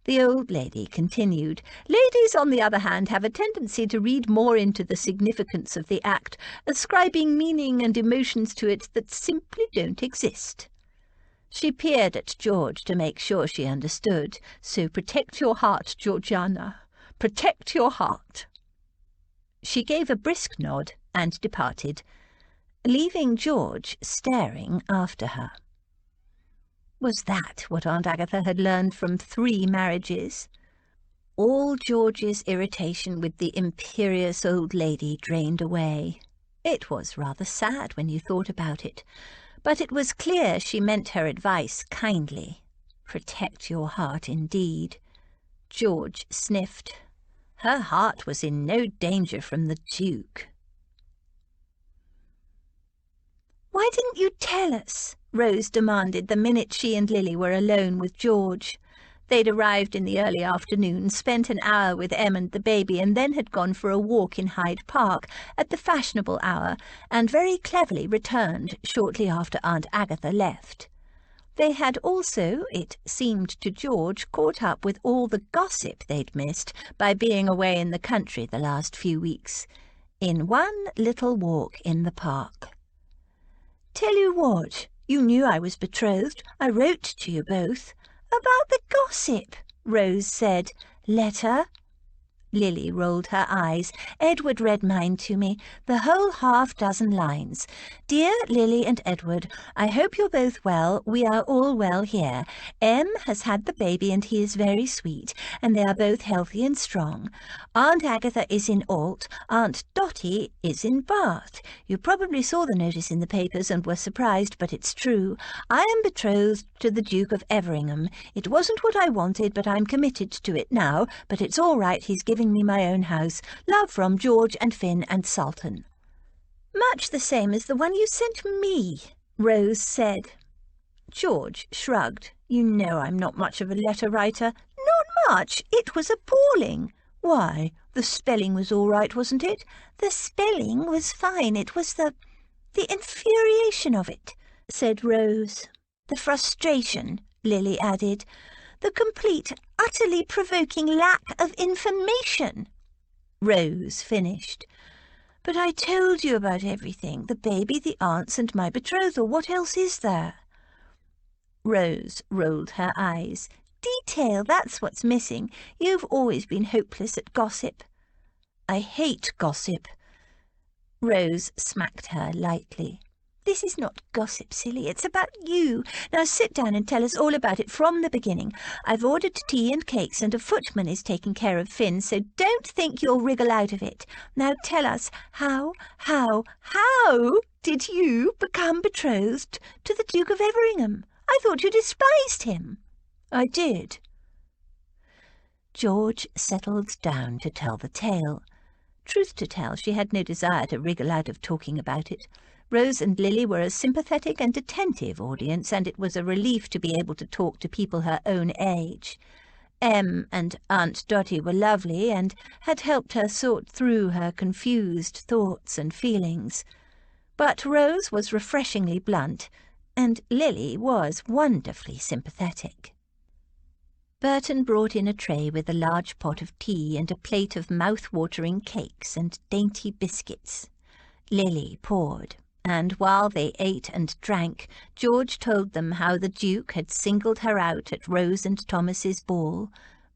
The old lady continued. Ladies, on the other hand, have a tendency to read more into the significance of the act, ascribing meaning and emotions to it that simply don't exist. She peered at George to make sure she understood. So protect your heart, Georgiana. Protect your heart. She gave a brisk nod and departed, leaving George staring after her. Was that what Aunt Agatha had learned from 3 marriages? All George's irritation with the imperious old lady drained away. It was rather sad when you thought about it, but it was clear she meant her advice kindly. Protect your heart, indeed. George sniffed. Her heart was in no danger from the Duke. "Why didn't you tell us?" Rose demanded the minute she and Lily were alone with George. They'd arrived in the early afternoon, spent an hour with Em and the baby, and then had gone for a walk in Hyde Park at the fashionable hour, and very cleverly returned shortly after Aunt Agatha left. They had also, it seemed to George, caught up with all the gossip they'd missed by being away in the country the last few weeks, in one little walk in the park. "Tell you what, you knew I was betrothed. I wrote to you both." "About the gossip," Rose said. "Letter?" Lily rolled her eyes. "Edward read mine to me, the whole 6 lines. Dear Lily and Edward, I hope you're both well. We are all well here. Em has had the baby and he is very sweet, and they are both healthy and strong. Aunt Agatha is in Alt. Aunt Dotty is in Bath. You probably saw the notice in the papers and were surprised, but it's true. I am betrothed to the Duke of Everingham. It wasn't what I wanted, but I'm committed to it now. But it's all right, he's giving me my own house. Love from George and Finn and Sultan." "Much the same as the one you sent me," Rose said. George shrugged. "You know I'm not much of a letter writer." "Not much? It was appalling." "Why? The spelling was all right, wasn't it?" "The spelling was fine. It was the infuriation of it," said Rose. "The frustration," Lily added. "The complete, utterly provoking lack of information," Rose finished. "But I told you about everything, the baby, the aunts, and my betrothal. What else is there?" Rose rolled her eyes. "Detail, that's what's missing. You've always been hopeless at gossip." "I hate gossip." Rose smacked her lightly. "This is not gossip, silly. It's about you. Now sit down and tell us all about it from the beginning. I've ordered tea and cakes, and a footman is taking care of Finn, so don't think you'll wriggle out of it. Now tell us, how did you become betrothed to the Duke of Everingham? I thought you despised him." "I did." George settled down to tell the tale. Truth to tell, she had no desire to wriggle out of talking about it. Rose and Lily were a sympathetic and attentive audience, and it was a relief to be able to talk to people her own age. Em and Aunt Dotty were lovely and had helped her sort through her confused thoughts and feelings. But Rose was refreshingly blunt, and Lily was wonderfully sympathetic. Burton brought in a tray with a large pot of tea and a plate of mouth-watering cakes and dainty biscuits. Lily poured, and while they ate and drank, George told them how the Duke had singled her out at Rose and Thomas's ball.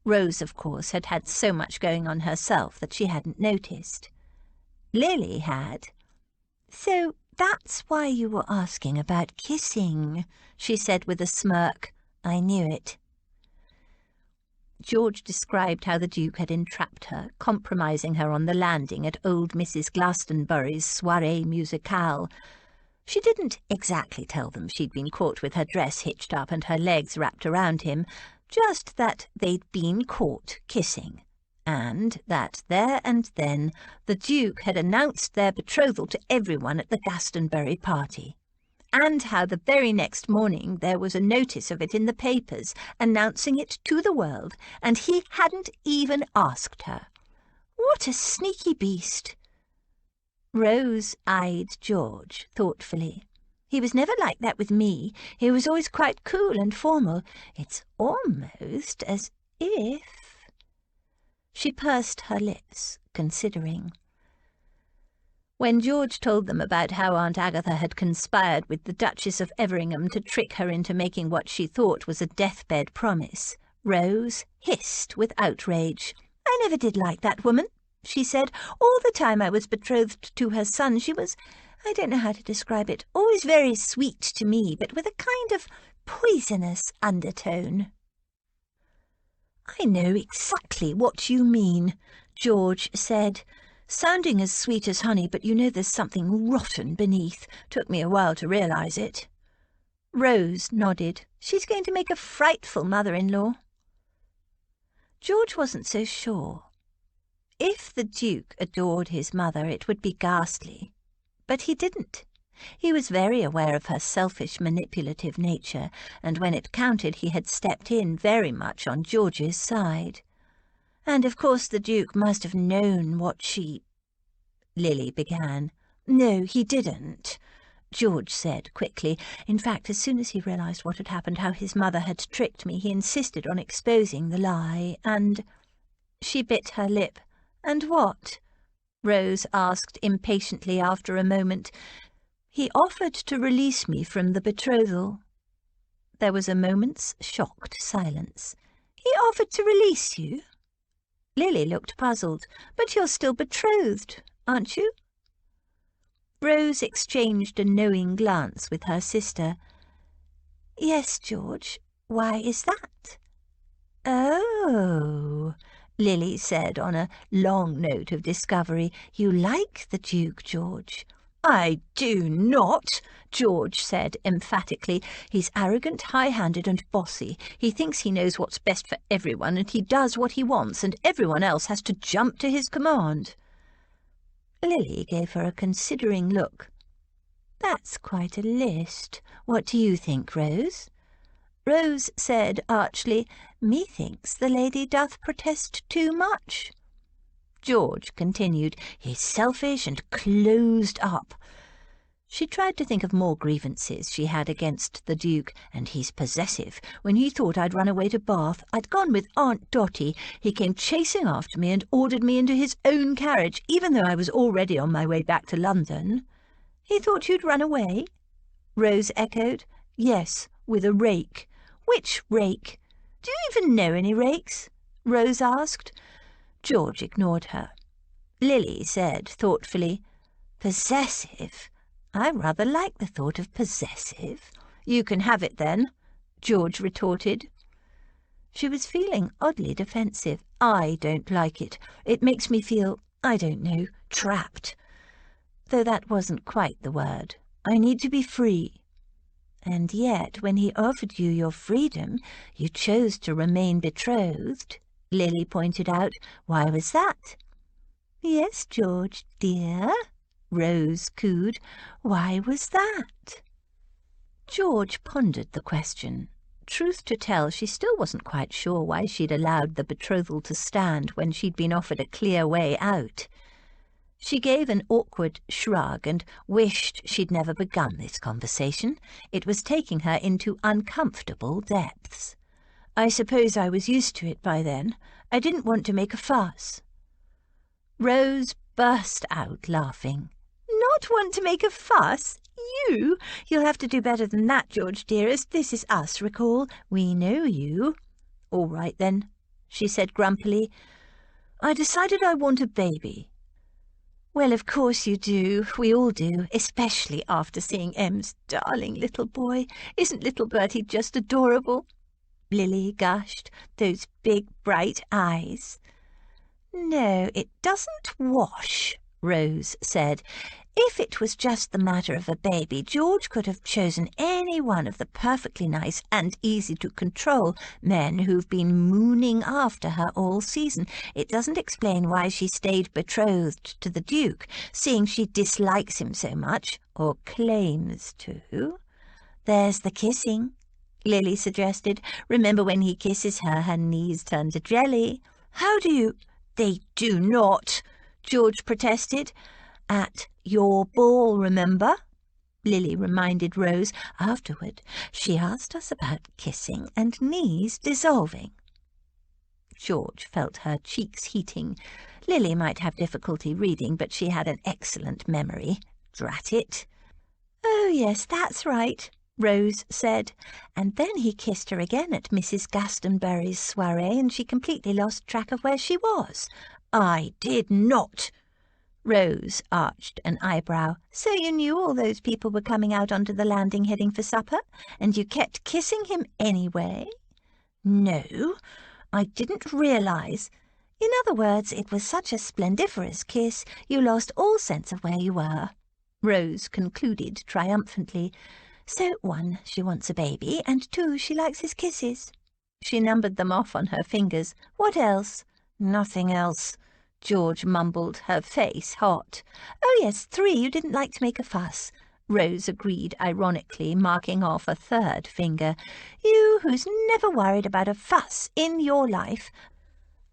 Rose, of course, had had so much going on herself that she hadn't noticed. Lily had. "So that's why you were asking about kissing," she said with a smirk. "I knew it." George described how the Duke had entrapped her, compromising her on the landing at old Mrs. Glastonbury's soirée musicale. She didn't exactly tell them she'd been caught with her dress hitched up and her legs wrapped around him, just that they'd been caught kissing, and that there and then the Duke had announced their betrothal to everyone at the Glastonbury party. And how the very next morning there was a notice of it in the papers, announcing it to the world, and he hadn't even asked her. What a sneaky beast! Rose eyed George thoughtfully. "He was never like that with me. He was always quite cool and formal. It's almost as If... She pursed her lips, considering. When George told them about how Aunt Agatha had conspired with the Duchess of Everingham to trick her into making what she thought was a deathbed promise, Rose hissed with outrage. "I never did like that woman," she said. "All the time I was betrothed to her son she was, I don't know how to describe it, always very sweet to me, but with a kind of poisonous undertone." "I know exactly what you mean," George said. "Sounding as sweet as honey, but you know there's something rotten beneath. Took me a while to realise it." Rose nodded. "She's going to make a frightful mother-in-law." George wasn't so sure. If the Duke adored his mother, it would be ghastly. But he didn't. He was very aware of her selfish, manipulative nature, and when it counted he had stepped in very much on George's side. And of course the Duke must have known what she... Lily began. "No, he didn't," George said quickly. "In fact, as soon as he realised what had happened, how his mother had tricked me, he insisted on exposing the lie, and—" She bit her lip. "And what?" Rose asked impatiently after a moment. "He offered to release me from the betrothal." There was a moment's shocked silence. "He offered to release you?" Lily looked puzzled. "But you're still betrothed, aren't you?" Rose exchanged a knowing glance with her sister. "Yes, George. Why is that?" "Oh," Lily said on a long note of discovery. "You like the Duke, George." "I do not," George said emphatically. "He's arrogant, high-handed and bossy. He thinks he knows what's best for everyone, and he does what he wants, and everyone else has to jump to his command." Lily gave her a considering look. "That's quite a list. What do you think, Rose?" Rose said archly, "Methinks the lady doth protest too much." George continued, "He's selfish and closed up." She tried to think of more grievances she had against the Duke. "And he's possessive. When he thought I'd run away to Bath, I'd gone with Aunt Dotty. He came chasing after me and ordered me into his own carriage, even though I was already on my way back to London." "He thought you'd run away?" Rose echoed. "Yes, with a rake." "Which rake? Do you even know any rakes?" Rose asked. George ignored her. Lily said thoughtfully, "Possessive? I rather like the thought of possessive." "You can have it then," George retorted. She was feeling oddly defensive. "I don't like it. It makes me feel, I don't know, trapped. Though that wasn't quite the word. I need to be free." "And yet, when he offered you your freedom, you chose to remain betrothed," Lily pointed out. "Why was that?" "Yes, George, dear," Rose cooed. "Why was that?" George pondered the question. Truth to tell, she still wasn't quite sure why she'd allowed the betrothal to stand when she'd been offered a clear way out. She gave an awkward shrug and wished she'd never begun this conversation. It was taking her into uncomfortable depths. "I suppose I was used to it by then. I didn't want to make a fuss." Rose burst out laughing. "Not want to make a fuss? You? You'll have to do better than that, George dearest. This is us, recall. We know you." "All right then," she said grumpily. "I decided I want a baby." "Well, of course you do. We all do, especially after seeing Em's darling little boy. Isn't little Bertie just adorable?" Lily gushed. "Those big, bright eyes." "No, it doesn't wash," Rose said. "If it was just the matter of a baby, George could have chosen any one of the perfectly nice and easy-to-control men who've been mooning after her all season. It doesn't explain why she stayed betrothed to the Duke, seeing she dislikes him so much, or claims to." "There's the kissing," Lily suggested. "Remember when he kisses her, her knees turn to jelly." "How do you—" "They do not," George protested. "At your ball, remember?" Lily reminded Rose. "Afterward, she asked us about kissing and knees dissolving." George felt her cheeks heating. Lily might have difficulty reading, but she had an excellent memory. Drat it. "Oh, yes, that's right," Rose said, and then he kissed her again at Mrs. Glastonbury's soiree, and she completely lost track of where she was. "I did not." Rose arched an eyebrow. "So you knew all those people were coming out onto the landing heading for supper, and you kept kissing him anyway?" "No, I didn't realise." "In other words, it was such a splendiferous kiss, you lost all sense of where you were," Rose concluded triumphantly. "So, 1, she wants a baby, and 2, she likes his kisses." She numbered them off on her fingers. "What else?" "Nothing else," George mumbled, her face hot. "Oh, yes, 3, you didn't like to make a fuss," Rose agreed ironically, marking off a 3rd finger. "You, who's never worried about a fuss in your life.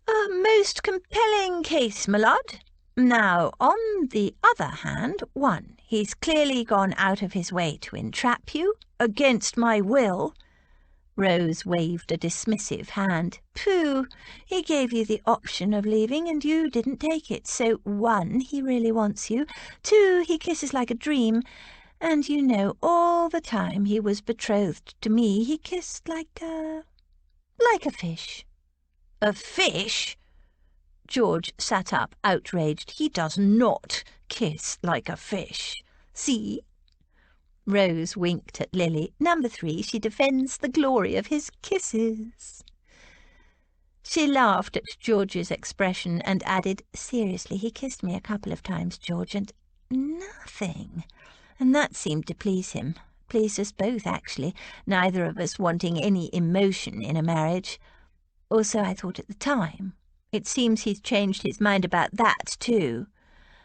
A most compelling case, my lord. Now, on the other hand, 1, he's clearly gone out of his way to entrap you, against my will." Rose waved a dismissive hand. "Pooh, he gave you the option of leaving, and you didn't take it. So 1, he really wants you. 2, he kisses like a dream. And you know, all the time he was betrothed to me, he kissed like a fish." "A fish?" George sat up, outraged. "He does not kiss like a fish. See?" Rose winked at Lily. "Number 3, she defends the glory of his kisses." She laughed at George's expression and added, "Seriously, he kissed me a couple of times, George, and nothing." And that seemed to please him. Pleased us both, actually, neither of us wanting any emotion in a marriage. Or so I thought at the time. It seems he's changed his mind about that, too.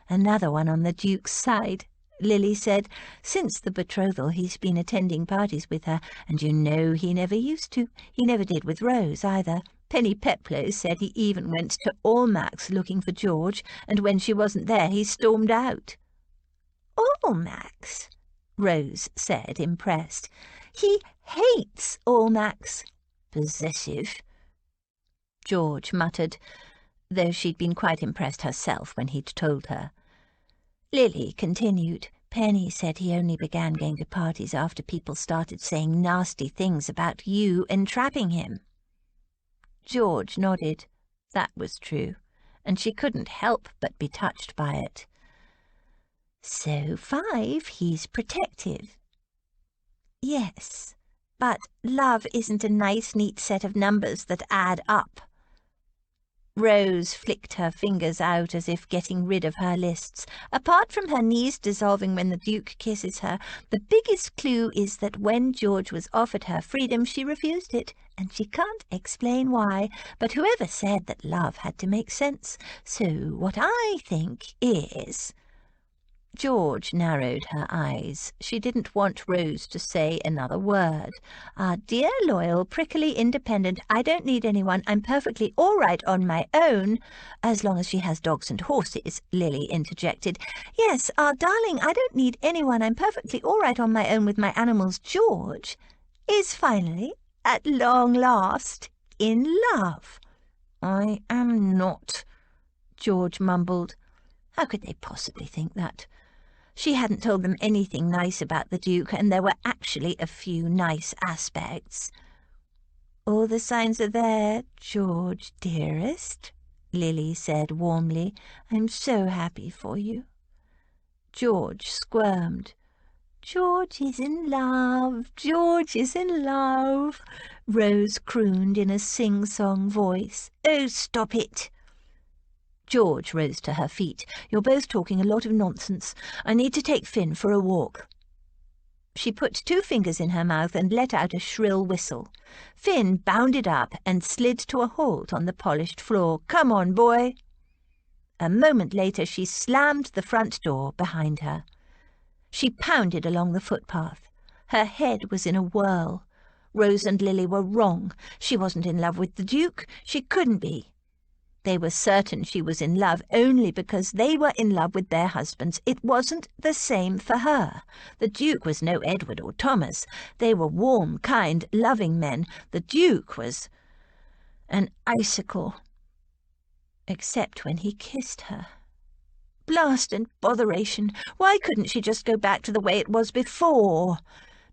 Another one on the Duke's side. Lily said, since the betrothal he's been attending parties with her, and you know he never used to. He never did with Rose, either. Penny Peploe said he even went to Almack's looking for George, and when she wasn't there he stormed out. "Almack's?" Rose said, impressed. "He hates Almack's." "Possessive," George muttered, though she'd been quite impressed herself when he'd told her. Lily continued. "Penny said he only began going to parties after people started saying nasty things about you entrapping him." George nodded. That was true, and she couldn't help but be touched by it. "So 5, he's protective." "Yes, but love isn't a nice, neat set of numbers that add up." Rose flicked her fingers out as if getting rid of her lists. "Apart from her knees dissolving when the Duke kisses her, the biggest clue is that when George was offered her freedom, she refused it, and she can't explain why. But whoever said that love had to make sense? So what I think is—" George narrowed her eyes. She didn't want Rose to say another word. "Dear, loyal, prickly, independent, I don't need anyone. I'm perfectly all right on my own." "As long as she has dogs and horses," Lily interjected. "Yes, darling, I don't need anyone. I'm perfectly all right on my own with my animals. George is finally, at long last, in love." "I am not," George mumbled. How could they possibly think that? She hadn't told them anything nice about the Duke, and there were actually a few nice aspects. "All the signs are there, George, dearest," Lily said warmly. "I'm so happy for you." George squirmed. "George is in love, George is in love," Rose crooned in a sing-song voice. "Oh, stop it." George rose to her feet. "You're both talking a lot of nonsense. I need to take Finn for a walk." She put 2 fingers in her mouth and let out a shrill whistle. Finn bounded up and slid to a halt on the polished floor. "Come on, boy." A moment later she slammed the front door behind her. She pounded along the footpath. Her head was in a whirl. Rose and Lily were wrong. She wasn't in love with the Duke. She couldn't be. They were certain she was in love only because they were in love with their husbands. It wasn't the same for her. The Duke was no Edward or Thomas. They were warm, kind, loving men. The Duke was... an icicle. Except when he kissed her. Blast and botheration! Why couldn't she just go back to the way it was before?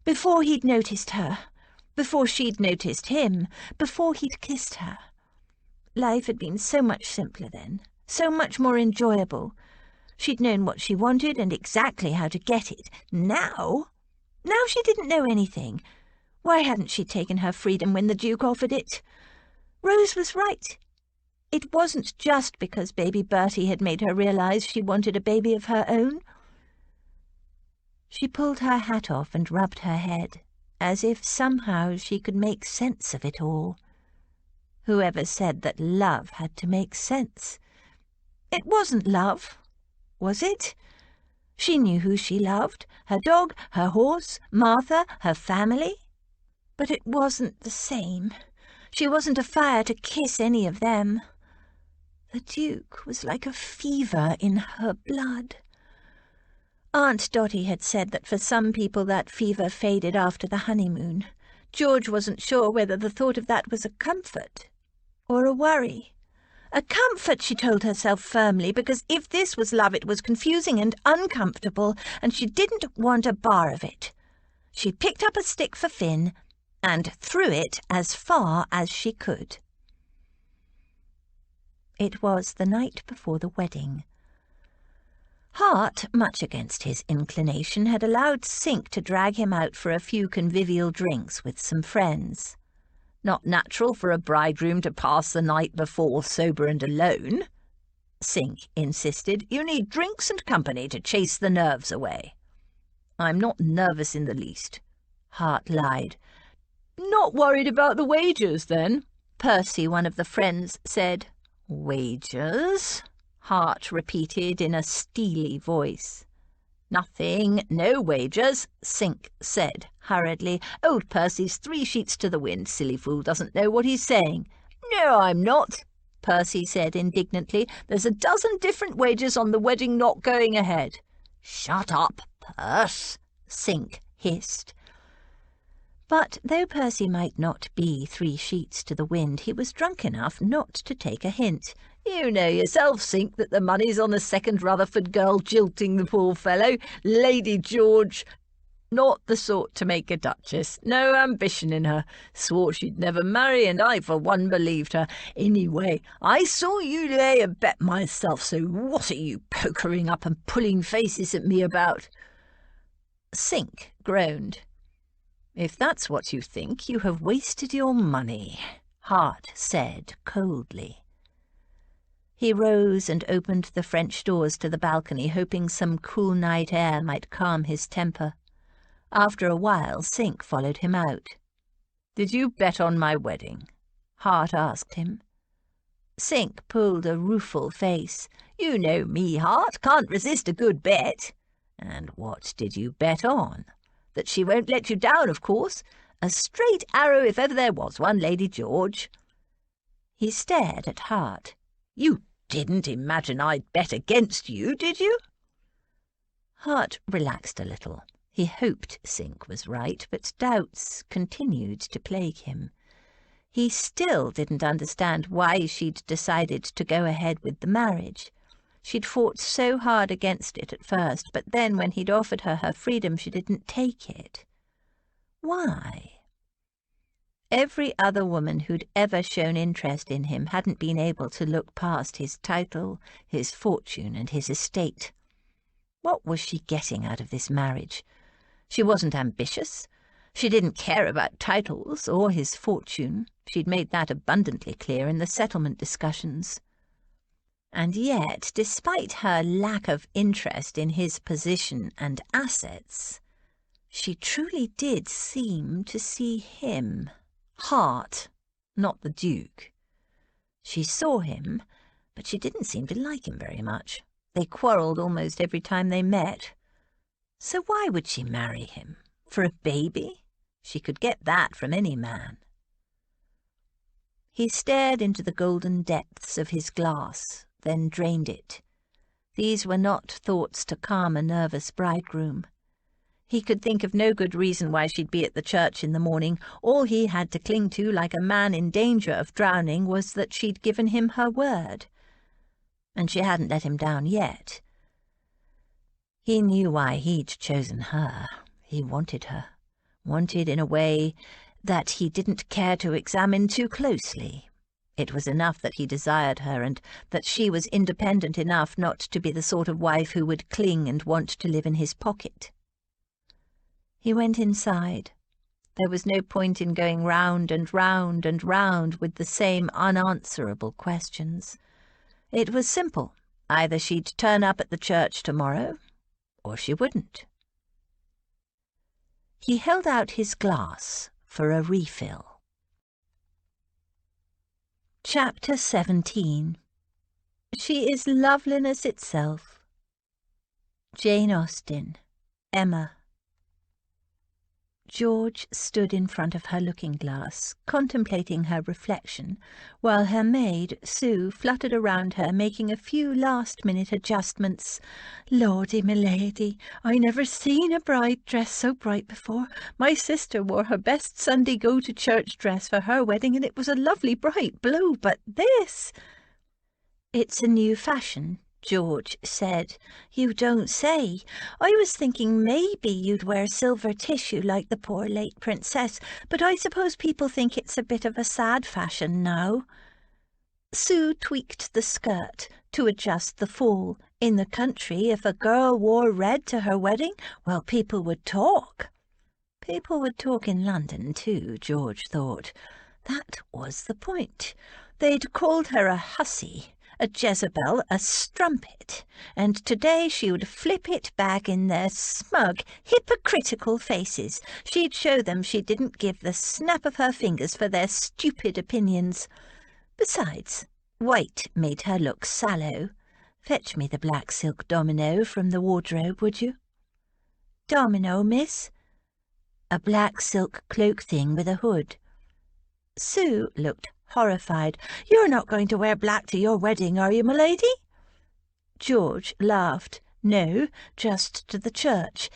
Before he'd noticed her. Before she'd noticed him. Before he'd kissed her. Life had been so much simpler then. So much more enjoyable. She'd known what she wanted and exactly how to get it. Now she didn't know anything. Why hadn't she taken her freedom when the Duke offered it? Rose was right. It wasn't just because baby Bertie had made her realise she wanted a baby of her own. She pulled her hat off and rubbed her head, as if somehow she could make sense of it all. Whoever said that love had to make sense? It wasn't love, was it? She knew who she loved, her dog, her horse, Martha, her family. But it wasn't the same. She wasn't afire to kiss any of them. The Duke was like a fever in her blood. Aunt Dotty had said that for some people that fever faded after the honeymoon. George wasn't sure whether the thought of that was a comfort or a worry. A comfort, she told herself firmly, because if this was love it was confusing and uncomfortable, and she didn't want a bar of it. She picked up a stick for Finn and threw it as far as she could. It was the night before the wedding. Hart, much against his inclination, had allowed Sink to drag him out for a few convivial drinks with some friends. Not natural for a bridegroom to pass the night before sober and alone, Sink insisted. You need drinks and company to chase the nerves away. I'm not nervous in the least, Hart lied. Not worried about the wagers, then? Percy, one of the friends, said. Wagers? Hart repeated in a steely voice. Nothing, no wagers, Sink said hurriedly. Old Percy's 3 sheets to the wind, silly fool, doesn't know what he's saying. No, I'm not, Percy said indignantly. There's a dozen different wagers on the wedding not going ahead. Shut up, Perce, Sink hissed. But though Percy might not be 3 sheets to the wind, he was drunk enough not to take a hint. You know yourself, Sink, that the money's on the second Rutherford girl jilting the poor fellow. Lady George, not the sort to make a duchess. No ambition in her. Swore she'd never marry, and I for one believed her. Anyway, I saw you lay a bet myself, so what are you pokering up and pulling faces at me about? Sink groaned. If that's what you think, you have wasted your money, Hart said coldly. He rose and opened the French doors to the balcony, hoping some cool night air might calm his temper. After a while, Sink followed him out. Did you bet on my wedding? Hart asked him. Sink pulled a rueful face. You know me, Hart, can't resist a good bet. And what did you bet on? That she won't let you down, of course. A straight arrow if ever there was one, Lady George. He stared at Hart. You didn't imagine I'd bet against you, did you? Hart relaxed a little. He hoped Sink was right, but doubts continued to plague him. He still didn't understand why she'd decided to go ahead with the marriage. She'd fought so hard against it at first, but then when he'd offered her her freedom, she didn't take it. Why? Every other woman who'd ever shown interest in him hadn't been able to look past his title, his fortune, and his estate. What was she getting out of this marriage? She wasn't ambitious. She didn't care about titles or his fortune. She'd made that abundantly clear in the settlement discussions. And yet, despite her lack of interest in his position and assets, she truly did seem to see him, Hart, not the Duke. She saw him, but she didn't seem to like him very much. They quarrelled almost every time they met. So why would she marry him? For a baby? She could get that from any man. He stared into the golden depths of his glass, then drained it. These were not thoughts to calm a nervous bridegroom. He could think of no good reason why she'd be at the church in the morning. All he had to cling to, like a man in danger of drowning, was that she'd given him her word. And she hadn't let him down yet. He knew why he'd chosen her. He wanted her. Wanted in a way that he didn't care to examine too closely. It was enough that he desired her, and that she was independent enough not to be the sort of wife who would cling and want to live in his pocket. He went inside. There was no point in going round and round and round with the same unanswerable questions. It was simple. Either she'd turn up at the church tomorrow, or she wouldn't. He held out his glass for a refill. Chapter 17. She is loveliness itself. Jane Austen. Emma. George stood in front of her looking-glass, contemplating her reflection, while her maid, Sue, fluttered around her, making a few last-minute adjustments. "Lordy, my lady, I never seen a bride dressed so bright before. My sister wore her best Sunday go-to-church dress for her wedding, and it was a lovely bright blue, but this—" "It's a new fashion," George said. "You don't say. I was thinking maybe you'd wear silver tissue like the poor late princess, but I suppose people think it's a bit of a sad fashion now." Sue tweaked the skirt to adjust the fall. In the country, if a girl wore red to her wedding, well, people would talk. People would talk in London too, George thought. That was the point. They'd called her a hussy, a Jezebel, a strumpet, and today she would flip it back in their smug, hypocritical faces. She'd show them she didn't give the snap of her fingers for their stupid opinions. Besides, white made her look sallow. Fetch me the black silk domino from the wardrobe, would you? Domino, miss? A black silk cloak thing with a hood. Sue looked horrified. "You're not going to wear black to your wedding, are you, my lady?" George laughed. "No, just to the church.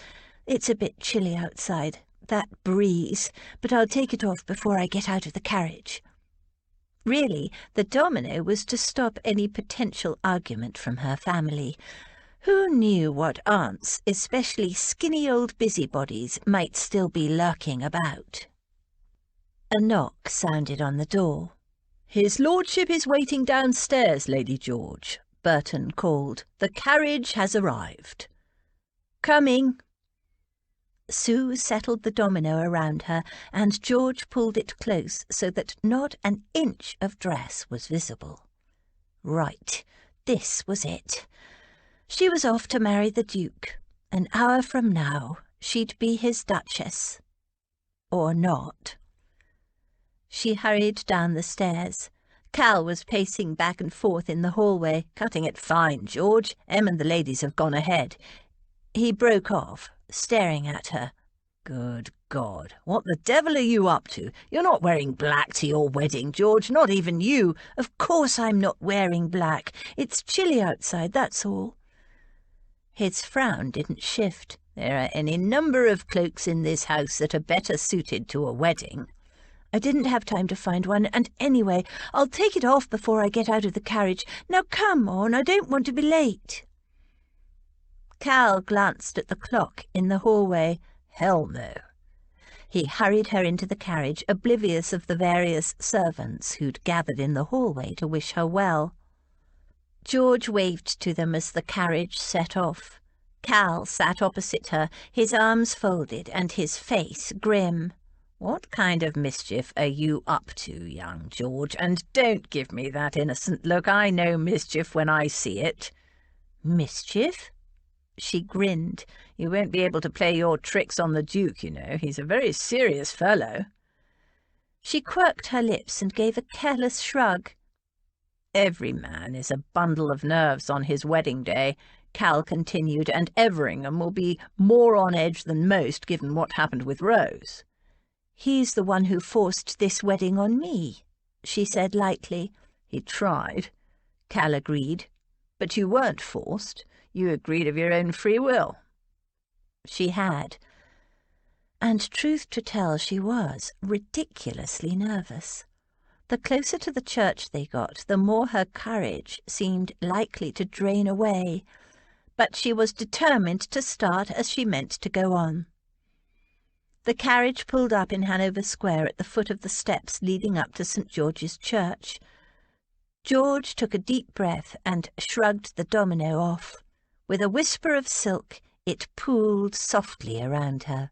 It's a bit chilly outside, that breeze, but I'll take it off before I get out of the carriage." Really, the domino was to stop any potential argument from her family. Who knew what aunts, especially skinny old busybodies, might still be lurking about? A knock sounded on the door. "His lordship is waiting downstairs, Lady George," Burton called. "The carriage has arrived." "Coming." Sue settled the domino around her, and George pulled it close so that not an inch of dress was visible. Right, this was it. She was off to marry the Duke. An hour from now, she'd be his Duchess. Or not. She hurried down the stairs. Cal was pacing back and forth in the hallway. "Cutting it fine, George. Em and the ladies have gone ahead." He broke off, staring at her. "Good God, what the devil are you up to? You're not wearing black to your wedding, George, not even you." "Of course I'm not wearing black. It's chilly outside, that's all." His frown didn't shift. "There are any number of cloaks in this house that are better suited to a wedding." "I didn't have time to find one, and anyway, I'll take it off before I get out of the carriage. Now come on, I don't want to be late." Cal glanced at the clock in the hallway. Hell no. He hurried her into the carriage, oblivious of the various servants who'd gathered in the hallway to wish her well. George waved to them as the carriage set off. Cal sat opposite her, his arms folded and his face grim. "What kind of mischief are you up to, young George? And don't give me that innocent look. I know mischief when I see it." "Mischief?" She grinned. "You won't be able to play your tricks on the Duke, you know. He's a very serious fellow." She quirked her lips and gave a careless shrug. "Every man is a bundle of nerves on his wedding day," Cal continued, "and Everingham will be more on edge than most, given what happened with Rose." "He's the one who forced this wedding on me," she said lightly. "He tried," Cal agreed. "But you weren't forced. You agreed of your own free will." She had. And truth to tell, she was ridiculously nervous. The closer to the church they got, the more her courage seemed likely to drain away, but she was determined to start as she meant to go on. The carriage pulled up in Hanover Square at the foot of the steps leading up to St. George's Church. George took a deep breath and shrugged the domino off. With a whisper of silk, it pooled softly around her.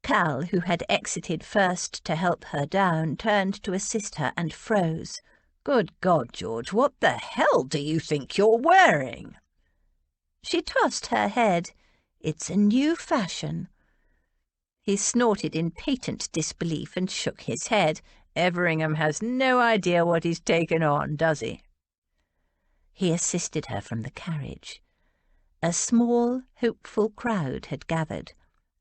Cal, who had exited first to help her down, turned to assist her and froze. "Good God, George, what the hell do you think you're wearing?" She tossed her head. "It's a new fashion." He snorted in patent disbelief and shook his head. "Everingham has no idea what he's taken on, does he?" He assisted her from the carriage. A small, hopeful crowd had gathered.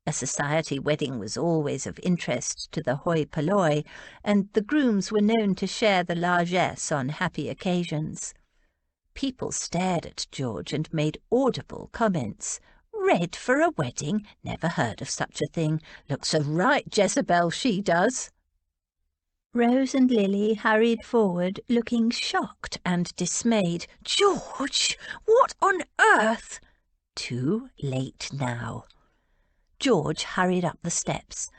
A society wedding was always of interest to the hoi polloi, and the grooms were known to share the largesse on happy occasions. People stared at George and made audible comments. "Red for a wedding? Never heard of such a thing. Looks a right Jezebel, she does." Rose and Lily hurried forward, looking shocked and dismayed. "George, what on earth?" Too late now. George hurried up the steps.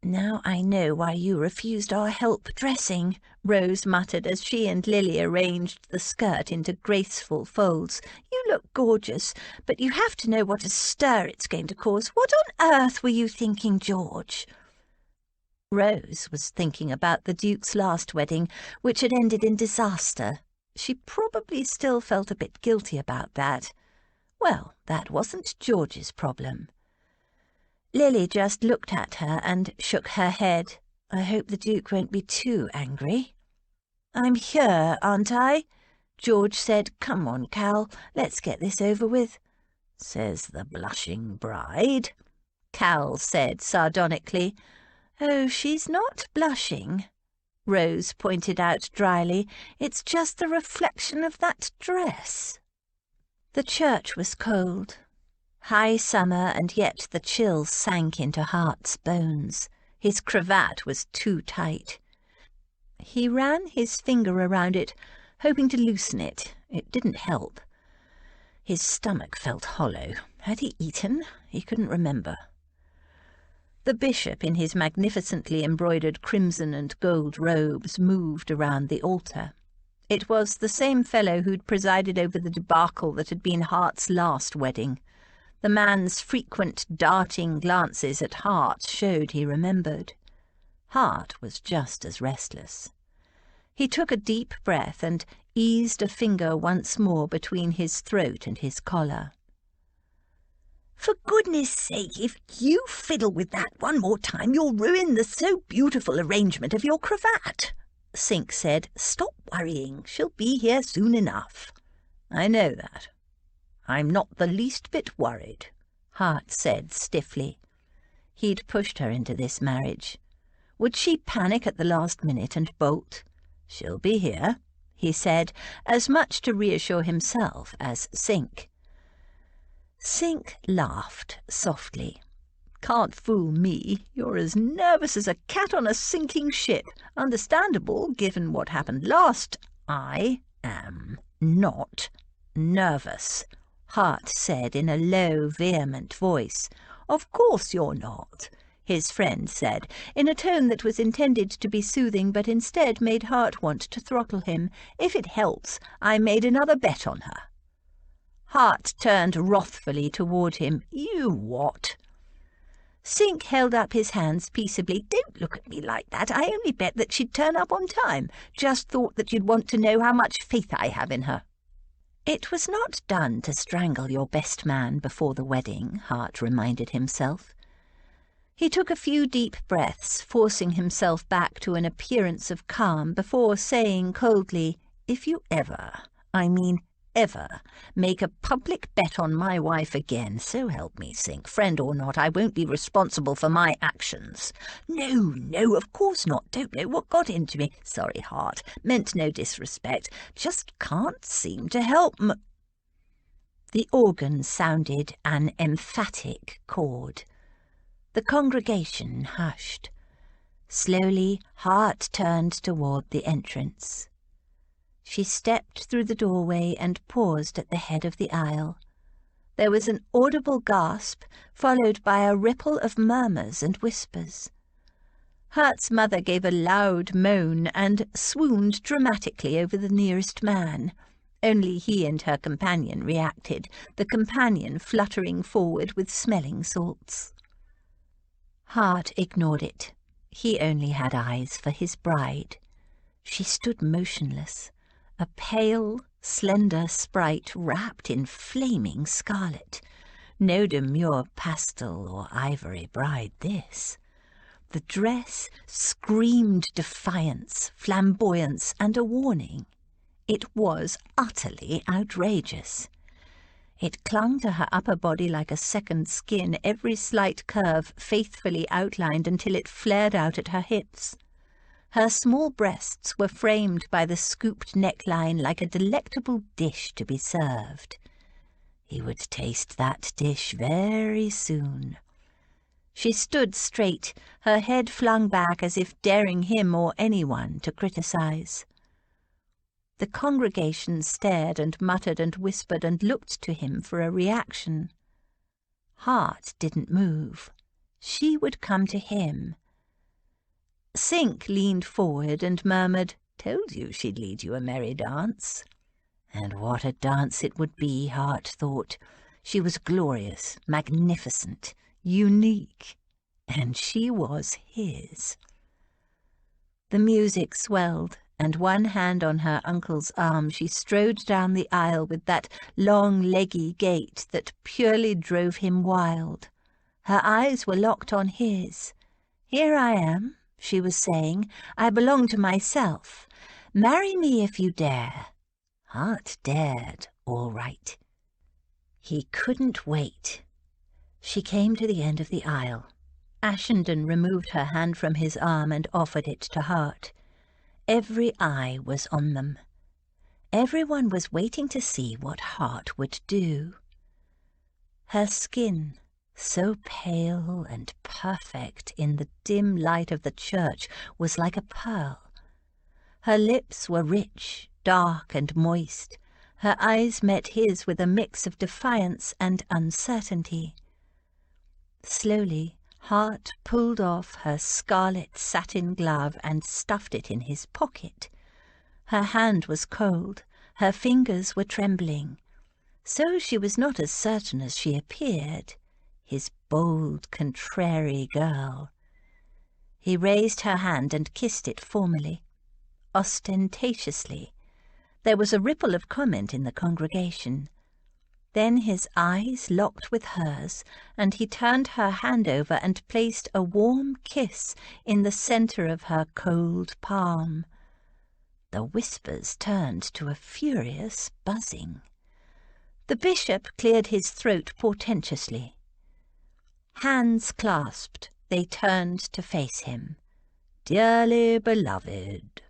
"Now I know why you refused our help dressing," Rose muttered as she and Lily arranged the skirt into graceful folds. "You look gorgeous, but you have to know what a stir it's going to cause. What on earth were you thinking, George?" Rose was thinking about the Duke's last wedding, which had ended in disaster. She probably still felt a bit guilty about that. Well, that wasn't George's problem. Lily just looked at her and shook her head. "I hope the Duke won't be too angry." "I'm here, aren't I?" George said. "Come on, Cal, let's get this over with." "Says the blushing bride," Cal said sardonically. "Oh, she's not blushing," Rose pointed out dryly. "It's just the reflection of that dress." The church was cold. High summer, and yet the chill sank into Hart's bones. His cravat was too tight. He ran his finger around it, hoping to loosen it. It didn't help. His stomach felt hollow. Had he eaten? He couldn't remember. The bishop, in his magnificently embroidered crimson and gold robes, moved around the altar. It was the same fellow who'd presided over the debacle that had been Hart's last wedding. The man's frequent darting glances at Hart showed he remembered. Hart was just as restless. He took a deep breath and eased a finger once more between his throat and his collar. "For goodness sake, if you fiddle with that one more time, you'll ruin the so beautiful arrangement of your cravat," Sink said. "Stop worrying. She'll be here soon enough." "I know that. I'm not the least bit worried," Hart said stiffly. He'd pushed her into this marriage. Would she panic at the last minute and bolt? "She'll be here," he said, as much to reassure himself as Sink. Sink laughed softly. "Can't fool me. You're as nervous as a cat on a sinking ship. Understandable, given what happened last." "I am not nervous," Hart said in a low, vehement voice. "Of course you're not," his friend said, in a tone that was intended to be soothing but instead made Hart want to throttle him. "If it helps, I made another bet on her." Hart turned wrathfully toward him. "You what?" Sink held up his hands peaceably. "Don't look at me like that. I only bet that she'd turn up on time. Just thought that you'd want to know how much faith I have in her." It was not done to strangle your best man before the wedding, Hart reminded himself. He took a few deep breaths, forcing himself back to an appearance of calm before saying coldly, "If you ever, I mean ever, make a public bet on my wife again, so help me, Sink, friend or not, I won't be responsible for my actions." No, of course not. Don't know what got into me. Sorry, Hart. Meant no disrespect. Just can't seem to help The organ sounded an emphatic chord. The congregation hushed. Slowly, Hart turned toward the entrance. She stepped through the doorway and paused at the head of the aisle. There was an audible gasp, followed by a ripple of murmurs and whispers. Hart's mother gave a loud moan and swooned dramatically over the nearest man. Only he and her companion reacted, the companion fluttering forward with smelling salts. Hart ignored it. He only had eyes for his bride. She stood motionless, a pale, slender sprite wrapped in flaming scarlet. No demure pastel or ivory bride this. The dress screamed defiance, flamboyance, and a warning. It was utterly outrageous. It clung to her upper body like a second skin, every slight curve faithfully outlined until it flared out at her hips. Her small breasts were framed by the scooped neckline like a delectable dish to be served. He would taste that dish very soon. She stood straight, her head flung back as if daring him or anyone to criticize. The congregation stared and muttered and whispered and looked to him for a reaction. Hart didn't move. She would come to him. Sink leaned forward and murmured, "Told you she'd lead you a merry dance." And what a dance it would be, Hart thought. She was glorious, magnificent, unique, and she was his. The music swelled, and one hand on her uncle's arm, she strode down the aisle with that long, leggy gait that purely drove him wild. Her eyes were locked on his. "Here I am," she was saying. "I belong to myself. Marry me if you dare." Hart dared, all right. He couldn't wait. She came to the end of the aisle. Ashenden removed her hand from his arm and offered it to Hart. Every eye was on them. Everyone was waiting to see what Hart would do. Her skin, so pale and perfect in the dim light of the church, was like a pearl. Her lips were rich, dark and moist. Her eyes met his with a mix of defiance and uncertainty. Slowly, Hart pulled off her scarlet satin glove and stuffed it in his pocket. Her hand was cold, her fingers were trembling. So she was not as certain as she appeared, his bold, contrary girl. He raised her hand and kissed it formally, ostentatiously. There was a ripple of comment in the congregation. Then his eyes locked with hers, and he turned her hand over and placed a warm kiss in the centre of her cold palm. The whispers turned to a furious buzzing. The bishop cleared his throat portentously. Hands clasped, they turned to face him. "Dearly beloved."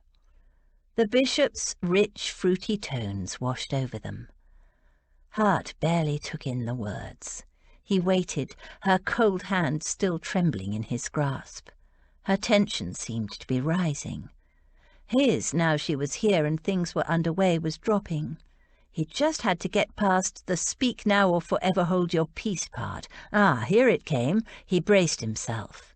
The bishop's rich, fruity tones washed over them. Hart barely took in the words. He waited, her cold hand still trembling in his grasp. Her tension seemed to be rising. His, now she was here and things were underway, was dropping. He just had to get past the speak now or forever hold your peace part. Here it came. He braced himself.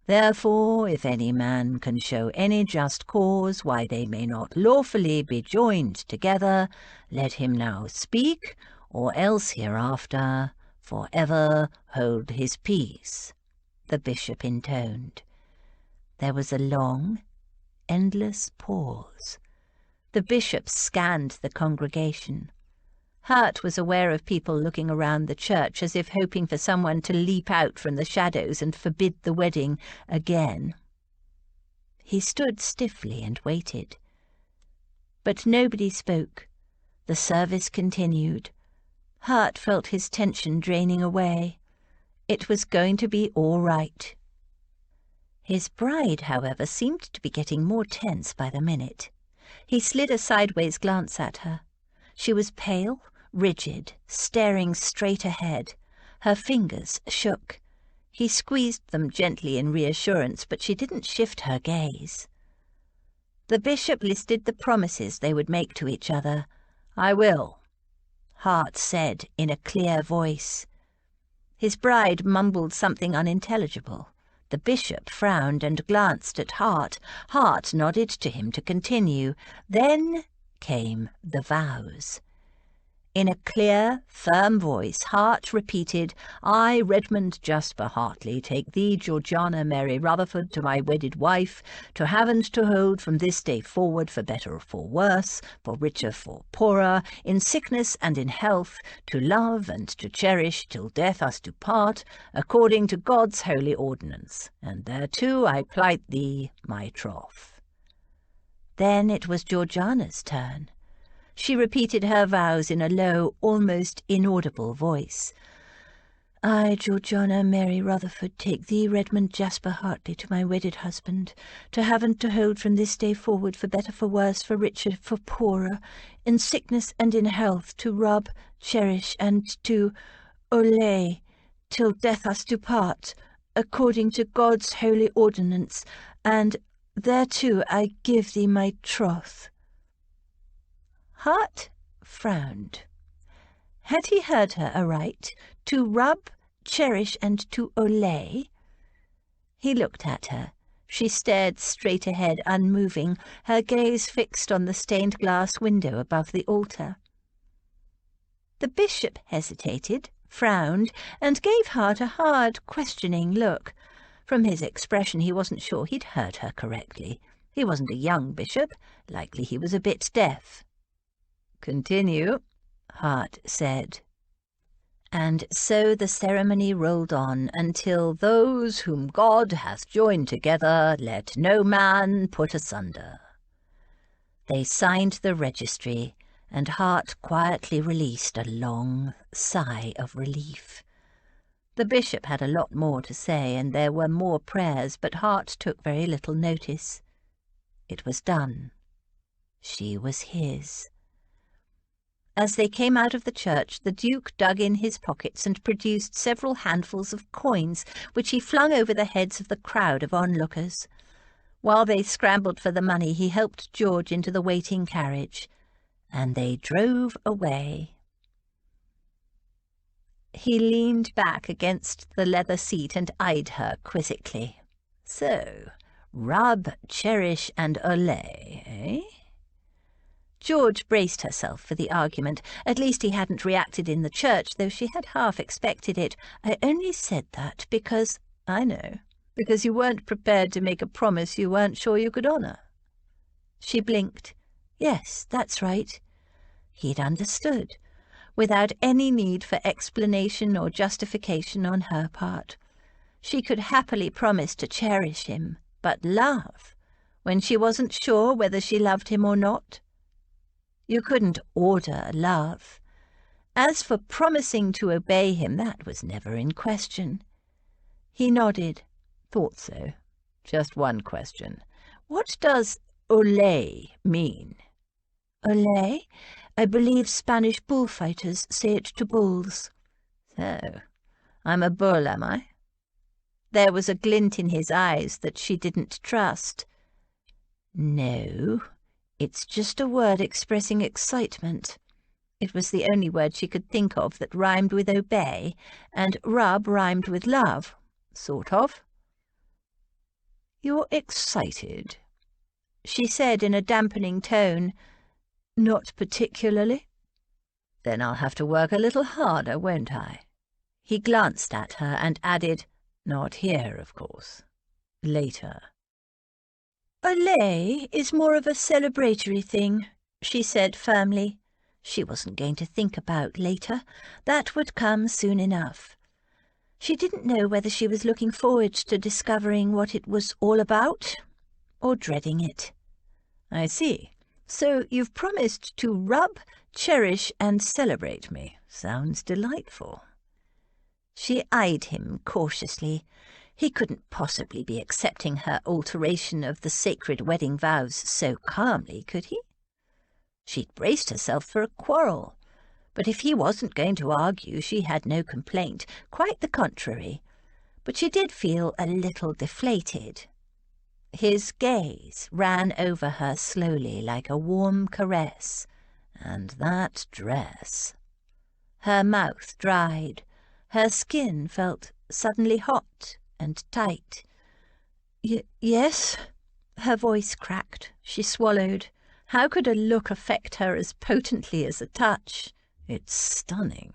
"Therefore, if any man can show any just cause why they may not lawfully be joined together, let him now speak, or else hereafter for ever hold his peace," the bishop intoned. There was a long, endless pause. The bishop scanned the congregation. Hart was aware of people looking around the church as if hoping for someone to leap out from the shadows and forbid the wedding again. He stood stiffly and waited. But nobody spoke. The service continued. Hart felt his tension draining away. It was going to be all right. His bride, however, seemed to be getting more tense by the minute. He slid a sideways glance at her. She was pale, rigid, staring straight ahead. Her fingers shook. He squeezed them gently in reassurance, but she didn't shift her gaze. The bishop listed the promises they would make to each other. "I will," Hart said in a clear voice. His bride mumbled something unintelligible. The bishop frowned and glanced at Hart. Hart nodded to him to continue. Then came the vows. In a clear, firm voice, Hart repeated, "I, Redmond Jasper Hartley, take thee, Georgiana Mary Rutherford, to my wedded wife, to have and to hold from this day forward, for better or for worse, for richer, for poorer, in sickness and in health, to love and to cherish till death us do part, according to God's holy ordinance, and thereto I plight thee my troth." Then it was Georgiana's turn. She repeated her vows in a low, almost inaudible voice. "I, Georgiana Mary Rutherford, take thee, Redmond Jasper Hartley, to my wedded husband, to have and to hold from this day forward, for better, for worse, for richer, for poorer, in sickness and in health, to rub, cherish, and to olay, till death us do part, according to God's holy ordinance, and thereto I give thee my troth." Hart frowned. Had he heard her aright? To rub, cherish, and to olay? He looked at her. She stared straight ahead, unmoving, her gaze fixed on the stained glass window above the altar. The bishop hesitated, frowned, and gave Hart a hard, questioning look. From his expression he wasn't sure he'd heard her correctly. He wasn't a young bishop. Likely he was a bit deaf. "Continue," Hart said. "And so the ceremony rolled on until those whom God hath joined together let no man put asunder." They signed the registry, and Hart quietly released a long sigh of relief. The bishop had a lot more to say, and there were more prayers, but Hart took very little notice. It was done. She was his. As they came out of the church, the Duke dug in his pockets and produced several handfuls of coins, which he flung over the heads of the crowd of onlookers. While they scrambled for the money, he helped George into the waiting carriage, and they drove away. He leaned back against the leather seat and eyed her quizzically. "So, rub, cherish, and olay, eh?" George braced herself for the argument. At least he hadn't reacted in the church, though she had half expected it. "I only said that because—" "I know. Because you weren't prepared to make a promise you weren't sure you could honour." She blinked. Yes, that's right. He'd understood, without any need for explanation or justification on her part. She could happily promise to cherish him, but love, when she wasn't sure whether she loved him or not? You couldn't order love. As for promising to obey him, that was never in question. He nodded. Thought so. Just one question. What does olay mean? Olay? I believe Spanish bullfighters say it to bulls. So, I'm a bull, am I? There was a glint in his eyes that she didn't trust. No. It's just a word expressing excitement. It was the only word she could think of that rhymed with obey, and rub rhymed with love, sort of. "You're excited," she said in a dampening tone. "Not particularly." "Then I'll have to work a little harder, won't I?" He glanced at her and added, "Not here, of course. Later." "Olay is more of a celebratory thing," she said firmly. She wasn't going to think about later. That would come soon enough. She didn't know whether she was looking forward to discovering what it was all about, or dreading it. "I see. So you've promised to rub, cherish, and celebrate me. Sounds delightful." She eyed him cautiously. He couldn't possibly be accepting her alteration of the sacred wedding vows so calmly, could he? She'd braced herself for a quarrel, but if he wasn't going to argue, she had no complaint, quite the contrary. but she did feel a little deflated. His gaze ran over her slowly like a warm caress. And that dress. Her mouth dried. Her skin felt suddenly hot and tight. Yes? Her voice cracked. She swallowed. How could a look affect her as potently as a touch? It's stunning.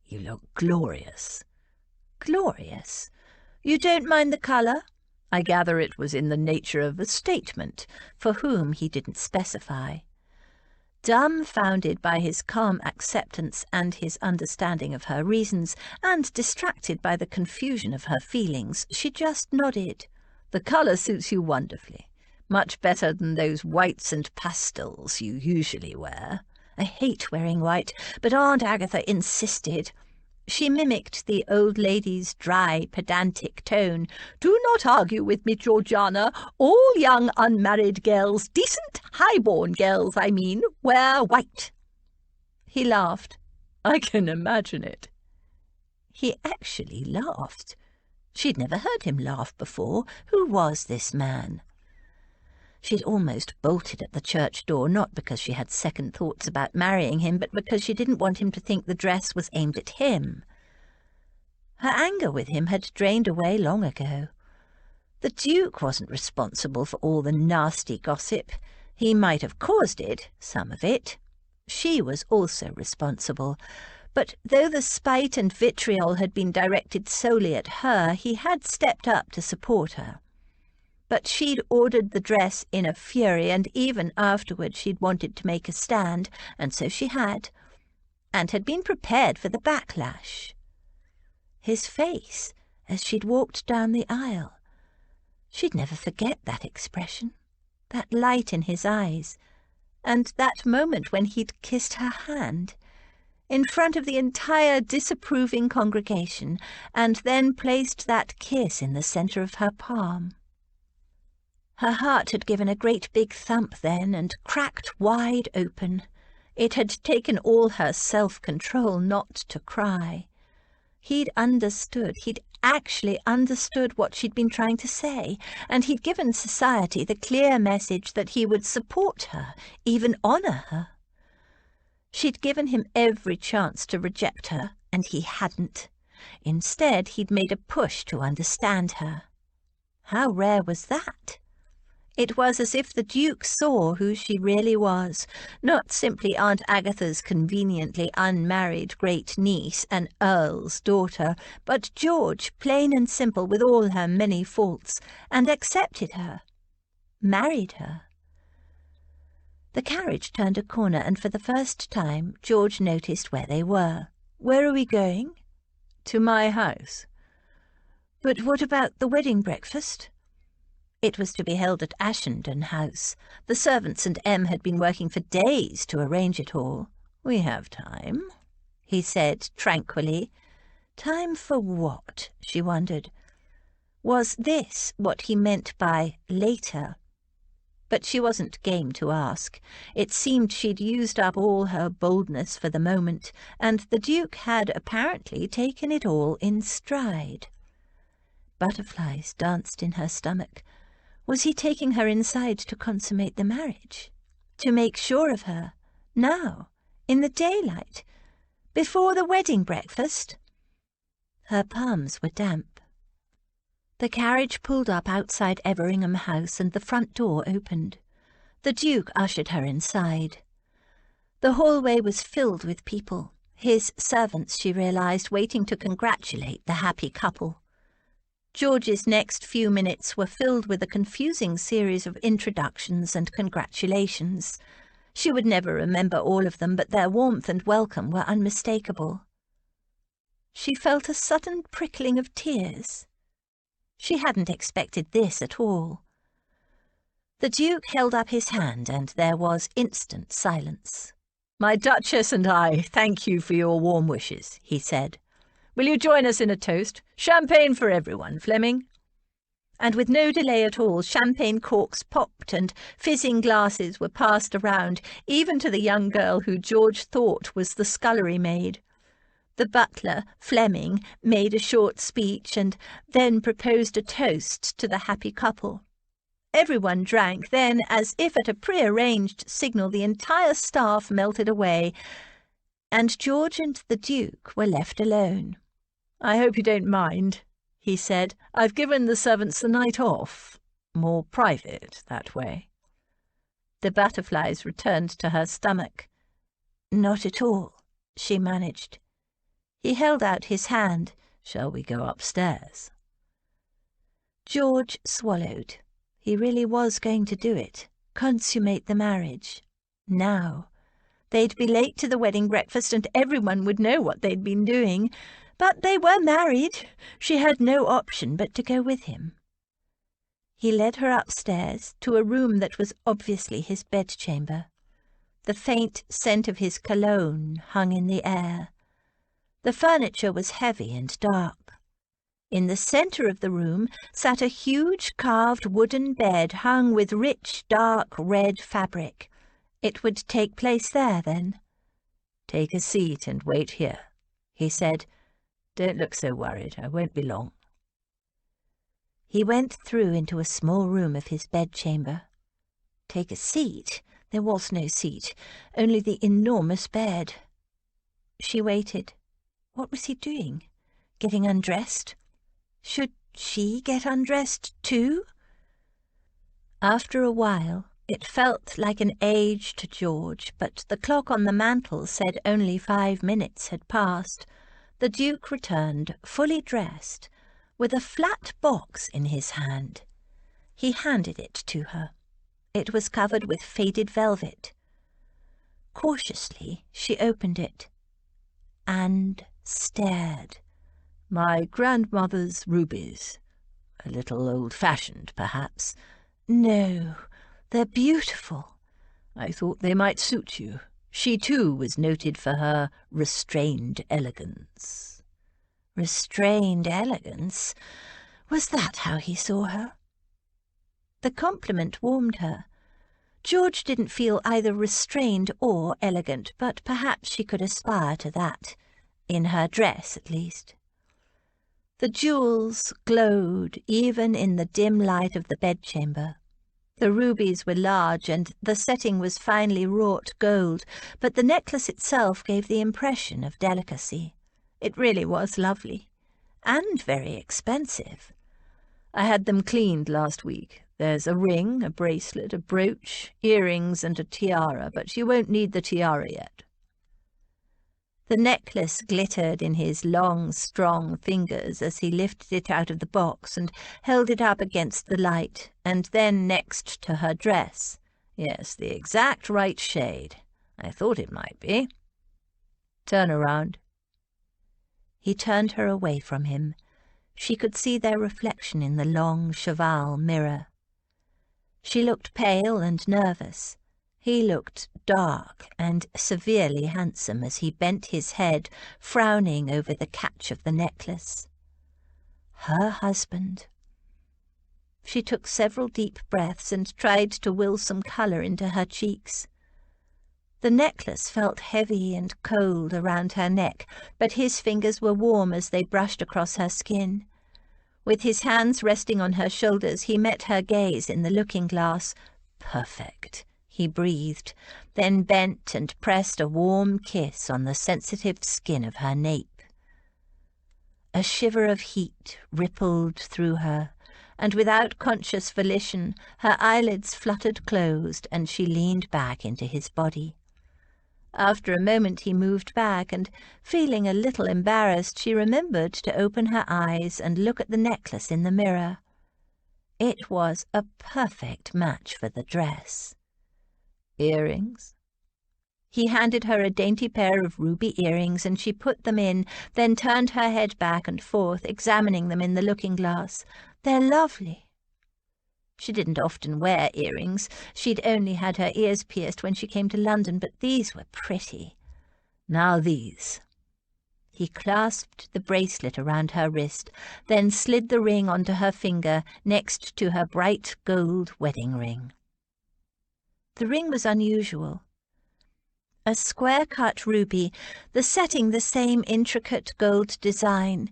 You look glorious. Glorious? You don't mind the colour? I gather it was in the nature of a statement, for whom he didn't specify. Dumbfounded by his calm acceptance and his understanding of her reasons, and distracted by the confusion of her feelings, she just nodded. The colour suits you wonderfully. Much better than those whites and pastels you usually wear. I hate wearing white, but Aunt Agatha insisted. She mimicked the old lady's dry, pedantic tone. Do not argue with me, Georgiana. All young unmarried girls, decent, high-born girls, I mean, wear white. He laughed. I can imagine it. He actually laughed. She'd never heard him laugh before. Who was this man? She'd almost bolted at the church door, not because she had second thoughts about marrying him, but because she didn't want him to think the dress was aimed at him. Her anger with him had drained away long ago. The Duke wasn't responsible for all the nasty gossip. He might have caused it, some of it. She was also responsible. But though the spite and vitriol had been directed solely at her, he had stepped up to support her. But she'd ordered the dress in a fury, and even afterward she'd wanted to make a stand, and so she had been prepared for the backlash. His face, as she'd walked down the aisle. She'd never forget that expression, that light in his eyes, and that moment when he'd kissed her hand, in front of the entire disapproving congregation, and then placed that kiss in the centre of her palm. Her heart had given a great big thump then and cracked wide open. It had taken all her self-control not to cry. He'd understood. He'd actually understood what she'd been trying to say, and he'd given society the clear message that he would support her, even honour her. She'd given him every chance to reject her, and he hadn't. Instead, he'd made a push to understand her. How rare was that? It was as if the Duke saw who she really was, not simply Aunt Agatha's conveniently unmarried great-niece, an earl's daughter, but George, plain and simple with all her many faults, and accepted her, married her. The carriage turned a corner, and for the first time George noticed where they were. "Where are we going?" "To my house." "But what about the wedding breakfast?" It was to be held at Ashenden House. The servants and Em had been working for days to arrange it all. "We have time," he said tranquilly. Time for what, she wondered. Was this what he meant by later? But she wasn't game to ask. It seemed she'd used up all her boldness for the moment, and the Duke had apparently taken it all in stride. Butterflies danced in her stomach. Was he taking her inside to consummate the marriage? To make sure of her? Now? In the daylight? Before the wedding breakfast? Her palms were damp. The carriage pulled up outside Everingham House, and the front door opened. The Duke ushered her inside. The hallway was filled with people, his servants, she realised, waiting to congratulate the happy couple. George's next few minutes were filled with a confusing series of introductions and congratulations. She would never remember all of them, but their warmth and welcome were unmistakable. She felt a sudden prickling of tears. She hadn't expected this at all. The Duke held up his hand, and there was instant silence. "My Duchess and I thank you for your warm wishes," he said. "Will you join us in a toast? Champagne for everyone, Fleming." And with no delay at all, champagne corks popped and fizzing glasses were passed around, even to the young girl who George thought was the scullery maid. The butler, Fleming, made a short speech and then proposed a toast to the happy couple. Everyone drank, then, as if at a prearranged signal, the entire staff melted away, and George and the Duke were left alone. "I hope you don't mind," he said. "I've given the servants the night off. More private, that way." The butterflies returned to her stomach. "Not at all," she managed. He held out his hand. "Shall we go upstairs?" George swallowed. He really was going to do it, consummate the marriage. Now. They'd be late to the wedding breakfast and everyone would know what they'd been doing. But they were married. She had no option but to go with him. He led her upstairs to a room that was obviously his bedchamber. The faint scent of his cologne hung in the air. The furniture was heavy and dark. In the centre of the room sat a huge carved wooden bed hung with rich, dark red fabric. It would take place there, then. "Take a seat and wait here," he said. "Don't look so worried. I won't be long." He went through into a small room of his bedchamber. Take a seat? There was no seat, only the enormous bed. She waited. What was he doing? Getting undressed? Should she get undressed too? After a while, it felt like an age to George, but the clock on the mantel said only 5 minutes had passed. The Duke returned, fully dressed, with a flat box in his hand. He handed it to her. It was covered with faded velvet. Cautiously, she opened it and stared. "My grandmother's rubies. A little old-fashioned, perhaps." "No, they're beautiful." "I thought they might suit you." She, too, was noted for her restrained elegance. Restrained elegance? Was that how he saw her? The compliment warmed her. George didn't feel either restrained or elegant, but perhaps she could aspire to that, in her dress at least. The jewels glowed even in the dim light of the bedchamber. The rubies were large and the setting was finely wrought gold, but the necklace itself gave the impression of delicacy. It really was lovely, and very expensive. "I had them cleaned last week. There's a ring, a bracelet, a brooch, earrings and a tiara, but you won't need the tiara yet." The necklace glittered in his long, strong fingers as he lifted it out of the box and held it up against the light, and then next to her dress. "Yes, the exact right shade. I thought it might be. Turn around." He turned her away from him. She could see their reflection in the long cheval mirror. She looked pale and nervous. He looked dark and severely handsome as he bent his head, frowning over the catch of the necklace. Her husband. She took several deep breaths and tried to will some colour into her cheeks. The necklace felt heavy and cold around her neck, but his fingers were warm as they brushed across her skin. With his hands resting on her shoulders, he met her gaze in the looking-glass. "Perfect," he breathed, then bent and pressed a warm kiss on the sensitive skin of her nape. A shiver of heat rippled through her, and without conscious volition, her eyelids fluttered closed and she leaned back into his body. After a moment he moved back, and, feeling a little embarrassed, she remembered to open her eyes and look at the necklace in the mirror. It was a perfect match for the dress. "Earrings?" He handed her a dainty pair of ruby earrings, and she put them in, then turned her head back and forth, examining them in the looking-glass. "They're lovely." She didn't often wear earrings. She'd only had her ears pierced when she came to London, but these were pretty. "Now these." He clasped the bracelet around her wrist, then slid the ring onto her finger next to her bright gold wedding ring. The ring was unusual. A square-cut ruby, the setting the same intricate gold design.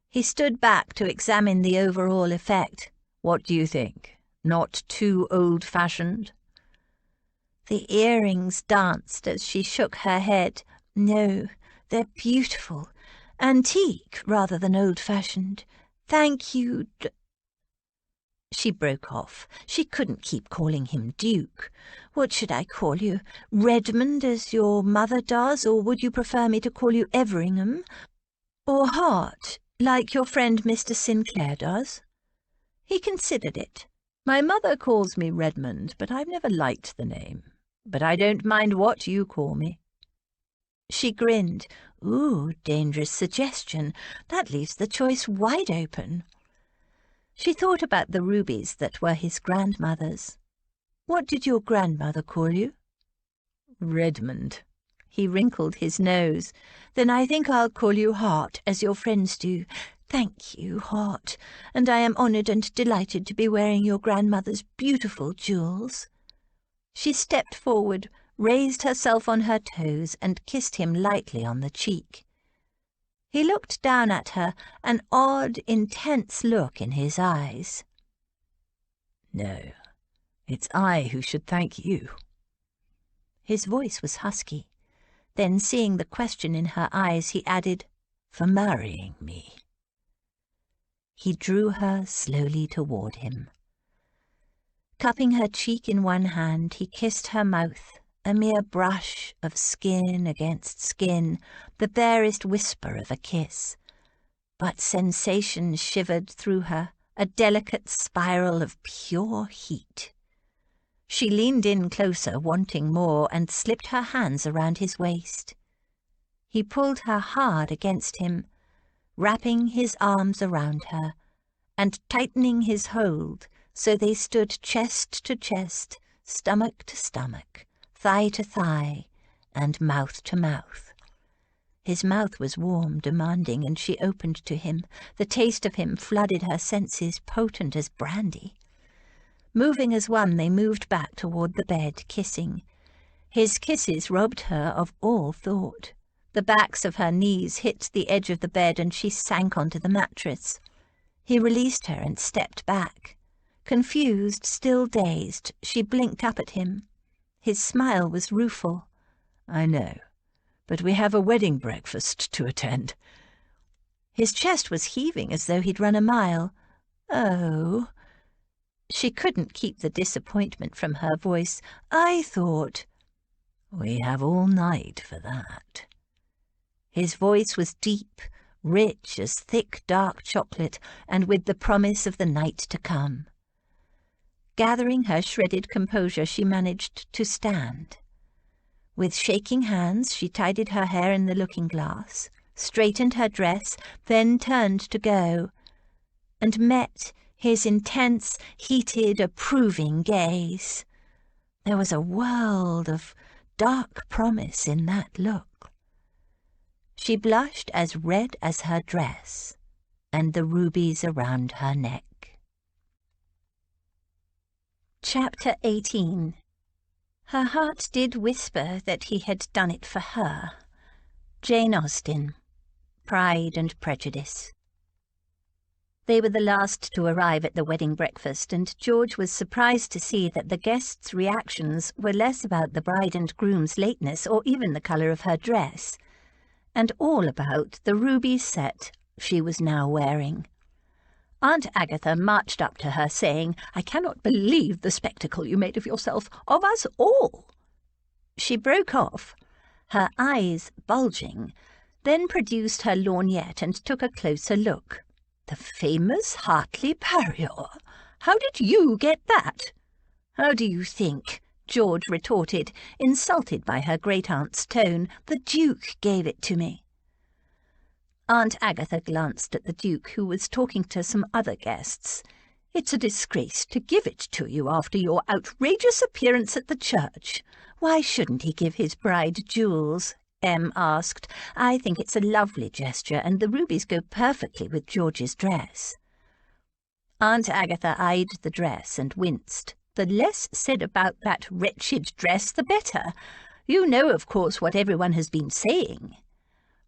He stood back to examine the overall effect. What do you think? Not too old-fashioned? The earrings danced as she shook her head. No, they're beautiful. Antique rather than old-fashioned. Thank you. She broke off. She couldn't keep calling him Duke. What should I call you? Redmond, as your mother does, or would you prefer me to call you Everingham? Or Hart, like your friend Mr. Sinclair does? He considered it. My mother calls me Redmond, but I've never liked the name. But I don't mind what you call me. She grinned. Ooh, dangerous suggestion. That leaves the choice wide open. She thought about the rubies that were his grandmother's. What did your grandmother call you? Redmond. He wrinkled his nose. Then I think I'll call you Hart, as your friends do. Thank you, Hart, and I am honoured and delighted to be wearing your grandmother's beautiful jewels. She stepped forward, raised herself on her toes, and kissed him lightly on the cheek. He looked down at her, an odd, intense look in his eyes. No, it's I who should thank you. His voice was husky. Then, seeing the question in her eyes, he added, for marrying me. He drew her slowly toward him. Cupping her cheek in one hand, he kissed her mouth, a mere brush of skin against skin, the barest whisper of a kiss. But sensation shivered through her, a delicate spiral of pure heat. She leaned in closer, wanting more, and slipped her hands around his waist. He pulled her hard against him, wrapping his arms around her, and tightening his hold so they stood chest to chest, stomach to stomach, thigh to thigh, and mouth to mouth. His mouth was warm, demanding, and she opened to him. The taste of him flooded her senses, potent as brandy. Moving as one, they moved back toward the bed, kissing. His kisses robbed her of all thought. The backs of her knees hit the edge of the bed, and she sank onto the mattress. He released her and stepped back. Confused, still dazed, she blinked up at him. His smile was rueful. I know, but we have a wedding breakfast to attend. His chest was heaving as though he'd run a mile. Oh. She couldn't keep the disappointment from her voice. I thought... We have all night for that. His voice was deep, rich as thick dark chocolate, and with the promise of the night to come. Gathering her shredded composure, she managed to stand. With shaking hands, she tidied her hair in the looking-glass, straightened her dress, then turned to go, and met his intense, heated, approving gaze. There was a world of dark promise in that look. She blushed as red as her dress, and the rubies around her neck. Chapter 18. Her heart did whisper that he had done it for her. Jane Austen. Pride and Prejudice. They were the last to arrive at the wedding breakfast, and George was surprised to see that the guests' reactions were less about the bride and groom's lateness or even the colour of her dress, and all about the ruby set she was now wearing. Aunt Agatha marched up to her, saying, "I cannot believe the spectacle you made of yourself, of us all." She broke off, her eyes bulging, then produced her lorgnette and took a closer look. "The famous Hartley Parior? How did you get that?" "How do you think?" George retorted, insulted by her great-aunt's tone. "The Duke gave it to me." Aunt Agatha glanced at the Duke, who was talking to some other guests. "It's a disgrace to give it to you after your outrageous appearance at the church. Why shouldn't he give his bride jewels?" Em asked. "I think it's a lovely gesture, and the rubies go perfectly with George's dress." Aunt Agatha eyed the dress and winced. "The less said about that wretched dress, the better. You know, of course, what everyone has been saying."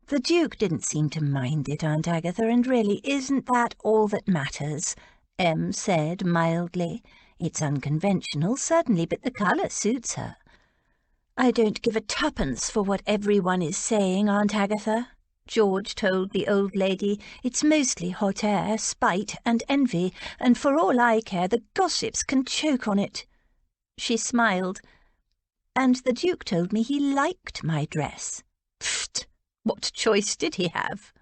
"The Duke didn't seem to mind it, Aunt Agatha, and really isn't that all that matters?" Em said mildly. "It's unconventional, certainly, but the colour suits her." "I don't give a tuppence for what everyone is saying, Aunt Agatha," George told the old lady. "It's mostly hot air, spite and envy, and for all I care, the gossips can choke on it." She smiled. "And the Duke told me he liked my dress." "Pfft! What choice did he have?"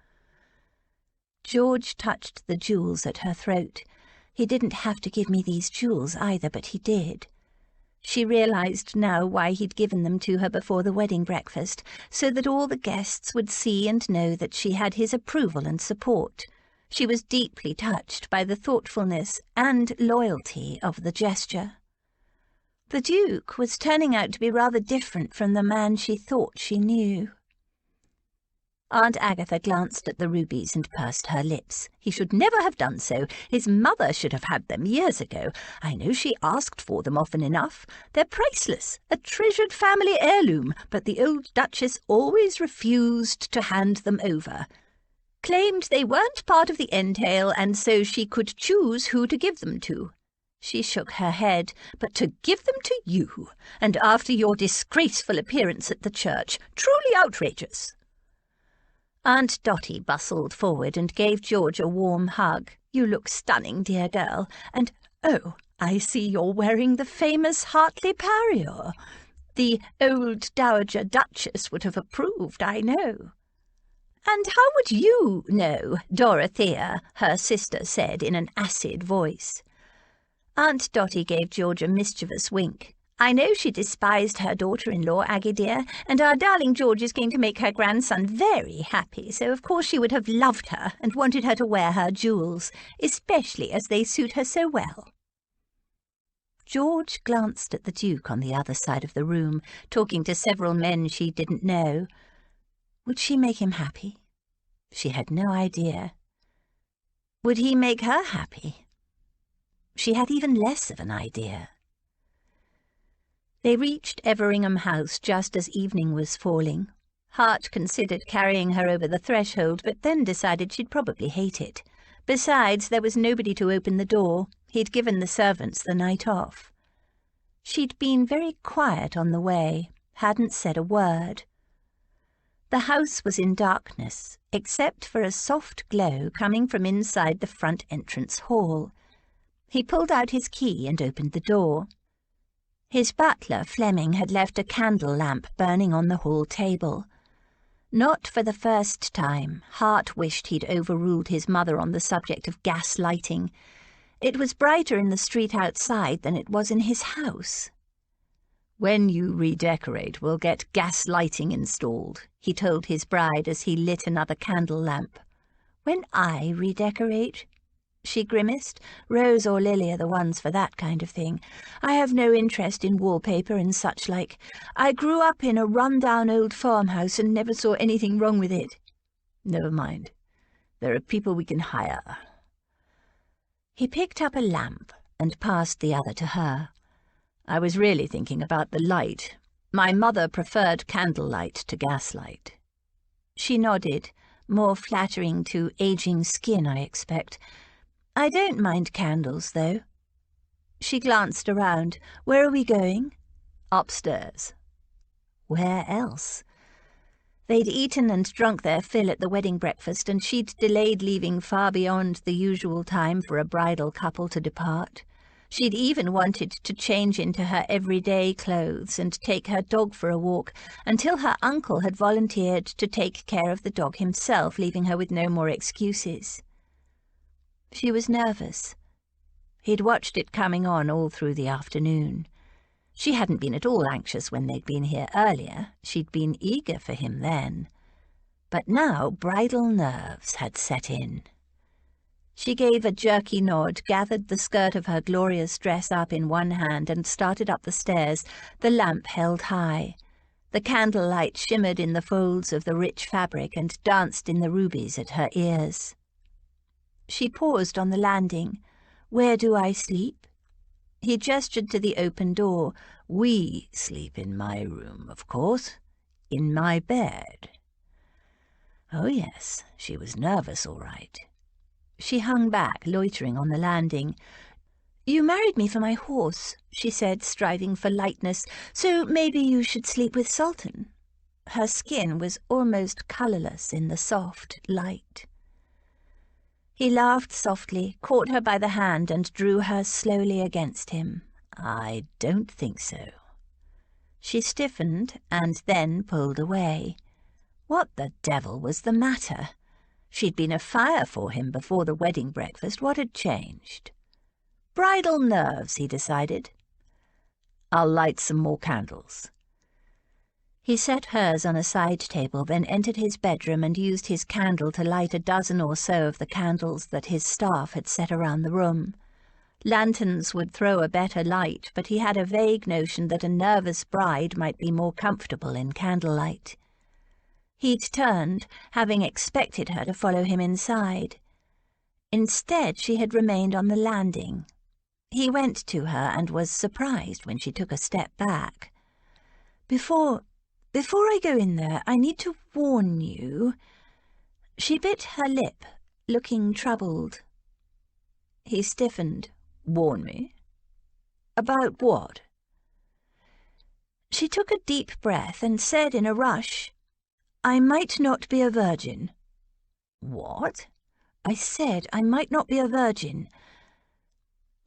George touched the jewels at her throat. He didn't have to give me these jewels either, but he did. She realised now why he'd given them to her before the wedding breakfast, so that all the guests would see and know that she had his approval and support. She was deeply touched by the thoughtfulness and loyalty of the gesture. The Duke was turning out to be rather different from the man she thought she knew. Aunt Agatha glanced at the rubies and pursed her lips. "He should never have done so. His mother should have had them years ago. I know she asked for them often enough. They're priceless, a treasured family heirloom, but the old Duchess always refused to hand them over. Claimed they weren't part of the entail, and so she could choose who to give them to." She shook her head. "But to give them to you, and after your disgraceful appearance at the church, truly outrageous." Aunt Dotty bustled forward and gave George a warm hug. "You look stunning, dear girl, and oh, I see you're wearing the famous Hartley parure. The old Dowager Duchess would have approved, I know." "And how would you know, Dorothea?" her sister said in an acid voice. Aunt Dotty gave George a mischievous wink. "I know she despised her daughter-in-law, Aggie dear, and our darling George is going to make her grandson very happy, so of course she would have loved her and wanted her to wear her jewels, especially as they suit her so well." George glanced at the Duke on the other side of the room, talking to several men she didn't know. Would she make him happy? She had no idea. Would he make her happy? She had even less of an idea. They reached Everingham House just as evening was falling. Hart considered carrying her over the threshold, but then decided she'd probably hate it. Besides, there was nobody to open the door. He'd given the servants the night off. She'd been very quiet on the way, hadn't said a word. The house was in darkness, except for a soft glow coming from inside the front entrance hall. He pulled out his key and opened the door. His butler, Fleming, had left a candle lamp burning on the hall table. Not for the first time, Hart wished he'd overruled his mother on the subject of gas lighting. It was brighter in the street outside than it was in his house. "When you redecorate, we'll get gas lighting installed," he told his bride as he lit another candle lamp. "When I redecorate?" She grimaced. "Rose or Lily are the ones for that kind of thing. I have no interest in wallpaper and such like. I grew up in a run-down old farmhouse and never saw anything wrong with it." "Never mind. There are people we can hire." He picked up a lamp and passed the other to her. "I was really thinking about the light. My mother preferred candlelight to gaslight." She nodded. "More flattering to aging skin, I expect. I don't mind candles, though." She glanced around. "Where are we going?" "Upstairs." Where else? They'd eaten and drunk their fill at the wedding breakfast, and she'd delayed leaving far beyond the usual time for a bridal couple to depart. She'd even wanted to change into her everyday clothes and take her dog for a walk, until her uncle had volunteered to take care of the dog himself, leaving her with no more excuses. She was nervous. He'd watched it coming on all through the afternoon. She hadn't been at all anxious when they'd been here earlier. She'd been eager for him then. But now bridal nerves had set in. She gave a jerky nod, gathered the skirt of her glorious dress up in one hand and started up the stairs, the lamp held high. The candlelight shimmered in the folds of the rich fabric and danced in the rubies at her ears. She paused on the landing. "Where do I sleep?" He gestured to the open door. "We sleep in my room, of course. In my bed." Oh yes, she was nervous, all right. She hung back, loitering on the landing. "You married me for my horse," she said, striving for lightness, "so maybe you should sleep with Sultan." Her skin was almost colourless in the soft light. He laughed softly, caught her by the hand, and drew her slowly against him. "I don't think so." She stiffened and then pulled away. What the devil was the matter? She'd been afire for him before the wedding breakfast. What had changed? Bridal nerves, he decided. "I'll light some more candles." He set hers on a side table, then entered his bedroom and used his candle to light a dozen or so of the candles that his staff had set around the room. Lanterns would throw a better light, but he had a vague notion that a nervous bride might be more comfortable in candlelight. He'd turned, having expected her to follow him inside. Instead, she had remained on the landing. He went to her and was surprised when she took a step back. Before I go in there, I need to warn you." She bit her lip, looking troubled. He stiffened. "Warn me? About what?" She took a deep breath and said in a rush, "I might not be a virgin." "What?" "I said I might not be a virgin."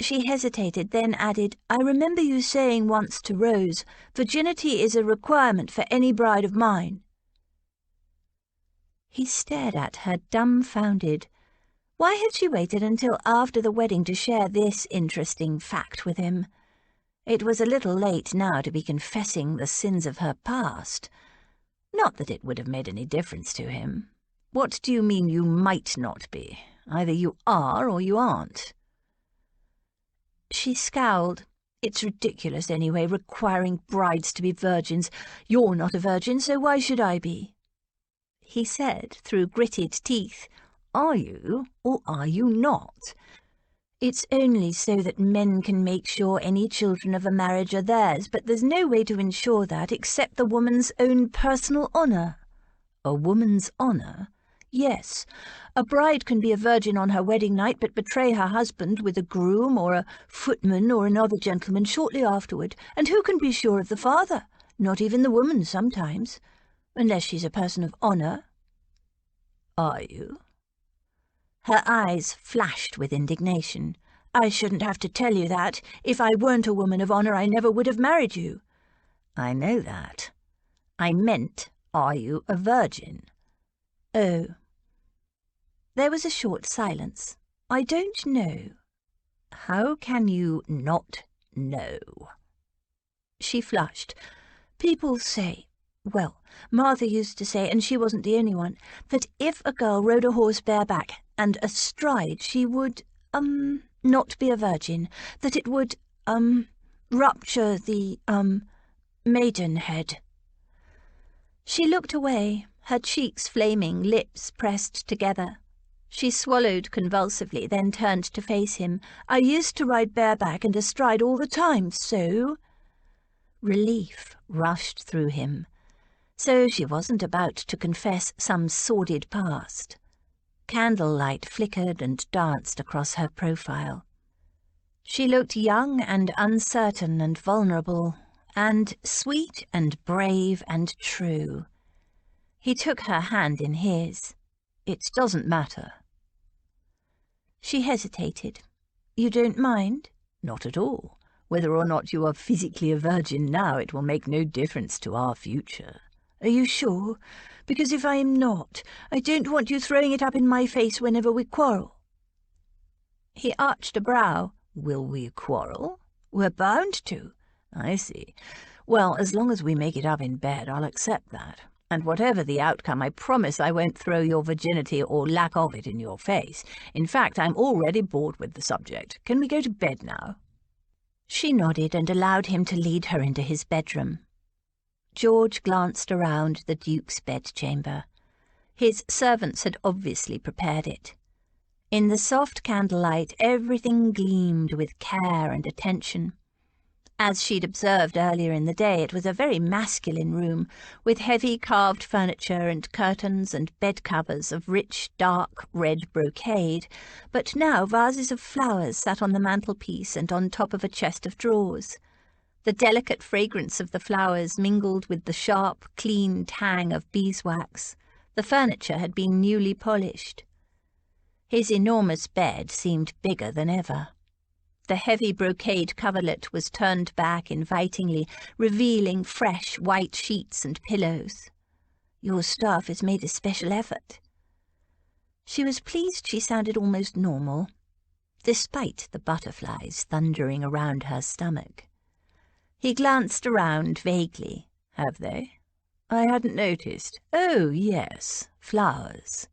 She hesitated, then added, "I remember you saying once to Rose, virginity is a requirement for any bride of mine." He stared at her, dumbfounded. Why had she waited until after the wedding to share this interesting fact with him? It was a little late now to be confessing the sins of her past. Not that it would have made any difference to him. "What do you mean you might not be? Either you are or you aren't." She scowled. "It's ridiculous anyway, requiring brides to be virgins. You're not a virgin, so why should I be?" He said through gritted teeth, "Are you or are you not? It's only so that men can make sure any children of a marriage are theirs, but there's no way to ensure that except the woman's own personal honour." "A woman's honour?" "Yes. A bride can be a virgin on her wedding night but betray her husband with a groom or a footman or another gentleman shortly afterward. And who can be sure of the father? Not even the woman sometimes, unless she's a person of honour." "Are you?" Her eyes flashed with indignation. "I shouldn't have to tell you that. If I weren't a woman of honour, I never would have married you." "I know that. I meant, are you a virgin?" "Oh." There was a short silence. "I don't know." "How can you not know?" She flushed. "People say, well, Martha used to say, and she wasn't the only one, that if a girl rode a horse bareback and astride, she would, not be a virgin, that it would, rupture the, maidenhead." She looked away, her cheeks flaming, lips pressed together. She swallowed convulsively, then turned to face him. "I used to ride bareback and astride all the time, so—" Relief rushed through him. So she wasn't about to confess some sordid past. Candlelight flickered and danced across her profile. She looked young and uncertain and vulnerable, and sweet and brave and true. He took her hand in his. "It doesn't matter." She hesitated. "You don't mind?" "Not at all. Whether or not you are physically a virgin now, it will make no difference to our future." "Are you sure? Because if I am not, I don't want you throwing it up in my face whenever we quarrel." He arched a brow. "Will we quarrel?" "We're bound to." "I see. Well, as long as we make it up in bed, I'll accept that. And whatever the outcome, I promise I won't throw your virginity or lack of it in your face. In fact, I'm already bored with the subject. Can we go to bed now?" She nodded and allowed him to lead her into his bedroom. George glanced around the Duke's bedchamber. His servants had obviously prepared it. In the soft candlelight, everything gleamed with care and attention. As she'd observed earlier in the day, it was a very masculine room, with heavy carved furniture and curtains and bed covers of rich, dark red brocade, but now vases of flowers sat on the mantelpiece and on top of a chest of drawers. The delicate fragrance of the flowers mingled with the sharp, clean tang of beeswax. The furniture had been newly polished. His enormous bed seemed bigger than ever. The heavy brocade coverlet was turned back invitingly, revealing fresh white sheets and pillows. "Your staff has made a special effort." She was pleased she sounded almost normal, despite the butterflies thundering around her stomach. He glanced around vaguely. "Have they? I hadn't noticed. Oh, yes, flowers."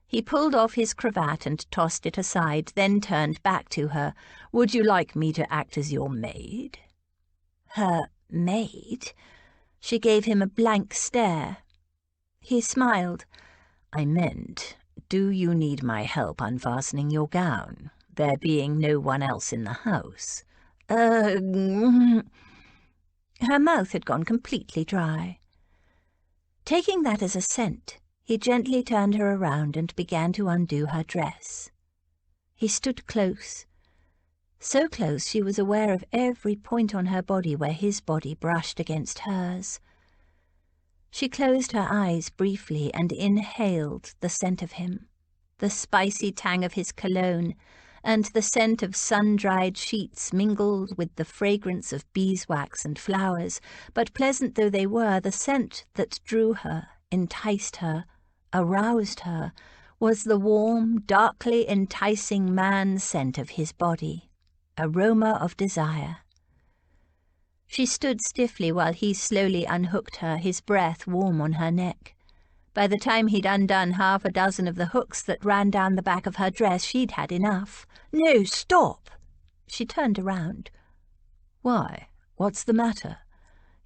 He pulled off his cravat and tossed it aside, then turned back to her. "Would you like me to act as your maid?" Her maid? She gave him a blank stare. He smiled. "I meant, do you need my help unfastening your gown, there being no one else in the house?" Her mouth had gone completely dry. Taking that as assent, he gently turned her around and began to undo her dress. He stood close, so close she was aware of every point on her body where his body brushed against hers. She closed her eyes briefly and inhaled the scent of him, the spicy tang of his cologne, and the scent of sun-dried sheets mingled with the fragrance of beeswax and flowers, but pleasant though they were, the scent that drew her, enticed her, aroused her, was the warm, darkly enticing man scent of his body, aroma of desire. She stood stiffly while he slowly unhooked her, his breath warm on her neck. By the time he'd undone half a dozen of the hooks that ran down the back of her dress, she'd had enough. "No, stop!" She turned around. "Why? What's the matter?"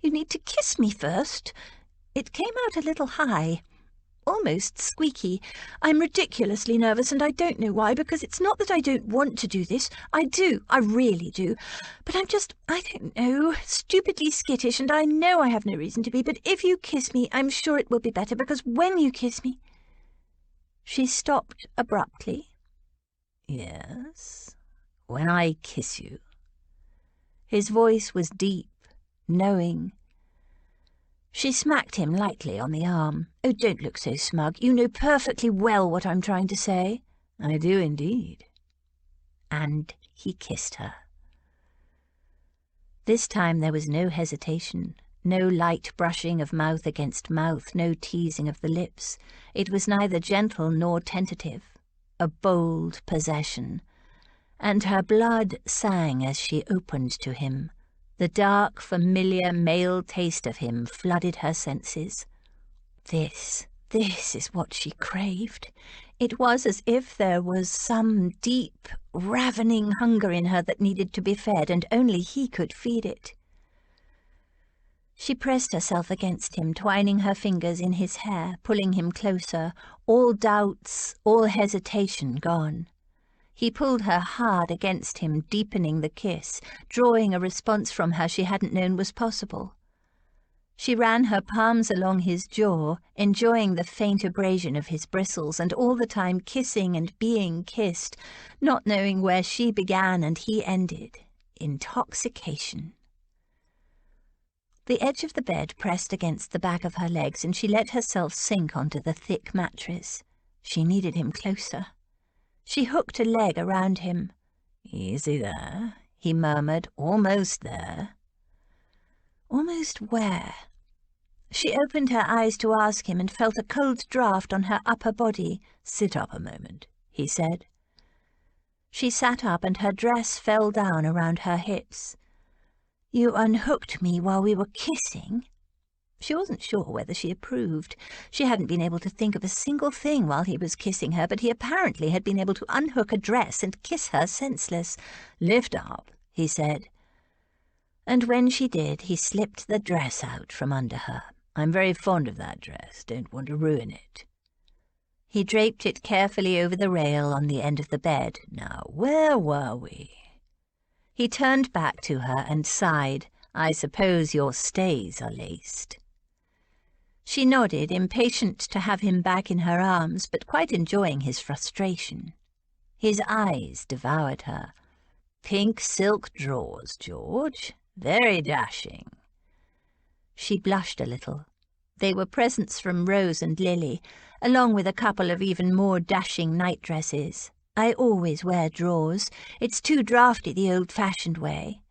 "You need to kiss me first." It came out a little high, almost squeaky. "I'm ridiculously nervous, and I don't know why, because it's not that I don't want to do this. I do, I really do. But I'm just, I don't know, stupidly skittish, and I know I have no reason to be, but if you kiss me, I'm sure it will be better, because when you kiss me—" She stopped abruptly. "Yes, when I kiss you." His voice was deep, knowing. She smacked him lightly on the arm. "Oh, don't look so smug. You know perfectly well what I'm trying to say." "I do indeed." And he kissed her. This time there was no hesitation, no light brushing of mouth against mouth, no teasing of the lips. It was neither gentle nor tentative, a bold possession. And her blood sang as she opened to him. The dark, familiar male taste of him flooded her senses. This is what she craved. It was as if there was some deep, ravening hunger in her that needed to be fed, and only he could feed it. She pressed herself against him, twining her fingers in his hair, pulling him closer, all doubts, all hesitation gone. He pulled her hard against him, deepening the kiss, drawing a response from her she hadn't known was possible. She ran her palms along his jaw, enjoying the faint abrasion of his bristles, and all the time kissing and being kissed, not knowing where she began and he ended. Intoxication. The edge of the bed pressed against the back of her legs, and she let herself sink onto the thick mattress. She needed him closer. She hooked a leg around him. "Easy there," he murmured. "Almost there." Almost where? She opened her eyes to ask him and felt a cold draught on her upper body. "Sit up a moment," he said. She sat up and her dress fell down around her hips. "You unhooked me while we were kissing?" She wasn't sure whether she approved. She hadn't been able to think of a single thing while he was kissing her, but he apparently had been able to unhook a dress and kiss her senseless. "Lift up," he said. And when she did, he slipped the dress out from under her. "I'm very fond of that dress. Don't want to ruin it." He draped it carefully over the rail on the end of the bed. Now, where were we? He turned back to her and sighed. I suppose your stays are laced. She nodded, impatient to have him back in her arms, but quite enjoying his frustration. His eyes devoured her. Pink silk drawers, George. Very dashing. She blushed a little. They were presents from Rose and Lily, along with a couple of even more dashing nightdresses. I always wear drawers. It's too draughty the old-fashioned way.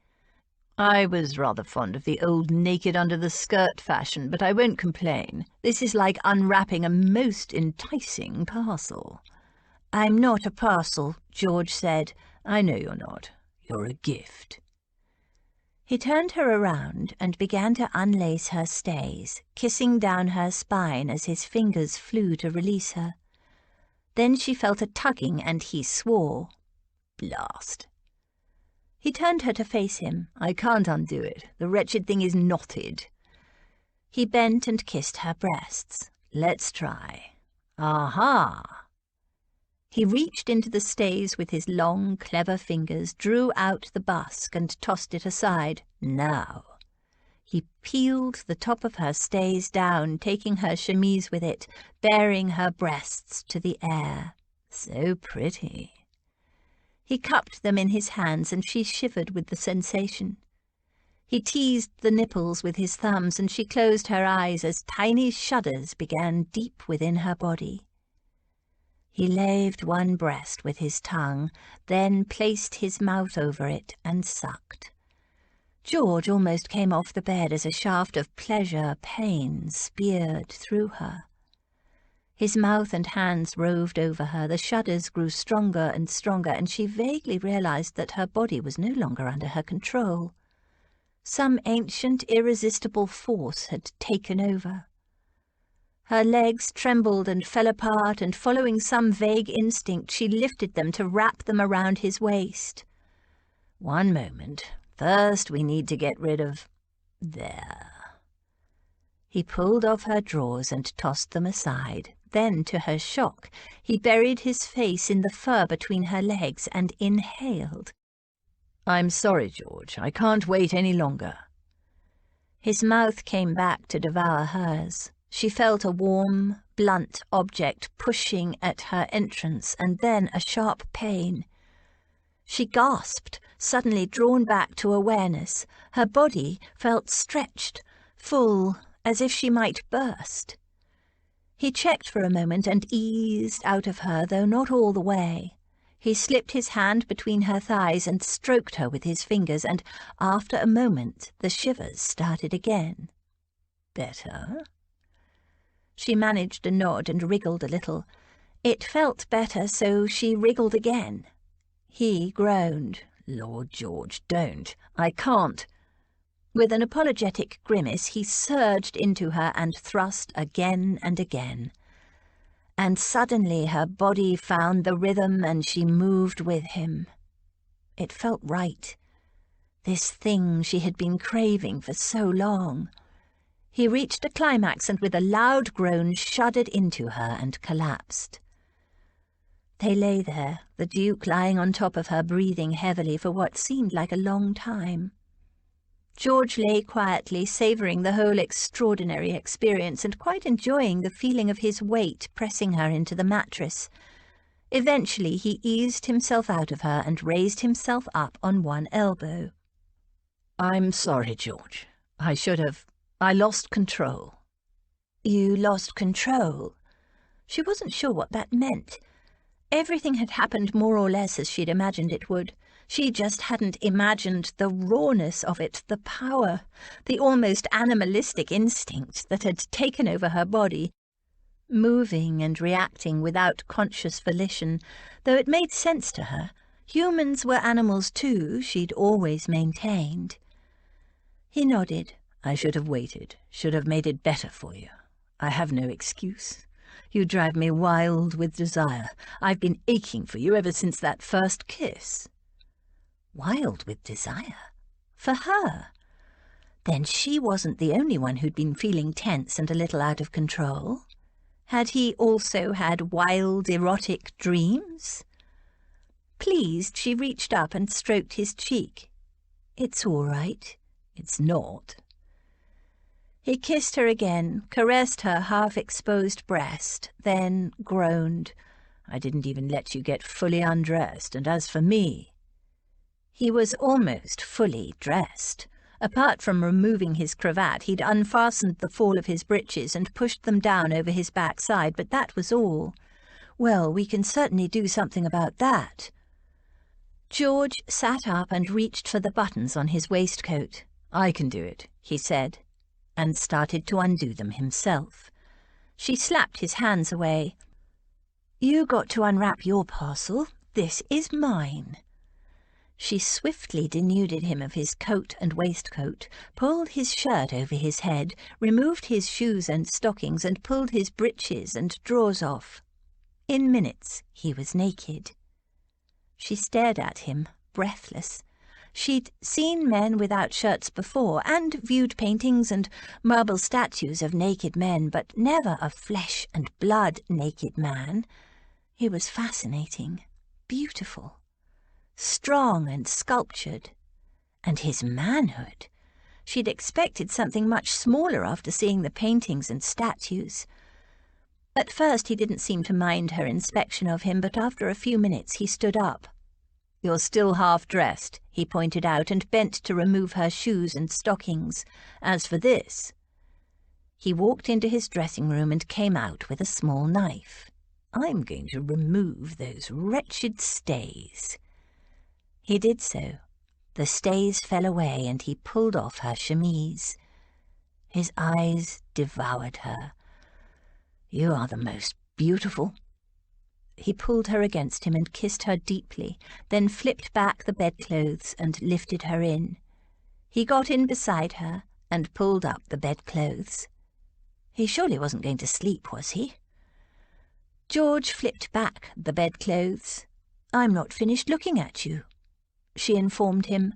I was rather fond of the old naked-under-the-skirt fashion, but I won't complain. This is like unwrapping a most enticing parcel. I'm not a parcel, George said. I know you're not. You're a gift. He turned her around and began to unlace her stays, kissing down her spine as his fingers flew to release her. Then she felt a tugging and he swore. Blast. He turned her to face him. I can't undo it. The wretched thing is knotted. He bent and kissed her breasts. Let's try. Aha! He reached into the stays with his long, clever fingers, drew out the busk and tossed it aside. Now. He peeled the top of her stays down, taking her chemise with it, bearing her breasts to the air. So pretty. He cupped them in his hands, and she shivered with the sensation. He teased the nipples with his thumbs, and she closed her eyes as tiny shudders began deep within her body. He laved one breast with his tongue, then placed his mouth over it and sucked. George almost came off the bed as a shaft of pain speared through her. His mouth and hands roved over her, the shudders grew stronger and stronger, and she vaguely realized that her body was no longer under her control. Some ancient, irresistible force had taken over. Her legs trembled and fell apart, and following some vague instinct, she lifted them to wrap them around his waist. One moment. First, we need to get rid of... There. He pulled off her drawers and tossed them aside. Then, to her shock, he buried his face in the fur between her legs and inhaled. I'm sorry, George. I can't wait any longer. His mouth came back to devour hers. She felt a warm, blunt object pushing at her entrance, and then a sharp pain. She gasped, suddenly drawn back to awareness. Her body felt stretched, full, as if she might burst. He checked for a moment and eased out of her, though not all the way. He slipped his hand between her thighs and stroked her with his fingers, and after a moment the shivers started again. Better? She managed a nod and wriggled a little. It felt better, so she wriggled again. He groaned. Lord George, don't. I can't. With an apologetic grimace, he surged into her and thrust again and again. And suddenly her body found the rhythm and she moved with him. It felt right. This thing she had been craving for so long. He reached a climax and with a loud groan shuddered into her and collapsed. They lay there, the Duke lying on top of her, breathing heavily for what seemed like a long time. George lay quietly, savouring the whole extraordinary experience and quite enjoying the feeling of his weight pressing her into the mattress. Eventually he eased himself out of her and raised himself up on one elbow. I'm sorry, George. I lost control. You lost control? She wasn't sure what that meant. Everything had happened more or less as she'd imagined it would. She just hadn't imagined the rawness of it, the power, the almost animalistic instinct that had taken over her body, moving and reacting without conscious volition, though it made sense to her. Humans were animals too, she'd always maintained. He nodded. I should have waited, should have made it better for you. I have no excuse. You drive me wild with desire. I've been aching for you ever since that first kiss. Wild with desire? For her? Then she wasn't the only one who'd been feeling tense and a little out of control. Had he also had wild, erotic dreams? Pleased, she reached up and stroked his cheek. "It's all right." "It's not." He kissed her again, caressed her half-exposed breast, then groaned. "I didn't even let you get fully undressed, and as for me—" He was almost fully dressed. Apart from removing his cravat, he'd unfastened the fall of his breeches and pushed them down over his backside, but that was all. "Well, we can certainly do something about that." George sat up and reached for the buttons on his waistcoat. "I can do it," he said, and started to undo them himself. She slapped his hands away. "You got to unwrap your parcel. This is mine." She swiftly denuded him of his coat and waistcoat, pulled his shirt over his head, removed his shoes and stockings, and pulled his breeches and drawers off. In minutes he was naked. She stared at him, breathless. She'd seen men without shirts before, and viewed paintings and marble statues of naked men, but never a flesh-and-blood naked man. He was fascinating, beautiful, strong and sculptured. And his manhood! She'd expected something much smaller after seeing the paintings and statues. At first he didn't seem to mind her inspection of him, but after a few minutes he stood up. "You're still half-dressed," he pointed out, and bent to remove her shoes and stockings. "As for this—" He walked into his dressing room and came out with a small knife. "I'm going to remove those wretched stays." He did so. The stays fell away, and he pulled off her chemise. His eyes devoured her. "You are the most beautiful—" He pulled her against him and kissed her deeply, then flipped back the bedclothes and lifted her in. He got in beside her and pulled up the bedclothes. He surely wasn't going to sleep, was he? George flipped back the bedclothes. "I'm not finished looking at you," she informed him.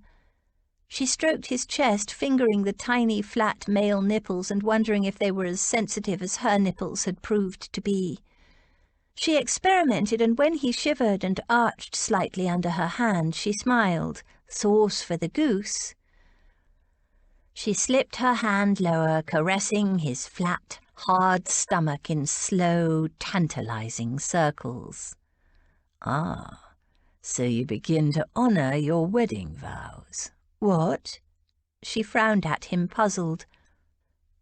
She stroked his chest, fingering the tiny, flat male nipples and wondering if they were as sensitive as her nipples had proved to be. She experimented, and when he shivered and arched slightly under her hand, she smiled. Sauce for the goose. She slipped her hand lower, caressing his flat, hard stomach in slow, tantalizing circles. "Ah, so you begin to honor your wedding vows." "What?" She frowned at him, puzzled.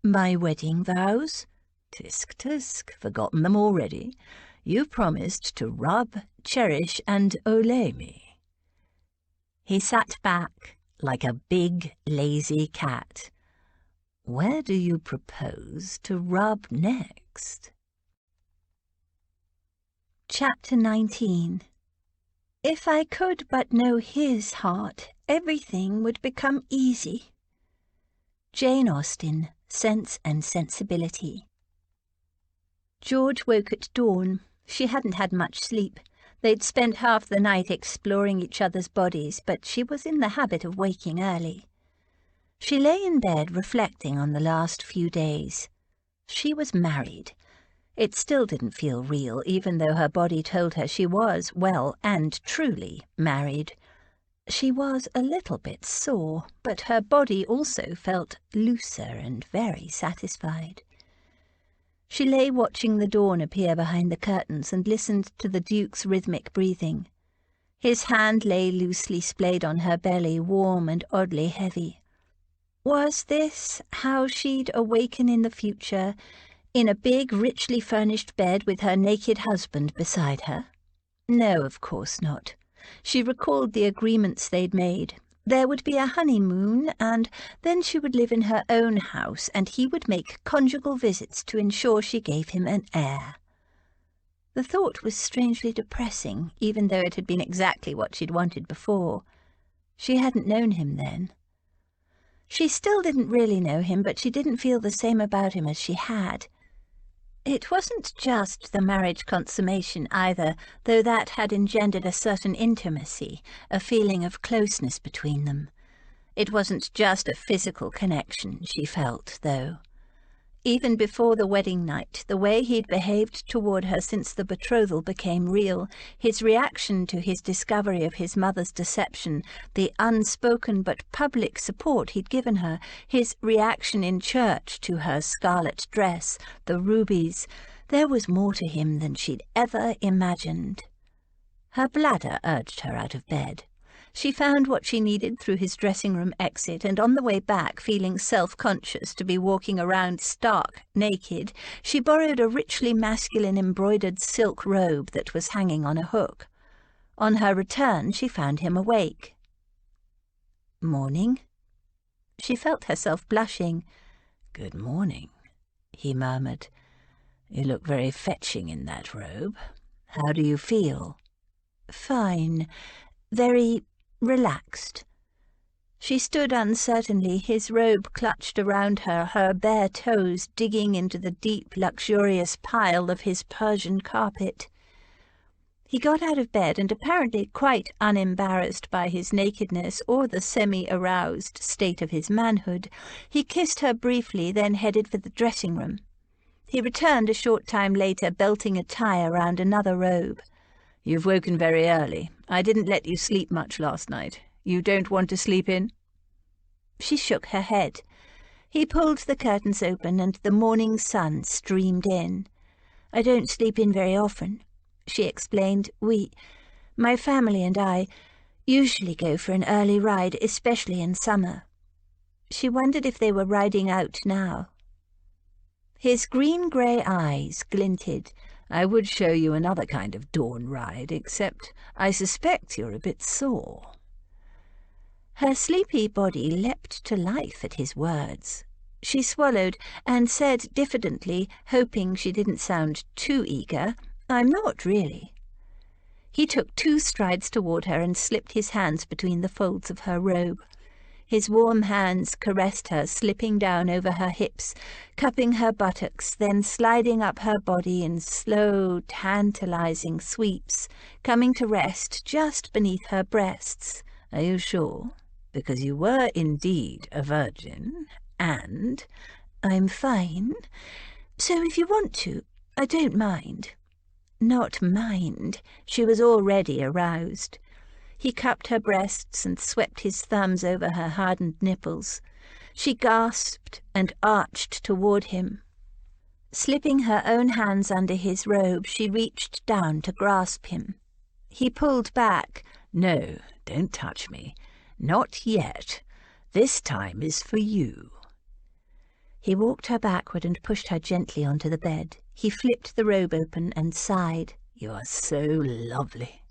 "My wedding vows? Tisk, tisk, forgotten them already. You promised to rub, cherish, and olay me." He sat back like a big, lazy cat. "Where do you propose to rub next?" Chapter 19. If I could but know his heart, everything would become easy. Jane Austen, Sense and Sensibility. George woke at dawn. She hadn't had much sleep. They'd spent half the night exploring each other's bodies, but she was in the habit of waking early. She lay in bed reflecting on the last few days. She was married. It still didn't feel real, even though her body told her she was, well and truly, married. She was a little bit sore, but her body also felt looser and very satisfied. She lay watching the dawn appear behind the curtains and listened to the Duke's rhythmic breathing. His hand lay loosely splayed on her belly, warm and oddly heavy. Was this how she'd awaken in the future, in a big, richly furnished bed with her naked husband beside her? No, of course not. She recalled the agreements they'd made. There would be a honeymoon, and then she would live in her own house, and he would make conjugal visits to ensure she gave him an heir. The thought was strangely depressing, even though it had been exactly what she'd wanted before. She hadn't known him then. She still didn't really know him, but she didn't feel the same about him as she had. It wasn't just the marriage consummation either, though that had engendered a certain intimacy, a feeling of closeness between them. It wasn't just a physical connection, she felt, though. Even before the wedding night, the way he'd behaved toward her since the betrothal became real, his reaction to his discovery of his mother's deception, the unspoken but public support he'd given her, his reaction in church to her scarlet dress, the rubies, there was more to him than she'd ever imagined. Her bladder urged her out of bed. She found what she needed through his dressing-room exit, and on the way back, feeling self-conscious to be walking around stark naked, she borrowed a richly masculine embroidered silk robe that was hanging on a hook. On her return, she found him awake. "Morning?" She felt herself blushing. "Good morning," he murmured. "You look very fetching in that robe. How do you feel?" "Fine. Very relaxed." She stood uncertainly, his robe clutched around her, her bare toes digging into the deep, luxurious pile of his Persian carpet. He got out of bed and, apparently quite unembarrassed by his nakedness or the semi-aroused state of his manhood, he kissed her briefly, then headed for the dressing-room. He returned a short time later, belting a tie around another robe. "You've woken very early. I didn't let you sleep much last night. You don't want to sleep in?" She shook her head. He pulled the curtains open and the morning sun streamed in. "I don't sleep in very often," she explained. My family and I, usually go for an early ride, especially in summer." She wondered if they were riding out now. His green-grey eyes glinted. "I would show you another kind of dawn ride, except I suspect you're a bit sore." Her sleepy body leapt to life at his words. She swallowed and said diffidently, hoping she didn't sound too eager, "I'm not really." He took 2 strides toward her and slipped his hands between the folds of her robe. His warm hands caressed her, slipping down over her hips, cupping her buttocks, then sliding up her body in slow, tantalizing sweeps, coming to rest just beneath her breasts. "Are you sure? Because you were indeed a virgin, and—" "I'm fine. So if you want to, I don't mind." Not mind. She was already aroused. He cupped her breasts and swept his thumbs over her hardened nipples. She gasped and arched toward him. Slipping her own hands under his robe, she reached down to grasp him. He pulled back. "No, don't touch me. Not yet. This time is for you." He walked her backward and pushed her gently onto the bed. He flipped the robe open and sighed. "You are so lovely."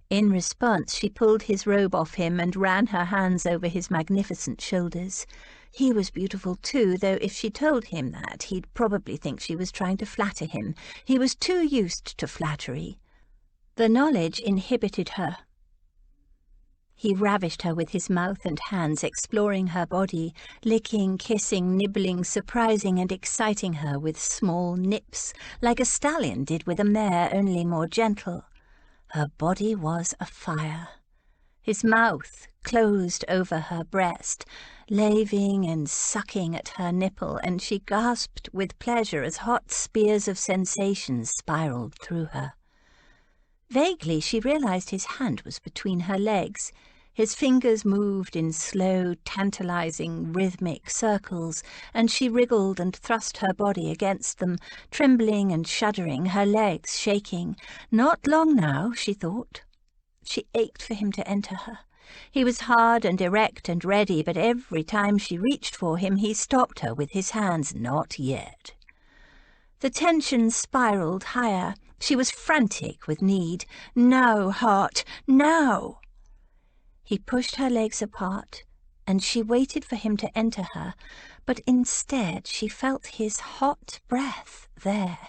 In response, she pulled his robe off him and ran her hands over his magnificent shoulders. He was beautiful too, though if she told him that, he'd probably think she was trying to flatter him. He was too used to flattery. The knowledge inhibited her. He ravished her with his mouth and hands, exploring her body, licking, kissing, nibbling, surprising and exciting her with small nips, like a stallion did with a mare, only more gentle. Her body was afire. His mouth closed over her breast, laving and sucking at her nipple, and she gasped with pleasure as hot spears of sensation spiraled through her. Vaguely, she realized his hand was between her legs. His fingers moved in slow, tantalizing, rhythmic circles, and she wriggled and thrust her body against them, trembling and shuddering, her legs shaking. Not long now, she thought. She ached for him to enter her. He was hard and erect and ready, but every time she reached for him, he stopped her with his hands. "Not yet." The tension spiraled higher. She was frantic with need. "No, heart, now!" He pushed her legs apart, and she waited for him to enter her, but instead she felt his hot breath there.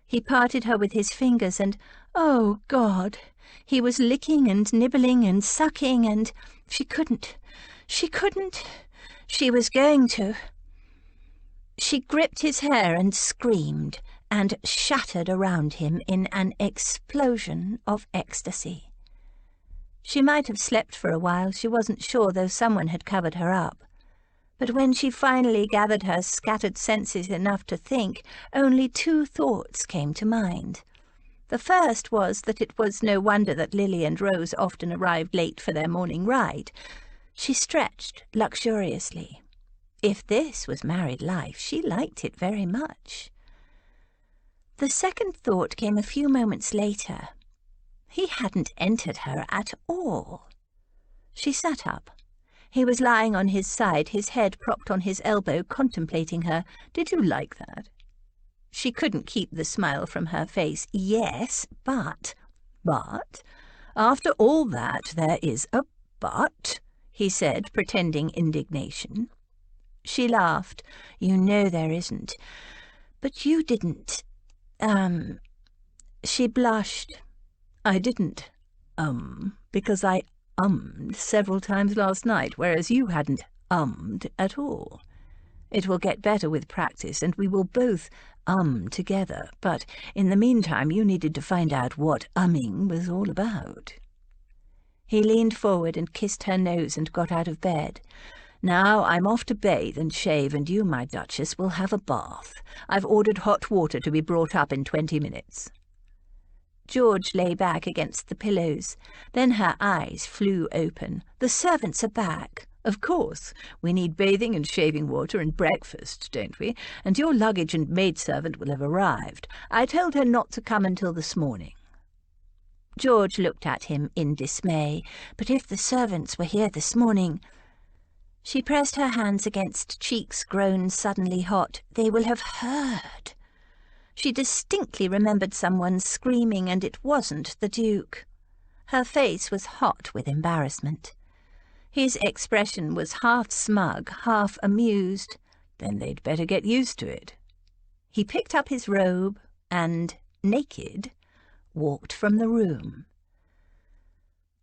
He parted her with his fingers, and, oh God, he was licking and nibbling and sucking, and she couldn't. She was going to. She gripped his hair and screamed, and shattered around him in an explosion of ecstasy. She might have slept for a while, she wasn't sure, though someone had covered her up. But when she finally gathered her scattered senses enough to think, only 2 thoughts came to mind. The first was that it was no wonder that Lily and Rose often arrived late for their morning ride. She stretched luxuriously. If this was married life, she liked it very much. The second thought came a few moments later. He hadn't entered her at all. She sat up. He was lying on his side, his head propped on his elbow, contemplating her. Did you like that? She couldn't keep the smile from her face. Yes, but, after all that, there is a but, he said, pretending indignation. She laughed. You know there isn't. But you didn't. She blushed. I didn't, because I ummed several times last night, whereas you hadn't ummed at all. It will get better with practice, and we will both together, but in the meantime you needed to find out what umming was all about. He leaned forward and kissed her nose and got out of bed. Now I'm off to bathe and shave, and you, my Duchess, will have a bath. I've ordered hot water to be brought up in 20 minutes. George lay back against the pillows. Then her eyes flew open. The servants are back. Of course. We need bathing and shaving water and breakfast, don't we? And your luggage and maidservant will have arrived. I told her not to come until this morning. George looked at him in dismay. But if the servants were here this morning... She pressed her hands against cheeks grown suddenly hot. They will have heard. She distinctly remembered someone screaming, and it wasn't the Duke. Her face was hot with embarrassment. His expression was half smug, half amused. Then they'd better get used to it. He picked up his robe and, naked, walked from the room.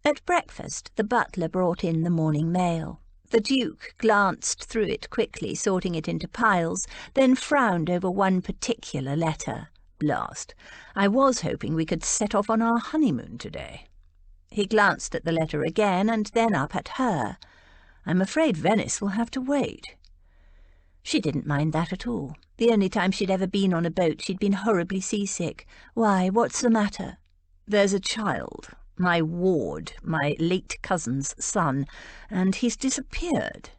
At breakfast, the butler brought in the morning mail. The Duke glanced through it quickly, sorting it into piles, then frowned over one particular letter. Blast. I was hoping we could set off on our honeymoon today. He glanced at the letter again, and then up at her. I'm afraid Venice will have to wait. She didn't mind that at all. The only time she'd ever been on a boat, she'd been horribly seasick. Why, what's the matter? There's a child. My ward, my late cousin's son, and he's disappeared.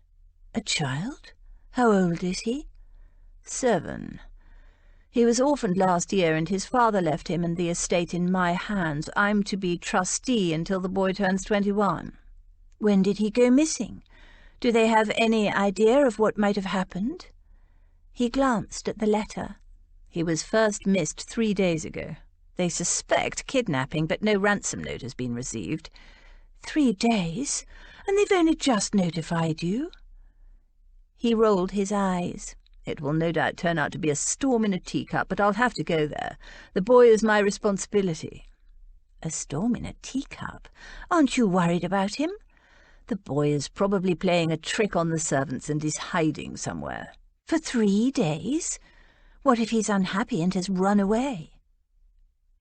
A child? How old is he? 7. He was orphaned last year, and his father left him and the estate in my hands. I'm to be trustee until the boy turns 21. When did he go missing? Do they have any idea of what might have happened? He glanced at the letter. He was first missed 3 days ago. They suspect kidnapping, but no ransom note has been received. 3 days? And they've only just notified you? He rolled his eyes. It will no doubt turn out to be a storm in a teacup, but I'll have to go there. The boy is my responsibility. A storm in a teacup? Aren't you worried about him? The boy is probably playing a trick on the servants and is hiding somewhere. For 3 days? What if he's unhappy and has run away?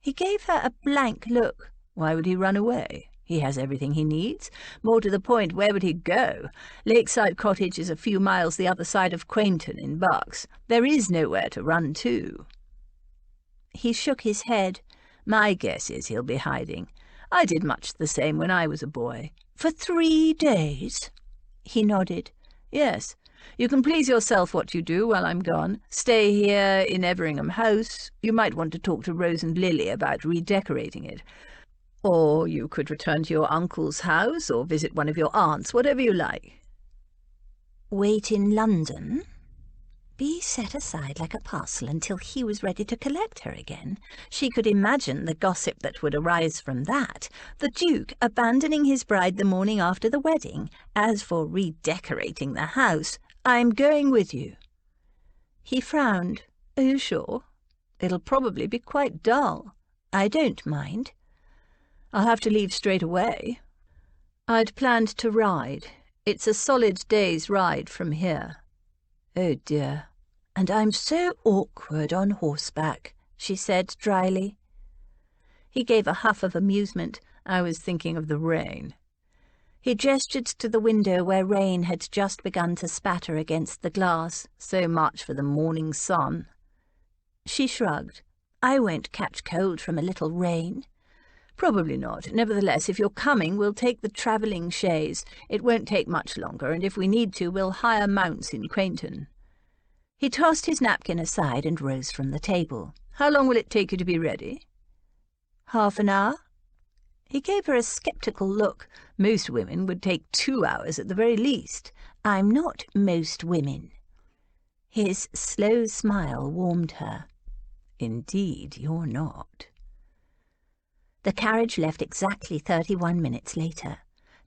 He gave her a blank look. Why would he run away? He has everything he needs. More to the point, where would he go? Lakeside Cottage is a few miles the other side of Quainton in Bucks. There is nowhere to run to. He shook his head. My guess is he'll be hiding. I did much the same when I was a boy. For 3 days? He nodded. Yes. You can please yourself what you do while I'm gone. Stay here in Everingham House. You might want to talk to Rose and Lily about redecorating it. Or you could return to your uncle's house or visit one of your aunts, whatever you like. Wait in London? Be set aside like a parcel until he was ready to collect her again. She could imagine the gossip that would arise from that. The Duke abandoning his bride the morning after the wedding. As for redecorating the house, I'm going with you. He frowned. Are you sure? It'll probably be quite dull. I don't mind. I'll have to leave straight away. I'd planned to ride. It's a solid day's ride from here. Oh dear, and I'm so awkward on horseback, she said dryly. He gave a huff of amusement. I was thinking of the rain. He gestured to the window where rain had just begun to spatter against the glass. So much for the morning sun. She shrugged. I won't catch cold from a little rain. Probably not. Nevertheless, if you're coming, we'll take the travelling chaise. It won't take much longer, and if we need to, we'll hire mounts in Quainton. He tossed his napkin aside and rose from the table. How long will it take you to be ready? Half an hour. He gave her a sceptical look. Most women would take 2 hours at the very least. I'm not most women. His slow smile warmed her. Indeed, you're not. The carriage left exactly 31 minutes later.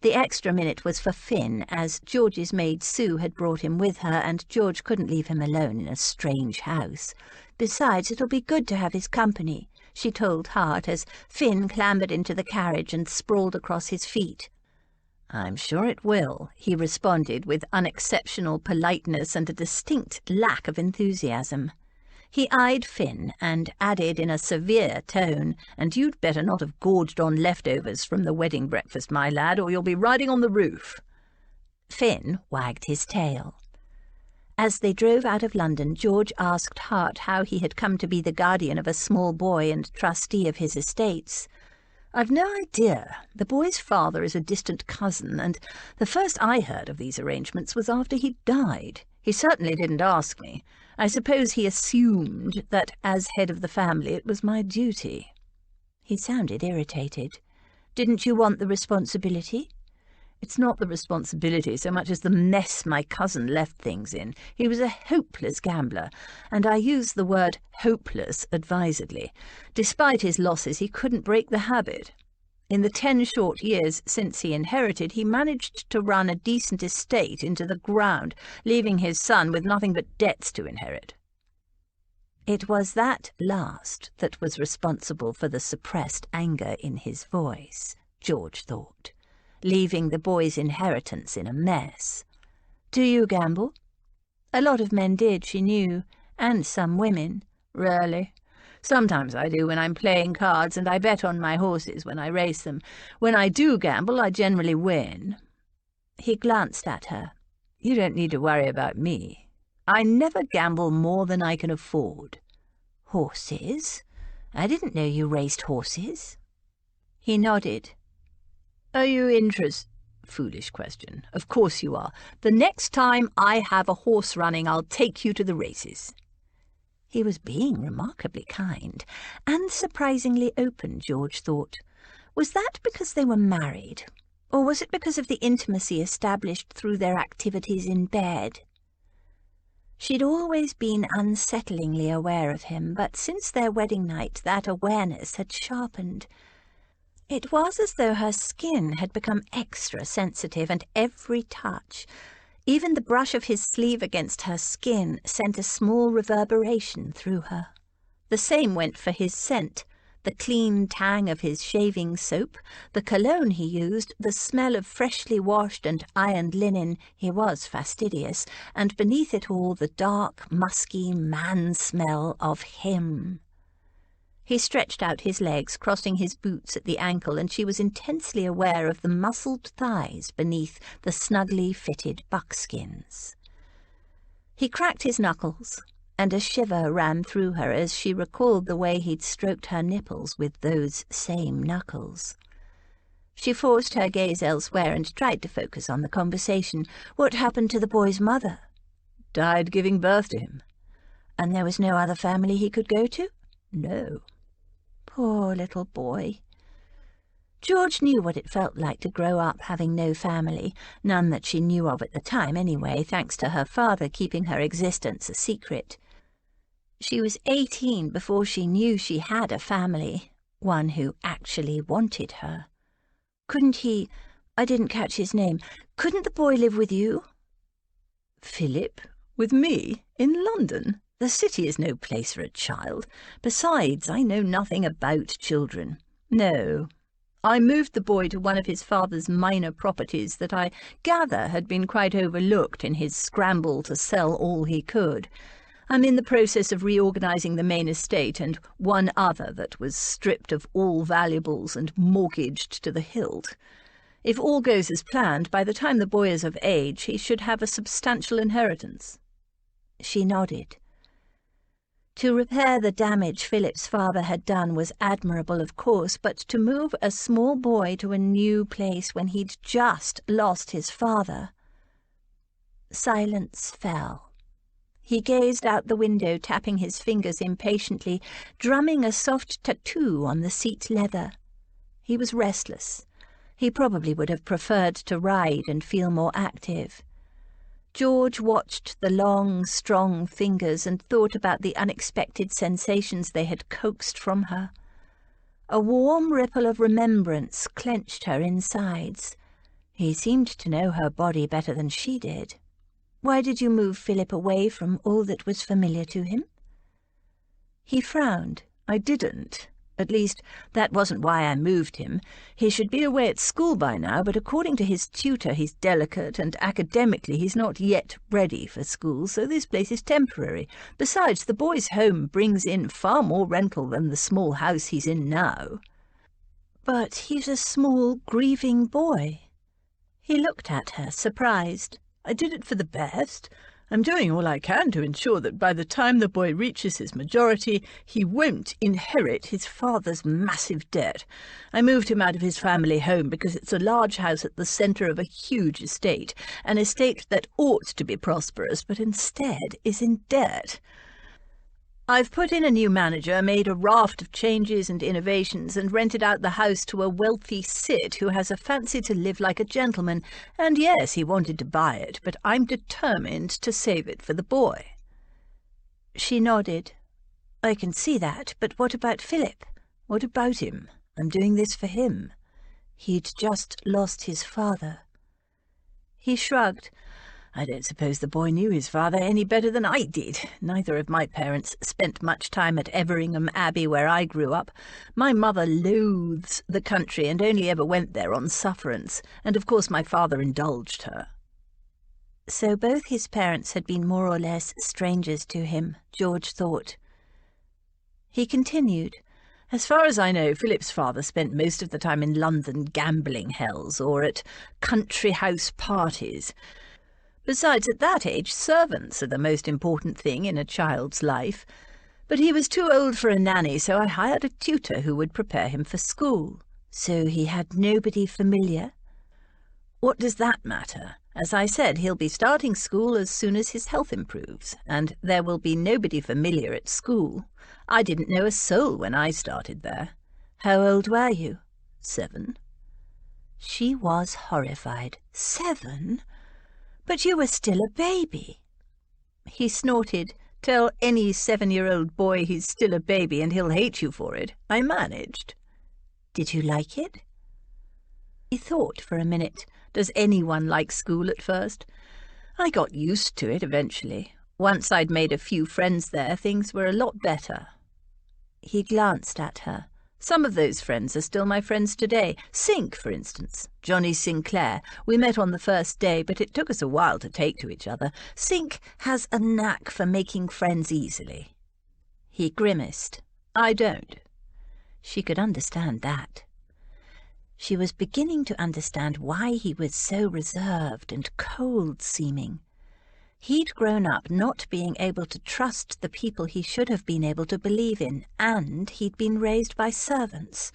The extra minute was for Finn, as George's maid Sue had brought him with her, and George couldn't leave him alone in a strange house. Besides, it'll be good to have his company, she told Hart, as Finn clambered into the carriage and sprawled across his feet. I'm sure it will, he responded with unexceptional politeness and a distinct lack of enthusiasm. He eyed Finn and added in a severe tone, "And you'd better not have gorged on leftovers from the wedding breakfast, my lad, or you'll be riding on the roof." Finn wagged his tail. As they drove out of London, George asked Hart how he had come to be the guardian of a small boy and trustee of his estates. "I've no idea. The boy's father is a distant cousin, and the first I heard of these arrangements was after he died. He certainly didn't ask me. I suppose he assumed that, as head of the family, it was my duty." He sounded irritated. "Didn't you want the responsibility?" "It's not the responsibility so much as the mess my cousin left things in. He was a hopeless gambler, and I use the word hopeless advisedly. Despite his losses, he couldn't break the habit. In the 10 short years since he inherited, he managed to run a decent estate into the ground, leaving his son with nothing but debts to inherit." It was that last that was responsible for the suppressed anger in his voice, George thought, leaving the boy's inheritance in a mess. "Do you gamble?" A lot of men did, she knew, and some women. "Rarely. Sometimes I do when I'm playing cards, and I bet on my horses when I race them. When I do gamble, I generally win." He glanced at her. "You don't need to worry about me. I never gamble more than I can afford." "Horses? I didn't know you raced horses." He nodded. "Are you interested?" "Foolish question. Of course you are. The next time I have a horse running, I'll take you to the races." He was being remarkably kind, and surprisingly open, George thought. Was that because they were married, or was it because of the intimacy established through their activities in bed? She'd always been unsettlingly aware of him, but since their wedding night that awareness had sharpened. It was as though her skin had become extra sensitive, and every touch, even the brush of his sleeve against her skin, sent a small reverberation through her. The same went for his scent, the clean tang of his shaving soap, the cologne he used, the smell of freshly washed and ironed linen. He was fastidious, and beneath it all the dark, musky man smell of him. He stretched out his legs, crossing his boots at the ankle, and she was intensely aware of the muscled thighs beneath the snugly fitted buckskins. He cracked his knuckles, and a shiver ran through her as she recalled the way he'd stroked her nipples with those same knuckles. She forced her gaze elsewhere and tried to focus on the conversation. What happened to the boy's mother? "Died giving birth to him." "And there was no other family he could go to?" "No." Poor little boy. George knew what it felt like to grow up having no family, none that she knew of at the time anyway, thanks to her father keeping her existence a secret. She was 18 before she knew she had a family, one who actually wanted her. Couldn't he— I didn't catch his name— couldn't the boy live with you? "Philip? With me? In London? The city is no place for a child. Besides, I know nothing about children. No. I moved the boy to one of his father's minor properties that I gather had been quite overlooked in his scramble to sell all he could. I'm in the process of reorganizing the main estate and one other that was stripped of all valuables and mortgaged to the hilt. If all goes as planned, by the time the boy is of age, he should have a substantial inheritance." She nodded. To repair the damage Philip's father had done was admirable, of course, but to move a small boy to a new place when he'd just lost his father... Silence fell. He gazed out the window, tapping his fingers impatiently, drumming a soft tattoo on the seat leather. He was restless. He probably would have preferred to ride and feel more active. George watched the long, strong fingers and thought about the unexpected sensations they had coaxed from her. A warm ripple of remembrance clenched her insides. He seemed to know her body better than she did. "Why did you move Philip away from all that was familiar to him?" He frowned. "I didn't. At least, that wasn't why I moved him. He should be away at school by now, but according to his tutor he's delicate, and academically he's not yet ready for school, so this place is temporary. Besides, the boy's home brings in far more rental than the small house he's in now." "But he's a small, grieving boy." He looked at her, surprised. "I did it for the best. I'm doing all I can to ensure that by the time the boy reaches his majority, he won't inherit his father's massive debt. I moved him out of his family home because it's a large house at the centre of a huge estate, an estate that ought to be prosperous, but instead is in debt. I've put in a new manager, made a raft of changes and innovations, and rented out the house to a wealthy cit who has a fancy to live like a gentleman. And yes, he wanted to buy it, but I'm determined to save it for the boy." She nodded. "I can see that, but what about Philip?" "What about him? I'm doing this for him." He'd just lost his father. He shrugged. "I don't suppose the boy knew his father any better than I did. Neither of my parents spent much time at Everingham Abbey, where I grew up. My mother loathes the country and only ever went there on sufferance, and of course my father indulged her." So both his parents had been more or less strangers to him, George thought. He continued. "As far as I know, Philip's father spent most of the time in London gambling hells or at country house parties. Besides, at that age, servants are the most important thing in a child's life. But he was too old for a nanny, so I hired a tutor who would prepare him for school." "So he had nobody familiar?" "What does that matter? As I said, he'll be starting school as soon as his health improves, and there will be nobody familiar at school. I didn't know a soul when I started there." "How old were you?" 7. She was horrified. 7? But you were still a baby." He snorted. "Tell any 7-year-old boy he's still a baby and he'll hate you for it. I managed." "Did you like it?" He thought for a minute. Does anyone like school at first? I got used to it eventually. Once I'd made a few friends there, things were a lot better." He glanced at her. "Some of those friends are still my friends today. Sink, for instance. Johnny Sinclair. We met on the first day, but it took us a while to take to each other. Sink has a knack for making friends easily." He grimaced. "I don't." She could understand that. She was beginning to understand why he was so reserved and cold-seeming. He'd grown up not being able to trust the people he should have been able to believe in, and he'd been raised by servants.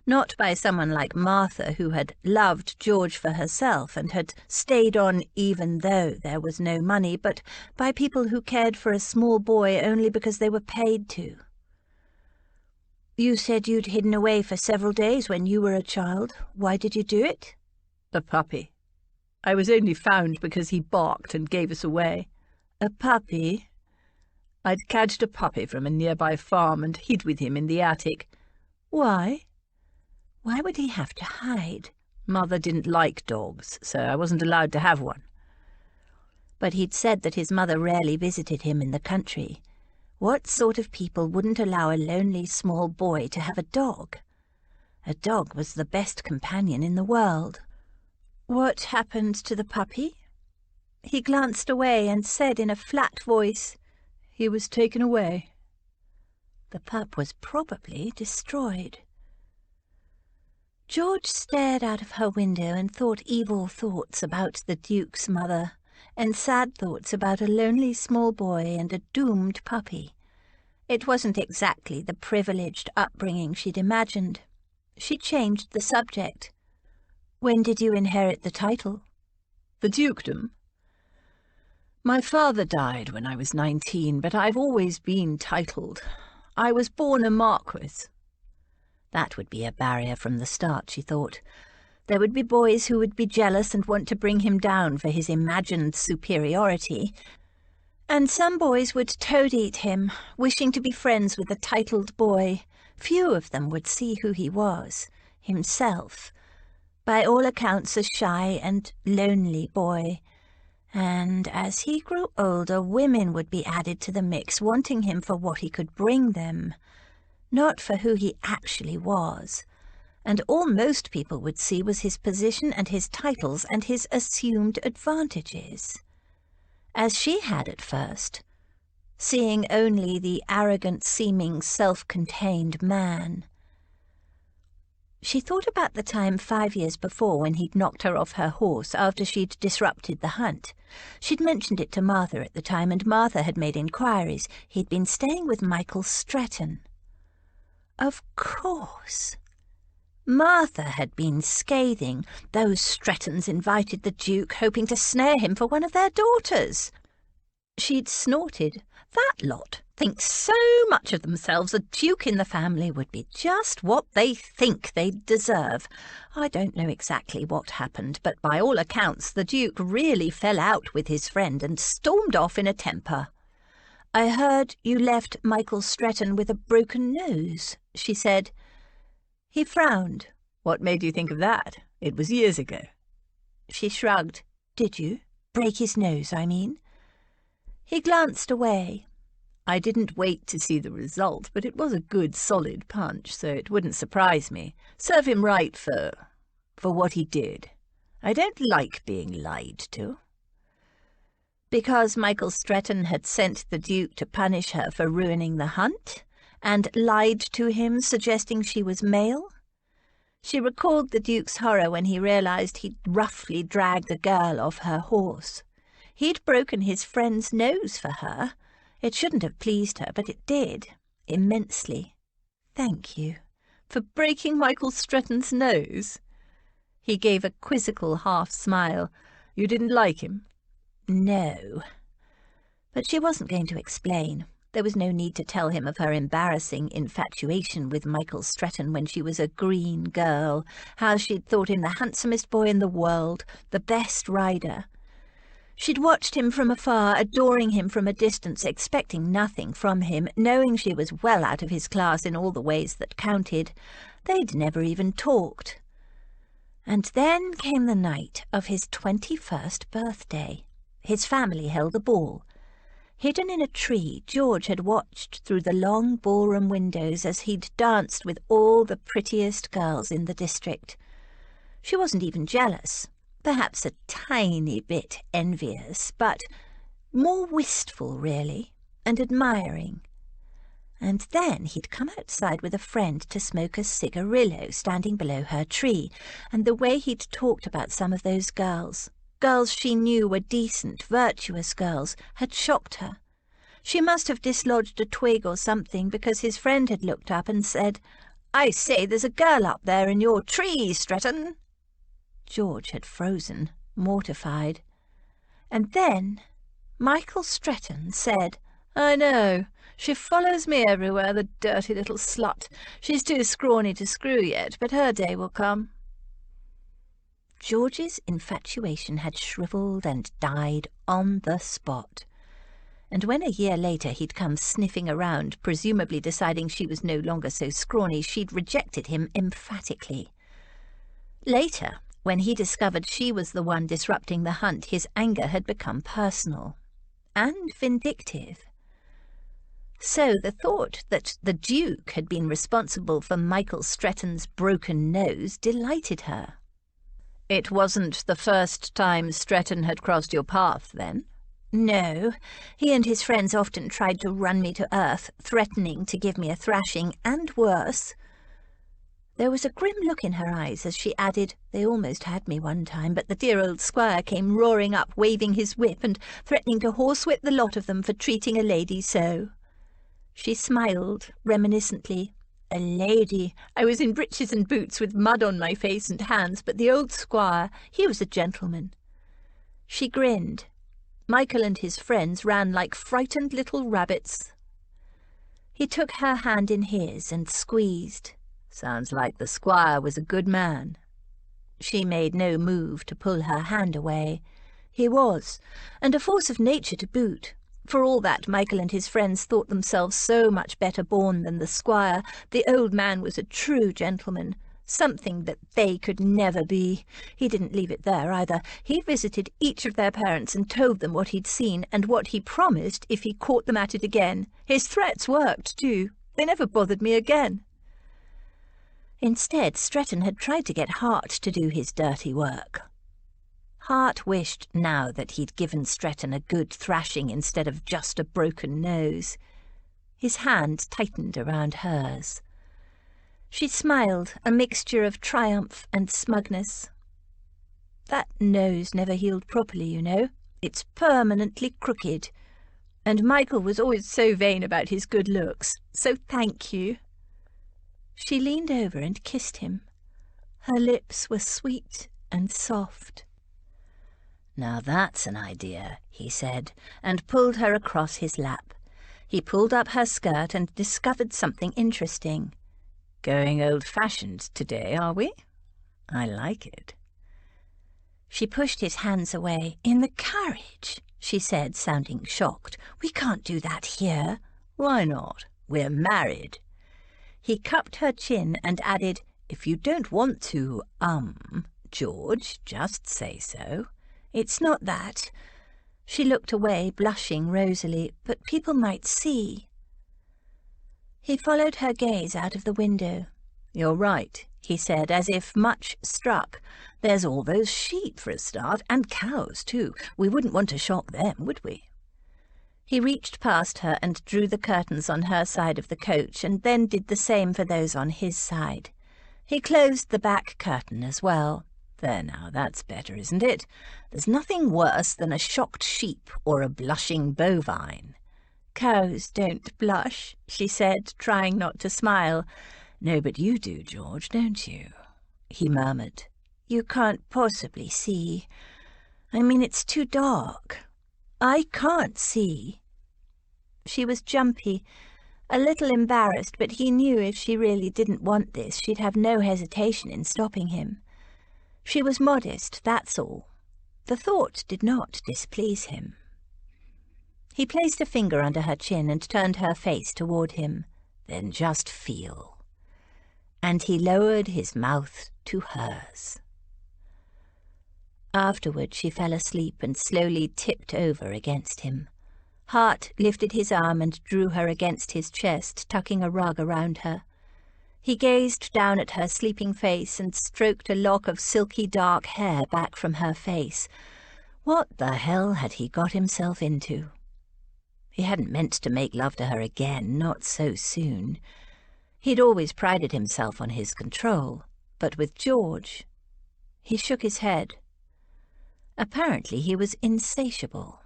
Not by someone like Martha, who had loved George for herself and had stayed on even though there was no money, but by people who cared for a small boy only because they were paid to. "You said you'd hidden away for several days when you were a child. Why did you do it?" "A puppy. I was only found because he barked and gave us away." "A puppy?" "I'd catched a puppy from a nearby farm and hid with him in the attic." "Why? Why would he have to hide?" "Mother didn't like dogs, so I wasn't allowed to have one." But he'd said that his mother rarely visited him in the country. What sort of people wouldn't allow a lonely small boy to have a dog? A dog was the best companion in the world. "What happened to the puppy?" He glanced away and said in a flat voice, "He was taken away." The pup was probably destroyed. George stared out of her window and thought evil thoughts about the Duke's mother, and sad thoughts about a lonely small boy and a doomed puppy. It wasn't exactly the privileged upbringing she'd imagined. She changed the subject. "When did you inherit the title?" "The dukedom? My father died when I was 19, but I've always been titled. I was born a marquis." That would be a barrier from the start, she thought. There would be boys who would be jealous and want to bring him down for his imagined superiority, and some boys would toad-eat him, wishing to be friends with a titled boy. Few of them would see who he was, himself. By all accounts a shy and lonely boy. And as he grew older, women would be added to the mix, wanting him for what he could bring them, not for who he actually was. And all most people would see was his position and his titles and his assumed advantages, as she had at first, seeing only the arrogant-seeming, self-contained man. She thought about the time 5 years before when he'd knocked her off her horse after she'd disrupted the hunt. She'd mentioned it to Martha at the time, and Martha had made inquiries. He'd been staying with Michael Stretton. Of course. Martha had been scathing. Those Strettons invited the Duke, hoping to snare him for one of their daughters. She'd snorted. That lot think so much of themselves. A Duke in the family would be just what they think they'd deserve. I don't know exactly what happened, but by all accounts the Duke really fell out with his friend and stormed off in a temper. "I heard you left Michael Stretton with a broken nose," she said. He frowned. "What made you think of that? It was years ago." She shrugged. "Did you? Break his nose, I mean?" He glanced away. "I didn't wait to see the result, but it was a good, solid punch, so it wouldn't surprise me. Serve him right for what he did. I don't like being lied to." Because Michael Stretton had sent the Duke to punish her for ruining the hunt, and lied to him, suggesting she was male? She recalled the Duke's horror when he realized he'd roughly dragged a girl off her horse. He'd broken his friend's nose for her. It shouldn't have pleased her, but it did, immensely. "Thank you." "For breaking Michael Stretton's nose?" He gave a quizzical half-smile. "You didn't like him?" "No." But she wasn't going to explain. There was no need to tell him of her embarrassing infatuation with Michael Stretton when she was a green girl, how she'd thought him the handsomest boy in the world, the best rider. She'd watched him from afar, adoring him from a distance, expecting nothing from him, knowing she was well out of his class in all the ways that counted. They'd never even talked. And then came the night of his 21st birthday. His family held a ball. Hidden in a tree, George had watched through the long ballroom windows as he'd danced with all the prettiest girls in the district. She wasn't even jealous, perhaps a tiny bit envious, but more wistful, really, and admiring. And then he'd come outside with a friend to smoke a cigarillo standing below her tree, and the way he'd talked about some of those girls she knew were decent, virtuous girls, had shocked her. She must have dislodged a twig or something, because his friend had looked up and said, "I say, there's a girl up there in your tree, Stretton." George had frozen, mortified. And then Michael Stretton said, "I know. She follows me everywhere, the dirty little slut. She's too scrawny to screw yet, but her day will come." George's infatuation had shriveled and died on the spot. And when a year later he'd come sniffing around, presumably deciding she was no longer so scrawny, she'd rejected him emphatically. Later, when he discovered she was the one disrupting the hunt, his anger had become personal and vindictive. So the thought that the Duke had been responsible for Michael Stretton's broken nose delighted her. "It wasn't the first time Stretton had crossed your path, then?" "No. He and his friends often tried to run me to earth, threatening to give me a thrashing, and worse." There was a grim look in her eyes as she added, "They almost had me one time, but the dear old squire came roaring up, waving his whip and threatening to horsewhip the lot of them for treating a lady so." She smiled reminiscently. "A lady! I was in breeches and boots with mud on my face and hands, but the old squire, he was a gentleman." She grinned. Michael and his friends ran like frightened little rabbits. He took her hand in his and squeezed. "Sounds like the squire was a good man." She made no move to pull her hand away. He was, and a force of nature to boot. For all that Michael and his friends thought themselves so much better born than the squire, the old man was a true gentleman, something that they could never be. He didn't leave it there either. He visited each of their parents and told them what he'd seen and what he promised if he caught them at it again. His threats worked, too. They never bothered me again. Instead, Stretton had tried to get Hart to do his dirty work. Hart wished now that he'd given Stretton a good thrashing instead of just a broken nose. His hand tightened around hers. She smiled, a mixture of triumph and smugness. "That nose never healed properly, you know. It's permanently crooked. And Michael was always so vain about his good looks. So thank you." She leaned over and kissed him. Her lips were sweet and soft. "Now that's an idea," he said, and pulled her across his lap. He pulled up her skirt and discovered something interesting. "Going old-fashioned today, are we? I like it." She pushed his hands away. "In the carriage," she said, sounding shocked. "We can't do that here." "Why not? We're married." He cupped her chin and added, "If you don't want to, George, just say so." "It's not that." She looked away, blushing rosily. "But people might see." He followed her gaze out of the window. "You're right," he said, as if much struck. "There's all those sheep for a start, and cows too. We wouldn't want to shock them, would we?" He reached past her and drew the curtains on her side of the coach, and then did the same for those on his side. He closed the back curtain as well. "There now, that's better, isn't it? There's nothing worse than a shocked sheep or a blushing bovine." "Cows don't blush," she said, trying not to smile. "No, but you do, George, don't you?" he murmured. "You can't possibly see. I mean, it's too dark. I can't see." She was jumpy, a little embarrassed, but he knew if she really didn't want this, she'd have no hesitation in stopping him. She was modest, that's all. The thought did not displease him. He placed a finger under her chin and turned her face toward him. "Then just feel." And he lowered his mouth to hers. Afterward she fell asleep and slowly tipped over against him. Hart lifted his arm and drew her against his chest, tucking a rug around her. He gazed down at her sleeping face and stroked a lock of silky dark hair back from her face. What the hell had he got himself into? He hadn't meant to make love to her again, not so soon. He'd always prided himself on his control, but with George... He shook his head. Apparently he was insatiable.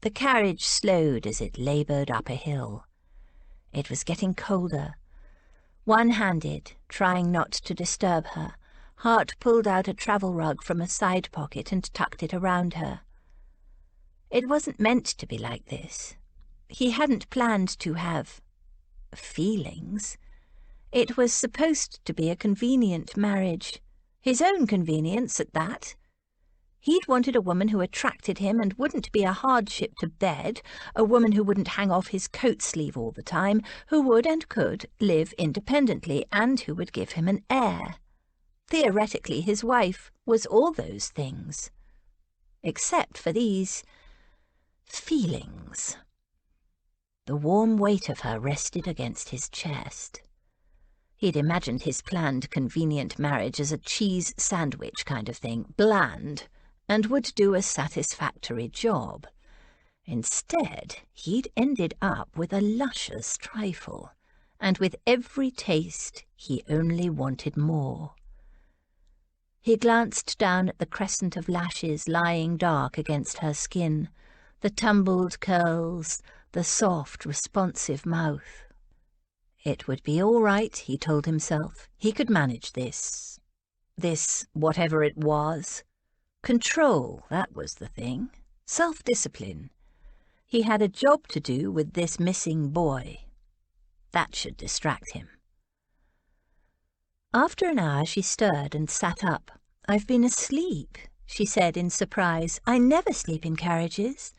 The carriage slowed as it laboured up a hill. It was getting colder. One-handed, trying not to disturb her, Hart pulled out a travel rug from a side pocket and tucked it around her. It wasn't meant to be like this. He hadn't planned to have feelings. It was supposed to be a convenient marriage. His own convenience at that. He'd wanted a woman who attracted him and wouldn't be a hardship to bed, a woman who wouldn't hang off his coat sleeve all the time, who would and could live independently, and who would give him an heir. Theoretically, his wife was all those things. Except for these feelings. The warm weight of her rested against his chest. He'd imagined his planned convenient marriage as a cheese sandwich kind of thing, bland, and would do a satisfactory job. Instead, he'd ended up with a luscious trifle, and with every taste he only wanted more. He glanced down at the crescent of lashes lying dark against her skin, the tumbled curls, the soft, responsive mouth. It would be all right, he told himself. He could manage this. This, whatever it was. Control, that was the thing. Self-discipline. He had a job to do with this missing boy. That should distract him. After an hour she stirred and sat up. "I've been asleep," she said in surprise. "I never sleep in carriages."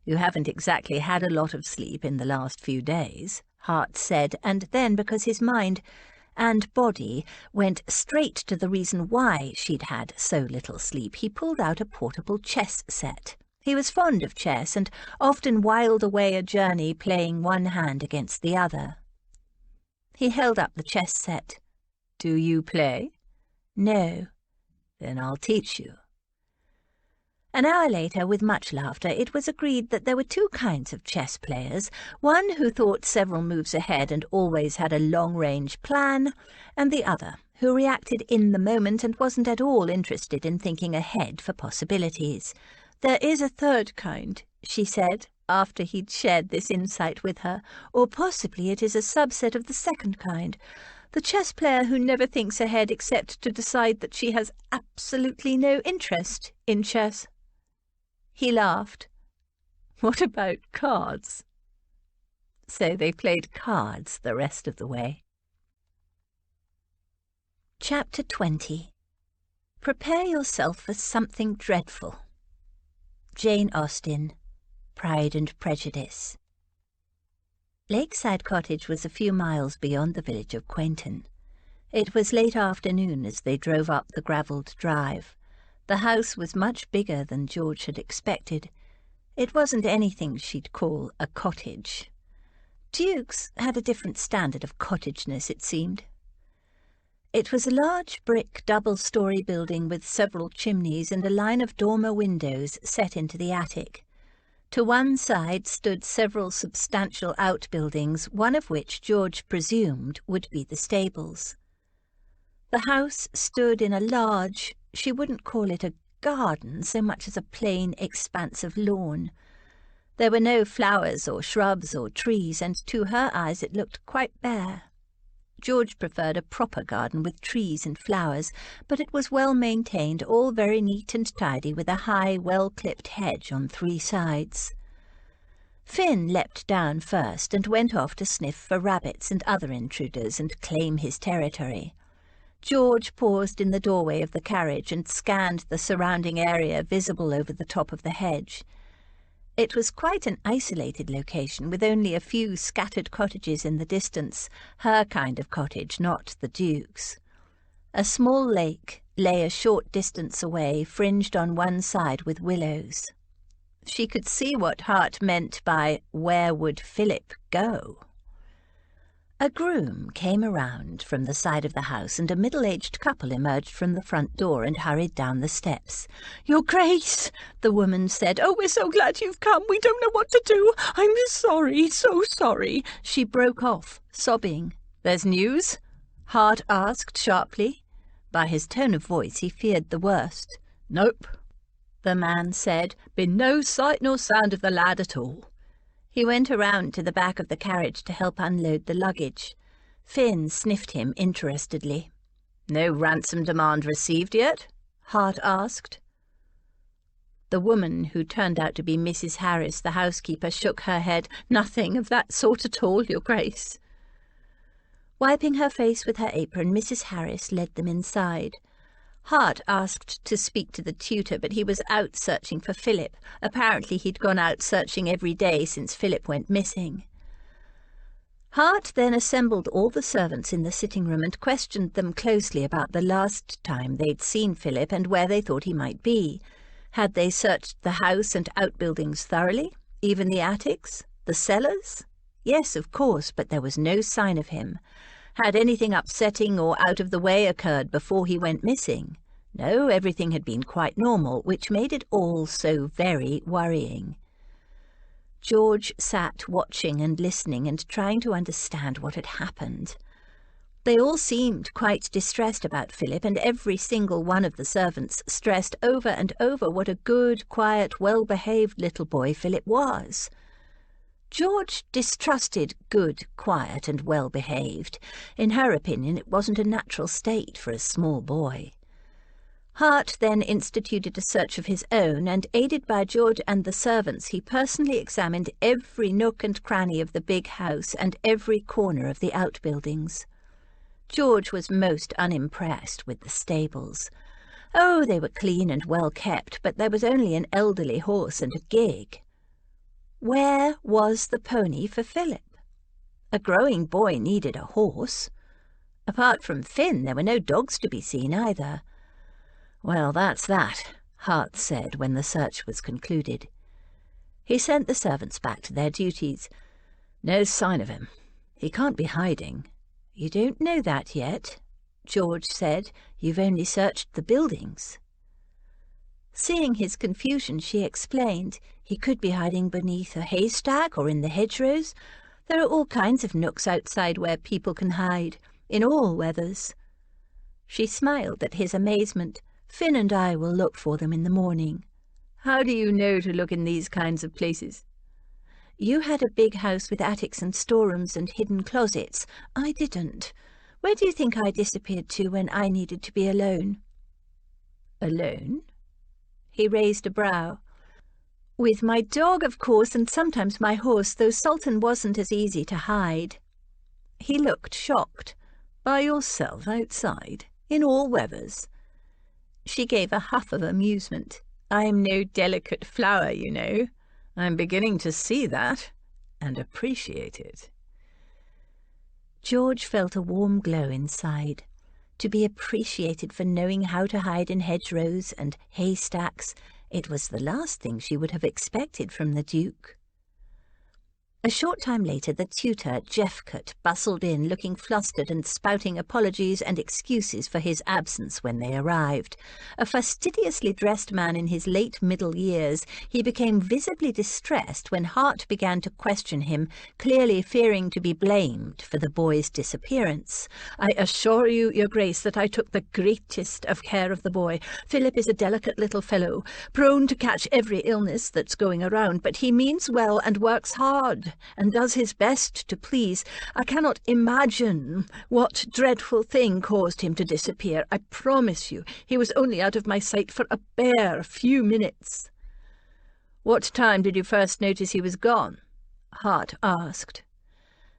"You haven't exactly had a lot of sleep in the last few days," Hart said, and then, because his mind and body went straight to the reason why she'd had so little sleep, he pulled out a portable chess set. He was fond of chess and often whiled away a journey playing one hand against the other. He held up the chess set. "Do you play?" "No." "Then I'll teach you." An hour later, with much laughter, it was agreed that there were two kinds of chess players, one who thought several moves ahead and always had a long-range plan, and the other who reacted in the moment and wasn't at all interested in thinking ahead for possibilities. "There is a third kind," she said, after he'd shared this insight with her, "or possibly it is a subset of the second kind. The chess player who never thinks ahead except to decide that she has absolutely no interest in chess." He laughed. "What about cards?" So they played cards the rest of the way. Chapter 20. Prepare yourself for something dreadful. Jane Austen, Pride and Prejudice. Lakeside Cottage was a few miles beyond the village of Quainton. It was late afternoon as they drove up the gravelled drive. The house was much bigger than George had expected. It wasn't anything she'd call a cottage. Dukes had a different standard of cottageness, it seemed. It was a large brick double-storey building with several chimneys and a line of dormer windows set into the attic. To one side stood several substantial outbuildings, one of which George presumed would be the stables. The house stood in a large, she wouldn't call it a garden so much as a plain expanse of lawn. There were no flowers or shrubs or trees, and to her eyes it looked quite bare. George preferred a proper garden with trees and flowers, but it was well maintained, all very neat and tidy, with a high, well-clipped hedge on three sides. Finn leapt down first and went off to sniff for rabbits and other intruders and claim his territory. George paused in the doorway of the carriage and scanned the surrounding area visible over the top of the hedge. It was quite an isolated location, with only a few scattered cottages in the distance, her kind of cottage, not the Duke's. A small lake lay a short distance away, fringed on one side with willows. She could see what Hart meant by "where would Philip go?" A groom came around from the side of the house, and a middle-aged couple emerged from the front door and hurried down the steps. "Your Grace," the woman said. "Oh, we're so glad you've come. We don't know what to do. I'm sorry, so sorry." She broke off, sobbing. "There's news?" Hart asked sharply. By his tone of voice he feared the worst. "Nope," the man said. "Been no sight nor sound of the lad at all." He went around to the back of the carriage to help unload the luggage. Finn sniffed him interestedly. "No ransom demand received yet?" Hart asked. The woman, who turned out to be Mrs. Harris, the housekeeper, shook her head. "Nothing of that sort at all, Your Grace." Wiping her face with her apron, Mrs. Harris led them inside. Hart asked to speak to the tutor, but he was out searching for Philip. Apparently he'd gone out searching every day since Philip went missing. Hart then assembled all the servants in the sitting room and questioned them closely about the last time they'd seen Philip and where they thought he might be. Had they searched the house and outbuildings thoroughly? Even the attics? The cellars? Yes, of course, but there was no sign of him. Had anything upsetting or out of the way occurred before he went missing? No, everything had been quite normal, which made it all so very worrying. George sat watching and listening and trying to understand what had happened. They all seemed quite distressed about Philip, and every single one of the servants stressed over and over what a good, quiet, well-behaved little boy Philip was. George distrusted good, quiet, and well-behaved. In her opinion, it wasn't a natural state for a small boy. Hart then instituted a search of his own, and aided by George and the servants, he personally examined every nook and cranny of the big house and every corner of the outbuildings. George was most unimpressed with the stables. Oh, they were clean and well kept, but there was only an elderly horse and a gig. Where was the pony for Philip? A growing boy needed a horse. Apart from Finn, there were no dogs to be seen either. "Well, that's that," Hart said when the search was concluded. He sent the servants back to their duties. "No sign of him. He can't be hiding." "You don't know that yet," George said. "You've only searched the buildings." Seeing his confusion, she explained. "He could be hiding beneath a haystack or in the hedgerows. There are all kinds of nooks outside where people can hide, in all weathers." She smiled at his amazement. "Finn and I will look for them in the morning." "How do you know to look in these kinds of places?" "You had a big house with attics and storerooms and hidden closets. I didn't. Where do you think I disappeared to when I needed to be alone?" "Alone?" He raised a brow. "With my dog, of course, and sometimes my horse, though Sultan wasn't as easy to hide." He looked shocked. "By yourself outside, in all weathers?" She gave a huff of amusement. "I'm no delicate flower, you know. I'm beginning to see that, and appreciate it." George felt a warm glow inside. To be appreciated for knowing how to hide in hedgerows and haystacks, it was the last thing she would have expected from the Duke. A short time later, the tutor, Jeffcott, bustled in, looking flustered and spouting apologies and excuses for his absence when they arrived. A fastidiously dressed man in his late middle years, he became visibly distressed when Hart began to question him, clearly fearing to be blamed for the boy's disappearance. "I assure you, Your Grace, that I took the greatest of care of the boy. Philip is a delicate little fellow, prone to catch every illness that's going around, but he means well and works hard and does his best to please. I cannot imagine what dreadful thing caused him to disappear. I promise you, he was only out of my sight for a bare few minutes." "What time did you first notice he was gone?" Hart asked.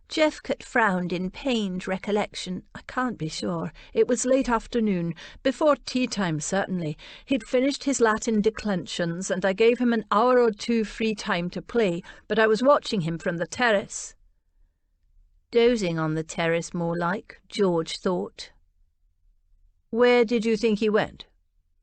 Jeffcott frowned in pained recollection. "I can't be sure. It was late afternoon, before tea-time certainly. He'd finished his Latin declensions, and I gave him an hour or two free time to play, but I was watching him from the terrace." Dozing on the terrace, more like, George thought. "Where did you think he went?"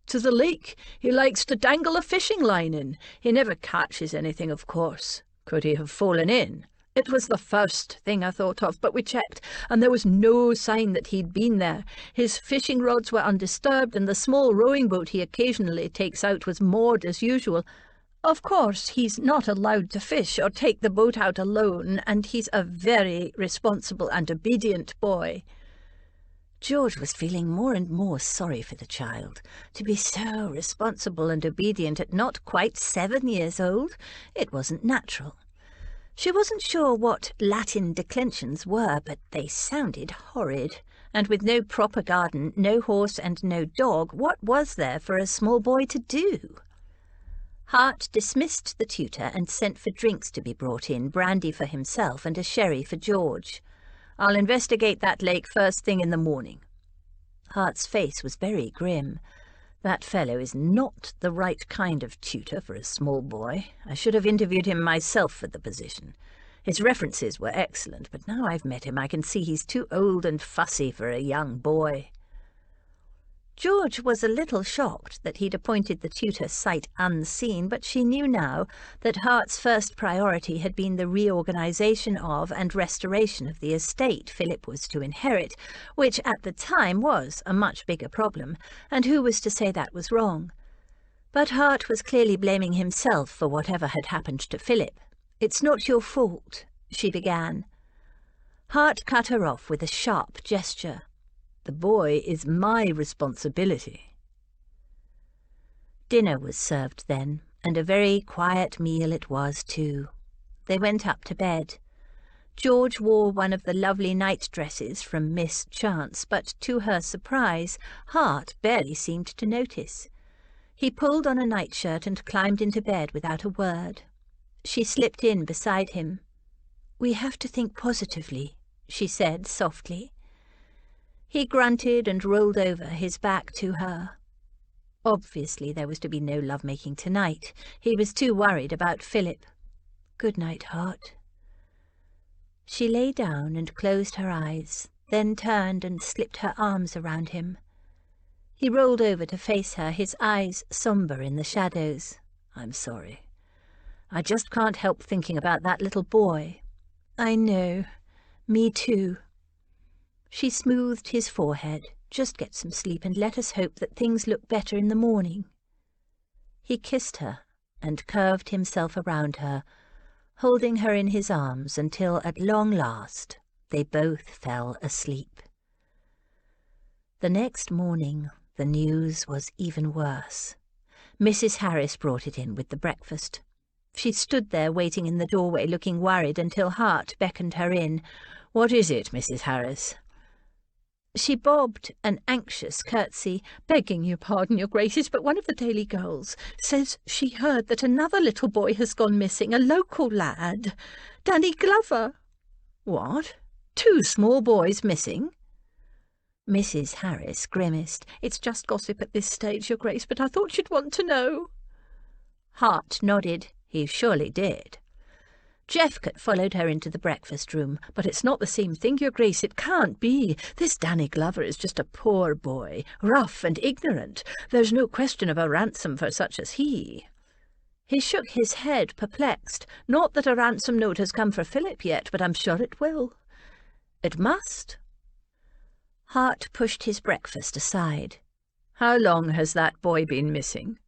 "To the lake. He likes to dangle a fishing line in. He never catches anything, of course." "Could he have fallen in?" "It was the first thing I thought of, but we checked, and there was no sign that he'd been there. His fishing rods were undisturbed, and the small rowing boat he occasionally takes out was moored as usual. Of course, he's not allowed to fish or take the boat out alone, and he's a very responsible and obedient boy." George was feeling more and more sorry for the child. To be so responsible and obedient at not quite 7 years old, it wasn't natural. She wasn't sure what Latin declensions were, but they sounded horrid. And with no proper garden, no horse and no dog, what was there for a small boy to do? Hart dismissed the tutor and sent for drinks to be brought in, brandy for himself and a sherry for George. "I'll investigate that lake first thing in the morning." Hart's face was very grim. "That fellow is not the right kind of tutor for a small boy. I should have interviewed him myself for the position. His references were excellent, but now I've met him I can see he's too old and fussy for a young boy." George was a little shocked that he'd appointed the tutor sight unseen, but she knew now that Hart's first priority had been the reorganization of and restoration of the estate Philip was to inherit, which at the time was a much bigger problem, and who was to say that was wrong? But Hart was clearly blaming himself for whatever had happened to Philip. "It's not your fault," she began. Hart cut her off with a sharp gesture. "The boy is my responsibility." Dinner was served then, and a very quiet meal it was too. They went up to bed. George wore one of the lovely night-dresses from Miss Chance, but to her surprise, Hart barely seemed to notice. He pulled on a nightshirt and climbed into bed without a word. She slipped in beside him. "We have to think positively," she said softly. He grunted and rolled over, his back to her. Obviously there was to be no love-making tonight. He was too worried about Philip. "Good night, Hart." She lay down and closed her eyes, then turned and slipped her arms around him. He rolled over to face her, his eyes sombre in the shadows. "I'm sorry. I just can't help thinking about that little boy." "I know. Me too." She smoothed his forehead. "Just get some sleep and let us hope that things look better in the morning." He kissed her and curved himself around her, holding her in his arms until at long last they both fell asleep. The next morning the news was even worse. Mrs. Harris brought it in with the breakfast. She stood there waiting in the doorway, looking worried, until Hart beckoned her in. "What is it, Mrs. Harris?" She bobbed an anxious curtsy. "Begging your pardon, your Graces, but one of the Daily Girls says she heard that another little boy has gone missing, a local lad, Danny Glover." "What? 2 small boys missing?" Mrs. Harris grimaced. "It's just gossip at this stage, your Grace, but I thought you'd want to know." Hart nodded. He surely did. Jeffcott followed her into the breakfast room. "But it's not the same thing, your Grace. It can't be. This Danny Glover is just a poor boy, rough and ignorant. There's no question of a ransom for such as he." He shook his head, perplexed. "Not that a ransom note has come for Philip yet, but I'm sure it will. It must." Hart pushed his breakfast aside. "How long has that boy been missing?"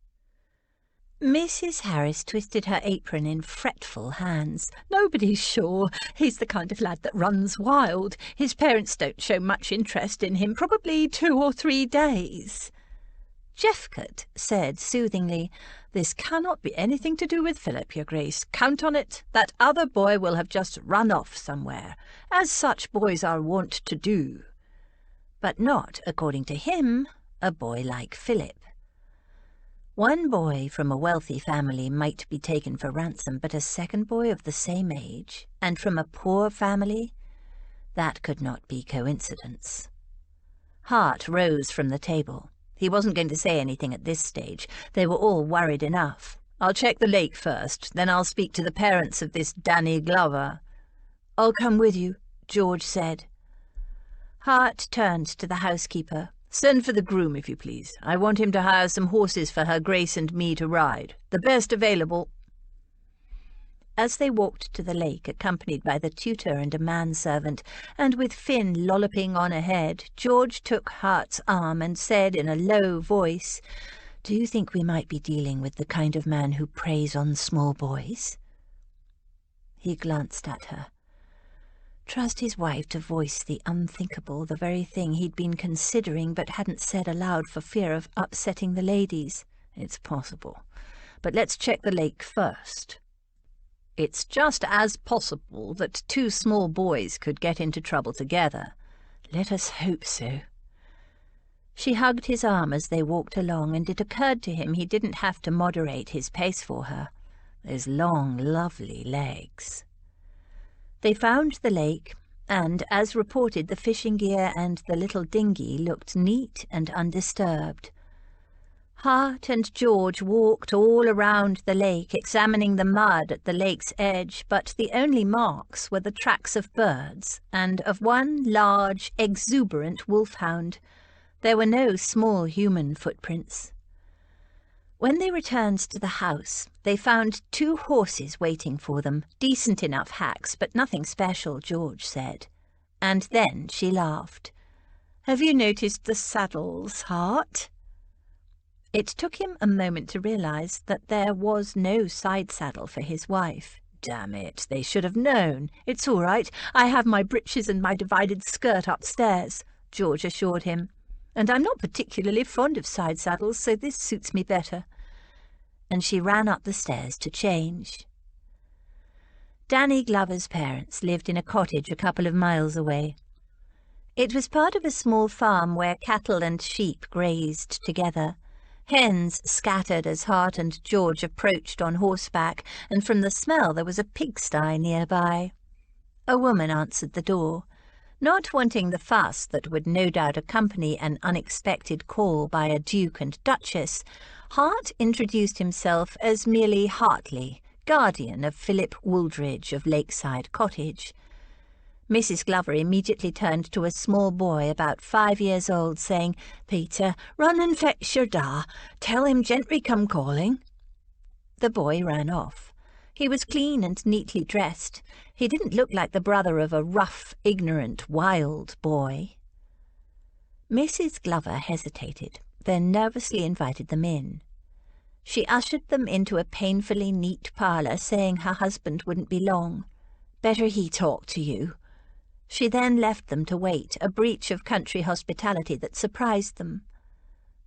Mrs. Harris twisted her apron in fretful hands. "Nobody's sure. He's the kind of lad that runs wild. His parents don't show much interest in him. Probably 2 or 3 days. Jeffcott said soothingly, "This cannot be anything to do with Philip, your Grace. Count on it. That other boy will have just run off somewhere, as such boys are wont to do." But not, according to him, a boy like Philip. One boy from a wealthy family might be taken for ransom, but a second boy of the same age, and from a poor family, that could not be coincidence. Hart rose from the table. He wasn't going to say anything at this stage. They were all worried enough. "I'll check the lake first, then I'll speak to the parents of this Danny Glover." "I'll come with you," George said. Hart turned to the housekeeper. "Send for the groom, if you please. I want him to hire some horses for her Grace and me to ride. The best available." As they walked to the lake, accompanied by the tutor and a manservant, and with Finn lolloping on ahead, George took Hart's arm and said in a low voice, "Do you think we might be dealing with the kind of man who preys on small boys?" He glanced at her. Trust his wife to voice the unthinkable, the very thing he'd been considering but hadn't said aloud for fear of upsetting the ladies. It's possible. But let's check the lake first. It's just as possible that 2 small boys could get into trouble together. Let us hope so. She hugged his arm as they walked along, and it occurred to him he didn't have to moderate his pace for her. Those long, lovely legs. They found the lake, and, as reported, the fishing gear and the little dinghy looked neat and undisturbed. Hart and George walked all around the lake, examining the mud at the lake's edge, but the only marks were the tracks of birds and of one large, exuberant wolfhound. There were no small human footprints. When they returned to the house, they found 2 horses waiting for them, decent enough hacks, but nothing special, George said. And then she laughed. "Have you noticed the saddles, Hart?" It took him a moment to realize that there was no side saddle for his wife. Damn it, they should have known. It's all right. I have my breeches and my divided skirt upstairs, George assured him. And I'm not particularly fond of side saddles, so this suits me better. And she ran up the stairs to change. Danny Glover's parents lived in a cottage a couple of miles away. It was part of a small farm where cattle and sheep grazed together. Hens scattered as Hart and George approached on horseback, and from the smell there was a pigsty nearby. A woman answered the door. Not wanting the fuss that would no doubt accompany an unexpected call by a duke and duchess, Hart introduced himself as merely Hartley, guardian of Philip Wooldridge of Lakeside Cottage. Mrs. Glover immediately turned to a small boy about 5 years old, saying, "Peter, run and fetch your da. Tell him gentry come calling." The boy ran off. He was clean and neatly dressed. He didn't look like the brother of a rough, ignorant, wild boy. Mrs. Glover hesitated, then nervously invited them in. She ushered them into a painfully neat parlour, saying her husband wouldn't be long. "Better he talk to you." She then left them to wait, a breach of country hospitality that surprised them.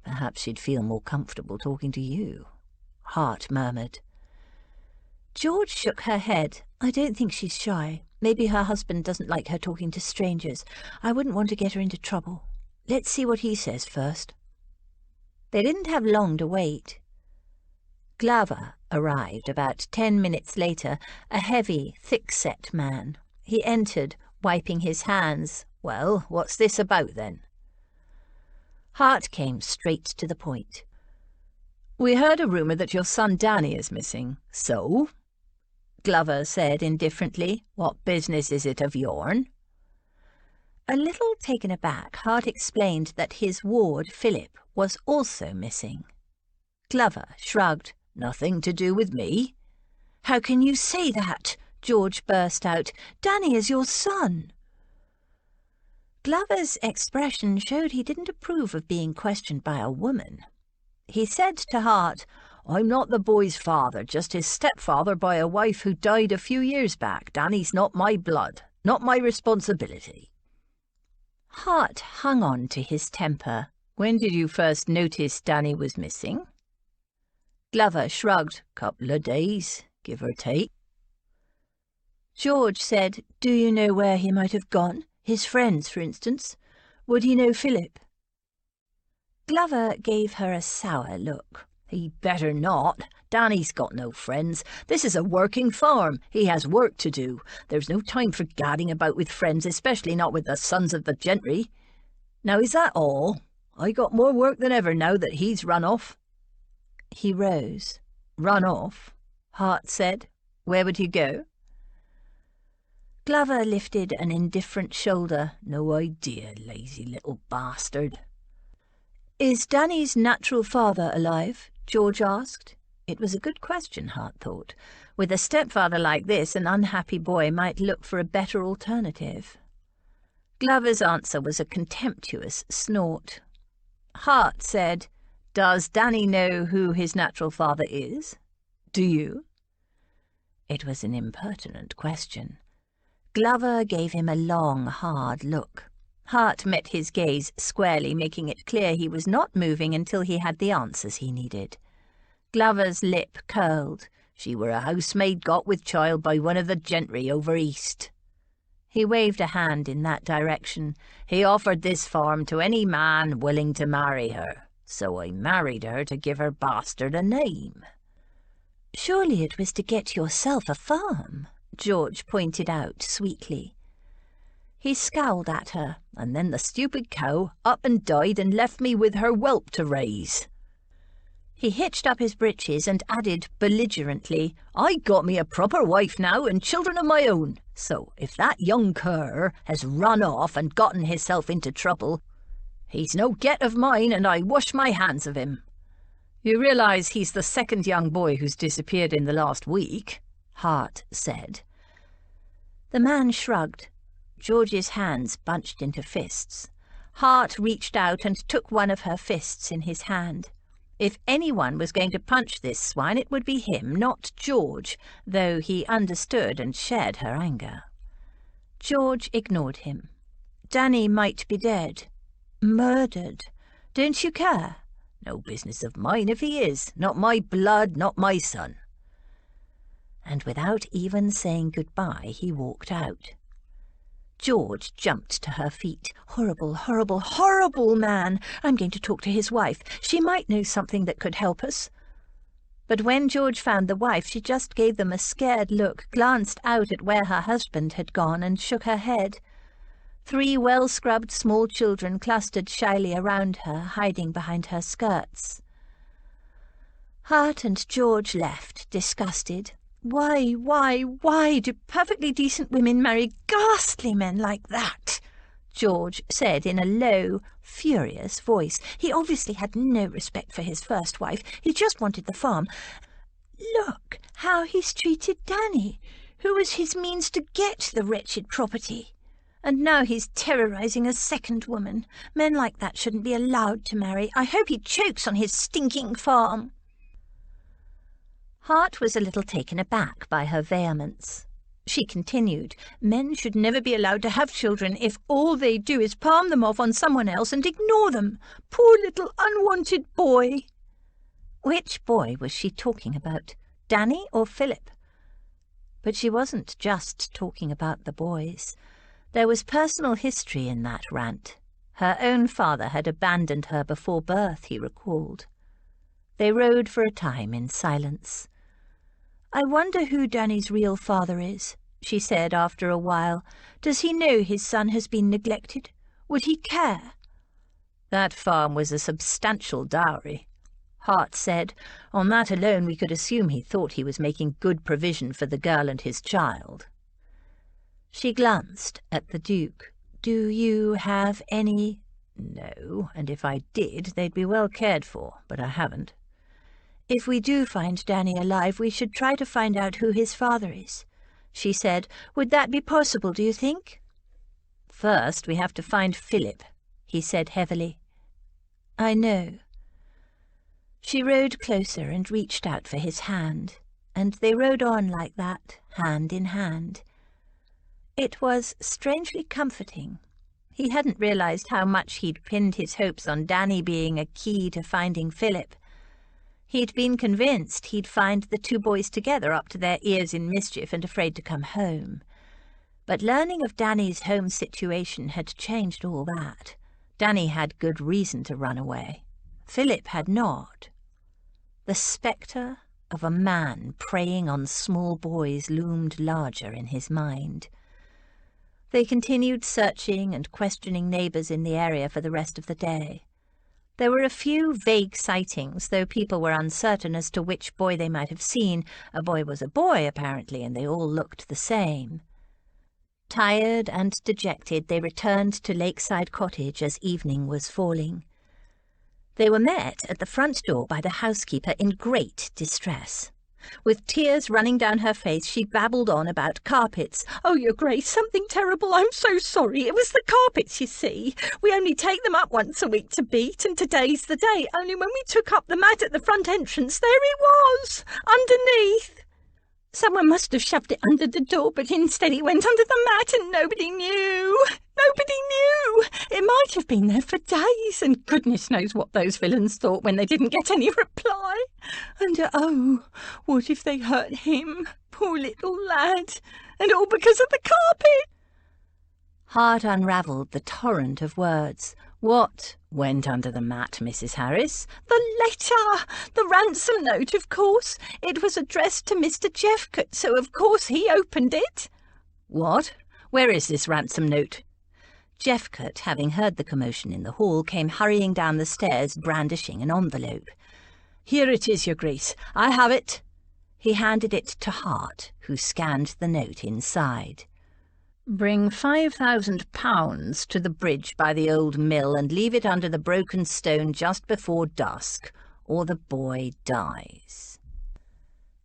"Perhaps she'd feel more comfortable talking to you," Hart murmured. George shook her head. "I don't think she's shy. Maybe her husband doesn't like her talking to strangers. I wouldn't want to get her into trouble. Let's see what he says first." They didn't have long to wait. Glover arrived about 10 minutes later, a heavy, thick-set man. He entered, wiping his hands. "Well, what's this about, then?" Hart came straight to the point. "We heard a rumour that your son Danny is missing." "So?" Glover said indifferently. "What business is it of yourn?" A little taken aback, Hart explained that his ward, Philip, was also missing. Glover shrugged. "Nothing to do with me." "How can you say that?" George burst out. "Danny is your son." Glover's expression showed he didn't approve of being questioned by a woman. He said to Hart, "I'm not the boy's father, just his stepfather by a wife who died a few years back. Danny's not my blood, not my responsibility." Hart hung on to his temper. "When did you first notice Danny was missing?" Glover shrugged. "Couple of days, give or take." George said, "Do you know where he might have gone? His friends, for instance. Would he know Philip?" Glover gave her a sour look. "He'd better not. Danny's got no friends. This is a working farm. He has work to do. There's no time for gadding about with friends, especially not with the sons of the gentry. Now, is that all? I got more work than ever now that he's run off." He rose. "Run off?" Hart said. "Where would he go?" Glover lifted an indifferent shoulder. "No idea, lazy little bastard." "Is Danny's natural father alive?" George asked. It was a good question, Hart thought. With a stepfather like this, an unhappy boy might look for a better alternative. Glover's answer was a contemptuous snort. Hart said, "Does Danny know who his natural father is? Do you?" It was an impertinent question. Glover gave him a long, hard look. Hart met his gaze squarely, making it clear he was not moving until he had the answers he needed. Glover's lip curled. "She were a housemaid got with child by one of the gentry over east." He waved a hand in that direction. "He offered this farm to any man willing to marry her. So I married her to give her bastard a name." "Surely it was to get yourself a farm," George pointed out sweetly. He scowled at her. "And then the stupid cow up and died and left me with her whelp to raise." He hitched up his breeches and added belligerently, "I got me a proper wife now and children of my own. So if that young cur has run off and gotten hisself into trouble, he's no get of mine and I wash my hands of him." "You realise he's the second young boy who's disappeared in the last week?" Hart said. The man shrugged. George's hands bunched into fists. Hart reached out and took one of her fists in his hand. If anyone was going to punch this swine, it would be him, not George, though he understood and shared her anger. George ignored him. Danny might be dead. Murdered. Don't you care? No business of mine if he is. Not my blood, not my son. And without even saying goodbye, he walked out. George jumped to her feet. Horrible, horrible, horrible man! I'm going to talk to his wife. She might know something that could help us. But when George found the wife, she just gave them a scared look, glanced out at where her husband had gone, and shook her head. 3 well-scrubbed small children clustered shyly around her, hiding behind her skirts. Hart and George left, disgusted. Why do perfectly decent women marry ghastly men like that? George said in a low, furious voice. He obviously had no respect for his first wife. He just wanted the farm. Look how he's treated Danny, who was his means to get the wretched property. And now he's terrorizing a second woman. Men like that shouldn't be allowed to marry. I hope he chokes on his stinking farm. Hart was a little taken aback by her vehemence. She continued, men should never be allowed to have children if all they do is palm them off on someone else and ignore them. Poor little unwanted boy. Which boy was she talking about, Danny or Philip? But she wasn't just talking about the boys. There was personal history in that rant. Her own father had abandoned her before birth, he recalled. They rode for a time in silence. I wonder who Danny's real father is, she said after a while. Does he know his son has been neglected? Would he care? That farm was a substantial dowry, Hart said. On that alone we could assume he thought he was making good provision for the girl and his child. She glanced at the Duke. Do you have any? No, and if I did, they'd be well cared for, but I haven't. If we do find Danny alive, we should try to find out who his father is, she said. Would that be possible, do you think? First, we have to find Philip, he said heavily. I know. She rode closer and reached out for his hand, and they rode on like that, hand in hand. It was strangely comforting. He hadn't realized how much he'd pinned his hopes on Danny being a key to finding Philip. He'd been convinced he'd find the 2 boys together up to their ears in mischief and afraid to come home. But learning of Danny's home situation had changed all that. Danny had good reason to run away. Philip had not. The spectre of a man preying on small boys loomed larger in his mind. They continued searching and questioning neighbours in the area for the rest of the day. There were a few vague sightings, though people were uncertain as to which boy they might have seen. A boy was a boy, apparently, and they all looked the same. Tired and dejected, they returned to Lakeside Cottage as evening was falling. They were met at the front door by the housekeeper in great distress. With tears running down her face, she babbled on about carpets. Oh, Your Grace, something terrible. I'm so sorry. It was the carpets, you see. We only take them up once a week to beat, and today's the day. Only when we took up the mat at the front entrance, there he was, underneath. Someone must have shoved it under the door, but instead he went under the mat and nobody knew. Nobody knew. It might have been there for days, and goodness knows what those villains thought when they didn't get any reply. And oh, what if they hurt him, poor little lad, and all because of the carpet? Hart unravelled the torrent of words. What went under the mat, Mrs. Harris? The letter! The ransom note, of course. It was addressed to Mr. Jeffcott, so of course he opened it. What? Where is this ransom note? Jeffcott, having heard the commotion in the hall, came hurrying down the stairs, brandishing an envelope. Here it is, Your Grace. I have it. He handed it to Hart, who scanned the note inside. Bring £5,000 to the bridge by the old mill and leave it under the broken stone just before dusk, or the boy dies.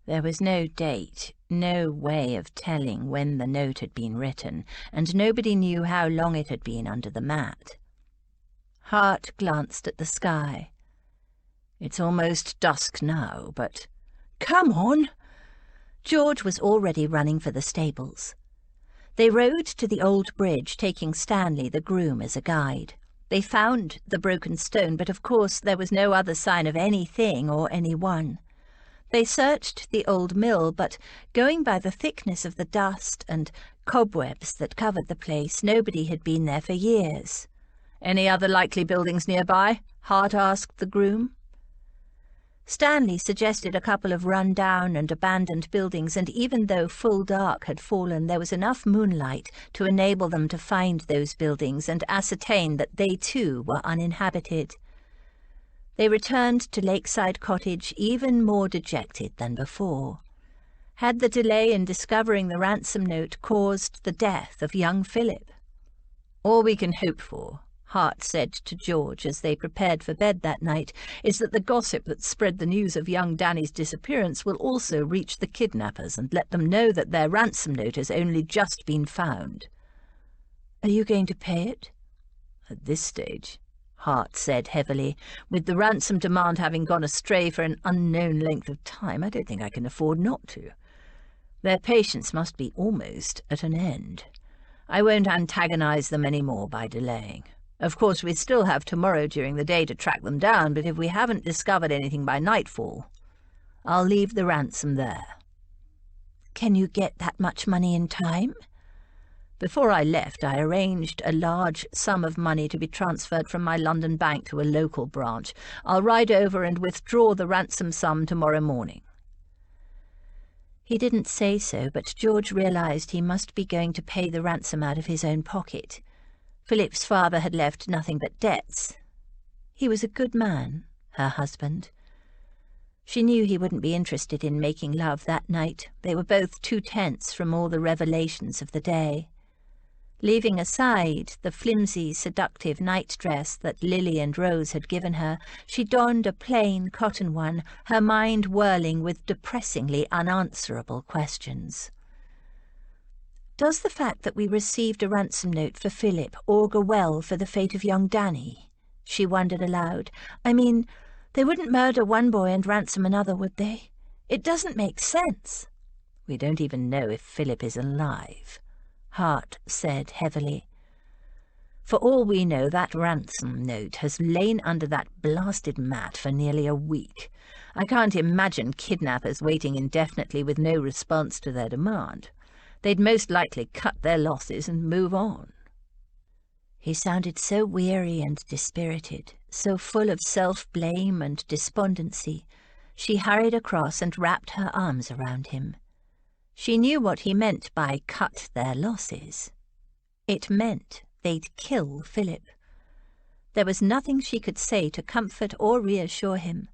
There was no date, no way of telling when the note had been written, and nobody knew how long it had been under the mat. Hart glanced at the sky. It's almost dusk now, but—" "Come on!" George was already running for the stables. They rode to the old bridge, taking Stanley, the groom, as a guide. They found the broken stone, but of course there was no other sign of anything or anyone. They searched the old mill, but going by the thickness of the dust and cobwebs that covered the place, nobody had been there for years. "Any other likely buildings nearby?" Hart asked the groom. Stanley suggested a couple of run-down and abandoned buildings, and even though full dark had fallen, there was enough moonlight to enable them to find those buildings and ascertain that they too were uninhabited. They returned to Lakeside Cottage even more dejected than before. Had the delay in discovering the ransom note caused the death of young Philip? "All we can hope for," Hart said to George as they prepared for bed that night, "is that the gossip that spread the news of young Danny's disappearance will also reach the kidnappers and let them know that their ransom note has only just been found." "Are you going to pay it?" "At this stage," Hart said heavily, "with the ransom demand having gone astray for an unknown length of time, I don't think I can afford not to. Their patience must be almost at an end. I won't antagonize them any more by delaying. Of course, we still have tomorrow during the day to track them down, but if we haven't discovered anything by nightfall, I'll leave the ransom there." "Can you get that much money in time?" "Before I left, I arranged a large sum of money to be transferred from my London bank to a local branch. I'll ride over and withdraw the ransom sum tomorrow morning." He didn't say so, but George realized he must be going to pay the ransom out of his own pocket. Philip's father had left nothing but debts. He was a good man, her husband. She knew he wouldn't be interested in making love that night. They were both too tense from all the revelations of the day. Leaving aside the flimsy, seductive night-dress that Lily and Rose had given her, she donned a plain cotton one, her mind whirling with depressingly unanswerable questions. "Does the fact that we received a ransom note for Philip augur well for the fate of young Danny?" she wondered aloud. "I mean, they wouldn't murder one boy and ransom another, would they? It doesn't make sense." "We don't even know if Philip is alive," Hart said heavily. "For all we know, that ransom note has lain under that blasted mat for nearly a week. I can't imagine kidnappers waiting indefinitely with no response to their demand. They'd most likely cut their losses and move on." He sounded so weary and dispirited, so full of self-blame and despondency. She hurried across and wrapped her arms around him. She knew what he meant by cut their losses. It meant they'd kill Philip. There was nothing she could say to comfort or reassure him.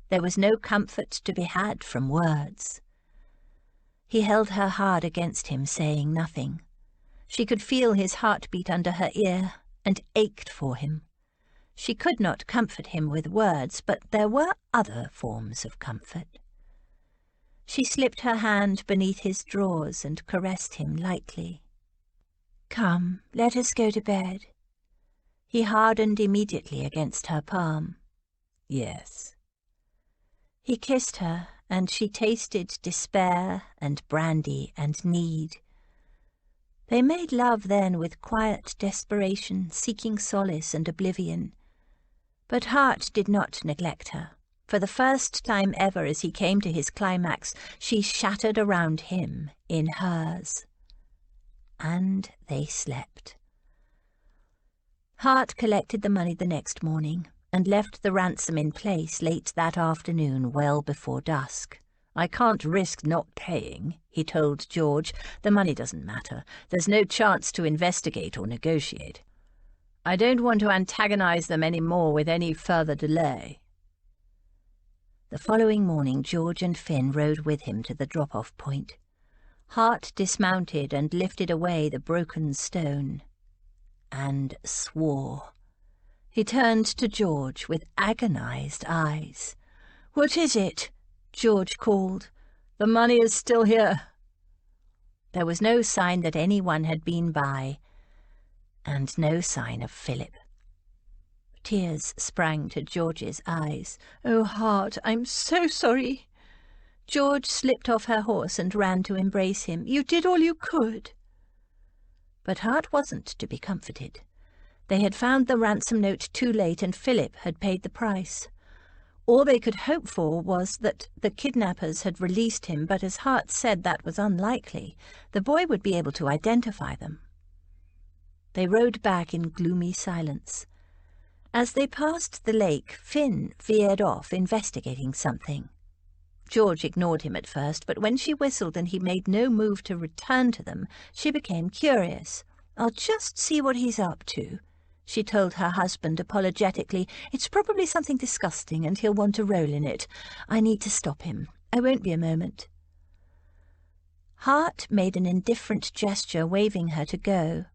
There was no comfort to be had from words. He held her hard against him, saying nothing. She could feel his heartbeat under her ear and ached for him. She could not comfort him with words, but there were other forms of comfort. She slipped her hand beneath his drawers and caressed him lightly. "Come, let us go to bed." He hardened immediately against her palm. "Yes." He kissed her, and she tasted despair and brandy and need. They made love then with quiet desperation, seeking solace and oblivion. But Hart did not neglect her. For the first time ever, as he came to his climax, she shattered around him in hers. And they slept. Hart collected the money the next morning and left the ransom in place late that afternoon, well before dusk. "I can't risk not paying," he told George. "The money doesn't matter. There's no chance to investigate or negotiate. I don't want to antagonize them any more with any further delay." The following morning, George and Finn rode with him to the drop-off point. Hart dismounted and lifted away the broken stone, and swore. He turned to George with agonized eyes. "What is it?" George called. "The money is still here." There was no sign that anyone had been by, and no sign of Philip. Tears sprang to George's eyes. "Oh, Hart, I'm so sorry." George slipped off her horse and ran to embrace him. "You did all you could." But Hart wasn't to be comforted. They had found the ransom note too late, and Philip had paid the price. All they could hope for was that the kidnappers had released him, but as Hart said that was unlikely. The boy would be able to identify them. They rode back in gloomy silence. As they passed the lake, Finn veered off, investigating something. George ignored him at first, but when she whistled and he made no move to return to them, she became curious. "I'll just see what he's up to," she told her husband apologetically. "It's probably something disgusting, and he'll want to roll in it. I need to stop him. I won't be a moment." Hart made an indifferent gesture, waving her to go.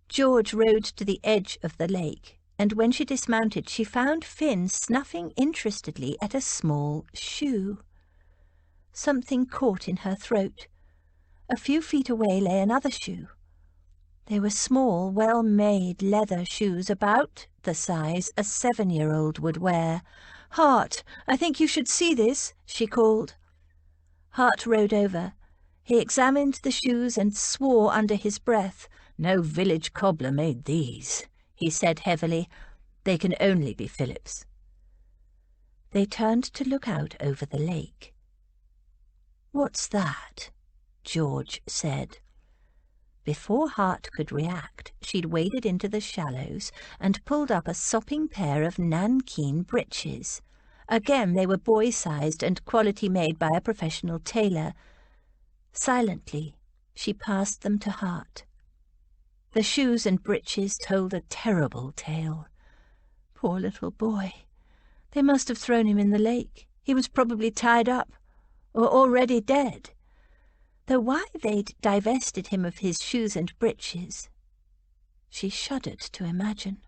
George rode to the edge of the lake, and when she dismounted, she found Finn snuffing interestedly at a small shoe. Something caught in her throat. A few feet away lay another shoe. They were small, well-made leather shoes, about the size a 7-year-old would wear. "Hart, I think you should see this," she called. Hart rode over. He examined the shoes and swore under his breath. "No village cobbler made these," he said heavily. "They can only be Philip's." They turned to look out over the lake. "What's that?" George said. Before Hart could react, she'd waded into the shallows and pulled up a sopping pair of nankeen breeches. Again, they were boy-sized and quality made by a professional tailor. Silently, she passed them to Hart. The shoes and breeches told a terrible tale. Poor little boy. They must have thrown him in the lake. He was probably tied up, or already dead. Though why they'd divested him of his shoes and breeches, she shuddered to imagine.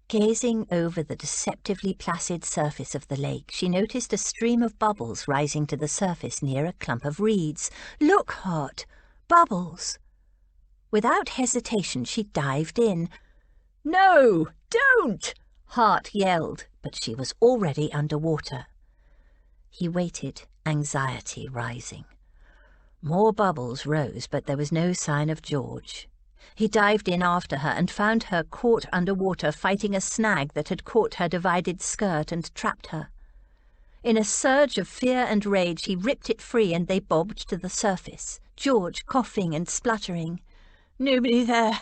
Gazing over the deceptively placid surface of the lake, she noticed a stream of bubbles rising to the surface near a clump of reeds. "Look, Hart! Bubbles!" Without hesitation, she dived in. "No, don't!" Hart yelled, but she was already underwater. He waited, anxiety rising. More bubbles rose, but there was no sign of George. He dived in after her and found her caught underwater, fighting a snag that had caught her divided skirt and trapped her. In a surge of fear and rage, he ripped it free and they bobbed to the surface, George coughing and spluttering. "Nobody there,"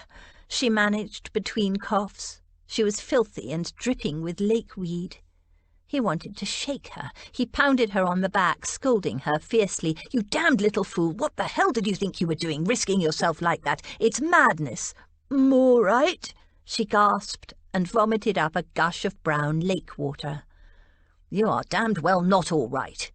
she managed between coughs. She was filthy and dripping with lakeweed. He wanted to shake her. He pounded her on the back, scolding her fiercely. "You damned little fool! What the hell did you think you were doing, risking yourself like that? It's madness!" "All right," she gasped, and vomited up a gush of brown lake water. "You are damned well not all right."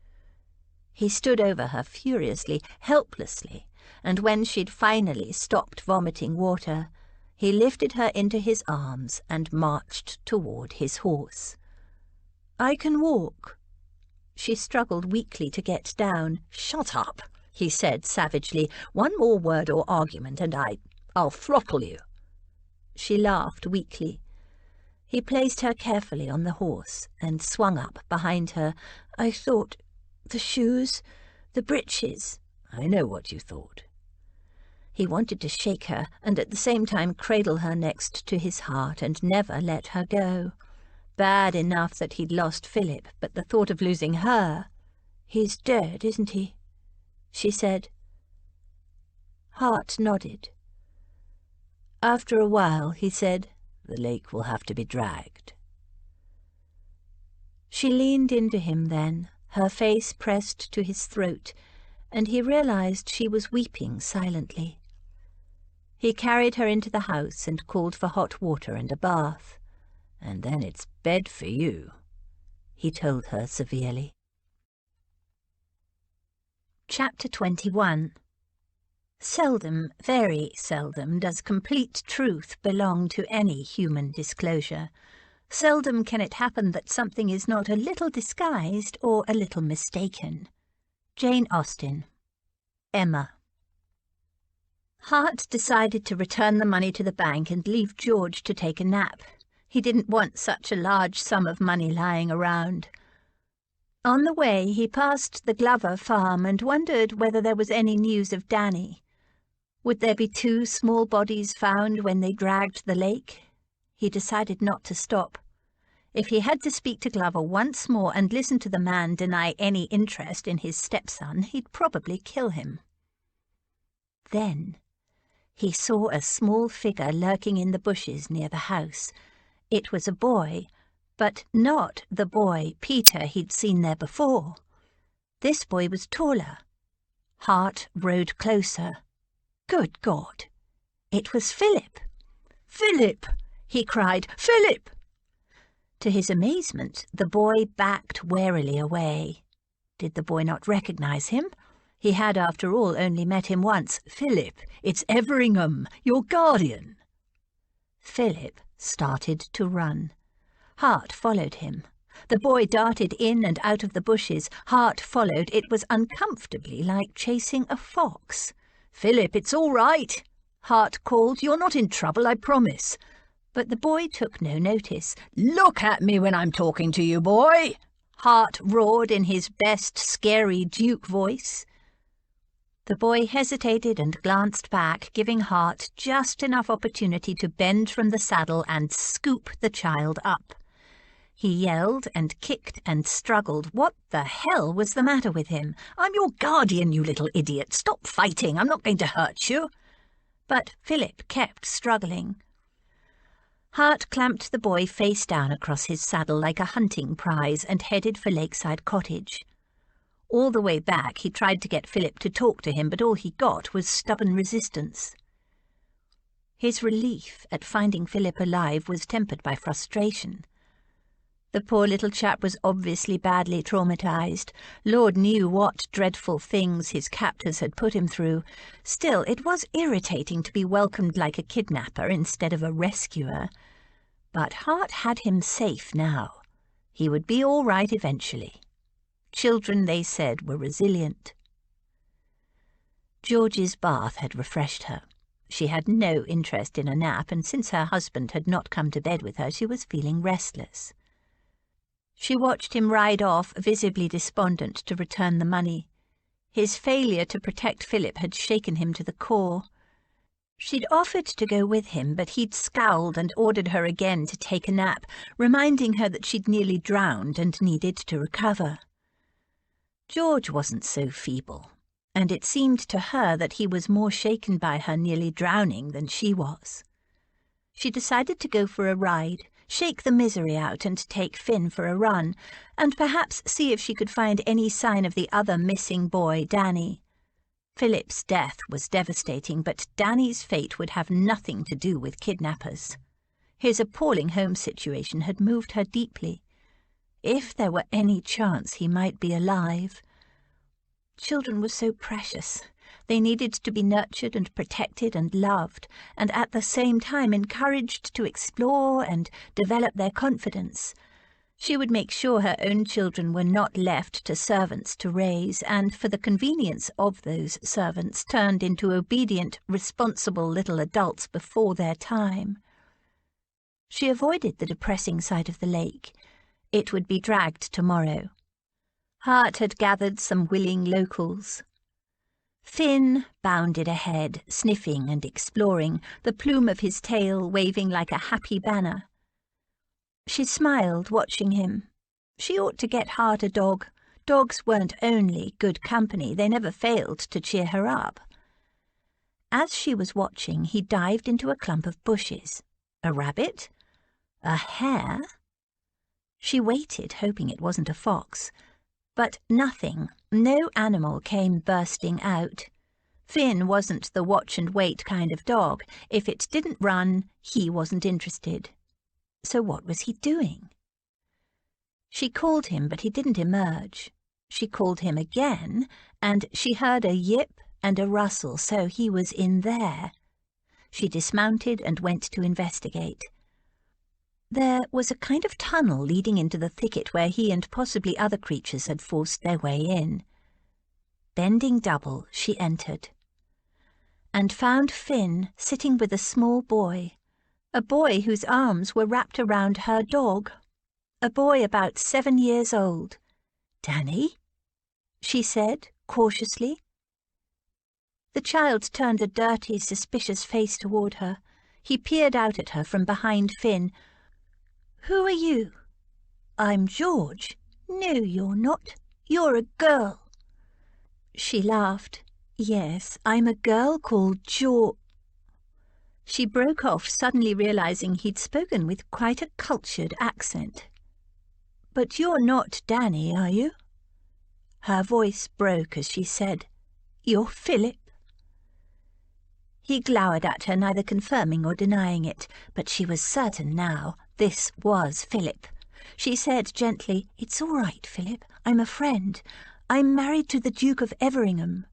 He stood over her furiously, helplessly, and when she'd finally stopped vomiting water, he lifted her into his arms and marched toward his horse. "I can walk." She struggled weakly to get down. "Shut up," he said savagely. "One more word or argument and I'll throttle you." She laughed weakly. He placed her carefully on the horse and swung up behind her. "I thought the shoes, the breeches." "I know what you thought." He wanted to shake her and at the same time cradle her next to his heart and never let her go. Bad enough that he'd lost Philip, but the thought of losing her— "He's dead, isn't he?" she said. Hart nodded. After a while, he said, "The lake will have to be dragged." She leaned into him then, her face pressed to his throat, and he realized she was weeping silently. He carried her into the house and called for hot water and a bath. "And then it's bed for you," he told her severely. Chapter 21. Seldom, very seldom, does complete truth belong to any human disclosure. Seldom can it happen that something is not a little disguised or a little mistaken. Jane Austen. Emma. Hart decided to return the money to the bank and leave George to take a nap. He didn't want such a large sum of money lying around. On the way, he passed the Glover farm and wondered whether there was any news of Danny. Would there be 2 small bodies found when they dragged the lake? He decided not to stop. If he had to speak to Glover once more and listen to the man deny any interest in his stepson, he'd probably kill him. Then he saw a small figure lurking in the bushes near the house. It was a boy, but not the boy Peter he'd seen there before. This boy was taller. Hart rode closer. Good God! It was Philip. "Philip!" he cried. "Philip!" To his amazement, the boy backed warily away. Did the boy not recognize him? He had, after all, only met him once. "Philip, it's Everingham, your guardian." Philip started to run. Hart followed him. The boy darted in and out of the bushes. Hart followed. It was uncomfortably like chasing a fox. "Philip, it's all right," Hart called. "You're not in trouble, I promise." But the boy took no notice. "Look at me when I'm talking to you, boy," Hart roared in his best scary Duke voice. The boy hesitated and glanced back, giving Hart just enough opportunity to bend from the saddle and scoop the child up. He yelled and kicked and struggled. What the hell was the matter with him? "I'm your guardian, you little idiot. Stop fighting. I'm not going to hurt you." But Philip kept struggling. Hart clamped the boy face down across his saddle like a hunting prize and headed for Lakeside Cottage. All the way back he tried to get Philip to talk to him, but all he got was stubborn resistance. His relief at finding Philip alive was tempered by frustration. The poor little chap was obviously badly traumatized. Lord knew what dreadful things his captors had put him through. Still, it was irritating to be welcomed like a kidnapper instead of a rescuer. But Hart had him safe now. He would be all right eventually. Children, they said, were resilient. George's bath had refreshed her. She had no interest in a nap, and since her husband had not come to bed with her, she was feeling restless. She watched him ride off, visibly despondent, to return the money. His failure to protect Philip had shaken him to the core. She'd offered to go with him, but he'd scowled and ordered her again to take a nap, reminding her that she'd nearly drowned and needed to recover. George wasn't so feeble, and it seemed to her that he was more shaken by her nearly drowning than she was. She decided to go for a ride, shake the misery out and take Finn for a run, and perhaps see if she could find any sign of the other missing boy, Danny. Philip's death was devastating, but Danny's fate would have nothing to do with kidnappers. His appalling home situation had moved her deeply. If there were any chance he might be alive. Children were so precious. They needed to be nurtured and protected and loved, and at the same time encouraged to explore and develop their confidence. She would make sure her own children were not left to servants to raise, and for the convenience of those servants turned into obedient, responsible little adults before their time. She avoided the depressing side of the lake. It would be dragged tomorrow. Hart had gathered some willing locals. Finn bounded ahead, sniffing and exploring, the plume of his tail waving like a happy banner. She smiled, watching him. She ought to get Hart a dog. Dogs weren't only good company, they never failed to cheer her up. As she was watching, he dived into a clump of bushes. A rabbit? A hare? She waited, hoping it wasn't a fox. But nothing, no animal came bursting out. Finn wasn't the watch-and-wait kind of dog. If it didn't run, he wasn't interested. So what was he doing? She called him, but he didn't emerge. She called him again, and she heard a yip and a rustle, so he was in there. She dismounted and went to investigate. There was a kind of tunnel leading into the thicket where he and possibly other creatures had forced their way in. Bending double, she entered, and found Finn sitting with a small boy. a boy whose arms were wrapped around her dog, a boy about 7 years old. "Danny?" she said cautiously. The child turned a dirty, suspicious face toward her. He peered out at her from behind Finn. "Who are you?" "I'm George." "No, you're not. You're a girl." She laughed. "Yes, I'm a girl called She broke off, suddenly realizing he'd spoken with quite a cultured accent. "But you're not Danny, are you?" Her voice broke as she said, "You're Philip." He glowered at her, neither confirming or denying it, but she was certain now this was Philip. She said gently, "It's all right, Philip. I'm a friend. I'm married to the Duke of Everingham."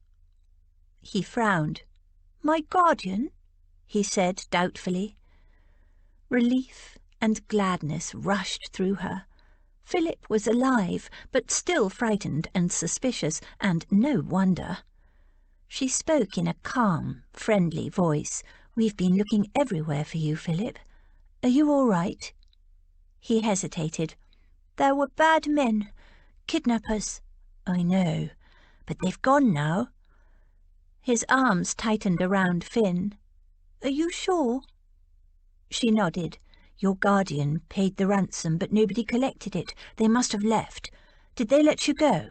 He frowned. "My guardian?" he said doubtfully. Relief and gladness rushed through her. Philip was alive, but still frightened and suspicious, and no wonder. She spoke in a calm, friendly voice. "We've been looking everywhere for you, Philip. Are you all right?" He hesitated. "There were bad men, kidnappers." "I know, but they've gone now." His arms tightened around Finn. "Are you sure?" She nodded. "Your guardian paid the ransom, but nobody collected it. They must have left. Did they let you go?"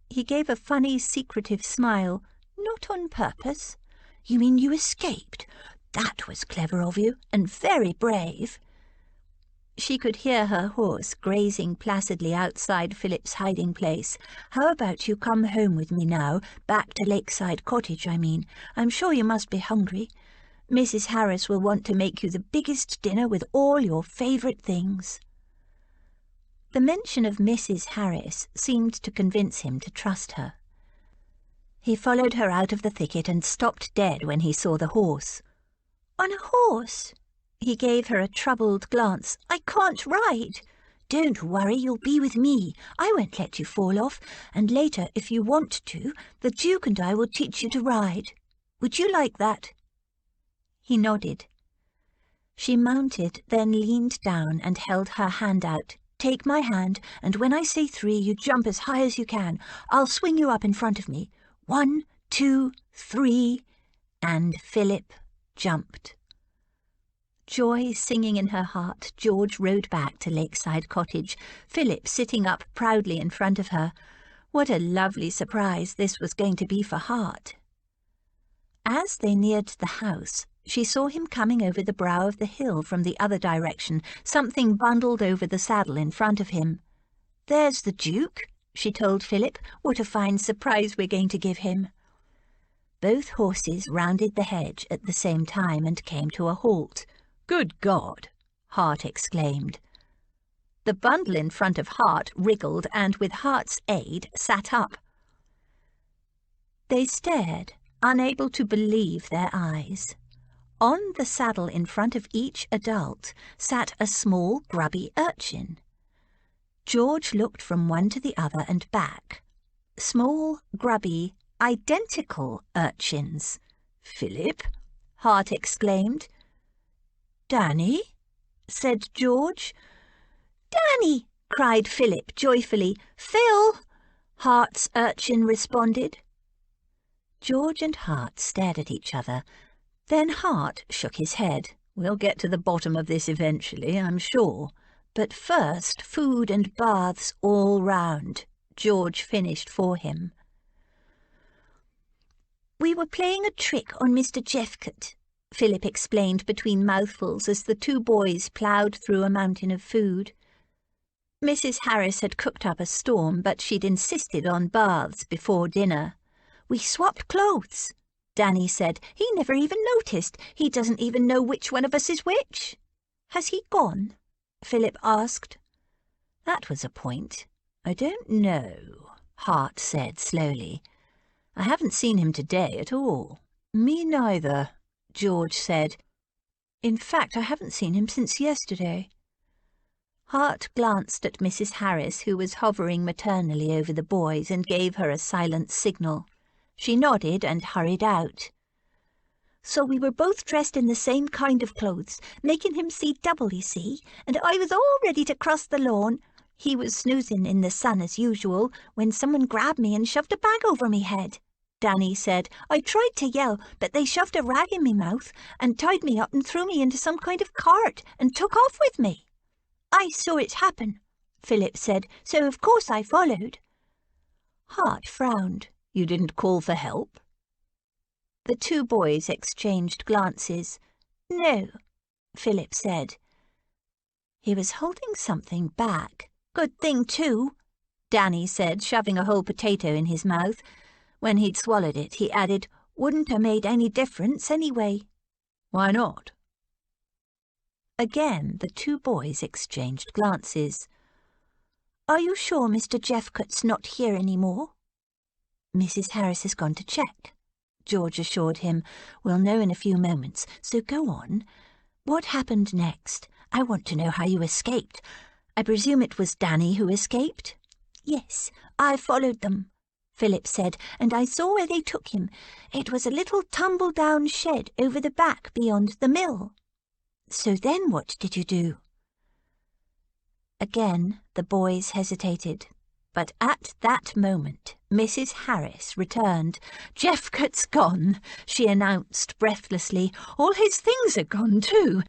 He gave a funny, secretive smile. "Not on purpose." "You mean you escaped? That was clever of you, and very brave." She could hear her horse grazing placidly outside Philip's hiding place. "How about you come home with me now? Back to Lakeside Cottage, I mean. I'm sure you must be hungry. Mrs. Harris will want to make you the biggest dinner with all your favourite things." The mention of Mrs. Harris seemed to convince him to trust her. He followed her out of the thicket and stopped dead when he saw the horse. "On a horse?" He gave her a troubled glance. "I can't ride." "Don't worry, you'll be with me. I won't let you fall off, and later, if you want to, the Duke and I will teach you to ride. Would you like that?" He nodded. She mounted, then leaned down and held her hand out. "Take my hand, and when I say 3, you jump as high as you can. I'll swing you up in front of me. 1, 2, 3, and Philip jumped. Joy singing in her heart, George rode back to Lakeside Cottage, Philip sitting up proudly in front of her. What a lovely surprise this was going to be for Hart. As they neared the house, she saw him coming over the brow of the hill from the other direction, something bundled over the saddle in front of him. "There's the Duke," she told Philip. "What a fine surprise we're going to give him." Both horses rounded the hedge at the same time and came to a halt. "Good God!" Hart exclaimed. The bundle in front of Hart wriggled and, with Hart's aid, sat up. They stared, unable to believe their eyes. On the saddle in front of each adult sat a small, grubby urchin. George looked from one to the other and back. Small, grubby, identical urchins. "Philip?" Hart exclaimed. "Danny?" said George. "Danny!" cried Philip joyfully. "Phil!" Hart's urchin responded. George and Hart stared at each other. Then Hart shook his head. "We'll get to the bottom of this eventually, I'm sure. But first, food and baths all round," George finished for him. "We were playing a trick on Mr. Jeffcott," Philip explained between mouthfuls as the 2 boys ploughed through a mountain of food. Mrs. Harris had cooked up a storm, but she'd insisted on baths before dinner. "We swapped clothes," Danny said. "He never even noticed. He doesn't even know which one of us is which." "Has he gone?" Philip asked. That was a point. "I don't know," Hart said slowly. "I haven't seen him today at all." "Me neither," George said. "In fact, I haven't seen him since yesterday." Hart glanced at Mrs. Harris, who was hovering maternally over the boys, and gave her a silent signal. She nodded and hurried out. So we were both dressed in the same kind of clothes, making him see double, you see, and I was all ready to cross the lawn. He was snoozing in the sun as usual when someone grabbed me and shoved a bag over me head. Danny said, I tried to yell, but they shoved a rag in me mouth and tied me up and threw me into some kind of cart and took off with me. I saw it happen, Philip said, so of course I followed. Hart frowned. You didn't call for help? The two boys exchanged glances. No, Philip said. He was holding something back. Good thing, too, Danny said, shoving a whole potato in his mouth. When he'd swallowed it, he added, wouldn't have made any difference anyway. Why not? Again, the two boys exchanged glances. Are you sure Mr. Jeffcott's not here any more? Mrs. Harris has gone to check, George assured him. We'll know in a few moments, so go on. What happened next? I want to know how you escaped. I presume it was Danny who escaped? Yes, I followed them, Philip said, and I saw where they took him. It was a little tumble-down shed over the back beyond the mill. So then what did you do? Again the boys hesitated, but at that moment Mrs. Harris returned. Jeffcott's gone, she announced breathlessly. All his things are gone too.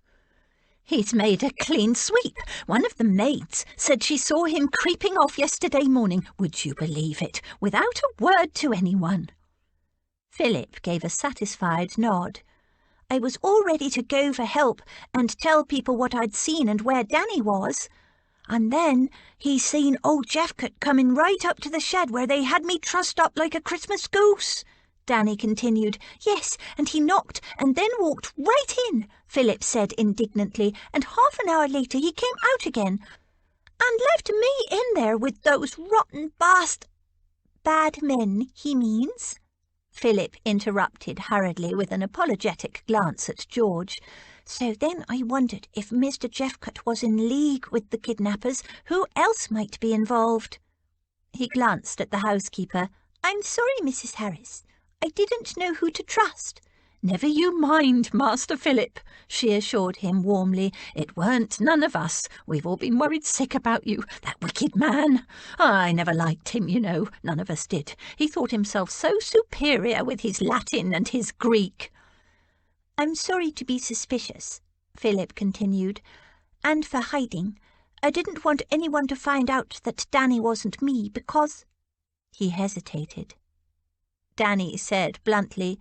He's made a clean sweep. One of the maids said she saw him creeping off yesterday morning, would you believe it, without a word to anyone. Philip gave a satisfied nod. I was all ready to go for help and tell people what I'd seen and where Danny was. And then he seen old Jeffcott coming right up to the shed where they had me trussed up like a Christmas goose, Danny continued. Yes, and he knocked and then walked right in, Philip said indignantly, and half an hour later he came out again and left me in there with those rotten bad men, he means, Philip interrupted hurriedly with an apologetic glance at George. So then I wondered if Mr. Jeffcott was in league with the kidnappers. Who else might be involved? He glanced at the housekeeper. I'm sorry, Mrs. Harris. I didn't know who to trust. Never you mind, Master Philip, she assured him warmly. It weren't none of us. We've all been worried sick about you. That wicked man. I never liked him, you know. None of us did. He thought himself so superior with his Latin and his Greek. I'm sorry to be suspicious, Philip continued, and for hiding. I didn't want anyone to find out that Danny wasn't me because... He hesitated. Danny said bluntly,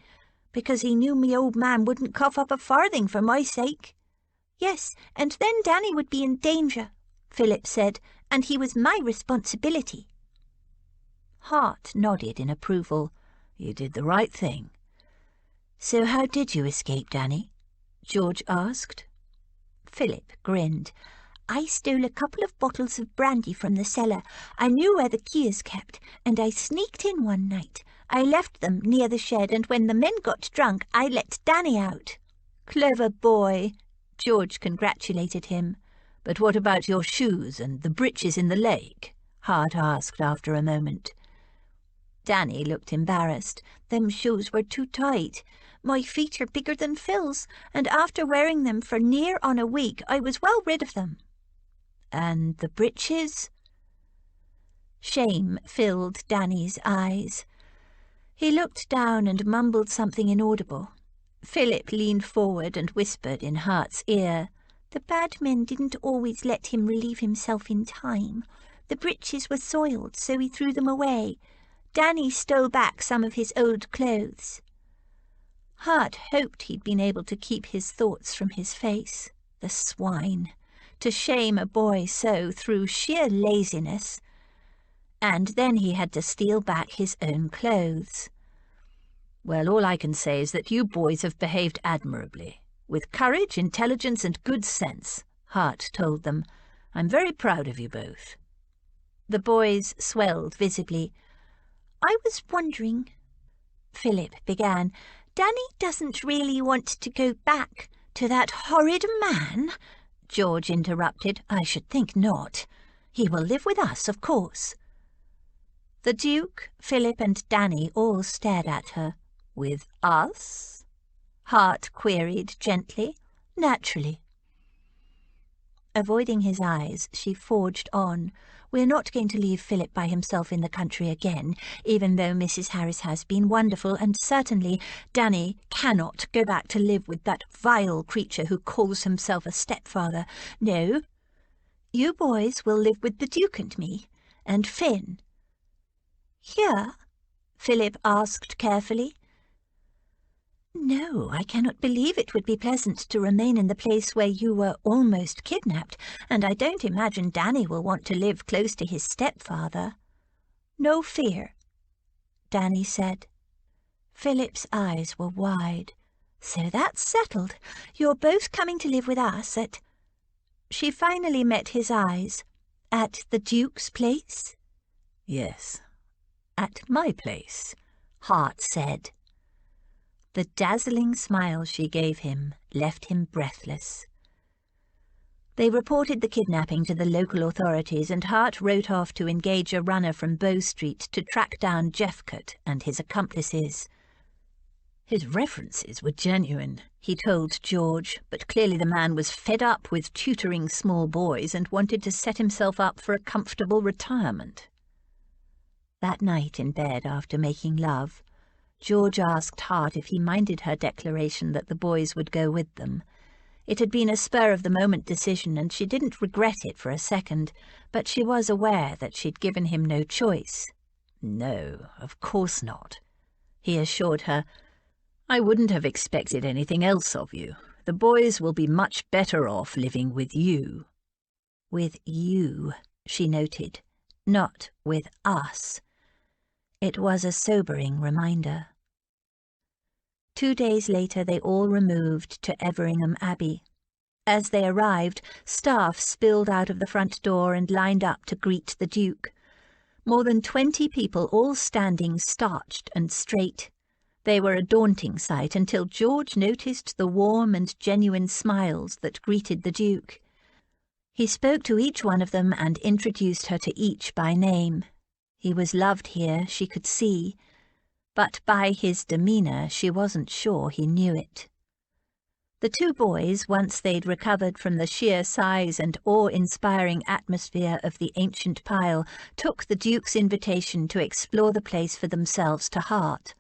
because he knew me old man wouldn't cough up a farthing for my sake. Yes, and then Danny would be in danger, Philip said, and he was my responsibility. Hart nodded in approval. You did the right thing. So how did you escape, Danny? George asked. Philip grinned. I stole a couple of bottles of brandy from the cellar. I knew where the key is kept, and I sneaked in one night. I left them near the shed, and when the men got drunk, I let Danny out. Clever boy, George congratulated him. But what about your shoes and the breeches in the lake? Hart asked after a moment. Danny looked embarrassed. Them shoes were too tight. My feet are bigger than Phil's, and after wearing them for near on a week, I was well rid of them. And the breeches? Shame filled Danny's eyes. He looked down and mumbled something inaudible. Philip leaned forward and whispered in Hart's ear. The bad men didn't always let him relieve himself in time. The breeches were soiled, so he threw them away. Danny stole back some of his old clothes. Hart hoped he'd been able to keep his thoughts from his face. The swine! To shame a boy so through sheer laziness. And then he had to steal back his own clothes. Well, all I can say is that you boys have behaved admirably, with courage, intelligence, and good sense, Hart told them. I'm very proud of you both. The boys swelled visibly. I was wondering, Philip began. Danny doesn't really want to go back to that horrid man, George interrupted. I should think not. He will live with us, of course. The Duke, Philip, and Danny all stared at her. With us? Hart queried gently. Naturally. Avoiding his eyes, she forged on. We're not going to leave Philip by himself in the country again, even though Mrs. Harris has been wonderful, and certainly Danny cannot go back to live with that vile creature who calls himself a stepfather. No, you boys will live with the Duke and me, and Finn. Here? Philip asked carefully. No, I cannot believe it would be pleasant to remain in the place where you were almost kidnapped, and I don't imagine Danny will want to live close to his stepfather. No fear, Danny said. Philip's eyes were wide. So that's settled. You're both coming to live with us at... She finally met his eyes. At the Duke's place? Yes, at my place, Hart said. The dazzling smile she gave him left him breathless. They reported the kidnapping to the local authorities, and Hart wrote off to engage a runner from Bow Street to track down Jeffcott and his accomplices. His references were genuine, he told George, but clearly the man was fed up with tutoring small boys and wanted to set himself up for a comfortable retirement. That night in bed, after making love, George asked Hart if he minded her declaration that the boys would go with them. It had been a spur-of-the-moment decision, and she didn't regret it for a second, but she was aware that she'd given him no choice. No, of course not, he assured her. I wouldn't have expected anything else of you. The boys will be much better off living with you. With you, she noted, not with us. It was a sobering reminder. 2 days later they all removed to Everingham Abbey. As they arrived, staff spilled out of the front door and lined up to greet the Duke. More than 20 people, all standing starched and straight. They were a daunting sight until George noticed the warm and genuine smiles that greeted the Duke. He spoke to each one of them and introduced her to each by name. He was loved here, she could see, but by his demeanour she wasn't sure he knew it. The 2 boys, once they'd recovered from the sheer size and awe-inspiring atmosphere of the ancient pile, took the Duke's invitation to explore the place for themselves to heart.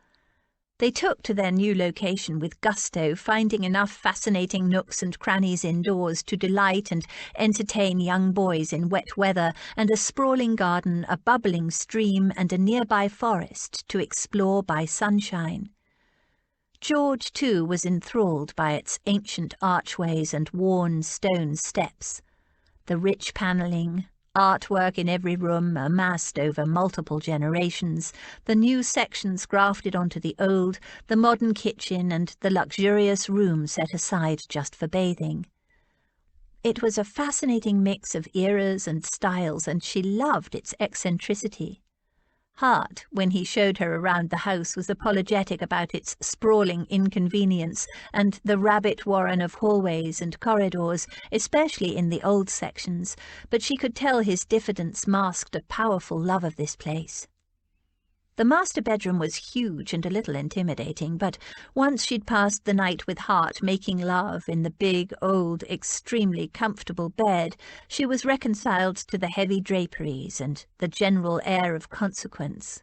They took to their new location with gusto, finding enough fascinating nooks and crannies indoors to delight and entertain young boys in wet weather, and a sprawling garden, a bubbling stream, and a nearby forest to explore by sunshine. George, too, was enthralled by its ancient archways and worn stone steps. The rich panelling, artwork in every room amassed over multiple generations, the new sections grafted onto the old, the modern kitchen and the luxurious room set aside just for bathing. It was a fascinating mix of eras and styles, and she loved its eccentricity. Hart, when he showed her around the house, was apologetic about its sprawling inconvenience and the rabbit warren of hallways and corridors, especially in the old sections, but she could tell his diffidence masked a powerful love of this place. The master bedroom was huge and a little intimidating, but once she'd passed the night with Hart making love in the big, old, extremely comfortable bed, she was reconciled to the heavy draperies and the general air of consequence.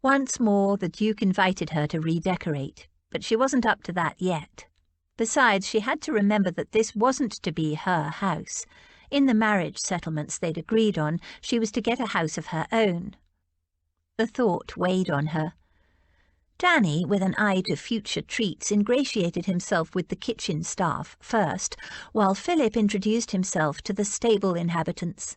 Once more the Duke invited her to redecorate, but she wasn't up to that yet. Besides, she had to remember that this wasn't to be her house. In the marriage settlements they'd agreed on, she was to get a house of her own. The thought weighed on her. Danny, with an eye to future treats, ingratiated himself with the kitchen staff first, while Philip introduced himself to the stable inhabitants.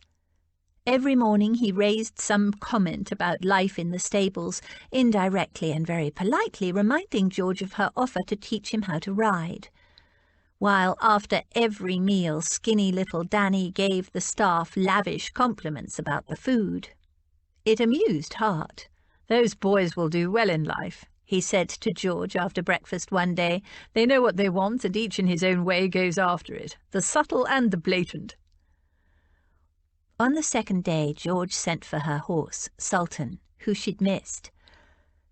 Every morning he raised some comment about life in the stables, indirectly and very politely reminding George of her offer to teach him how to ride. While after every meal skinny little Danny gave the staff lavish compliments about the food. It amused Hart. "Those boys will do well in life," he said to George after breakfast one day. "They know what they want, and each in his own way goes after it, the subtle and the blatant." On the second day, George sent for her horse, Sultan, who she'd missed.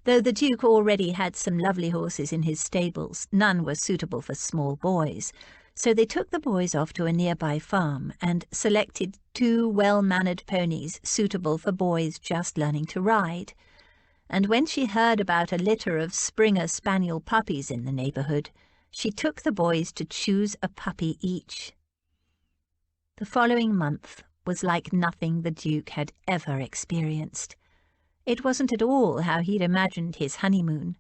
Though the Duke already had some lovely horses in his stables, none were suitable for small boys, so they took the boys off to a nearby farm and selected 2 well-mannered ponies suitable for boys just learning to ride. And when she heard about a litter of Springer Spaniel puppies in the neighbourhood, she took the boys to choose a puppy each. The following month was like nothing the Duke had ever experienced. It wasn't at all how he'd imagined his honeymoon.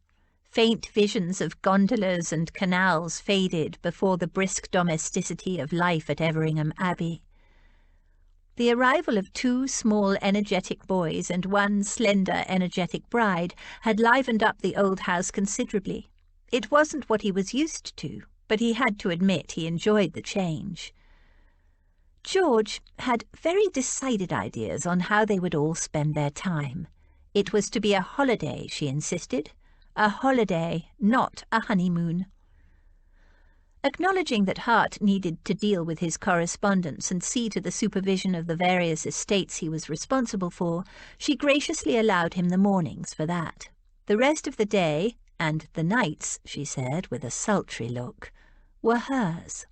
Faint visions of gondolas and canals faded before the brisk domesticity of life at Everingham Abbey. The arrival of 2 small, energetic boys and 1 slender, energetic bride had livened up the old house considerably. It wasn't what he was used to, but he had to admit he enjoyed the change. George had very decided ideas on how they would all spend their time. It was to be a holiday, she insisted. A holiday, not a honeymoon. Acknowledging that Hart needed to deal with his correspondence and see to the supervision of the various estates he was responsible for, she graciously allowed him the mornings for that. The rest of the day, and the nights, she said, with a sultry look, were hers.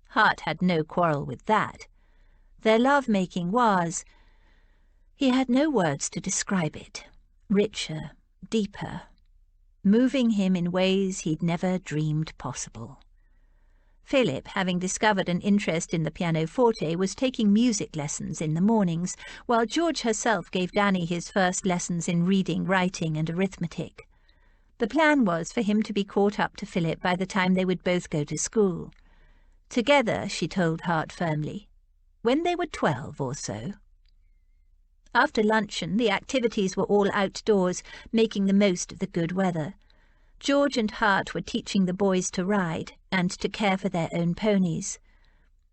Hart had no quarrel with that. Their love-making was, he had no words to describe it, richer, deeper, moving him in ways he'd never dreamed possible. Philip, having discovered an interest in the pianoforte, was taking music lessons in the mornings, while George herself gave Danny his first lessons in reading, writing, and arithmetic. The plan was for him to be caught up to Philip by the time they would both go to school. Together, she told Hart firmly, when they were 12 or so. After luncheon, the activities were all outdoors, making the most of the good weather. George and Hart were teaching the boys to ride and to care for their own ponies.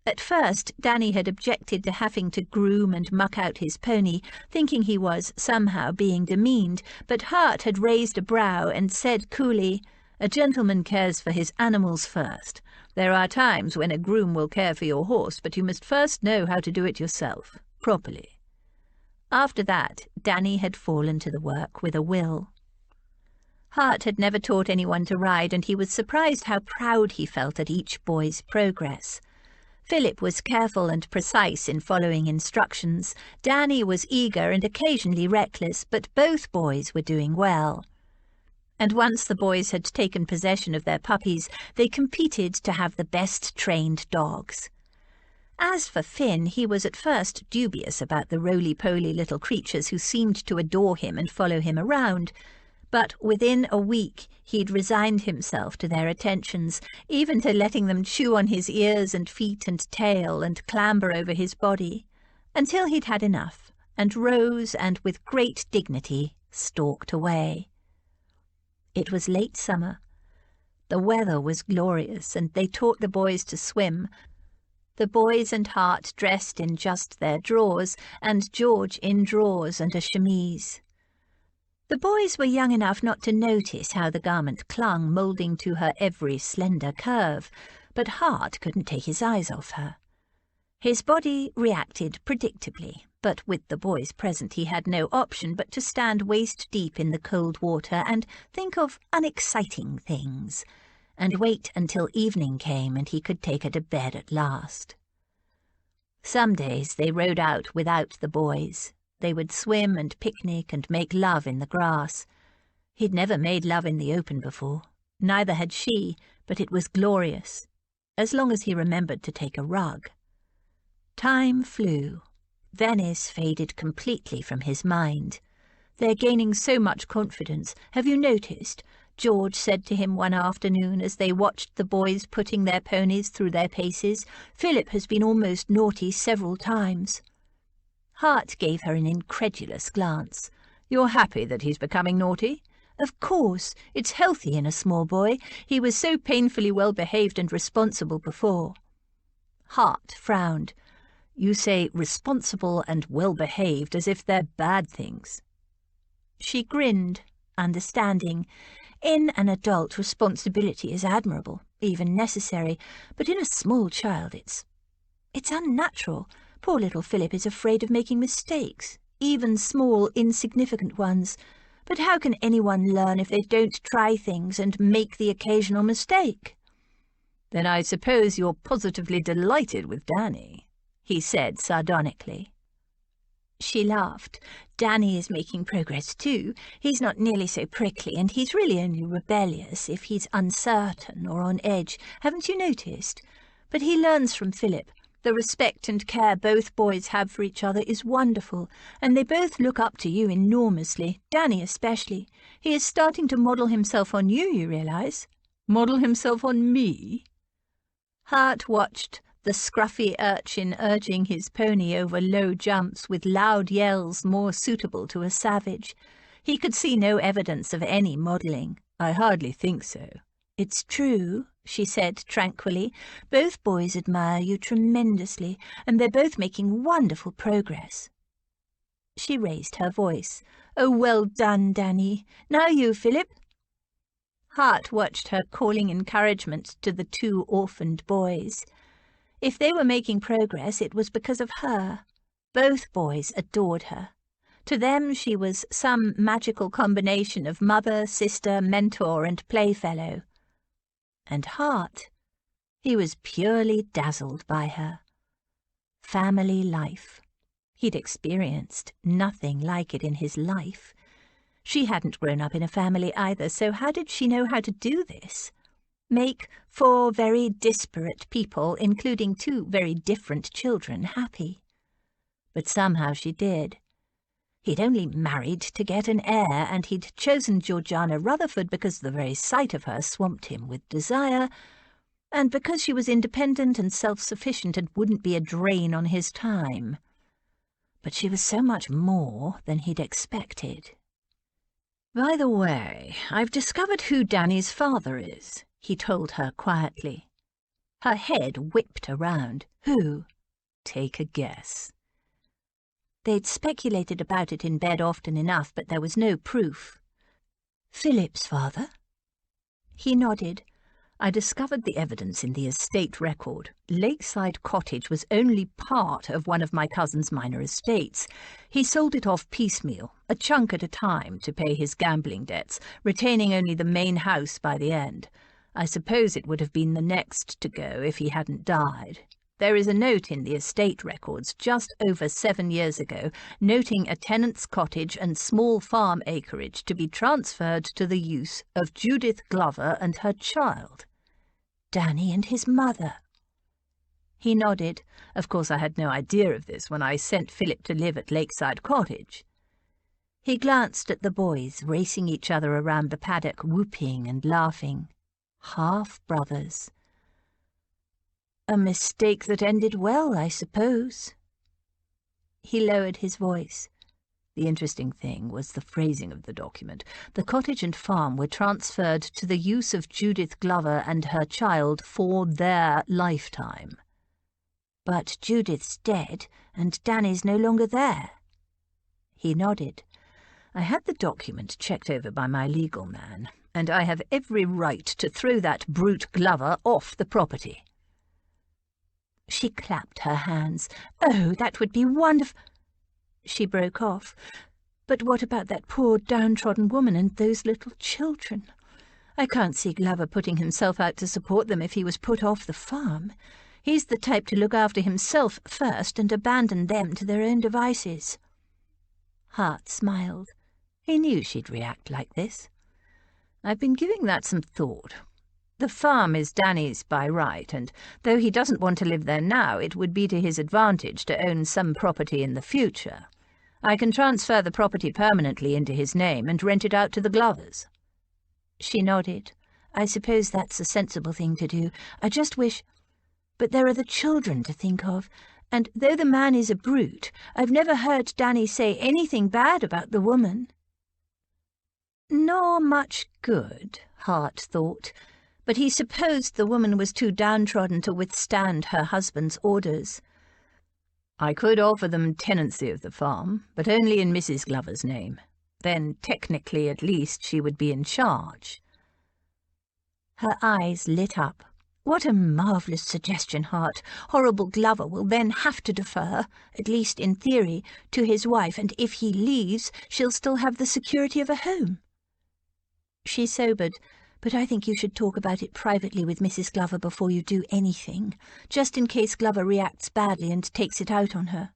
At first, Danny had objected to having to groom and muck out his pony, thinking he was somehow being demeaned, but Hart had raised a brow and said coolly, "A gentleman cares for his animals first. There are times when a groom will care for your horse, but you must first know how to do it yourself, properly." After that, Danny had fallen to the work with a will. Hart had never taught anyone to ride, and he was surprised how proud he felt at each boy's progress. Philip was careful and precise in following instructions. Danny was eager and occasionally reckless, but both boys were doing well. And once the boys had taken possession of their puppies, they competed to have the best trained dogs. As for Finn, he was at first dubious about the roly-poly little creatures who seemed to adore him and follow him around, but within a week he'd resigned himself to their attentions, even to letting them chew on his ears and feet and tail and clamber over his body, until he'd had enough, and rose and with great dignity stalked away. It was late summer. The weather was glorious, and they taught the boys to swim, the boys and Hart dressed in just their drawers, and George in drawers and a chemise. The boys were young enough not to notice how the garment clung, moulding to her every slender curve, but Hart couldn't take his eyes off her. His body reacted predictably, but with the boys present he had no option but to stand waist-deep in the cold water and think of unexciting things, and wait until evening came and he could take her to bed at last. Some days they rode out without the boys. They would swim and picnic and make love in the grass. He'd never made love in the open before. Neither had she, but it was glorious, as long as he remembered to take a rug. Time flew. Venice faded completely from his mind. "They're gaining so much confidence. Have you noticed?" George said to him one afternoon as they watched the boys putting their ponies through their paces. "Philip has been almost naughty several times." Hart gave her an incredulous glance. "You're happy that he's becoming naughty?" "Of course. It's healthy in a small boy. He was so painfully well-behaved and responsible before." Hart frowned. "You say responsible and well-behaved as if they're bad things." She grinned, understanding. In an adult, responsibility is admirable, even necessary, but in a small child it's unnatural. Poor little Philip is afraid of making mistakes, even small, insignificant ones. But how can anyone learn if they don't try things and make the occasional mistake? Then I suppose you're positively delighted with Danny, he said sardonically. She laughed. Danny is making progress too. He's not nearly so prickly, and he's really only rebellious if he's uncertain or on edge. Haven't you noticed? But he learns from Philip. The respect and care both boys have for each other is wonderful, and they both look up to you enormously, Danny especially. He is starting to model himself on you, you realise? Model himself on me? Hart watched the scruffy urchin urging his pony over low jumps with loud yells more suitable to a savage. He could see no evidence of any modelling. I hardly think so. It's true, she said tranquilly. Both boys admire you tremendously, and they're both making wonderful progress. She raised her voice. Oh, well done, Danny. Now you, Philip. Hart watched her calling encouragement to the two orphaned boys. If they were making progress, it was because of her. Both boys adored her. To them she was some magical combination of mother, sister, mentor, and playfellow. And Hart, he was purely dazzled by her. Family life. He'd experienced nothing like it in his life. She hadn't grown up in a family either, so how did she know how to do this? Make 4 very disparate people, including 2 very different children, happy. But somehow she did. He'd only married to get an heir, and he'd chosen Georgiana Rutherford because the very sight of her swamped him with desire, and because she was independent and self-sufficient and wouldn't be a drain on his time. But she was so much more than he'd expected. By the way, I've discovered who Danny's father is, he told her quietly. Her head whipped around. Who? Take a guess. They'd speculated about it in bed often enough, but there was no proof. Philip's father? He nodded. I discovered the evidence in the estate record. Lakeside Cottage was only part of one of my cousin's minor estates. He sold it off piecemeal, a chunk at a time, to pay his gambling debts, retaining only the main house by the end. I suppose it would have been the next to go if he hadn't died. There is a note in the estate records just over 7 years ago, noting a tenant's cottage and small farm acreage to be transferred to the use of Judith Glover and her child. Danny and his mother. He nodded. Of course I had no idea of this when I sent Philip to live at Lakeside Cottage. He glanced at the boys, racing each other around the paddock, whooping and laughing. Half-brothers. A mistake that ended well, I suppose. He lowered his voice. The interesting thing was the phrasing of the document. The cottage and farm were transferred to the use of Judith Glover and her child for their lifetime. But Judith's dead, and Danny's no longer there. He nodded. I had the document checked over by my legal man, and I have every right to throw that brute Glover off the property. She clapped her hands. Oh, that would be wonderful. She broke off. But what about that poor downtrodden woman and those little children? I can't see Glover putting himself out to support them if he was put off the farm. He's the type to look after himself first and abandon them to their own devices. Hart smiled. He knew she'd react like this. I've been giving that some thought. The farm is Danny's by right, and though he doesn't want to live there now, it would be to his advantage to own some property in the future. I can transfer the property permanently into his name and rent it out to the Glovers. She nodded. I suppose that's a sensible thing to do. I just wish... But there are the children to think of, and though the man is a brute, I've never heard Danny say anything bad about the woman. Nor much good, Hart thought, but he supposed the woman was too downtrodden to withstand her husband's orders. I could offer them tenancy of the farm, but only in Mrs. Glover's name. Then, technically at least, she would be in charge. Her eyes lit up. What a marvellous suggestion, Hart. Horrible Glover will then have to defer, at least in theory, to his wife, and if he leaves, she'll still have the security of a home. She sobered, but I think you should talk about it privately with Mrs. Glover before you do anything, just in case Glover reacts badly and takes it out on her.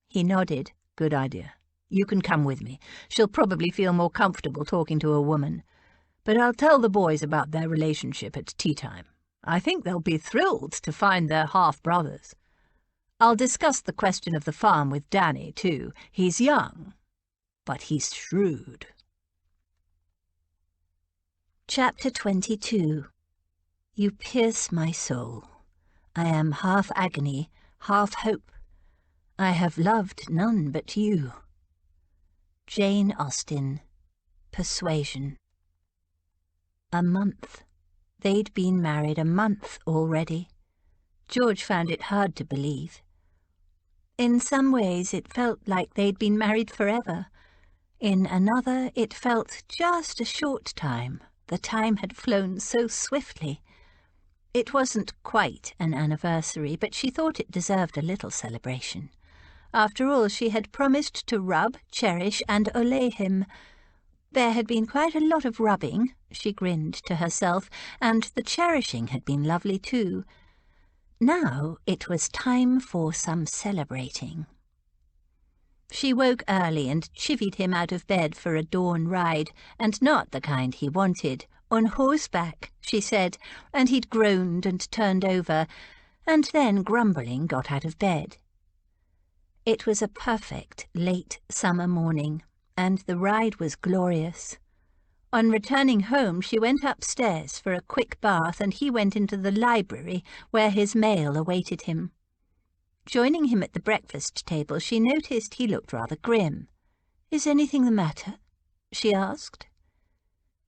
He nodded. Good idea. You can come with me. She'll probably feel more comfortable talking to a woman. But I'll tell the boys about their relationship at tea time. I think they'll be thrilled to find their half-brothers. I'll discuss the question of the farm with Danny, too. He's young, but he's shrewd. Chapter 22. You pierce my soul. I am half agony, half hope. I have loved none but you. Jane Austen. Persuasion. A month. They'd been married a month already. George found it hard to believe. In some ways it felt like they'd been married forever. In another it felt just a short time. The time had flown so swiftly. It wasn't quite an anniversary, but she thought it deserved a little celebration. After all, she had promised to rub, cherish, and olay him. There had been quite a lot of rubbing, she grinned to herself, and the cherishing had been lovely too. Now it was time for some celebrating. She woke early and chivied him out of bed for a dawn ride, and not the kind he wanted. On horseback, she said, and he'd groaned and turned over, and then, grumbling, got out of bed. It was a perfect late summer morning, and the ride was glorious. On returning home, she went upstairs for a quick bath, and he went into the library, where his mail awaited him. Joining him at the breakfast table, she noticed he looked rather grim. "Is anything the matter?" she asked.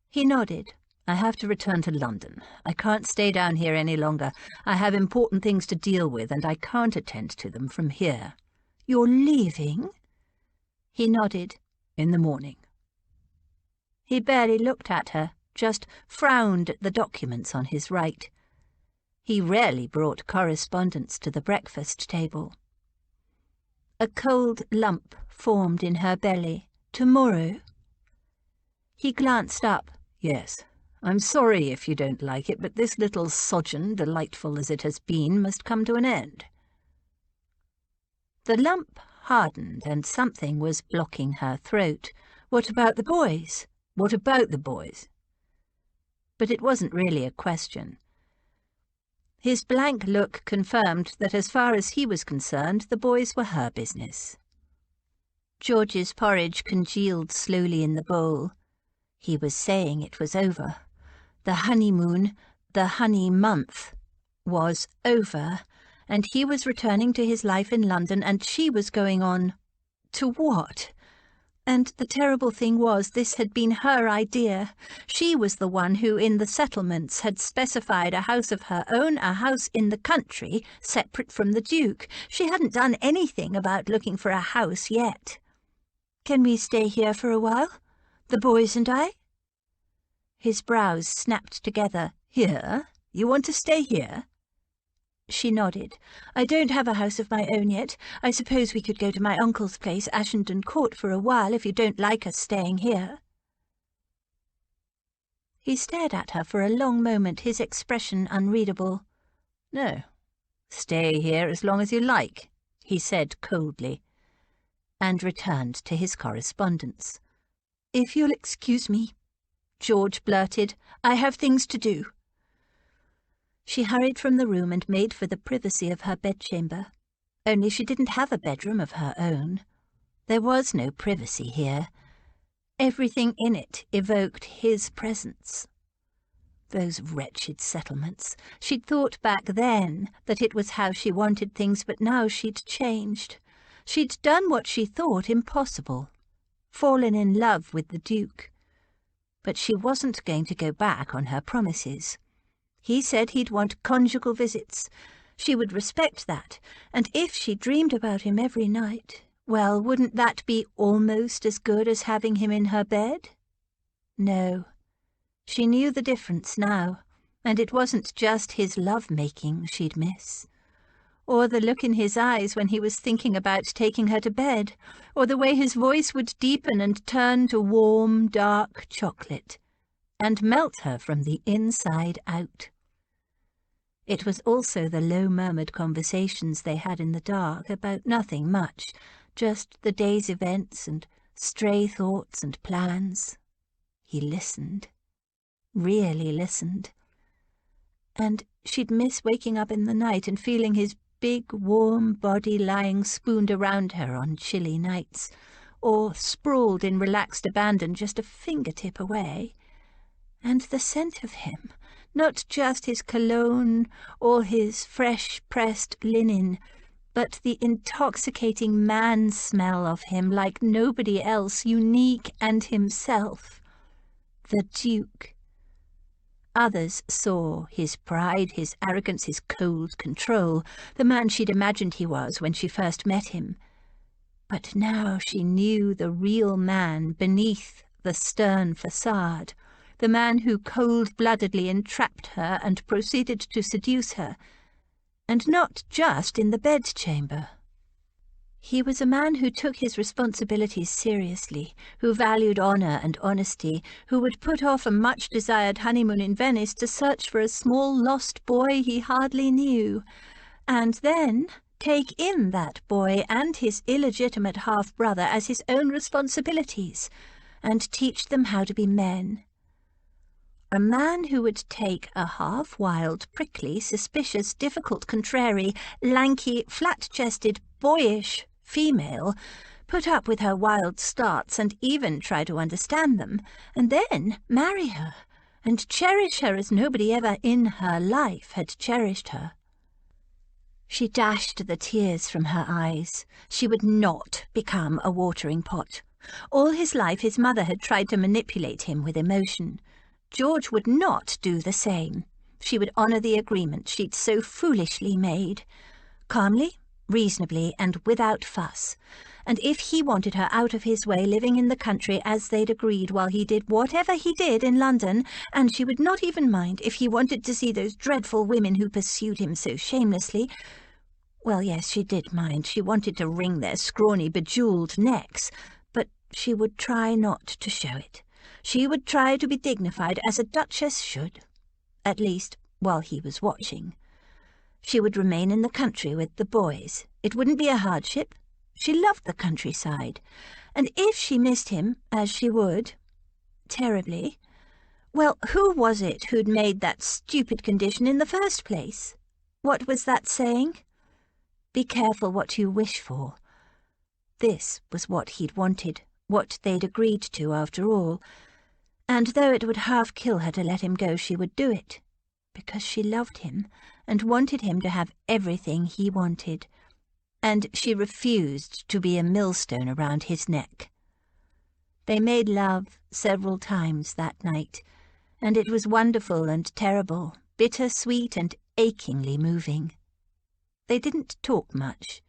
He nodded. "I have to return to London. I can't stay down here any longer. I have important things to deal with, and I can't attend to them from here." "You're leaving?" He nodded. "In the morning." He barely looked at her, just frowned at the documents on his right. He rarely brought correspondence to the breakfast table. A cold lump formed in her belly. "Tomorrow?" He glanced up. "Yes. I'm sorry if you don't like it, but this little sojourn, delightful as it has been, must come to an end." The lump hardened, and something was blocking her throat. "What about the boys?" "What about the boys?" But it wasn't really a question. His blank look confirmed that as far as he was concerned, the boys were her business. George's porridge congealed slowly in the bowl. He was saying it was over. The honeymoon, the honey month, was over, and he was returning to his life in London, and she was going on to what? And the terrible thing was, this had been her idea. She was the one who, in the settlements, had specified a house of her own, a house in the country, separate from the Duke. She hadn't done anything about looking for a house yet. "Can we stay here for a while? The boys and I?" His brows snapped together. "Here? You want to stay here?" She nodded. "I don't have a house of my own yet. I suppose we could go to my uncle's place, Ashenden Court, for a while, if you don't like us staying here." He stared at her for a long moment, his expression unreadable. "No. Stay here as long as you like," he said coldly, and returned to his correspondence. "If you'll excuse me," George blurted, "I have things to do." She hurried from the room and made for the privacy of her bedchamber. Only she didn't have a bedroom of her own. There was no privacy here. Everything in it evoked his presence. Those wretched settlements. She'd thought back then that it was how she wanted things, but now she'd changed. She'd done what she thought impossible. Fallen in love with the Duke. But she wasn't going to go back on her promises. He said he'd want conjugal visits. She would respect that, and if she dreamed about him every night, well, wouldn't that be almost as good as having him in her bed? No. She knew the difference now, And it wasn't just his love-making she'd miss, or the look in his eyes when he was thinking about taking her to bed, or the way his voice would deepen and turn to warm, dark chocolate, and melt her from the inside out. It was also the low-murmured conversations they had in the dark about nothing much, just the day's events and stray thoughts and plans. He listened, really listened. And she'd miss waking up in the night and feeling his big, warm body lying spooned around her on chilly nights, or sprawled in relaxed abandon just a fingertip away. And the scent of him, not just his cologne or his fresh-pressed linen, but the intoxicating man-smell of him like nobody else, unique and himself. The Duke. Others saw his pride, his arrogance, his cold control, the man she'd imagined he was when she first met him. But now she knew the real man beneath the stern facade, the man who cold-bloodedly entrapped her and proceeded to seduce her, and not just in the bedchamber. He was a man who took his responsibilities seriously, who valued honour and honesty, who would put off a much-desired honeymoon in Venice to search for a small lost boy he hardly knew, and then take in that boy and his illegitimate half-brother as his own responsibilities, and teach them how to be men. A man who would take a half-wild, prickly, suspicious, difficult, contrary, lanky, flat-chested, boyish female, put up with her wild starts and even try to understand them, and then marry her and cherish her as nobody ever in her life had cherished her. She dashed the tears from her eyes. She would not become a watering pot. All his life his mother had tried to manipulate him with emotion. George would not do the same. She would honour the agreement she'd so foolishly made, calmly, reasonably, and without fuss. And if he wanted her out of his way, living in the country as they'd agreed while he did whatever he did in London, and she would not even mind if he wanted to see those dreadful women who pursued him so shamelessly. Well, yes, she did mind. She wanted to wring their scrawny, bejewelled necks, but she would try not to show it. She would try to be dignified as a duchess should, at least while he was watching. She would remain in the country with the boys. It wouldn't be a hardship. She loved the countryside. And if she missed him, as she would, terribly, well, who was it who'd made that stupid condition in the first place? What was that saying? Be careful what you wish for. This was what he'd wanted, what they'd agreed to after all. And though it would half kill her to let him go, she would do it, because she loved him and wanted him to have everything he wanted, and she refused to be a millstone around his neck. They made love several times that night, and it was wonderful and terrible, bitter-sweet and achingly moving. They didn't talk much.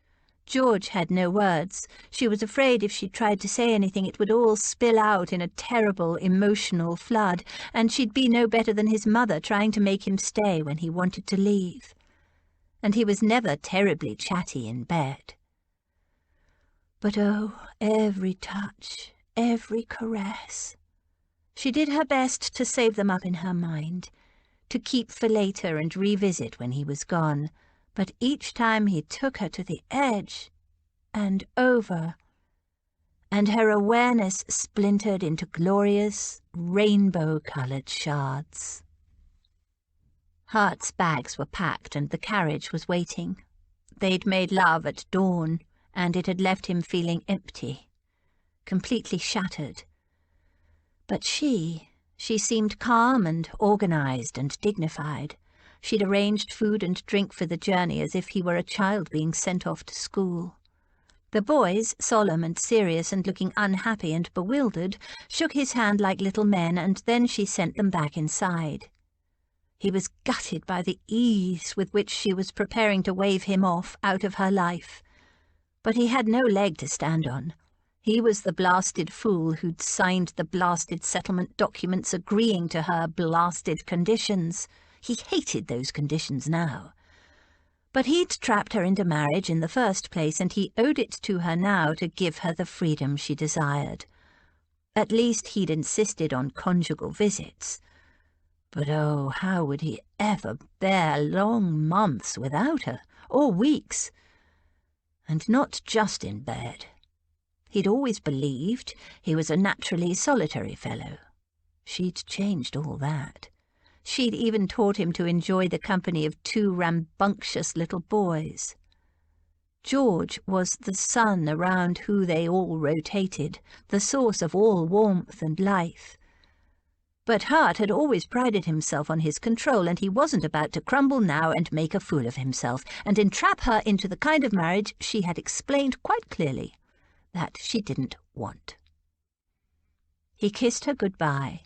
George had no words. She was afraid if she tried to say anything it would all spill out in a terrible emotional flood, and she'd be no better than his mother trying to make him stay when he wanted to leave. And he was never terribly chatty in bed. But oh, every touch, every caress. She did her best to save them up in her mind, to keep for later and revisit when he was gone. But each time he took her to the edge and over, and her awareness splintered into glorious, rainbow-coloured shards. Hart's bags were packed and the carriage was waiting. They'd made love at dawn, and it had left him feeling empty, completely shattered. But she seemed calm and organised and dignified. She'd arranged food and drink for the journey as if he were a child being sent off to school. The boys, solemn and serious and looking unhappy and bewildered, shook his hand like little men, and then she sent them back inside. He was gutted by the ease with which she was preparing to wave him off out of her life. But he had no leg to stand on. He was the blasted fool who'd signed the blasted settlement documents agreeing to her blasted conditions. He hated those conditions now. But he'd trapped her into marriage in the first place, and he owed it to her now to give her the freedom she desired. At least he'd insisted on conjugal visits. But oh, how would he ever bear long months without her, or weeks? And not just in bed. He'd always believed he was a naturally solitary fellow. She'd changed all that. She'd even taught him to enjoy the company of 2 rambunctious little boys. George was the sun around who they all rotated, the source of all warmth and life. But Hart had always prided himself on his control, and he wasn't about to crumble now and make a fool of himself, and entrap her into the kind of marriage she had explained quite clearly that she didn't want. He kissed her goodbye,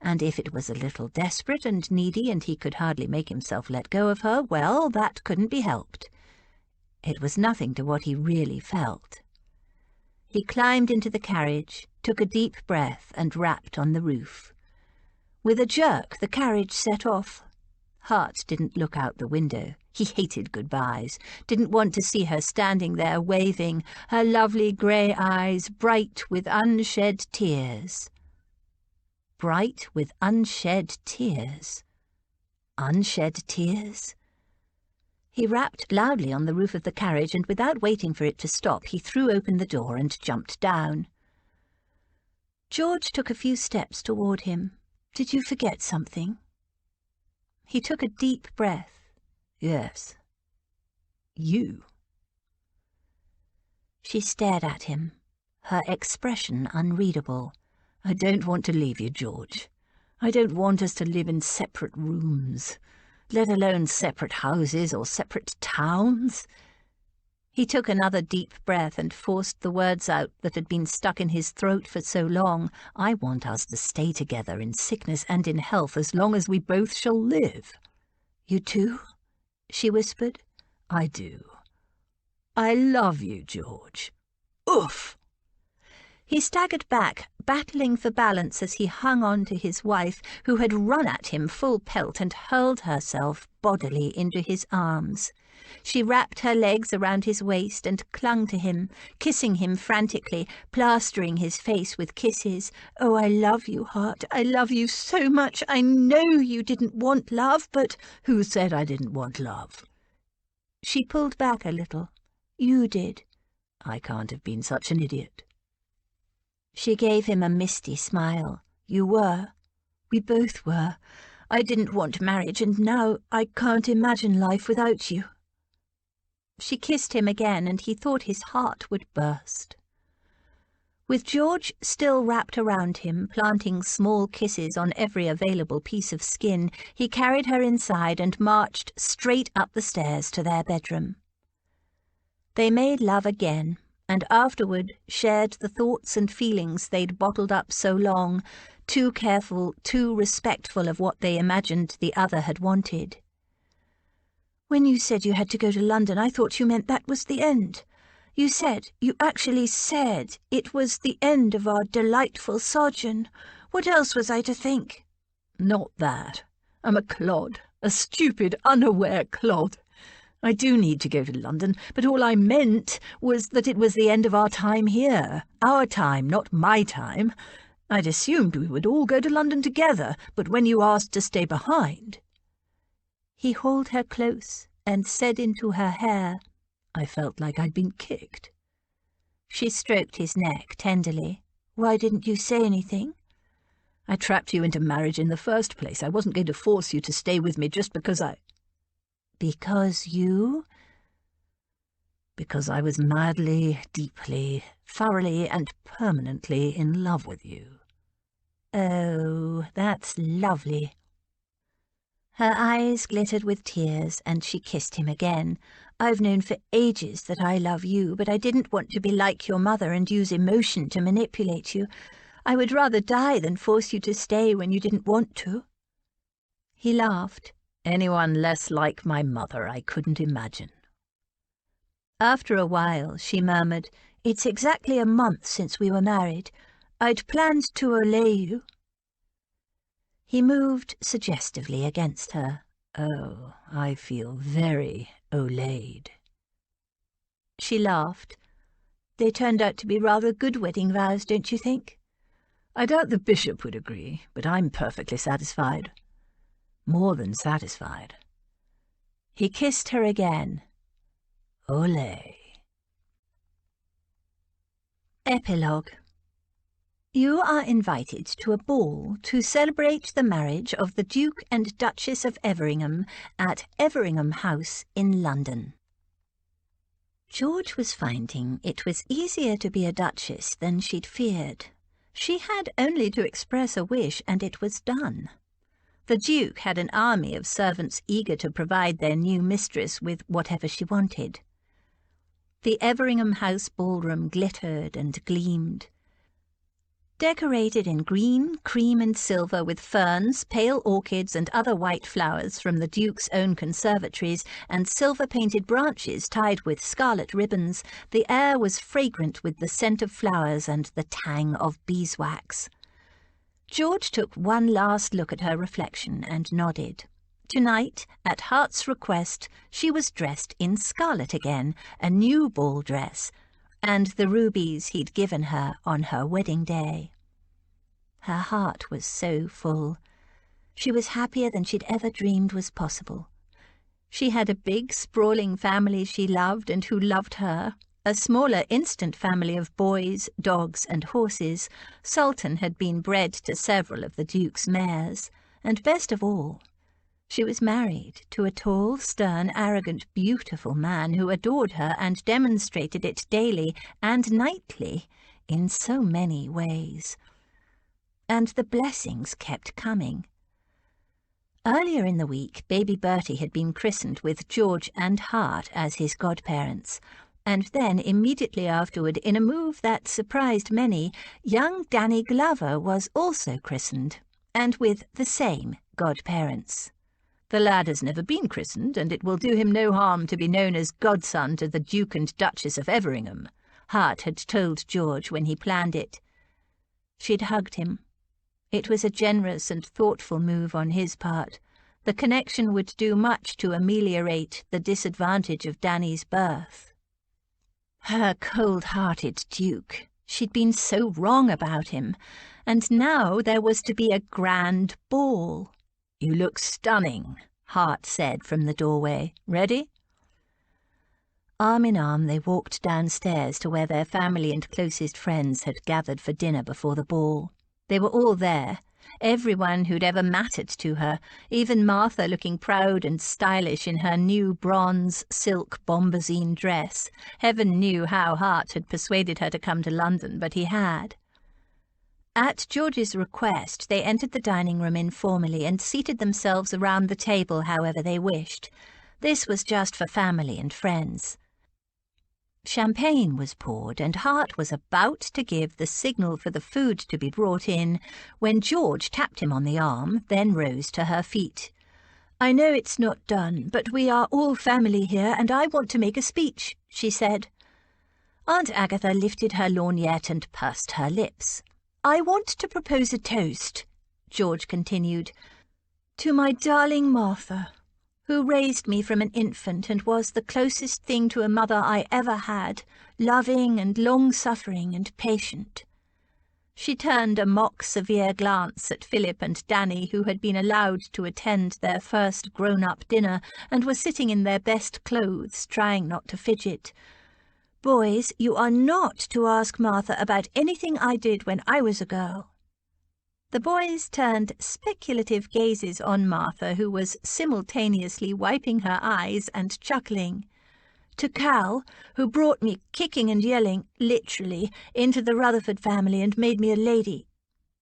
and if it was a little desperate and needy and he could hardly make himself let go of her, well, that couldn't be helped. It was nothing to what he really felt. He climbed into the carriage, took a deep breath, and rapped on the roof. With a jerk, the carriage set off. Hart didn't look out the window. He hated goodbyes, didn't want to see her standing there waving, her lovely grey eyes bright with unshed tears. Bright with unshed tears. Unshed tears? He rapped loudly on the roof of the carriage, and without waiting for it to stop, he threw open the door and jumped down. George took a few steps toward him. "Did you forget something?" He took a deep breath. "Yes. You." She stared at him, her expression unreadable. "I don't want to leave you, George. I don't want us to live in separate rooms, let alone separate houses or separate towns." He took another deep breath and forced the words out that had been stuck in his throat for so long. "I want us to stay together in sickness and in health as long as we both shall live." "You do?" she whispered. "I do. I love you, George. Oof!" He staggered back, battling for balance as he hung on to his wife, who had run at him full pelt and hurled herself bodily into his arms. She wrapped her legs around his waist and clung to him, kissing him frantically, plastering his face with kisses. "Oh, I love you, Hart. I love you so much. I know you didn't want love, but—" "Who said I didn't want love?" She pulled back a little. "You did." "I can't have been such an idiot." She gave him a misty smile. "You were. We both were. I didn't want marriage, and now I can't imagine life without you." She kissed him again, and he thought his heart would burst. With George still wrapped around him, planting small kisses on every available piece of skin, he carried her inside and marched straight up the stairs to their bedroom. They made love again, and afterward shared the thoughts and feelings they'd bottled up so long, too careful, too respectful of what they imagined the other had wanted. "When you said you had to go to London, I thought you meant that was the end. You actually said it was the end of our delightful sojourn. What else was I to think?" "Not that. I'm a clod, a stupid, unaware clod. I do need to go to London, but all I meant was that it was the end of our time here. Our time, not my time. I'd assumed we would all go to London together, but when you asked to stay behind—" He hauled her close and said into her hair, "I felt like I'd been kicked." She stroked his neck tenderly. "Why didn't you say anything?" "I trapped you into marriage in the first place. I wasn't going to force you to stay with me just because I—" "Because you—" "Because I was madly, deeply, thoroughly and permanently in love with you." "Oh, that's lovely." Her eyes glittered with tears, and she kissed him again. "I've known for ages that I love you, but I didn't want to be like your mother and use emotion to manipulate you. I would rather die than force you to stay when you didn't want to." He laughed. "Anyone less like my mother I couldn't imagine." After a while, she murmured, "It's exactly a month since we were married. I'd planned to allay you." He moved suggestively against her. Oh, I feel very olayed. She laughed. They turned out to be rather good wedding vows, don't you think? I doubt the bishop would agree, but I'm perfectly satisfied. More than satisfied. He kissed her again. Olé. Epilogue. You are invited to a ball to celebrate the marriage of the Duke and Duchess of Everingham at Everingham House in London. George was finding it was easier to be a duchess than she'd feared. She had only to express a wish and it was done. The Duke had an army of servants eager to provide their new mistress with whatever she wanted. The Everingham House ballroom glittered and gleamed. Decorated in green, cream and silver with ferns, pale orchids and other white flowers from the Duke's own conservatories and silver-painted branches tied with scarlet ribbons, the air was fragrant with the scent of flowers and the tang of beeswax. George took one last look at her reflection and nodded. Tonight, at Heart's request, she was dressed in scarlet again, a new ball dress, and the rubies he'd given her on her wedding day. Her heart was so full. She was happier than she'd ever dreamed was possible. She had a big, sprawling family she loved and who loved her, a smaller, instant family of boys, dogs and horses. Sultan had been bred to several of the Duke's mares, and best of all, she was married to a tall, stern, arrogant, beautiful man who adored her and demonstrated it daily and nightly in so many ways. And the blessings kept coming. Earlier in the week, baby Bertie had been christened with George and Hart as his godparents, and then immediately afterward, in a move that surprised many, young Danny Glover was also christened, and with the same godparents. The lad has never been christened, and it will do him no harm to be known as godson to the Duke and Duchess of Everingham, Hart had told George when he planned it. She'd hugged him. It was a generous and thoughtful move on his part. The connection would do much to ameliorate the disadvantage of Danny's birth. Her cold-hearted Duke. She'd been so wrong about him, and now there was to be a grand ball. "You look stunning," Hart said from the doorway. "Ready?" Arm in arm they walked downstairs to where their family and closest friends had gathered for dinner before the ball. They were all there, everyone who'd ever mattered to her, even Martha looking proud and stylish in her new bronze silk bombazine dress. Heaven knew how Hart had persuaded her to come to London, but he had. At George's request, they entered the dining room informally and seated themselves around the table however they wished. This was just for family and friends. Champagne was poured, and Hart was about to give the signal for the food to be brought in when George tapped him on the arm, then rose to her feet. "I know it's not done, but we are all family here, and I want to make a speech," she said. Aunt Agatha lifted her lorgnette and pursed her lips. "I want to propose a toast," George continued, "to my darling Martha, who raised me from an infant and was the closest thing to a mother I ever had, loving and long-suffering and patient." She turned a mock-severe glance at Philip and Danny, who had been allowed to attend their first grown-up dinner and were sitting in their best clothes, trying not to fidget. "Boys, you are not to ask Martha about anything I did when I was a girl." The boys turned speculative gazes on Martha, who was simultaneously wiping her eyes and chuckling. "To Cal, who brought me kicking and yelling, literally, into the Rutherford family and made me a lady.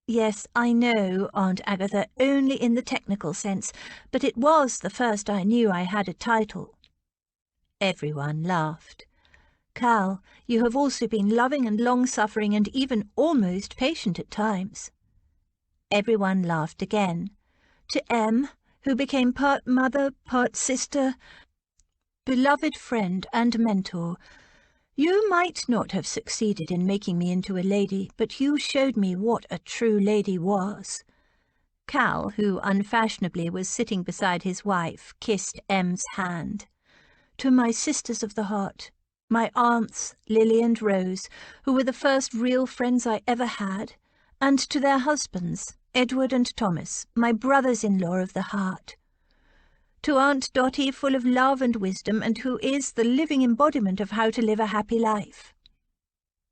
Yes, I know, Aunt Agatha, only in the technical sense, but it was the first I knew I had a title." Everyone laughed. "Cal, you have also been loving and long-suffering and even almost patient at times." Everyone laughed again. "To Em, who became part mother, part sister, beloved friend and mentor. You might not have succeeded in making me into a lady, but you showed me what a true lady was." Cal, who unfashionably was sitting beside his wife, kissed Em's hand. "To my sisters of the heart, my aunts, Lily and Rose, who were the first real friends I ever had, and to their husbands, Edward and Thomas, my brothers-in-law of the heart. To Aunt Dotty, full of love and wisdom, and who is the living embodiment of how to live a happy life."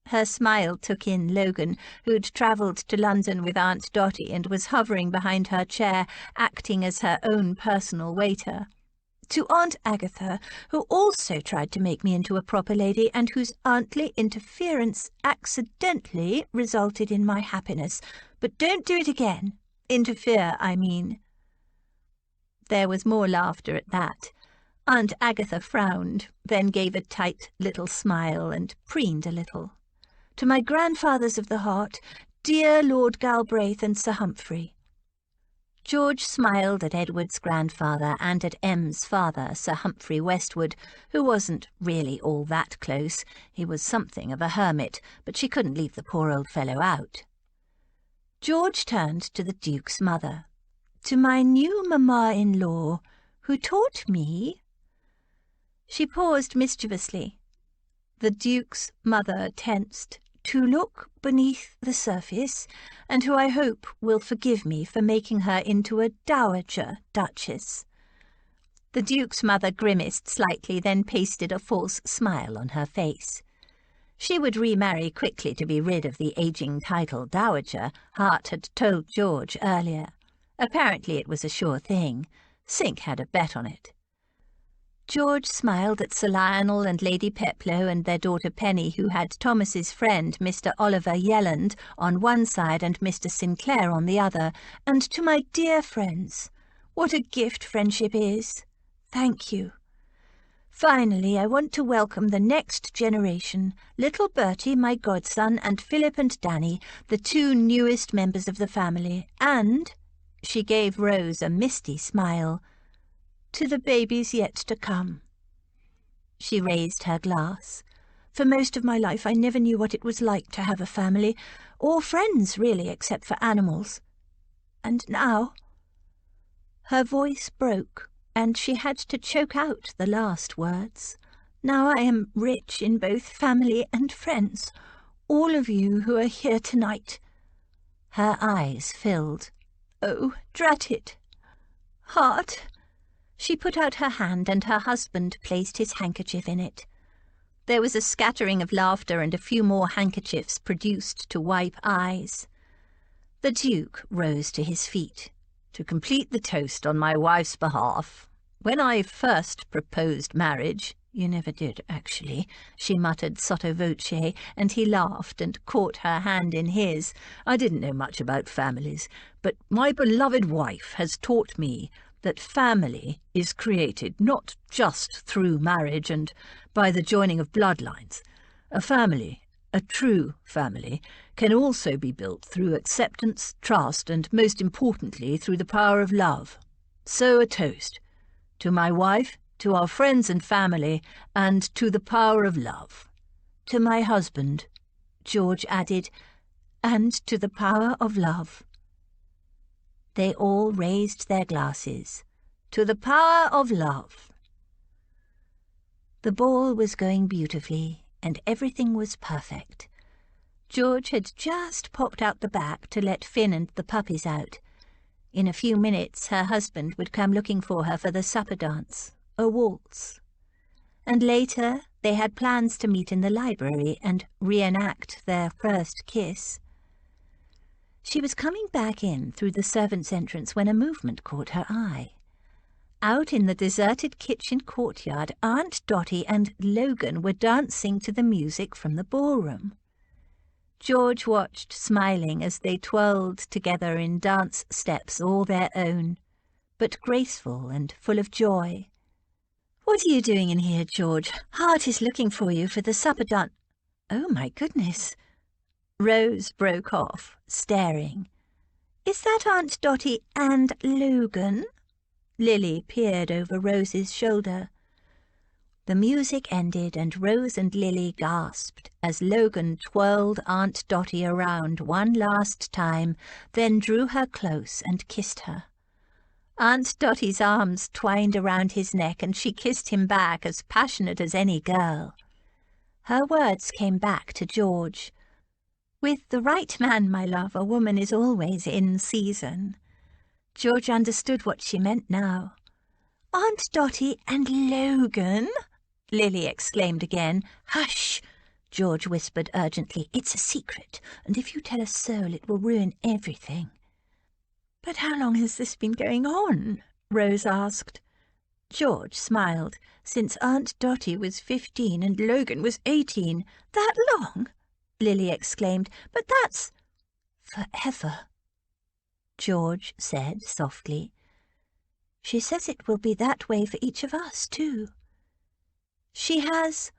Her smile took in Logan, who'd travelled to London with Aunt Dotty and was hovering behind her chair, acting as her own personal waiter. "To Aunt Agatha, who also tried to make me into a proper lady, and whose auntly interference accidentally resulted in my happiness. But don't do it again. Interfere, I mean." There was more laughter at that. Aunt Agatha frowned, then gave a tight little smile and preened a little. "To my grandfathers of the heart, dear Lord Galbraith and Sir Humphrey." George smiled at Edward's grandfather and at Em's father, Sir Humphrey Westwood, who wasn't really all that close. He was something of a hermit, but she couldn't leave the poor old fellow out. George turned to the Duke's mother. "To my new mamma-in-law, who taught me—" She paused mischievously. The Duke's mother tensed. "To look beneath the surface, and who I hope will forgive me for making her into a dowager duchess." The Duke's mother grimaced slightly, then pasted a false smile on her face. She would remarry quickly to be rid of the ageing title dowager, Hart had told George earlier. Apparently it was a sure thing. Sink had a bet on it. George smiled at Sir Lionel and Lady Peploe and their daughter Penny, who had Thomas's friend, Mr. Oliver Yelland, on one side and Mr. Sinclair on the other, and to my dear friends. What a gift friendship is! Thank you. Finally, I want to welcome the next generation, little Bertie, my godson, and Philip and Danny, the two newest members of the family, and—" she gave Rose a misty smile, "to the babies yet to come." She raised her glass. "For most of my life I never knew what it was like to have a family, or friends, really, except for animals. And now—" Her voice broke, and she had to choke out the last words. "Now I am rich in both family and friends, all of you who are here tonight." Her eyes filled. "Oh, drat it! Hart!" She put out her hand, and her husband placed his handkerchief in it. There was a scattering of laughter, and a few more handkerchiefs produced to wipe eyes. The Duke rose to his feet. "To complete the toast on my wife's behalf, when I first proposed marriage—" "You never did, actually," she muttered sotto voce, and he laughed and caught her hand in his. "I didn't know much about families, but my beloved wife has taught me that family is created not just through marriage and by the joining of bloodlines. A family, a true family, can also be built through acceptance, trust, and most importantly through the power of love. So a toast. To my wife, to our friends and family, and to the power of love. To my husband," George added, "and to the power of love." They all raised their glasses. "To the power of love." The ball was going beautifully, and everything was perfect. George had just popped out the back to let Finn and the puppies out. In a few minutes her husband would come looking for her for the supper dance, a waltz. And later they had plans to meet in the library and reenact their first kiss. She was coming back in through the servants' entrance when a movement caught her eye. Out in the deserted kitchen courtyard, Aunt Dotty and Logan were dancing to the music from the ballroom. George watched, smiling, as they twirled together in dance steps all their own, but graceful and full of joy. "What are you doing in here, George? Hart is looking for you for the supper dance." "Oh, my goodness!" Rose broke off, staring. "Is that Aunt Dotty and Logan?" Lily peered over Rose's shoulder. The music ended and Rose and Lily gasped as Logan twirled Aunt Dotty around one last time, then drew her close and kissed her. Aunt Dotty's arms twined around his neck and she kissed him back as passionate as any girl. Her words came back to George. "With the right man, my love, a woman is always in season." George understood what she meant now. "Aunt Dotty and Logan?" Lily exclaimed again. "Hush!" George whispered urgently. "It's a secret, and if you tell a soul it will ruin everything." "But how long has this been going on?" Rose asked. George smiled. "Since Aunt Dotty was 15 and Logan was 18. "That long?" Lily exclaimed. "But that's forever," George said softly. "She says it will be that way for each of us, too." "She has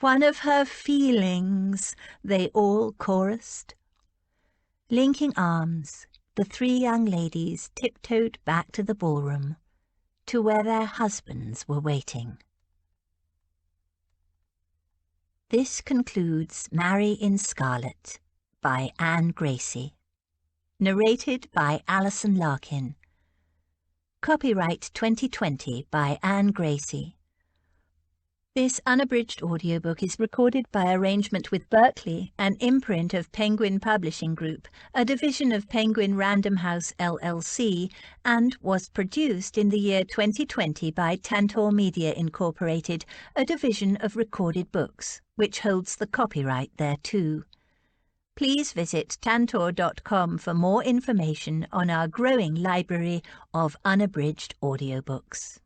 one of her feelings," they all chorused. Linking arms, the three young ladies tiptoed back to the ballroom, to where their husbands were waiting. This concludes Marry in Scarlet by Anne Gracie. Narrated by Alison Larkin. Copyright 2020 by Anne Gracie. This unabridged audiobook is recorded by arrangement with Berkeley, an imprint of Penguin Publishing Group, a division of Penguin Random House LLC, and was produced in the year 2020 by Tantor Media Incorporated, a division of Recorded Books, which holds the copyright thereto. Please visit tantor.com for more information on our growing library of unabridged audiobooks.